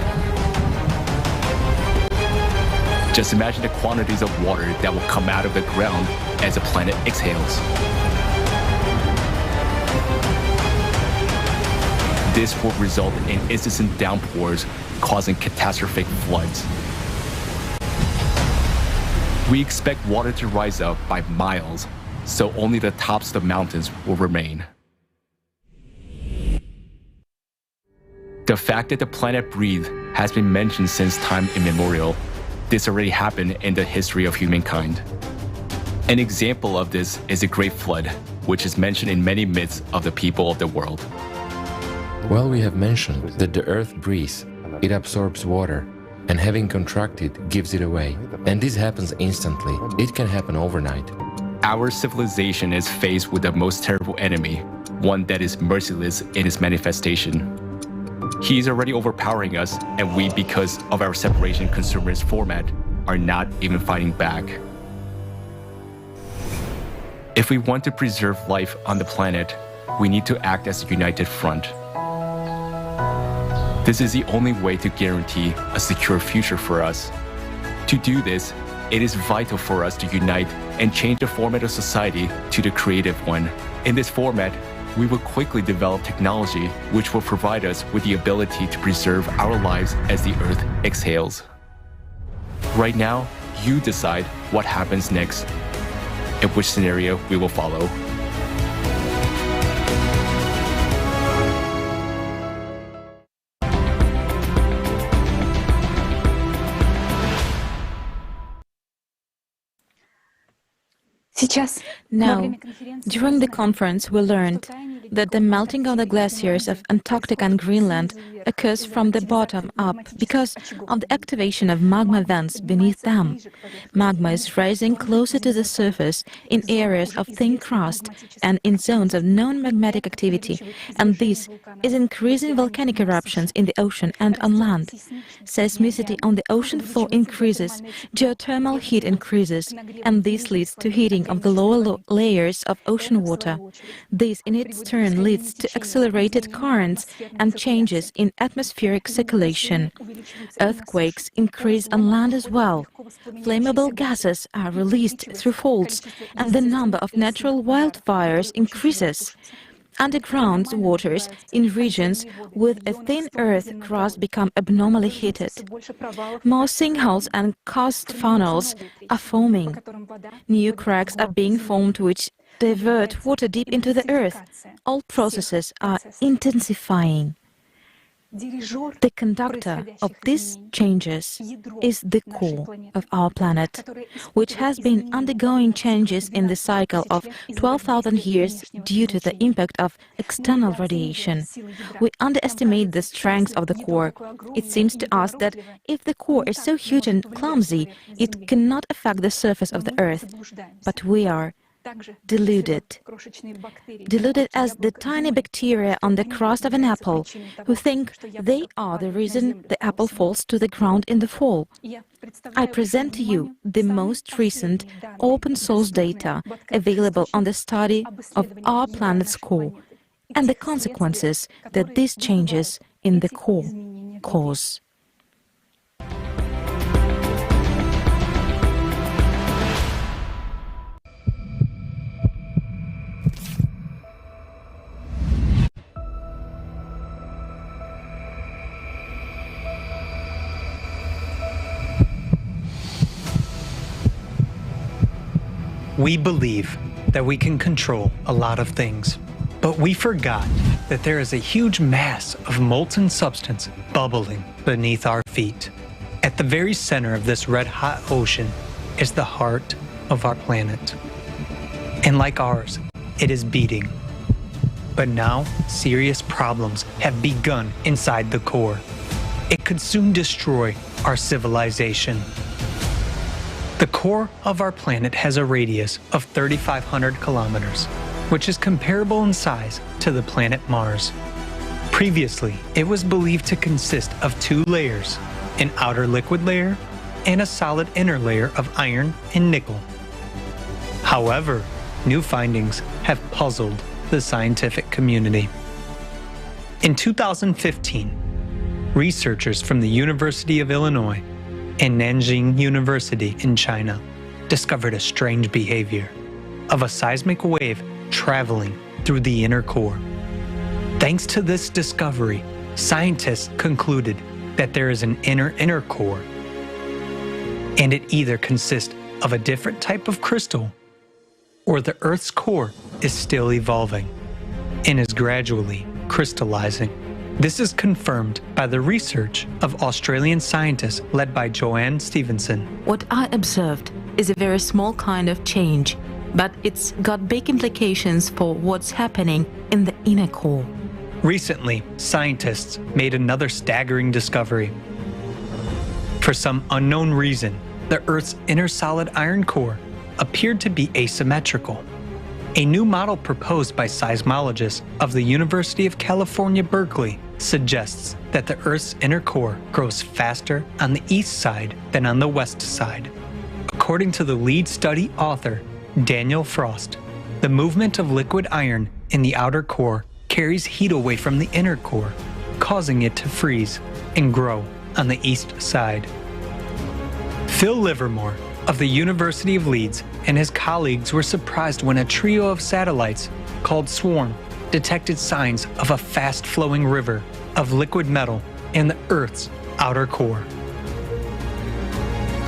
Just imagine the quantities of water that will come out of the ground as the planet exhales. This will result in incessant downpours, causing catastrophic floods. We expect water to rise up by miles, so only the tops of the mountains will remain. The fact that the planet breathes has been mentioned since time immemorial. This already happened in the history of humankind. An example of this is the Great Flood, which is mentioned in many myths of the people of the world. Well, we have mentioned that the earth breathes, it absorbs water, and having contracted, gives it away. And this happens instantly. It can happen overnight. Our civilization is faced with the most terrible enemy, one that is merciless in its manifestation. He is already overpowering us, and we, because of our separation consumerist format, are not even fighting back. If we want to preserve life on the planet, we need to act as a united front. This is the only way to guarantee a secure future for us. To do this, it is vital for us to unite and change the format of society to the creative one. In this format, we will quickly develop technology which will provide us with the ability to preserve our lives as the Earth exhales. Right now, you decide what happens next and which scenario we will follow. Now, during the conference, we learned that the melting of the glaciers of Antarctica and Greenland occurs from the bottom up because of the activation of magma vents beneath them. Magma is rising closer to the surface in areas of thin crust and in zones of known magmatic activity, and this is increasing volcanic eruptions in the ocean and on land. Seismicity on the ocean floor increases, geothermal heat increases, and this leads to heating of the lower layers of ocean water. This, in its turn, turn leads to accelerated currents and changes in atmospheric circulation. Earthquakes increase on land as well. Flammable gases are released through faults, and the number of natural wildfires increases. Underground waters in regions with a thin earth crust become abnormally heated. More sinkholes and karst funnels are forming. New cracks are being formed which divert water deep into the earth. All processes are intensifying. The conductor of these changes is the core of our planet, which has been undergoing changes in the cycle of 12,000 years due to the impact of external radiation. We underestimate the strength of the core. It seems to us that if the core is so huge and clumsy, it cannot affect the surface of the Earth. But we are deluded as the tiny bacteria on the crust of an apple, who think they are the reason the apple falls to the ground in the fall. I present to you the most recent open-source data available on the study of our planet's core and the consequences that these changes in the core cause. We believe that we can control a lot of things, but we forgot that there is a huge mass of molten substance bubbling beneath our feet. At the very center of this red-hot ocean is the heart of our planet. And like ours, it is beating. But now, serious problems have begun inside the core. It could soon destroy our civilization. The core of our planet has a radius of 3,500 kilometers, which is comparable in size to the planet Mars. Previously, it was believed to consist of two layers, an outer liquid layer and a solid inner layer of iron and nickel. However, new findings have puzzled the scientific community. In 2015, researchers from the University of Illinois and Nanjing University in China discovered a strange behavior of a seismic wave traveling through the inner core. Thanks to this discovery, scientists concluded that there is an inner core, and it either consists of a different type of crystal or the Earth's core is still evolving and is gradually crystallizing. This is confirmed by the research of Australian scientists led by Joanne Stevenson. What I observed is a very small kind of change, but it's got big implications for what's happening in the inner core. Recently, scientists made another staggering discovery. For some unknown reason, the Earth's inner solid iron core appeared to be asymmetrical. A new model proposed by seismologists of the University of California, Berkeley suggests that the Earth's inner core grows faster on the east side than on the west side. According to the lead study author, Daniel Frost, the movement of liquid iron in the outer core carries heat away from the inner core, causing it to freeze and grow on the east side. Phil Livermore of the University of Leeds and his colleagues were surprised when a trio of satellites called Swarm detected signs of a fast-flowing river of liquid metal in the Earth's outer core.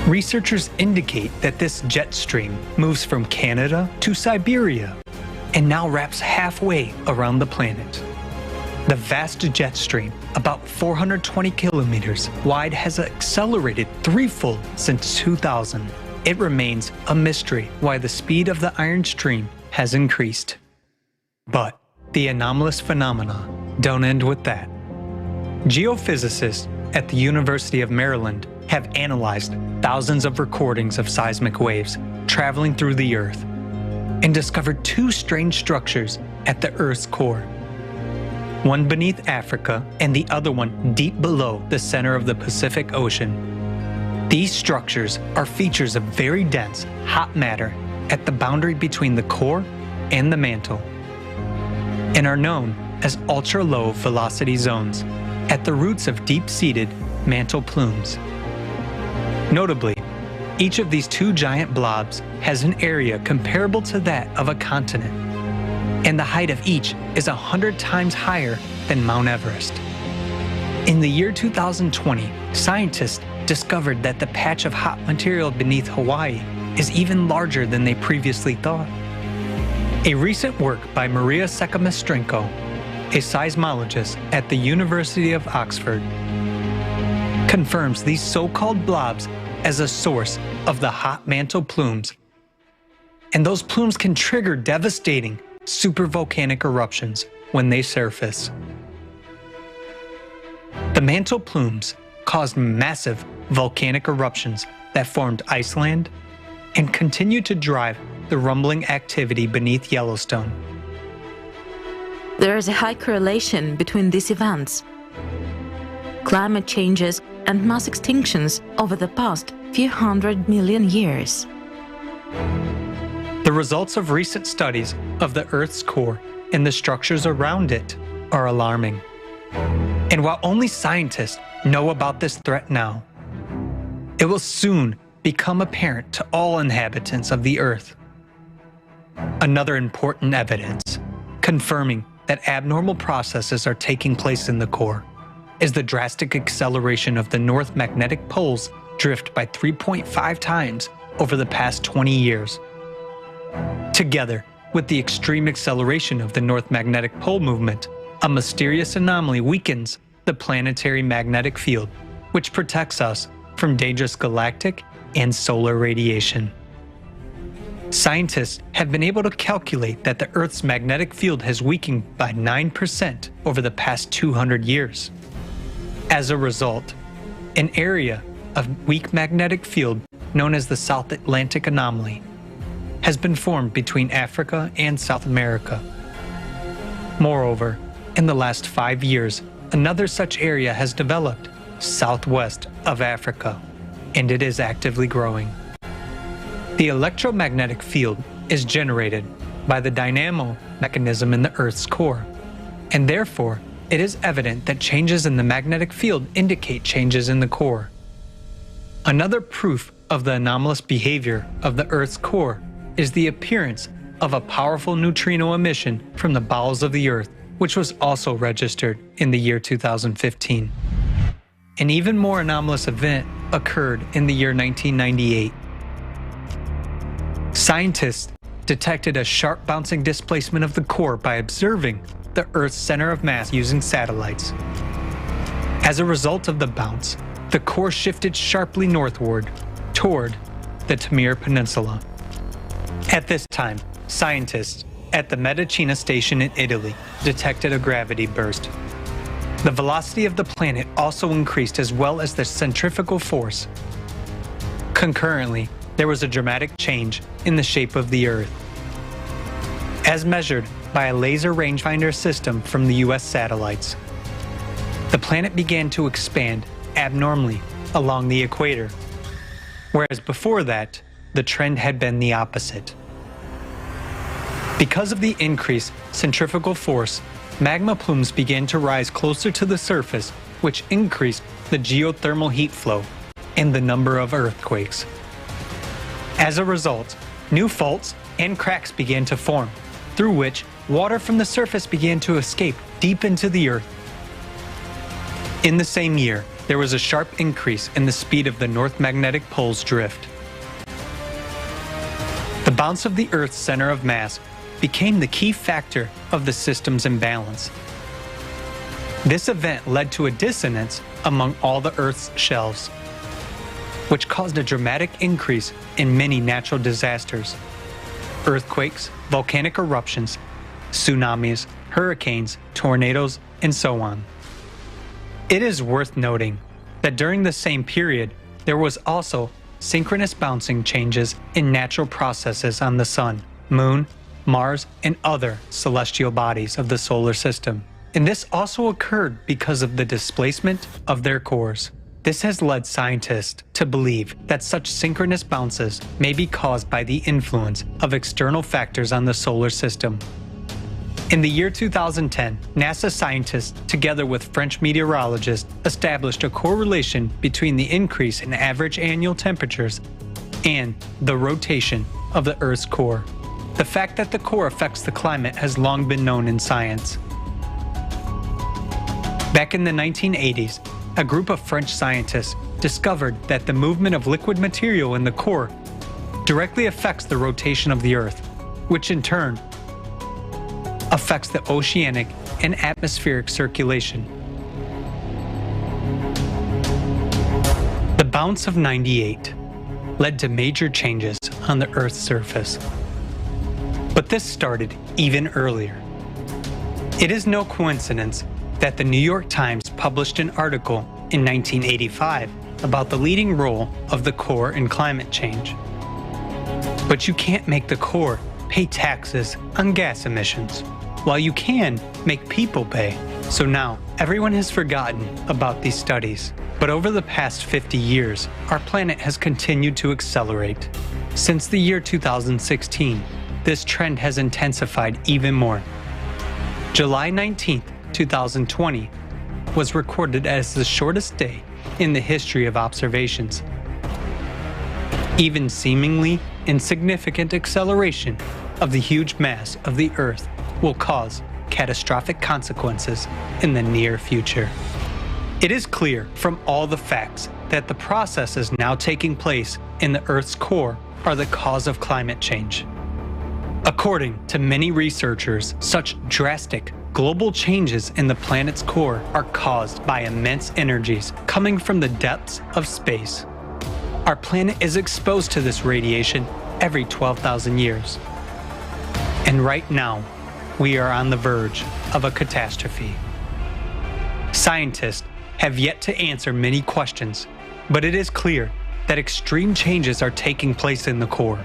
Researchers indicate that this jet stream moves from Canada to Siberia and now wraps halfway around the planet. The vast jet stream, about 420 kilometers wide, has accelerated threefold since 2000. It remains a mystery why the speed of the iron stream has increased. But the anomalous phenomena don't end with that. Geophysicists at the University of Maryland have analyzed thousands of recordings of seismic waves traveling through the Earth and discovered two strange structures at the Earth's core. One beneath Africa and the other one deep below the center of the Pacific Ocean. These structures are features of very dense, hot matter at the boundary between the core and the mantle. and are known as ultra-low velocity zones at the roots of deep-seated mantle plumes. Notably, each of these two giant blobs has an area comparable to that of a continent, and the height of each is 100 times higher than Mount Everest. In the year 2020, scientists discovered that the patch of hot material beneath Hawaii is even larger than they previously thought. A recent work by Maria Sekamestrenko, a seismologist at the University of Oxford, confirms these so-called blobs as a source of the hot mantle plumes, and those plumes can trigger devastating supervolcanic eruptions when they surface. The mantle plumes caused massive volcanic eruptions that formed Iceland and continue to drive the rumbling activity beneath Yellowstone. There is a high correlation between these events. Climate changes and mass extinctions over the past few 100 million years. The results of recent studies of the Earth's core and the structures around it are alarming. And while only scientists know about this threat now, it will soon become apparent to all inhabitants of the Earth. Another important evidence confirming that abnormal processes are taking place in the core is the drastic acceleration of the North Magnetic Pole's drift by 3.5 times over the past 20 years. Together with the extreme acceleration of the North Magnetic Pole movement, a mysterious anomaly weakens the planetary magnetic field, which protects us from dangerous galactic and solar radiation. Scientists have been able to calculate that the Earth's magnetic field has weakened by 9% over the past 200 years. As a result, an area of weak magnetic field known as the South Atlantic Anomaly has been formed between Africa and South America. Moreover, in the last 5 years, another such area has developed southwest of Africa, and it is actively growing. The electromagnetic field is generated by the dynamo mechanism in the Earth's core, and therefore it is evident that changes in the magnetic field indicate changes in the core. Another proof of the anomalous behavior of the Earth's core is the appearance of a powerful neutrino emission from the bowels of the Earth, which was also registered in the year 2015. An even more anomalous event occurred in the year 1998. Scientists detected a sharp bouncing displacement of the core by observing the Earth's center of mass using satellites. As a result of the bounce, the core shifted sharply northward toward the Tamir Peninsula. At this time, scientists at the Medicina station in Italy detected a gravity burst. The velocity of the planet also increased, as well as the centrifugal force. Concurrently, there was a dramatic change in the shape of the Earth. As measured by a laser rangefinder system from the US satellites, the planet began to expand abnormally along the equator, whereas before that, the trend had been the opposite. Because of the increased centrifugal force, magma plumes began to rise closer to the surface, which increased the geothermal heat flow and the number of earthquakes. As a result, new faults and cracks began to form, through which water from the surface began to escape deep into the Earth. In the same year, there was a sharp increase in the speed of the North Magnetic Pole's drift. The bounce of the Earth's center of mass became the key factor of the system's imbalance. This event led to a dissonance among all the Earth's shelves, which caused a dramatic increase in many natural disasters: earthquakes, volcanic eruptions, tsunamis, hurricanes, tornadoes, and so on. It is worth noting that during the same period, there was also synchronous bouncing changes in natural processes on the Sun, Moon, Mars, and other celestial bodies of the solar system. And this also occurred because of the displacement of their cores. This has led scientists to believe that such synchronous bounces may be caused by the influence of external factors on the solar system. In the year 2010, NASA scientists, together with French meteorologists, established a correlation between the increase in average annual temperatures and the rotation of the Earth's core. The fact that the core affects the climate has long been known in science. Back in the 1980s, a group of French scientists discovered that the movement of liquid material in the core directly affects the rotation of the Earth, which in turn affects the oceanic and atmospheric circulation. The bounce of '98 led to major changes on the Earth's surface. But this started even earlier. It is no coincidence that the New York Times published an article in 1985 about the leading role of the core in climate change. But you can't make the core pay taxes on gas emissions, while you can make people pay. So now, everyone has forgotten about these studies. But over the past 50 years, our planet has continued to accelerate. Since the year 2016, this trend has intensified even more. July 19th, 2020 was recorded as the shortest day in the history of observations. Even seemingly insignificant acceleration of the huge mass of the Earth will cause catastrophic consequences in the near future. It is clear from all the facts that the processes now taking place in the Earth's core are the cause of climate change. According to many researchers, such drastic global changes in the planet's core are caused by immense energies coming from the depths of space. Our planet is exposed to this radiation every 12,000 years. And right now, we are on the verge of a catastrophe. Scientists have yet to answer many questions, but it is clear that extreme changes are taking place in the core.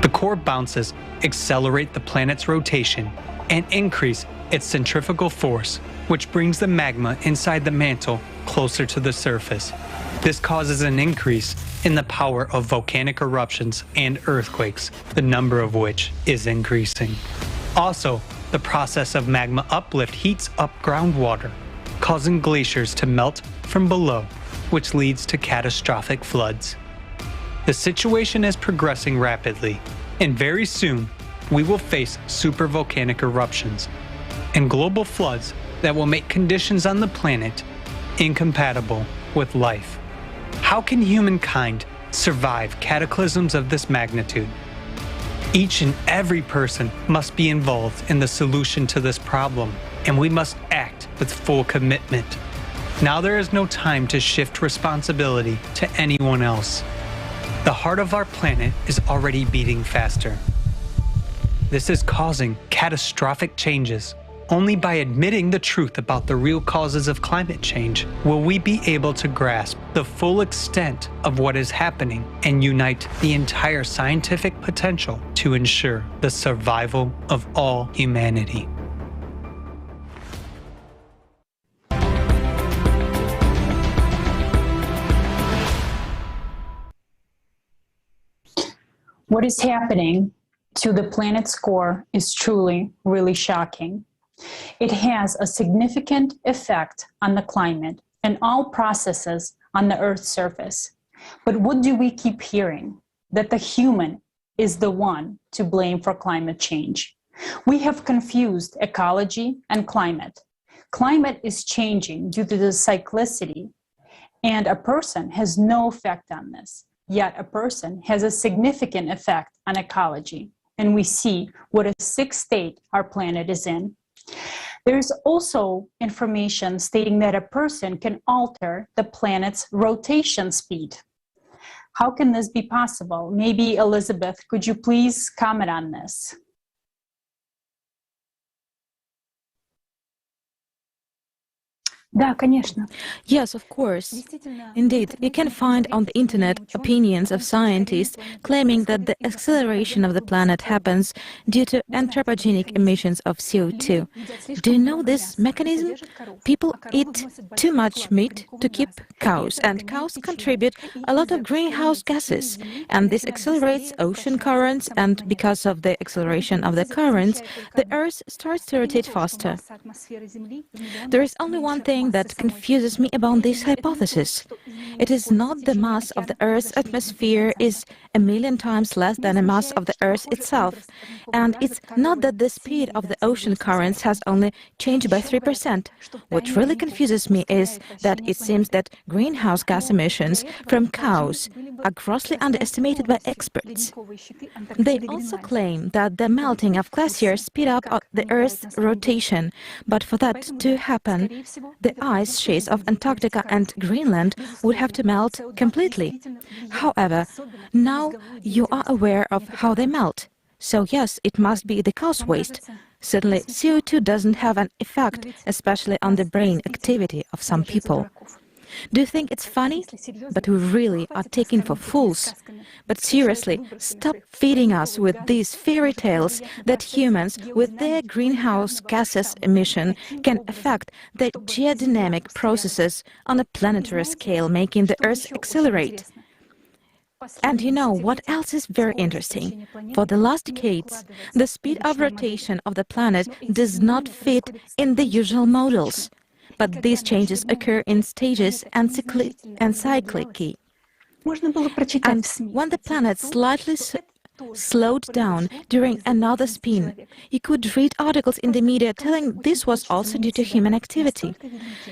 The core bounces accelerate the planet's rotation and increase its centrifugal force, which brings the magma inside the mantle closer to the surface. This causes an increase in the power of volcanic eruptions and earthquakes, the number of which is increasing. Also, the process of magma uplift heats up groundwater, causing glaciers to melt from below, which leads to catastrophic floods. The situation is progressing rapidly, and very soon we will face supervolcanic eruptions and global floods that will make conditions on the planet incompatible with life. How can humankind survive cataclysms of this magnitude? Each and every person must be involved in the solution to this problem, and we must act with full commitment. Now there is no time to shift responsibility to anyone else. The heart of our planet is already beating faster. This is causing catastrophic changes. Only by admitting the truth about the real causes of climate change will we be able to grasp the full extent of what is happening and unite the entire scientific potential to ensure the survival of all humanity. What is happening to the planet's core is truly, really shocking. It has a significant effect on the climate and all processes on the Earth's surface. But what do we keep hearing? That the human is the one to blame for climate change. We have confused ecology and climate. Climate is changing due to the cyclicity, and a person has no effect on this. Yet a person has a significant effect on ecology, and we see what a sick state our planet is in. There's also information stating that a person can alter the planet's rotation speed. How can this be possible? Maybe Elizabeth, could you please comment on this? Yes, of course. Indeed, you can find on the internet opinions of scientists claiming that the acceleration of the planet happens due to anthropogenic emissions of CO2. Do you know this mechanism? People eat too much meat to keep cows, and cows contribute a lot of greenhouse gases, and this accelerates ocean currents, and because of the acceleration of the currents, the Earth starts to rotate faster. There is only one thing that confuses me about this hypothesis. It is not the mass of the Earth's atmosphere is 1,000,000 times less than the mass of the Earth itself, and it's not that the speed of the ocean currents has only changed by 3%. What really confuses me is that it seems that greenhouse gas emissions from cows are grossly underestimated by experts. They also claim that the melting of glaciers speed up the Earth's rotation, but for that to happen, the ice sheets of Antarctica and Greenland would have to melt completely. However, now you are aware of how they melt. So yes, it must be the cow's waste. Certainly, CO2 doesn't have an effect, especially on the brain activity of some people. Do you think it's funny? But we really are taken for fools. But seriously, stop feeding us with these fairy tales that humans, with their greenhouse gases emission, can affect the geodynamic processes on a planetary scale, making the Earth accelerate. And you know what else is very interesting? For the last decades, the speed of rotation of the planet does not fit in the usual models. But these changes occur in stages and cyclically. And when the planet slightly slowed down during another spin, you could read articles in the media telling this was also due to human activity.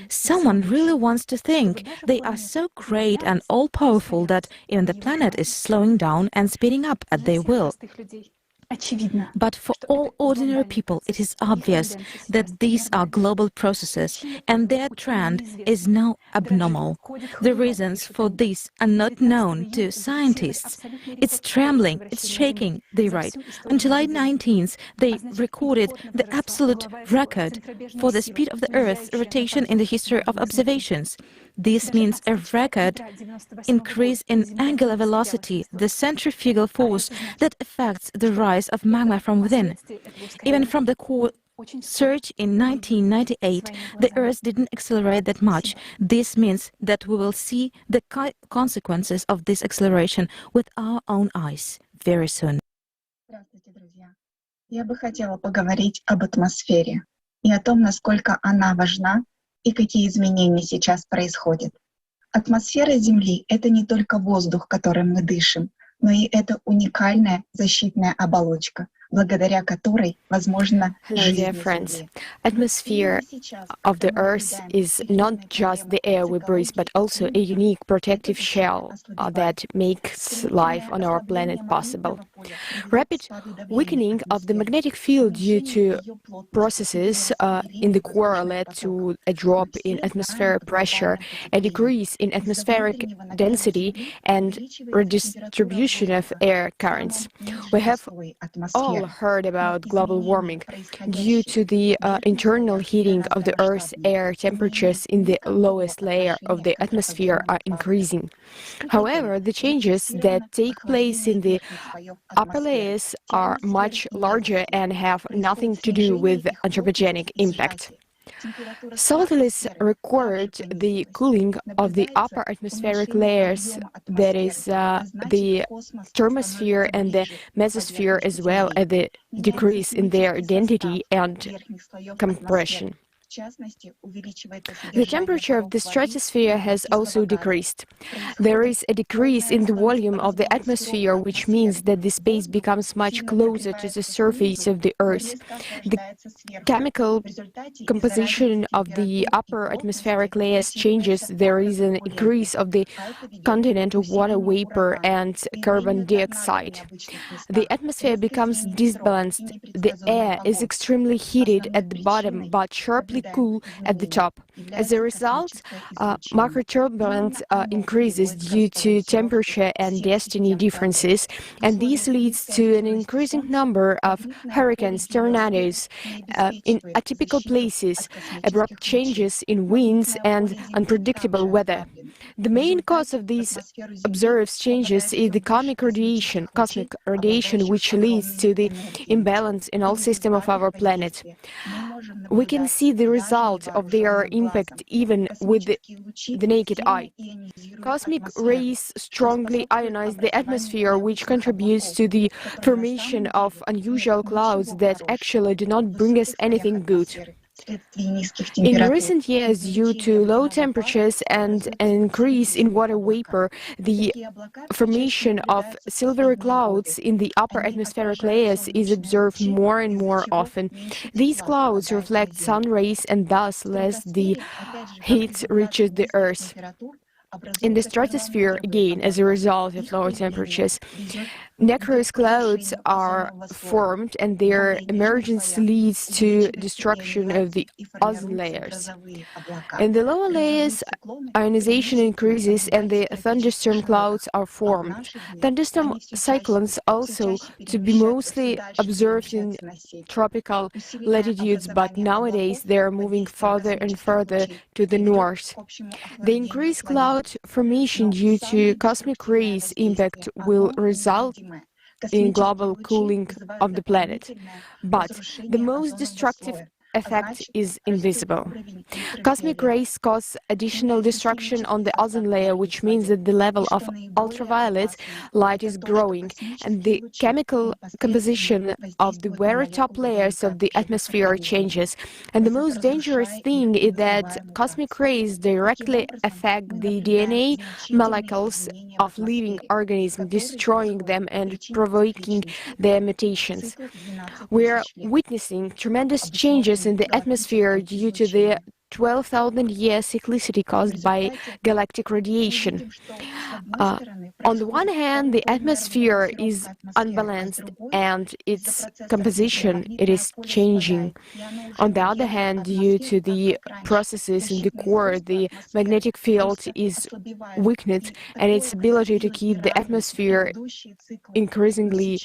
Someone really wants to think they are so great and all-powerful that even the planet is slowing down and speeding up at their will. But for all ordinary people, it is obvious that these are global processes and their trend is now abnormal. The reasons for this are not known to scientists. It's trembling, it's shaking, they write. On July 19th, they recorded the absolute record for the speed of the Earth's rotation in the history of observations. This means a record increase in angular velocity, the centrifugal force that affects the rise of magma from within. Even from the core surge in 1998, the Earth didn't accelerate that much. This means that we will see the consequences of this acceleration with our own eyes very soon. Я бы хотела поговорить об атмосфере и о том, насколько она важна и какие изменения сейчас происходят. Атмосфера Земли — это не только воздух, которым мы дышим, но и это уникальная защитная оболочка, благодаря которой возможно жизнь. Dear friends, atmosphere of the Earth is not just the air we breathe, but also a unique protective shell that makes life on our planet possible. Rapid weakening of the magnetic field due to processes in the core led to a drop in atmospheric pressure, a decrease in atmospheric density, and redistribution of air currents. We have all heard about global warming. Due to the internal heating of the Earth's air, temperatures in the lowest layer of the atmosphere are increasing. However, the changes that take place in the upper layers are much larger and have nothing to do with anthropogenic impact. Scientists record the cooling of the upper atmospheric layers, that is, the thermosphere and the mesosphere, as well as the decrease in their density and compression. The temperature of the stratosphere has also decreased. There is a decrease in the volume of the atmosphere, which means that the space becomes much closer to the surface of the Earth. The chemical composition of the upper atmospheric layers changes. There is an increase of the content of water vapor and carbon dioxide. The atmosphere becomes disbalanced. The air is extremely heated at the bottom, but sharply extremely cool at the top. As a result, macroturbulence increases due to temperature and density differences, and this leads to an increasing number of hurricanes, tornadoes, in atypical places, abrupt changes in winds, and unpredictable weather. The main cause of these observed changes is the cosmic radiation, which leads to the imbalance in all systems of our planet. We can see the result of their impact even with the naked eye. Cosmic rays strongly ionize the atmosphere, which contributes to the formation of unusual clouds that actually do not bring us anything good. In recent years, due to low temperatures and an increase in water vapor, the formation of silvery clouds in the upper atmospheric layers is observed more and more often. These clouds reflect sun rays and thus less the heat reaches the Earth. In the stratosphere, again, as a result of lower temperatures, nacreous clouds are formed and their emergence leads to destruction of the ozone layers. In the lower layers, ionization increases and the thunderstorm clouds are formed. Thunderstorm cyclones also to be mostly observed in tropical latitudes, but nowadays they are moving further and further to the north. The increased cloud formation due to cosmic rays impact will result in global cooling of the planet, but the most destructive effect is invisible. Cosmic rays cause additional destruction on the ozone layer, which means that the level of ultraviolet light is growing, and the chemical composition of the very top layers of the atmosphere changes. And the most dangerous thing is that cosmic rays directly affect the DNA molecules of living organisms, destroying them and provoking their mutations. We are witnessing tremendous changes in the atmosphere due to the 12,000-year cyclicity caused by galactic radiation. On the one hand, the atmosphere is unbalanced and its composition it is changing. On the other hand, due to the processes in the core, the magnetic field is weakened and its ability to keep the atmosphere increasingly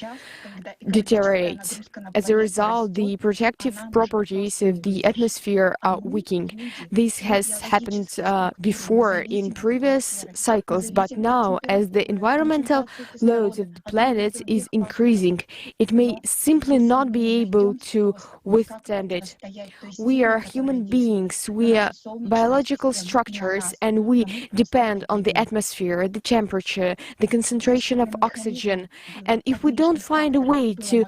deteriorates. As a result, the protective properties of the atmosphere are weakening. This has happened before in previous cycles, but now, as the environmental load of the planet is increasing, it may simply not be able to withstand it. We are human beings, we are biological structures, and we depend on the atmosphere, the temperature, the concentration of oxygen. And if we don't find a way to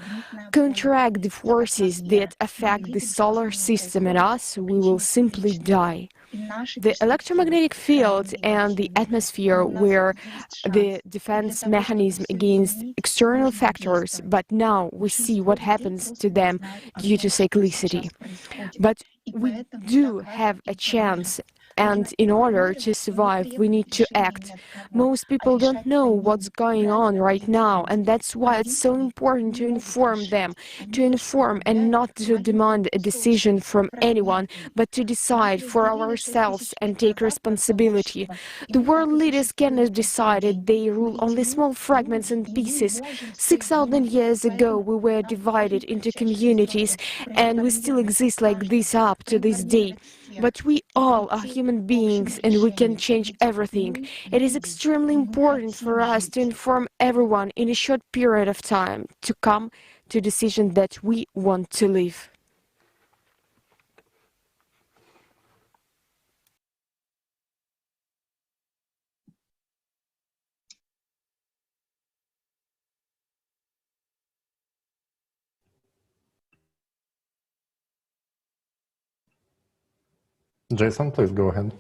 counteract the forces that affect the solar system and us, we will simply die. The electromagnetic field and the atmosphere were the defense mechanism against external factors, but now we see what happens to them due to cyclicity. But we do have a chance, and in order to survive, we need to act. Most people don't know what's going on right now, and that's why it's so important to inform them, to inform and not to demand a decision from anyone, but to decide for ourselves and take responsibility. The world leaders cannot decide it. They rule only small fragments and pieces. 6,000 years ago, we were divided into communities, and we still exist like this up to this day. But we all are human beings and we can change everything. It is extremely important for us to inform everyone in a short period of time to come to a decision that we want to live. Jason, please go ahead.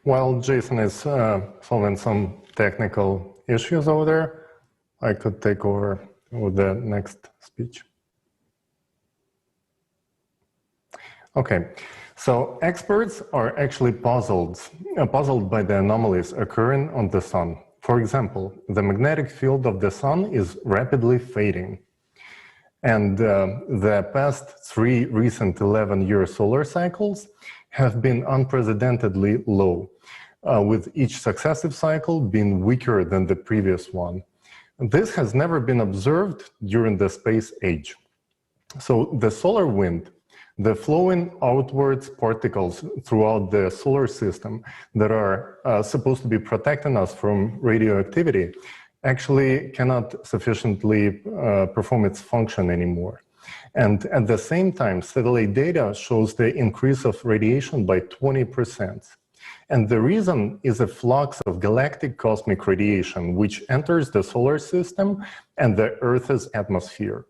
While Jason is solving some technical issues over there, I could take over with the next speech. Okay, So experts are actually puzzled by the anomalies occurring on the sun. For example, the magnetic field of the sun is rapidly fading. And the past 3 recent 11-year solar cycles have been unprecedentedly low, with each successive cycle being weaker than the previous one. This has never been observed during the space age. So the solar wind, the flowing outwards particles throughout the solar system that are supposed to be protecting us from radioactivity, actually cannot sufficiently perform its function anymore. And at the same time, satellite data shows the increase of radiation by 20%. And the reason is a flux of galactic cosmic radiation, which enters the solar system and the Earth's atmosphere.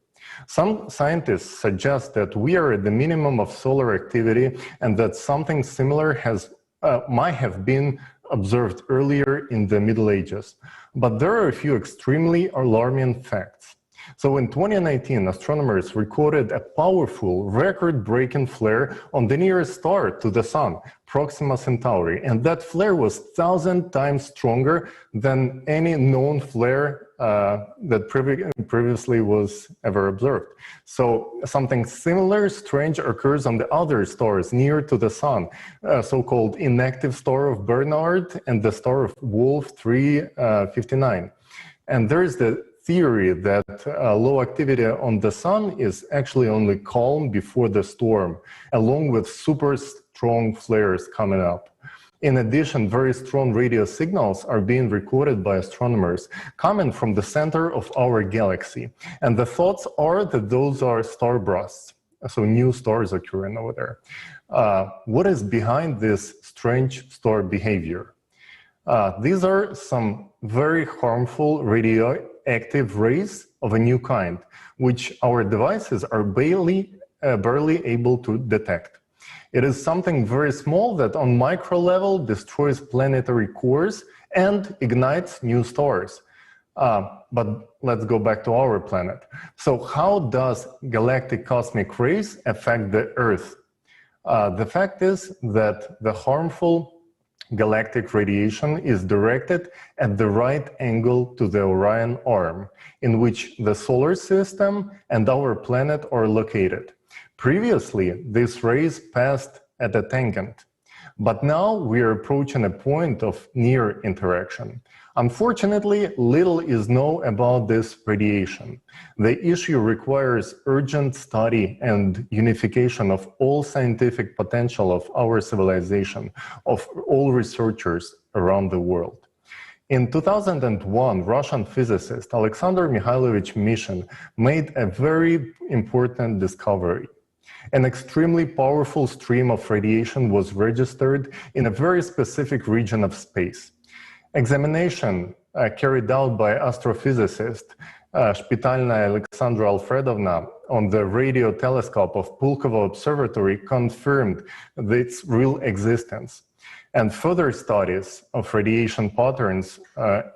Some scientists suggest that we are at the minimum of solar activity and that something similar might have been observed earlier in the Middle Ages. But there are a few extremely alarming facts. So in 2019, astronomers recorded a powerful, record-breaking flare on the nearest star to the Sun, Proxima Centauri, and that flare was 1,000 times stronger than any known flare that previously was ever observed. So something similar, strange, occurs on the other stars near to the Sun, so-called inactive star of Barnard and the star of Wolf 359. And there is the theory that low activity on the Sun is actually only calm before the storm, along with super strong flares coming up. In addition, very strong radio signals are being recorded by astronomers coming from the center of our galaxy. And the thoughts are that those are starbursts, so new stars occurring over there. What is behind this strange star behavior? These are some very harmful radioactive rays of a new kind, which our devices are barely able to detect. It is something very small that on micro level destroys planetary cores and ignites new stars. But let's go back to our planet. So how does galactic cosmic rays affect the Earth? The fact is that the harmful galactic radiation is directed at the right angle to the Orion arm, in which the solar system and our planet are located. Previously, these rays passed at a tangent, but now we are approaching a point of near interaction. Unfortunately, little is known about this radiation. The issue requires urgent study and unification of all scientific potential of our civilization, of all researchers around the world. In 2001, Russian physicist Alexander Mikhailovich Mishin made a very important discovery. An extremely powerful stream of radiation was registered in a very specific region of space. Examination carried out by astrophysicist Shpitalnaya Alexandra Alfredovna on the radio telescope of Pulkovo Observatory confirmed its real existence. And further studies of radiation patterns,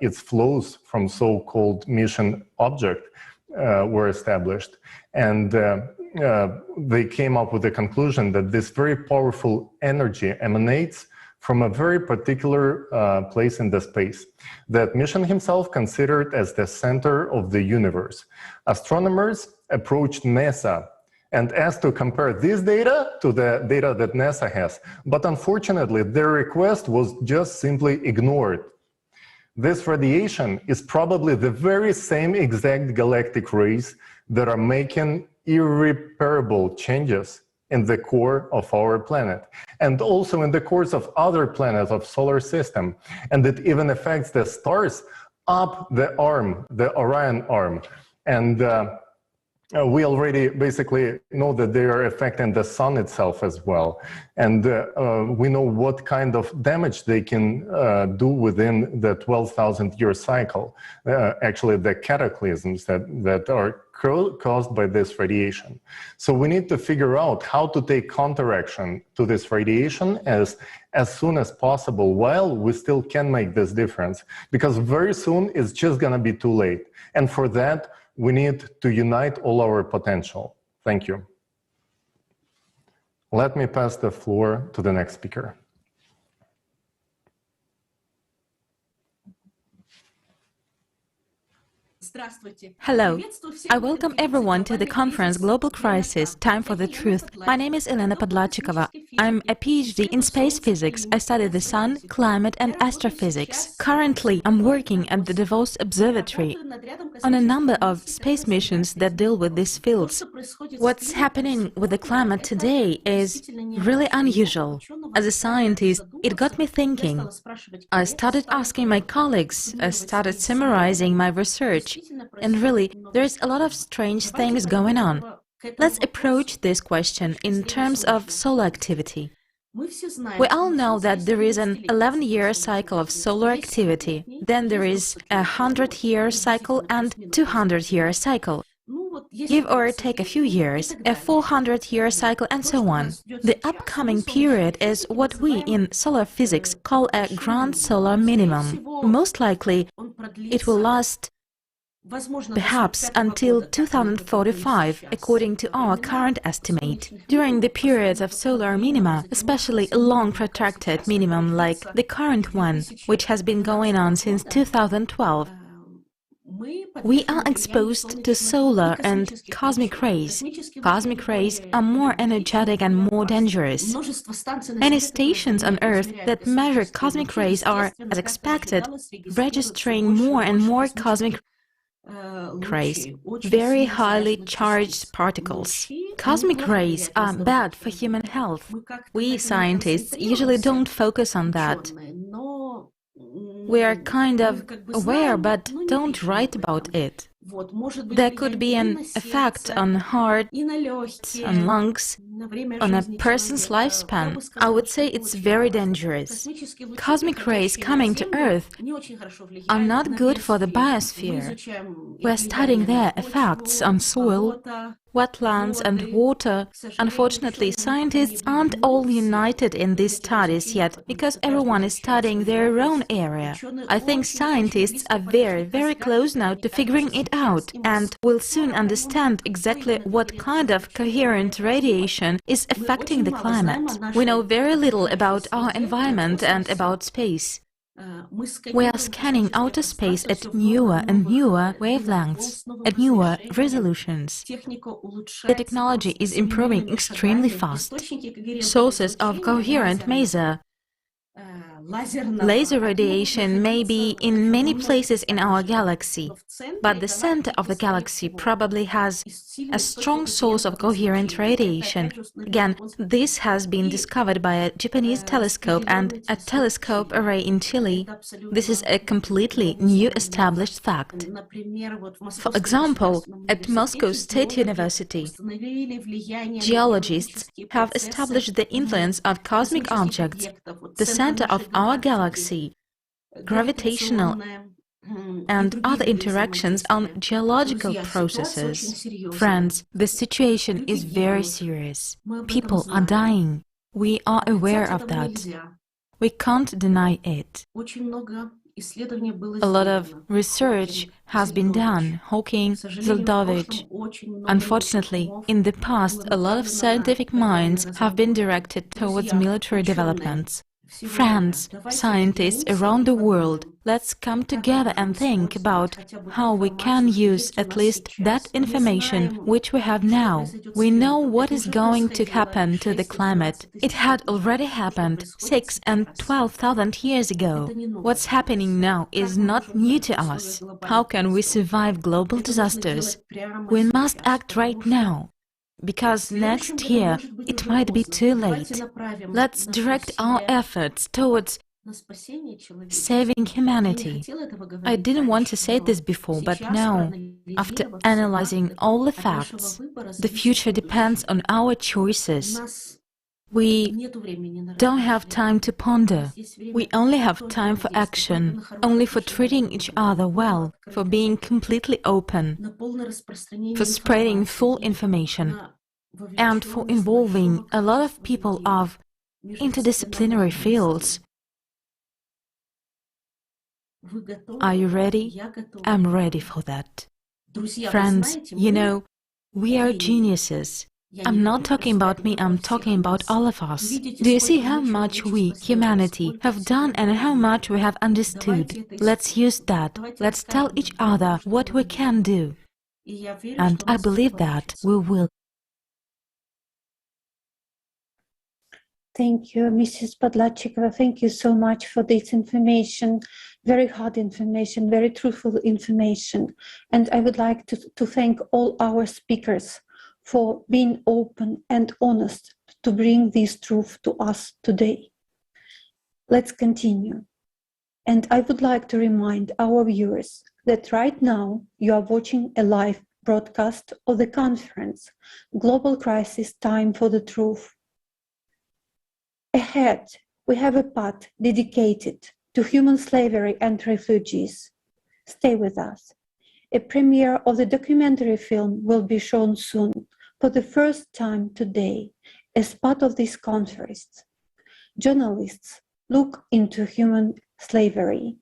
its flows from so-called mission object were established. And they came up with the conclusion that this very powerful energy emanates from a very particular place in the space that Mishin himself considered as the center of the universe. Astronomers approached NASA and asked to compare this data to the data that NASA has. But unfortunately, their request was just simply ignored. This radiation is probably the very same exact galactic rays that are making irreparable changes in the core of our planet, and also in the cores of other planets of solar system, and it even affects the stars up the arm, the Orion arm. And we already basically know that they are affecting the sun itself as well. And we know what kind of damage they can do within the 12,000-year cycle, actually the cataclysms that are caused by this radiation. So we need to figure out how to take counteraction to this radiation as soon as possible while we still can make this difference, because very soon it's just gonna be too late. And for that, we need to unite all our potential. Thank you. Let me pass the floor to the next speaker. Hello. I welcome everyone to the conference Global Crisis, Time for the Truth. My name is Elena Podladchikova. I'm a PhD in space physics. I study the sun, climate and astrophysics. Currently, I'm working at the Davos Observatory on a number of space missions that deal with these fields. What's happening with the climate today is really unusual. As a scientist, it got me thinking. I started asking my colleagues, I started summarizing my research. And really, there's a lot of strange things going on. Let's approach this question in terms of solar activity. We all know that there is an 11-year cycle of solar activity, then there is a 100-year cycle and 200-year cycle. Give or take a few years, a 400-year cycle and so on. The upcoming period is what we in solar physics call a grand solar minimum. Most likely, it will last perhaps until 2045, according to our current estimate. During the periods of solar minima, especially a long protracted minimum like the current one, which has been going on since 2012, we are exposed to solar and cosmic rays. Cosmic rays are more energetic and more dangerous. Many stations on Earth that measure cosmic rays are, as expected, registering more and more cosmic rays, very highly charged particles. Cosmic rays are bad for human health. We scientists usually don't focus on that. We are kind of aware but don't write about it. There could be an effect on heart, on lungs, on a person's lifespan. I would say it's very dangerous. Cosmic rays coming to Earth are not good for the biosphere. We're studying their effects on soil, wetlands and water. Unfortunately, scientists aren't all united in these studies yet because everyone is studying their own area. I think scientists are very, very close now to figuring it out and will soon understand exactly what kind of coherent radiation is affecting the climate. We know very little about our environment and about space. We are scanning outer space at newer and newer wavelengths, at newer resolutions. The technology is improving extremely fast. Sources of coherent maser, laser radiation may be in many places in our galaxy, but the center of the galaxy probably has a strong source of coherent radiation. Again, this has been discovered by a Japanese telescope and a telescope array in Chile. This is a completely new established fact. For example, at Moscow State University, geologists have established the influence of cosmic objects, the center of our galaxy, gravitational and other interactions on geological processes. Friends, the situation is very serious. People are dying. We are aware of that. We can't deny it. A lot of research has been done. Hawking, Zeldovich. Unfortunately, in the past, a lot of scientific minds have been directed towards military developments. Friends, scientists around the world, let's come together and think about how we can use at least that information which we have now. We know what is going to happen to the climate. It had already happened 6,000 and 12,000 years ago. What's happening now is not new to us. How can we survive global disasters? We must act right now, because next year it might be too late. Let's direct our efforts towards saving humanity. I didn't want to say this before, but now, after analyzing all the facts, the future depends on our choices. We don't have time to ponder. We only have time for action, only for treating each other well, for being completely open, for spreading full information, and for involving a lot of people of interdisciplinary fields. Are you ready? I'm ready for that. Friends, you know, we are geniuses. I'm not talking about me, I'm talking about all of us. Do you see how much we, humanity, have done and how much we have understood? Let's use that. Let's tell each other what we can do. And I believe that we will. Thank you, Mrs. Podlachikova. Thank you so much for this information, very hard information, very truthful information. And I would like to thank all our speakers for being open and honest to bring this truth to us today. Let's continue. And I would like to remind our viewers that right now you are watching a live broadcast of the conference, Global Crisis Time for the Truth. Ahead, we have a part dedicated to human slavery and refugees. Stay with us. A premiere of the documentary film will be shown soon for the first time today as part of this conference. Journalists look into human slavery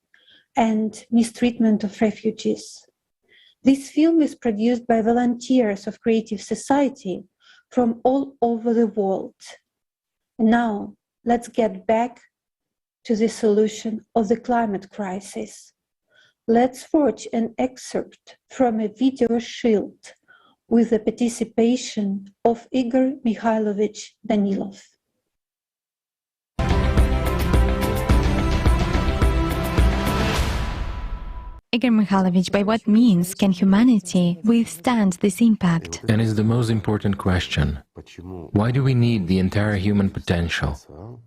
and mistreatment of refugees. This film is produced by volunteers of Creative Society from all over the world. Now, let's get back to the solution of the climate crisis. Let's watch an excerpt from a video shield with the participation of Igor Mikhailovich Danilov. Igor Mikhailovich, by what means can humanity withstand this impact? And it's the most important question. Why do we need the entire human potential?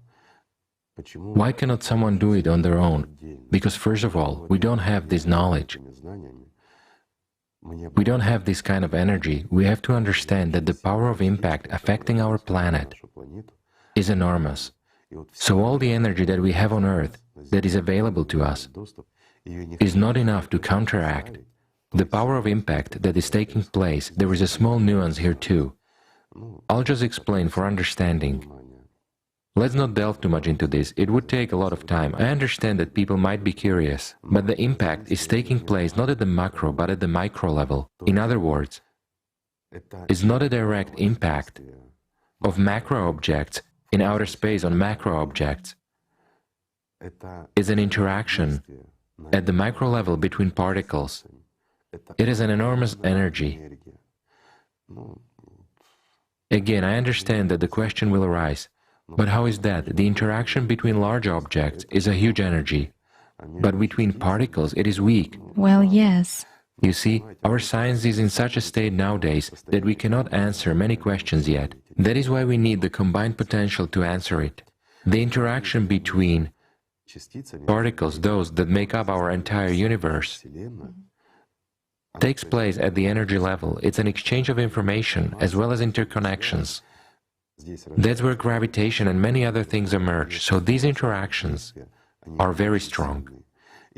Why cannot someone do it on their own? Because first of all, we don't have this knowledge. We don't have this kind of energy. We have to understand that the power of impact affecting our planet is enormous. So all the energy that we have on Earth that is available to us is not enough to counteract the power of impact that is taking place. There is a small nuance here too. I'll just explain for understanding. Let's not delve too much into this, it would take a lot of time. I understand that people might be curious, but the impact is taking place not at the macro, but at the micro level. In other words, it's not a direct impact of macro objects in outer space on macro objects. It's an interaction at the micro level between particles. It is an enormous energy. Again, I understand that the question will arise, but how is that? The interaction between large objects is a huge energy, but between particles it is weak. Well, yes. You see, our science is in such a state nowadays that we cannot answer many questions yet. That is why we need the combined potential to answer it. The interaction between particles, those that make up our entire universe, takes place at the energy level. It's an exchange of information as well as interconnections. That's where gravitation and many other things emerge. So these interactions are very strong.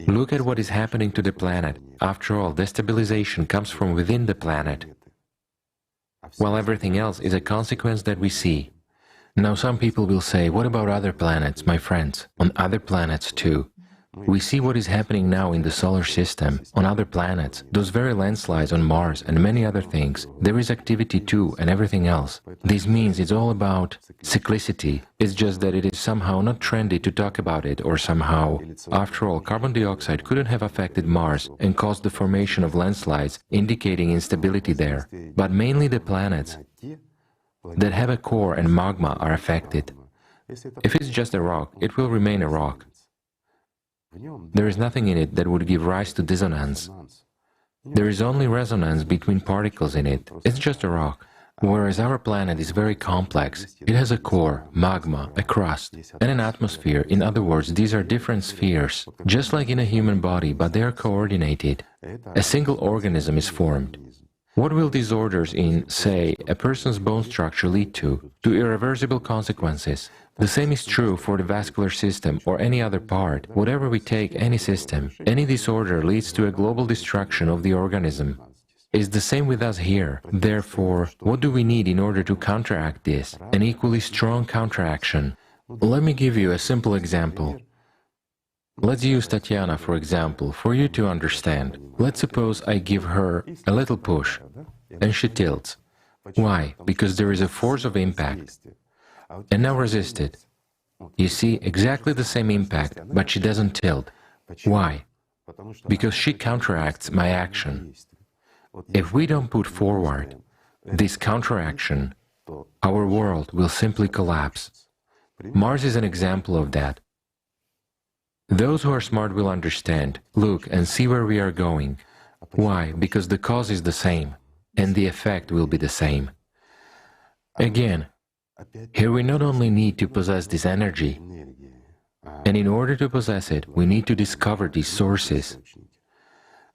Look at what is happening to the planet. After all, destabilization comes from within the planet, while everything else is a consequence that we see. Now some people will say, what about other planets, my friends? On other planets too. We see what is happening now in the solar system, on other planets, those very landslides on Mars and many other things. There is activity too and everything else. This means it's all about cyclicity. It's just that it is somehow not trendy to talk about it, or somehow. After all, carbon dioxide couldn't have affected Mars and caused the formation of landslides, indicating instability there. But mainly the planets that have a core and magma are affected. If it's just a rock, it will remain a rock. There is nothing in it that would give rise to dissonance. There is only resonance between particles in it. It's just a rock. Whereas our planet is very complex. It has a core, magma, a crust, and an atmosphere. In other words, these are different spheres, just like in a human body, but they are coordinated. A single organism is formed. What will disorders in, say, a person's bone structure lead to? To irreversible consequences. The same is true for the vascular system or any other part. Whatever we take, any system, any disorder leads to a global destruction of the organism. It's the same with us here. Therefore, what do we need in order to counteract this? An equally strong counteraction. Let me give you a simple example. Let's use Tatiana, for example, for you to understand. Let's suppose I give her a little push, and she tilts. Why? Because there is a force of impact. And now resist it. You see, exactly the same impact, but she doesn't tilt. Why? Because she counteracts my action. If we don't put forward this counteraction, our world will simply collapse. Mars is an example of that. Those who are smart will understand, look and see where we are going. Why? Because the cause is the same, and the effect will be the same. Again, here we not only need to possess this energy, and in order to possess it, we need to discover these sources.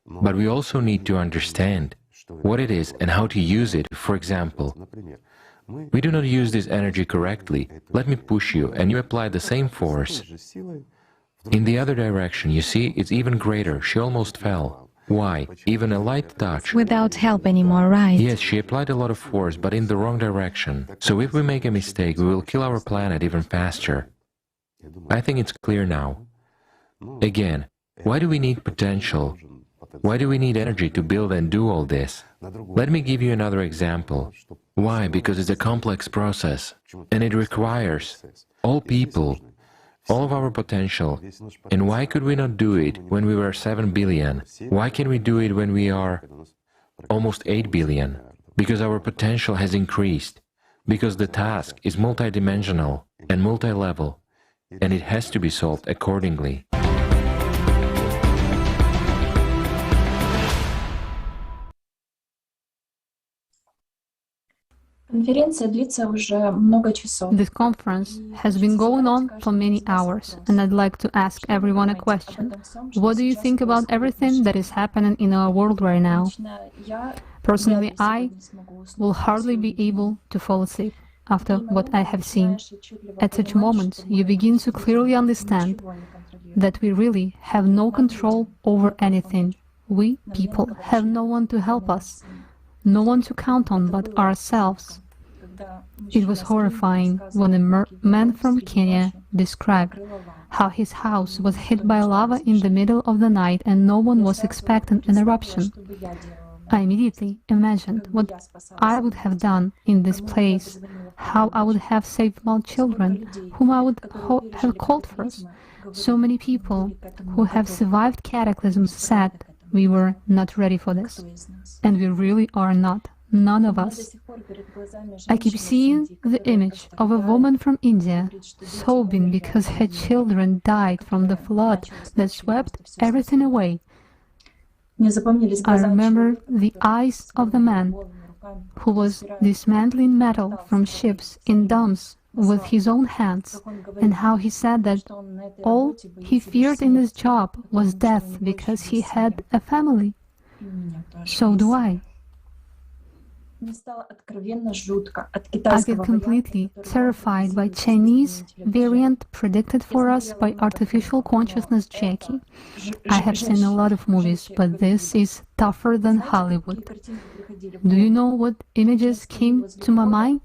But we also need to understand what it is and how to use it. For example, we do not use this energy correctly. Let me push you, and you apply the same force. In the other direction, you see, it's even greater. She almost fell. Why? Even a light touch. Without help anymore, right? Yes, she applied a lot of force, but in the wrong direction. So if we make a mistake, we will kill our planet even faster. I think it's clear now. Again, why do we need potential? Why do we need energy to build and do all this? Let me give you another example. Why? Because it's a complex process, and it requires all people, all of our potential. And why could we not do it when we were 7 billion? Why can we do it when we are almost 8 billion? Because our potential has increased, because the task is multidimensional and multi-level, and it has to be solved accordingly. This conference has been going on for many hours, and I'd like to ask everyone a question. What do you think about everything that is happening in our world right now? Personally, I will hardly be able to fall asleep after what I have seen. At such moments, you begin to clearly understand that we really have no control over anything. We, people, have no one to help us, no one to count on but ourselves. It was horrifying when a man from Kenya described how his house was hit by lava in the middle of the night and no one was expecting an eruption. I immediately imagined what I would have done in this place, how I would have saved my children, whom I would have called first. So many people who have survived cataclysms said we were not ready for this, and we really are not. None of us. I keep seeing the image of a woman from India sobbing because her children died from the flood that swept everything away. I remember the eyes of the man who was dismantling metal from ships in dumps with his own hands, and how he said that all he feared in his job was death because he had a family. So do I. I get completely terrified by Chinese variant predicted for us by artificial consciousness Jackie. I have seen a lot of movies, but this is tougher than Hollywood. Do you know what images came to my mind?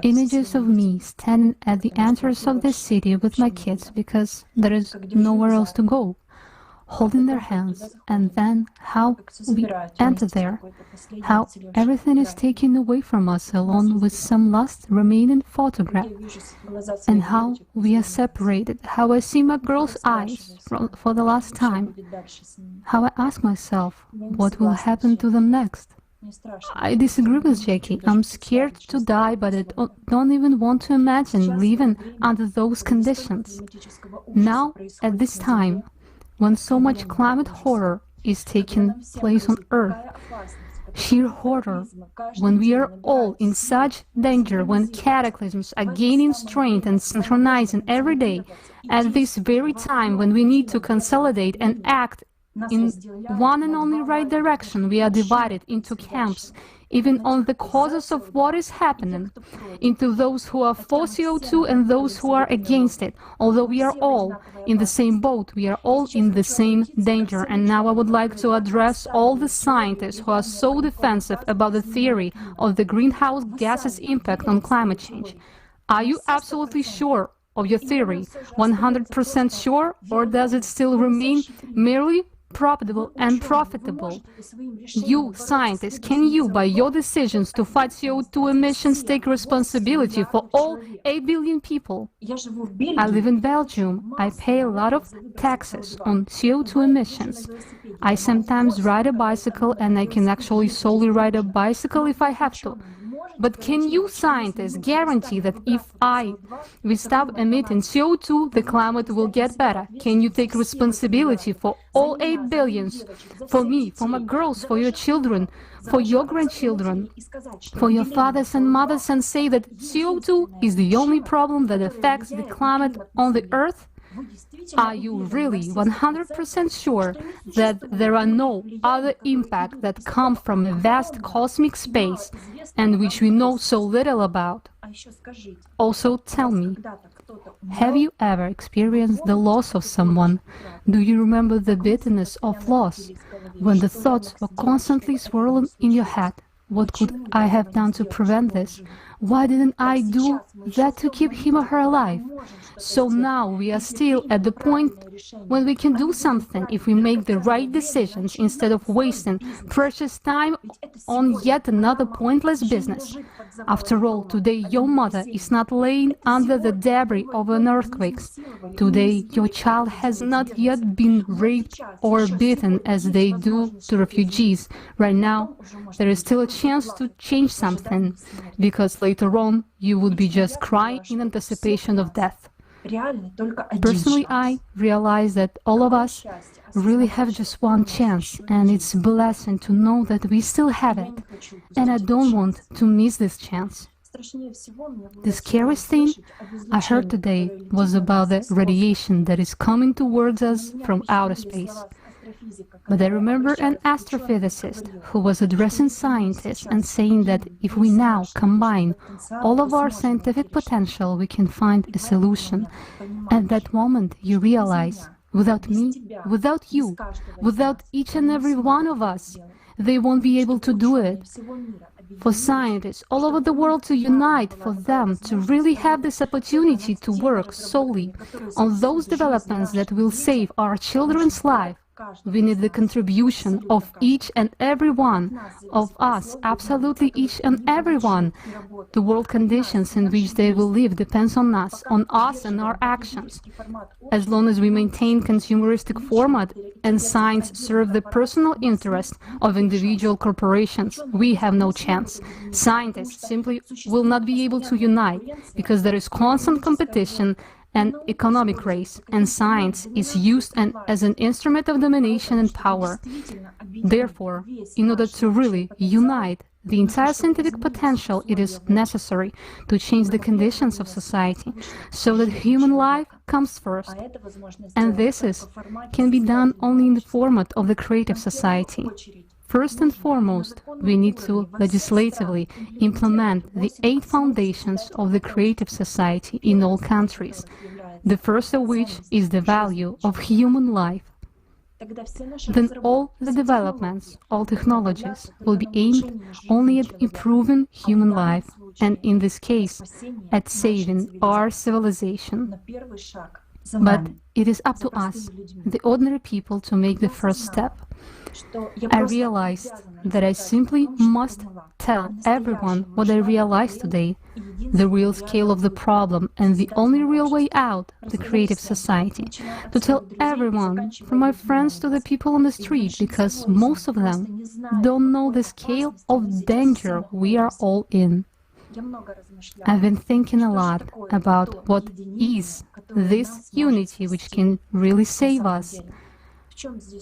Images of me standing at the entrance of the city with my kids because there is nowhere else to go, holding their hands, and then how we enter there, how everything is taken away from us along with some last remaining photograph, and how we are separated, how I see my girl's eyes for the last time, how I ask myself what will happen to them next. I disagree with Jackie. I'm scared to die, but I don't even want to imagine living under those conditions. Now, at this time, when so much climate horror is taking place on Earth, sheer horror, when we are all in such danger, when cataclysms are gaining strength and synchronizing every day, at this very time when we need to consolidate and act in one and only right direction, we are divided into camps, even on the causes of what is happening, into those who are for CO2 and those who are against it. Although we are all in the same boat, we are all in the same danger. And now I would like to address all the scientists who are so defensive about the theory of the greenhouse gases' impact on climate change. Are you absolutely sure of your theory, 100% sure, or does it still remain merely profitable and profitable. You, scientists, can you, by your decisions to fight CO2 emissions, take responsibility for all 8 billion people? I live in Belgium. I pay a lot of taxes on CO2 emissions. I sometimes ride a bicycle, and I can actually solely ride a bicycle if I have to. But can you, scientists, guarantee that if we stop emitting CO2, the climate will get better? Can you take responsibility for all 8 billions? For me, for my girls, for your children, for your grandchildren, for your fathers and mothers, and say that CO2 is the only problem that affects the climate on the Earth? Are you really 100% sure that there are no other impacts that come from a vast cosmic space and which we know so little about? Also, tell me, have you ever experienced the loss of someone? Do you remember the bitterness of loss, when the thoughts were constantly swirling in your head? What could I have done to prevent this? Why didn't I do that to keep him or her alive? So now we are still at the point when we can do something if we make the right decisions instead of wasting precious time on yet another pointless business. After all, today your mother is not laying under the debris of an earthquake. Today your child has not yet been raped or beaten as they do to refugees. Right now, there is still a chance to change something, because later on you would be just crying in anticipation of death. Personally, I realize that all of us really have just one chance, and it's a blessing to know that we still have it, and I don't want to miss this chance. The scariest thing I heard today was about the radiation that is coming towards us from outer space. But I remember an astrophysicist who was addressing scientists and saying that if we now combine all of our scientific potential, we can find a solution. At that moment, you realize, without me, without you, without each and every one of us, they won't be able to do it. For scientists all over the world to unite, for them to really have this opportunity to work solely on those developments that will save our children's life, we need the contribution of each and every one of us, absolutely each and every one. The world conditions in which they will live depends on us and our actions. As long as we maintain consumeristic format and science serve the personal interest of individual corporations, we have no chance. Scientists simply will not be able to unite because there is constant competition and economic race, and science is used as an instrument of domination and power. Therefore, in order to really unite the entire scientific potential, it is necessary to change the conditions of society so that human life comes first. And this can be done only in the format of the creative society. First and foremost, we need to legislatively implement the 8 foundations of the creative society in all countries, the first of which is the value of human life. Then all the developments, all technologies will be aimed only at improving human life, and in this case, at saving our civilization. But it is up to us, the ordinary people, to make the first step. I realized that I simply must tell everyone what I realized today, the real scale of the problem and the only real way out, the creative society. To tell everyone, from my friends to the people on the street, because most of them don't know the scale of danger we are all in. I've been thinking a lot about what is this unity which can really save us.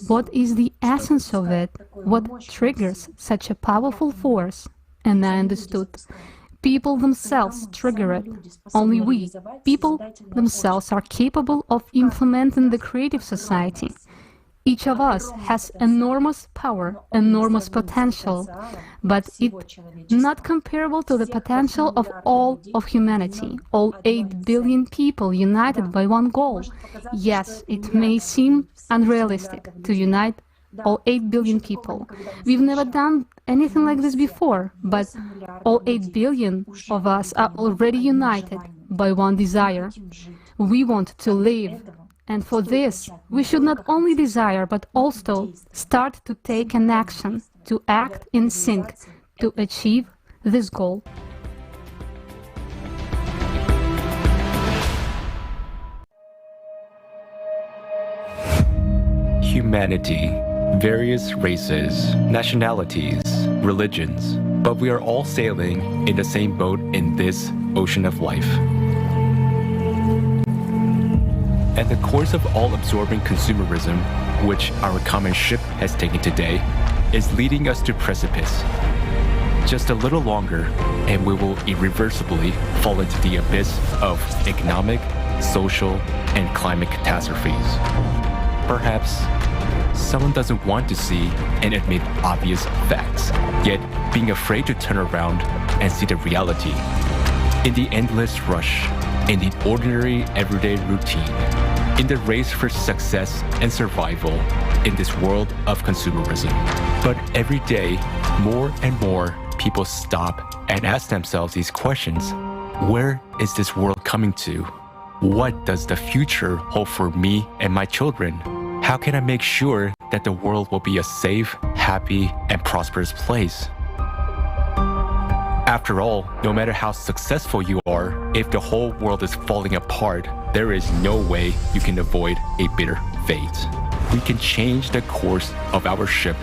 What is the essence of it? What triggers such a powerful force? And I understood. People themselves trigger it. Only we, people themselves, are capable of implementing the creative society. Each of us has enormous power, enormous potential, but it's not comparable to the potential of all of humanity, all 8 billion people united by one goal. Yes, it may seem unrealistic to unite all 8 billion people. We've never done anything like this before, but all 8 billion of us are already united by one desire. We want to live And for this, we should not only desire, but also start to take an action, to act in sync, to achieve this goal. Humanity, various races, nationalities, religions, but we are all sailing in the same boat in this ocean of life. And the course of all-absorbing consumerism, which our common ship has taken today, is leading us to precipice. Just a little longer, and we will irreversibly fall into the abyss of economic, social, and climate catastrophes. Perhaps someone doesn't want to see and admit obvious facts, yet being afraid to turn around and see the reality. In the endless rush, in the ordinary everyday routine, in the race for success and survival in this world of consumerism. But every day, more and more people stop and ask themselves these questions. Where is this world coming to? What does the future hold for me and my children? How can I make sure that the world will be a safe, happy, and prosperous place? After all, no matter how successful you are, if the whole world is falling apart, there is no way you can avoid a bitter fate. We can change the course of our ship,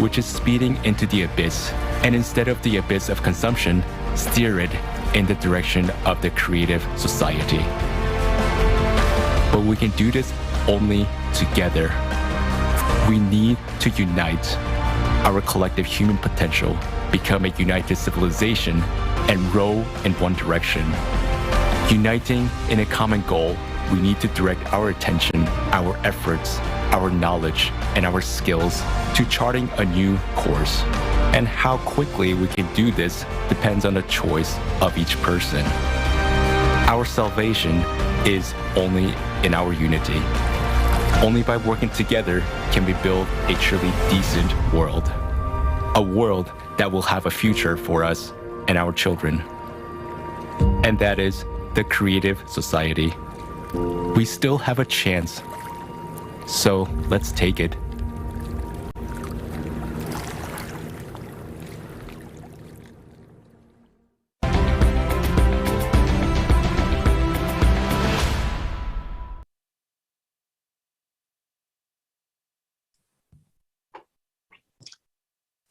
which is speeding into the abyss, and instead of the abyss of consumption, steer it in the direction of the creative society. But we can do this only together. We need to unite our collective human potential, become a united civilization, and row in one direction. Uniting in a common goal, we need to direct our attention, our efforts, our knowledge, and our skills to charting a new course. And how quickly we can do this depends on the choice of each person. Our salvation is only in our unity. Only by working together can we build a truly decent world. A world that will have a future for us and our children. And that is the creative society. We still have a chance, so let's take it.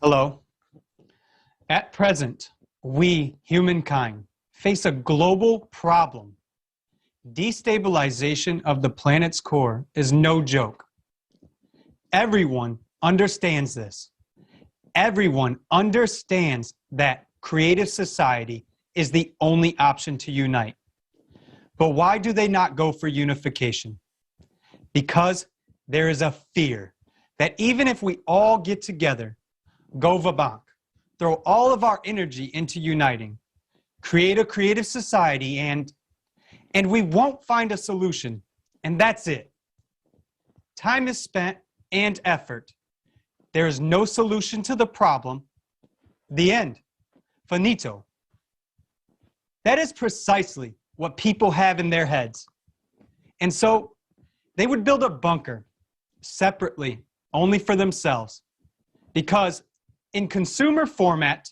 Hello. At present, we, humankind, face a global problem. Destabilization of the planet's core is no joke. Everyone understands this. Everyone understands that creative society is the only option to unite. But why do they not go for unification? Because there is a fear that even if we all get together, go va-bank, throw all of our energy into uniting, create a creative society, and we won't find a solution, and that's it. Time is spent and effort. There is no solution to the problem. The end. Finito. That is precisely what people have in their heads. And so they would build a bunker separately, only for themselves, because in consumer format,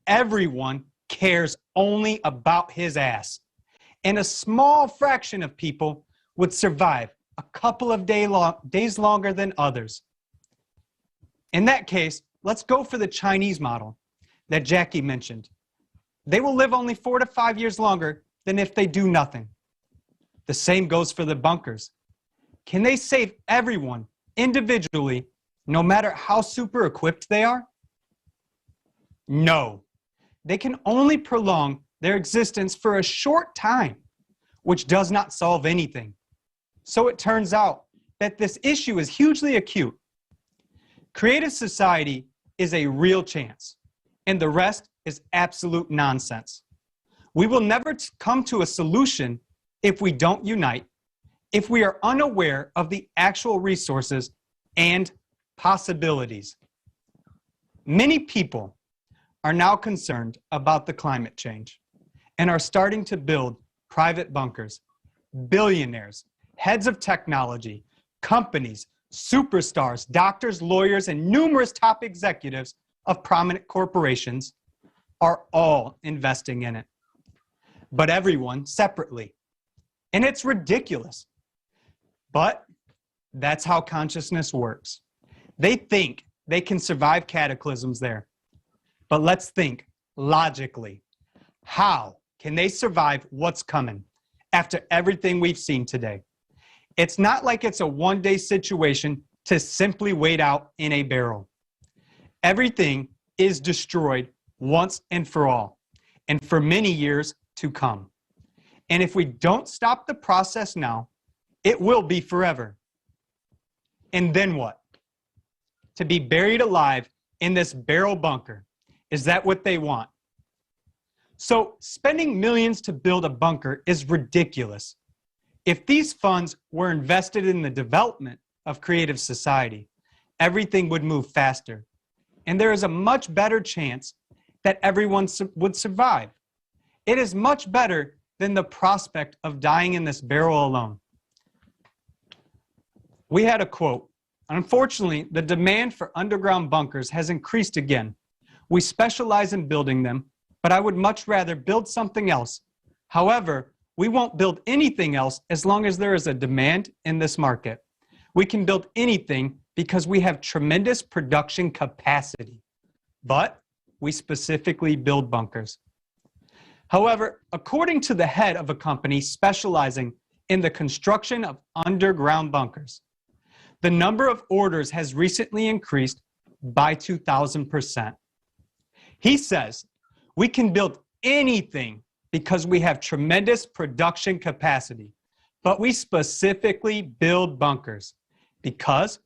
everyone cares only about his ass. And a small fraction of people would survive a couple of days longer than others. In that case, let's go for the Chinese model that Jackie mentioned. They will live only 4 to 5 years longer than if they do nothing. The same goes for the bunkers. Can they save everyone individually, no matter how super equipped they are? No. They can only prolong their existence for a short time, which does not solve anything. So it turns out that this issue is hugely acute. Creative society is a real chance, and the rest is absolute nonsense. We will never come to a solution if we don't unite, if we are unaware of the actual resources and possibilities. Many people are now concerned about the climate change and are starting to build private bunkers. Billionaires heads of technology, companies, superstars, doctors, lawyers, and numerous top executives of prominent corporations are all investing in it. But everyone separately. And it's ridiculous. But that's how consciousness works. They think they can survive cataclysms there. But let's think logically. How can they survive what's coming after everything we've seen today? It's not like it's a one-day situation to simply wait out in a barrel. Everything is destroyed once and for all, and for many years to come. And if we don't stop the process now, it will be forever. And then what? To be buried alive in this barrel bunker. Is that what they want? So spending millions to build a bunker is ridiculous. If these funds were invested in the development of creative society, everything would move faster. And there is a much better chance that everyone would survive. It is much better than the prospect of dying in this barrel alone. We had a quote. Unfortunately, the demand for underground bunkers has increased again. We specialize in building them, but I would much rather build something else. However, we won't build anything else as long as there is a demand in this market. We can build anything because we have tremendous production capacity, but we specifically build bunkers. However, according to the head of a company specializing in the construction of underground bunkers, the number of orders has recently increased by 2,000%. He says, we can build anything because we have tremendous production capacity, but we specifically build bunkers because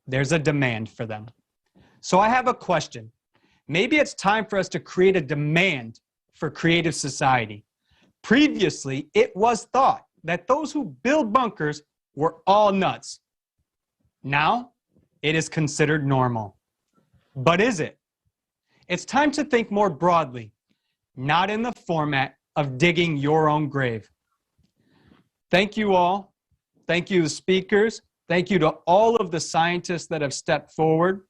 there's a demand for them. So I have a question. Maybe it's time for us to create a demand for creative society. Previously, it was thought that those who build bunkers were all nuts. Now, it is considered normal. But is it? It's time to think more broadly, not in the format of digging your own grave. Thank you all. Thank you, the speakers. Thank you to all of the scientists that have stepped forward.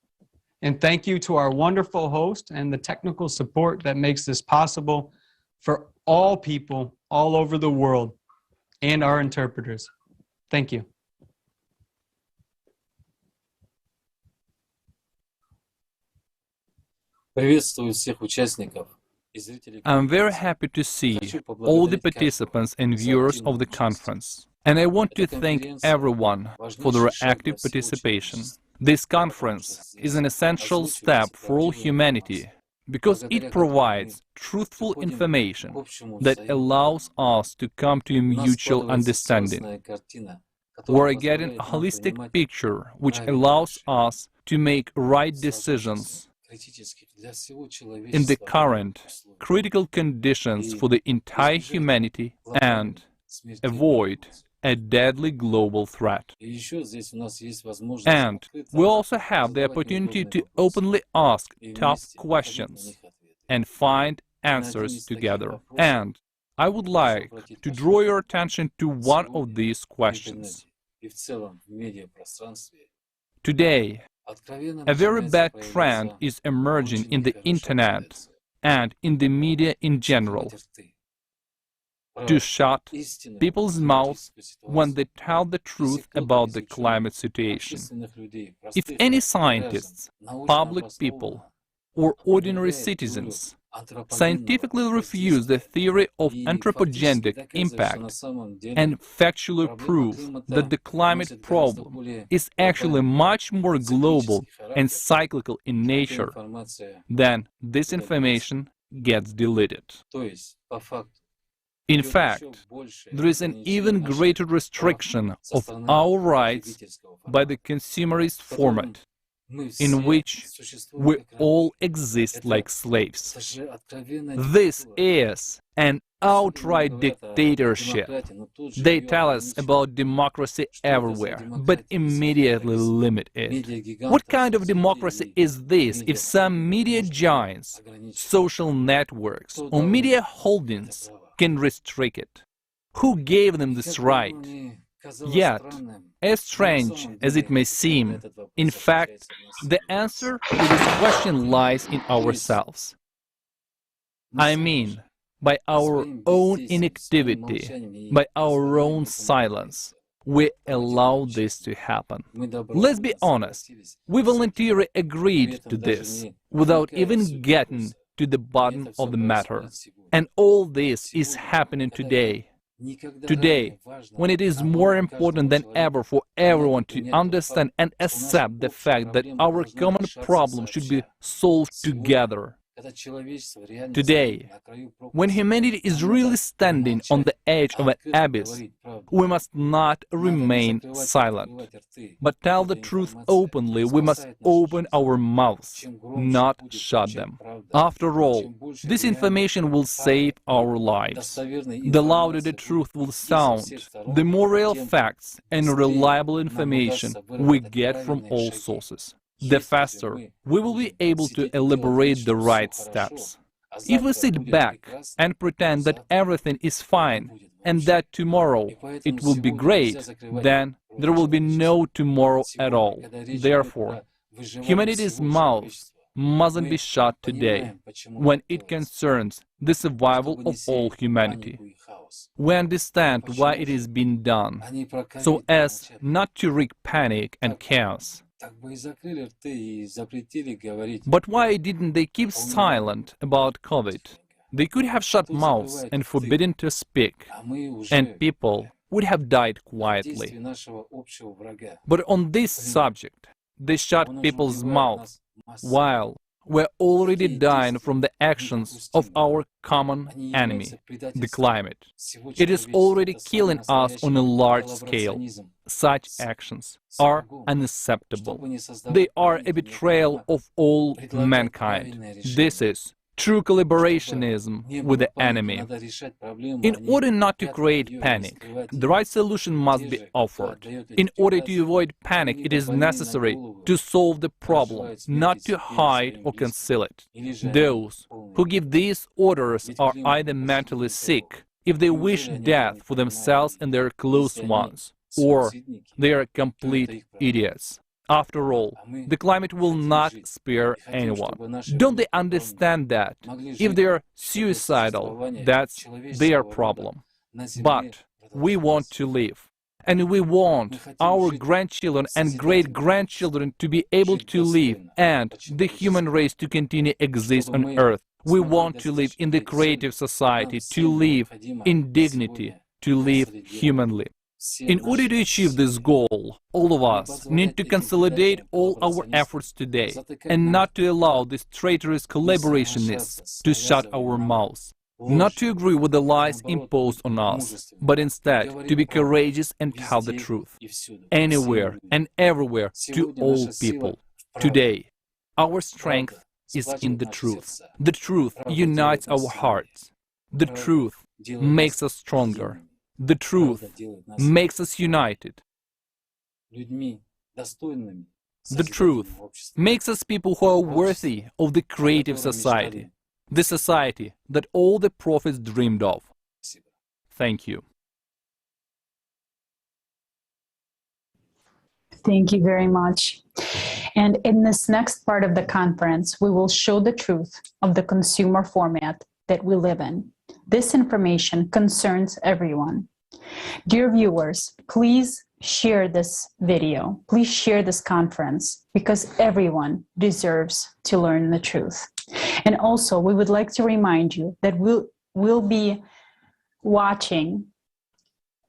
And thank you to our wonderful host and the technical support that makes this possible for all people all over the world and our interpreters. Thank you. I'm very happy to see all the participants and viewers of the conference. And I want to thank everyone for their active participation. This conference is an essential step for all humanity because it provides truthful information that allows us to come to a mutual understanding. We're getting a holistic picture which allows us to make right decisions in the current critical conditions for the entire humanity and avoid a deadly global threat. And we also have the opportunity to openly ask tough questions and find answers together. And I would like to draw your attention to one of these questions. Today, a very bad trend is emerging in the internet and in the media in general, to shut people's mouths when they tell the truth about the climate situation. If any scientists, public people, or ordinary citizens scientifically refuse the theory of anthropogenic impact and factually prove that the climate problem is actually much more global and cyclical in nature, then this information gets deleted. In fact, there is an even greater restriction of our rights by the consumerist format, in which we all exist like slaves. This is an outright dictatorship. They tell us about democracy everywhere, but immediately limit it. What kind of democracy is this if some media giants, social networks, or media holdings can restrict it? Who gave them this right? Yet, as strange as it may seem, in fact, the answer to this question lies in ourselves. I mean, by our own inactivity, by our own silence, we allow this to happen. Let's be honest, we voluntarily agreed to this without even getting to the bottom of the matter. And all this is happening today. Today, when it is more important than ever for everyone to understand and accept the fact that our common problem should be solved together. Today, when humanity is really standing on the edge of an abyss, we must not remain silent, but tell the truth openly. We must open our mouths, not shut them. After all, this information will save our lives. The louder the truth will sound, the more real facts and reliable information we get from all sources, the faster we will be able to elaborate the right steps. If we sit back and pretend that everything is fine and that tomorrow it will be great, then there will be no tomorrow at all. Therefore, humanity's mouth mustn't be shut today when it concerns the survival of all humanity. We understand why it is being done, so as not to wreak panic and chaos. But why didn't they keep silent about COVID? They could have shut mouths and forbidden to speak, and people would have died quietly. But on this subject, they shut people's mouths while we're already dying from the actions of our common enemy, the climate. It is already killing us on a large scale. Such actions are unacceptable. They are a betrayal of all mankind. This is true collaborationism with the enemy. In order not to create panic, the right solution must be offered. In order to avoid panic, it is necessary to solve the problem, not to hide or conceal it. Those who give these orders are either mentally sick, if they wish death for themselves and their close ones, or they are complete idiots. After all, the climate will not spare anyone. Don't they understand that? If they are suicidal, that's their problem. But we want to live. And we want our grandchildren and great-grandchildren to be able to live and the human race to continue to exist on Earth. We want to live in the creative society, to live in dignity, to live humanly. In order to achieve this goal, all of us need to consolidate all our efforts today and not to allow these traitorous collaborationists to shut our mouths, not to agree with the lies imposed on us, but instead to be courageous and tell the truth, anywhere and everywhere to all people. Today, our strength is in the truth. The truth unites our hearts. The truth makes us stronger. The truth makes us united. The truth makes us people who are worthy of the creative society, the society that all the prophets dreamed of. Thank you. Thank you very much. And in this next part of the conference, we will show the truth of the consumer format that we live in. This information concerns everyone. Dear viewers, please share this video. Please share this conference because everyone deserves to learn the truth. And also, we would like to remind you that we'll be watching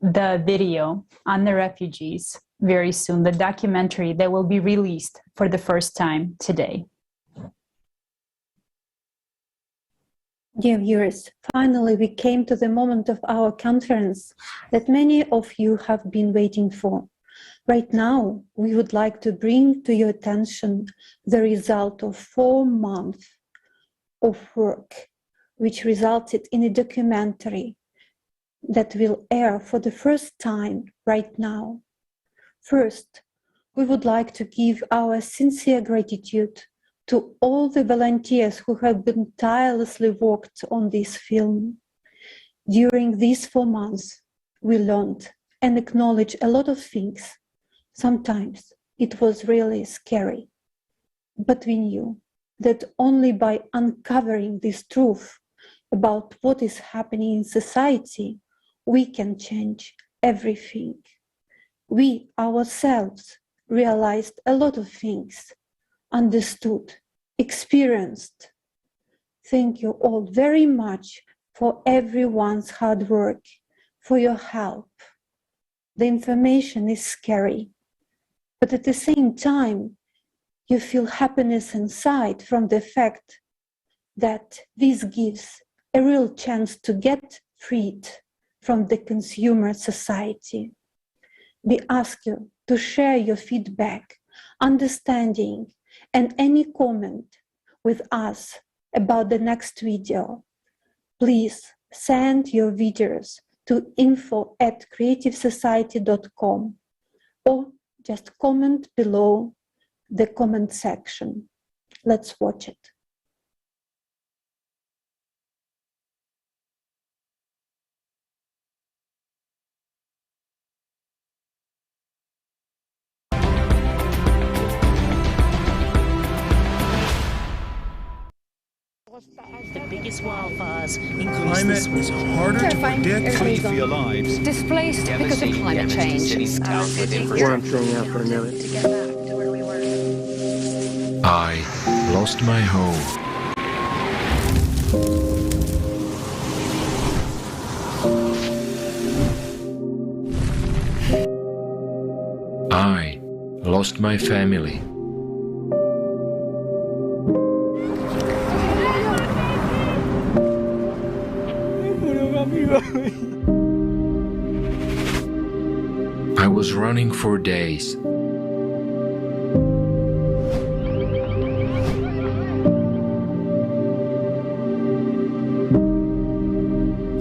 the video on the refugees very soon, the documentary that will be released for the first time today. Dear viewers, finally we came to the moment of our conference that many of you have been waiting for. Right now, we would like to bring to your attention the result of 4 months of work, which resulted in a documentary that will air for the first time right now. First, we would like to give our sincere gratitude to all the volunteers who have been tirelessly worked on this film. During these 4 months, we learned and acknowledge a lot of things. Sometimes it was really scary. But we knew that only by uncovering this truth about what is happening in society, we can change everything. We ourselves realized a lot of things, understood, experienced. Thank you all very much for everyone's hard work, for your help. The information is scary, but at the same time, you feel happiness inside from the fact that this gives a real chance to get freed from the consumer society. We ask you to share your feedback, understanding, and any comment with us about the next video. Please send your videos to info@creativesociety.com or just comment below the comment section. Let's watch it. The biggest wildfires Climate is harder to predict. How you feel alive. Displaced because of climate change. Or I'm throwing out for a minute. I lost my home. I lost my family. I was running for days.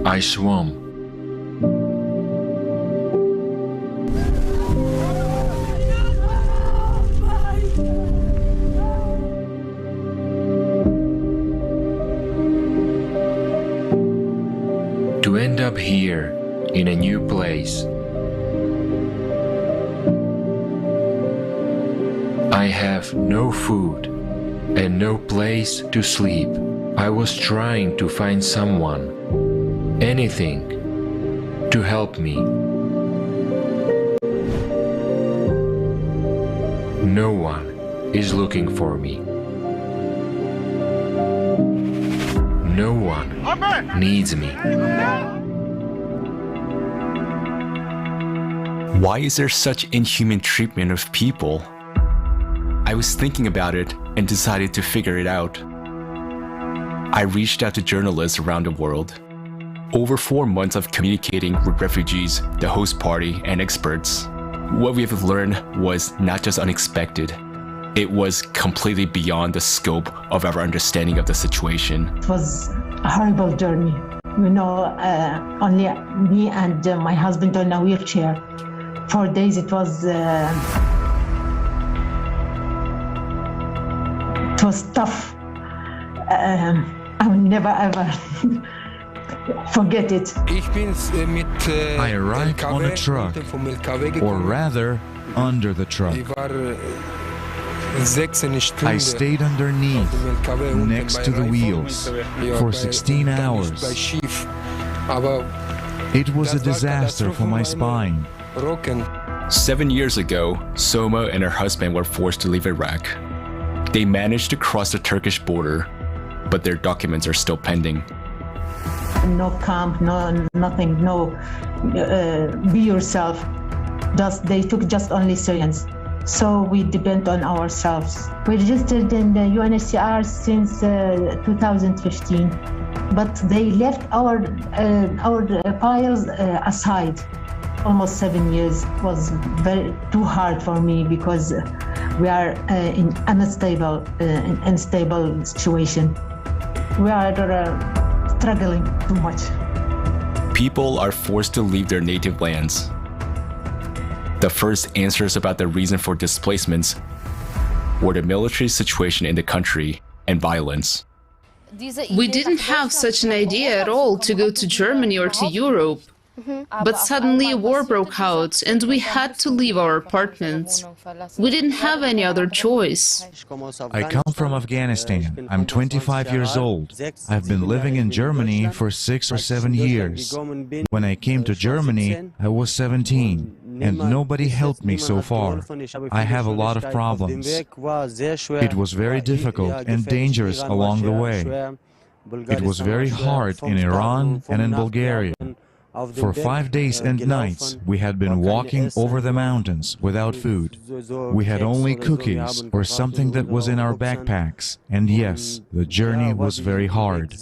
I swam. To end up here in a new place. I have no food and no place to sleep. I was trying to find someone, anything, to help me. No one is looking for me. No one needs me. Why is there such inhuman treatment of people? I was thinking about it and decided to figure it out. I reached out to journalists around the world. Over 4 months of communicating with refugees, the host party, and experts. What we have learned was not just unexpected, it was completely beyond the scope of our understanding of the situation. It was a horrible journey. You know, only me and my husband on a wheelchair. 4 days it was tough. I will never ever forget it. I arrived on a truck, or rather, under the truck. I stayed underneath, next to the wheels, for 16 hours. It was a disaster for my spine. 7 years ago, Soma and her husband were forced to leave Iraq. They managed to cross the Turkish border, but their documents are still pending. No camp, no nothing, no be yourself. They took just only Syrians. So we depend on ourselves. We registered in the UNHCR since 2015, but they left our files aside. Almost 7 years was too hard for me because we are in unstable situation. We are struggling too much. People are forced to leave their native lands. The first answers about the reason for displacements were the military situation in the country and violence. We didn't have such an idea at all to go to Germany or to Europe. But suddenly war broke out and we had to leave our apartments. We didn't have any other choice. I come from Afghanistan. I'm 25 years old. I've been living in Germany for 6 or 7 years. When I came to Germany, I was 17, and nobody helped me so far. I have a lot of problems. It was very difficult and dangerous along the way. It was very hard in Iran and in Bulgaria. For 5 days and nights, we had been walking over the mountains without food. We had only cookies or something that was in our backpacks. And yes, the journey was very hard.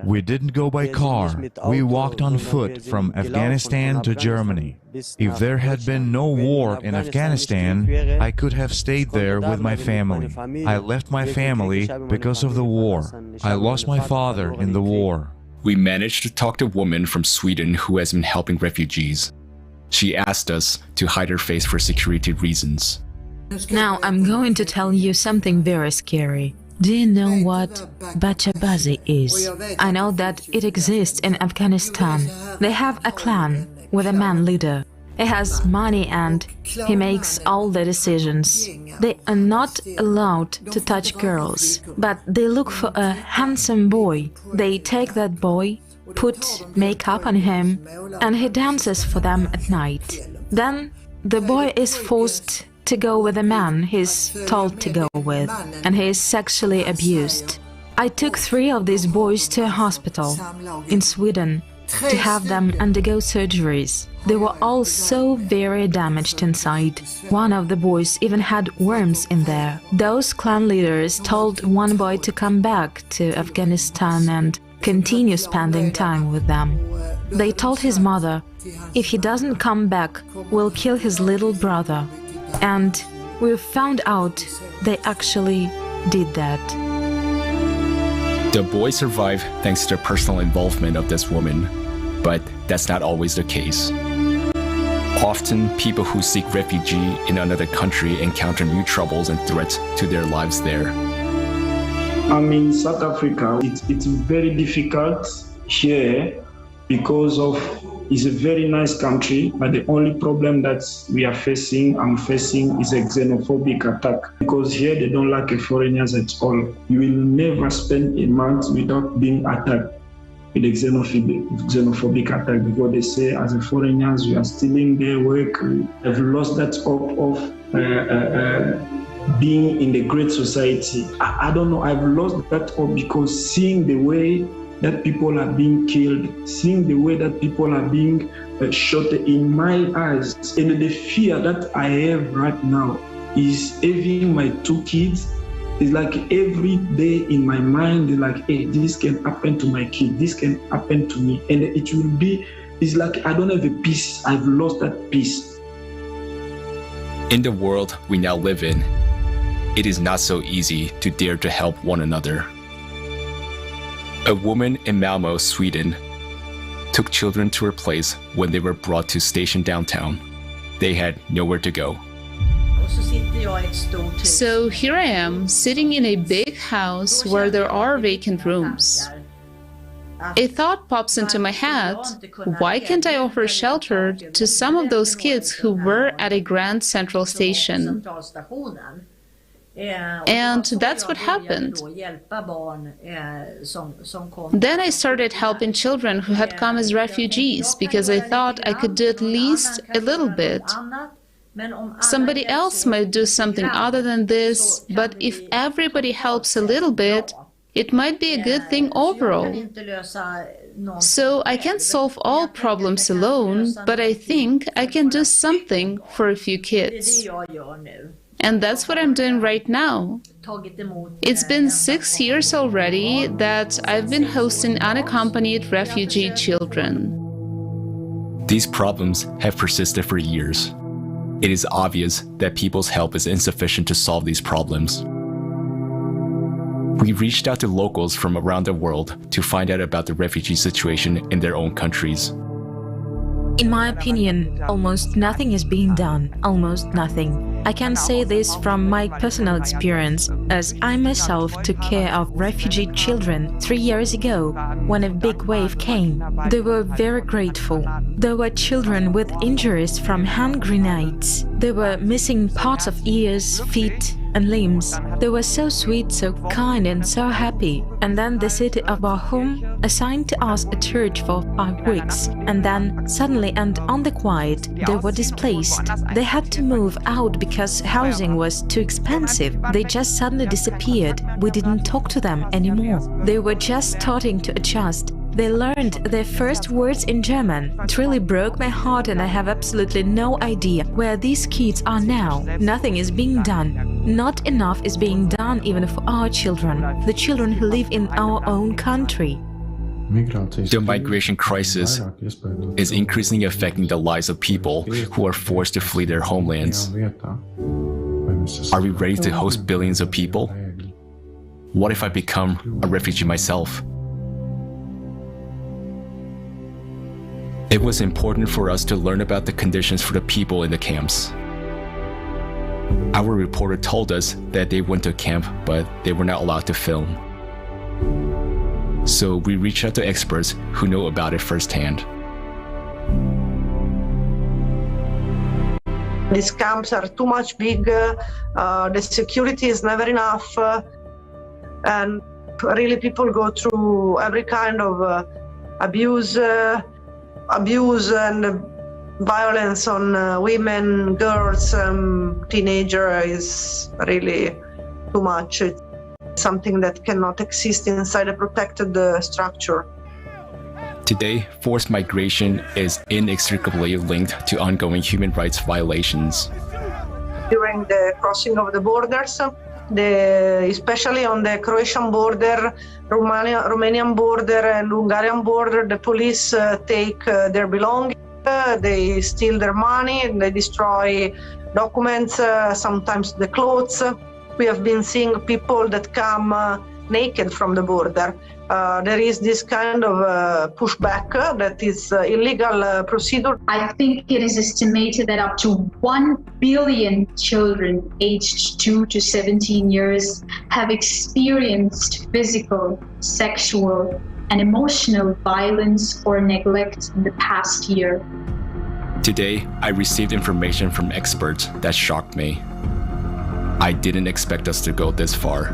We didn't go by car. We walked on foot from Afghanistan to Germany. If there had been no war in Afghanistan, I could have stayed there with my family. I left my family because of the war. I lost my father in the war. We managed to talk to a woman from Sweden who has been helping refugees. She asked us to hide her face for security reasons. Now I'm going to tell you something very scary. Do you know what Bachabazi is? I know that it exists in Afghanistan. They have a clan with a man leader. He has money and he makes all the decisions. They are not allowed to touch girls, but they look for a handsome boy. They take that boy, put makeup on him, and he dances for them at night. Then the boy is forced to go with a man he's told to go with, and he is sexually abused. I took 3 of these boys to a hospital in Sweden to have them undergo surgeries. They were all so very damaged inside. One of the boys even had worms in there. Those clan leaders told one boy to come back to Afghanistan and continue spending time with them. They told his mother, if he doesn't come back, we'll kill his little brother. And we found out they actually did that. The boy survived thanks to the personal involvement of this woman, but that's not always the case. Often, people who seek refuge in another country encounter new troubles and threats to their lives there. I'm in South Africa. It's very difficult here because it's a very nice country, but the only problem that I'm facing is a xenophobic attack. Because here they don't like foreigners at all. You will never spend a month without being attacked with a xenophobic attack, because they say as a foreigners you are stealing their work. I've lost that hope of being in the great society. I don't know, I've lost that hope because seeing the way that people are being killed, seeing the way that people are being shot in my eyes, and the fear that I have right now is having my 2 kids. It's like every day in my mind, it's like, hey, this can happen to my kid, this can happen to me. And it will be, it's like I don't have a peace. I've lost that peace. In the world we now live in, it is not so easy to dare to help one another. A woman in Malmö, Sweden, took children to her place when they were brought to station downtown. They had nowhere to go. So here I am, sitting in a big house where there are vacant rooms. A thought pops into my head, why can't I offer shelter to some of those kids who were at a Grand Central Station? And that's what happened. Then I started helping children who had come as refugees because I thought I could do at least a little bit. Somebody else might do something other than this, but if everybody helps a little bit, it might be a good thing overall. So I can't solve all problems alone, but I think I can do something for a few kids. And that's what I'm doing right now. It's been 6 years already that I've been hosting unaccompanied refugee children. These problems have persisted for years. It is obvious that people's help is insufficient to solve these problems. We reached out to locals from around the world to find out about the refugee situation in their own countries. In my opinion, almost nothing is being done, almost nothing. I can say this from my personal experience, as I myself took care of refugee children 3 years ago when a big wave came. They were very grateful. There were children with injuries from hand grenades. They were missing parts of ears, feet, and limbs. They were so sweet, so kind, and so happy. And then the city of our home assigned to us a church for 5 weeks. And then, suddenly and on the quiet, they were displaced. They had to move out because housing was too expensive. They just suddenly disappeared. We didn't talk to them anymore. They were just starting to adjust. They learned their first words in German. It really broke my heart, and I have absolutely no idea where these kids are now. Nothing is being done. Not enough is being done even for our children, the children who live in our own country. The migration crisis is increasingly affecting the lives of people who are forced to flee their homelands. Are we ready to host billions of people? What if I become a refugee myself? It was important for us to learn about the conditions for the people in the camps. Our reporter told us that they went to a camp, but they were not allowed to film. So we reached out to experts who know about it firsthand. These camps are too much big, the security is never enough, and really people go through every kind of abuse and violence on women, girls, teenagers is really too much. It's something that cannot exist inside a protected structure. Today, forced migration is inextricably linked to ongoing human rights violations. During the crossing of the borders, especially on the Croatian border, Romanian border and Hungarian border, the police take their belongings, they steal their money, and they destroy documents, sometimes the clothes. We have been seeing people that come naked from the border. There is this kind of pushback that is illegal procedure. I think it is estimated that up to 1 billion children aged 2 to 17 years have experienced physical, sexual, and emotional violence or neglect in the past year. Today, I received information from experts that shocked me. I didn't expect us to go this far.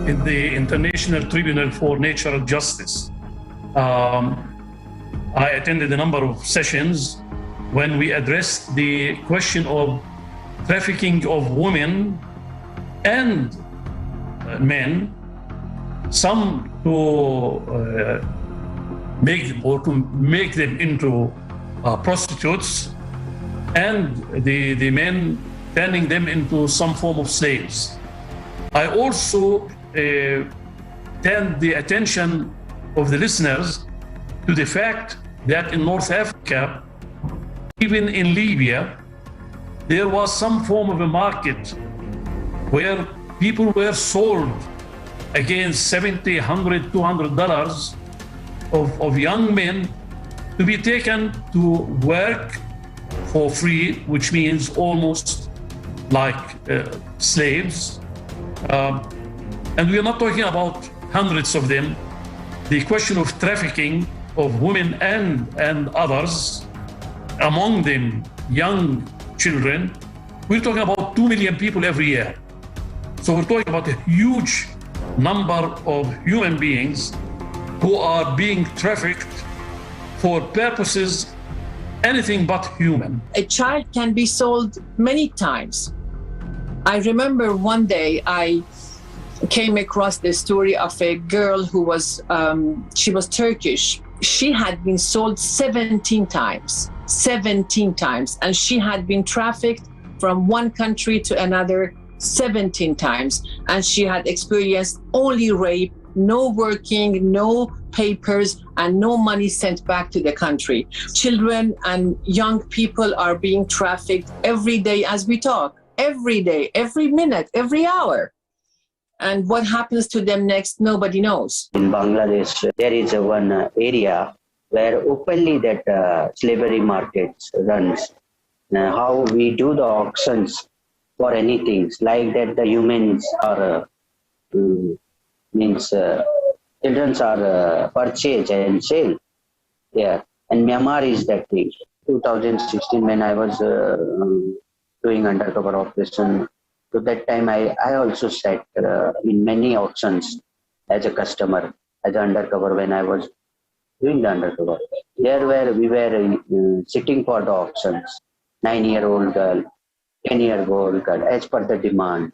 In the International Tribunal for Natural Justice, I attended a number of sessions when we addressed the question of trafficking of women and men, some to make them into prostitutes, and the men turning them into some form of slaves. I also turn the attention of the listeners to the fact that in North Africa, even in Libya, there was some form of a market where people were sold against $70, $100, $200 of young men to be taken to work for free, which means almost like slaves. And we are not talking about hundreds of them. The question of trafficking of women and others, among them young children, we're talking about 2 million people every year. So we're talking about a huge number of human beings who are being trafficked for purposes anything but human. A child can be sold many times. I remember one day I came across the story of a girl who was, she was Turkish. She had been sold 17 times, and she had been trafficked from one country to another 17 times. And she had experienced only rape, no working, no papers, and no money sent back to the country. Children and young people are being trafficked every day as we talk, every day, every minute, every hour. And what happens to them next, nobody knows. In Bangladesh, there is one area where openly that slavery market runs. How we do the auctions for anything. Like that the humans are, children are purchased and sale. Yeah, and Myanmar is that thing. 2016 when I was doing undercover operation, so that time I also sat in many auctions as a customer, as an undercover when I was doing the undercover. There where we were sitting for the auctions, 9-year-old girl, 10-year-old girl, as per the demands.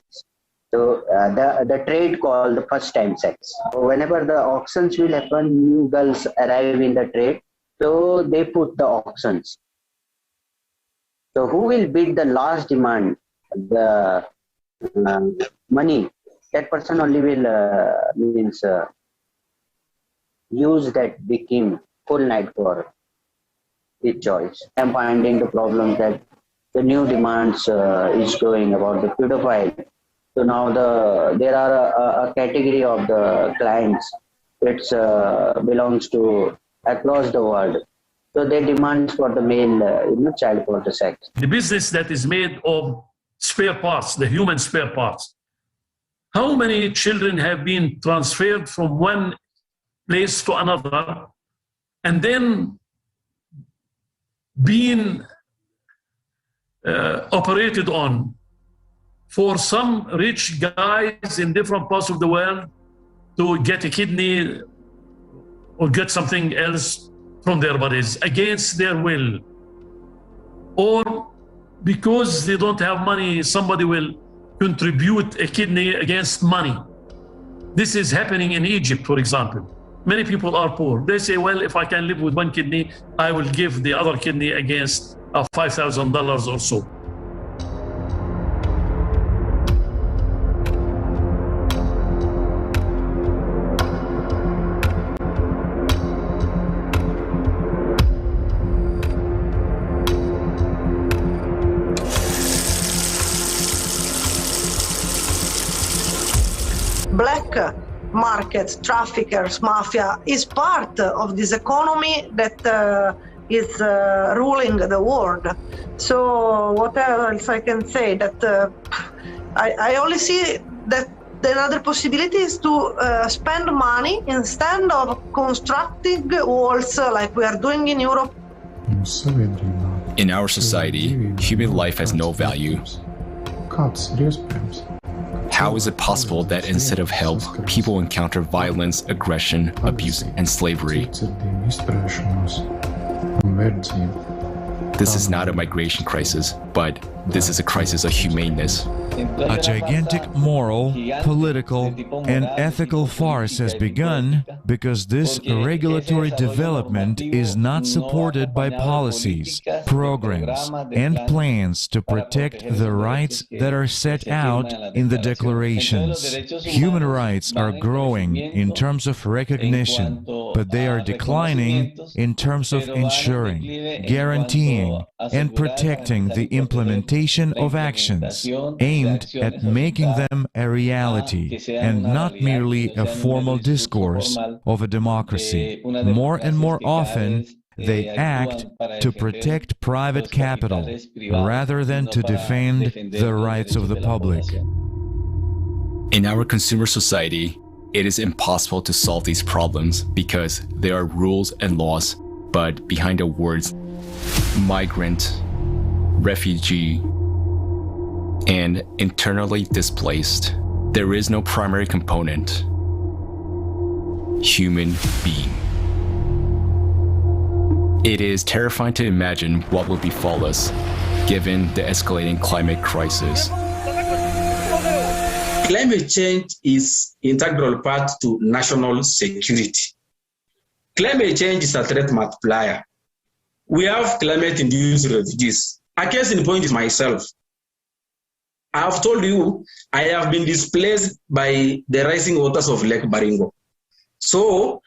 So the trade called the first time sex. So whenever the auctions will happen, new girls arrive in the trade, so they put the auctions. So who will bid the last demand, the money, that person only will use that victim full night for his choice. I'm finding the problem that the new demands is going about the pedophile. So now there are a category of the clients which belongs to across the world. So they demand for the male child for the sex. The business that is made of spare parts, the human spare parts. How many children have been transferred from one place to another and then being operated on for some rich guys in different parts of the world to get a kidney or get something else from their bodies against their will, or because they don't have money, somebody will contribute a kidney against money. This is happening in Egypt, for example. Many people are poor. They say, well, if I can live with one kidney, I will give the other kidney against $5,000 or so. Black market, traffickers, mafia is part of this economy that is ruling the world. So what else I can say? That I only see that the other possibility is to spend money instead of constructing walls like we are doing in Europe. In our society, human life has no value. How is it possible that instead of help, people encounter violence, aggression, abuse, and slavery? This is not a migration crisis, but this is a crisis of humaneness. A gigantic moral, political, and ethical farce has begun because this regulatory development is not supported by policies, programs, and plans to protect the rights that are set out in the declarations. Human rights are growing in terms of recognition, but they are declining in terms of ensuring, guaranteeing, and protecting the implementation of actions aimed at making them a reality and not merely a formal discourse of a democracy. More and more often, they act to protect private capital rather than to defend the rights of the public. In our consumer society, it is impossible to solve these problems because there are rules and laws, but behind the words migrant, refugee, and internally displaced, there is no primary component: human being. It is terrifying to imagine what will befall us given the escalating climate crisis. Climate change is an integral part to national security. Climate change is a threat multiplier. We have climate-induced refugees. A case in point is myself. I have told you I have been displaced by the rising waters of Lake Baringo. So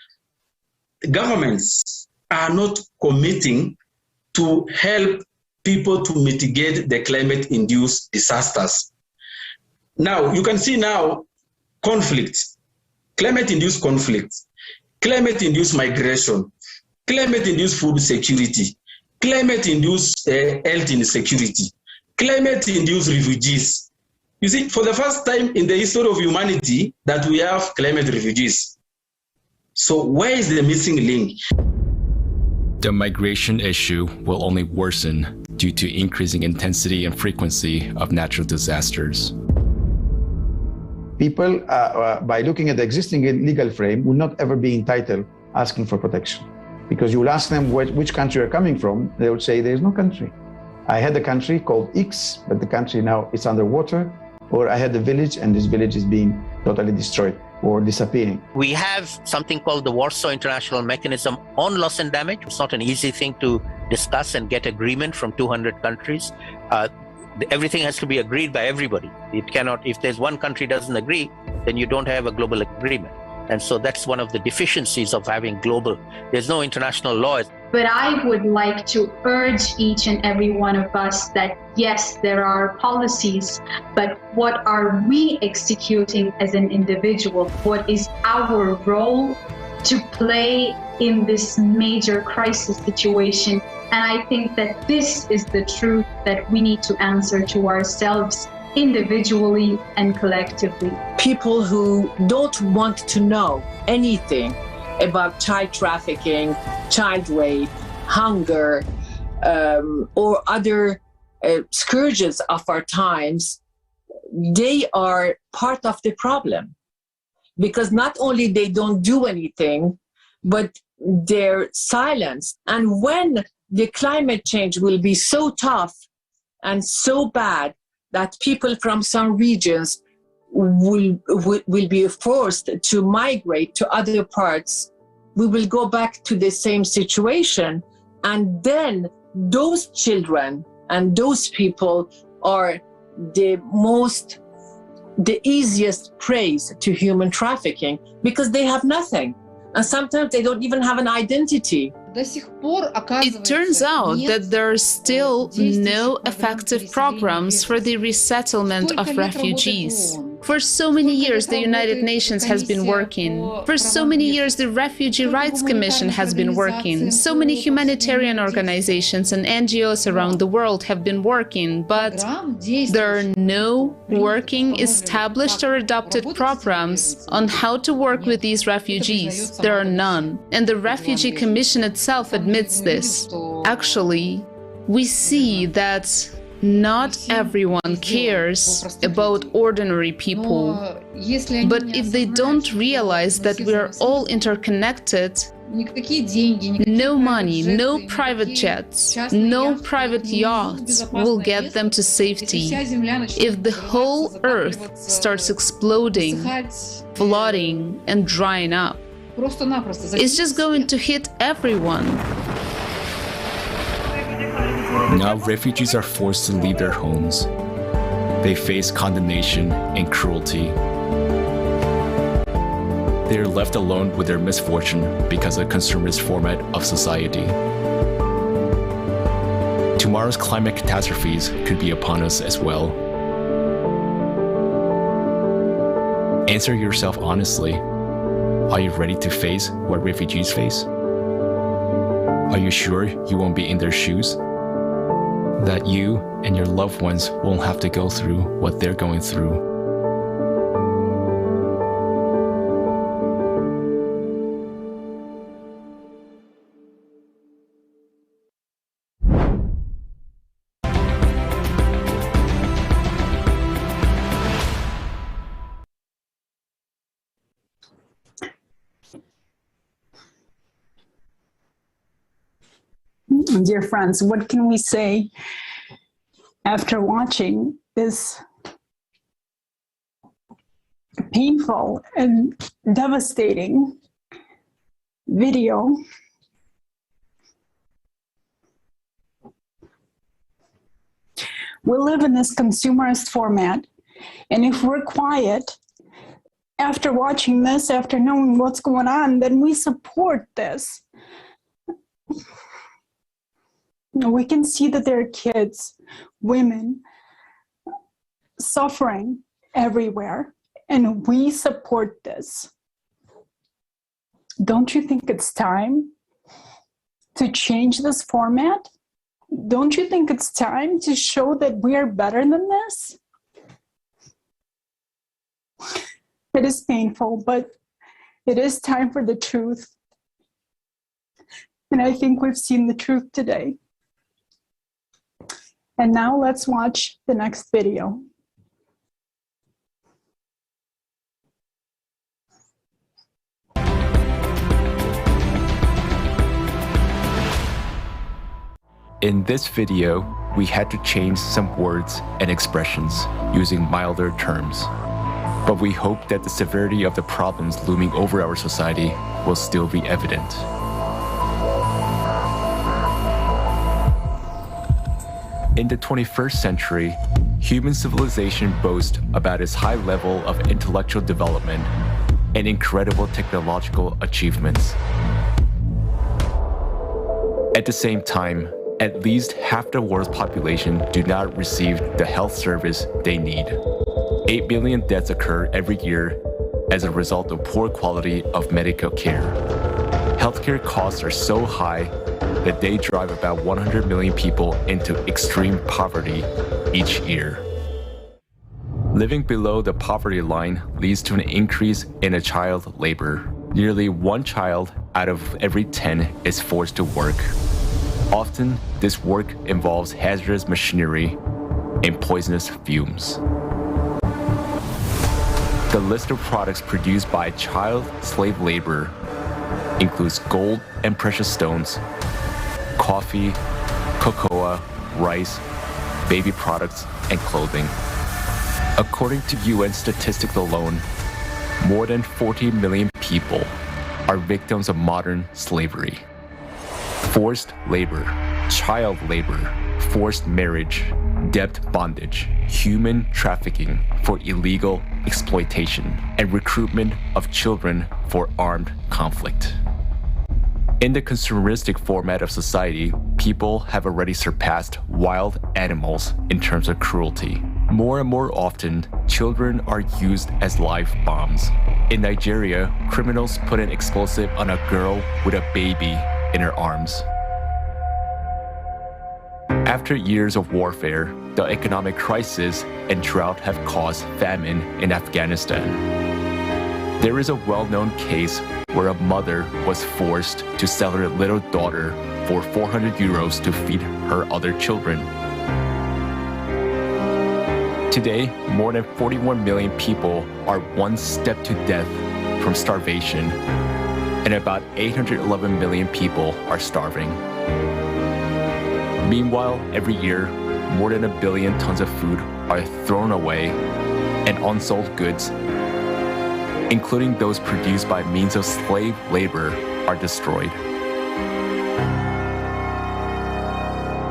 governments are not committing to help people to mitigate the climate-induced disasters. Now, you can see now conflict, climate-induced conflict, climate-induced migration, climate-induced food security, climate-induced health insecurity, climate-induced refugees. You see, for the first time in the history of humanity that we have climate refugees. So where is the missing link? The migration issue will only worsen due to increasing intensity and frequency of natural disasters. People, by looking at the existing legal frame, will not ever be entitled asking for protection. Because you will ask them which country you're coming from, they will say there is no country. I had a country called X, but the country now is underwater, or I had a village and this village is being totally destroyed or disappearing. We have something called the Warsaw International Mechanism on Loss and Damage. It's not an easy thing to discuss and get agreement from 200 countries. Everything has to be agreed by everybody. It cannot, if there's one country doesn't agree, then you don't have a global agreement. And so that's one of the deficiencies of having global. There's no international law. But I would like to urge each and every one of us that yes, there are policies, but what are we executing as an individual? What is our role to play in this major crisis situation? And I think that this is the truth that we need to answer to ourselves individually and collectively. People who don't want to know anything about child trafficking, child rape, hunger, or other scourges of our times, they are part of the problem. Because not only they don't do anything, but they're silenced. And when the climate change will be so tough and so bad that people from some regions will be forced to migrate to other parts, we will go back to the same situation. And then those children and those people are the easiest prey to human trafficking because they have nothing. And sometimes they don't even have an identity. It turns out that there are still no effective programs for the resettlement of refugees. For so many years, the United Nations has been working. For so many years, the Refugee Rights Commission has been working. So many humanitarian organizations and NGOs around the world have been working, but there are no working, established or adopted programs on how to work with these refugees. There are none. And the Refugee Commission itself admits this. Actually, we see that not everyone cares about ordinary people. But if they don't realize that we are all interconnected, no money, no private jets, no private yachts will get them to safety. If the whole earth starts exploding, flooding, and drying up, it's just going to hit everyone. Now refugees are forced to leave their homes. They face condemnation and cruelty. They are left alone with their misfortune because of the consumerist format of society. Tomorrow's climate catastrophes could be upon us as well. Answer yourself honestly. Are you ready to face what refugees face? Are you sure you won't be in their shoes? That you and your loved ones won't have to go through what they're going through. Dear friends, what can we say after watching this painful and devastating video? We live in this consumerist format, and if we're quiet after watching this, after knowing what's going on, then we support this. We can see that there are kids, women, suffering everywhere, and we support this. Don't you think it's time to change this format? Don't you think it's time to show that we are better than this? It is painful, but it is time for the truth. And I think we've seen the truth today. And now let's watch the next video. In this video, we had to change some words and expressions using milder terms. But we hope that the severity of the problems looming over our society will still be evident. In the 21st century, human civilization boasts about its high level of intellectual development and incredible technological achievements. At the same time, at least half the world's population do not receive the health service they need. 8 million deaths occur every year as a result of poor quality of medical care. Healthcare costs are so high that they drive about 100 million people into extreme poverty each year. Living below the poverty line leads to an increase in child labor. Nearly 1 child out of every 10 is forced to work. Often, this work involves hazardous machinery and poisonous fumes. The list of products produced by child slave labor includes gold and precious stones, coffee, cocoa, rice, baby products, and clothing. According to UN statistics alone, more than 40 million people are victims of modern slavery. Forced labor, child labor, forced marriage, debt bondage, human trafficking for illegal exploitation, and recruitment of children for armed conflict. In the consumeristic format of society, people have already surpassed wild animals in terms of cruelty. More and more often, children are used as live bombs. In Nigeria, criminals put an explosive on a girl with a baby in her arms. After years of warfare, the economic crisis and drought have caused famine in Afghanistan. There is a well-known case where a mother was forced to sell her little daughter for 400 euros to feed her other children. Today, more than 41 million people are one step to death from starvation, and about 811 million people are starving. Meanwhile, every year, more than 1 billion tons of food are thrown away, and unsold goods, including those produced by means of slave labor, are destroyed.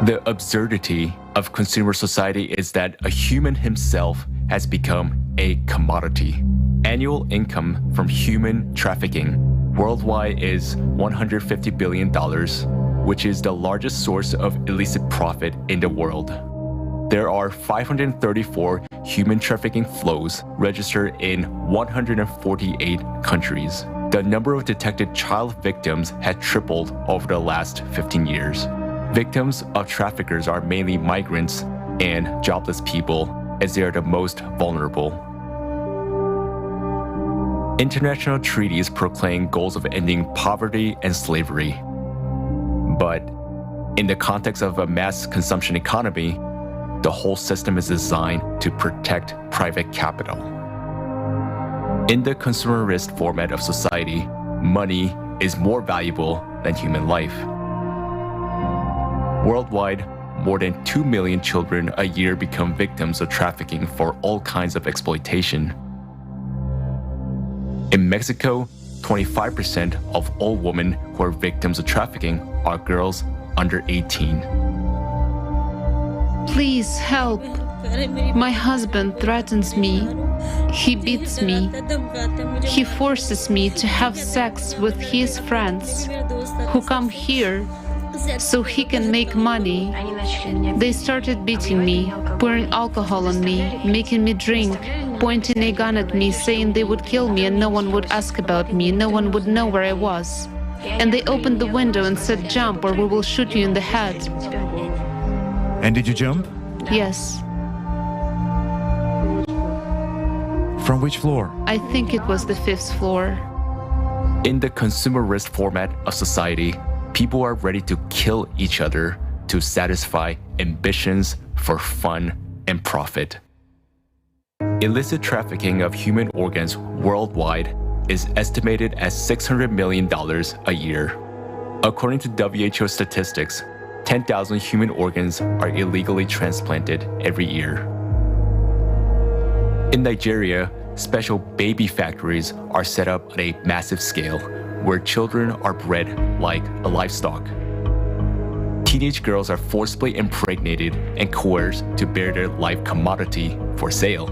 The absurdity of consumer society is that a human himself has become a commodity. Annual income from human trafficking worldwide is $150 billion, which is the largest source of illicit profit in the world. There are 534 human trafficking flows registered in 148 countries. The number of detected child victims has tripled over the last 15 years. Victims of traffickers are mainly migrants and jobless people, as they are the most vulnerable. International treaties proclaim goals of ending poverty and slavery. But in the context of a mass consumption economy, the whole system is designed to protect private capital. In the consumerist format of society, money is more valuable than human life. Worldwide, more than 2 million children a year become victims of trafficking for all kinds of exploitation. In Mexico, 25% of all women who are victims of trafficking are girls under 18. Please help. My husband threatens me. He beats me. He forces me to have sex with his friends who come here so he can make money. They started beating me, pouring alcohol on me, making me drink, pointing a gun at me, saying they would kill me and no one would ask about me, no one would know where I was. And they opened the window and said, "Jump or we will shoot you in the head." And did you jump? Yes. From which floor? I think it was the 5th floor. In the consumerist format of society, people are ready to kill each other to satisfy ambitions for fun and profit. Illicit trafficking of human organs worldwide is estimated at $600 million a year. According to WHO statistics, 10,000 human organs are illegally transplanted every year. In Nigeria, special baby factories are set up on a massive scale where children are bred like a livestock. Teenage girls are forcibly impregnated and coerced to bear their life commodity for sale.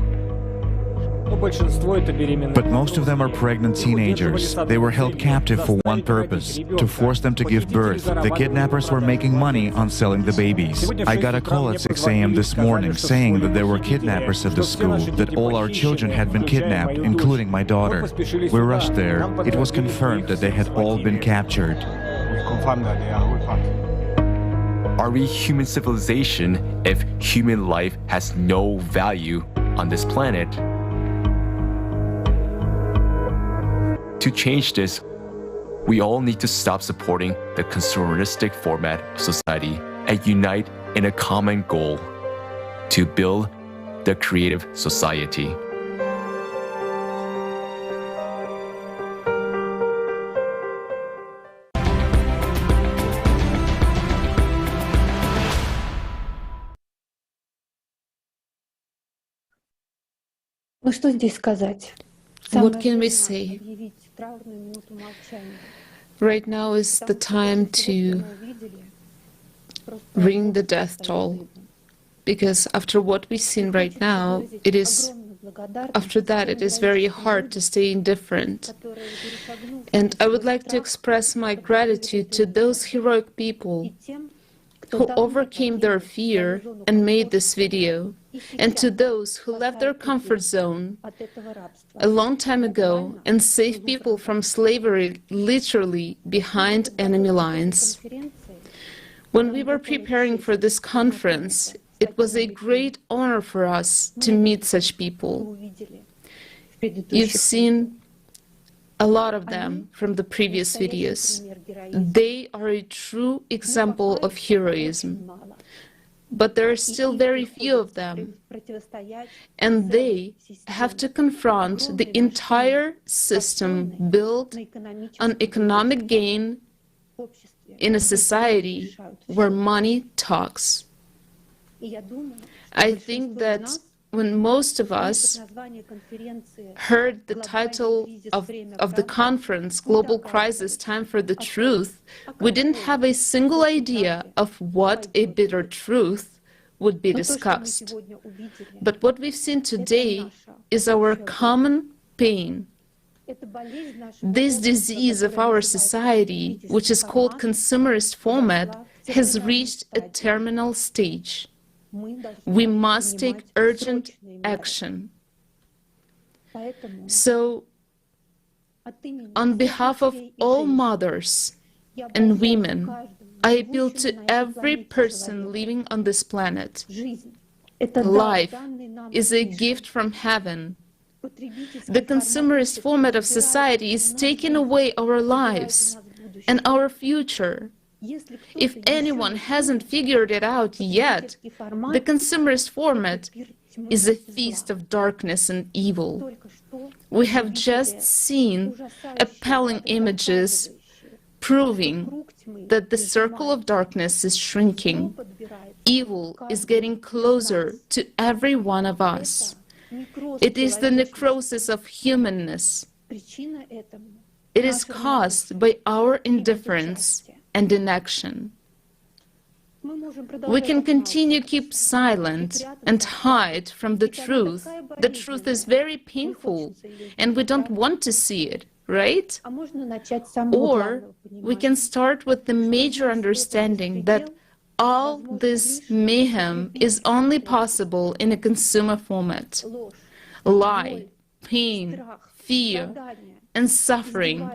But most of them are pregnant teenagers. They were held captive for one purpose, to force them to give birth. The kidnappers were making money on selling the babies. I got a call at 6 a.m. this morning saying that there were kidnappers at the school, that all our children had been kidnapped, including my daughter. We rushed there. It was confirmed that they had all been captured. Are we human civilization if human life has no value on this planet? To change this, we all need to stop supporting the consumeristic format of society and unite in a common goal to build the creative society. Ну что здесь сказать? What can we say? Right now is the time to ring the death toll, because after what we've seen right now, it is very hard to stay indifferent. And I would like to express my gratitude to those heroic people who overcame their fear and made this video, and to those who left their comfort zone a long time ago and saved people from slavery literally behind enemy lines. When we were preparing for this conference, it was a great honor for us to meet such people. You've seen a lot of them from the previous videos. They are a true example of heroism, but there are still very few of them, and they have to confront the entire system built on economic gain in a society where money talks. I think that when most of us heard the title of the conference, Global Crisis, Time for the Truth, we didn't have a single idea of what a bitter truth would be discussed. But what we've seen today is our common pain. This disease of our society, which is called consumerist format, has reached a terminal stage. We must take urgent action. So, on behalf of all mothers and women, I appeal to every person living on this planet. Life is a gift from heaven. The consumerist format of society is taking away our lives and our future. If anyone hasn't figured it out yet, the consumerist format is a feast of darkness and evil. We have just seen appalling images proving that the circle of darkness is shrinking. Evil is getting closer to every one of us. It is the necrosis of humanness. It is caused by our indifference and inaction. We can continue to keep silent and hide from the truth. The truth is very painful, and we don't want to see it, right? Or we can start with the major understanding that all this mayhem is only possible in a consumer format. Lie, pain, fear, and suffering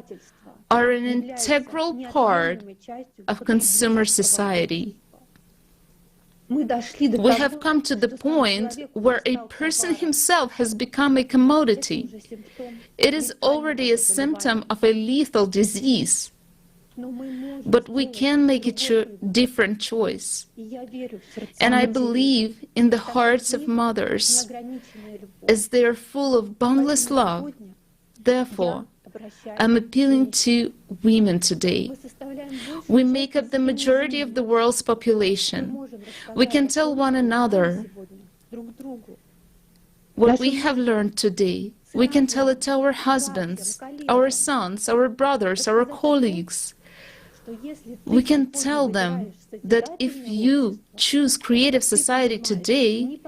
are an integral part of consumer society. We have come to the point where a person himself has become a commodity. It is already a symptom of a lethal disease. But we can make a different choice. And I believe in the hearts of mothers, as they are full of boundless love. Therefore, I'm appealing to women today. We make up the majority of the world's population. We can tell one another what we have learned today. We can tell it to our husbands, our sons, our brothers, our colleagues. We can tell them that if you choose creative society today,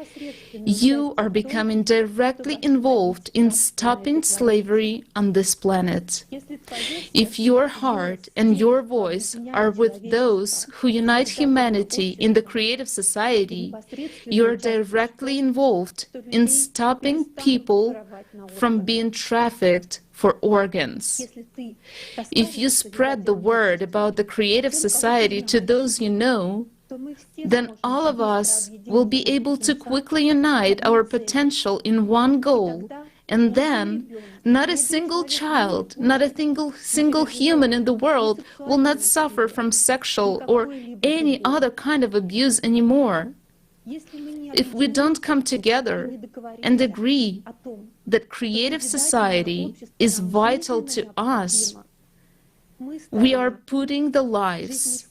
you are becoming directly involved in stopping slavery on this planet. If your heart and your voice are with those who unite humanity in the creative society, you are directly involved in stopping people from being trafficked for organs. If you spread the word about the creative society to those you know, then all of us will be able to quickly unite our potential in one goal, and then not a single child, not a single human in the world will not suffer from sexual or any other kind of abuse anymore. If we don't come together and agree that creative society is vital to us, we are putting the lives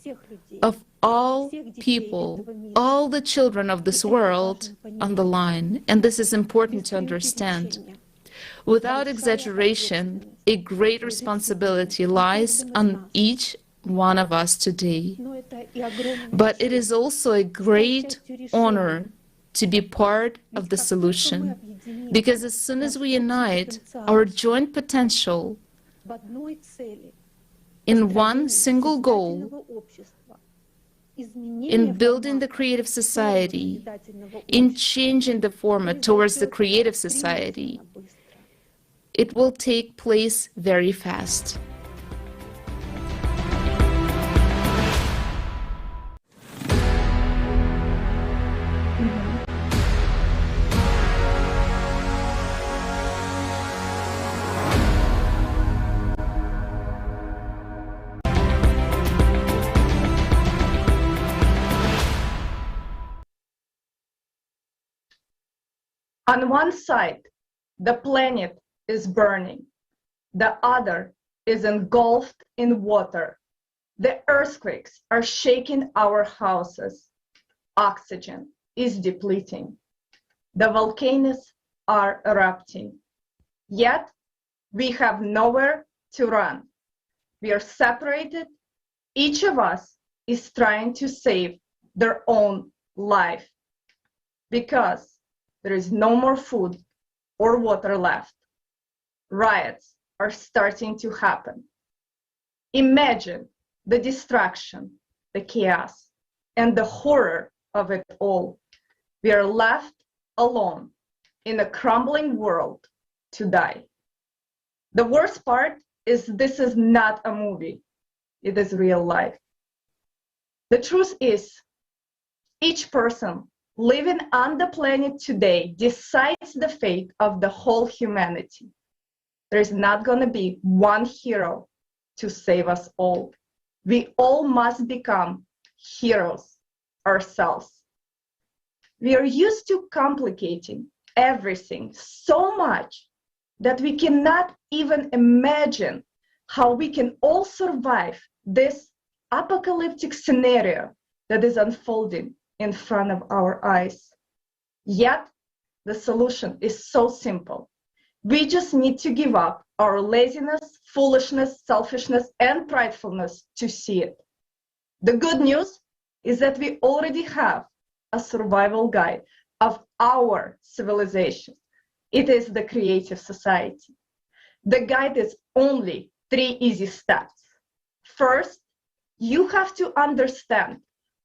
of all people, all the children of this world on the line, and this is important to understand. Without exaggeration, a great responsibility lies on each one of us today. But it is also a great honor to be part of the solution, because as soon as we unite our joint potential in one single goal, in building the creative society, in changing the format towards the creative society, it will take place very fast. On one side, the planet is burning. The other is engulfed in water. The earthquakes are shaking our houses. Oxygen is depleting. The volcanoes are erupting. Yet, we have nowhere to run. We are separated. Each of us is trying to save their own life, because there is no more food or water left. Riots are starting to happen. Imagine the destruction, the chaos, and the horror of it all. We are left alone in a crumbling world to die. The worst part is this is not a movie. It is real life. The truth is, each person living on the planet today decides the fate of the whole humanity. There is not going to be one hero to save us all. We all must become heroes ourselves. We are used to complicating everything so much that we cannot even imagine how we can all survive this apocalyptic scenario that is unfolding in front of our eyes. Yet, the solution is so simple. We just need to give up our laziness, foolishness, selfishness, and pridefulness to see it. The good news is that we already have a survival guide of our civilization. It is the creative society. The guide is only 3 easy steps. First, you have to understand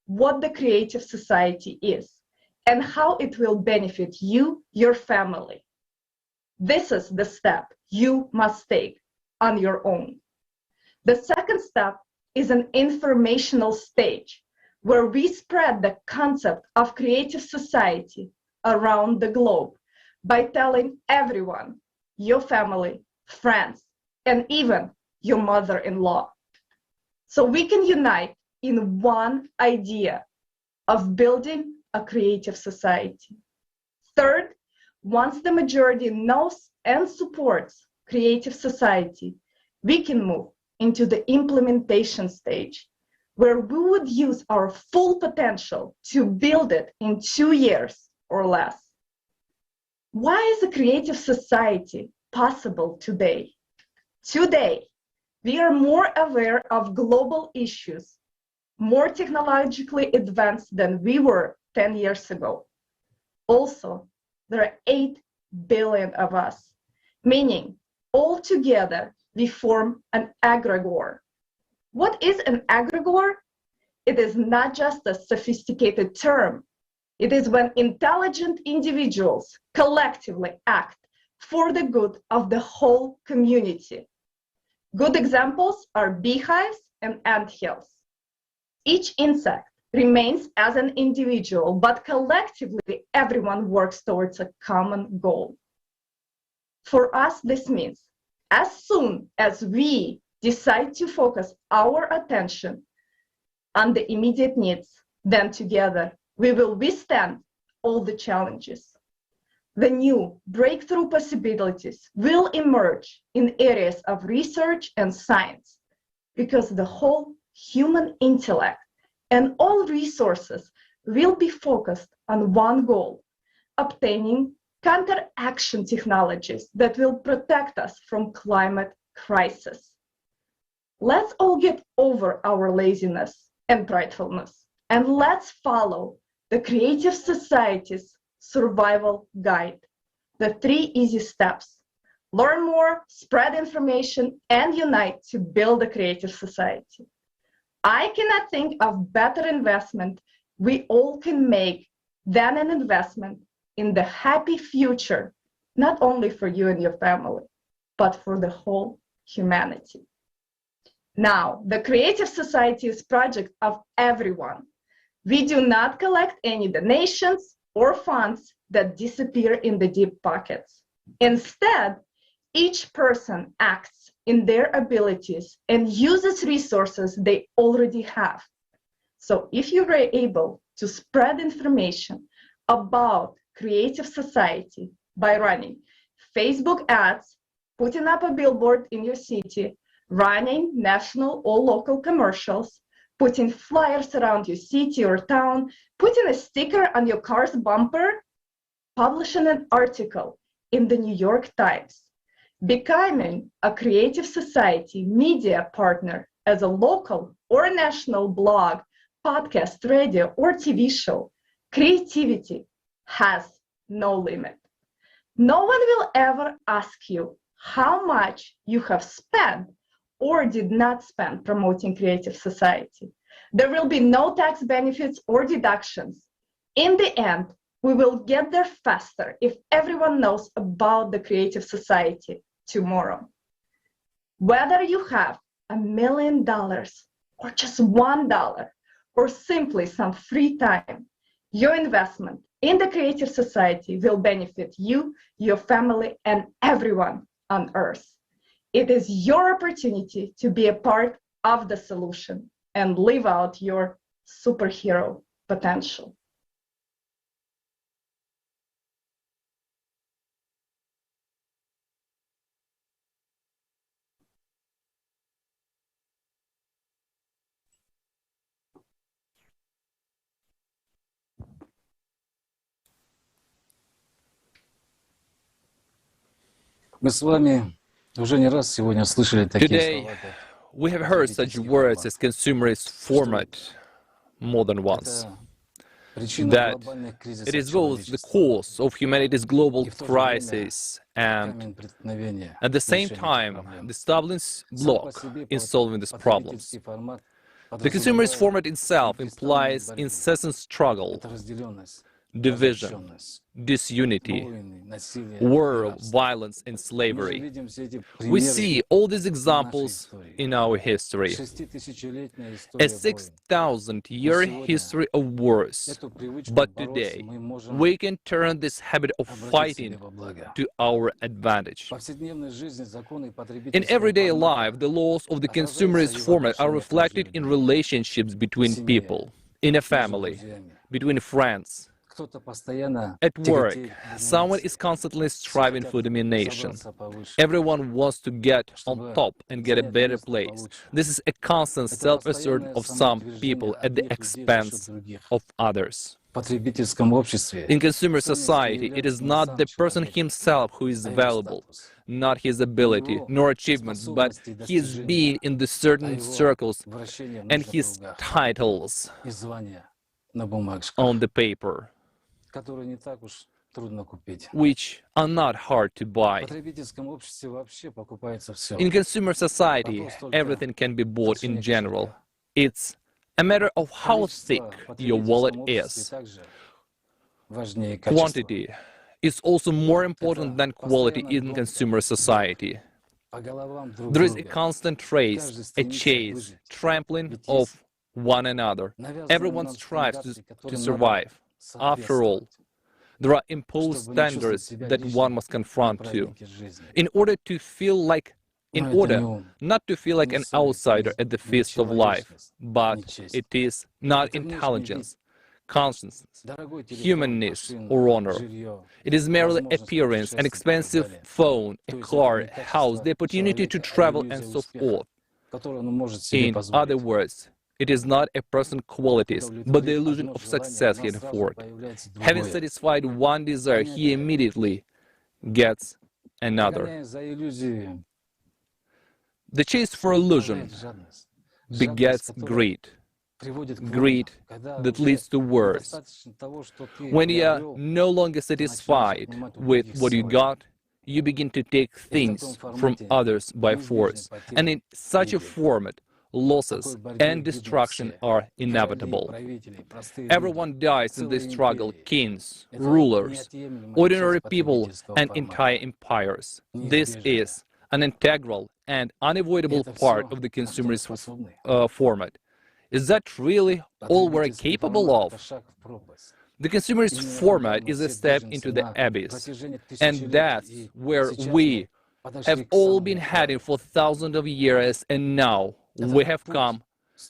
what the creative society is and how it will benefit you, your family. This is the step you must take on your own. The second step is an informational stage where we spread the concept of creative society around the globe by telling everyone, your family, friends, and even your mother-in-law. So we can unite in one idea of building a creative society. Third, once the majority knows and supports creative society, we can move into the implementation stage, where we would use our full potential to build it in 2 years or less. Why is a creative society possible today? Today, we are more aware of global issues, more technologically advanced than we were 10 years ago. Also, there are 8 billion of us, meaning altogether we form an egregore. What is an egregore? It is not just a sophisticated term. It is when intelligent individuals collectively act for the good of the whole community. Good examples are beehives and anthills. Each insect remains as an individual, but collectively everyone works towards a common goal. For us, this means as soon as we decide to focus our attention on the immediate needs, then together we will withstand all the challenges. The new breakthrough possibilities will emerge in areas of research and science, because the whole human intellect and all resources will be focused on one goal: obtaining counteraction technologies that will protect us from climate crisis. Let's all get over our laziness and pridefulness, and let's follow the Creative Society's survival guide, the 3 easy steps. Learn more, spread information, and unite to build a creative society. I cannot think of better investment we all can make than an investment in the happy future, not only for you and your family, but for the whole humanity. Now, the Creative Society is a project of everyone. We do not collect any donations or funds that disappear in the deep pockets. Instead, each person acts in their abilities and uses resources they already have. So if you were able to spread information about Creative Society by running Facebook ads, putting up a billboard in your city, running national or local commercials, putting flyers around your city or town, putting a sticker on your car's bumper, publishing an article in the New York Times, becoming a Creative Society media partner as a local or national blog, podcast, radio, or TV show, creativity has no limit. No one will ever ask you how much you have spent or did not spend promoting Creative Society. There will be no tax benefits or deductions. In the end, we will get there faster if everyone knows about the Creative Society tomorrow. Whether you have $1 million or just $1 or simply some free time, your investment in the Creative Society will benefit you, your family, and everyone on Earth. It is your opportunity to be a part of the solution and live out your superhero potential. Today, we have heard such words as consumerist format more than once. That it is both the cause of humanity's global crisis and, at the same time, the stumbling block in solving these problems. The consumerist format itself implies incessant struggle, division, disunity, war, violence, and slavery. We see all these examples in our history. A 6,000-year history of wars. But today, we can turn this habit of fighting to our advantage. In everyday life, the laws of the consumerist format are reflected in relationships between people, in a family, between friends. At work, someone is constantly striving for domination. Everyone wants to get on top and get a better place. This is a constant self-assertion of some people at the expense of others. In consumer society, it is not the person himself who is valuable, not his ability nor achievements, but his being in the certain circles and his titles on the paper, which are not hard to buy. In consumer society, everything can be bought in general. It's a matter of how thick your wallet is. Quantity is also more important than quality in consumer society. There is a constant race, a chase, trampling of one another. Everyone strives to survive. After all, there are imposed standards that one must confront to. In order not to feel like an outsider at the feast of life, but it is not intelligence, consciousness, humanness, or honor. It is merely appearance, an expensive phone, a car, a house, the opportunity to travel, and so forth. In other words, it is not a person's qualities, but the illusion of success he can afford. Having satisfied one desire, he immediately gets another. The chase for illusion begets greed. Greed that leads to wars. When you are no longer satisfied with what you got, you begin to take things from others by force. And in such a format, losses and destruction are inevitable. Everyone dies in this struggle: kings, rulers, ordinary people, and entire empires. This is an integral and unavoidable part of the consumerist format. Is that really all we're capable of? The consumerist format is a step into the abyss, and that's where we have all been heading for thousands of years, and now we have come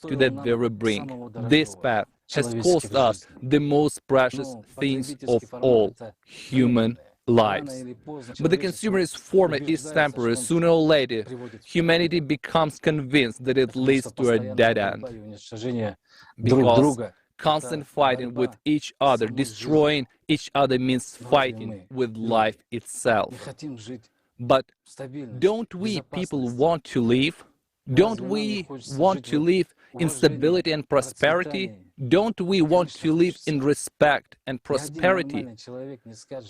to that very brink. This path has cost us the most precious things of all, human lives. But the consumerist format is temporary. Sooner or later, humanity becomes convinced that it leads to a dead end. Because constant fighting with each other, destroying each other, means fighting with life itself. But don't we people want to live? Don't we want to live in stability and prosperity? Don't we want to live in respect and prosperity?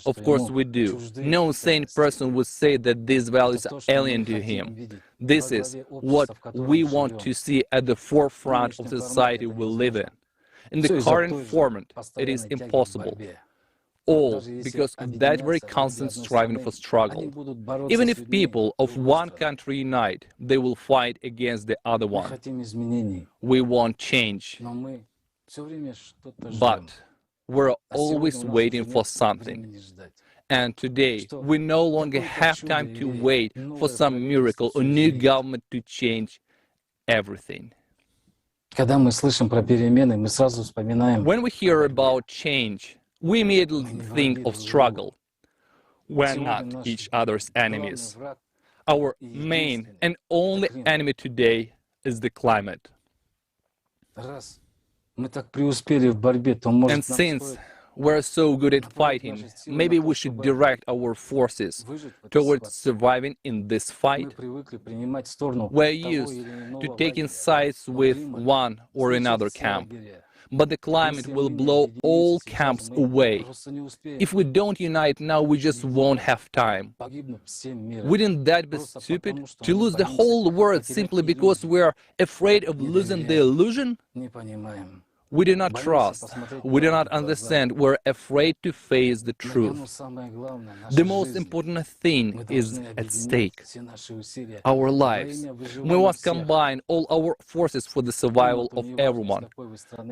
Of course we do. No sane person would say that these values are alien to him. This is what we want to see at the forefront of the society we live in. In the current format, it is impossible. All because of that very constant striving for struggle. Even if people of one country unite, they will fight against the other one. We want change. But we're always waiting for something. And today, we no longer have time to wait for some miracle or new government to change everything. When we hear about change, we immediately think of struggle. We're not each other's enemies. Our main and only enemy today is the climate. And since we're so good at fighting, maybe we should direct our forces towards surviving in this fight. We're used to taking sides with one or another camp. But the climate will blow all camps away. If we don't unite now, we just won't have time. Wouldn't that be stupid? To lose the whole world simply because we're afraid of losing the illusion? We do not trust, we do not understand, we're afraid to face the truth. The most important thing is at stake, our lives. We must combine all our forces for the survival of everyone.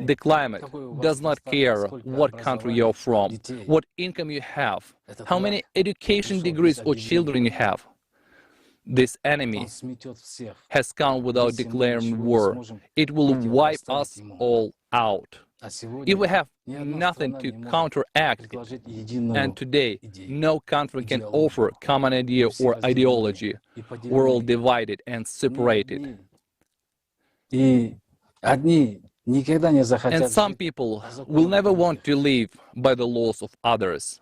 The climate does not care what country you're from, what income you have, how many education degrees or children you have. This enemy has come without declaring war. It will wipe us all out. If we have nothing to counteract it, and today no country can offer common idea or ideology, we're all divided and separated. And some people will never want to live by the laws of others.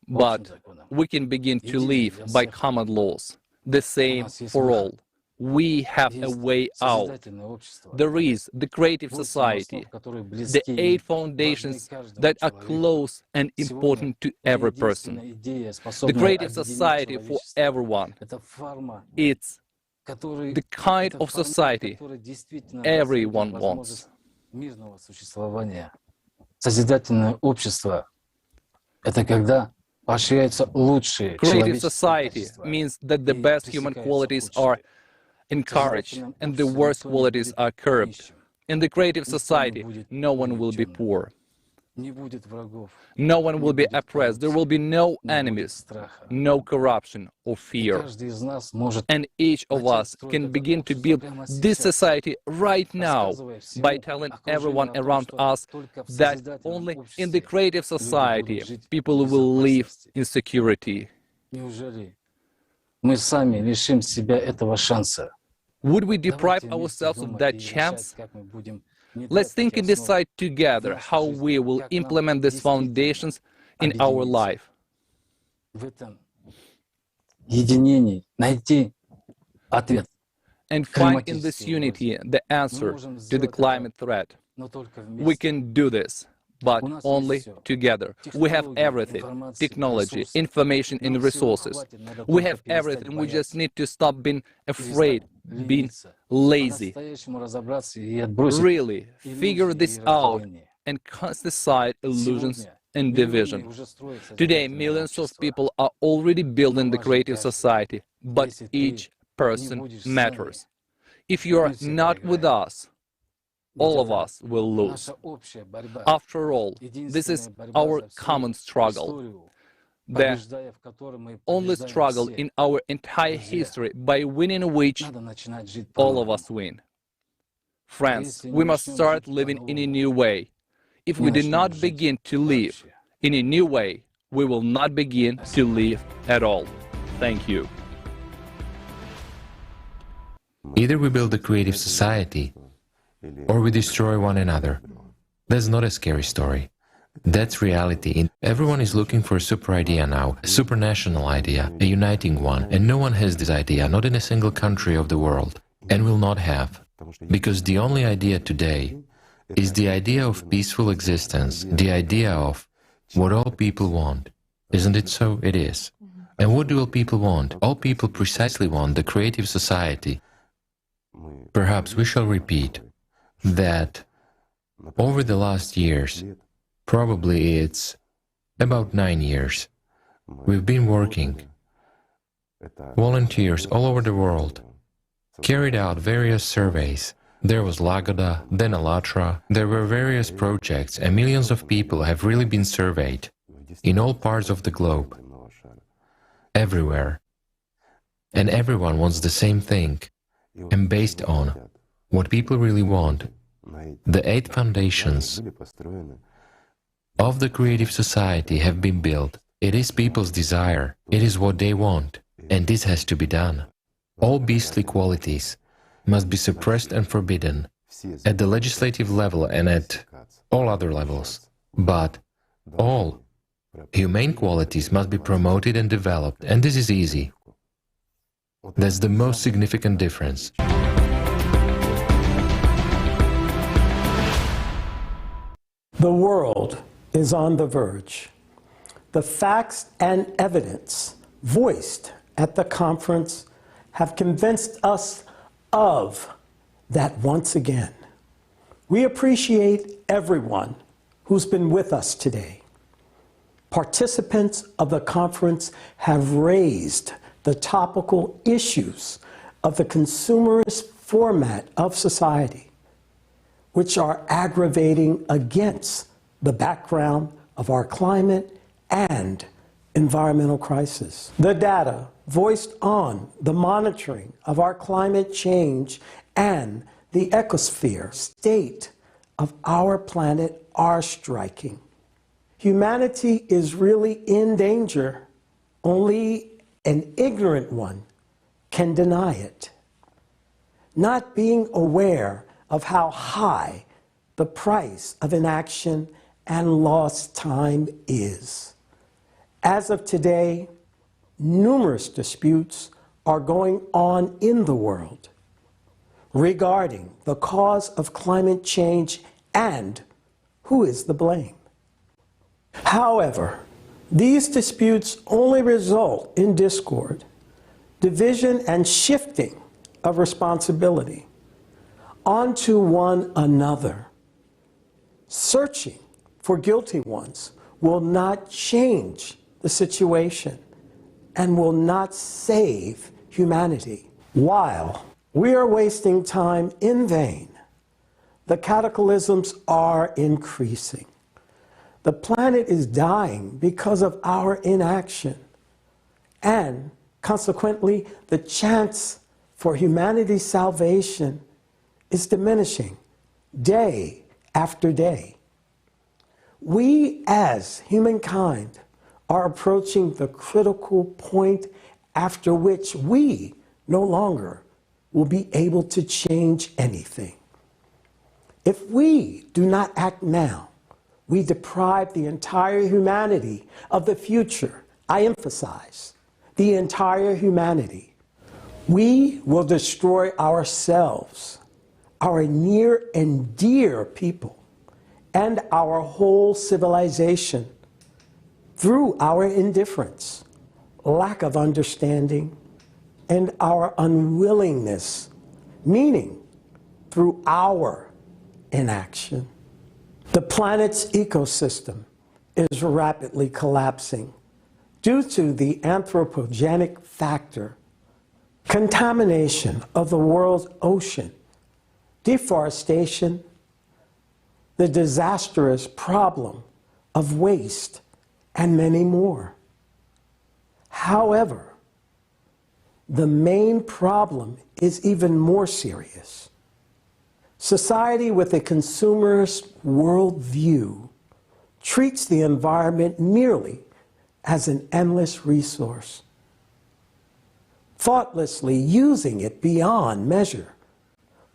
But we can begin to live by common laws, the same for all. We have a way out. There is the creative society, the 8 foundations that are close and important to every person. The creative society for everyone. It's the kind of society everyone wants. Creative society means that the best human qualities are encouraged and the worst qualities are curbed. In the creative society, no one will be poor. No one will be oppressed. There will be no enemies, no corruption or fear. And each of us can begin to build this society right now by telling everyone around us that only in the creative society people will live in security. Would we deprive ourselves of that chance? Let's think and decide together how we will implement these foundations in our life. And find in this unity the answer to the climate threat. We can do this, but only together. We have everything: technology, information and resources. We have everything. We just need to stop being afraid, being lazy. Really figure this out and cast aside illusions and division. Today, millions of people are already building the creative society, but each person matters. If you are not with us, all of us will lose. After all, this is our common struggle, the only struggle in our entire history by winning which all of us win. Friends, we must start living in a new way. If we do not begin to live in a new way, we will not begin to live at all. Thank you. Either we build a creative society, or we destroy one another. That's not a scary story. That's reality. Everyone is looking for a super idea now, a supranational idea, a uniting one, and no one has this idea, not in a single country of the world, and will not have. Because the only idea today is the idea of peaceful existence, the idea of what all people want. Isn't it so? It is. And what do all people want? All people precisely want the creative society. Perhaps we shall repeat that over the last years, probably it's about 9 years, we've been working. Volunteers all over the world carried out various surveys. There was Lagoda, then Alatra, there were various projects, and millions of people have really been surveyed in all parts of the globe, everywhere. And everyone wants the same thing, and based on what people really want, the 8 foundations of the creative society have been built. It is people's desire, it is what they want, and this has to be done. All beastly qualities must be suppressed and forbidden at the legislative level and at all other levels. But all humane qualities must be promoted and developed, and this is easy. That's the most significant difference. The world is on the verge. The facts and evidence voiced at the conference have convinced us of that once again. We appreciate everyone who's been with us today. Participants of the conference have raised the topical issues of the consumerist format of society, which are aggravating against the background of our climate and environmental crisis. The data voiced on the monitoring of our climate change and the ecosphere state of our planet are striking. Humanity is really in danger. Only an ignorant one can deny it. Not being aware of how high the price of inaction and lost time is. As of today, numerous disputes are going on in the world regarding the cause of climate change and who is the blame. However, these disputes only result in discord, division, and shifting of responsibility onto one another. Searching for guilty ones will not change the situation and will not save humanity. While we are wasting time in vain, the cataclysms are increasing. The planet is dying because of our inaction, and consequently, the chance for humanity's salvation is diminishing day after day. We as humankind are approaching the critical point after which we no longer will be able to change anything. If we do not act now, we deprive the entire humanity of the future. I emphasize, the entire humanity. We will destroy ourselves, our near and dear people, and our whole civilization through our indifference, lack of understanding, and our unwillingness, meaning through our inaction. The planet's ecosystem is rapidly collapsing due to the anthropogenic factor, contamination of the world's ocean, deforestation, the disastrous problem of waste, and many more. However, the main problem is even more serious. Society with a consumerist worldview treats the environment merely as an endless resource, thoughtlessly using it beyond measure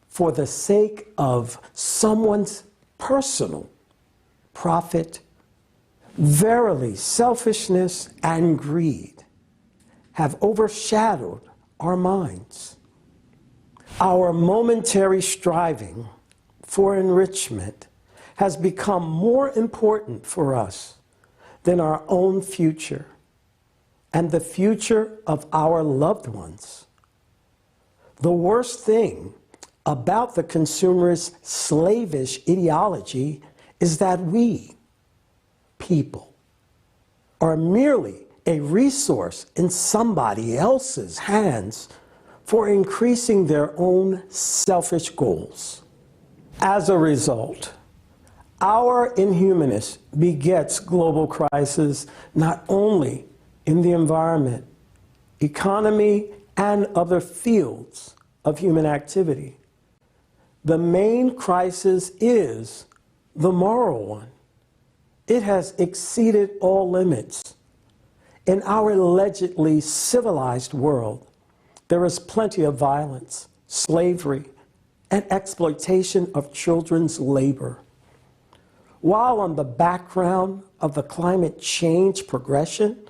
for the sake of someone's personal profit. Verily, selfishness and greed have overshadowed our minds. Our momentary striving for enrichment has become more important for us than our own future and the future of our loved ones. The worst thing about the consumerist slavish ideology is that we, people, are merely a resource in somebody else's hands for increasing their own selfish goals. As a result, our inhumanist begets global crisis not only in the environment, economy, and other fields of human activity. The main crisis is the moral one. It has exceeded all limits. In our allegedly civilized world, there is plenty of violence, slavery, and exploitation of children's labor. While on the background of the climate change progression,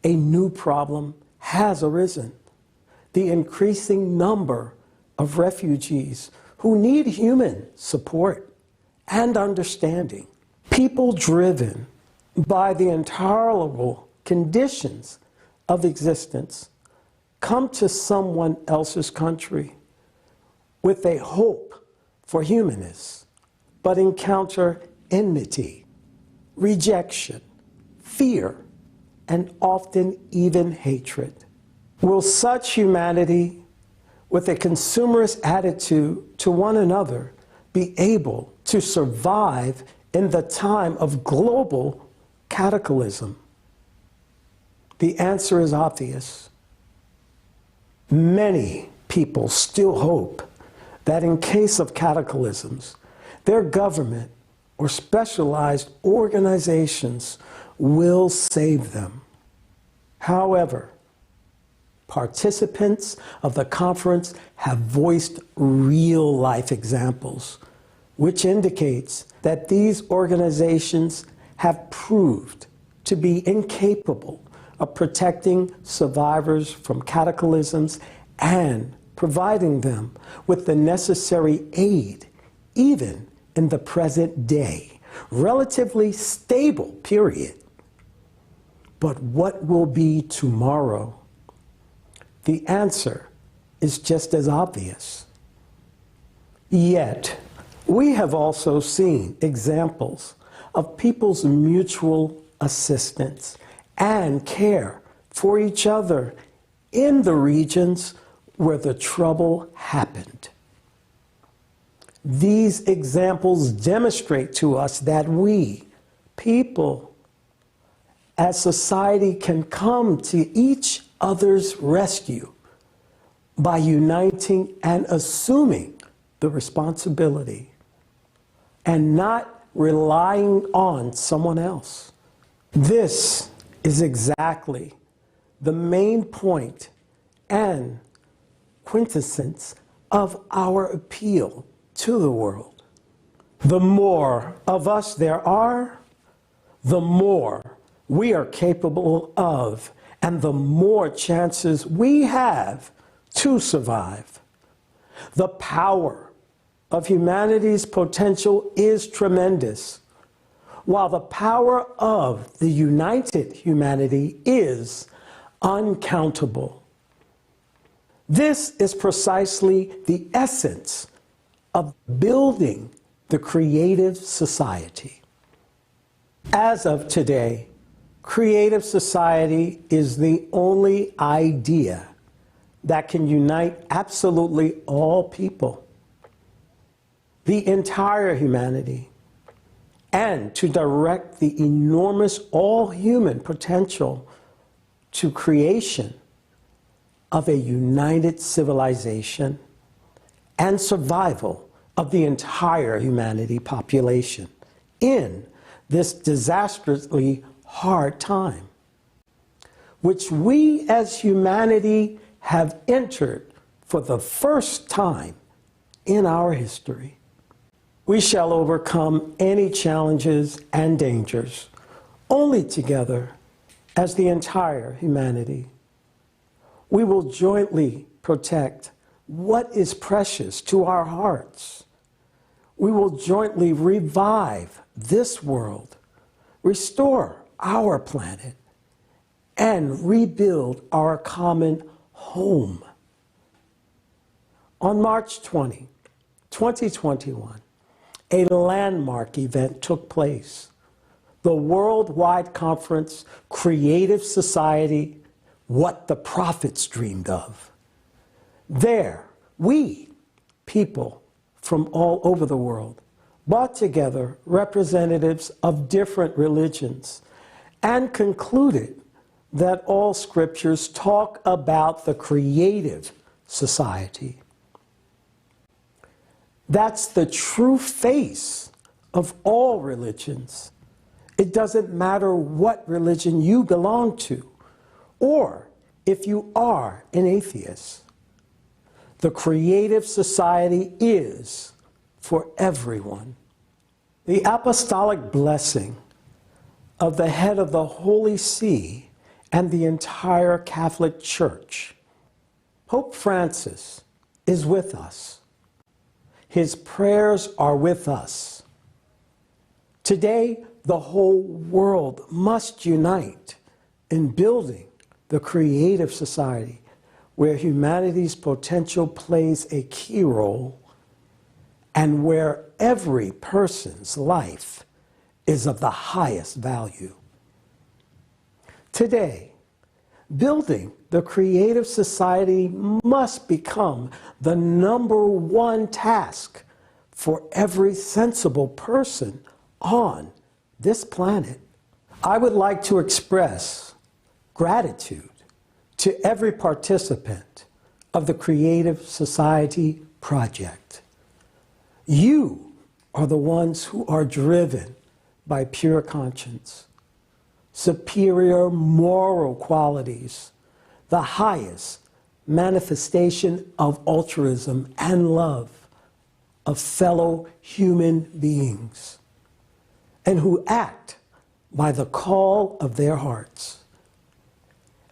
a new problem has arisen: the increasing number of refugees who need human support and understanding. People driven by the intolerable conditions of existence come to someone else's country with a hope for humanness, but encounter enmity, rejection, fear, and often even hatred. Will such humanity, with a consumerist attitude to one another, be able to survive in the time of global cataclysm? The answer is obvious. Many people still hope that in case of cataclysms, their government or specialized organizations will save them. However, participants of the conference have voiced real-life examples, which indicates that these organizations have proved to be incapable of protecting survivors from cataclysms and providing them with the necessary aid, even in the present day, relatively stable period. But what will be tomorrow? The answer is just as obvious. Yet, we have also seen examples of people's mutual assistance and care for each other in the regions where the trouble happened. These examples demonstrate to us that we, people, as society, can come to each other's rescue by uniting and assuming the responsibility and not relying on someone else. This is exactly the main point and quintessence of our appeal to the world. The more of us there are, the more we are capable of, and the more chances we have to survive. The power of humanity's potential is tremendous, while the power of the united humanity is uncountable. This is precisely the essence of building the creative society. As of today, creative society is the only idea that can unite absolutely all people, the entire humanity, and to direct the enormous all-human potential to creation of a united civilization and survival of the entire humanity population in this disastrously hard time, which we as humanity have entered for the first time in our history. We shall overcome any challenges and dangers only together as the entire humanity. We will jointly protect what is precious to our hearts. We will jointly revive this world, restore our planet, and rebuild our common home. On March 20, 2021, a landmark event took place. The worldwide conference, Creative Society, What the Prophets Dreamed of. There, we, people from all over the world, brought together representatives of different religions and concluded that all scriptures talk about the creative society. That's the true face of all religions. It doesn't matter what religion you belong to, or if you are an atheist. The creative society is for everyone. The apostolic blessing of the head of the Holy See and the entire Catholic Church, Pope Francis, is with us. His prayers are with us. Today, the whole world must unite in building the creative society where humanity's potential plays a key role and where every person's life is of the highest value. Today, building the creative society must become the #1 task for every sensible person on this planet. I would like to express gratitude to every participant of the Creative Society Project. You are the ones who are driven by pure conscience, superior moral qualities, the highest manifestation of altruism and love of fellow human beings, and who act by the call of their hearts.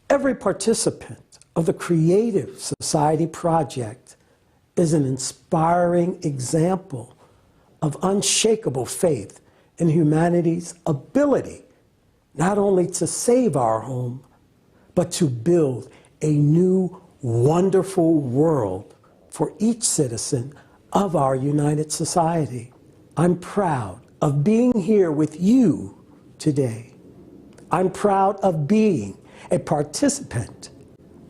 Every participant of the Creative Society Project is an inspiring example of unshakable faith in humanity's ability not only to save our home, but to build a new, wonderful world for each citizen of our united society. I'm proud of being here with you today. I'm proud of being a participant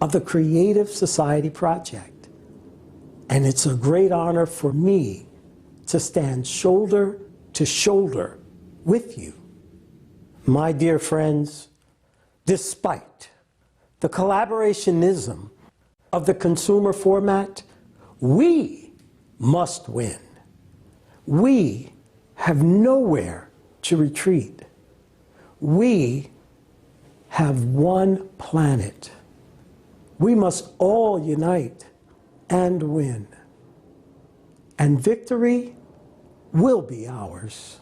of the Creative Society Project. And it's a great honor for me to stand shoulder to shoulder with you. My dear friends, despite the collaborationism of the consumer format, we must win. We have nowhere to retreat. We have one planet. We must all unite and win. And victory will be ours.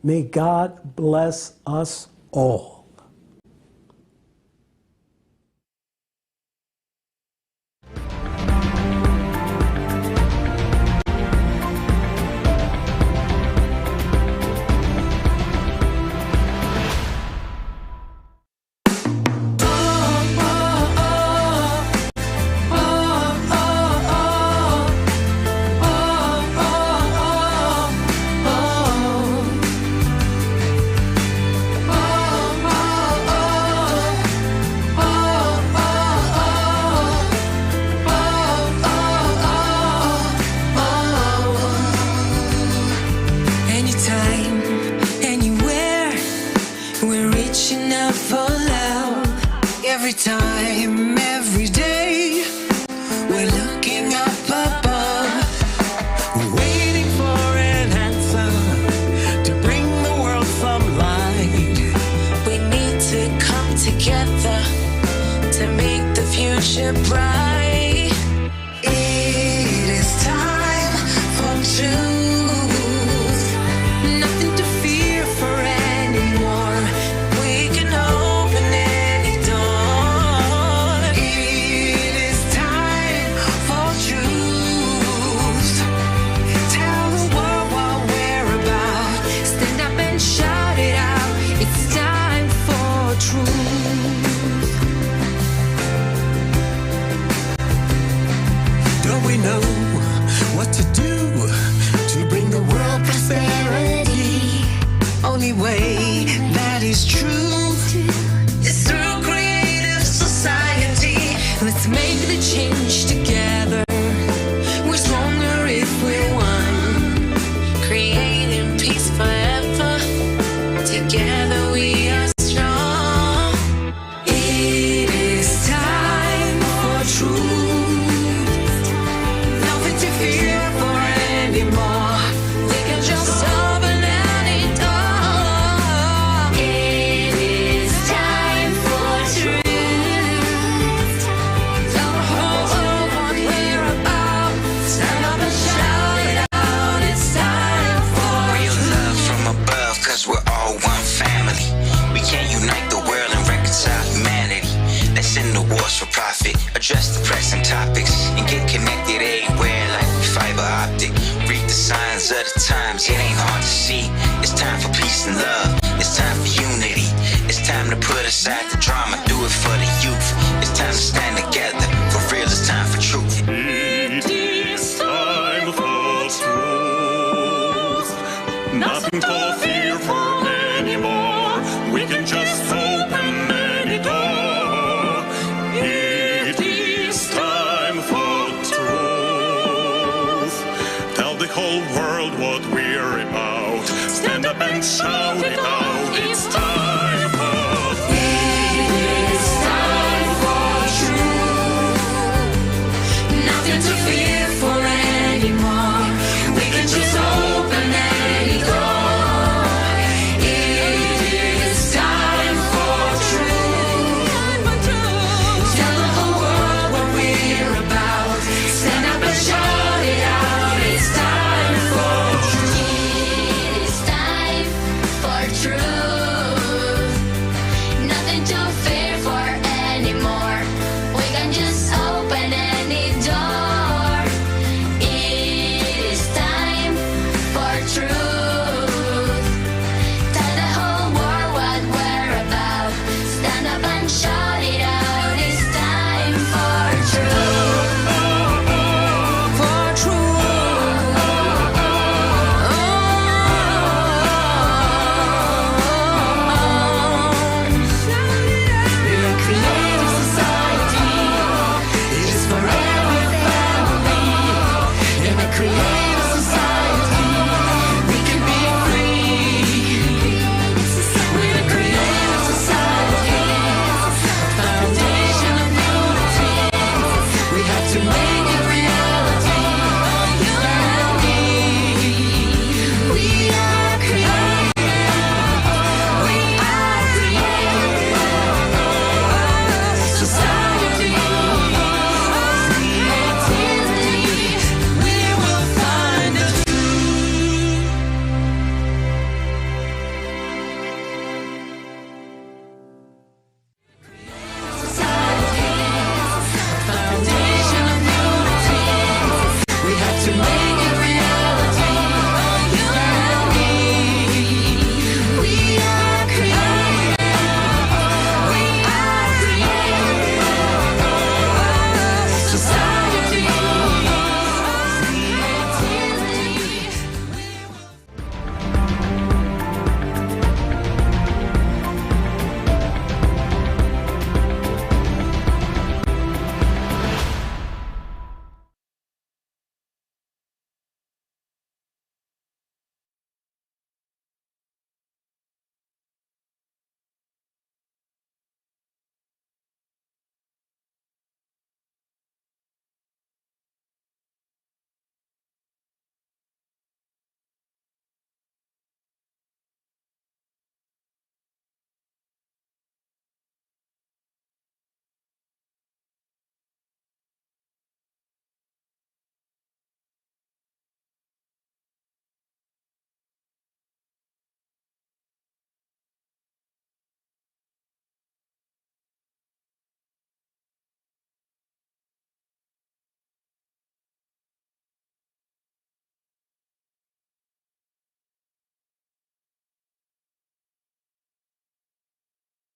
May God bless us all. Every time, every day, we're looking up above, waiting for an answer to bring the world some light. We need to come together to make the future bright. It is time for truth, nothing to fear for anymore. We can open any door. It is time for truth. Tell the world what we're about. Stand up and shout it out. It's time for truth. Don't we know what to do to bring the world prosperity? Only way that is true is through creative society. Let's make the change together. We're stronger if we're one. Creating peace forever. Together we are strong. It is time for truth. Nothing to fear for anymore. We can just open any door. It is time for truth. Tell the whole world what we're about. Stand up and shout it out. It's time for Real love from above, cause we're all one family. We can unite the world and reconcile humanity. Let's end the wars for profit, address the pressing topics, and get connected everywhere like fiber optic. Read the signs of the times, it ain't hard to see. It's time for peace and love, it's time for unity. It's time to put aside the drama, do it for the youth. It's time to stand together, for real it's time for truth. It is time for truth. So it all